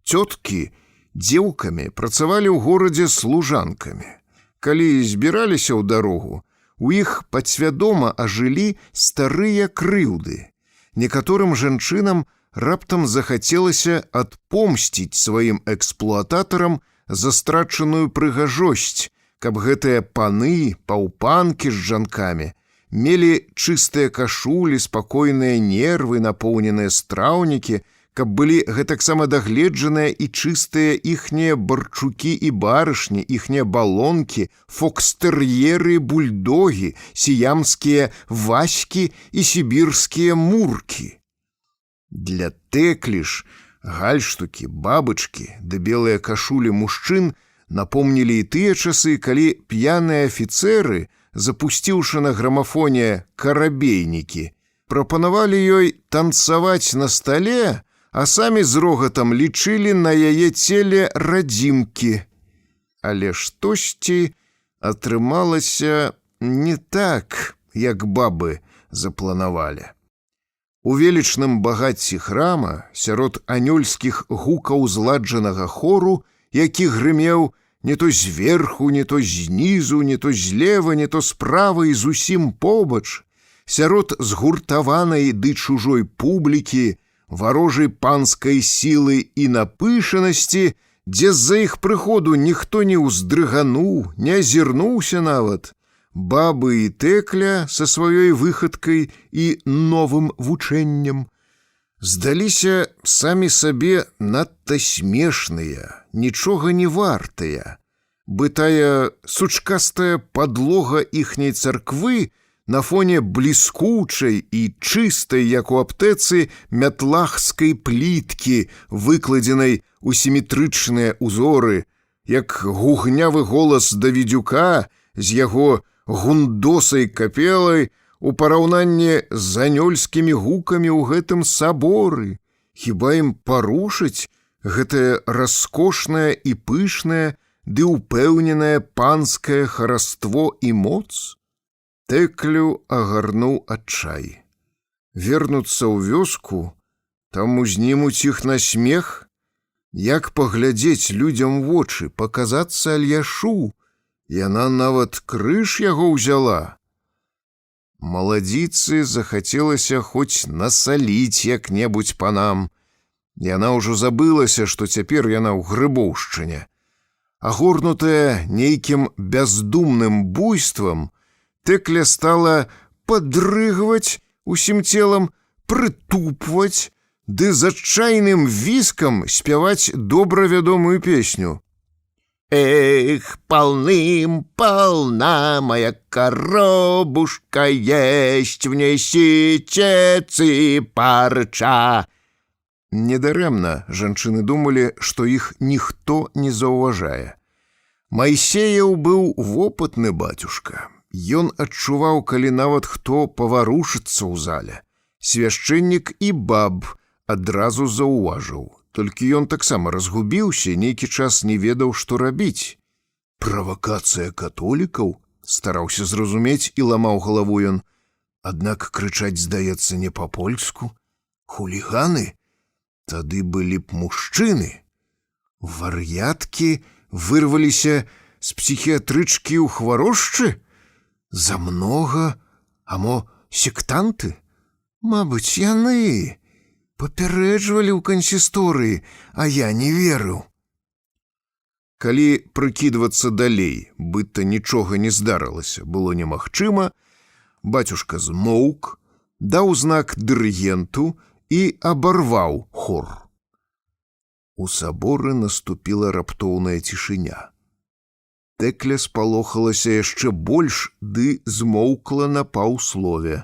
Speaker 2: Цёткі дзеўкамі працавалі ў горадзе служанкамі. Калі збіраліся ў дарогу, у іх падсвядома ажылі старыя крыўды. Некаторым жанчынам раптам захацелася адпомсціць сваім эксплуататарам за страчаную прыгажосць, каб гэтыя паны, паўпанкі з жанкамі мелі чыстыя кашулі, спакойныя нервы, напоўненыя страўнікі, каб былі гэтаксама дагледжаныя і чыстыя іхнія барчукі і барышні, іхнія балонкі, фокстэр'еры, бульдогі, сіямскія ваські і сібірскія муркі. Для Тэклі ж гальштукі, бабачкі ды белыя кашулі мужчын напомнілі і тыя часы, калі п'яныя афіцэры, запусціўшы на грамафоне «Карабейнікі», прапанавалі ёй танцаваць на стале, а самі з рогатам лічылі на яе целе радзімкі. Але штосьці атрымалася не так, як бабы запланавалі. У велічным багацці храма, сярод анёльскіх гукаў зладжанага хору, які грымеў не то зверху, не то знізу, не то злева, не то справа і зусім побач, сярод згуртаванай ды чужой публікі, варожай панскай сілы і напышанасці, дзе з-за іх прыходу ніхто не ўздрыгануў, не азірнуўся нават, бабы і Тэкля са сваёй выхадкай і новым вучэннем здаліся самі сабе надта смешныя, нічога не вартыя, бы тая сучкастая падлога іхняй царквы на фоне бліскучай і чыстай, як у аптэцы, мятлахскай пліткі, выкладзенай у сіметрычныя ўзоры, як гугнявы голас Давідзюка з яго гундосай капелай у параўнанні з анёльскімі гукамі ў гэтым саборы. Хіба ім парушыць гэтае раскошнае і пышнае ды ўпэўненае панскае хараство і моц? Тэклю агарнуў адчай. Вернуцца ў вёску, там узнімуць іх на смех? Як паглядзець людзям вочы, паказацца Альяшу? Яна нават крыж яго ўзяла. Маладзіцы захацелася хоць насаліць як-небудзь панам. Яна ўжо забылася, што цяпер яна ў Грыбоўшчыне. Агорнутая нейкім бяздумным буйствам, Тэкля стала падрыгваць усім целам, прытупваць, ды з адчайным віскам спяваць добра вядомую песню. Эх, полным-полна моя коробушка есть, внесите цыпарча. Недарэмна жанчыны думалі, што іх ніхто не заўважае. Майсеяў быў вопытны бацюшка. Ён адчуваў, калі нават хто паварушыцца ў зале. Свяшчэннік і баб адразу заўважыў. Толькі ён таксама разгубіўся, нейкі час не ведаў, што рабіць. Правакацыя католікаў? Стараўся зразумець і ламаў галаву ён. Аднак крычаць, здаецца, не па-польску. Хуліганы? Тады былі б мужчыны. Вар'яткі вырваліся з псіхіятрычкі ў хварошчы? Замнога? А мо сектанты? Мабыць, яны папярэджвалі ў кансісторыі, а я не верыў. Калі прыкідвацца далей, быццам нічога не здарылася, было немагчыма, бацюшка змоўк, даў знак дырыгенту і абарваў хор. У саборы наступіла раптоўная цішыня. Тэкля спалохалася яшчэ больш, ды змоўкла на паўслове.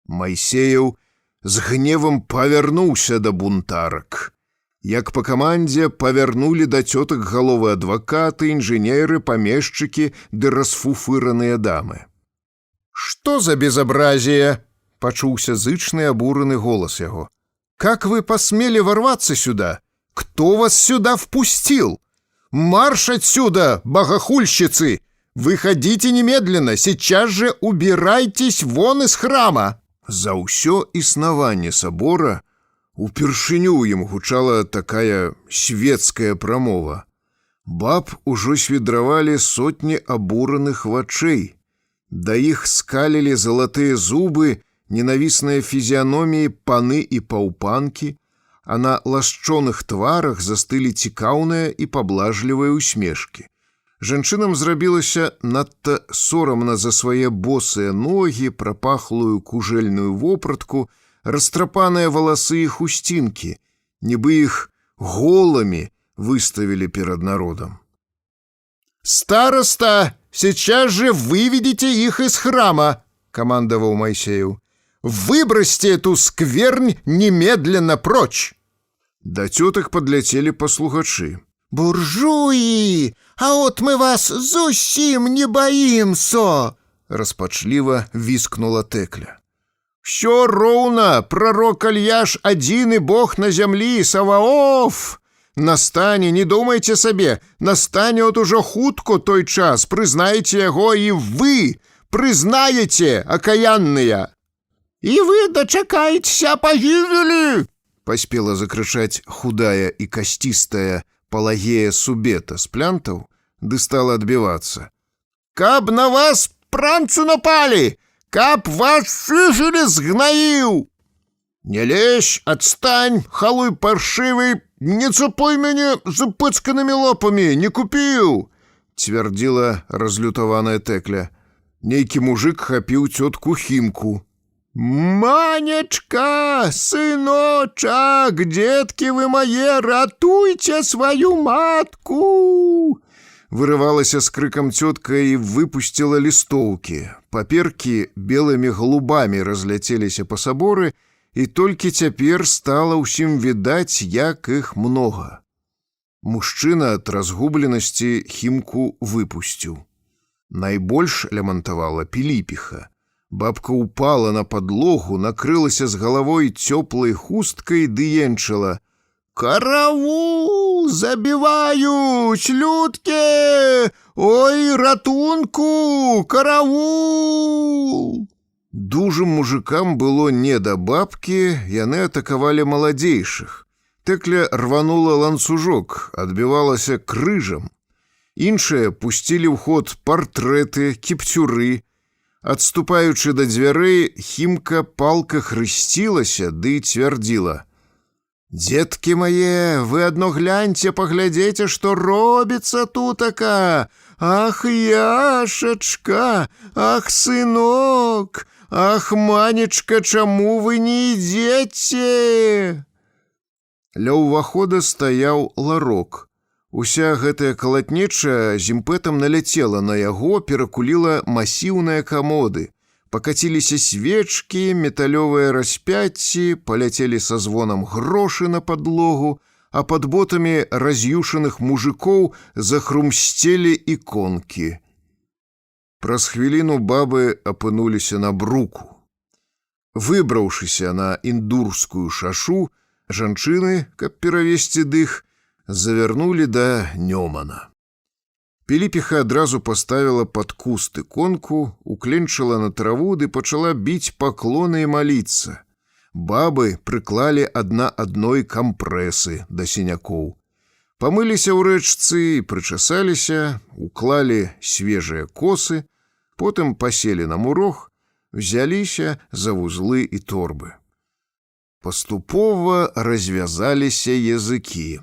Speaker 2: Майсеяў з гневам павярнуўся да бунтарак. Як па камандзе павярнулі да цётак галовы адвакаты, інжынеры, памешчыкі ды расфуфыраныя дамы. «Што за безобразие?» — пачуўся зычны абураны голас яго. «Как вы посмели ворваться сюда? Кто вас сюда впустил? Марш отсюда, богохульщицы! Выходите немедленно, сейчас же убирайтесь вон из храма!» За ўсё існаванне сабора упершыню ім гучала такая свецкая прамова. Баб ужо свідравалі сотні абураных вачэй. Да іх скалілі залатыя зубы, ненавісныя фізіяноміі паны і паўпанкі, а на лашчоных тварах застылі цікаўныя і паблажлівыя усмешкі. Жанчынам зрабілася надта сорамна за свае босыя ногі, прапахлую кужэльную вопратку, растрапаныя валасы і хусцінкі, нібы іх голамі выставілі перад народам. «Староста, сейчас же выведите их из храма!» — командовал Майсеев. «Выбросьте эту сквернь немедленно прочь!» До теток подлетели послухачи. «Буржуи! А от мы вас зусім не боимся!» — распачліва вискнула Тэкля. «Все роўна, пророк Альяш адзіны бог на зямлі, Саваоф! Настане, не думайте сабе, настане от ужо хутко той час, прызнаеце яго і вы, прызнаеце, акаянныя!» «И вы дочакаетеся погибели!» — поспела закричать худая и костистая Палагея Субета с плянтов, ды стала отбиваться. «Каб на вас пранцу напали! Каб вас сыжили сгноил!» «Не лезь, отстань, халуй паршивый, не цепуй меня запыцканными лапами, не купил!» — твердила разлютованная Тэкля. Нейкі мужик хапіў тетку Химку. «Манечка, сыночек, детки вы мои, ратуйте свою матку! Вырывалася з крыкам цётка і выпусціла лістоўкі. Паперкі белымі галубамі разляцеліся па саборы, і толькі цяпер стала ўсім відаць, як іх многа. Мужчына ад разгубленасці Хімку выпусціў. Найбольш лямантавала Піліпіха. Бабка упала на падлогу, накрылася з галавой цёплай хусткай ды енчала: «Караул! Забіваюць! Людкі! Ой, ратунку! Караул!» Дужым мужикам было не да бабкі, яны атакавалі маладзейшых. Тэкля рванула ланцужок, адбівалася крыжам. Іншыя пусцілі ў ход партрэты, кіпцюры. Адступаючы да дзвярэй, Хімка палка хрысцілася ды цвярдзіла: «Дзеткі мае, вы адно гляньце, паглядзеце, што робіцца тутака! Ах, Яшачка! Ах, сынок! Ах, манечка, чаму вы не ідзеце?» Ля ўвахода стаяў Ларок. Уся гэтая калатнеча з імпэтам наляцела на яго, перакуліла масіўныя камоды. Пакаціліся свечкі, металёвыя распяцці, паляцелі са звонам грошы на падлогу, а пад ботамі раз'юшаных мужикоў захрумсцелі іконкі. Праз хвіліну бабы апынуліся на бруку. Выбраўшыся на індурскую шашу, жанчыны, каб перавесці дых, завярнулі да Нёмана. Піліпіха адразу паставіла пад куст іконку, укленчыла на траву ды пачала біць паклоны і маліцца. Бабы прыклалі адна адной кампрэсы да сінякоў. Памыліся ў рэчцы і прычасаліся, уклалі свежыя косы, потым паселі на мурог, взяліся за вузлы і торбы. Паступова развязаліся языкі.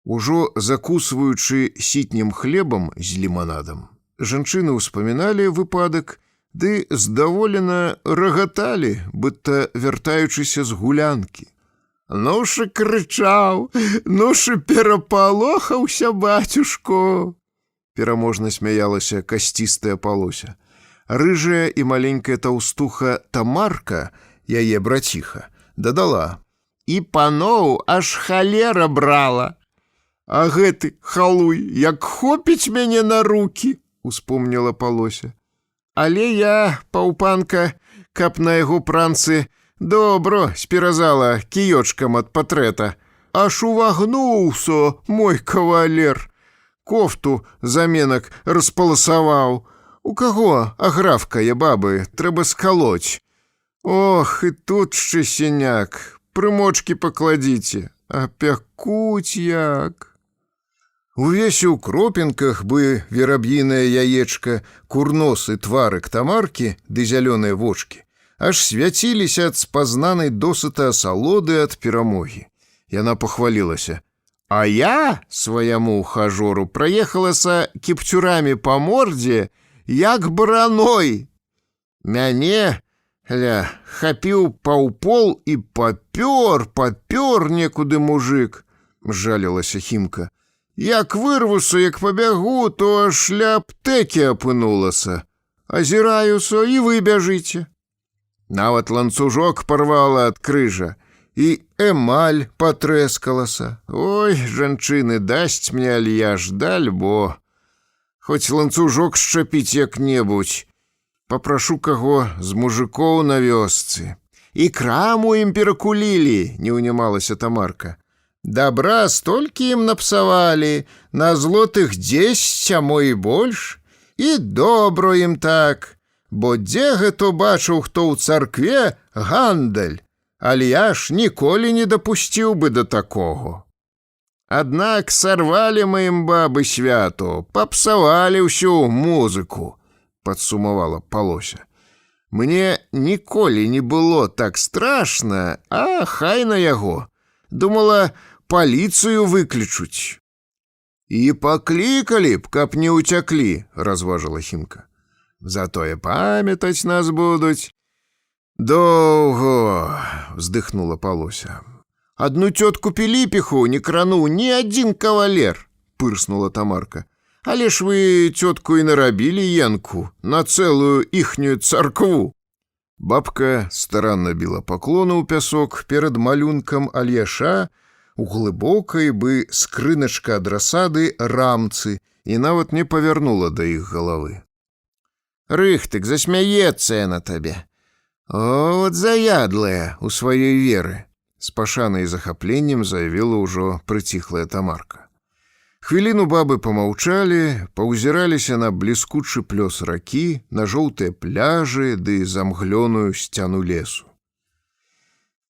Speaker 2: Ужо закусваючы сітнім хлебам з ліманадам, жанчыны ўспаміналі выпадак, ды здаволена рагаталі, быццам вяртаючыся з гулянкі. «Ну ж і крычаў, ну ж і перапалохаўся, бацюшко!» Пераможна смяялася касцістая Палося. Рыжая і маленькая таўстуха Тамарка, яе браціха, дадала: «І паноў аж халера брала!» «А гэты халуй, як хопіць мяне на рукі!» — успомніла Палося. «Але я, паўпанка, каб на яго пранцы добро спіразала кіёчкам ад патрэта. Аж увагнуўся, мой кавалер! Кофту заменак распаласаваў. У каго аграфкае бабы, трэба скалоць. Ох, і тут ще сіняк, прымочкі пакладзіце, а пякуць як!» Увесь у кропінках бы вераб'інае яечка, курносы тварык Тамаркі ды зялёныя вочкі аж свяціліся ад спазнанай досыта асалоды ад перамогі. Яна пахвалілася: «А я сваяму ухажору праехала са кіпцюрамі па мордзе, як бараной. Мяне, ля, хапіў паўпол і папёр некуды мужик», — жалілася Хімка. «Як вырвуся, як пабягу, то аж ля аптэкі апынулася. Азіраюся, і вы бяжыце. Нават ланцужок парвала ад крыжа, і эмаль патрэскалася. Ой, жанчыны, дасць мне альяж, дальбо. Хоць ланцужок шчапіць як-небудзь. Папрашу каго з мужикоў на вёсцы. І краму ім перакулілі», — не ўнімалася Тамарка. «Добра столькі ім напсавалі, на злотых 10, а мо і больш. І добро ім так, бо дзе гэта бачыў хто ў царкве гандаль, але я ж ніколі не дапусціў бы да такого. Аднак сарвалі мы ім бабы свято, папсавалі ўсю музыку», — падсумавала Палося. «Мне ніколі не было так страшна, а хай на яго. Думала, паліцыю выклічуць». «І паклікалі б, каб не ўцяклі», — разважыла Хімка. «Затое памятаць нас будуць». «Доўго», — вздыхнула Палося. «Адну цётку Піліпіху не крануў ні адзін кавалер. пырснула Тамарка. Але ж вы, тётку, і нарабілі енку на цэлую іхнюю царкву. Бабка старанна біла паклоны ў пясок перад малюнкам Альяша у глыбокай бы скрыначка ад расады рамцы і нават не павярнула да іх галавы. Рыхтык, засмяецца я на табе. От заядлая у сваёй веры, з пашанай захапленнем заявіла ўжо прыціхлая Тамарка. Хвіліну бабы помаўчалі, паўзіраліся на бліскучы плёс ракі, на жоўтыя пляжы ды замглёную сцяну лесу.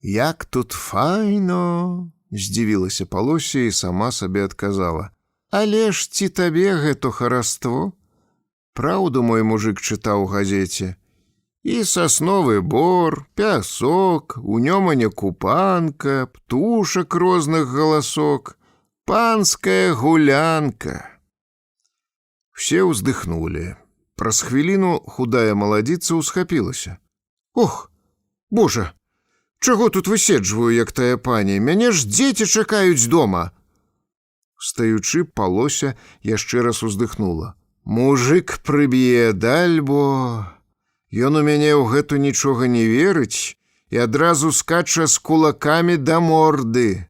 Speaker 2: Як тут файно, здзівілася Палося і сама сабе адказала. Але ж ці табе гэта хараство? Праўду мой мужик чытаў у газеце. І сасновы бор, пясок, у нёмане купанка, птушак розных галасок, панская гулянка. Все ўздыхнулі. Праз хвіліну худая маладзіца ўсхапілася. Ох, божа, чаго тут выседжваю, як тая пані? Мяне ж дзеці чакаюць дома. Стаючы, Палося яшчэ раз уздыхнула. Мужик прыб'е, дальбо... Ён у мяне ў гэту нічога не верыць і адразу скача з кулакамі да морды.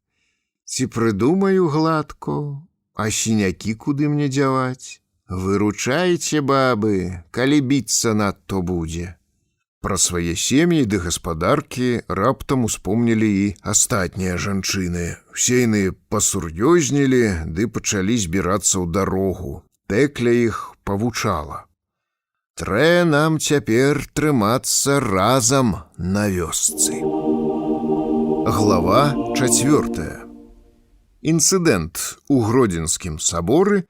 Speaker 2: Ці прыдумаю гладко, а сінякі куды мне дзяваць? Выручайце, бабы, калі біцца надто будзе. Пра свае сем'і ды гаспадаркі раптам успомнілі і астатнія жанчыны. Усе яны пасур'ёзнілі ды пачалі збірацца ў дарогу. Тэкля іх павучала. Трэ нам цяпер трымацца разам на вёсцы. Глава 4. Інцыдэнт у Гродзенскім саборы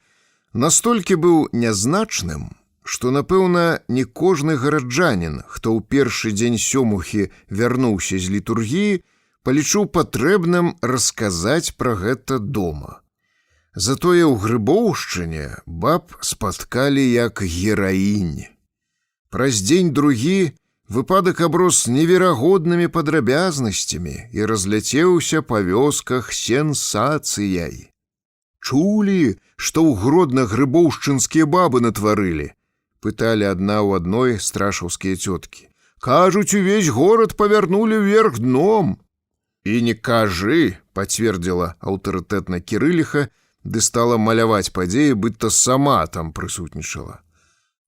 Speaker 2: настолькі быў нязначным, што, напэўна, не кожны гараджанін, хто ў першы дзень сёмухі вярнуўся з літургіі, палічыў патрэбным расказаць пра гэта дома. Затое ў Грыбоўшчыне баб спаткалі як гераінь. Праз дзень-другі выпадак аброс неверагоднымі падрабязнасцямі і разляцеўся па вёсках сенсацыяй. Чулі, што ў Гродна грыбоўшчынскія бабы натварылі? Пыталі адна ў адной страшаўскія цёткі. Кажуць, увесь горад павярнулі вверх дном. І не кажы, пацвердзіла аўтарытэтна Кірыліха, ды стала маляваць падзеі, быццам сама там прысутнічала.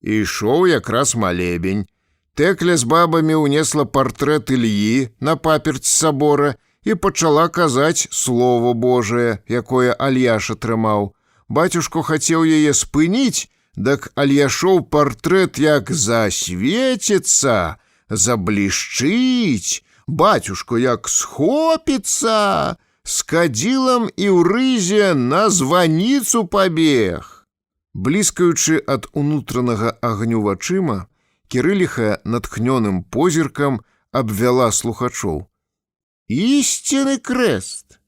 Speaker 2: І ішоў якраз малебень. Тэкля з бабамі ўнесла партрэт Ільі на паперць сабора і пачала казаць слово Божае, якое Альяш атрымаў. Бацюшко хацеў яе спыніць, дак Альяшоў партрэт як засвеціцца, заблішчыць, бацюшко як схопіцца, з кадзілам і ў рызе на званіцу пабег. Бліскаючы ад унутранага агню вачыма, Кірыліха натхнёным позіркам абвяла слухачоў. Ісціны крэст!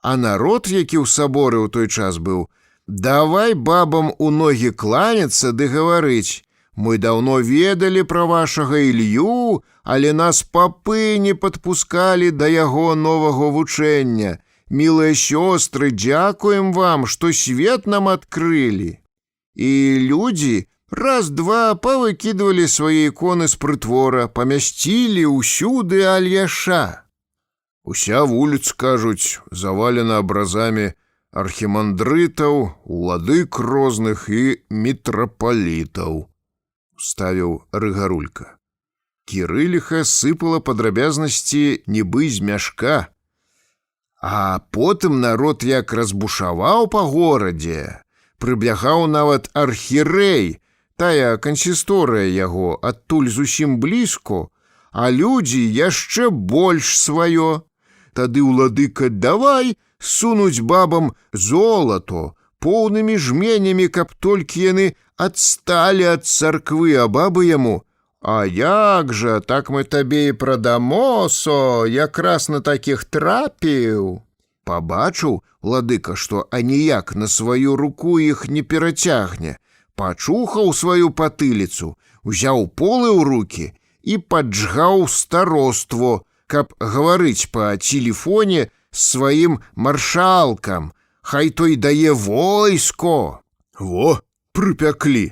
Speaker 2: А народ, які ў саборы ў той час быў, давай бабам у ногі кланяцца ды гаварыць. Мы даўно ведалі пра вашага Ілью, але нас папы не падпускалі да яго новага вучэння. Мілыя сёстры, дзякуем вам, што свет нам адкрылі. І людзі раз-два павыкідвалі свае іконы з прытвора, памясцілі ўсюды Альяша. Уся вуліц, кажуць, завалена абразамі архімандрытаў, уладык розных і мітрапалітаў, ставіў Рыгарулька. Кірыліха сыпала падрабязнасці нібы з мяшка. А потым народ як разбушаваў па горадзе. Прыбягаў нават архірэй, тая кансісторыя яго, адтуль зусім блізко, а людзі яшчэ больш сваё. Тады ўладыка давай сунуць бабам золато, поўнымі жменямі, каб толькі яны адсталі ад царквы, а бабы яму. А як жа, так мы табе і прадамосо, якраз на такіх трапіў. Пабачыў владыка, што аніяк на сваю руку іх не перацягне, пачухаў сваю патыліцу, узяў полы ў рукі і паджгаў староство, каб гаварыць па телефоне з сваім маршалкам, хай той дае войско.
Speaker 3: Во, прыпяклі,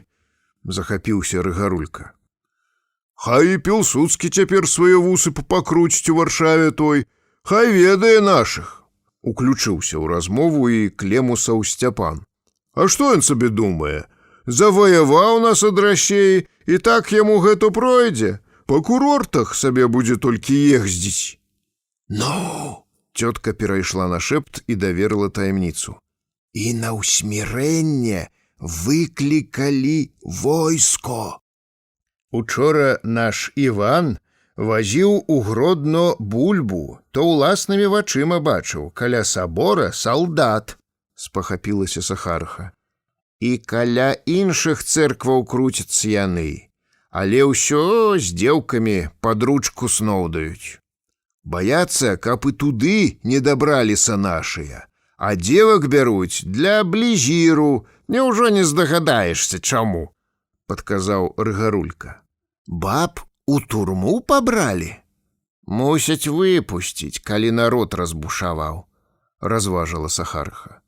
Speaker 2: захапіўся Рыгарулька.
Speaker 3: хай і Пілсудскі цяпер свае вусы пакруціць у Варшаве той, хай ведае нашых.
Speaker 2: Уключыўся ў размову і Клемусаў Сцяпан.
Speaker 3: А што ён сабе думае? Заваяваў нас ад Расеі, і так яму гэта пройдзе. Па курортах сабе будзе толькі ездзіць.
Speaker 2: Ну, цётка перайшла на шэпт і даверыла таямніцу. І на ўсмірэнне выклікалі войско. Учора наш Іван вазіў у Гродно бульбу, то ўласнымі вачыма бачыў, каля сабора салдат, спахапілася Сахарха. І каля іншых цэркваў круцяцца яны, але ўсё з дзеўкамі пад ручку сноўдаюць. Баяцца, каб і туды не дабраліся нашыя, а дзевак бяруць для блізіру, няўжо не здагадаешся, чаму? Падказаў Рыгарулька. Баб у турму пабралі? Мусяць выпусціць, калі народ разбушаваў, разважыла Сахарха.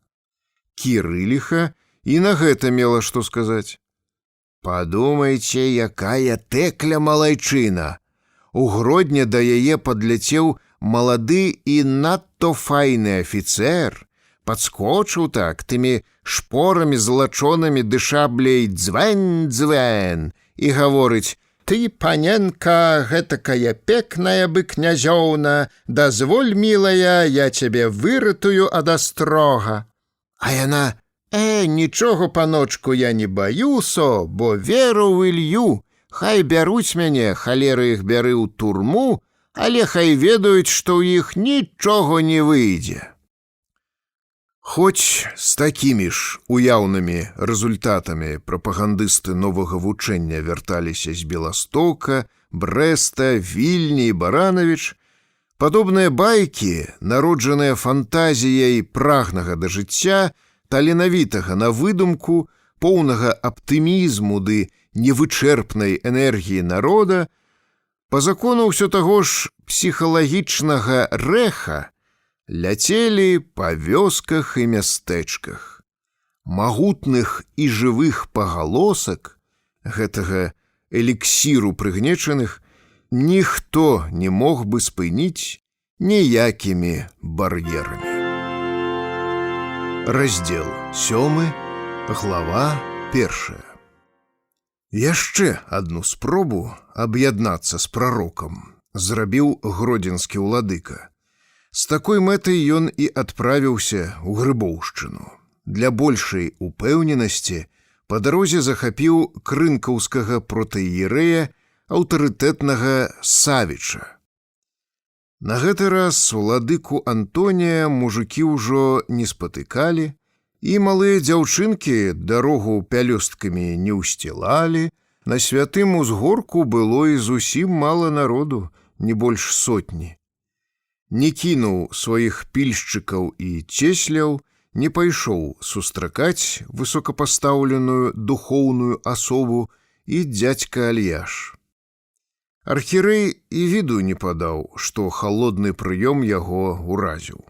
Speaker 2: Кірыліха і на гэта мела што сказаць. Падумайце, якая тэкля малайчына. У Гродне да яе падляцеў малады і надто файны афіцэр. Падскочыў так, тымі шпорамі злачонымі ды шаблей дзвэн-дзвэн і гаворыць: «Ты, паненка, гэтакая пекная бы князёўна, дазволь, мілая, я цябе выратую ад астрога». А яна: нічога, паночку, я не баюся, бо веру ў Ілью. Хай бяруць мяне, халеры іх бяры ў турму, але хай ведаюць, што ў іх нічога не выйдзе. Хоць з такімі ж уяўнымі рэзультатамі прапагандысты новага вучэння вярталіся з Беластока, Брэста, Вільні і Баранавіч, падобныя байкі, народжаныя фантазіяй прагнага да жыцця, таленавітага на выдумку, поўнага аптымізму ды невычэрпнай энергіі народа, па закону ўсё таго ж псіхалагічнага рэха, ляцелі па вёсках і мястэчках. Магутных і жывых пагалосак, гэтага эліксіру прыгнечаных, ніхто не мог бы спыніць ніякімі бар'ерамі. Раздзел 7, глава 1. Яшчэ адну спробу аб'яднацца з прарокам зрабіў гродзенскі ўладыка. З такой мэтай ён і адправіўся ў Грыбоўшчыну. Для большай упэўненасці па дарозе захапіў крынкаўскага протаіерэя, аўтарытэтнага Савіча. На гэты раз уладыку Антонія мужыкі ўжо не спатыкалі, і малыя дзяўчынкі дарогу пялёсткамі не ўсцілалі, на святым узгорку было і зусім мала народу, не больш сотні. Не кінуў сваіх пільшчыкаў і цесляў, не пайшоў сустракаць высокапастаўленую духоўную асобу і дзядзька Альяш. Архірэй і віду не падаў, што халодны прыём яго ўразіў.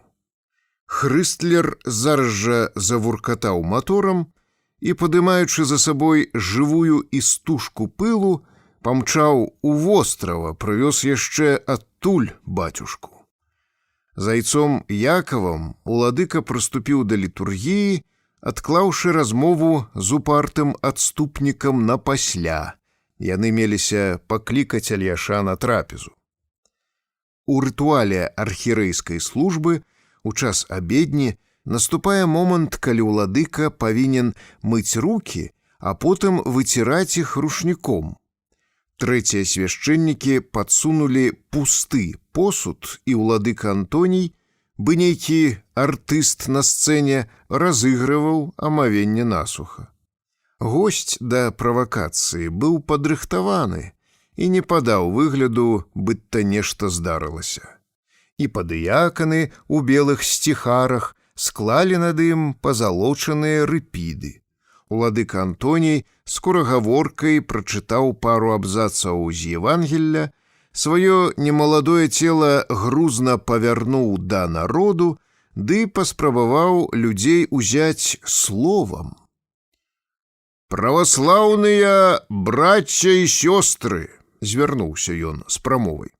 Speaker 2: Хрыстлер зараз жа завуркатаў маторам і, падымаючы за сабой жывую істужку пылу, памчаў у вострава, прывёз яшчэ адтуль бацюшку. Зайцом Якавам уладыка прыступіў да літургіі, адклаўшы размову з упартым адступнікам на пасля. Яны меліся паклікаць Альяша на трапезу. У рытуале архірэйскай службы у час абедні наступае момант, калі ўладыка павінен мыць рукі, а потым выціраць іх рушніком. Трэція свяшчэннікі падсунулі пусты посуд, і ўладыка Антоній, бы нейкі артыст на сцэне, разыгрываў амавенне насуха. Госць да правакацыі быў падрыхтаваны і не падаў выгляду, быццам нешта здарылася. І падыяканы ў белых сціхарах склалі над ім пазалочаныя рыпіды. Уладыка Антоній скорагаворкай прачытаў пару абзацаў з Евангелля, сваё немаладое цела грузна павярнуў да народу, ды паспрабаваў людзей узяць словам. «Праваслаўныя брацця і сёстры», — звярнуўся ён з прамовай.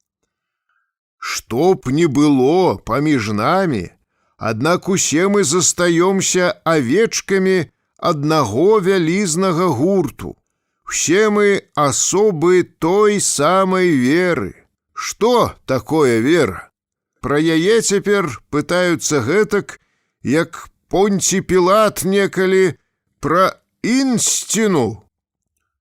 Speaker 2: «Што б ні было паміж намі, аднак усе мы застаёмся авечкамі аднаго вялізнага гурту. Все мы асобы той самай веры. Што такое вера? Пра яе цяпер пытаюцца гэтак, як Понці Пілат некалі пра інсціну».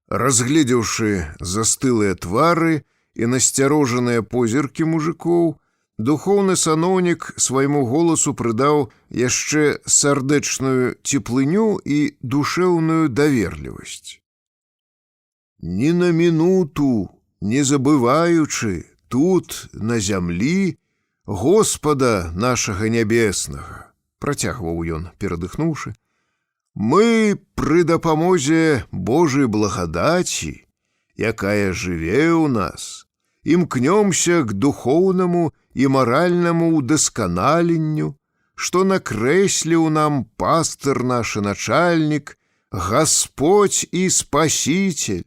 Speaker 2: Разгледзеўшы застылыя твары і насцярожаныя позіркі мужикоў, духоўны саноўнік свайму голасу прыдаў яшчэ сардэчную цеплыню і душэўную даверлівасць. «Ні на мінуту не забываючы тут, на зямлі, Господа нашага нябеснага», — працягваў ён, перадыхнуўшы, «мы пры дапамозе Божай благадаці, якая жыве ў нас, імкнёмся к духоўнаму і маральнаму удасканаленню, што накрэсліў нам пастыр наш начальнік, Гасподзь і Спаситель.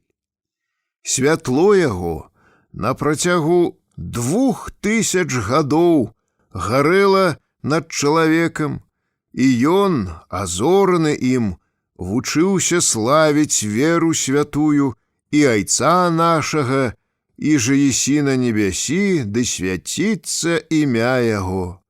Speaker 2: Святло яго на працягу 2000 гадоў гарэла над чалавекам, і ён, азораны ім, вучыўся славіць веру святую і Айца нашага, і же есі на небясі, ды свяціцца імя яго.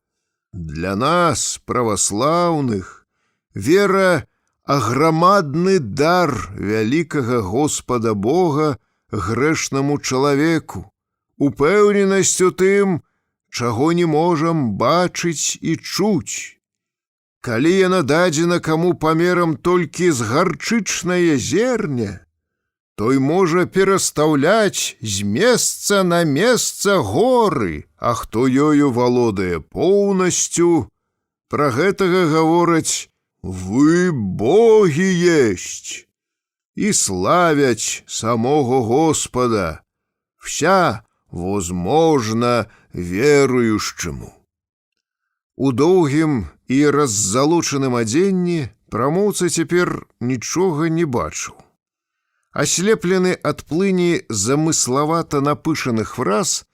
Speaker 2: Для нас, праваслаўных, вера аграмадны дар вялікага Господа Бога грэшнаму чалавеку, упэўненасць у тым, чаго не можам бачыць і чуць. Калі яна дадзена каму памерам толькі з гарчычнае зерня, той можа перастаўляць з месца на месца горы, а хто ёю валодае поўнасцю, пра гэтага гавораць «Вы богі есть» і славяць самого Господа, вся возможно верующему. У доўгім і раззалочаным адзенні прамоўца цяпер нічога не бачыў. Аслеплены ад плыні замыславата напышаных фраз,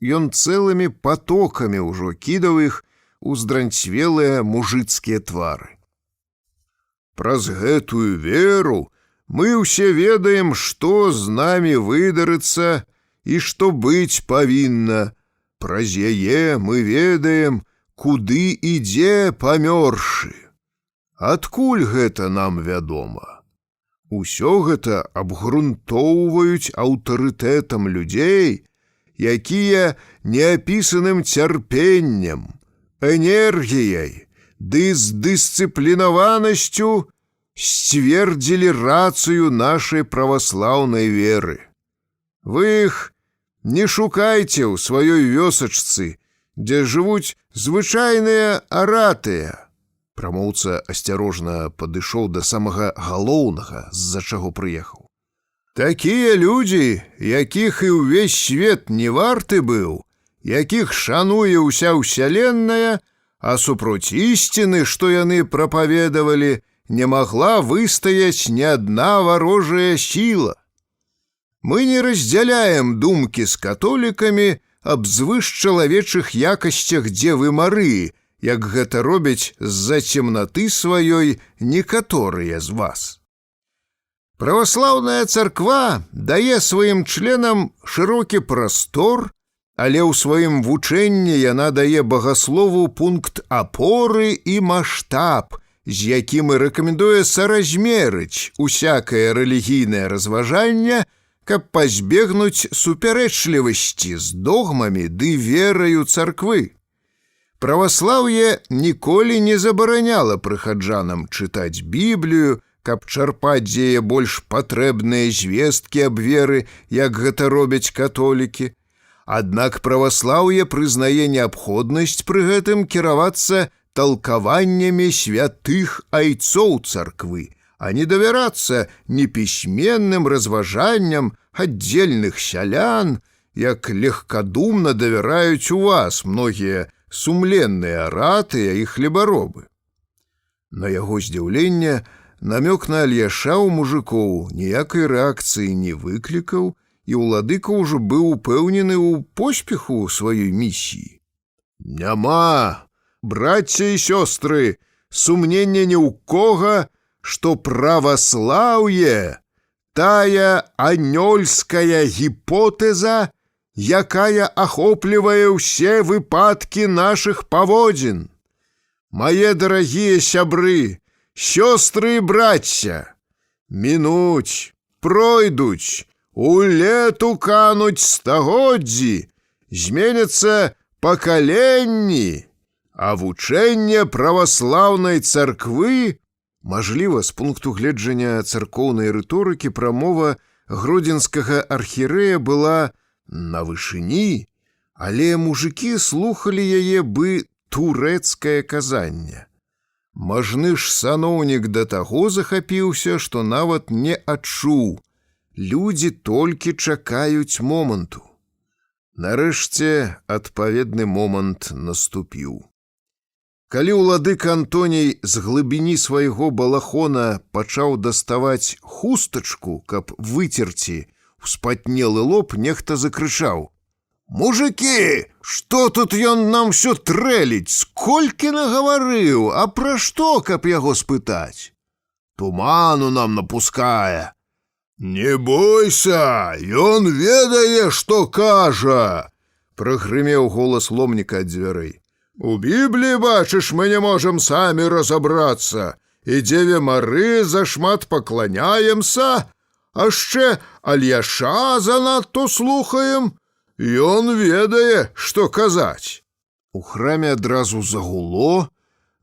Speaker 2: ён цэлымі потокамі ўжо кідаў іх у здранцвелыя мужыцкія твары. Праз гэтую веру мы ўсе ведаем, што з намі выдарыцца і што быць павінна. Праз яе мы ведаем, куды ідзе памёршы. Адкуль гэта нам вядома? Усё гэта абгрунтоўваюць аўтарытэтам людзей, якія неапісаным цярпеннем, энергіяй ды з дысцыплінаванасцю сцвердзілі рацыю нашай праваслаўнай веры. Вы іх не шукайце ў сваёй вёсачцы, дзе жывуць звычайныя аратыя. Прамоўца асцярожна падышоў да самага галоўнага, з-за чаго прыехаў. Такія людзі, якіх і ўвесь свет не варты быў, якіх шануе ўся ўсяленная, а супроць ісціны, што яны прапаведавалі, не магла выстаяць ні адна варожая сіла. Мы не раздзяляем думкі з католікамі аб звышчалавечых якасцях Дзевы Марыі, як гэта робяць з-за цемнаты сваёй некаторыя з вас. Праваслаўная царква дае сваім членам шырокі прастор, але ў сваім вучэнні яна дае багаслову пункт апоры і маштаб, з якім і рэкамендуе саразмерыць усякае рэлігійнае разважанне, каб пазбегнуць супярэчлівасці з догмамі ды вераю царквы. Праваслаўе ніколі не забараняла прыхаджанам чытаць Біблію, каб чарпаць з яе больш патрэбныя звесткі аб веры, як гэта робяць католікі. Аднак праваслаўе прызнае неабходнасць пры гэтым кіравацца толкаваннями святых айцоў царквы, а не давярацца непісьменным разважанням аддзельных сялян, як легкадумна давяраюць у вас многія сумленныя аратыя і хлебаробы. На яго здзіўленне намёк на Альяша ў мужикоў ніякай рэакцыі не выклікаў, і ўладыка ўжо быў упэўнены ў поспеху сваёй місіі. «Няма, брацья і сёстры, сумнення ні ў кога, што праваслаўе – тая анёльская гіпотэза, якая ахоплівае ўсе выпадкі нашых паводзін. Мае дарагія сябры, сёстры і брацья, мінуць, пройдуць, у лету кануць стагоддзі, зменяцца пакаленні, а вучэнне праваслаўнай царквы, мажліва, з пункту гледжання царкоўнай рыторыкі прамова гродзенскага архірэя была на вышыні, але мужыкі слухалі яе бы турэцкае казанне. Мажны ж саноўнік да таго захапіўся, што нават не адчуў. Людзі толькі чакаюць моманту. Нарэшце адпаведны момант наступіў. Калі ўладыка Антоній з глыбіні свайго балахона пачаў даставаць хустачку, каб выцерці успатнелы лоб, нехта закрычаў: «Мужыкі, што тут ён нам всё трэліць? Сколькі нагаварыў, а пра што, каб яго спытаць? Туману нам напускае». «Не бойся, ён ведае, што кажа!» – прагрымеў голас ломніка ад дзвярэй. «У Бібліі, бачыш, мы не можам самі разабрацца, і Дзеве Мары зашмат пакланяемся, а яшчэ Альяша занадто слухаем. Ён ведае, што казаць». У храме адразу загуло,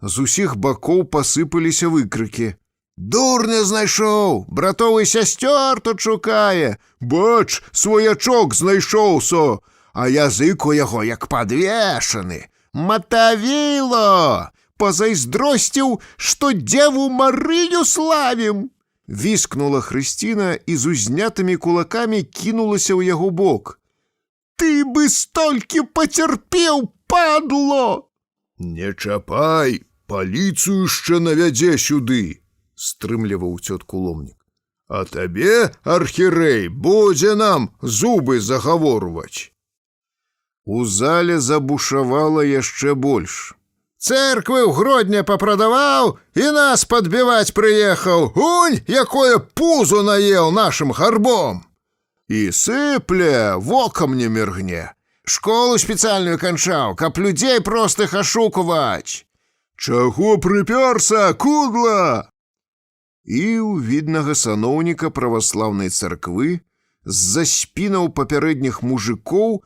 Speaker 2: з усіх бакоў пасыпаліся выкрыкі. «Дурня знайшоў! Братовы сясцёр тут шукае! Бач, сваячок знайшоўся! А язык у яго як падвешаны! Матавіло! Пазайздросціў, што Дзеву Марыю славім!» Віскнула Хрысціна і з узнятымі кулакамі кінулася ў яго бок. «Ты бы столькі пацярпеў, падло!» «Не чапай, паліцыю яшчэ навядзе сюды!» – стрымліваў цётку ломнік. «А табе, архірэй, будзе нам зубы загаворваць». У зале забушавала яшчэ больш. «Цэрквы ў Гродня папрадаваў і нас падбіваць прыехаў! Унь, якое пузо наеў нашым гарбом! І сыпле, вокам не міргне! Школу спецыяльную канчаў, каб людзей простых ашукуваць! Чаго прыпёрся, кудла?» І ў віднага саноўніка праваслаўнай царквы з-за спінаў папярэдніх мужикоў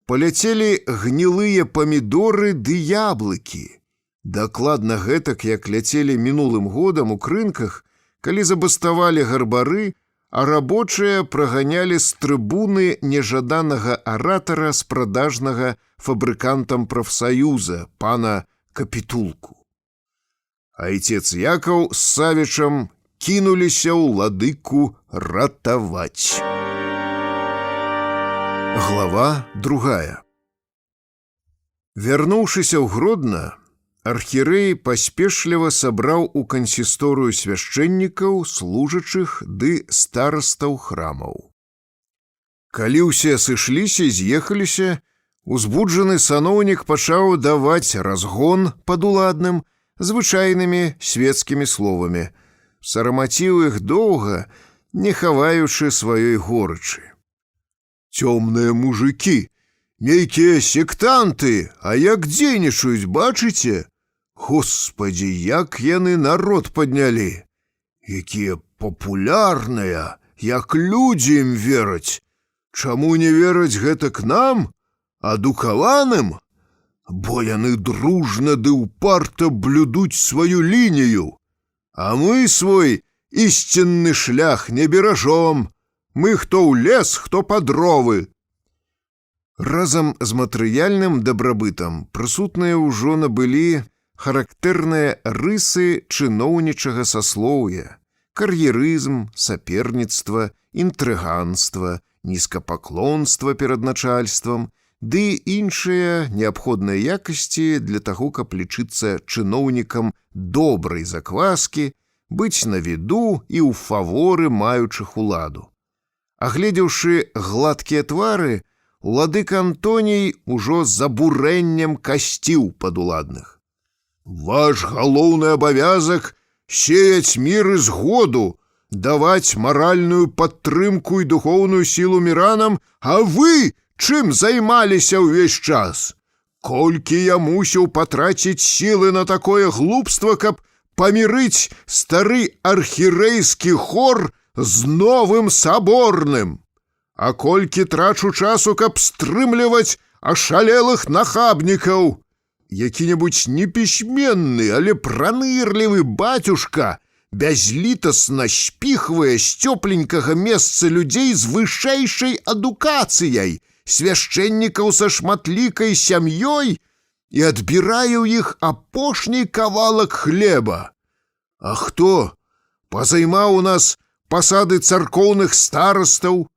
Speaker 2: паляцелі гнілыя памідоры ды яблыкі. Дакладна гэтак, як ляцелі мінулым годам у крынках, калі забаставалі гарбары, а рабочыя праганялі з трыбуны нежаданага аратара з прадажнага фабрыкантам прафсаюза, пана Капітулку. Айцец Якаў з Савічам кінуліся ўладыку ратаваць. Глава 2. Вярнуўшыся ў Гродна, архірэй паспешліва сабраў у кансісторыю свяшчэннікаў, служачых ды старастаў храмаў. Калі ўсе сышліся і з'ехаліся, узбуджаны саноўнік пачаў даваць разгон падуладным звычайнымі свецкімі словамі, сарамаціў іх доўга, не хаваючы сваёй горычы. «Цёмныя мужыкі, нейкія сектанты, а як дзейнічаюць, бачыце? Господі, як яны народ паднялі! Якія папулярныя, як людзі ім вераць! Чаму не вераць гэта к нам, адукаваным? Бо яны дружна ды ўпарта блюдуць сваю лінію, а мы свой ісцінны шлях не беражом, мы хто ў лес, хто па дровы». Разам з матэрыяльным дабрабытам прысутныя ўжо набылі характэрныя рысы чыноўнічага саслоўя, кар'ерызм, саперніцтва, інтрыганства, нізкапаклонства перад начальствам, ды іншыя неабходныя якасці для таго, каб лічыцца чыноўнікам добрай закваскі, быць на віду і ў фаворы маючых уладу. Агледзеўшы гладкія твары, уладыка Антоній ужо з абурэннем касціў падуладных.
Speaker 3: Ваш галоўны абавязак сеяць мір і згоду, даваць маральную падтрымку і духоўную сілу міранам, а вы чым займаліся ўвесь час? Колькі я мусіў патраціць сілы на такое глупства, каб памірыць стары архірэйскі хор з новым саборным? А колькі трачу часу, каб стрымліваць ашалелых нахабнікаў? Які-небудзь непісьменны, але пранырлівы бацюшка бязлітасна спіхвае з цёпленькага месца людзей з вышэйшай адукацыяй, свяшчэннікаў са шматлікай сям'ёй і адбірае ў іх апошні кавалак хлеба. А хто пазаймаў у нас пасады царкоўных старастаў,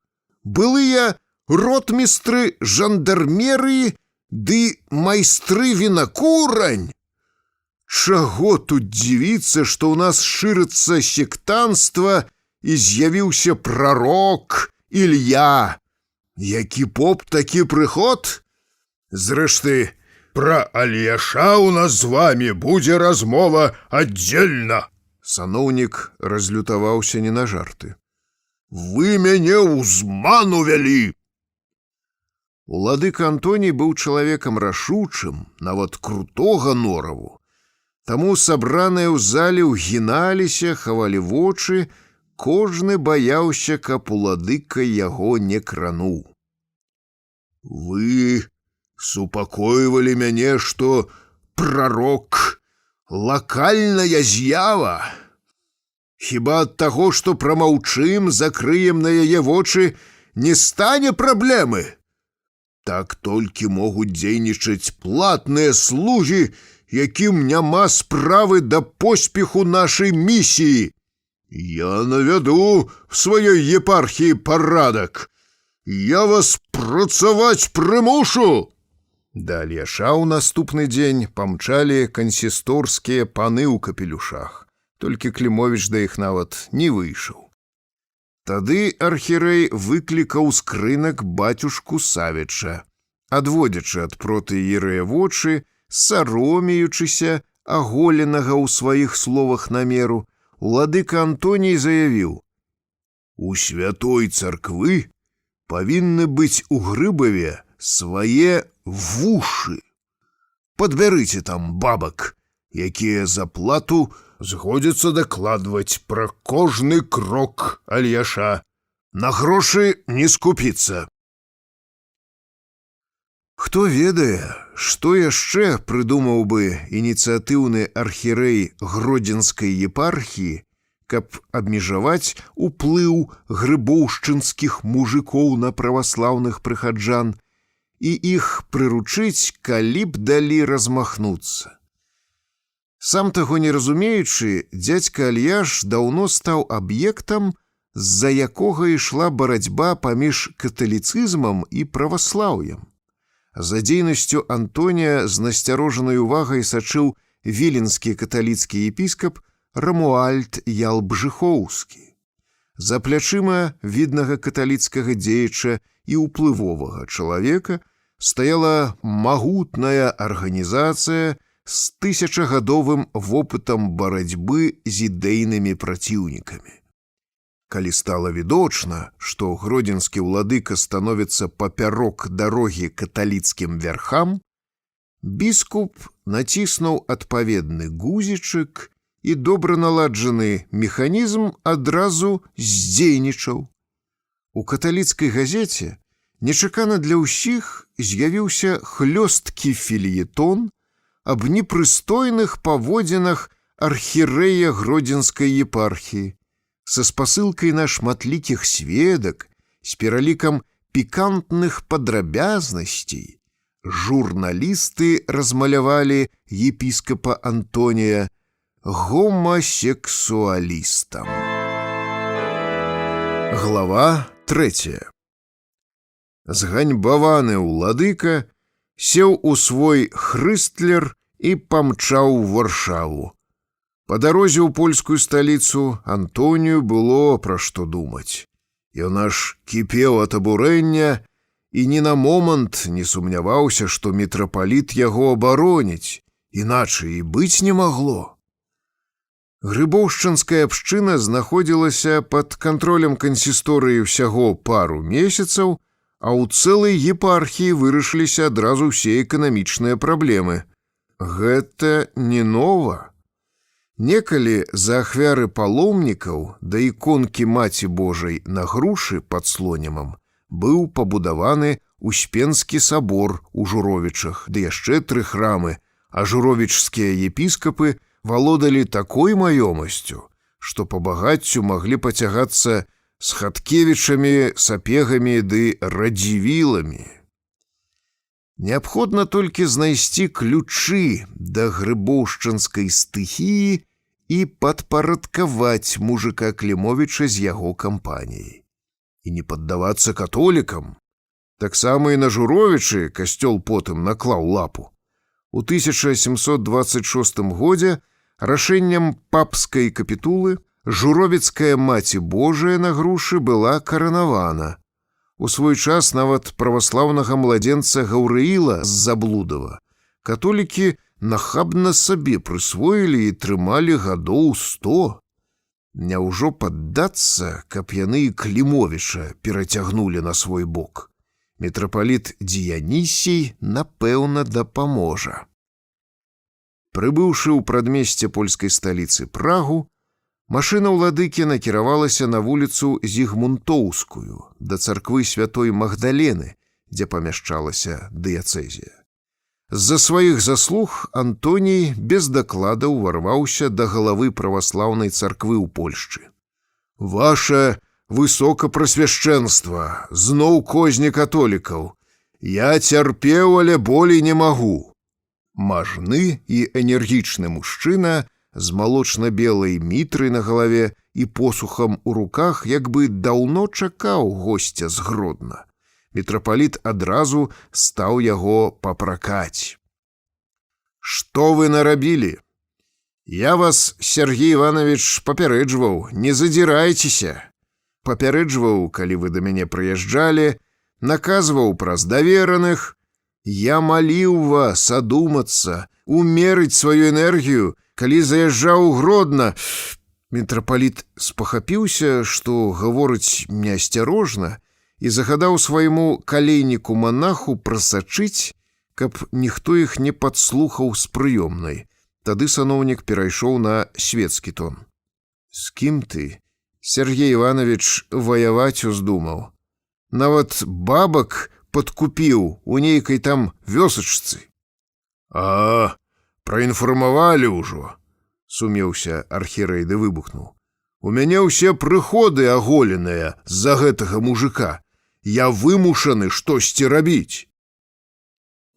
Speaker 3: былыя ротмістры жандармерыі ды майстры вінакурань? Чаго тут дзівіцца, што ў нас шырыцца сектанства і з'явіўся прарок Ілья? Які поп, такі прыход? Зрэшты, пра Альяша ў нас з вамі будзе размова аддзельна. Саноўнік разлютаваўся не на жарты. Вы мяне ў зман увялі! Уладыка Антоній быў чалавекам рашучым, нават крутога нораву. Таму сабраныя ў зале ўгіналіся, хавалі вочы, кожны баяўся, каб уладыка яго не крануў. Вы супакойвалі мяне, што прарок лакальная з'ява. Хіба ад таго, што прамаўчым, закрыем на яе вочы, не стане праблемы? Так толькі могуць дзейнічаць платныя слугі, якім няма справы да поспеху нашай місіі. Я навяду в сваёй епархіі парадак. Я вас працаваць прымушу. Да Альяша ў наступны дзень памчалі кансісторскія паны ў капелюшах. Толькі Клімовіч да іх нават не выйшаў. Тады архірэй выклікаў з крынак бацюшку Савіча, адводзячы ад протыерэя вочы, саромеючыся аголенага ў сваіх словах намеру, уладыка Антоній заявіў: «У святой царквы павінны быць у Грыбаве свае вушы. Падбярыце там бабак, якія за плату згодзяцца дакладваць пра кожны крок Альяша. На грошы не скупіцца». Хто ведае, што яшчэ прыдумаў бы ініцыятыўны архірэй Гродзенскай епархіі, каб абмежаваць уплыў грыбоўшчынскіх мужикоў на праваслаўных прыхаджан і іх прыручыць, калі б далі размахнуцца. Сам таго не разумеючы, дзядзька Альяш даўно стаў аб'ектам, з-за якога ішла барацьба паміж каталіцызмам і праваслаўем. За дзейнасцю Антонія з насцярожанай увагай сачыў віленскі каталіцкі епіскап Рамуальд Ялбжыхоўскі. За плячыма віднага каталіцкага дзеяча і ўплывовага чалавека стаяла магутная арганізацыя з тысячагадовым вопытам барацьбы з ідэйнымі праціўнікамі. Калі стала відочна, што гродзенскі ўладыка становіцца папярок дарогі каталіцкім вярхам, біскуп націснуў адпаведны гузічык і добра наладжаны механізм адразу здзейнічаў. У каталіцкай газеце нечакана для ўсіх з'явіўся хлёсткі фельетон аб непрыстойных паводзінах архірэя Гродзенскай епархіі, са спасылкай на шматлікіх сведак, з пералікам пікантных падрабязнасцей. Журналісты размалявалі епіскапа Антонія гомасексуалістам. Глава 3.
Speaker 2: Зганьбаваны ўладыка сеў у свой хрыстлер і памчаў у Варшаву. Па дарозе ў польскую сталіцу Антонію было пра што думаць. Ён аж кіпеў ад абурэння і ні на момант не сумняваўся, што мітрапаліт яго абароніць, іначай і быць не магло. Грыбоўшчынская абшчына знаходзілася пад кантролем кансісторыі ўсяго пару месяцаў, а ў цэлай епархіі вырашыліся адразу ўсе эканамічныя праблемы. Гэта не нова. Некалі за ахвяры паломнікаў да іконкі Маці Божай на грушы пад Слонімам быў пабудаваны Успенскі сабор у Журовічах, ды яшчэ 3 храмы, а журовічскія епіскапы валодалі такой маёмасцю, што па багаццю маглі пацягацца з Хаткевічамі, Сапегамі ды Радзівіламі. Неабходна толькі знайсці ключы да грыбоўшчынскай стыхіі і падпарадкаваць мужыка Клімовіча з яго кампаніяй. І не паддавацца католікам. Таксама і на Журовічы касцёл потым наклаў лапу. У 1726 годзе рашэнням папскай капітулы журовіцкая Маці Божая на грушы была каранавана. У свой час нават праваслаўнага младзенца Гаўрыіла з Заблудава католікі нахабна сабе прысвоілі і трымалі гадоў 100. Няўжо паддацца, каб яны і Клімовіча перацягнулі на свой бок? Мітрапаліт Діянісій, напэўна, дапаможа. Прыбыўшы ў прадмесце польскай сталіцы Прагу, машына ўладыкі накіравалася на вуліцу Зігмунтоўскую, да царквы святой Магдалены, дзе памяшчалася дыяцэзія. З-за сваіх заслуг Антоній без дакладаў уварваўся да галавы праваслаўнай царквы ў Польшчы. «Ваше высокапрасвяшчэнства, зноў козні католікаў, я цярпеў, але болей не магу». Мажны і энергічны мужчына з малочна-белай мітрай на галаве і посухам у руках як бы даўно чакаў госця з Гродна. Мітрапаліт адразу стаў яго папракаць. «Што вы нарабілі? Я вас, Сергей Иванович, папярэджваў, не задзірайцеся. Папярэджваў, калі вы да мяне прыязджалі, наказваў праз давераных. Я маліў вас адумацца, умерыць сваю энергію, калі заязджаў у Гродна». Мітрапаліт спахапіўся, што гаворыць неасцярожна, і загадаў свайму калейніку-манаху прасачыць, каб ніхто іх не падслухаў з прыёмнай. Тады саноўнік перайшоў на свецкі тон. «З кім ты, Сергей Иванович, ваяваць уздумаў? Нават бабак падкупіў у нейкай там вёсачцы». «А, праінфармавалі ўжо», — сумеўся архірэй ды выбухнуў. «У мяне ўсе прыходы аголеныя з-за гэтага мужыка. Я вымушаны штосьці рабіць».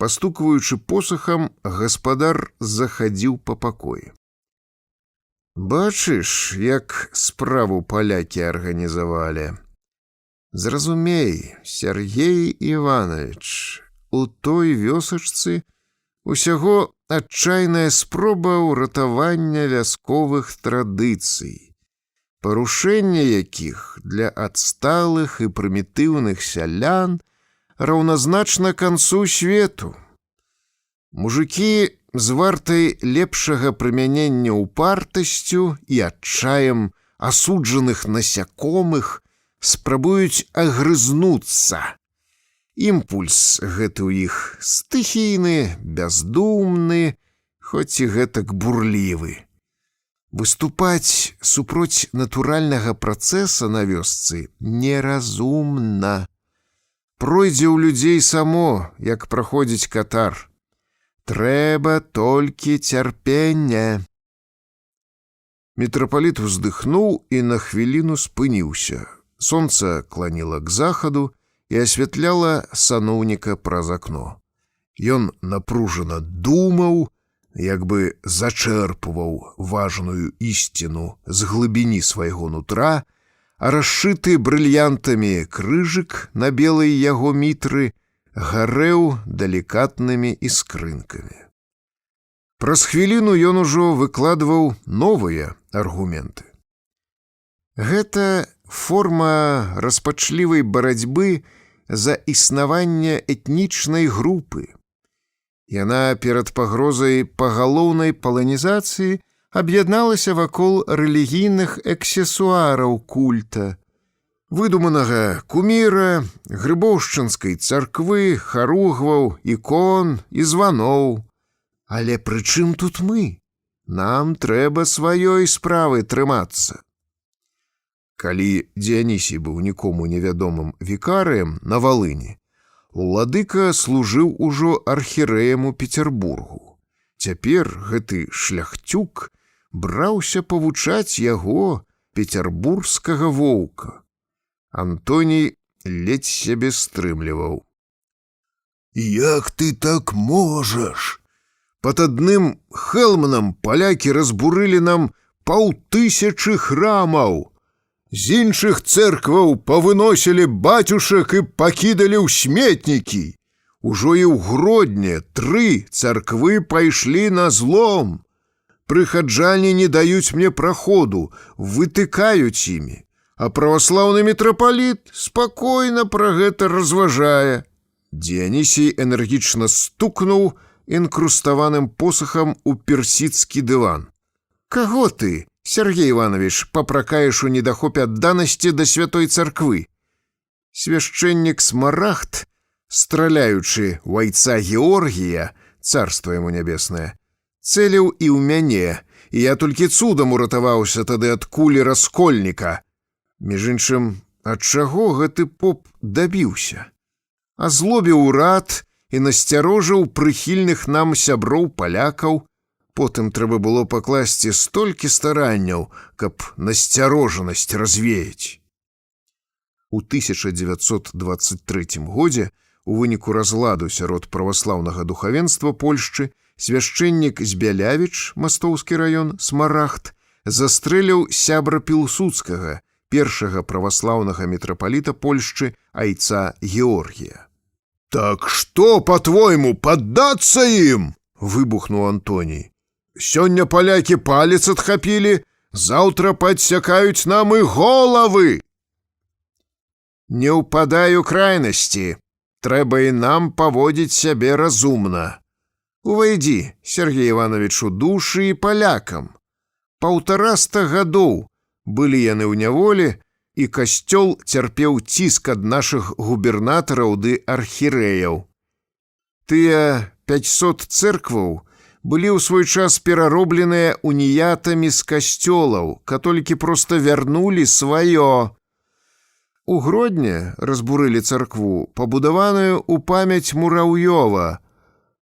Speaker 2: Пастукваючы посахам, гаспадар захадзіў па пакоі. «Бачыш, як справу палякі арганізавалі. Зразумей, Сергей Иванович, у той вёсачцы усяго адчайная спроба ўратавання вясковых традыцый, парушэнне якіх для адсталых і прымітыўных сялян раўназначна канцу свету. Мужыкі з вартай лепшага прымянення упартасцю і адчаем асуджаных насякомых спрабуюць агрызнуцца. Імпульс гэты ў іх стыхійны, бяздумны, хоць і гэтак бурлівы. Выступаць супроць натуральнага працэса на вёсцы неразумна. Пройдзе ў людзей само, як праходзіць катар. Трэба толькі цярпення». Мітрапаліт уздыхнуў і на хвіліну спыніўся. Сонца кланіла к захаду і асвятляла саноўніка праз акно. Ён напружана думаў, як бы зачэрпваў важную ісціну з глыбіні свайго нутра, а расшыты брыльянтамі крыжык на белай яго мітры гарэў далікатнымі іскрынкамі. Праз хвіліну ён ужо выкладваў новыя аргументы. Гэта форма распачлівай барацьбы за існаванне этнічнай групы. Яна перад пагрозай пагалоўнай паланізацыі аб'ядналася вакол рэлігійных аксесуараў культа, выдуманага куміра, грыбоўшчынскай царквы, харугваў, ікон і званоў. Але пры чым тут мы? Нам трэба сваёй справы трымацца. Калі Дыянісій быў нікому невядомым вікарыем на Валыні, уладыка служыў ужо архірэем у Петербургу. Цяпер гэты шляхцюк браўся павучаць яго, петербургскага воўка. Антоній ледзь сябе стрымліваў. «Як ты так можаш? Пад адным хэлманам палякі разбурылі нам 500 храмаў. З іншых цэркваў павыносілі бацюшак і пакідалі ў сметнікі. Ужо і ў Гродні 3 царквы пайшлі на злом. Прыхаджане не даюць мне праходу, вытыкаюць імі, а праваслаўны мітрапаліт спакойна пра гэта разважае». Дыянісій энергічна стукнуў інкруставаным посахам у персідскі дыван. «Каго ты, Сергей Иванович, папракаеш у недахопе адданасці да святой царквы?» Свяшчэннік Смарагд, страляючы ў айца Георгія, царства яму нябеснае, цэліў і ў мяне, і я толькі цудам уратаваўся тады ад кулі раскольніка. Між іншым, ад чаго гэты поп дабіўся? Азлобіў урад і насцярожыў прыхільных нам сяброў палякаў. Потым трэба было пакласці столькі старанняў, каб насцярожанасць развеяць. У 1923 годзе у выніку разладу сярод праваслаўнага духавенства Польшчы свяшчэннік Збялявіч, Мастоўскі раён, Смарагд, застрэліў сябра Пілсудскага, першага праваслаўнага мітрапаліта Польшчы, айца Георгія. «Так што, па-твойму, паддацца ім?» – выбухнуў Антоній. «Сёння палякі палец адхапілі, заўтра падсякаюць нам і головы!» «Не ўпадай у крайнасці, трэба і нам паводзіць сябе разумна. Увайдзі, Сергей Иванович, у душы і палякам. 150 гадоў былі яны ў няволі, і касцёл цярпеў ціск ад нашых губернатараў ды архірэяў. Тыя 500 цэркваў былі ў свой час пераробленыя уніятамі з касцёлаў, католікі проста вярнулі сваё. У Гродні разбурылі царкву, пабудаваную ў памяць Мураўёва,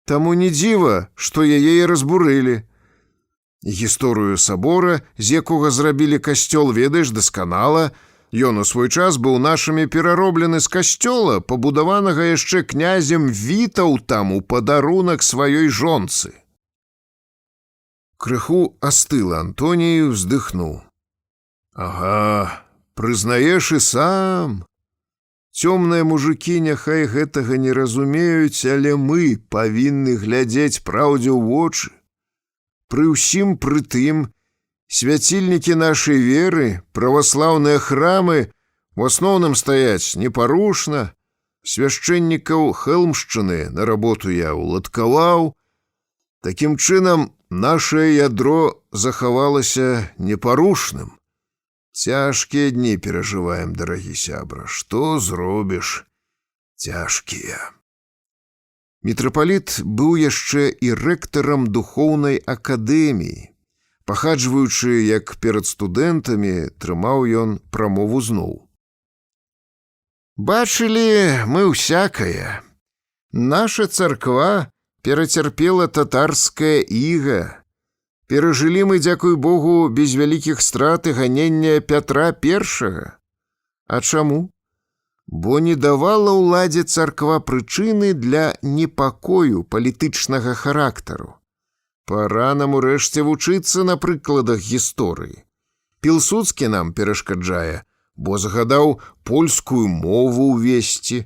Speaker 2: таму не дзіва, што яе і разбурылі. Гісторыю сабора, з якога зрабілі касцёл, ведаеш дасканала. Ён у свой час быў нашымі перароблены з касцёла, пабудаванага яшчэ князем Вітаўтам у падарунак сваёй жонцы. Крыху астыла Антоній, уздыхнуў. «Ага, прызнаеш і сам. Цёмныя мужыкі няхай гэтага не разумеюць, але мы павінны глядзець праўдзе ў вочы. Пры ўсім пры тым, свяцільнікі нашай веры, праваслаўныя храмы у асноўным стаяць непарушна. Свяшчэннікаў Хэлмшчыны на работу я уладкаваў. Такім чынам, нашае ядро захавалася непарушным. Цяжкія дні перажываем, дарагі сябра. Што зробіш? Цяжкія». Мітрапаліт быў яшчэ і рэктарам духоўнай акадэміі. Пахаджваючы, як перад студэнтамі, трымаў ён прамову зноў. «Бачылі мы ўсякае. Наша царква перацярпела татарскае іга. Перажылі мы, дзякуй Богу, без вялікіх страт і ганення Пятра I. А чаму? Бо не давала ўладзе царква прычыны для непакою палітычнага характару. Пара нам урэшце вучыцца на прыкладах гісторыі. Пілсудскі нам перашкаджае,
Speaker 3: бо загадаў польскую мову ўвесці.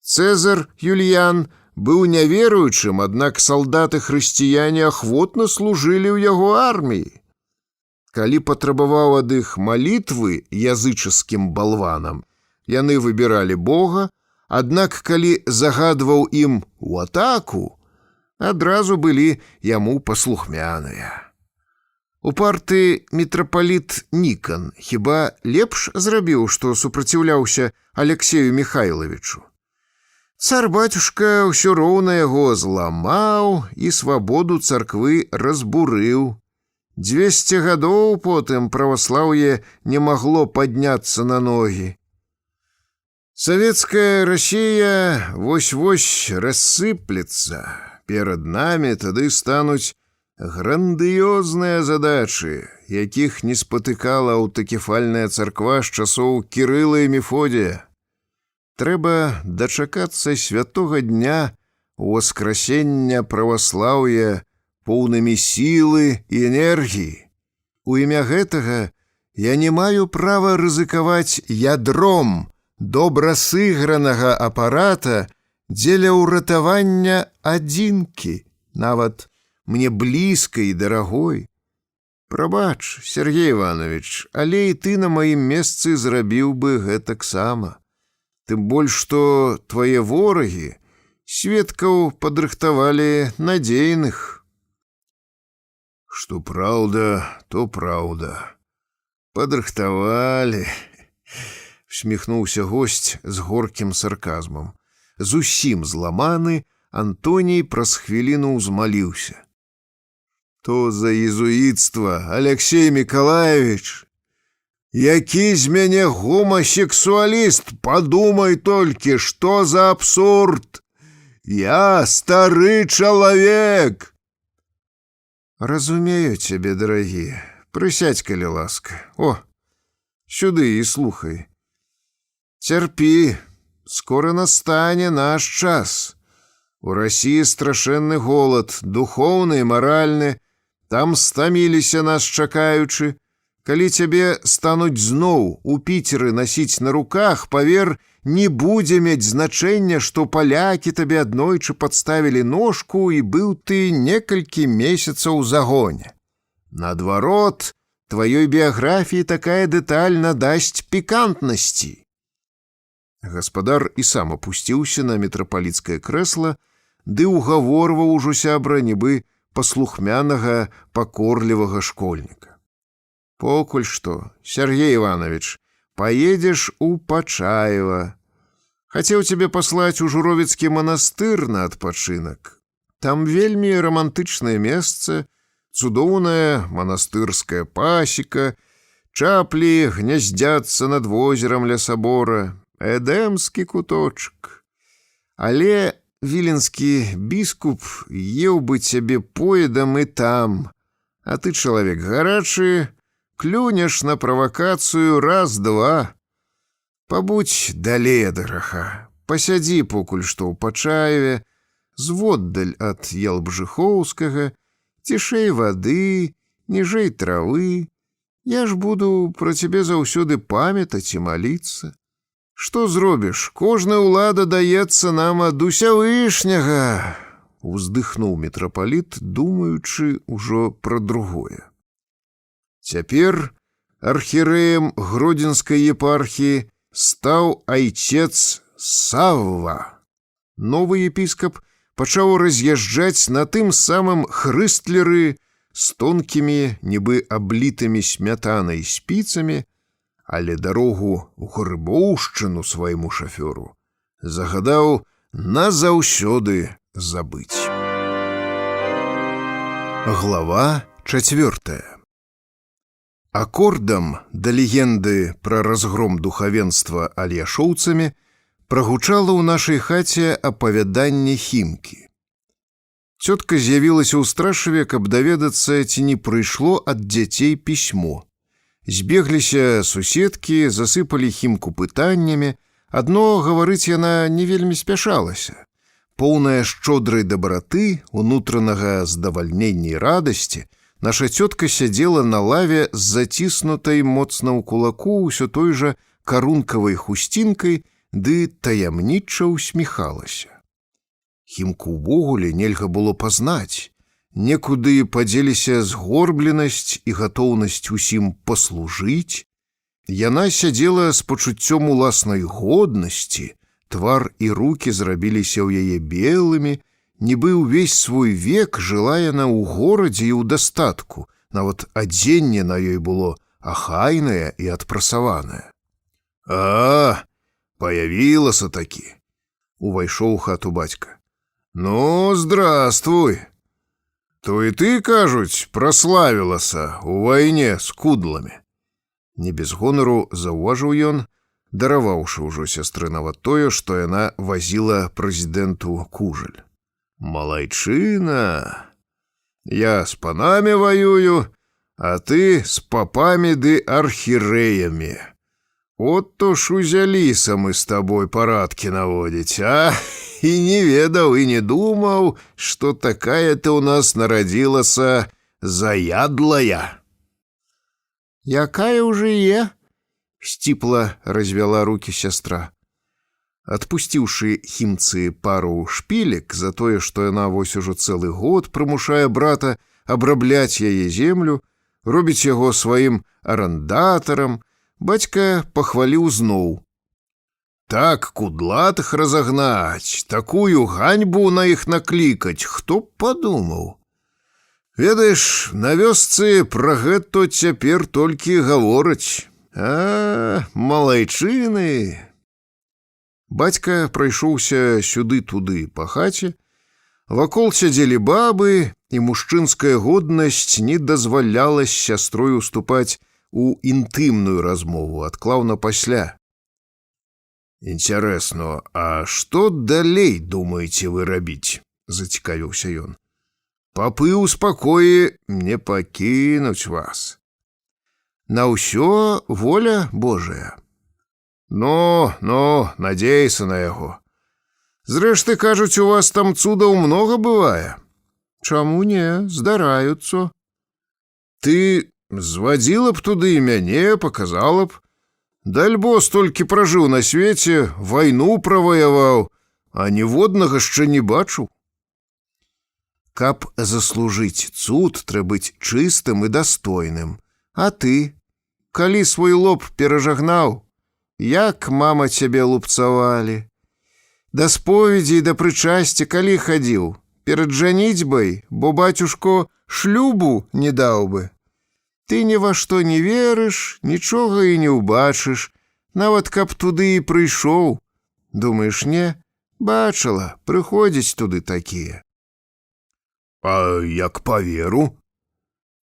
Speaker 3: Цэзар Юліян быў няверуючым, аднак салдаты-хрысціяне ахвотна служылі ў яго арміі. Калі патрабаваў ад іх малітвы язычаскім балванам, яны выбіралі Бога, аднак калі загадваў ім у атаку, адразу былі яму паслухмяныя. Упарты мітрапаліт Нікан хіба лепш зрабіў, што супраціўляўся Алексею Михайловичу. Цар-бацюшка ўсё роўна яго зламаў і свабоду царквы разбурыў. 200 гадоў потым праваслаўе не магло падняцца на ногі. Савецкая Расія вось-вось рассыплецца. Перад намі тады стануць грандыёзныя задачы, якіх не спатыкала аўтакефальная царква з часоў Кірыла і Мефодія. Трэба дачакацца святога дня ўваскрасення праваслаўя поўнымі сілы і энергіі. У імя гэтага я не маю права рызыкаваць ядром добра сыгранага апарата дзеля ўратавання адзінкі, нават мне блізкай і дарагой. Прабач, Сергей Иванович, але і ты на маім месцы зрабіў бы гэтаксама. Тым больш, што твае ворагі сведкаў падрыхтавалі надзейных. Што праўда, то праўда. Падрыхтавалі, усміхнуўся госць з горкім сарказмам. Зусім зламаны, Антоній праз хвіліну ўзмаліўся. То за езуіцтва, Алексей Миколаевич! Які з мяне гомасексуаліст, падумай толькі, што за абсурд! Я стары чалавек! Разумею цябе, дарагі. Прысядзь, калі ласка. О, сюды і слухай. Цярпі, скора настане наш час. У Расіі страшэнны голад, духоўны і маральны. Там стаміліся нас чакаючы. Калі цябе стануць зноў у Піцеры насіць на руках, павер, не будзе мець значэння, што палякі табе аднойчы падставілі ножку і быў ты некалькі месяцаў у загоне. Наадварот, тваёй біяграфіі такая дэталь надасць пікантнасці. Гаспадар і сам апусціўся на мітрапаліцкае крэсла, ды ўгаворваў ужо сябра нібы паслухмянага, пакорлівага школьніка. Покуль што, Сергей Иванович, поедешь у Пачаева. Хацеў цябе паслаць у Журовіцкі манастыр на адпачынак. Там вельмі романтычнае месца, цудоўная манастырская пасека, чаплі гняздзяцца над возерам ля сабора, эдэмскі куточак. Але віленскі біскуп еў бы цябе поедам і там, а ты чалавек гарачы, клюнеш на правакацыю раз-два. Пабудзь далей ад граха. Пасядзі покуль што ў Пачаеве, зводдаль ад Ялбжыхоўскага, цішэй вады, ніжэй травы. Я ж буду пра цябе заўсёды памятаць і маліцца. Што зробіш? Кожная ўлада даецца нам ад Усявышняга. Уздыхнуў мітрапаліт, думаючы ўжо пра другое. Цяпер архірэем Гродзенскай епархіі стаў айцец Савва. Новы епіскап пачаў раз'язджаць на тым самым хрыстлеры з тонкімі, нібы аблітымі смятанай спіцамі, але дарогу ў Грыбоўшчыну свайму шафёру загадаў назаўсёды забыць. Глава 4. Акордам да легенды пра разгром духавенства альяшоўцамі прагучала ў нашай хаце апавяданне Хімкі. Цётка з'явілася ў Страшаве, каб даведацца, ці не прыйшло ад дзяцей пісьмо. Збегліся суседкі, засыпалі Хімку пытаннямі, адно гаварыць яна не вельмі спяшалася. Поўная шчодрай дабраты, унутранага здавальнення і радасці, наша цётка сядзела на лаве з заціснутай моцна ў кулаку ўсё той жа
Speaker 2: карункавай хусцінкай ды таямніча ўсміхалася. Хімку ўвогуле нельга было пазнаць. Некуды падзеліся згорбленасць і гатоўнасць усім паслужыць. Яна сядзела з пачуццём уласнай годнасці, твар і рукі зрабіліся ў яе белымі, нібы ўвесь свой век жыла яна ў горадзе і ў дастатку, нават адзенне на ёй было ахайнае і адпрасаванае. «А, появілася такі!» — увайшоў у хату бацька. «Ну, здравствуй! То і ты, кажуць, праславілася ў вайне з кудламі!» Не без гонару заўважыў ён, дараваўшы ўжо сястры нават тое, што яна вазіла прэзідэнту кужель. «Малайчына! Я з панамі ваюю, а ты з папамі ды архірэямі. От то ж узяліся мы з табой парадкі наводзіць, а? І не ведаў, і не думаў, што такая ты ў нас нарадзілася заядлая». «Якая ўжо е?» — сціпла развяла рукі сястра. Адпусціўшы хімцы пару шпілек за тое, што яна вось ужо цэлы год прымушае брата абрабляць яе землю, робіць яго сваім арандатарам, бацька пахваліў зноў. «Так кудлатых разагнаць, такую ганьбу на іх наклікаць, хто б падумаў? Ведаеш, на вёсцы пра гэта цяпер толькі гавораць. А, малайчыны!» Бацька прайшоўся сюды-туды па хаце. Вакол сядзелі бабы, і мужчынская годнасць не дазваляла з сястрой уступаць у інтымную размову, адклаў на пасля. «Інтарэсна, а што далей думаеце вы рабіць?» — зацікавіўся ён. «Папы ў спакоі не пакінуць вас. На ўсё воля Божая». «Ну, надзейся на яго. Зрэшты, кажуць, у вас там цудаў многа бывае». «Чаму не, здараюцца». «Ты звадзіла б туды і мяне, паказала б. Дальбо столькі пражыў на свеце, вайну праваяваў, а ніводнага яшчэ не бачыў». «Каб заслужыць цуд, трэба быць чыстым і дастойным. А ты, калі свой лоб перажагнаў, як, мама, цябе лупцавалі? Да споведзі і да прычасця калі хадзіў? Перад жаніцьбай, бо бацюшко шлюбу не даў бы. Ты ні ва што не верыш, нічога і не ўбачыш, нават каб туды і прыйшоў. Думаеш, не? Бачыла, прыходзяць туды такія». «А як паверу?»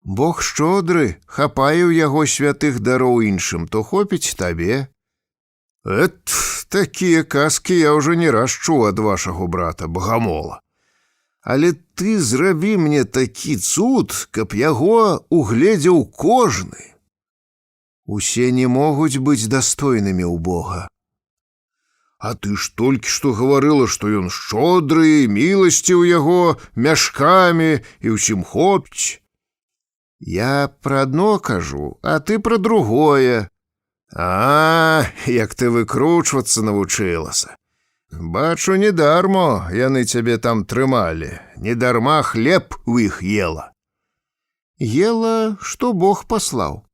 Speaker 2: «Бог шчодры, хапае ў яго святых дароў іншым, то хопіць табе». Такія казкі я ўжо не раз чуў ад вашаго брата Багамола. Але ты зрабі мне такі цуд, каб яго угледзеў кожны». «Усе не могуць быць дастойнымі ў Бога». «А ты ж толькі што гаварыла, што ён шчодры, міласці ў яго мяшкамі і ўсім хопіць». «Я пра адно кажу, а ты пра другое». «А, як ты выкручвацца навучылася. Бачу, недармо яны цябе там трымалі, недарма хлеб у іх ела». «Ела, што Бог паслаў».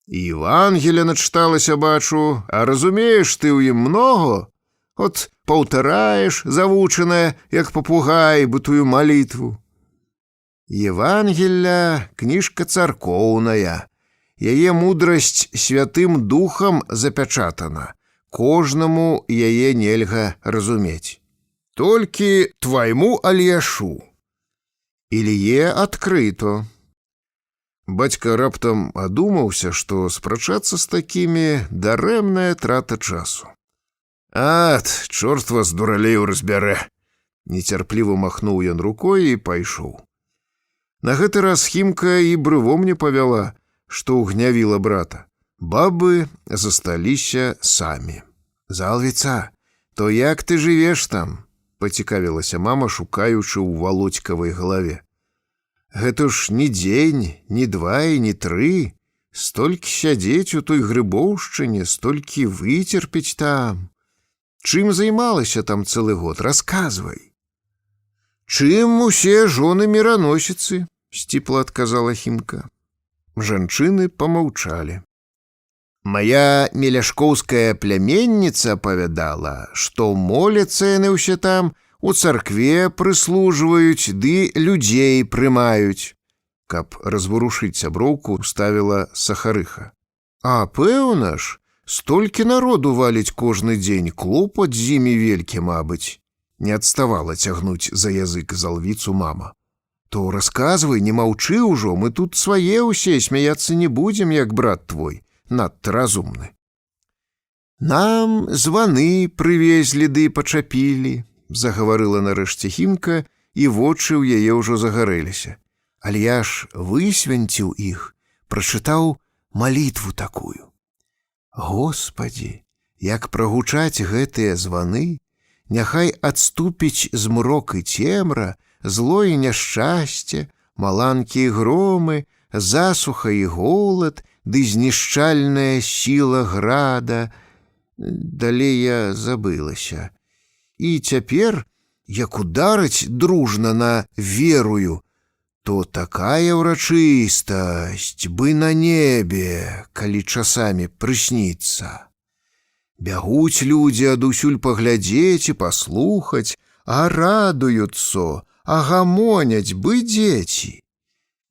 Speaker 2: «Евангелія начыталася, бачу, а разумееш ты ў ім многа? От паўтараеш завучаная, як папугай, бытую малітву». «Евангелля — кніжка царкоўная. Яе мудрасць святым духам запячатана. Кожнаму яе нельга разумець. Толькі твайму Альяшу. Ілье адкрыто». Бацька раптам адумаўся, што спрачацца з такімі дарэмная трата часу. «Ат, чорт вас, дуралею, разбярэ!» Нецярпліва махнуў ён рукой і пайшоў. На гэты раз хімка і брывом не павяла, што ўгнявіла брата. Бабы засталіся самі. «Залвіца, то як ты жывеш там?» — пацікавілася мама, шукаючы ў Володькавай галаве. «Гэта ж ні дзень, ні два і ні тры.
Speaker 3: Столькі сядзець у той Грыбоўшчыне, столькі выцерпець там. Чым займалася там цэлы год, расказвай. Чым усе жоны міраносіцы, сціпла адказала Хімка. Жанчыны памаўчалі. Мая меляшкоўская пляменніца апавядала, што моляцца яны ўсе там, у царкве прыслужваюць, ды людзей прымаюць. Каб разварушыць сяброўку, ставіла Сахарыха. А пэўна ж, столькі народу валіць кожны дзень, клопат з імі велькі, мабыць. Не адставала цягнуць за язык залвіцу мама. То расказвай, не маўчы ўжо, мы тут свае ўсе, смяяцца не будзем, як брат твой, надта разумны. Нам званы прывезлі ды пачапілі, загаварыла нарэшце Хімка, і вочы ў яе ўжо загарэліся. Але я ж высвянціў іх, прачытаў малітву такую. Господі, як прагучаць гэтыя званы, няхай адступіць змрок і цемра, зло і няшчасце, маланкі і громы, засуха і голад, ды знішчальная сіла града. Далей я забылася. І цяпер, як ударыць дружна на верую, то такая ўрачыстасць бы на небе, калі часамі прысніцца. Бягуць людзі адусюль паглядзець і паслухаць, а радуюцца, а гамоняць бы дзеці.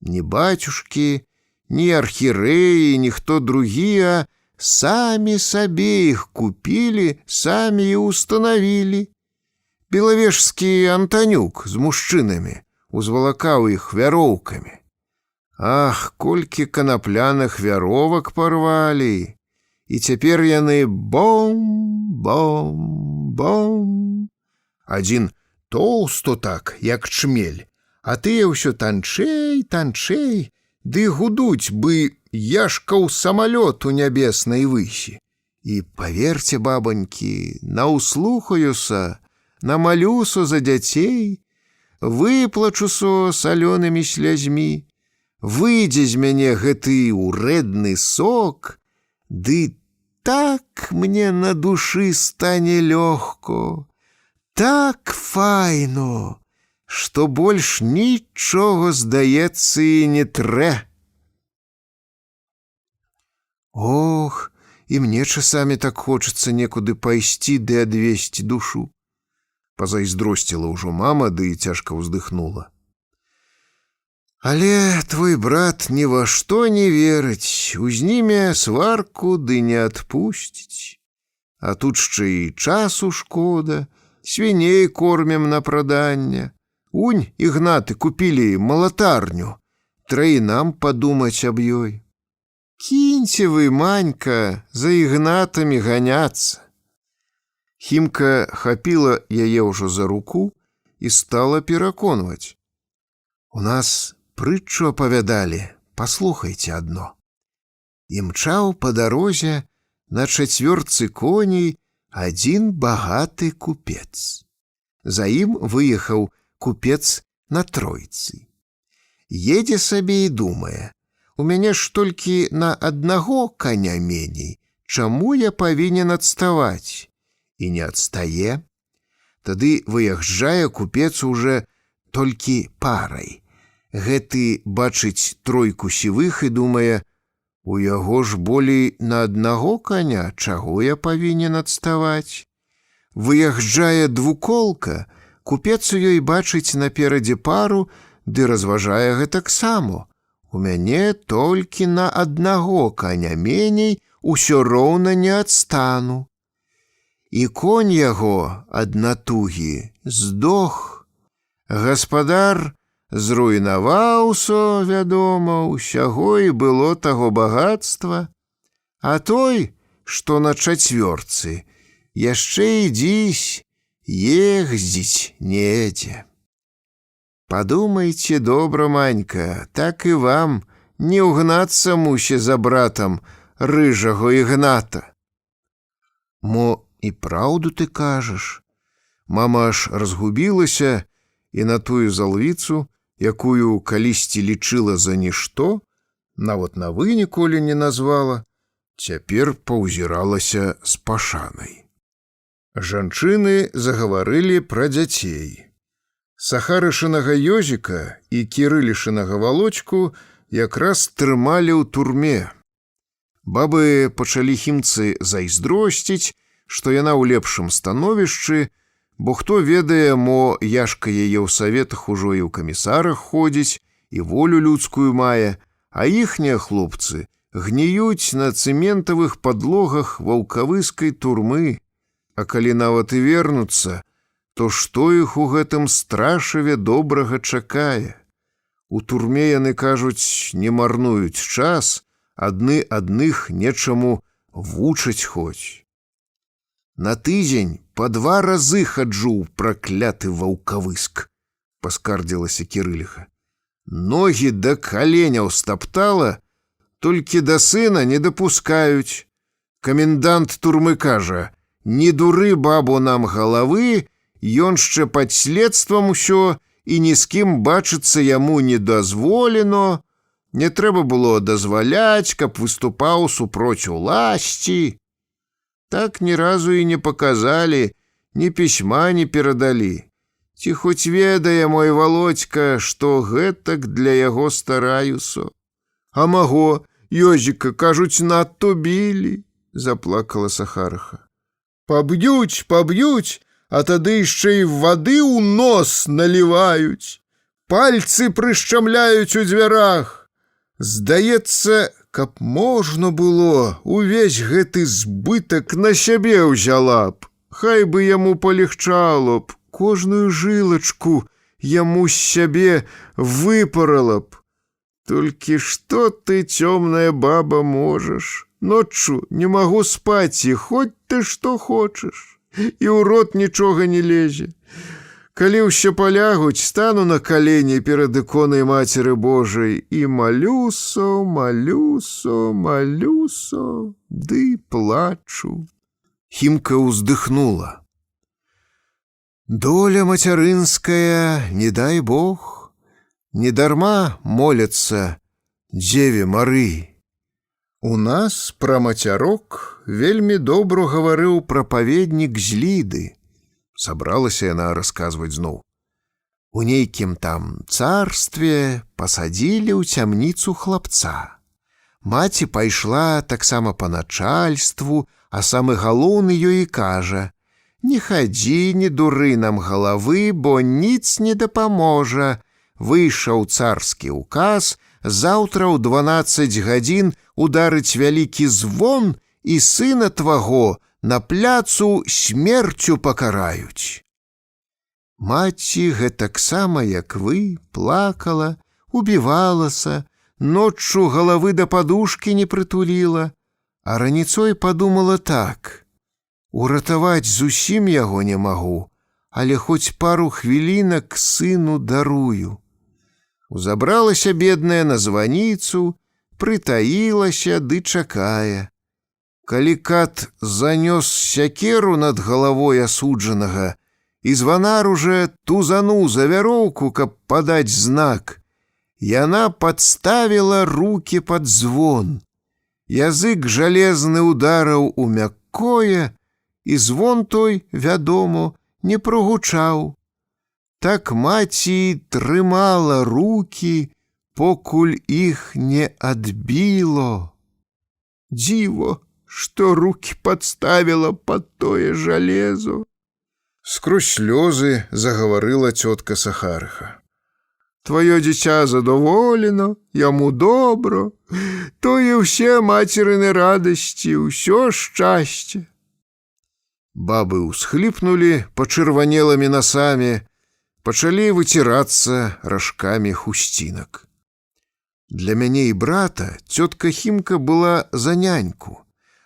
Speaker 3: Ні бацюшкі, ні архірэі, ніхто другі, а самі сабе іх купілі, самі і ўстанавілі. Белавежскі Антанюк з мужчынамі узвалакаў іх вяроўкамі. Ах, колькі канапляных вяровак парвалі! І цяпер яны бом-бом-бом. Адзін тоўсто так, як чмель, а тыя ўсё танчэй, танчэй, ды гудуць бы яшкаў самалёт у нябеснай высі. І паверце, бабанькі, наўслухаюся, намалюся за дзяцей, выплачуся салёнымі слязьмі, выйдзе з мяне гэты ўрэдны сок, ды так мне на душы стане лёгко, так файно, што больш нічога, здаецца, і не трэ. Ох, і мне часамі так хочацца некуды пайсці ды адвесці душу. Пазайздросціла ўжо мама, ды і цяжка ўздыхнула. Але твой брат ні ва што не верыць, узніме сварку ды не адпусціць. А тут шчэ і часу шкода, свіней кормім на праданне. Унь, Ігнаты, купілі малатарню, трэ і нам падумаць аб ёй. Кіньце вы, Манька, за Ігнатамі ганяцца. Хімка хапіла яе ўжо за руку і стала пераконваць. У нас прытчу апавядалі, паслухайце адно. Імчаў па дарозе на чацвёрцы коней адзін багаты купец. За ім выехаў купец на тройцы. Едзе сабе і думае, у мяне ж толькі на аднаго коня меней, чаму я павінен адставаць? І не адстае. Тады выязджае купец уже толькі парай. Гэты бачыць тройку сівых і думае, у яго ж болей на аднаго коня, чаго я павінен адставаць? Выязджае двуколка, купец у ёй бачыць наперадзе пару, ды разважае гэтаксама. У мяне толькі на аднаго коня меней, усё роўна не адстану. І конь яго ад натугі здох. Гаспадар зруйнаваўся, вядома, усяго і было таго багатства, а той, што на чацвёрцы, яшчэ ідзісь, ездзіць недзе. Падумайце добра, Манька, так і вам не ўгнацца мусе за братам рыжаго Ігната. Мо і праўду ты кажаш? Мама аж разгубілася і на тую залвіцу, якую калісьці лічыла за нішто,
Speaker 2: Нават на «вы» ніколі не назвала, цяпер паўзіралася з пашанай. Жанчыны загаварылі пра дзяцей. Сахарышынага Ёзіка і Кірылішынага Валодзьку якраз трымалі ў турме. Бабы пачалі хімцы зайздросціць, што яна ў лепшым становішчы, бо хто ведае, мо Яшка яе ў саветах ужо і ў камісарах ходзіць, і волю людскую мае, а іхнія хлопцы гніюць на цэментавых падлогах ваўкавыскай турмы. А калі нават і вернуцца, то што іх у гэтым страшаве добрага чакае? У турме яны, кажуць, не марнуюць час, адны адных нечаму вучаць хоць. На тыдзень па 2 разы хаджу ў пракляты ваўкавыск, паскардзілася Кірыліха. Ногі да каленяў стаптала, толькі да сына не дапускаюць. Камендант турмы кажа: «Не дуры, бабу, нам галавы, ён шчэ пад следствам усё, і ні з кім бачыцца яму не дазволено. Не трэба было дазваляць, каб выступаў супроць уласці». Так ні разу і не паказалі, ні пісьма не перадалі. Ці хоць ведае мой Володька, што гэтак для яго стараюся. А маго Ёзіка, кажуць, надто білі, заплакала Сахарыха. Паб'юць, паб'юць, а тады яшчэ і вады ў нос наліваюць. Пальцы прышчамляюць у дзвярах. Здаецца, каб можна было, увесь гэты збытак на сябе ўзяла б. Хай бы яму палегчало б, кожную жылачку яму з сябе выпарала б. Толькі што ты, цёмная баба, можаш? Ноччу не магу спаць, і хоць ты што хочаш, і ў рот нічога не лезе. Калі ўсе палягуць, стану на калені перад іконай Мацеры Божай і малюсо, малюсо, малюсо, ды плачу. Хімка ўздыхнула. Доля мацярынская, не дай Бог, недарма моляцца Дзеве Мары. У нас пра мацярок вельмі добра гаварыў прапаведнік з Ліды. Сабралася яна расказваць зноў. У нейкім там царстве пасадзілі ў цямніцу хлапца. Маці пайшла таксама па начальству, а самы галоўны ёй і кажа: «Не хадзі, не дуры нам галавы, бо ніц не дапаможа. Выйшаў царскі ўказ, заўтра ў 12 гадзін ударыць вялікі звон, і сына тваго на пляцу смерцю пакараюць». Маці гэтаксама, як вы, плакала, убівалася, ноччу галавы да падушкі не прытуліла, а раніцой падумала так: уратаваць зусім яго не магу, але хоць пару хвілінак сыну дарую. Узабралася бедная на званіцу, прытаілася ды чакае. Калі кат занёс сякеру над галавой асуджанага, і званар уже тузануў за вяроўку, каб падаць знак, яна падставіла руки пад звон. Язык жалезны удараў у мяккое, і звон той, вядомо, не прогучаў. Так маці трымала руки, покуль іх не адбіло. Дзіво, што руки падставіла пад тое жалезо. Скрозь слёзы загаварыла цётка Сахарыха. Твоё дзіця задоволено, яму добро, тое ўсе мацерыны радасці, ўсё шчасце. Бабы ўсхліпнулі пачырванелымі насамі, пачалі выцірацца ражкамі хусцінак. Для мяне і брата цётка Хімка была за няньку.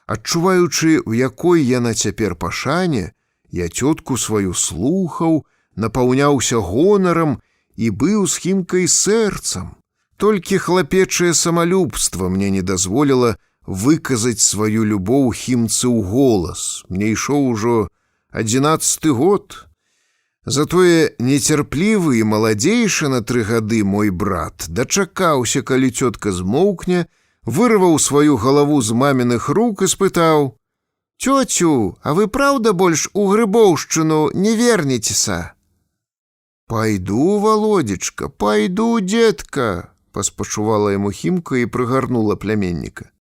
Speaker 2: Адчуваючы, у якой яна цяпер пашане, я цётку сваю слухаў, напаўняўся гонарам і быў з Хімкай сэрцам. Толькі хлапечае самалюбства мне не дазволіла выказаць сваю любоў Хімцы ў голас. Мне ішоў ужо 11 год. Затое нецярплівы і маладзейшы на 3 гады мой брат дачакаўся, калі цётка змоўкне, вырваў сваю галаву з маміных рук і спытаў: «Цёцю, а вы праўда больш у Грыбоўшчыну не вернецеся?» «Пайду, Володечка, пайду, дзедка», — паспачувала яму Хімка і прыгарнула пляменніка.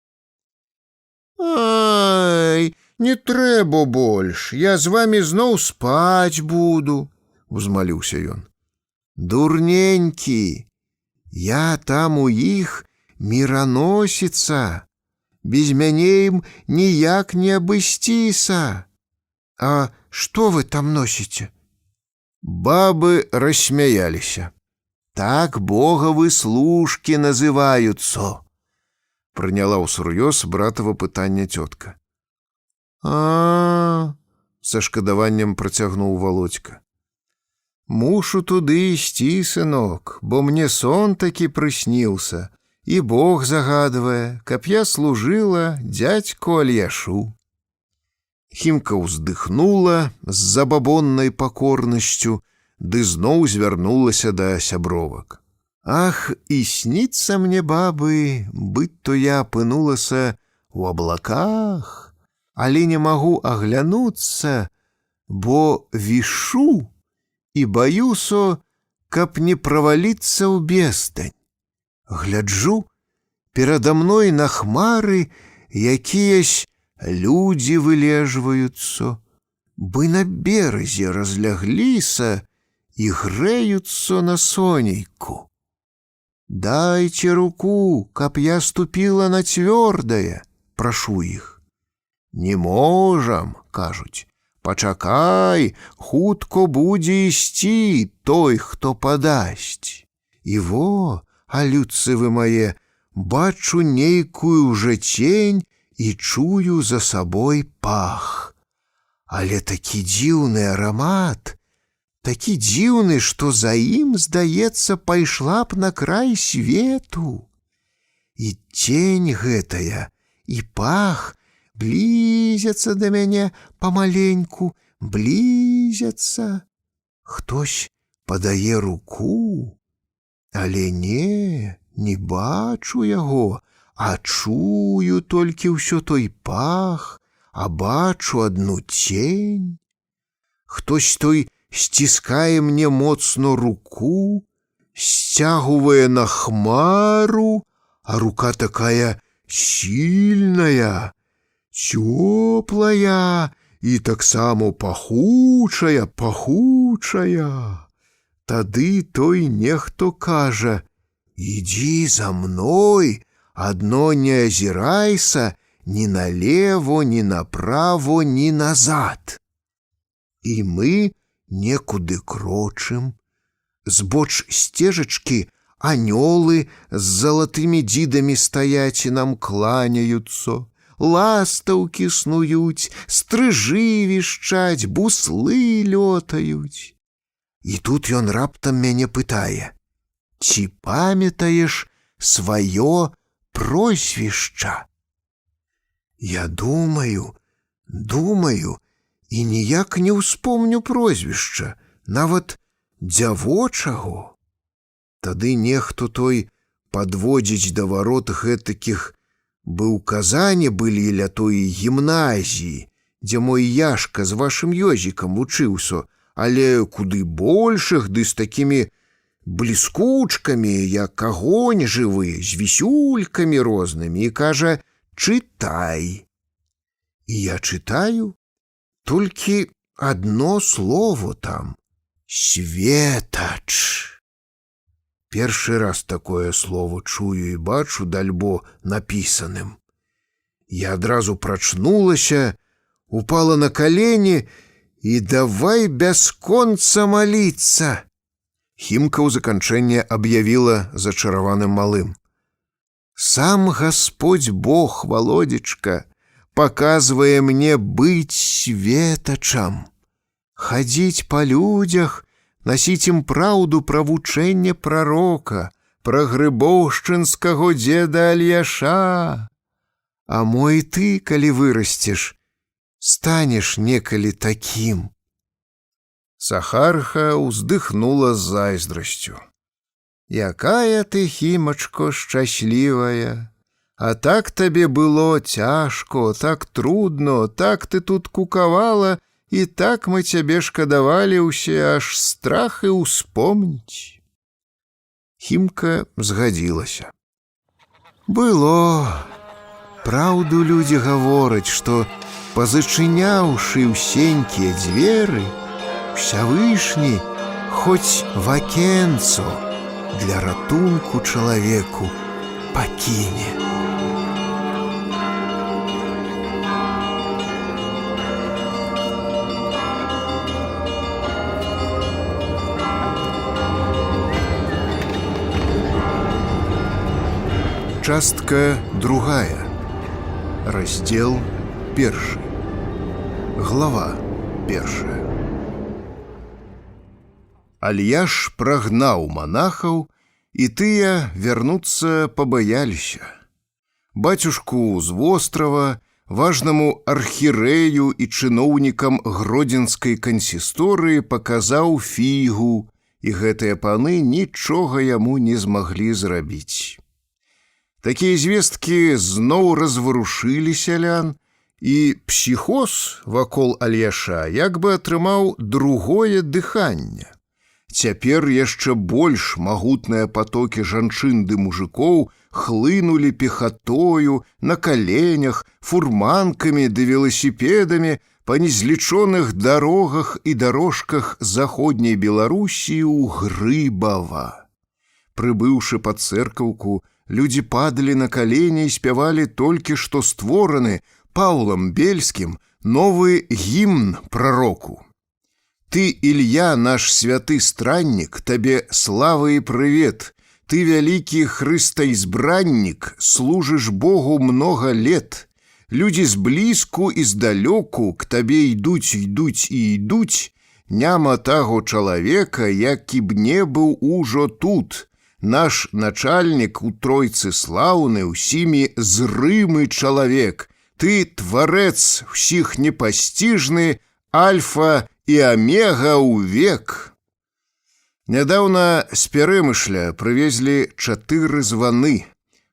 Speaker 2: «Ай, не трэба больш, я з вамі зноў спаць буду», — узмаліўся ён. «Дурненькі, я там у іх міраносіца, без мяне ім ніяк не абысціся. А што вы там носіце?» Бабы рассмяяліся. «Так богавы служкі называюцца», — прыняла ўсур'ёз братава пытанне цётка. Са шкадаваннем працягнуў Володька. «Мушу туды ісці, сынок, бо мне сон такі прысніўся, і Бог загадвае, каб я служыла дзядзьку Альяшу». Хімка ўздыхнула з забабоннай пакорнасцю, ды зноў звярнулася да сябровак. «Ах, і сніцца мне, бабы, быць то я апынулася ў аблаках, але не магу аглянуцца, бо вішу і баюся, каб не праваліцца ў бестань. Гляджу, перада мной на хмары якіясь людзі вылежваюцца, бы на беразе разлягліся і грэюцца на сонейку. Дайце руку, каб я ступіла на цвёрдае, прашу іх. Не можам, кажуць, пачакай, хутко будзе ісці той, хто падасць. І во, алюдцы вы мае, бачу нейкую ўжо цень і чую за сабой пах. Але такі дзіўны арамат, такі дзіўны, што за ім, здаецца, пайшла б на край свету. І цень гэтая, і пах блізяцца да мяне памаленьку, блізяцца. Хтось падае руку, але не бачу яго, а чую толькі ўсё той пах, а бачу адну цень. Хтось той сціскае мне моцно руку, сцягвае на хмару, а рука такая сильная, цёплая і таксама пахучая. Тады той нехто кажа: «Ідзі за мной, адно не азірайся ні налево, ні направо, ні назад». І мы некуды крочым. Збоч сцежачкі анёлы з залатымі дзідамі стаяць і нам кланяюцца, ластаўкі снуюць, стрыжы вішчаць, буслы лётаюць. І тут ён раптам мяне пытае: «Ці памятаеш сваё прозвішча?» Я думаю і ніяк не ўспомню прозвішча, нават дзявочаго. Тады нехто той падводзіць да варот гэтакіх, бы ў Казані былі ля той гімназіі, дзе мой Яшка з вашым Ёзікам вучыўся, але куды большых, ды з такімі бліскучкамі, як агонь жывы, з вісюлькамі рознымі, і кажа: «Чытай». І я чытаю, толькі адно слово там — «светач». Першы раз такое слово чую і бачу, дальбо напісаным. Я адразу прачнулася, упала на калені і давай бясконца маліцца. Хімка ў заканчэнне аб'явіла зачараваным малым: «Сам Господь Бог, Володечка, показвае мне быць светачам, хадзіць па людзях, насіць ім праўду пра вучэнне прарока, пра грыбоўшчынскага дзеда Альяша. А мо і ты, калі вырасцеш, станеш некалі такім». Сахарха уздыхнула з зайздрасцю. «Якая ты, Хімачко, шчаслівая! А так табе было цяжко, так трудно, так ты тут кукавала, і так мы цябе шкадавалі ўсе, аж страх і ўспомніць». Хімка згадзілася. «Было. Праўду людзі гавораць, што, пазачыняўшы ўсенькія дзверы, Всявышні хоць вакенцо для ратунку чалавеку пакіне». Частка 2. Раздзел 1. Глава 1. Альяш прагнаў манахаў, і тыя вярнуцца пабаяліся. Бацюшку з вострава, важнаму архірэю і чыноўнікам гродзенскай кансісторыі паказаў фігу, і гэтыя паны нічога яму не змаглі зрабіць. Такія звесткі зноў разварушылі сялян, і псіхоз вакол Альяша як бы атрымаў другое дыханне. Цяпер яшчэ больш магутныя патокі жанчын ды мужикоў хлынулі пехатою, на каленях, фурманкамі ды веласіпедамі па незлічоных дарогах і дарожках заходняй Беларусі ў Грыбава. Прыбыўшы пад цэркаўку, людзі падалі на калені і спявалі толькі што створаны Паўлам Бельскім новы гімн прароку. «Ты, Илья, наш святы странник, табе слава и привет. Ты, великий Христоизбранник, служишь Богу много лет. Люди сблизку и сдалеку к табе идуть и идуть. Няма таго человека, які б не быў ужо тут. Наш начальник у Тройцы слаўны, усімі зрымы чалавек. Ты, тварец всіх непастижны, альфа і омега ўвек». Нядаўна з Пяремышля прывезлі 4 званы.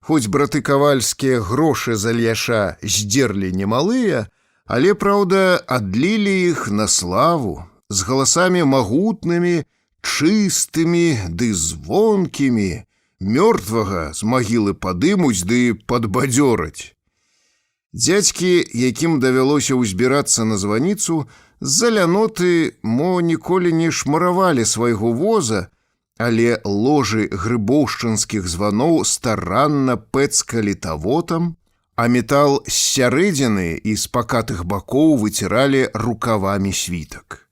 Speaker 2: Хоць браты кавальскія грошы з Альяша здзерлі немалыя, але, праўда, адлілі іх на славу, з галасамі магутнымі, чыстымі ды звонкімі. Мёртвага з магілы падымуць ды падбадзёраць. Дзядзькі, якім давялося ўзбірацца на званіцу, з-за ляноты мо ніколі не шмаравалі свайго воза, але ложы грыбоўшчынскіх званоў старанна пэцкалі тавотам, а метал з сярэдзіны і з пакатых бакоў выціралі рукавамі світак.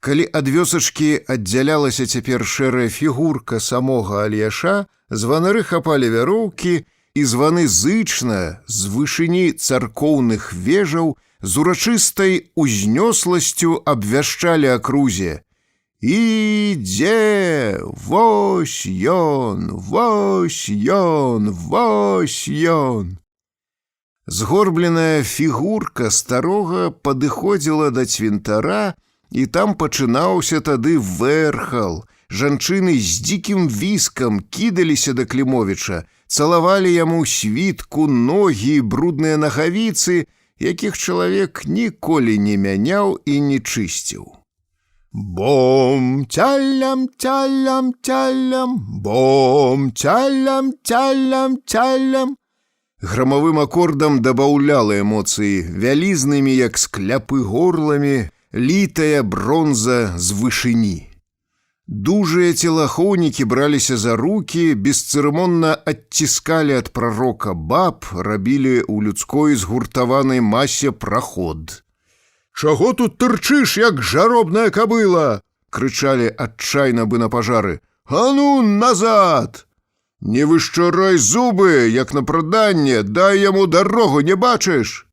Speaker 2: Калі ад вёсачкі аддзялялася цяпер шэрая фігурка самога Альяша, званары хапалі вяроўкі, і званы зычна з вышыні царкоўных вежаў з урачыстай узнёсласцю абвяшчалі акрузе: «Ідзе! Вось ён! Вось ён! Вось ён!» Згорбленая фігурка старога падыходзіла да цвінтара, і там пачынаўся тады вэрхал. Жанчыны з дзікім віскам кідаліся да Клімовіча, цалавалі яму світку, ногі, брудныя нагавіцы, якіх чалавек ніколі не мяняў і не чысціў. «Бом, тялям, тялям, тялям, бом, тялям, тялям, тялям». Грамавым акордам дабаўляла эмоцыі, вялізнымі, як скляпы горламі, літая бронза з вышыні. Дужыя целахоўнікі браліся за рукі, бесцырымонна адціскалі ад прарока баб, рабілі ў людской згуртаванай масе праход. «Чаго тут тырчыш, як жаробная кабыла?» — крычалі адчайна бы на пажары. «А ну, назад! Не вышчарай зубы, як на праданне, дай яму дарогу, не бачыш!»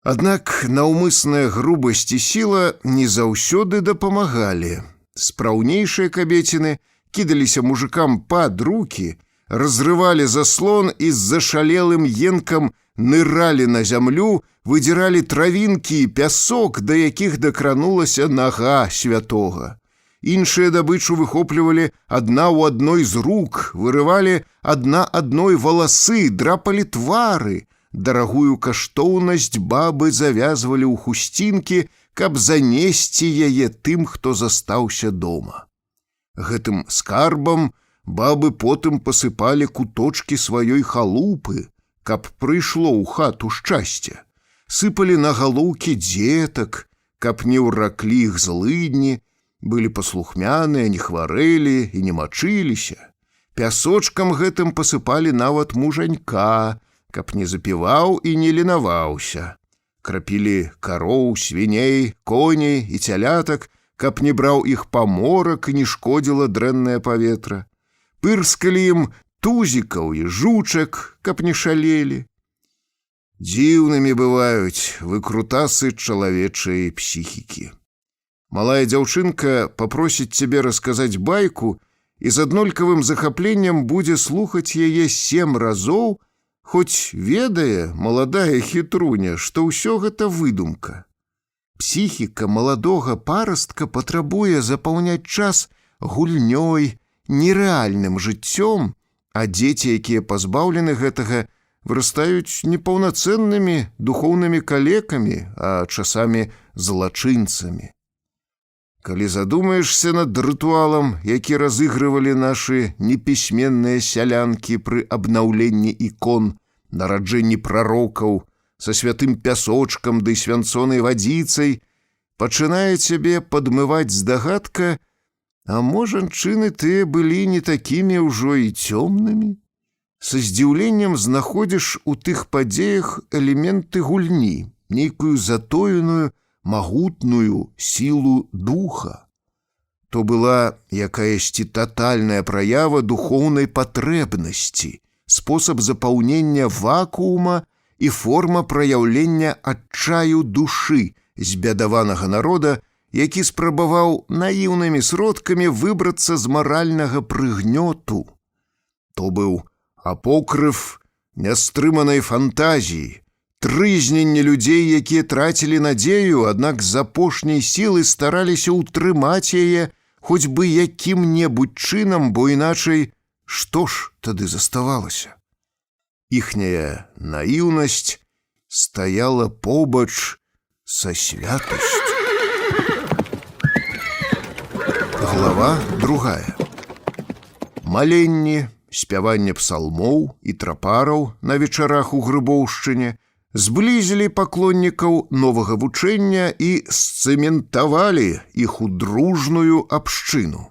Speaker 2: Аднак наўмысная грубасць і сіла не заўсёды дапамагалі. Спраўнейшыя кабеціны кідаліся мужикам пад рукі, разрывалі заслон і з зашалелым енкам ныралі на зямлю, выдзіралі травінкі і пясок, да якіх дакранулася нага святога. Іншыя дабычу выхоплівалі адна ў адной з рук, вырывалі адна адной валасы, драпалі твары. Дарагую каштоўнасць бабы завязвалі ў хусцінкі, каб занесці яе тым, хто застаўся дома. Гэтым скарбам бабы потым пасыпалі куточкі сваёй халупы, каб прыйшло ў хату шчасце. Сыпалі на галоўкі дзетак, каб не ўраклі іх злыдні, былі паслухмяныя, не хварэлі і не мачыліся. Пясочкам гэтым пасыпалі нават мужанька, каб не запіваў і не ленаваўся. Крапілі кароў, свіней, коней і цялятак, каб не браў іх паморак і не шкодзіла дрэннае паветра. Пырскалі ім тузікаў і жучак, каб не шалелі. Дзіўнымі бываюць выкрутасы чалавечай псіхікі. Малая дзяўчынка папросіць цябе расказаць байку і з аднолькавым захапленнем будзе слухаць яе 7 разоў, хоць ведае маладая хітруня, што ўсё гэта выдумка. Псіхіка маладога парастка патрабуе запаўняць час гульнёй, нерэальным жыццём, а дзеці, якія пазбаўлены гэтага, вырастаюць непаўнацэннымі духоўнымі калекамі, а часамі злачынцамі. Калі задумаешся над рытуалам, які разыгрывалі нашы непісьменныя сялянкі пры абнаўленні ікон, нараджэнні прарокаў, са святым пясочкам ды свянцонай вадзіцай, пачынае цябе падмываць здагадка, а мо жанчыны тыя былі не такімі ўжо і цёмнымі? Са здзіўленнем знаходзіш у тых падзеях элементы гульні, нейкую затоеную, магутную сілу духа. То была якаясьці татальная праява духоўнай патрэбнасці, спосаб запаўнення вакуума і форма праяўлення адчаю душы збядаванага народа, які спрабаваў наіўнымі сродкамі выбрацца з маральнага прыгнёту. То быў апокрыф нястрыманай фантазіі, трызненне людзей, якія трацілі надзею, аднак з апошняй сілы стараліся ўтрымаць яе хоць бы якім-небудзь чынам, бо іначай што ж тады заставалася? Іхняя наіўнасць стаяла побач са святасцю. Глава 2. Маленні, спяванне псалмоў і трапараў на вечарах у Грыбоўшчыне зблізілі паклоннікаў новага вучэння і сцэментавалі іх у дружную абшчыну.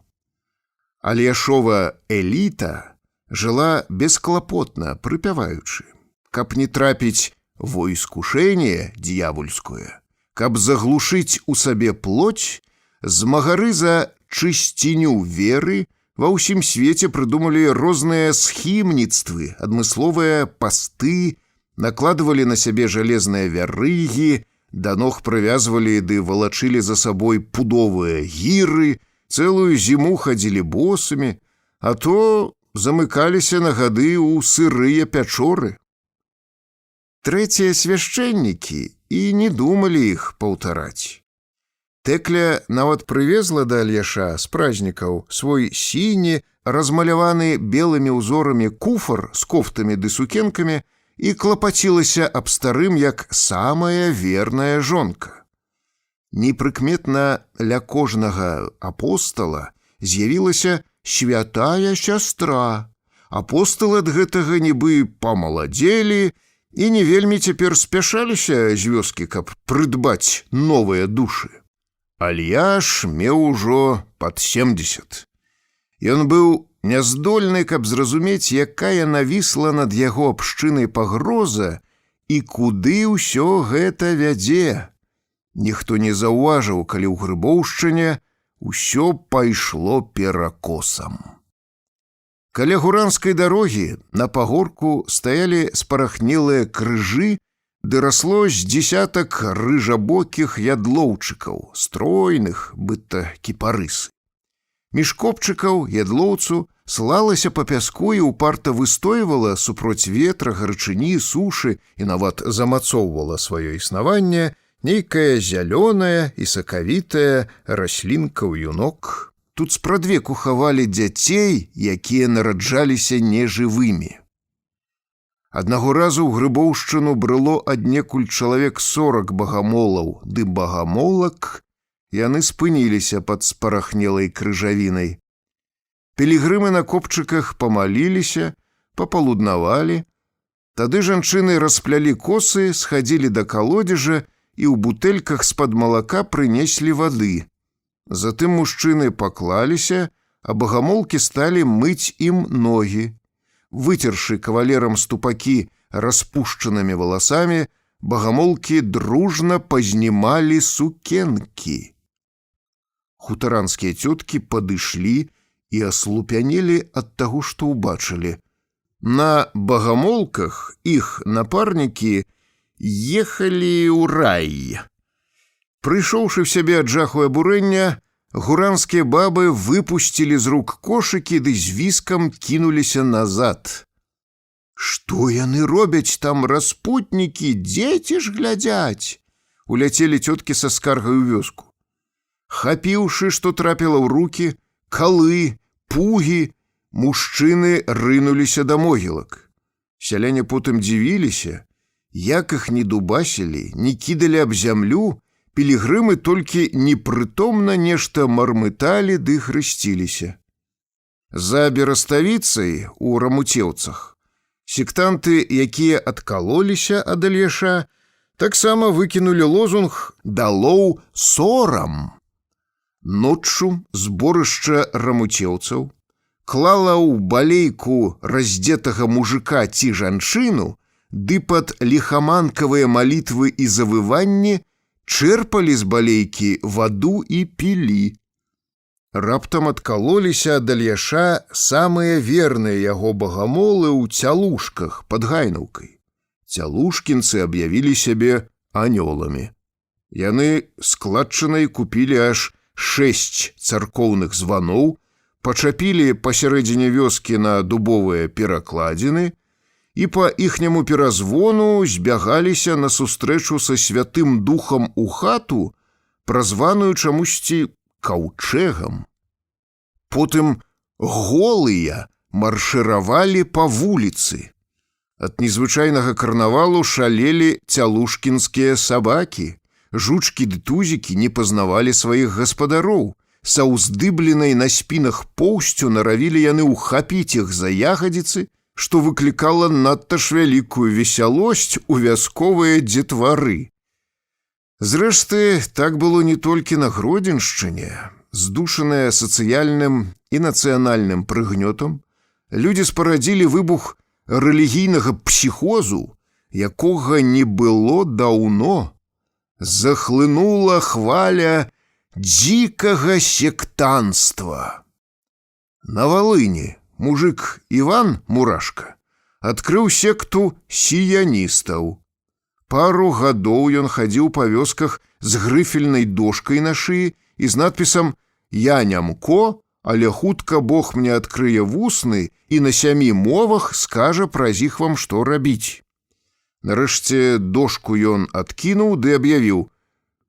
Speaker 2: Альяшова эліта жыла бесклапотна, прыпяваючы, каб не трапіць во іскушэнне д'явольское, каб заглушыць у сабе плоть, змагары за чысціню веры ва ўсім свеце прыдумалі розныя схімніцтвы, адмысловыя пасты, накладывалі на сябе жалезныя вярыгі, да ног прывязвалі ды валачылі за сабой пудовыя гіры, цэлую зіму хадзілі босамі, а то замыкаліся на гады ў сырыя пячоры. Трэція свяшчэннікі і не думалі іх паўтараць. Тэкля нават прывезла да Альяша з празнікаў свой сіні, размаляваны белымі ўзорамі куфар з кофтамі ды сукенкамі і клапацілася аб старым як самая верная жонка. Непрыкметна ля кожнага апостала з'явілася святая сястра. Апосталы ад гэтага нібы памаладзелі і не вельмі цяпер спяшаліся з вёскі, каб прыдбаць новыя душы. Альяш меў ужо пад 70. Ён быў няздольны, каб зразумець, якая навісла над яго абшчынай пагроза і куды ўсё гэта вядзе. Ніхто не заўважыў, калі ў Грыбоўшчыне ўсё пайшло перакосам. Каля гуранскай дарогі на пагорку стаялі спарахнелыя крыжы, ды расло з дзесятак рыжабокіх ядлоўчыкаў, стройных, быццам кіпарысы. Між копчыкаў ядлоўцу слалася па пяску і упарта выстойвала супроць ветра, гарачыні, сушы і нават замацоўвала сваё існаванне нейкая зялёная і сакавітая раслінка-ўюнок. Тут спрадвеку хавалі дзяцей, якія нараджаліся нежывымі. Аднаго разу ў Грыбоўшчыну брыло аднекуль чалавек 40 багамолаў, ды багамолак яны спыніліся пад спарахнелай крыжавінай. Пілігрымы на копчыках памаліліся, папалуднавалі. Тады жанчыны расплялі косы, схадзілі да калодзежа і ў бутэльках з-пад малака прынеслі вады. Затым мужчыны паклаліся, а багамолкі сталі мыць ім ногі. Выцершы кавалерам ступакі распушчанымі валасамі, багамолкі дружна пазнімалі сукенкі. Хутаранскія цёткі падышлі і аслупянелі ад таго, што ўбачылі. На багамолках іх напарнікі ехалі ў рай. Прыйшоўшы в сябе ад жаху і абурэння, гуранскія бабы выпусцілі з рук кошыкі ды з віскам кінуліся назад. «Што яны робяць там, распутнікі? Дзеці ж глядзяць!» Уляцелі цёткі са скаргай у вёску. Хапіўшы, што трапіла ў рукі, калы, пугі, мужчыны рынуліся да могілак. Сяляне потым дзівіліся, як іх не дубасілі, не кідалі аб зямлю, пілігрымы толькі непрытомна нешта мармыталі ды хрысціліся. За бераставіцай у рамуцеўцах сектанты, якія адкалоліся ад Ільяша, таксама выкінулі лозунг «Далоў сорам». Ноччу зборышча рамуцеўцаў клала ў балейку раздзетага мужика ці жанчыну, ды пад ліхаманкавыя малітвы і завыванні чэрпалі з балейкі ваду і пілі. Раптам адкалоліся ад Ільяша самыя верныя яго багамолы ў цялушках пад гайнаўкай. Цялушкінцы аб'явілі сябе анёламі. Яны складчынай купілі аж 6 царкоўных званоў, пачапілі пасярэдзіне вёскі на дубовыя перакладзіны і па іхняму перазвону збягаліся на сустрэчу са Святым Духам у хату, празваную чамусьці каўчэгам. Потым голыя маршыравалі па вуліцы. Ад незвычайнага карнавалу шалелі цялушкінскія сабакі. Жучкі ды тузікі не пазнавалі сваіх гаспадароў. Са ўздыбленай на спінах поўсцю наравілі яны ўхапіць іх за ягадзіцы, што выклікала надта ж вялікую весялосць у вясковыя дзетвары. Зрэшты, так было не толькі на Гродзеншчыне. Здушаныя сацыяльным і нацыянальным прыгнётам, людзі спарадзілі выбух рэлігійнага псіхозу, якога не было даўно. Захлынула хваля дзікага сектанства. На Валыні мужик Іван Мурашка адкрыў секту сіяністаў. Пару гадоў ён хадзіў па вёсках з грыфельнай дошкай на шыі і з надпісам «Я нямко, але хутка Бог мне адкрые вусны і на 7 мовах скажа праз іх вам што рабіць». Нарэшце дошку ён адкінуў ды аб'явіў: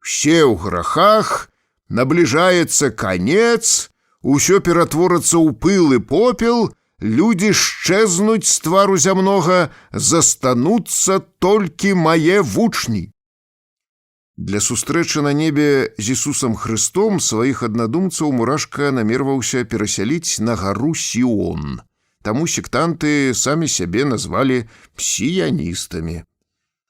Speaker 2: «Все ў грахах, набліжаецца канец, усё ператворацца ў пыл і попел, людзі шчэзнуць з твару зямнога, застануцца толькі мае вучні». Для сустрэчы на небе з Ісусам Хрыстом сваіх аднадумцаў Мурашка намерваўся перасяліць на гару Сіон. Таму сектанты самі сябе назвалі сіяністамі.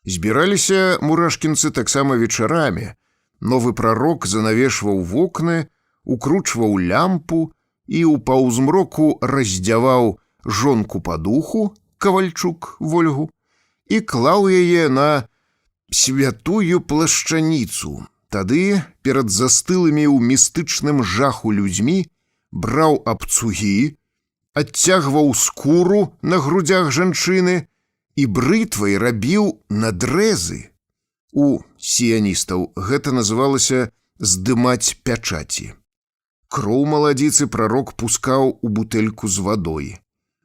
Speaker 2: Збіраліся мурашкінцы таксама вечарамі. Новы прарок занавешваў вокны, укручваў лямпу і ў паўзмроку раздзяваў жонку па духу, Кавальчук Вольгу, і клаў яе на святую плашчаніцу. Тады перад застылымі ў містычным жаху людзьмі браў абцугі, адцягваў скуру на грудзях жанчыны і брытвай рабіў надрэзы. У сіяністаў гэта называлася «здымаць пячаці». Кроў маладзіцы прарок пускаў у бутэльку з вадой.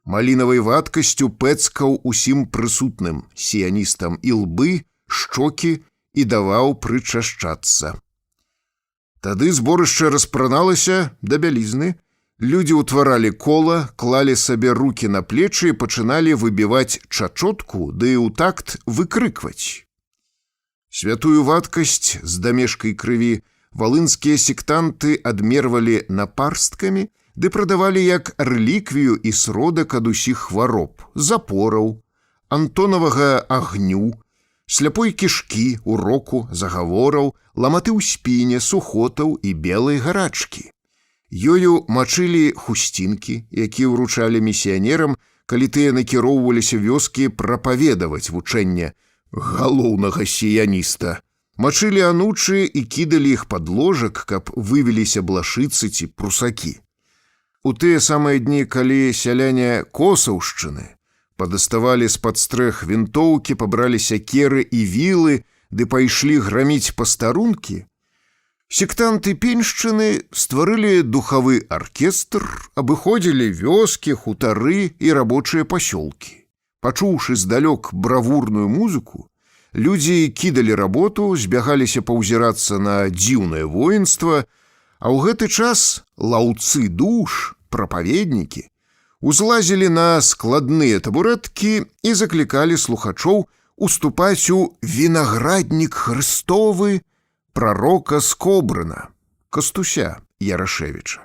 Speaker 2: Малінавай вадкасцю пэцкаў усім прысутным, сіяністам ілбы, шчокі і даваў прычашчацца. Тады зборышча распраналася да бялізны. Людзі ўтваралі кола, клалі сабе рукі на плечы і пачыналі выбіваць чачотку, ды ў такт выкрыкваць. Святую вадкасць з дамешкай крыві валынскія сектанты адмервалі напарсткамі ды прадавалі як рэліквію і сродак ад усіх хвароб, запораў, антонавага агню, сляпой кішкі, уроку, загавораў, ламаты ў спіне, сухотаў і белай гарачкі. Ёю мачылі хусцінкі, якія ўручалі місіянерам, калі тыя накіроўваліся вёскі прапаведаваць вучэнне галоўнага сіяніста. Мачылі анучы і кідалі іх пад ложак, каб вывеліся блашыцы ці прусакі. У тыя самыя дні, калі сяляне Косаўшчыны падаставалі з-пад стрэх вінтоўкі, пабралі сякеры і вілы, ды пайшлі граміць пастарункі, сектанты Пеньшчыны стварылі духавы аркестр, абыходзілі вёскі, хутары і рабочыя пасёлкі. Пачуўшы здалёк бравурную музыку, людзі кідалі работу, збягаліся паўзірацца на дзіўнае воінства, а ў гэты час лаўцы душ, прапаведнікі, узлазілі на складныя табурэткі і заклікалі слухачоў уступаць у вінаграднік Хрыстовы прарока з Кобрына, Кастуся Ярашевіча.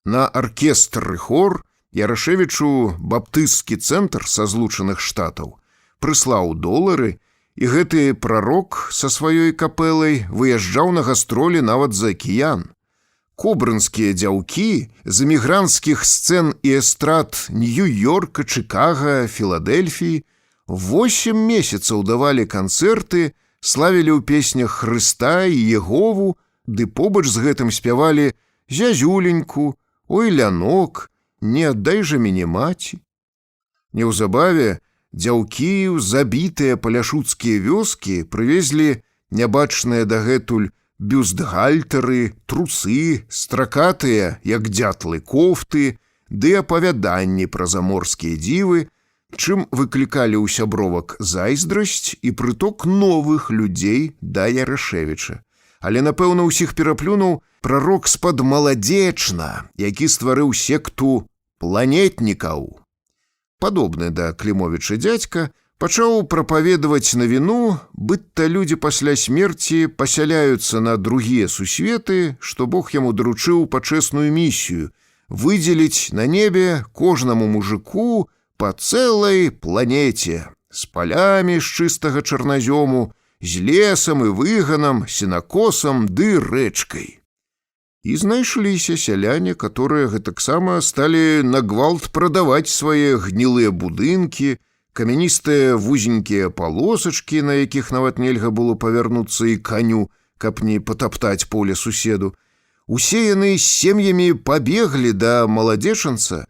Speaker 2: На аркестр і хор Ярашевічу баптысцкі цэнтр са Злучаных Штатаў прыслаў долары, і гэты прарок са сваёй капэлай выязджаў на гастролі нават за акіян. Кобрынскія дзяўкі з эмігранцкіх сцэн і эстрад Нью-Йорка, Чыкага, Філадельфіі 8 месяцаў давалі канцэрты, славілі ў песнях Хрыста і Єгову, ды побач з гэтым спявалі «Зязюленьку», «Ой, лянок», «Не аддай жа мяне маці». Неўзабаве дзяўкі ў забітыя паляшуцкія вёскі прывезлі нябачныя дагэтуль бюстгальтары, трусы, стракатыя, як дятлы, кофты, ды апавяданні пра заморскія дзівы, чым выклікалі ў сябровак зайздрасць і прыток новых людзей да Ярашевіча. Але, напэўна, усіх пераплюнуў прарок з-пад Маладзечна, які стварыў секту планетнікаў. Падобны да Клімовіча дзядзька, пачаў прапаведаваць навіну, быццам людзі пасля смерці пасяляюцца на другія сусветы, што Бог яму даручыў пачэсную місію выдзеліць на небе кожнаму мужику па цэлай планеце з палямі з чыстага чарназёму, з лесам і выганам, сенакосам ды рэчкай. І знайшліся сяляне, которые гэтаксама сталі нагвалт прадаваць свае гнілыя будынкі, камяністыя вузенькія палосачкі, на якіх нават нельга было павярнуцца і каню, каб не патаптаць поле суседу. Усе яны з сем'ямі пабеглі да Маладзечанца,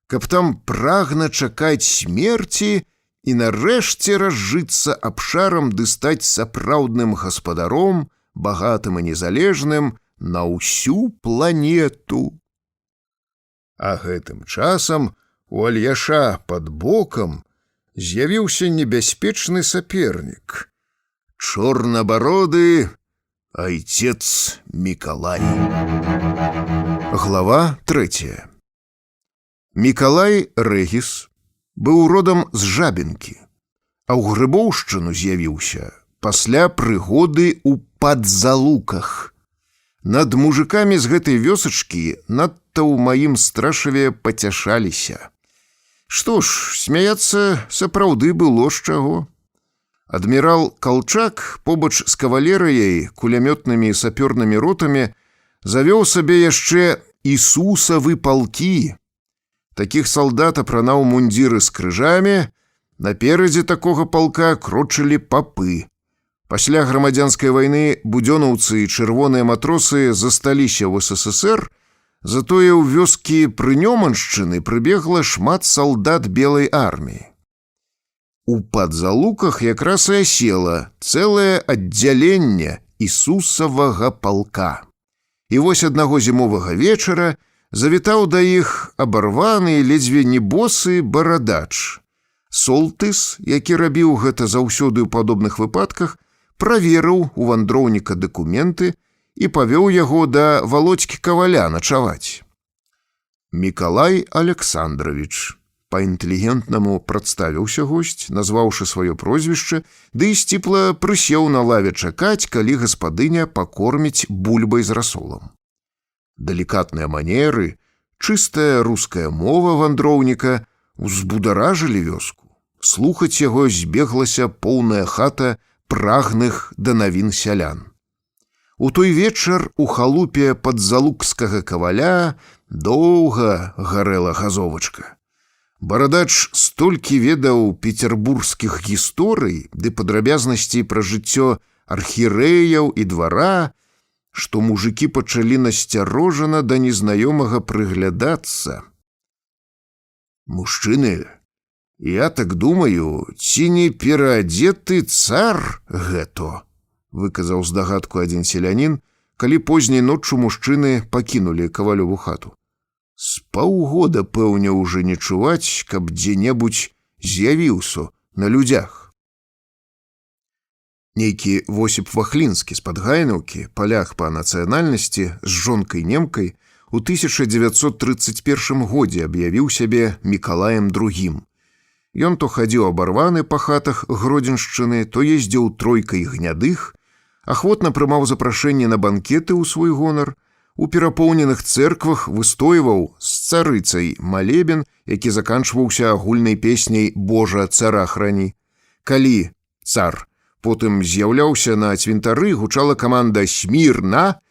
Speaker 2: каб там прагна чакаць смерці і нарэшце разжыцца абшарам ды стаць сапраўдным гаспадаром, багатым і незалежным на ўсю планету. А гэтым часам у Альяша пад бокам з'явіўся небяспечны сапернік — чорнабароды айцец Мікалай. Глава 3. Мікалай Рэгіс быў родам з Жабінкі, а ў Грыбоўшчыну з'явіўся пасля прыгоды ў Падзалуках. Над мужикамі з гэтай вёсачкі надта ў маім Страшаве пацяшаліся. Што ж, смяяцца сапраўды было з чаго. Адмірал Калчак побач з кавалерыяй, кулямётнымі і сапёрнымі ротамі завёў сабе яшчэ Ісусавы палкі. Такіх салдат апранаў мундзіры з крыжамі, наперадзе такога палка крочылі папы. Пасля грамадзянскай вайны будзёнаўцы і чырвоныя матросы засталіся ў СССР, затое ў вёскі Прынёманшчыны прыбегла шмат салдат белай арміі. У Падзалуках якраз і асела цэлае аддзяленне Ісусавага палка. І вось аднаго зімовага вечара завітаў да іх абарваны і ледзьве не босы барадач. Солтыс, які рабіў гэта заўсёды ў падобных выпадках, праверыў у вандроўніка дакументы і павёў яго да Володькі Каваля начаваць. Мікалай Александрович. Па-інтэлігентнаму прадставіўся госць, назваўшы сваё прозвішча, ды і сціпла прысеў на лаве чакаць, калі гаспадыня пакорміць бульбай з расолам. Далікатныя манеры, чыстая руская мова вандроўніка узбударажылі вёску. Слухаць яго збеглася поўная хата прагных да навін сялян. У той вечар у халупе падзалукскага Каваля доўга гарэла газовачка. Барадач столькі ведаў петербургскіх гісторый ды падрабязнасцей пра жыццё архірэяў і двара, што мужыкі пачалі насцярожана да незнаёмага прыглядацца. «Мужчыны, я так думаю, ці не пераадзеты цар гэта?» — выказаў здагадку адзін селянін, калі позняй ноччу мужчыны пакінулі Кавалёву хату. «З паўгода, пэўне, уже не чуваць, каб дзе-небудзь з'явіўся на людзях». Нейкі Восіп Вахлінскі з Падгайнаўкі, паляк па нацыянальнасці, з жонкай-немкай, у 1931 годзе аб'явіў сябе Мікалаем II. Ён то хадзіў абарваны па хатах Гродзеншчыны, то ездзіў тройкай гнядых, ахвотна прымаў запрашэнні на банкеты ў свой гонар, у перапоўненых цэрквах выстойваў з царыцай малебен, які заканчваўся агульнай песняй «Божа, цара храні». Калі цар потым з'яўляўся на цвінтары, гучала каманда «Смірна»,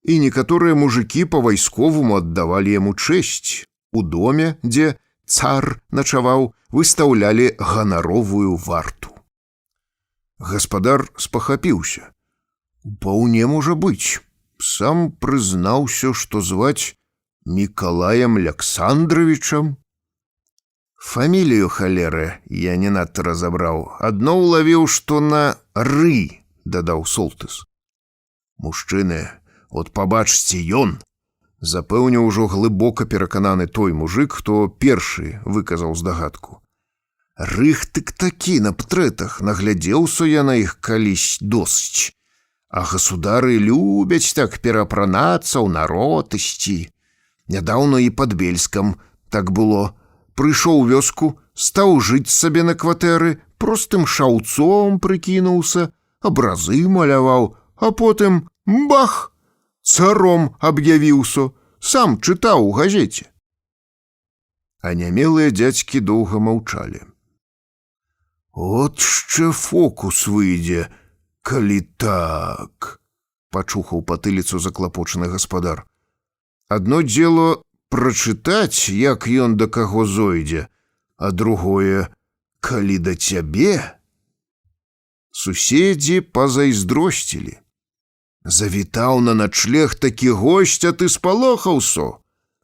Speaker 2: і некаторыя мужыкі па-вайсковаму аддавалі яму чэсць. У доме, дзе цар начаваў, выстаўлялі ганаровую варту. Гаспадар спахапіўся. «Упаўне можа быць. Сам прызнаўся, што зваць Мікалаем Александровичам». Фамілію халеры я не надта разабраў. Адно ўлавіў, што на «ры», дадаў Солтыс. «Мужчыны, от пабачце ён», запэўніў ужо глыбока перакананы той мужык, хто першы выказаў здагадку. «Рыхтык такі на птрэтах, наглядзеўся я на іх калісь досыць. А государы любяць так перапранацца ў народ ісці. Нядаўна і пад Бельскам так было. Прыйшоў у вёску, стаў жыць сабе на кватэры, простым шаўцом прыкінуўся, абразы маляваў, а потым бах! Царом аб'явіўся, сам чытаў у газеце». Анямелыя дзядзькі доўга маўчалі. «От ще фокус выйдзе, калі так», — пачухаў патыліцу заклапочаны гаспадар. «Адно дзело прачытаць, як ён да каго зойдзе, а другое, калі да цябе». Суседзі пазайздросцілі. «Завітаў на начлег такі госць, а ты спалохаўся.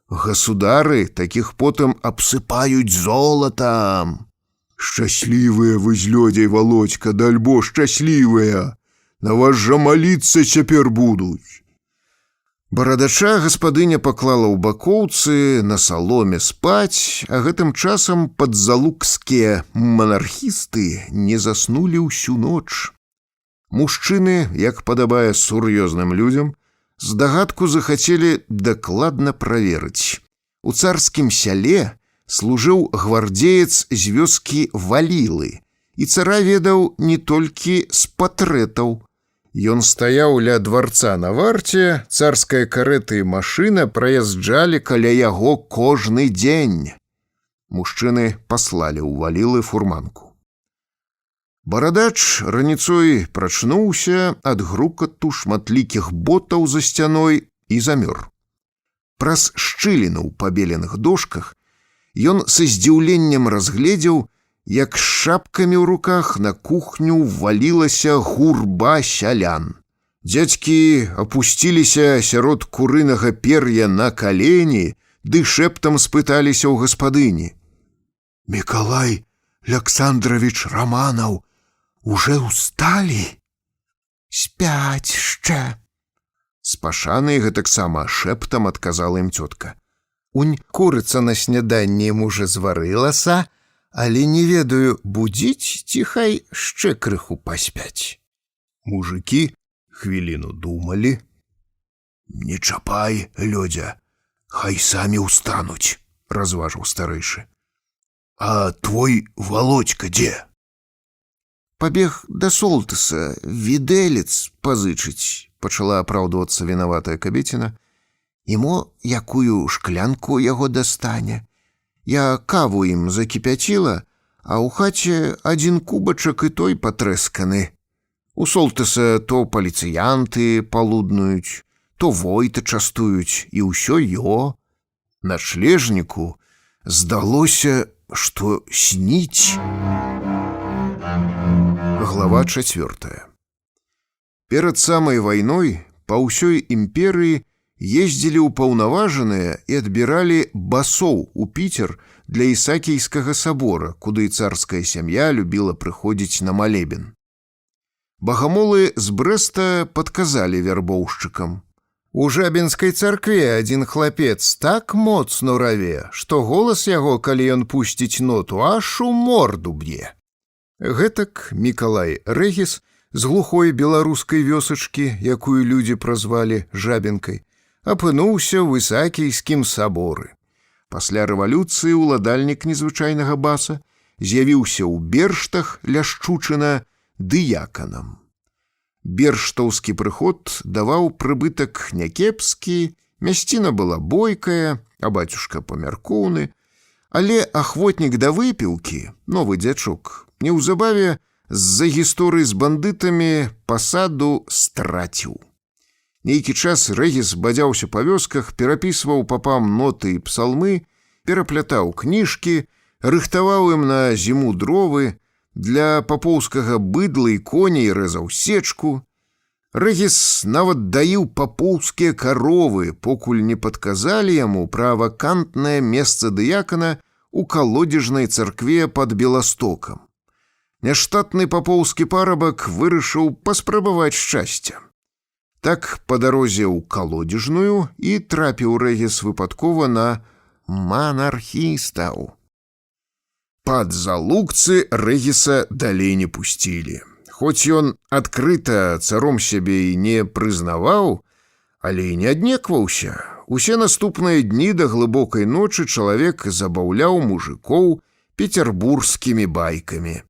Speaker 2: Гасудары такіх потым абсыпаюць золатам. Шчаслівыя вы з Лёдзяй, Володька, дальбо шчаслівыя. На вас жа маліцца цяпер будуць». Барадача гаспадыня паклала ў бакоўцы на саломе спаць, а гэтым часам падзалукскія манархісты не заснулі ўсю ноч. Мужчыны, як падабае сур'ёзным людзям, здагадку захацелі дакладна праверыць. У царскім сяле служыў гвардзеец з вёскі Валілы, і цара ведаў не толькі з партрэтаў. Ён стаяў ля дварца на варце, царская карэта і машына праязджалі каля яго кожны дзень. Мужчыны паслалі ў Валілы фурманку. Барадач раніцой прачнуўся ад грукату шматлікіх ботаў за сцяной і замёр. Праз шчыліну ў пабеленых дошках ён са здзіўленнем разгледзеў, як з шапкамі ў руках на кухню валілася гурба сялян. Дзядзькі апусціліся сярод курынага пер'я на калені ды шэптам спыталіся ў гаспадыні. «Мікалай Александрович Романов уже усталі?» «Спяць ще». Спашана і гэтаксама шэптам адказала ім цётка.
Speaker 3: Унь курыца на сняданне ім уже зварылася, але не ведаю, будзіць ці хай яшчэ крыху паспяць.
Speaker 2: Мужыкі хвіліну думалі. «Не чапай, Лёдзя, хай самі ўстануць», – разважыў старэйшы. «А твой Володька дзе?»
Speaker 3: «Пабег да Солтыса, відэлец пазычыць», – пачала апраўдвацца вінаватая кабеціна. «І мо якую шклянку яго дастане. Я каву ім закіпяціла, а ў хаце адзін кубачак і той патрэсканы. У Солтыса то паліцыянты палуднуюць, то войта частуюць, і ўсё ё». Начлежніку здалося, што сніць. Глава 4. Перад самай вайной па ўсёй імперыі ездзілі ўпаўнаважаныя і адбіралі басоў у Піцер для Ісакійскага сабора, куды царская сям'я любіла прыходзіць на малебен. Багамолы з Брэста падказалі вярбоўшчыкам. У Жабінскай царкве адзін хлапец так моцна раве, што голас яго, калі ён пусціць ноту, аж у морду б'е. Гэтак Мікалай Рэгіс з глухой беларускай вёсачкі, якую людзі празвалі Жабінкай, апынуўся ў Ісакійскім саборы. Пасля рэвалюцыі ўладальнік незвычайнага баса з'явіўся ў Берштах ля Шчучына дыяканам. Берштаўскі прыход даваў прыбытак някепскі, мясціна была бойкая, а бацюшка памяркоўны, але ахвотнік да выпіўкі, новы дзячок, неўзабаве з-за гісторыі з бандытамі пасаду страціў. Нейкі час Рэгіс бадзяўся па вёсках, перапісваў папам ноты і псалмы, пераплятаў кніжкі, рыхтаваў ім на зіму дровы, для папоўскага быдла і коней рэзаў сечку. Рэгіс нават даіў папоўскія каровы, покуль не падказалі яму пра вакантнае месца дыякана ў калодзежнай царкве пад Беластокам. Няштатны папоўскі парабак вырашыў паспрабаваць шчасця. Так па дарозе ў калодзежную і трапіў Рэгіс выпадкова на манархістаў. Пад залукцы Рэгіса далей не пусцілі. Хоць ён адкрыта царом сябе і не прызнаваў, але і не аднекваўся. Усе наступныя дні да глыбокай ночы чалавек забаўляў мужыкоў пецярбургскімі байкамі.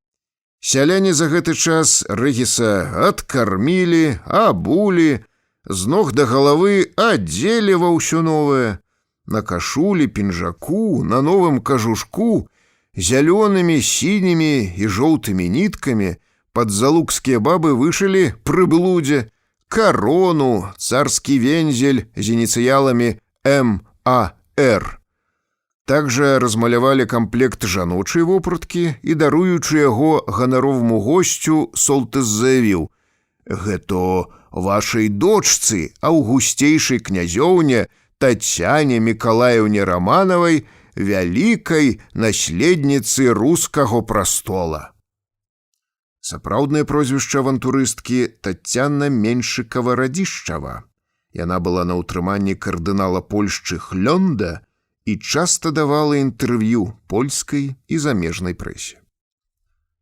Speaker 3: Сяляне за гэты час Рэгіса адкармілі, абулі, з ног да галавы адзелі ва ўсё новае. На кашулі, пінжаку, на новым кажушку зялёнымі, сінімі і жоўтымі ніткамі падзалукскія бабы вышылі прыблудзе, карону, царскі вензель з ініцыяламі МАР. Также размалявалі камплект жаночай вопраткі і, даруючы яго ганароваму госцю, Солтыс заявіў: «Гэта вашай дочцы, аўгусцейшай князёўне Тацяне Мікалаеўне Раманавай, вялікай наследніцы рускага прастола». Сапраўднае прозвішча авантурысткі Тацяна Меншыкава-Радзішчава. Яна была на ўтрыманні кардынала Польшчы Хлёнда і часта давала інтэрв'ю польскай і замежнай прэсе.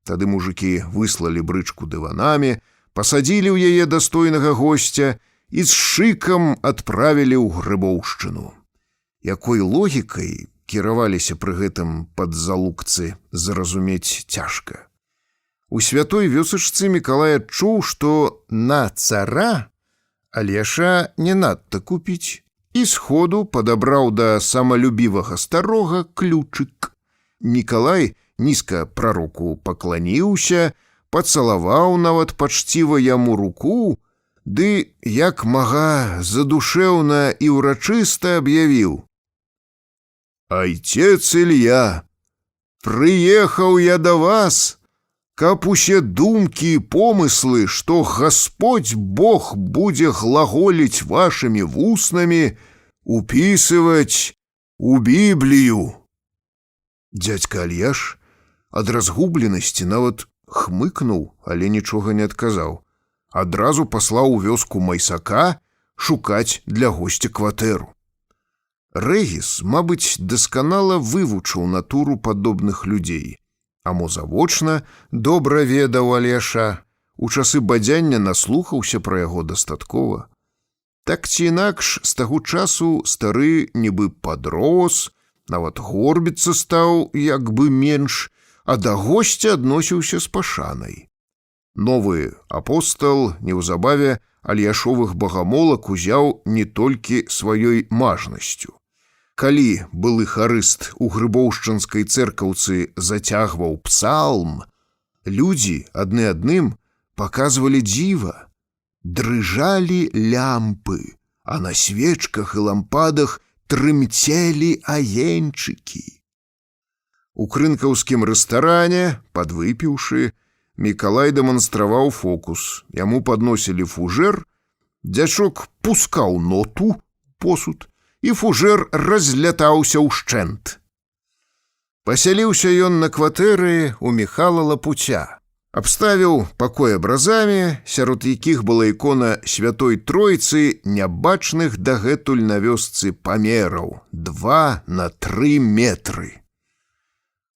Speaker 3: Тады мужыкі выслалі брычку дыванамі, пасадзілі ў яе дастойнага госця і з шыкам адправілі ў Грыбоўшчыну. Якой логікай кіраваліся пры гэтым падзалукцы, зразумець цяжка. У святой вёсачцы Мікалай адчуў, што на цара Алеша не надта купіць, і сходу падабраў да самалюбівага старога ключык. Мікалай нізка прароку пакланіўся, пацалаваў нават пачціва яму руку, ды як мага задушэўна і ўрачыста аб'явіў: «Айцец Ілья, прыехаў я да вас, каб усе думкі і помыслы, што Гасподзь Бог будзе глаголіць вашымі вуснамі, упісваць у Біблію». Дзядзька Альяш ад разгубленасці нават хмыкнуў, але нічога не адказаў. Адразу паслаў у вёску майсака,
Speaker 2: шукаць для госця кватэру. Рэгіс, мабыць, дасканала вывучыў натуру падобных людзей, а мо завочна добра ведаў Алеша, у часы бадзяння наслухаўся пра яго дастаткова. Так ці інакш, з таго часу стары нібы падрос, нават горбіцца стаў як бы менш, а да госця адносіўся з пашанай. Новы апостал неўзабаве Альяшовых багамолак узяў не толькі сваёй мажнасцю. Калі былы харыст у грыбоўшчынскай цэркаўцы зацягваў псалм, людзі адны адным паказвалі дзіва. Дрыжалі лямпы, а на свечках і лампадах трымцелі агеньчыкі. У крынкаўскім рэстаране, падвыпіўшы, Мікалай дэманстраваў фокус. Яму падносілі фужэр, дзячок пускаў ноту, посуд, і фужэр разлятаўся ўшчэнт. Пасяліўся ён на кватэры у Міхала Лапуця. Абставіў пакой абразамі, сярод якіх была ікона Святой Тройцы нябачных дагэтуль на вёсцы памераў 2 на 3 метры.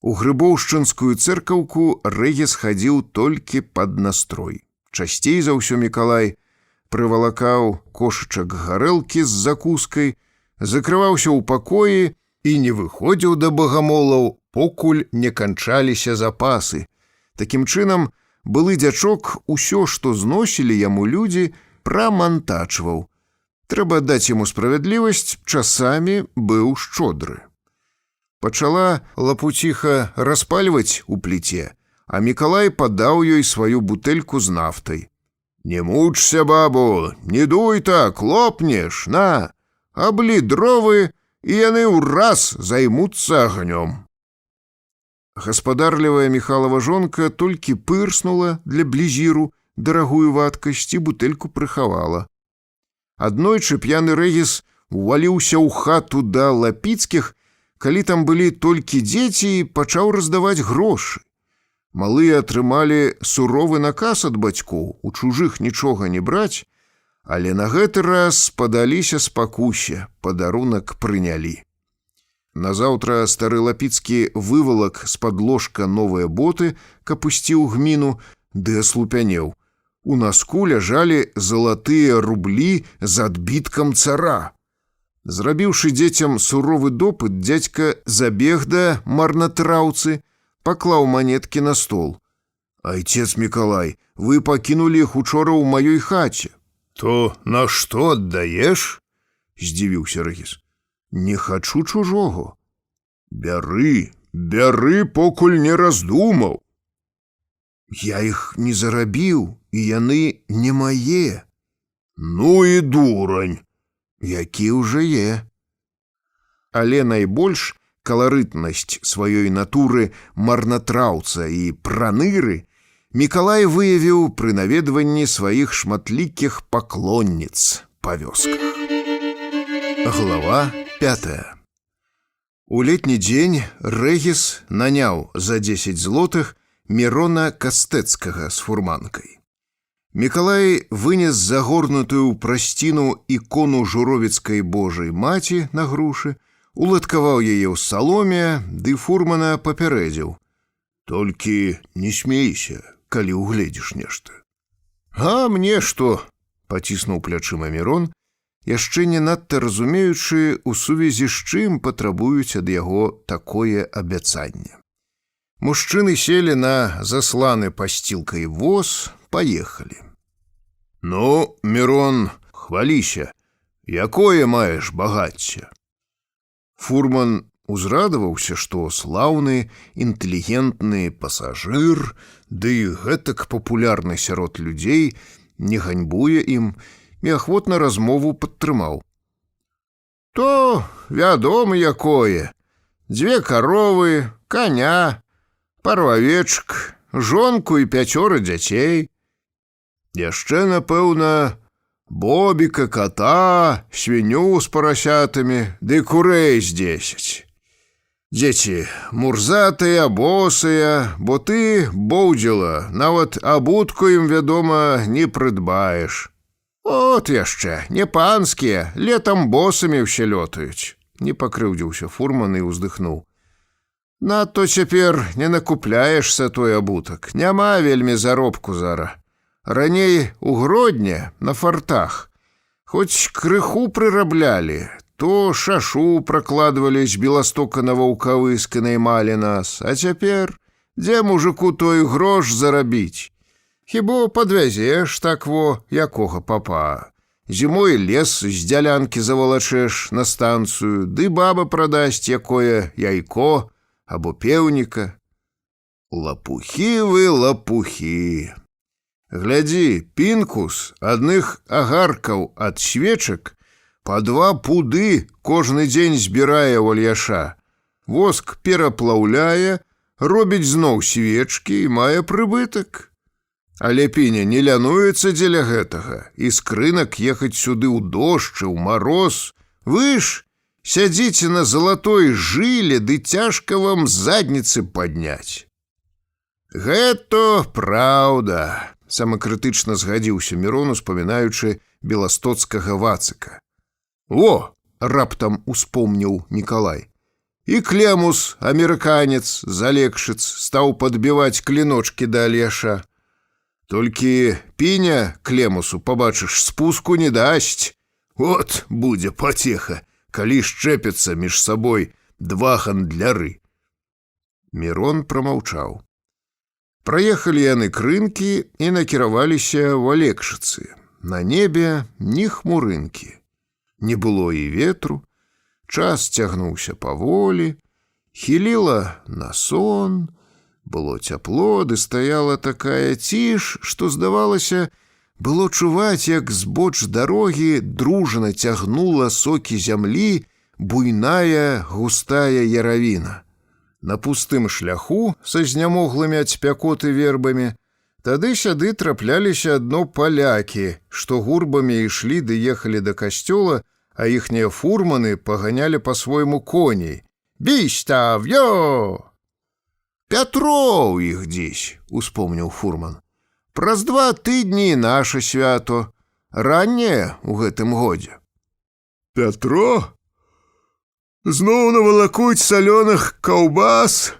Speaker 2: У грыбоўшчынскую цэркаўку Рэгіс хадзіў толькі пад настрой. Часцей за ўсё Мікалай прывалакаў кошачак гарэлкі з закускай, закрываўся ў пакоі і не выходзіў да багамолаў, покуль не канчаліся запасы. Такім чынам, былы дзячок усё, што зносілі яму людзі, прамантачваў. Трэба даць яму справядлівасць, часамі быў шчодры. Пачала Лапуціха распальваць у пліце, а Мікалай падаў ёй сваю бутэльку з нафтай. «Не мучся, бабу, не дуй так, лопнеш, на, аблі дровы, і яны ўраз займуцца агнём». Гаспадарлівая Міхалава жонка толькі пырснула для блізіру дарагую вадкасць і бутэльку прыхавала. Аднойчы п'яны Рэгіс уваліўся ў хату да Лапіцкіх, калі там былі толькі дзеці, і пачаў раздаваць грошы. Малыя атрымалі суровы наказ ад бацькоў у чужых нічога не браць, але на гэты раз падаліся спакусе, падарунак прынялі. Назаўтра стары Лапіцкі вывалак з-пад ложка новыя боты, каб ісці ў гміну, ды аслупянеў. У наску ляжалі залатыя рублі з адбіткам цара. Зрабіўшы дзецям суровы допыт, дзядзька забег да марнатраўцы, паклаў манеткі на стол. «Айцец Мікалай, вы пакінулі іх учора ў маёй хаце». «То на што аддаеш?» – здзівіўся Рэгіс. «Не хачу чужого». «Бяры, бяры, покуль не раздумаў». «Я іх не зарабіў, і яны не мае». «Ну і дурань». «Які ўжо е». Але найбольш каларытнасць сваёй натуры марнатраўца і праныры Мікалай выявіў пры наведванні сваіх шматлікіх паклонніц па вёсках. Глава 5. У летні дзень Рэгіс наняў за 10 злотых Мірона Кастэцкага з фурманкай. Мікалай вынес загорнутую ў прасціну ікону журовіцкай Божай маці на грушы, уладкаваў яе ў саломе, ды фурмана папярэдзіў: «Толькі не смейся, калі угледзіш нешта». «А мне што?» – паціснуў плячыма Мірон, яшчэ не надта разумеючы, у сувязі з чым патрабуюць ад яго такое абяцанне. Мужчыны селі на засланы пасцілкай воз, паехалі. «Ну, Мірон, хваліся, якое маеш багацце?» Фурман узрадаваўся, што слаўны, інтэлігентны пасажыр, ды гэтак папулярны сярод людзей, не ганьбуе ім, і ахвотна размову падтрымаў. «То, вядома, якое. 2 каровы, коня, пару авечак, жонку і 5 дзяцей. Яшчэ, напэўна, бобіка, кота, свінню з парасятамі, ды курэй з 10. Дзеці мурзатыя, босыя, бо ты, боўдзіла, нават абутку ім, вядома, не прыдбаеш.
Speaker 3: От яшчэ, не панскія, летам босамі ўсе лётаюць. Не пакрыўдзіўся фурман і ўздыхнуў. Надто цяпер не накупляешся той абутак, няма вельмі заробку зара. Раней у Гродне на фартах хоць крыху прыраблялі, то шашу пракладвалі з Беластока на Ваўкавыск і наймалі нас, а цяпер дзе мужику той грош зарабіць? Хіба падвязеш так во, якога папа. Зімой лес з дзялянкі завалачэш на станцыю, ды баба прадасць якое яйко або пеўніка. Лапухі вы, лапухі. Глядзі, пінкус адных агаркаў ад свечак па 2 пуды кожны дзень збірае ў Альяша. Воск пераплаўляе, робіць зноў свечкі і мае прыбытак. Але піня не лянуецца дзеля гэтага, і з крынак ехаць сюды ў дождж і ў мароз. Вы ж сядзіце на залатой жыле, ды цяжка вам задніцы падняць. Гэта праўда, самакрытычна згадзіўся Мірон, успамінаючы беластоцкага Вацыка. Во, раптам успомніў Мікалай. І Клемус, амерыканец, залегшыц, стаў падбіваць кліночкі да Альяша. Толькі піня Клемусу, пабачыш, спуску не дасць. От будзе пацеха, калі шчэпяцца між сабой 2 гандляры. Мірон прамаўчаў. Праехалі яны крынкі і накіраваліся ў Алекшыцы. На небе ні хмурынкі. Не было і ветру, час цягнуўся паволі, хіліла на сон. Было цяпло, ды стаяла такая ціш, што, здавалася, было чуваць, як збоч дарогі дружна цягнула сокі зямлі буйная густая яравіна. На пустым шляху са знямоглымі ад спякоты вербамі тады-сяды трапляліся адно палякі, што гурбамі ішлі ды ехалі да касцёла, а іхнія фурманы паганялі па-свойму коней. «Бійста, в'ё!» «Пятроў іх дзесь», — успомніў фурман. «Праз 2 тыдні наша свято, ранняе ў гэтым годзе». «Пятро? Зноў навалакуць салёных каўбас?»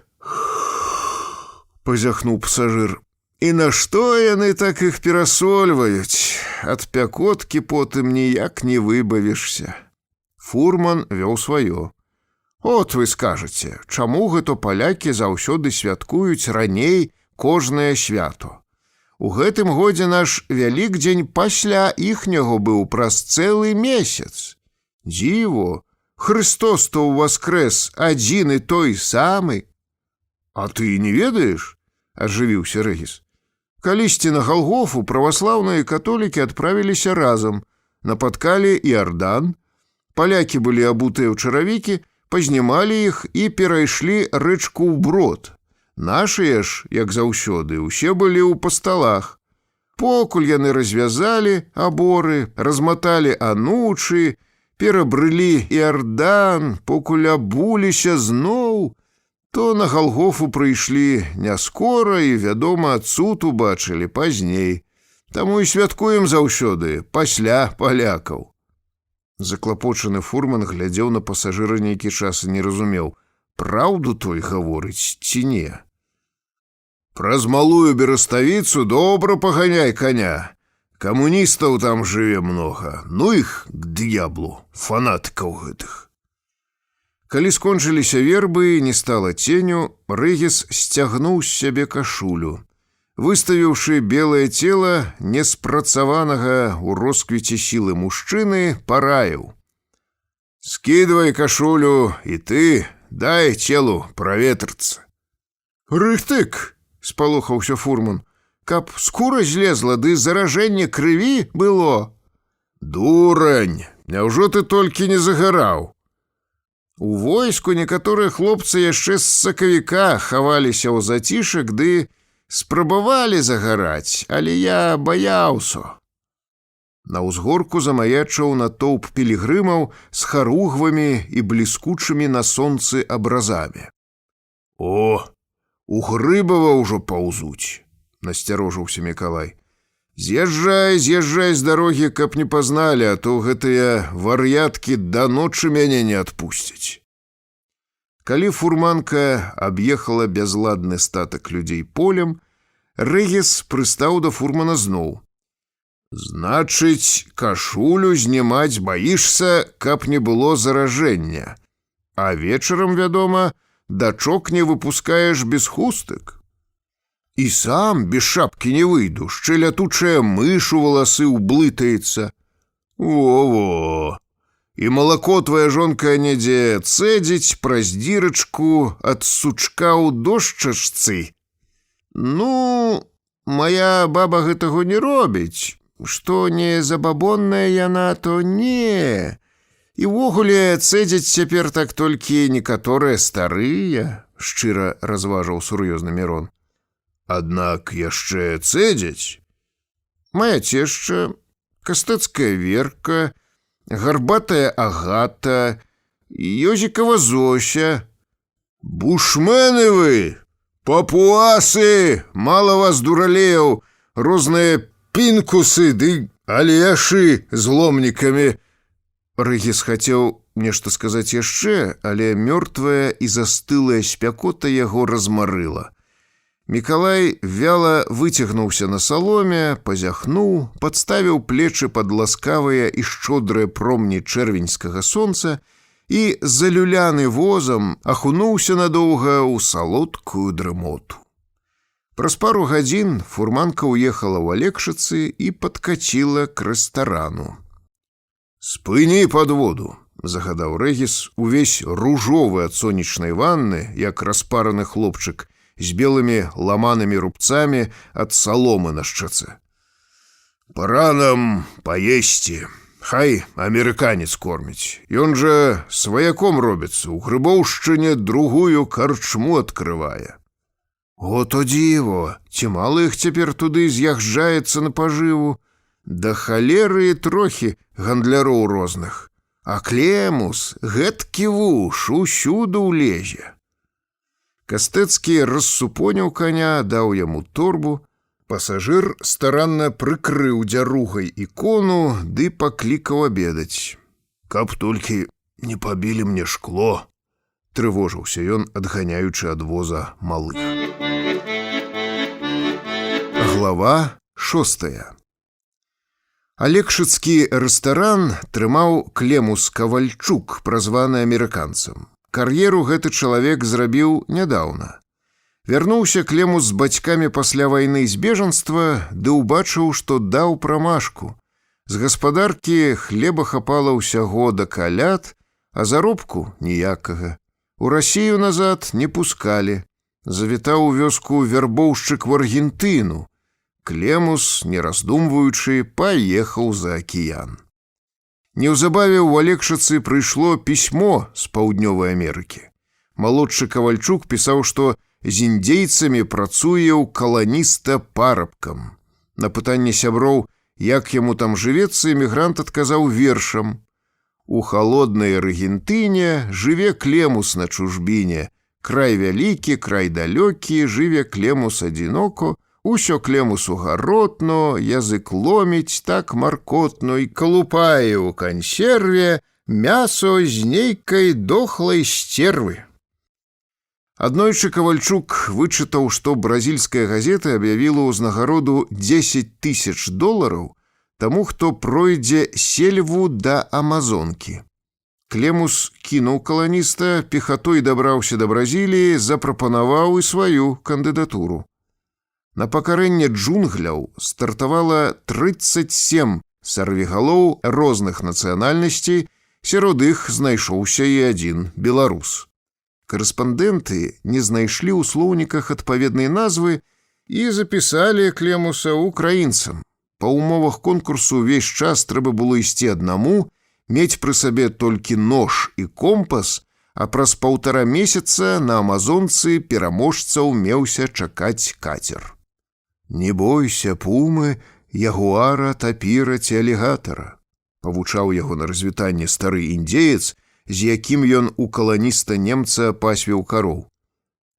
Speaker 3: — пазяхнуў пасажыр. «І нашто яны так іх перасольваюць? Ад пякоткі потым ніяк не выбавішся». Фурман вёў сваё. «От вы скажаце, чаму гэта палякі заўсёды святкуюць раней кожнае свято? У гэтым годзе наш Вялікдзень пасля іхняго быў праз цэлы месяц. Дзіво, Хрыстос-то ўваскрэс адзін і той самы». «А ты не ведаеш?» — ажывіўся Рэгіс. «Калісьці на Галгофу праваслаўныя католікі адправіліся разам, напаткалі Іардан. Палякі былі абутыя ў чаравікі, пазнімалі іх і перайшлі рэчку ўброд. Нашыя ж, як заўсёды, усе былі ў пасталах. Покуль яны развязалі аборы, разматалі анучы, перабрылі Іардан, покуль абуліся зноў, то на Галгофу прыйшлі не скора і, вядома, цуд убачылі пазней. Таму і святкуем заўсёды пасля палякаў». Заклапочаны фурман глядзеў на пасажыра нейкі час і не разумеў, праўду той гаворыць ці не. «Праз малую Бераставіцу добра паганяй коня. Камуністаў там жыве многа. Ну іх к д'яблу, фанатыкаў гэтых». Калі скончыліся вербы, не стала ценю, Рэгіс сцягнуў з сябе кашулю. Выставіўшы белае цела неспрацаванага ў росквіце сілы мужчыны, параіў: «Скідвай кашулю і ты, дай целу праветрыцца». «Рыхтык!» — спалохаўся фурман. «Каб скура злезла, ды заражэнне крыві было». «Дурань! Няўжо ты толькі не загараў?» У войску некаторыя хлопцы яшчэ з сакавіка хаваліся ў зацішак ды спрабавалі загараць, але я баяўся. На ўзгорку замаячыў натоўп пілігрымаў з харугвамі і бліскучымі на сонцы абразамі. «О, у Грыбава ўжо паўзуць», — насцярожыўся Мікалай.
Speaker 2: З'язджай з дарогі, каб не пазналі, а то гэтыя вар'яткі да ночы мяне не адпусцяць. Калі фурманка аб'ехала бязладны статак людзей полем, Рэгіс прыстаў да фурмана зноў. «Значыць, кашулю знімаць баішся, каб не было заражэння. А вечарам, вядома, дачок не выпускаеш без хустак. І сам без шапкі не выйду, шчэ лятучая мыш у валасы ўблытаецца. Во-во! І малако твоя жонка недзе цэдзіць праз дзірачку ад сучка ў дошчачцы. Ну, моя баба гэтага не робіць. Што не забабонная яна, то не. І ўвогуле цэдзяць цяпер так толькі некаторыя старыя, шчыра разважыў сур'ёзны Мірон. Аднак яшчэ цэдзяць. Моя цешча, кастэцкая Верка, гарбатая Агата, Ёзікава Зося. Бушмены вы, папуасы, мала вас дуралеяў, розныя пінкусы ды алешы з ломнікамі. Рэгіс хацеў нешта сказаць яшчэ, але мёртвая і застылая спякота яго размарыла. Мікалай вяла выцягнуўся на саломе, пазяхнуў, падставіў плечы пад ласкавыя і шчодрыя промні чэрвеньскага сонца і, залюляны возам, ахунуўся надоўга ў салодкую дрымоту. Праз пару гадзін фурманка ўехала ў Алексіцы і падкаціла к рэстарану. «Спыні падводу», – загадаў Рэгіс, увесь ружовы ад сонечнай ванны, як распараны хлопчык, з белымі ламанымі рубцамі ад саломы на шчаце. «Пара нам паесці. Хай амерыканец корміць. Ён жа сваяком робіцца, у Грыбоўшчыне другую карчму адкрывае». «О, то дзіво! Ці мала іх цяпер туды з'язджаецца на пажыву? Да халеры і трохі гандляроў розных. А Клемус, гэткі вуш, усюды ўлезе». Кастэцкі рассупоніў каня, даў яму торбу. Пасажыр старанна прыкрыў дзяругай ікону ды паклікаў абедаць. «Каб толькі не пабілі мне шкло», – трывожыўся ён, адганяючы ад воза малых. Глава 6. Алексіцкі рэстаран трымаў Клемус Кавальчук, празваны амерыканцам. Кар'еру гэты чалавек зрабіў нядаўна. Вярнуўся Клемус з бацькамі пасля вайны з бежанства, ды ўбачыў, што даў прамашку. З гаспадаркі хлеба хапала ўсяго да каляд, а заробку ніякага. У Расію назад не пускалі. Завітаў у вёску вярбоўшчык в Аргентыну. Клемус, не раздумваючы, паехаў за акіян. Неўзабаве ў Алексіцы прыйшло пісьмо з Паўднёвай Амерыкі. Малодшы Кавальчук пісаў, што з індзейцамі працуе ў каланіста парабкам. На пытанне сяброў, як яму там жывецца, эмігрант адказаў вершам. «У халоднай Аргентыне жыве Клемус на чужбіне. Край вялікі, край далёкі, жыве Клемус адзіноко. Усё Клемусу гаротно, язык ломіць так маркотно і калупае ў кансерве мясо з нейкай дохлай сцервы». Аднойчы Кавальчук вычытаў, што бразільская газета аб'явіла ўзнагароду $10 000 таму, хто пройдзе сельву да Амазонкі. Клемус кінуў каланіста, пехатой дабраўся да Бразіліі, запрапанаваў і сваю кандыдатуру. На пакарэнне джунгляў стартавала 37 сарвігалоў розных нацыянальнасцей, сярод іх знайшоўся і адзін беларус. Карэспандэнты не знайшлі ў слоўніках адпаведнай назвы і запісалі Клемуса украінцам. Па ўмовах конкурсу ўвесь час трэба было ісці аднаму, мець пры сабе толькі нож і компас, а праз 1,5 месяца на Амазонцы пераможцаў меўся чакаць кацер. «Не бойся пумы, ягуара, тапіра ці алігатара», – павучаў яго на развітанне стары індзеец, з якім ён у каланіста немца пасвіў кароў.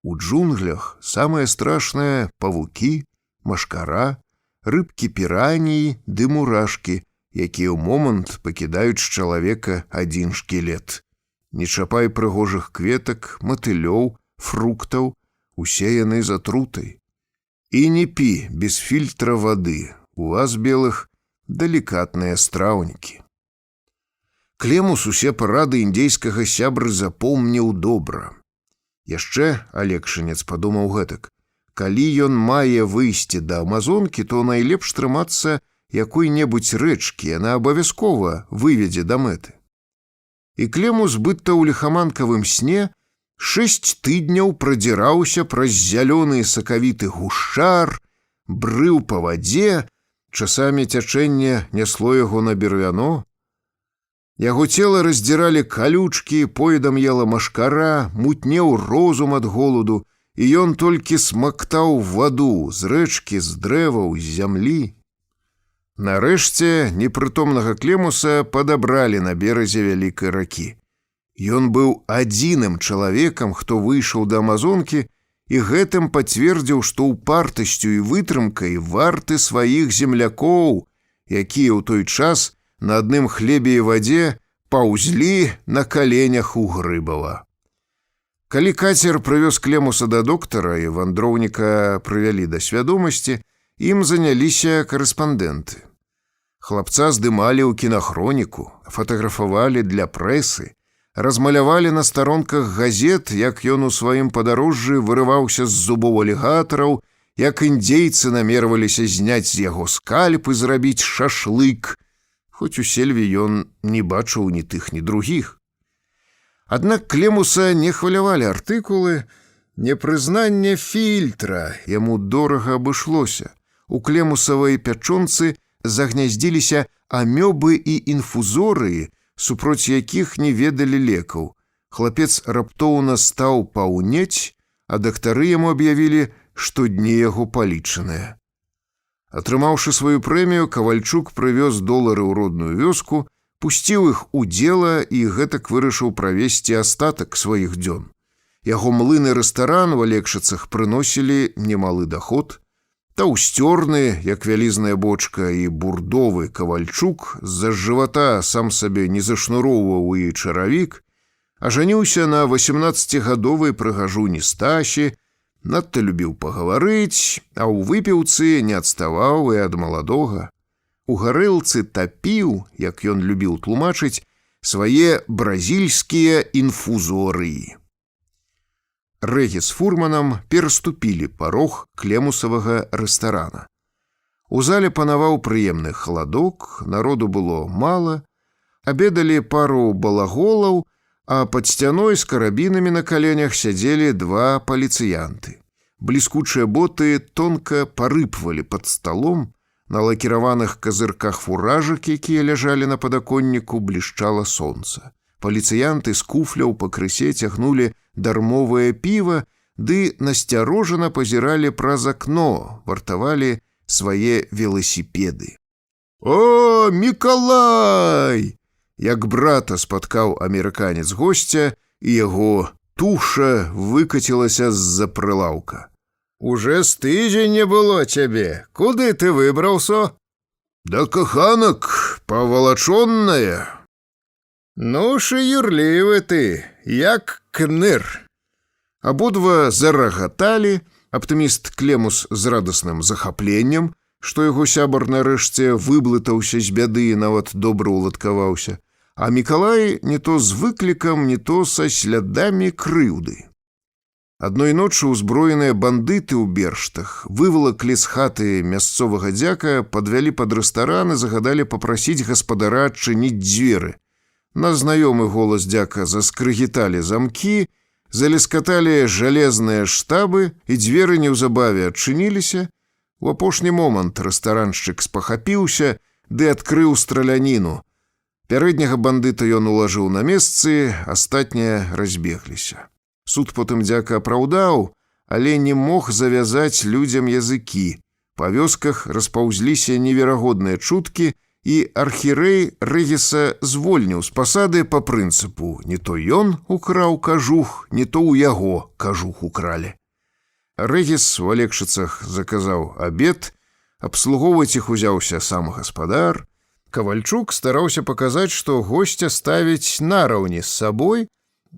Speaker 2: У джунглях самае страшнае – павукі, машкара, рыбкі піраніі ды мурашкі, якія ў момант пакідаюць з чалавека адзін шкілет. Не чапай прыгожых кветак, матылёў, фруктаў, усе яны з атрутай. І не пі без фільтра вады, у вас, белых, далікатныя страўнікі. Клемус усе парады індзейскага сябры запомніў добра. Яшчэ Алекшынец падумаў гэтак: калі ён мае выйсці да Амазонкі, то найлепш трымацца якой-небудзь рэчкі, яна абавязкова выведзе да мэты. І Клемус, быдта ў ліхаманкавым сне, 6 тыдняў прадзіраўся праз зялёны сакавіты гушчар, брыў па вадзе, часамі цячэнне нясло яго на бервяно. Яго цела раздзіралі калючкі, поедам ела машкара, мутнеў розум ад голаду, і ён толькі смактаў ваду з рэчкі, з дрэваў, з зямлі. Нарэшце непрытомнага Клемуса падабралі на беразе вялікай ракі. Ён быў адзіным чалавекам, хто выйшаў да Амазонкі, і гэтым пацвердзіў, што ўпартасцю і вытрымкай варты сваіх землякоў, якія ў той час на адным хлебе і вадзе паўзлі на каленях у Грыбава. Калі кацер прывёз Клемуса да доктара і вандроўніка прывялі да свядомасці, ім заняліся карэспандэнты. Хлапца здымалі ў кінахроніку, фатаграфавалі для прэсы, размалявалі на старонках газет, як ён у сваім падарожжы вырываўся з зубоў алігатараў, як індзейцы намерваліся зняць з яго скальп і зрабіць шашлык, хоць у сельве ён не бачыў ні тых, ні другіх. Аднак Клемуса не хвалявалі артыкулы, непрызнанне фільтра яму дорага абышлося. У клемусавай пячонцы загняздзіліся амёбы і інфузорыі, супроць якіх не ведалі лекаў. Хлапец раптоўна стаў паўнець, а дактары яму аб'явілі, што дні яго палічаныя. Атрымаўшы сваю прэмію, Кавальчук прывёз долары ў родную вёску, пусціў іх у дзела і гэтак вырашыў правесці астатак сваіх дзён. Яго млын і рэстаран у Алекшыцах прыносілі немалы даход. Таўсцёрны, як вялізная бочка, і бурдовы Кавальчук з-за жывата сам сабе не зашнуроўваў і чаравік, ажаніўся на 18гадовай прыгажуні Стасі, надта любіў пагаварыць, а ў выпіўцы не адставаў і ад маладога. У гарэлцы тапіў, як ён любіў тлумачыць, свае бразільскія інфузорыі. Рэгі з фурманам пераступілі парог клемусавага рэстарана. У зале панаваў прыемны халадок, народу было мала, абедалі пару балаголаў, а пад сцяной з карабінамі на каленях сядзелі 2 паліцыянты. Бліскучыя боты тонка парыпвалі пад сталом, на лакіраваных казырках фуражак, якія ляжалі на падаконніку, блішчала сонца. Паліцыянты з куфляў пакрысе цягнулі дармовае піва, ды насцярожана пазіралі праз акно, вартавалі свае веласіпеды. «О, Мікалай!» Як брата спаткаў амерыканец госця, і яго туша выкацілася з-за прылаўка. «Уже з тыдзень не было цябе. Куды ты выбраўся?» «Да каханак, павалачонная». «Ну ж і юрлівы ты, як кныр». Абодва зарагаталі, аптыміст Клемус з радасным захапленнем, што яго сябар нарэшце выблытаўся з бяды і нават добра ўладкаваўся, а Мікалай не то з выклікам, не то са слядамі крыўды. Адной ночы ўзброеныя бандыты ў берштах вывалаклі з хаты мясцовага дзяка, падвялі пад рэстаран і загадалі папрасіць гаспадара адчыніць дзверы. На знаёмы голас дзяка заскрыгіталі замкі, залескаталі жалезныя штабы, і дзверы неўзабаве адчыніліся. У апошні момант рэстараншчык спахапіўся ды адкрыў страляніну. Пярэдняга бандыта ён улажыў на месцы, астатнія разбегліся. Суд потым дзяка апраўдаў, але не мог завязаць людзям языкі. Па вёсках распаўзліся неверагодныя чуткі, і архірэй Рэгіса звольніў з пасады па прынцыпу: не то ён украў кажух, не то ў яго кажух укралі. Рэгіс у Алекшыцах заказаў абед, Абслугоўваць іх узяўся сам гаспадар. Кавальчук стараўся паказаць, што госця ставіць нараўні з сабой,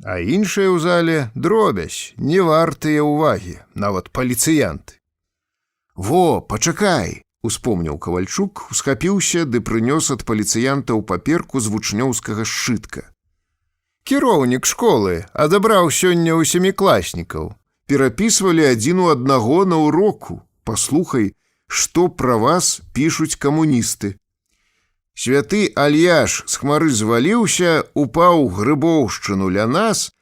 Speaker 2: а іншыя ў зале дробязь, не вартыя ўвагі, нават паліцыянты. «Во, пачакай!» — успомніў Кавальчук, усхапіўся ды прынёс ад паліцыянтаў паперку з вучнёўскага сшытка. «Кіроўнік школы адабраў сёння ў сямікласнікаў. Перапісвалі адзін у аднаго на уроку. Паслухай, што пра вас пішуць камуністы. Святы Альяш з хмары зваліўся, упаў Грыбоўшчыну ля нас,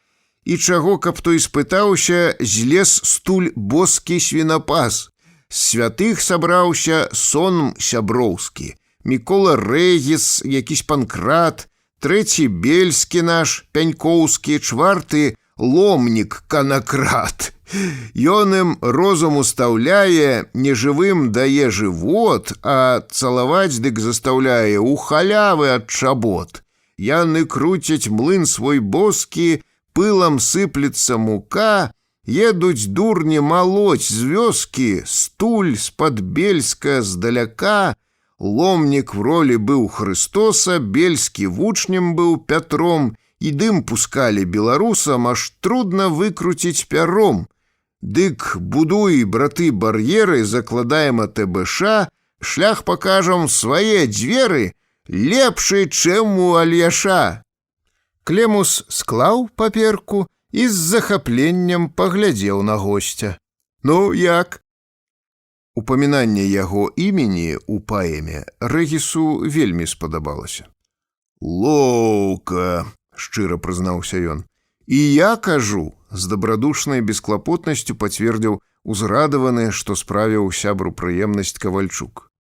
Speaker 2: і чаго, каб той спытаўся, злез стуль боскі свінапас. З святых сабраўся сон сяброўскі, Мікола Рэгіс, якісь Панкрат, трэці Бельскі наш, Пянькоўскі, чварты Ломнік Канакрат. Ён ім розум устаўляе, нежывым дае жывот, а цалаваць дык застаўляе у халявы ад чабот. Яны круцяць млын свой боскі, пылам сыплецца мука, едуць дурні малоць з вёскі, стуль з-пад Бельска здаляка. Ломнік в ролі быў Хрыстоса, Бельскі вучнем быў Пятром, і дым пускалі беларусам, аж трудна выкруціць пяром. Дык будуй, браты, бар'еры, закладаем АТБШ, шлях пакажам свае дзверы, лепшы, чым у Альяша. Клемус склаў паперку і з захапленнем паглядзеў на госця. Ну, як? Упамінанне яго імені ў паэме Рэгісу вельмі спадабалася. «Лоўка», — шчыра прызнаўся ён. «І я кажу», — з дабрадушнай бесклапотнасцю пацвердзіў узрадаваны, што справіў сябру прыемнасць Кавальчук.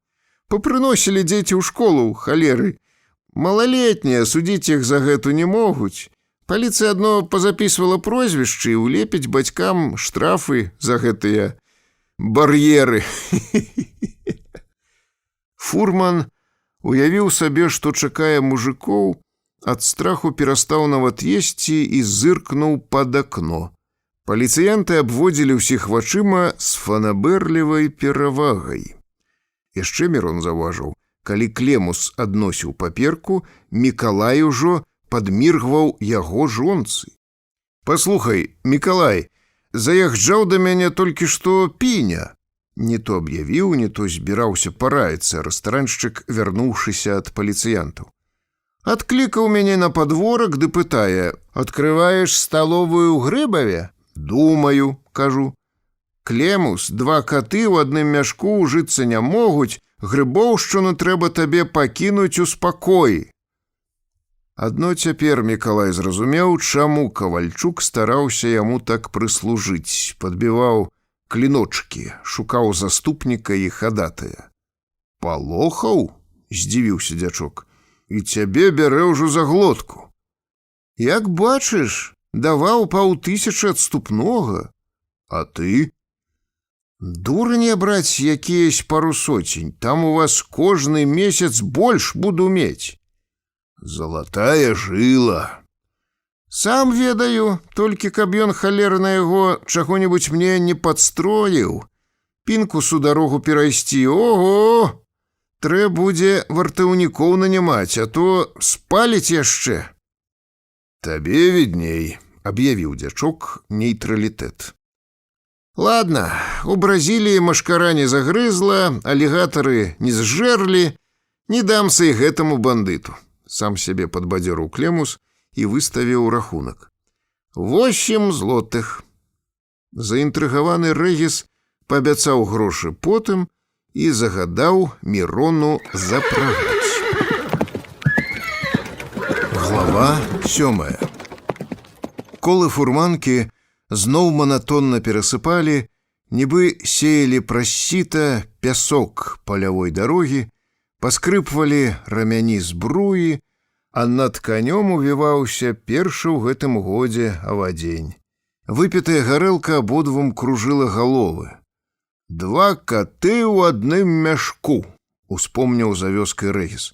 Speaker 2: «Папрыносілі дзеці ў школу, халеры. Малалетнія, судзіць іх за гэту не могуць. Паліцыя адно пазапісвала прозвішчы і улепіць бацькам штрафы за гэтыя бар'еры». Фурман уявіў сабе, што чакае мужикоў, ад страху перастаў нават есці і зыркнуў пад акно. Паліцыянты абводзілі ўсіх вачыма з фанабэрлівай перавагай. Яшчэ Мірон заўважыў, калі Клемус адносіў паперку, Мікалай ужо падміргваў яго жонцы. «Паслухай, Мікалай, заязджаў да мяне толькі што Піня». Не то аб'явіў, не то збіраўся параіцца рэстараншчык, вярнуўшыся ад паліцыянтаў. Адклікаў мяне на падворак ды пытае: «Адкрываеш сталовую ў Грыбаве?» «Думаю», кажу. «Клемус, два каты ў адным мяшку ўжыцца не могуць, Грыбоўшчыну трэба табе пакінуць у спакоі». Адно цяпер Мікалай зразумеў, чаму Кавальчук стараўся яму так прыслужыць, падбіваў кліночкі, шукаў заступніка і хадатая. «Палохаў?» – здзівіўся дзячок. «І цябе бярэ ўжо за глотку». «Як бачыш, даваў 500 адступнога. А ты?» «Дурня браць якіясь пару соцень, там у вас кожны месяц больш буду мець». «Залатая жила». «Сам ведаю, толькі каб ён халер на яго чаго-небудзь мне не падстроіў. Пінкусу дарогу перайсці, ого! Трэ будзе вартаўнікоў нанімаць, а то спаліць яшчэ». «Табе відней», — аб'явіў дзячок нейтралітэт. «Ладно, у Бразіліі машкара не загрызла, алігатары не зжэрлі, не дамся і гэтаму бандыту», — сам сябе падбадзёрыў Клемус і выставіў рахунак. 8 злотых. Заінтрыгаваны Рэгіс паабяцаў грошы потым і загадаў Мірону запрагаць. Глава 7. Колы фурманкі зноў манатонна перасыпалі, нібы сеялі праз сіта пясок палявой дарогі, паскрыпвалі рамяні збруі, а над канём увіваўся першы ў гэтым годзе авадзень. Выпітая гарэлка абодвум кружыла галовы. «Два каты ў адным мяшку», — успомніў за вёскай Рэгіс.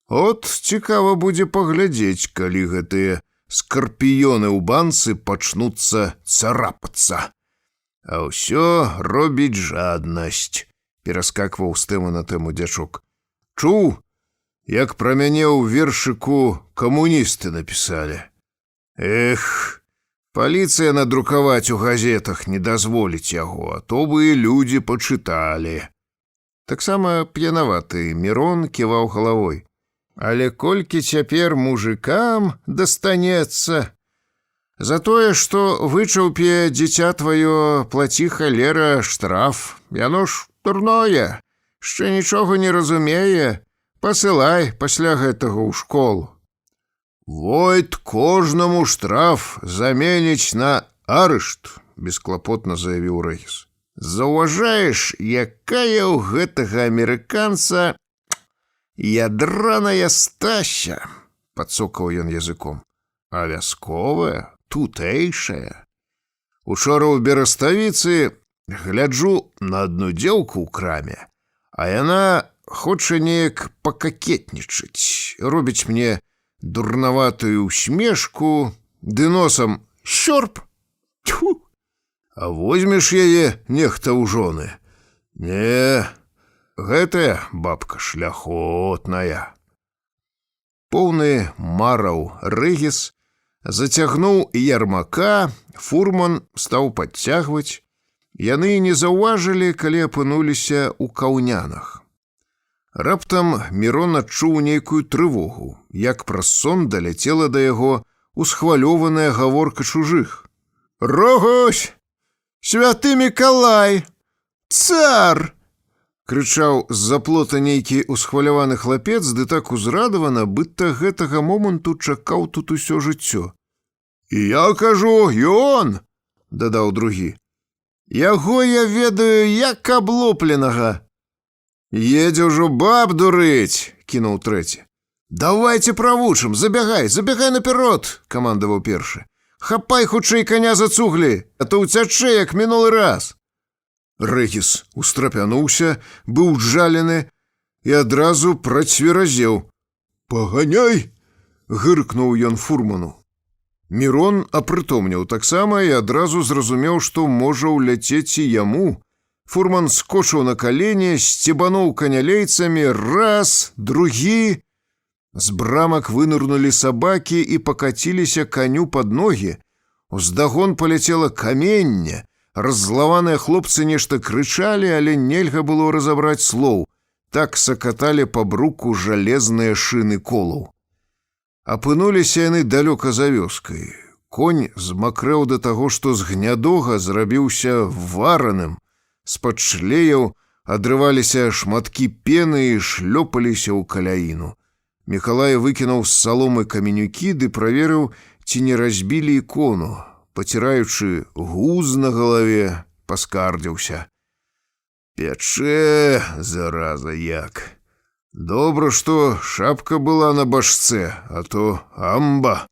Speaker 2: «От цікава будзе паглядзець, калі гэтыя скарпіёны ў банцы пачнуцца царапацца. А ўсё робіць жаднасць. пераскакваў з тэмы на тэму дзячок. Чуў, як пра мяне ў вершыку камуністы напісалі. Эх, паліцыя надрукаваць у газетах не дазволіць яго, а то бы і людзі пачыталі. Таксама п'янаваты Мірон ківаў галавой. Але колькі цяпер мужикам дастанецца? За тое, што вычаўпе дзіця тваё, плаці, халера, штраф. Яно ж дурное, яшчэ нічога не разумее. Пасылай пасля гэтага ў школу. Войт кожнаму штраф заменіць на арышт, бесклапотна заявіў Рэгіс. Заўважаеш, якая ў гэтага амерыканца ядраная стаща, падсокаў ён языком. А вясковая, тутэйшая. Учора ў Бераставіцы гляджу на адну дзеўку ў краме, а яна хоча неяк пакакетнічаць, робіць мне дурнаватую усмешку, ды носам шорп. Тьфу! А возьмеш яе нехта ў жоны? Не, гэтая бабка шляхотная. Поўны мараў Рэгіс зацягнуў ярмака, фурман стаў падцягваць. Яны не заўважылі, калі апынуліся ў каўнянах. Раптам Мірон адчуў нейкую трывогу, як праз сон даляцела да яго усхвалёваная гаворка чужых. «Рогось! Святы Мікалай! Цар!» крычаў з-за плота нейкі усхваляваны хлапец, ды так узрадавана, быццам гэтага моманту чакаў тут усё жыццё. «І я кажу, ён!» – дадаў другі. «Яго я ведаю як аблопленага!» «Едзе ўжо баб дурыць!» – кінуў трэці. «Давайце правучым, забягай наперод!» – камандаваў першы. «Хапай хутчэй каня за цуглі, а то ўцячэ, як мінулы раз!» Рэгіс устрапянуўся, быў жалены і адразу працверазеў. «Паганяй!» – гыркнуў ён фурману. Мірон апрытомніў таксама і адразу зразумеў, што можа ўляцець і яму. Фурман скочыў на калені, сцебануў канялейцамі, раз, другі. З брамак вынырнулі сабакі і пакаціліся каню пад ногі. Уздагон паляцела каменне. Раззлаваныя хлопцы нешта крычалі, але нельга было разабраць слоў. Так сакаталі па бруку жалезныя шыны колаў. Апынуліся яны далёка за вёскай. Конь змакрэў да таго, што з гнядога зрабіўся вараным. З-пад шлеяў адрываліся шматкі пены і шлёпаліся ў каляіну. Мікалай выкінуў з саломы каменюкі ды праверыў, ці не разбілі ікону. Паціраючы гуз на галаве, паскардзіўся. «Пячэ, зараза, як! Добра, што шапка была на башце, а то амба!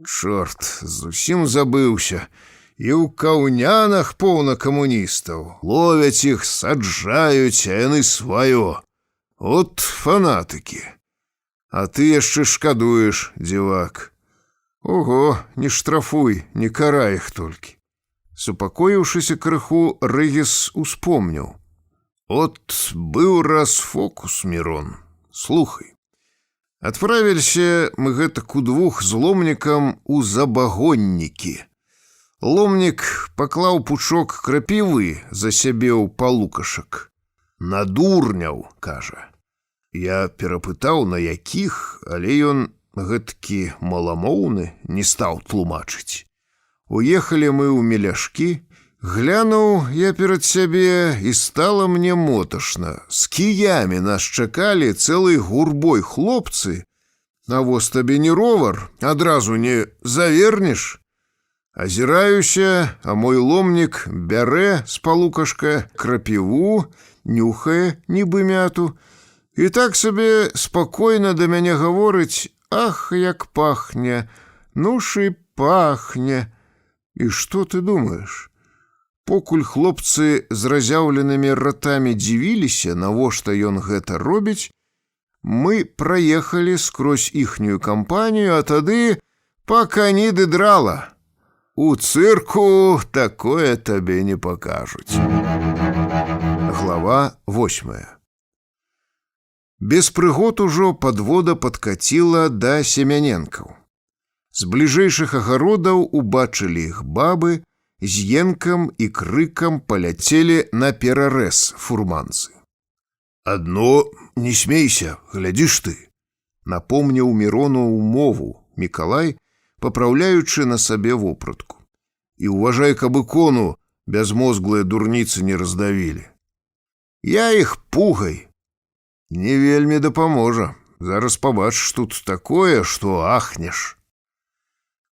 Speaker 2: Чорт, зусім забыўся! І ў каўнянах поўна камуністаў. Ловяць іх, саджаюць, а яны сваё. От фанатыкі. А ты яшчэ шкадуеш, дзівак. Ого, не штрафуй, не карай іх толькі». Супакоіўшыся крыху, Рэгіс успомніў. «От быў раз фокус, Мірон. Слухай. Адправіліся мы гэтак удвух з ломнікам у забагоннікі. Ломнік паклаў пучок крапівы за сябе ў палукашак. Надурняў, кажа. Я перапытаў, на якіх, але ён гэтакі маламоўны, не стаў тлумачыць. Уехалі мы ў меляшкі, глянуў я перад сябе, і стала мне моташна. З кіямі нас чакалі цэлай гурбой хлопцы. А воз табе не ровар, адразу не завернеш. Азіраюся, а мой ломнік бярэ з палукашка крапіву, нюхае, нібы мяту, і так сабе спакойна да мяне гаворыць: «Ах, як пахне, ну ж і пахне». І што ты думаеш? Покуль хлопцы з разяўленымі ратамі дзівіліся, навошта ён гэта робіць, мы праехалі скрозь іхнюю кампанію, а тады па кані ды драла. У цырку такое табе не пакажуць. Глава 8. Без прыгод ужо падвода падкаціла да семяненкаў. З бліжэйшых агародаў убачылі іх бабы, з енкам і крыкам паляцелі на перарэз фурманцы. «Адно не смейся, глядзіш ты», — напомніў Мірону умову Мікалай, папраўляючы на сабе вопратку. «І уважай, каб ікону бязмозглыя дурніцы не раздавілі. Я іх пугай. Не вельмі дапаможа. Зараз пабачыш тут такое, што ахнеш».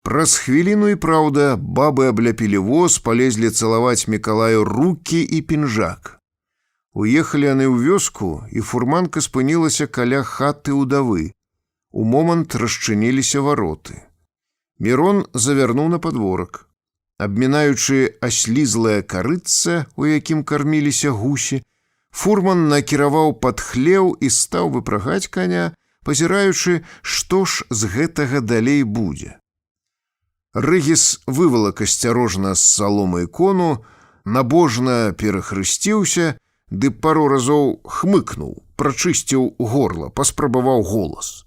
Speaker 2: Праз хвіліну і праўда бабы абляпілі воз, палезлі цалаваць Мікалаю рукі і пінжак. Уехалі яны ў вёску, і фурманка спынілася каля хаты ўдавы. У момант расчыніліся вароты. Мірон завярнуў на падворак. Абмінаючы аслізлае карытца, у якім карміліся гусі, фурман накіраваў пад хлеў і стаў выпрагаць каня, пазіраючы, што ж з гэтага далей будзе. Рэгіс вывалак асцярожна з саломы ікону, набожна перахрысціўся, ды пару разоў хмыкнуў, прачысціў горла, паспрабаваў голас.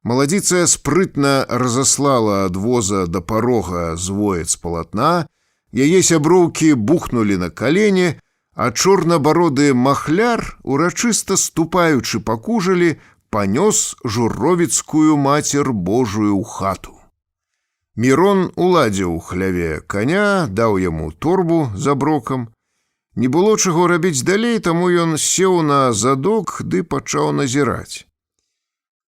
Speaker 2: Маладзіца спрытна разаслала ад воза да парога звоец палатна, яе сяброўкі бухнулі на калені, а чорнабароды махляр, урачыста ступаючы па кужалі, панёс журовіцкую Мацер Божую ў хату. Мірон уладзіў хляве каня, даў яму торбу за брокам. Не было чаго рабіць далей, таму ён сеў на задок ды пачаў назіраць.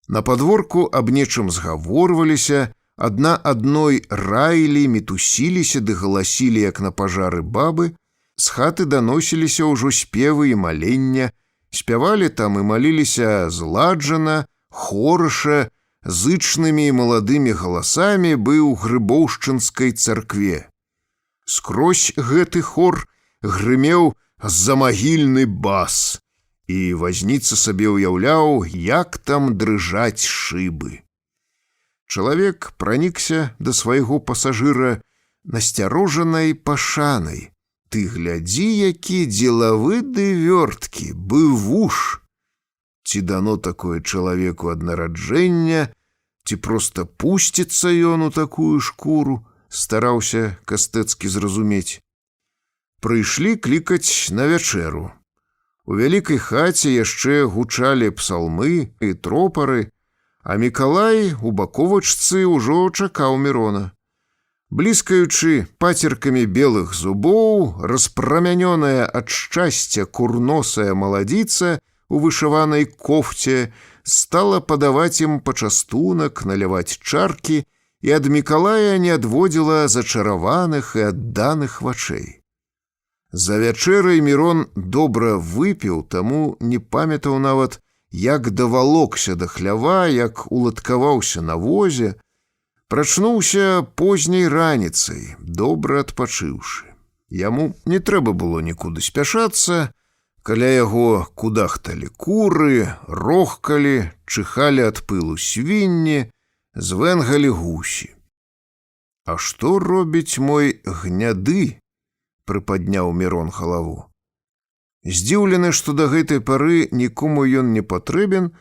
Speaker 2: На падворку аб нечым згаворваліся, адна адной раілі, мітусіліся ды галасілі, як на пажары бабы. З хаты даносіліся ўжо спевы і малення, спявалі там і маліліся зладжана, хораша, зычнымі і маладымі галасамі быў грыбоўшчынскай царкве. Скрозь гэты хор грымеў замагільны бас, і вазніца сабе ўяўляў, як там дрыжаць шыбы. Чалавек пранікся да свайго пасажыра насцярожанай пашанай. Ты глядзі, які дзелавы ды вёрткі, бывуш. Ці дано такое чалавеку ад нараджэння, ці проста пусціцца ён у такую шкуру, стараўся Кастэцкі зразумець. Прыйшлі клікаць на вячэру. У вялікай хаце яшчэ гучалі псалмы і тропары, а Мікалай у баковачцы ўжо чакаў Мірона. Бліскаючы пацеркамі белых зубоў, распрамянёная ад шчасця курносая маладзіца у вышыванай кофце стала падаваць ім пачастунак, наліваць чаркі, і ад Мікалая не адводзіла зачараваных і адданых вачэй. За вячэрай Мірон добра выпіў, таму не памятаў нават, як давалокся да хлява, як уладкаваўся на возе, прачнуўся позняй раніцай, добра адпачыўшы. Яму не трэба было нікуды спяшацца, каля яго кудахталі куры, рохкалі, чыхалі ад пылу свінні, звэнгалі гусі. «А што робіць мой гняды?» — прыпадняў Мірон галаву. Здзіўлены, што да гэтай пары нікому ён не патрэбен,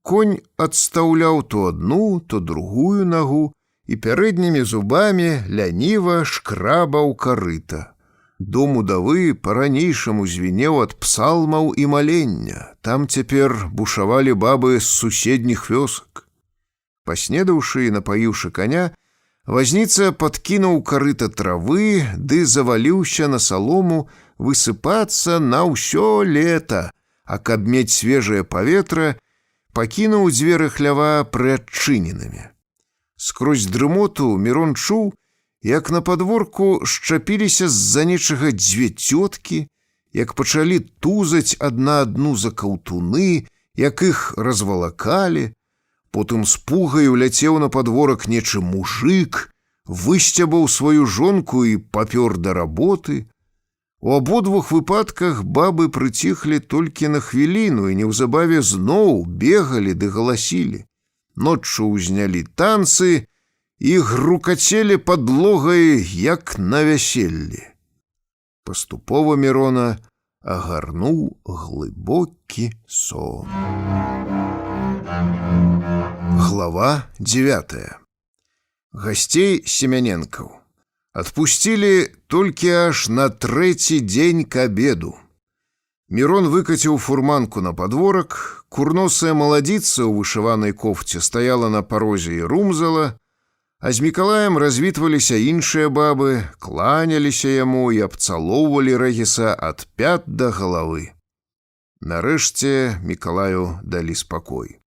Speaker 2: конь адстаўляў то адну, то другую нагу і пярэднімі зубамі ляніва шкрабаў карыта. Дом удавы па-ранейшаму звінеў ад псалмаў і малення. Там цяпер бушавалі бабы з суседніх вёсак. Паснедаўшы і напаіўшы каня, вазніца падкінуў карыта травы ды заваліўся на салому высыпацца на ўсё лета, а каб мець свежае паветра, пакінуў дзверы хлява прыадчыненымі. Скрозь дрымоту Мірон чуў, як на падворку шчапіліся з-за нечага дзве цёткі, як пачалі тузаць адна адну за каўтуны, як іх развалакалі. Потым з пугай уляцеў на падворак нечы мужык, высцябаў сваю жонку і папёр да работы. У абодвух выпадках бабы прыціхлі толькі на хвіліну і неўзабаве зноў бегалі ды галасілі. Ноччу ўзнялі танцы і грукацелі падлогай, як на вяселлі. Паступова Мірона агарнуў глыбокі сон. Глава 9. Гасцей семяненкаў адпусцілі толькі аж на 3-й дзень к абеду. Мірон выкаціў фурманку на падворак, курносая маладзіца ў вышыванай кофце стаяла на парозе і румзала, а з Мікалаем развітваліся іншыя бабы, кланяліся яму і абцалоўвалі Рэгіса ад пят да галавы. Нарэшце Мікалаю далі спакой.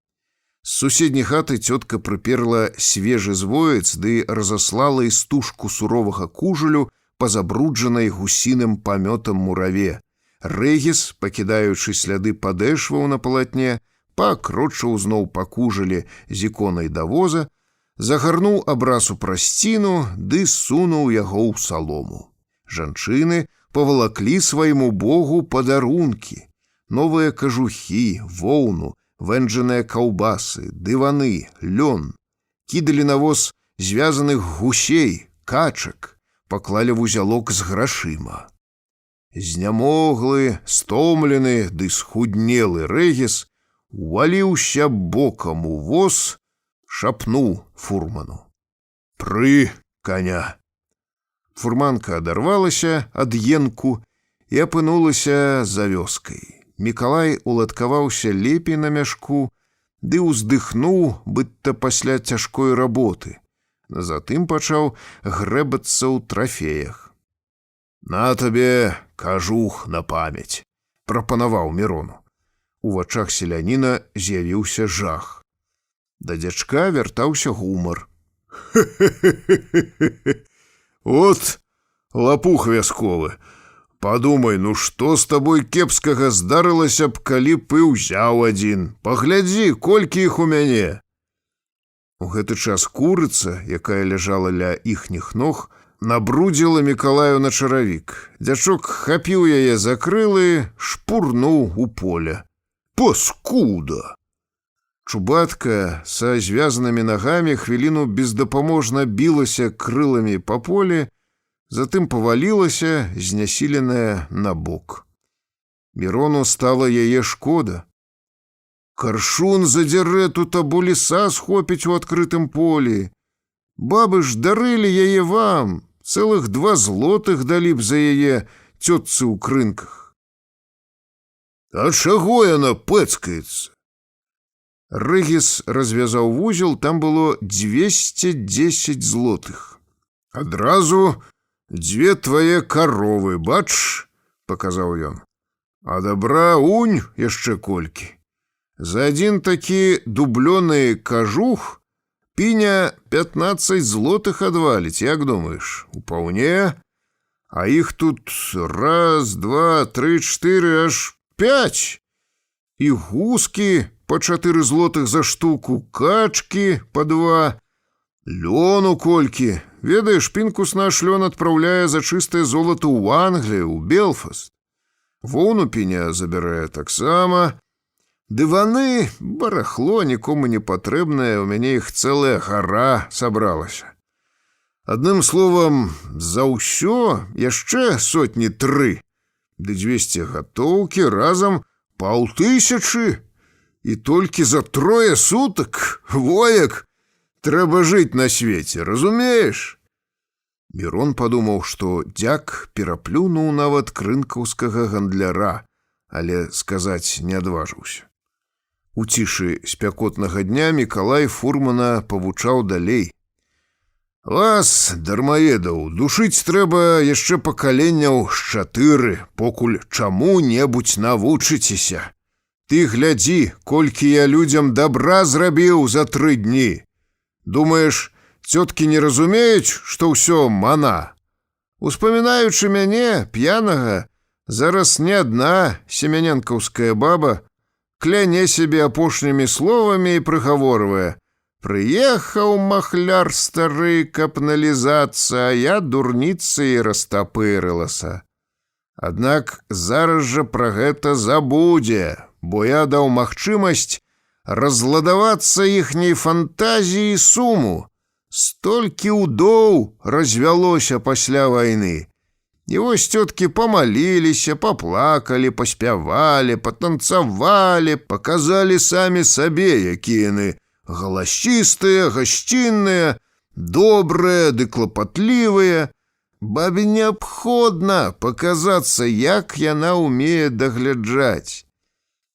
Speaker 2: З суседняй хаты цётка прыперла свежы звоец ды разаслала істужку суровага кужелю па забруджанай гусіным памётам мураве. Рэгіс, пакідаючы сляды падэшваў на палатне, пакрочыў зноў па кужелі з іконай да воза, загарнуў абраз у прасціну ды сунуў яго ў салому. Жанчыны павалаклі свайму богу падарункі, новыя кажухі, воўну, вэнджаныя каўбасы, дываны, лён. Кідалі на воз звязаных гусей, качак, паклалі вузялок з грашыма. Знямоглы, стомлены ды схуднелы Рэгіс уваліўся бокам у воз, шапнуў фурману: «Пры каня!» Фурманка адарвалася ад енку і апынулася за вёскай. Мікалай уладкаваўся лепей на мяшку ды ўздыхнуў, быццам пасля цяжкой работы. Затым пачаў грэбацца ў трафеях. «На табе кажух на памяць», — прапанаваў Мірону. У вачах селяніна з'явіўся жах. Да дзячка вяртаўся гумар. «От лапух вясковы! Падумай, ну што з табой кепскага здарылася б, калі б і ўзяў адзін? Паглядзі, колькі іх у мяне!» У гэты час курыца, якая ляжала ля іхніх ног, набрудзіла Мікалаю на чаравік. Дзячок хапіў яе за крылы, шпурнуў у поле. «Паскуда!» Чубатка са звязанымі нагамі хвіліну бездапаможна білася крыламі па полі, затым павалілася, знясіленая на бок. Мірону стала яе шкода. «Каршун задзярэ тут або ліса схопіць у адкрытым полі. Бабы ж дарылі яе вам, цэлых 2 злотых далі б за яе цётцы ў крынках». «А чаго яна пэцкаецца?» Рэгіс развязаў вузел, там было 210 злотых. «Адразу 2 твае каровы, бач», — паказаў ён. «А добра унь яшчэ колькі. За адзін такі дублёны кажух піня 15 злотых адваліць, як думаеш? Упаўне? А іх тут 1, 2, 3, 4, аж 5. І гускі па 4 злотых за штуку, качкі па 2, лёну колькі. Ведаеш, пінкус наш лён адпраўляе за чыстае золата ў Англію, ў Белфаст. Воўну піня забірае таксама. Дываны, барахло нікому не патрэбнае, у мяне іх цэлая гара сабралася. Адным словам, за ўсё яшчэ 300, ды 200 гатоўкі, разам 500. І толькі за 3 сутак, вояк, трэба жыць на свеце, разумееш?» Мірон падумаў, што дзяк пераплюнуў нават крынкаўскага гандляра, але сказаць не адважыўся. У цішы спякотнага дня Мікалай фурмана павучаў далей. «Вас, дармаедаў, душыць трэба яшчэ пакаленняў з 4, покуль чаму-небудзь навучыцеся. Ты глядзі, колькі я людзям добра зрабіў за 3 дні. Думаеш, цёткі не разумеюць, што ўсё мана? Успамінаючы мяне, п'янага, зараз не адна семяненкаўская баба кляне сябе апошнімі словамі і прыгаворвае: «Прыехаў махляр стары, каб налізацца, а я дурніца і растапырылася. Аднак зараз жа пра гэта забудзе, бо я даў магчымасць разладавацца іхняй фантазіі і суму. Столькі ўдоў развялося пасля вайны. І вось цёткі памаліліся, паплакалі, паспявалі, патанцавалі, паказалі самі сабе, якія яны галасістыя, гасцінныя, добрыя ды клапатлівыя. Бабе неабходна паказацца, як яна ўмее дагляджаць.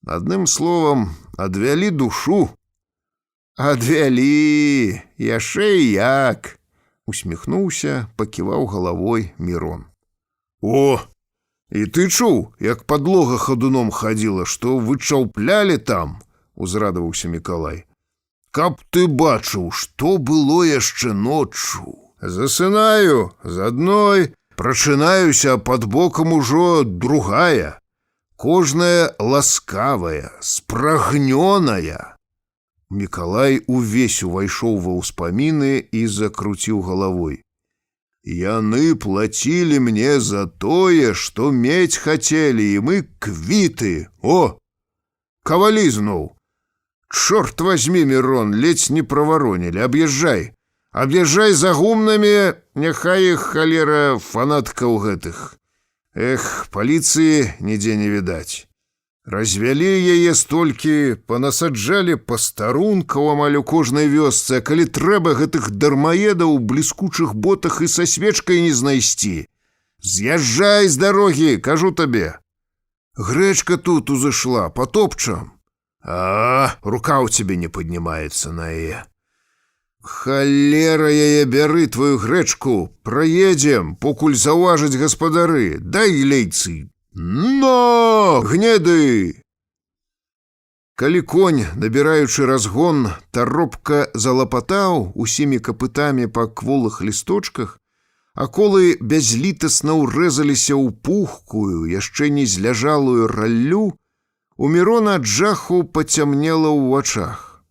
Speaker 2: Адным словам, адвялі душу. Адвялі, яшчэ і як, усміхнуўся, паківаў галавой Мірон. О, і ты чуў, як падлога хадуном хадзіла, што вычаўплялі там, узрадаваўся Мікалай. Каб ты бачыў, што было яшчэ ноччу. Засынаю з адной, прачынаюся, пад бокам ужо другая. Кожная ласкавая, спрагнёная. Мікалай увесь увайшоў ва ўспаміны і закруціў галавой. Яны плацілі мне за тое, што мець хацелі, і мы квіты. О, кавалі зноў. Чорт возьми, Мірон, ледзь не праваронілі. Аб'язджай. Аб'язджай за гумнамі, няхай іх, халера, фанаткаў гэтых. Эх, паліцыі нідзе не відаць. Развялі яе столькі, панасаджалі пастарункаў амаль у кожнай вёсцы, а калі трэба гэтых дармаедаў у бліскучых ботах і са свечкай не знайсці. З'язджай з дарогі, кажу табе. Грэчка тут узышла, потопчам. А, рука ў цябе не паднімаецца на яе. Халера яе, бяры твою грэчку, праедзем, покуль заўважаць гаспадары, дай лейцы. Но, гнеды! Калі конь, набіраючы разгон, таропка залапатаў усімі капытамі па кволых лісточках, а колы бязлітасна ўрэзаліся ў пухкую, яшчэ не зляжалую раллю, у Мірона ад жаху пацямнела ў вачах.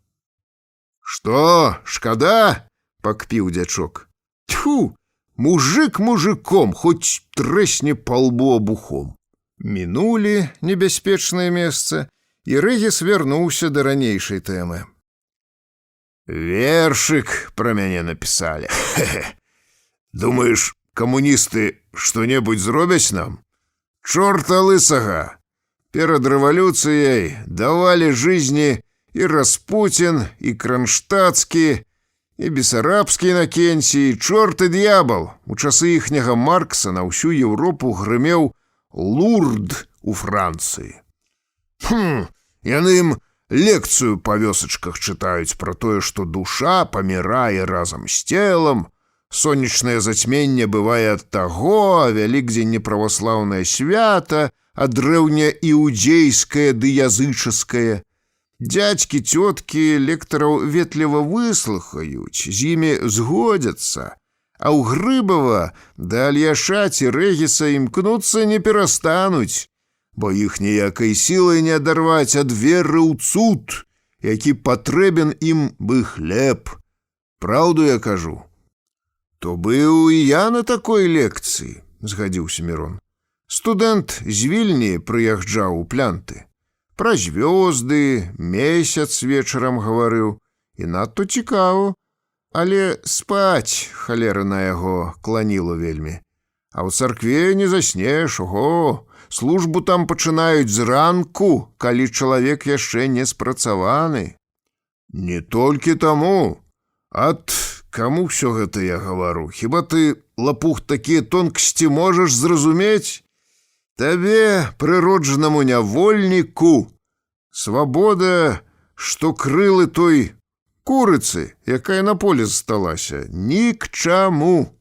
Speaker 2: «Што, шкада?» – пакпіў дзячок. «Тьфу, мужик мужиком, хоць трэсне па лбу абухом». Мінулі небяспечнае месца, і Рэгіс вярнуўся да ранейшай тэмы. «Вершык пра мяне напісалі. Думаеш, камуністы што-небудзь зробяць нам? Чорта лысага! Перад рэвалюцыяй давалі жизни і Распутін, і Кронштадтскі, і Бесарабскі Інакенцій, і чорт і д'ябал. У часы іхняга Маркса на ўсю Еўропу грымеў Лурд у Францыі. Яны ім лекцыю па вёсачках чытаюць пра тое, што душа памірае разам з целам, сонечнае зацьменне бывае ад таго, а Вялікдзень неправаслаўнае свята, а дрэўня-іудзейскае ды язычаскае. Дядькі, цёткі лектараў ветліва выслухаюць, з імі згодзяцца, а ў Грыбава да Альяша ці Рэгіса імкнуцца не перастануць, бо іх ніякай сілай не адарваць ад веры ў цуд, які патрэбен ім бы хлеб. Праўду я кажу. То быў і я на такой лекцыі, згадзіўся Мірон. Студэнт з Вільні прыязджаў у Плянты. Пра звёзды, месяц вечарам гаварыў, і надто цікава, але спаць, халера на яго, кланіла вельмі. А ў царкве не заснеш, ого, службу там пачынаюць зранку, калі чалавек яшчэ не спрацаваны. Не толькі таму. Ат, каму ўсё гэта я гавару? Хіба ты, лапух, такія тонкасці можаш зразумець? Табе, прыроджанаму нявольніку, свабода, што крылы той курыцы, якая на поле засталася, ні к чаму.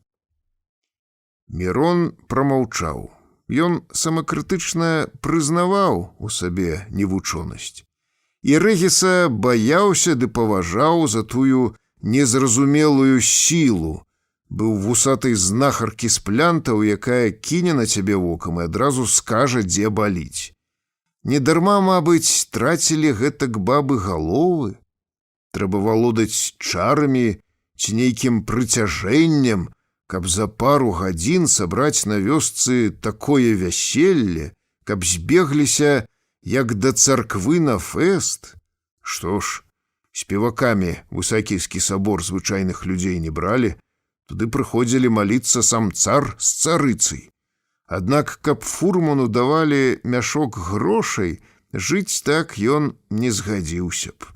Speaker 2: Мірон прамаўчаў. Ён самакрытычна прызнаваў у сабе невучонасць. І Рэгіса баяўся ды паважаў за тую незразумелую сілу, быў вусатай знахаркі з Плянтаў, якая кіне на цябе вокам і адразу скажа, дзе баліць. Недарма, мабыць, трацілі гэтак бабы галовы. Трэба валодаць чарамі ці нейкім прыцяжэннем, каб за пару гадзін сабраць на вёсцы такое вяселле, каб збегліся, як да царквы на фэст. Што ж, спевакамі Высакійскі сабор звычайных людзей не бралі, туды прыходзілі маліцца сам цар з царыцай. Аднак, каб фурману давалі мяшок грошай, жыць так ён не згадзіўся б.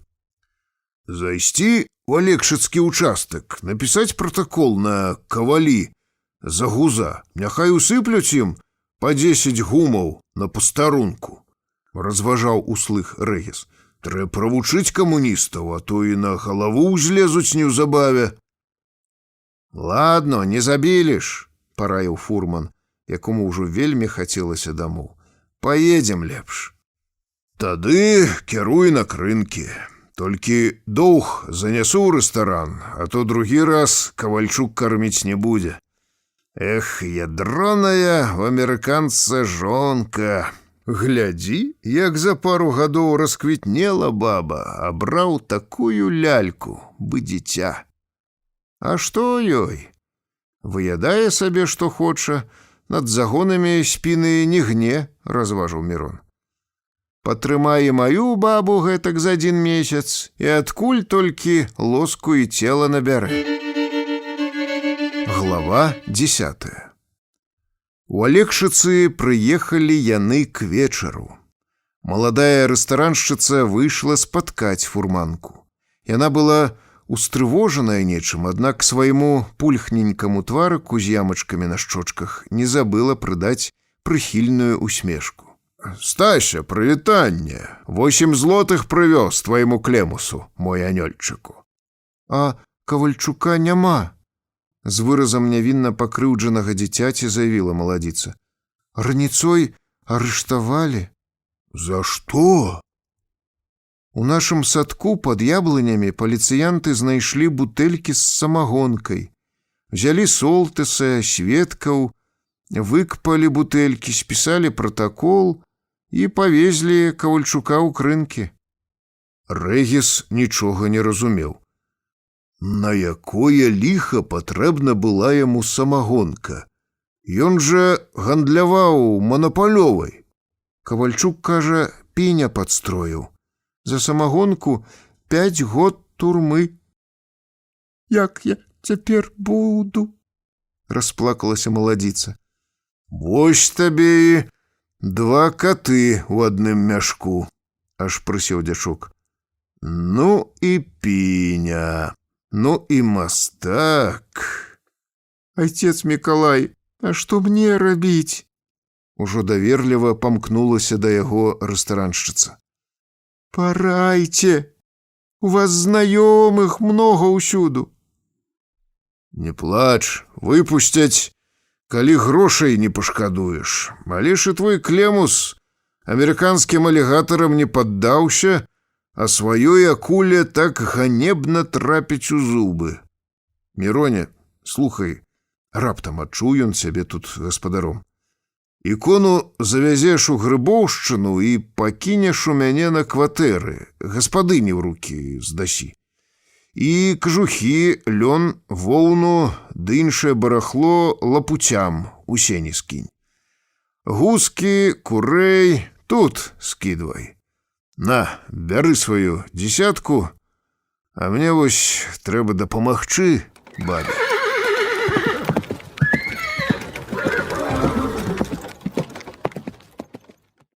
Speaker 2: Зайсці у алегшыцкі ўчастак, напісаць пратакол на кавалі за гуза, няхай усыплюць ім па 10 гумаў на пастарунку, разважаў услых Рэгіс. Трэба правучыць камуністаў, а то і на галаву ўзлезуць неўзабаве. Ладно, не забіліш, параіў фурман, якому ўжо вельмі хацелася дамоў. Паедзем лепш. Тады кіруй на крынкі. Толькі доўг занясу ў рэстаран, а то другі раз Кавальчук карміць не будзе. Эх, ядроная у амерыканца жонка. Глядзі, як за пару гадоў расквітнела баба, абраў такую ляльку, бы дзіця. А што ёй? Выядае сабе, што хоча, над загонамі спіны не гне, разважыў Мірон. Патрымай і маю бабу гэтак за 1 месяц, і адкуль толькі лоску і цела набярэ. Глава 10. У Алегшыцы прыехалі яны к вечару. Маладая рэстараншчыца выйшла спаткаць фурманку. Яна была устрывожаная нечым, аднак к свайму пульхненькаму тварыку з ямачкамі на шчочках не забыла прыдаць прыхільную усмешку. «Стася, прывітанне! 8 злотых прывёз твайму Клемусу, мой анёльчыку». «А Кавальчука няма», — з выразам нявінна пакрыўджанага дзіцяці заявіла маладзіца. «Раніцой арыштавалі». «За што?» У нашым садку пад яблынямі паліцыянты знайшлі бутэлькі з самагонкай. Взялі солтыса, сведкаў, выкпалі бутэлькі, спісалі пратакол і павезлі Кавальчука ў крынкі. Рэгіс нічога не разумеў. На якое ліха патрэбна была яму самагонка? Ён жа гандляваў манапалёвай. Кавальчук, кажа, пеня падстроіў. За самагонку 5 год турмы. «Як я цяпер буду?» — расплакалася маладзіца. «Вось табе і 2 каты ў адным мяшку», — аж прысеў дзячок. «Ну і піня, ну і мастак». «Айцец Мікалай, а што мне рабіць?» Ужо даверліва памкнулася да яго рэстараншчыца. «Парайце, у вас знаёмых многа ўсюду». «Не плач, выпусцяць, калі грошай не пашкадуеш. Але ж і твой Клемус амерыканскім алігатарам не паддаўся, а сваёй акуле так ганебна трапіць у зубы. Міроне, слухай, раптам адчуў ён сябе тут гаспадаром. Ікону завязеш у Грыбоўшчыну і пакінеш у мяне на кватэры, гаспадыні ў рукі здасі. І кажухі, лён, воўну ды іншае барахло лапуцям у сені скінь. Гускі, курэй тут скідвай. На, бяры сваю 10, а мне вось трэба дапамагчы бабе».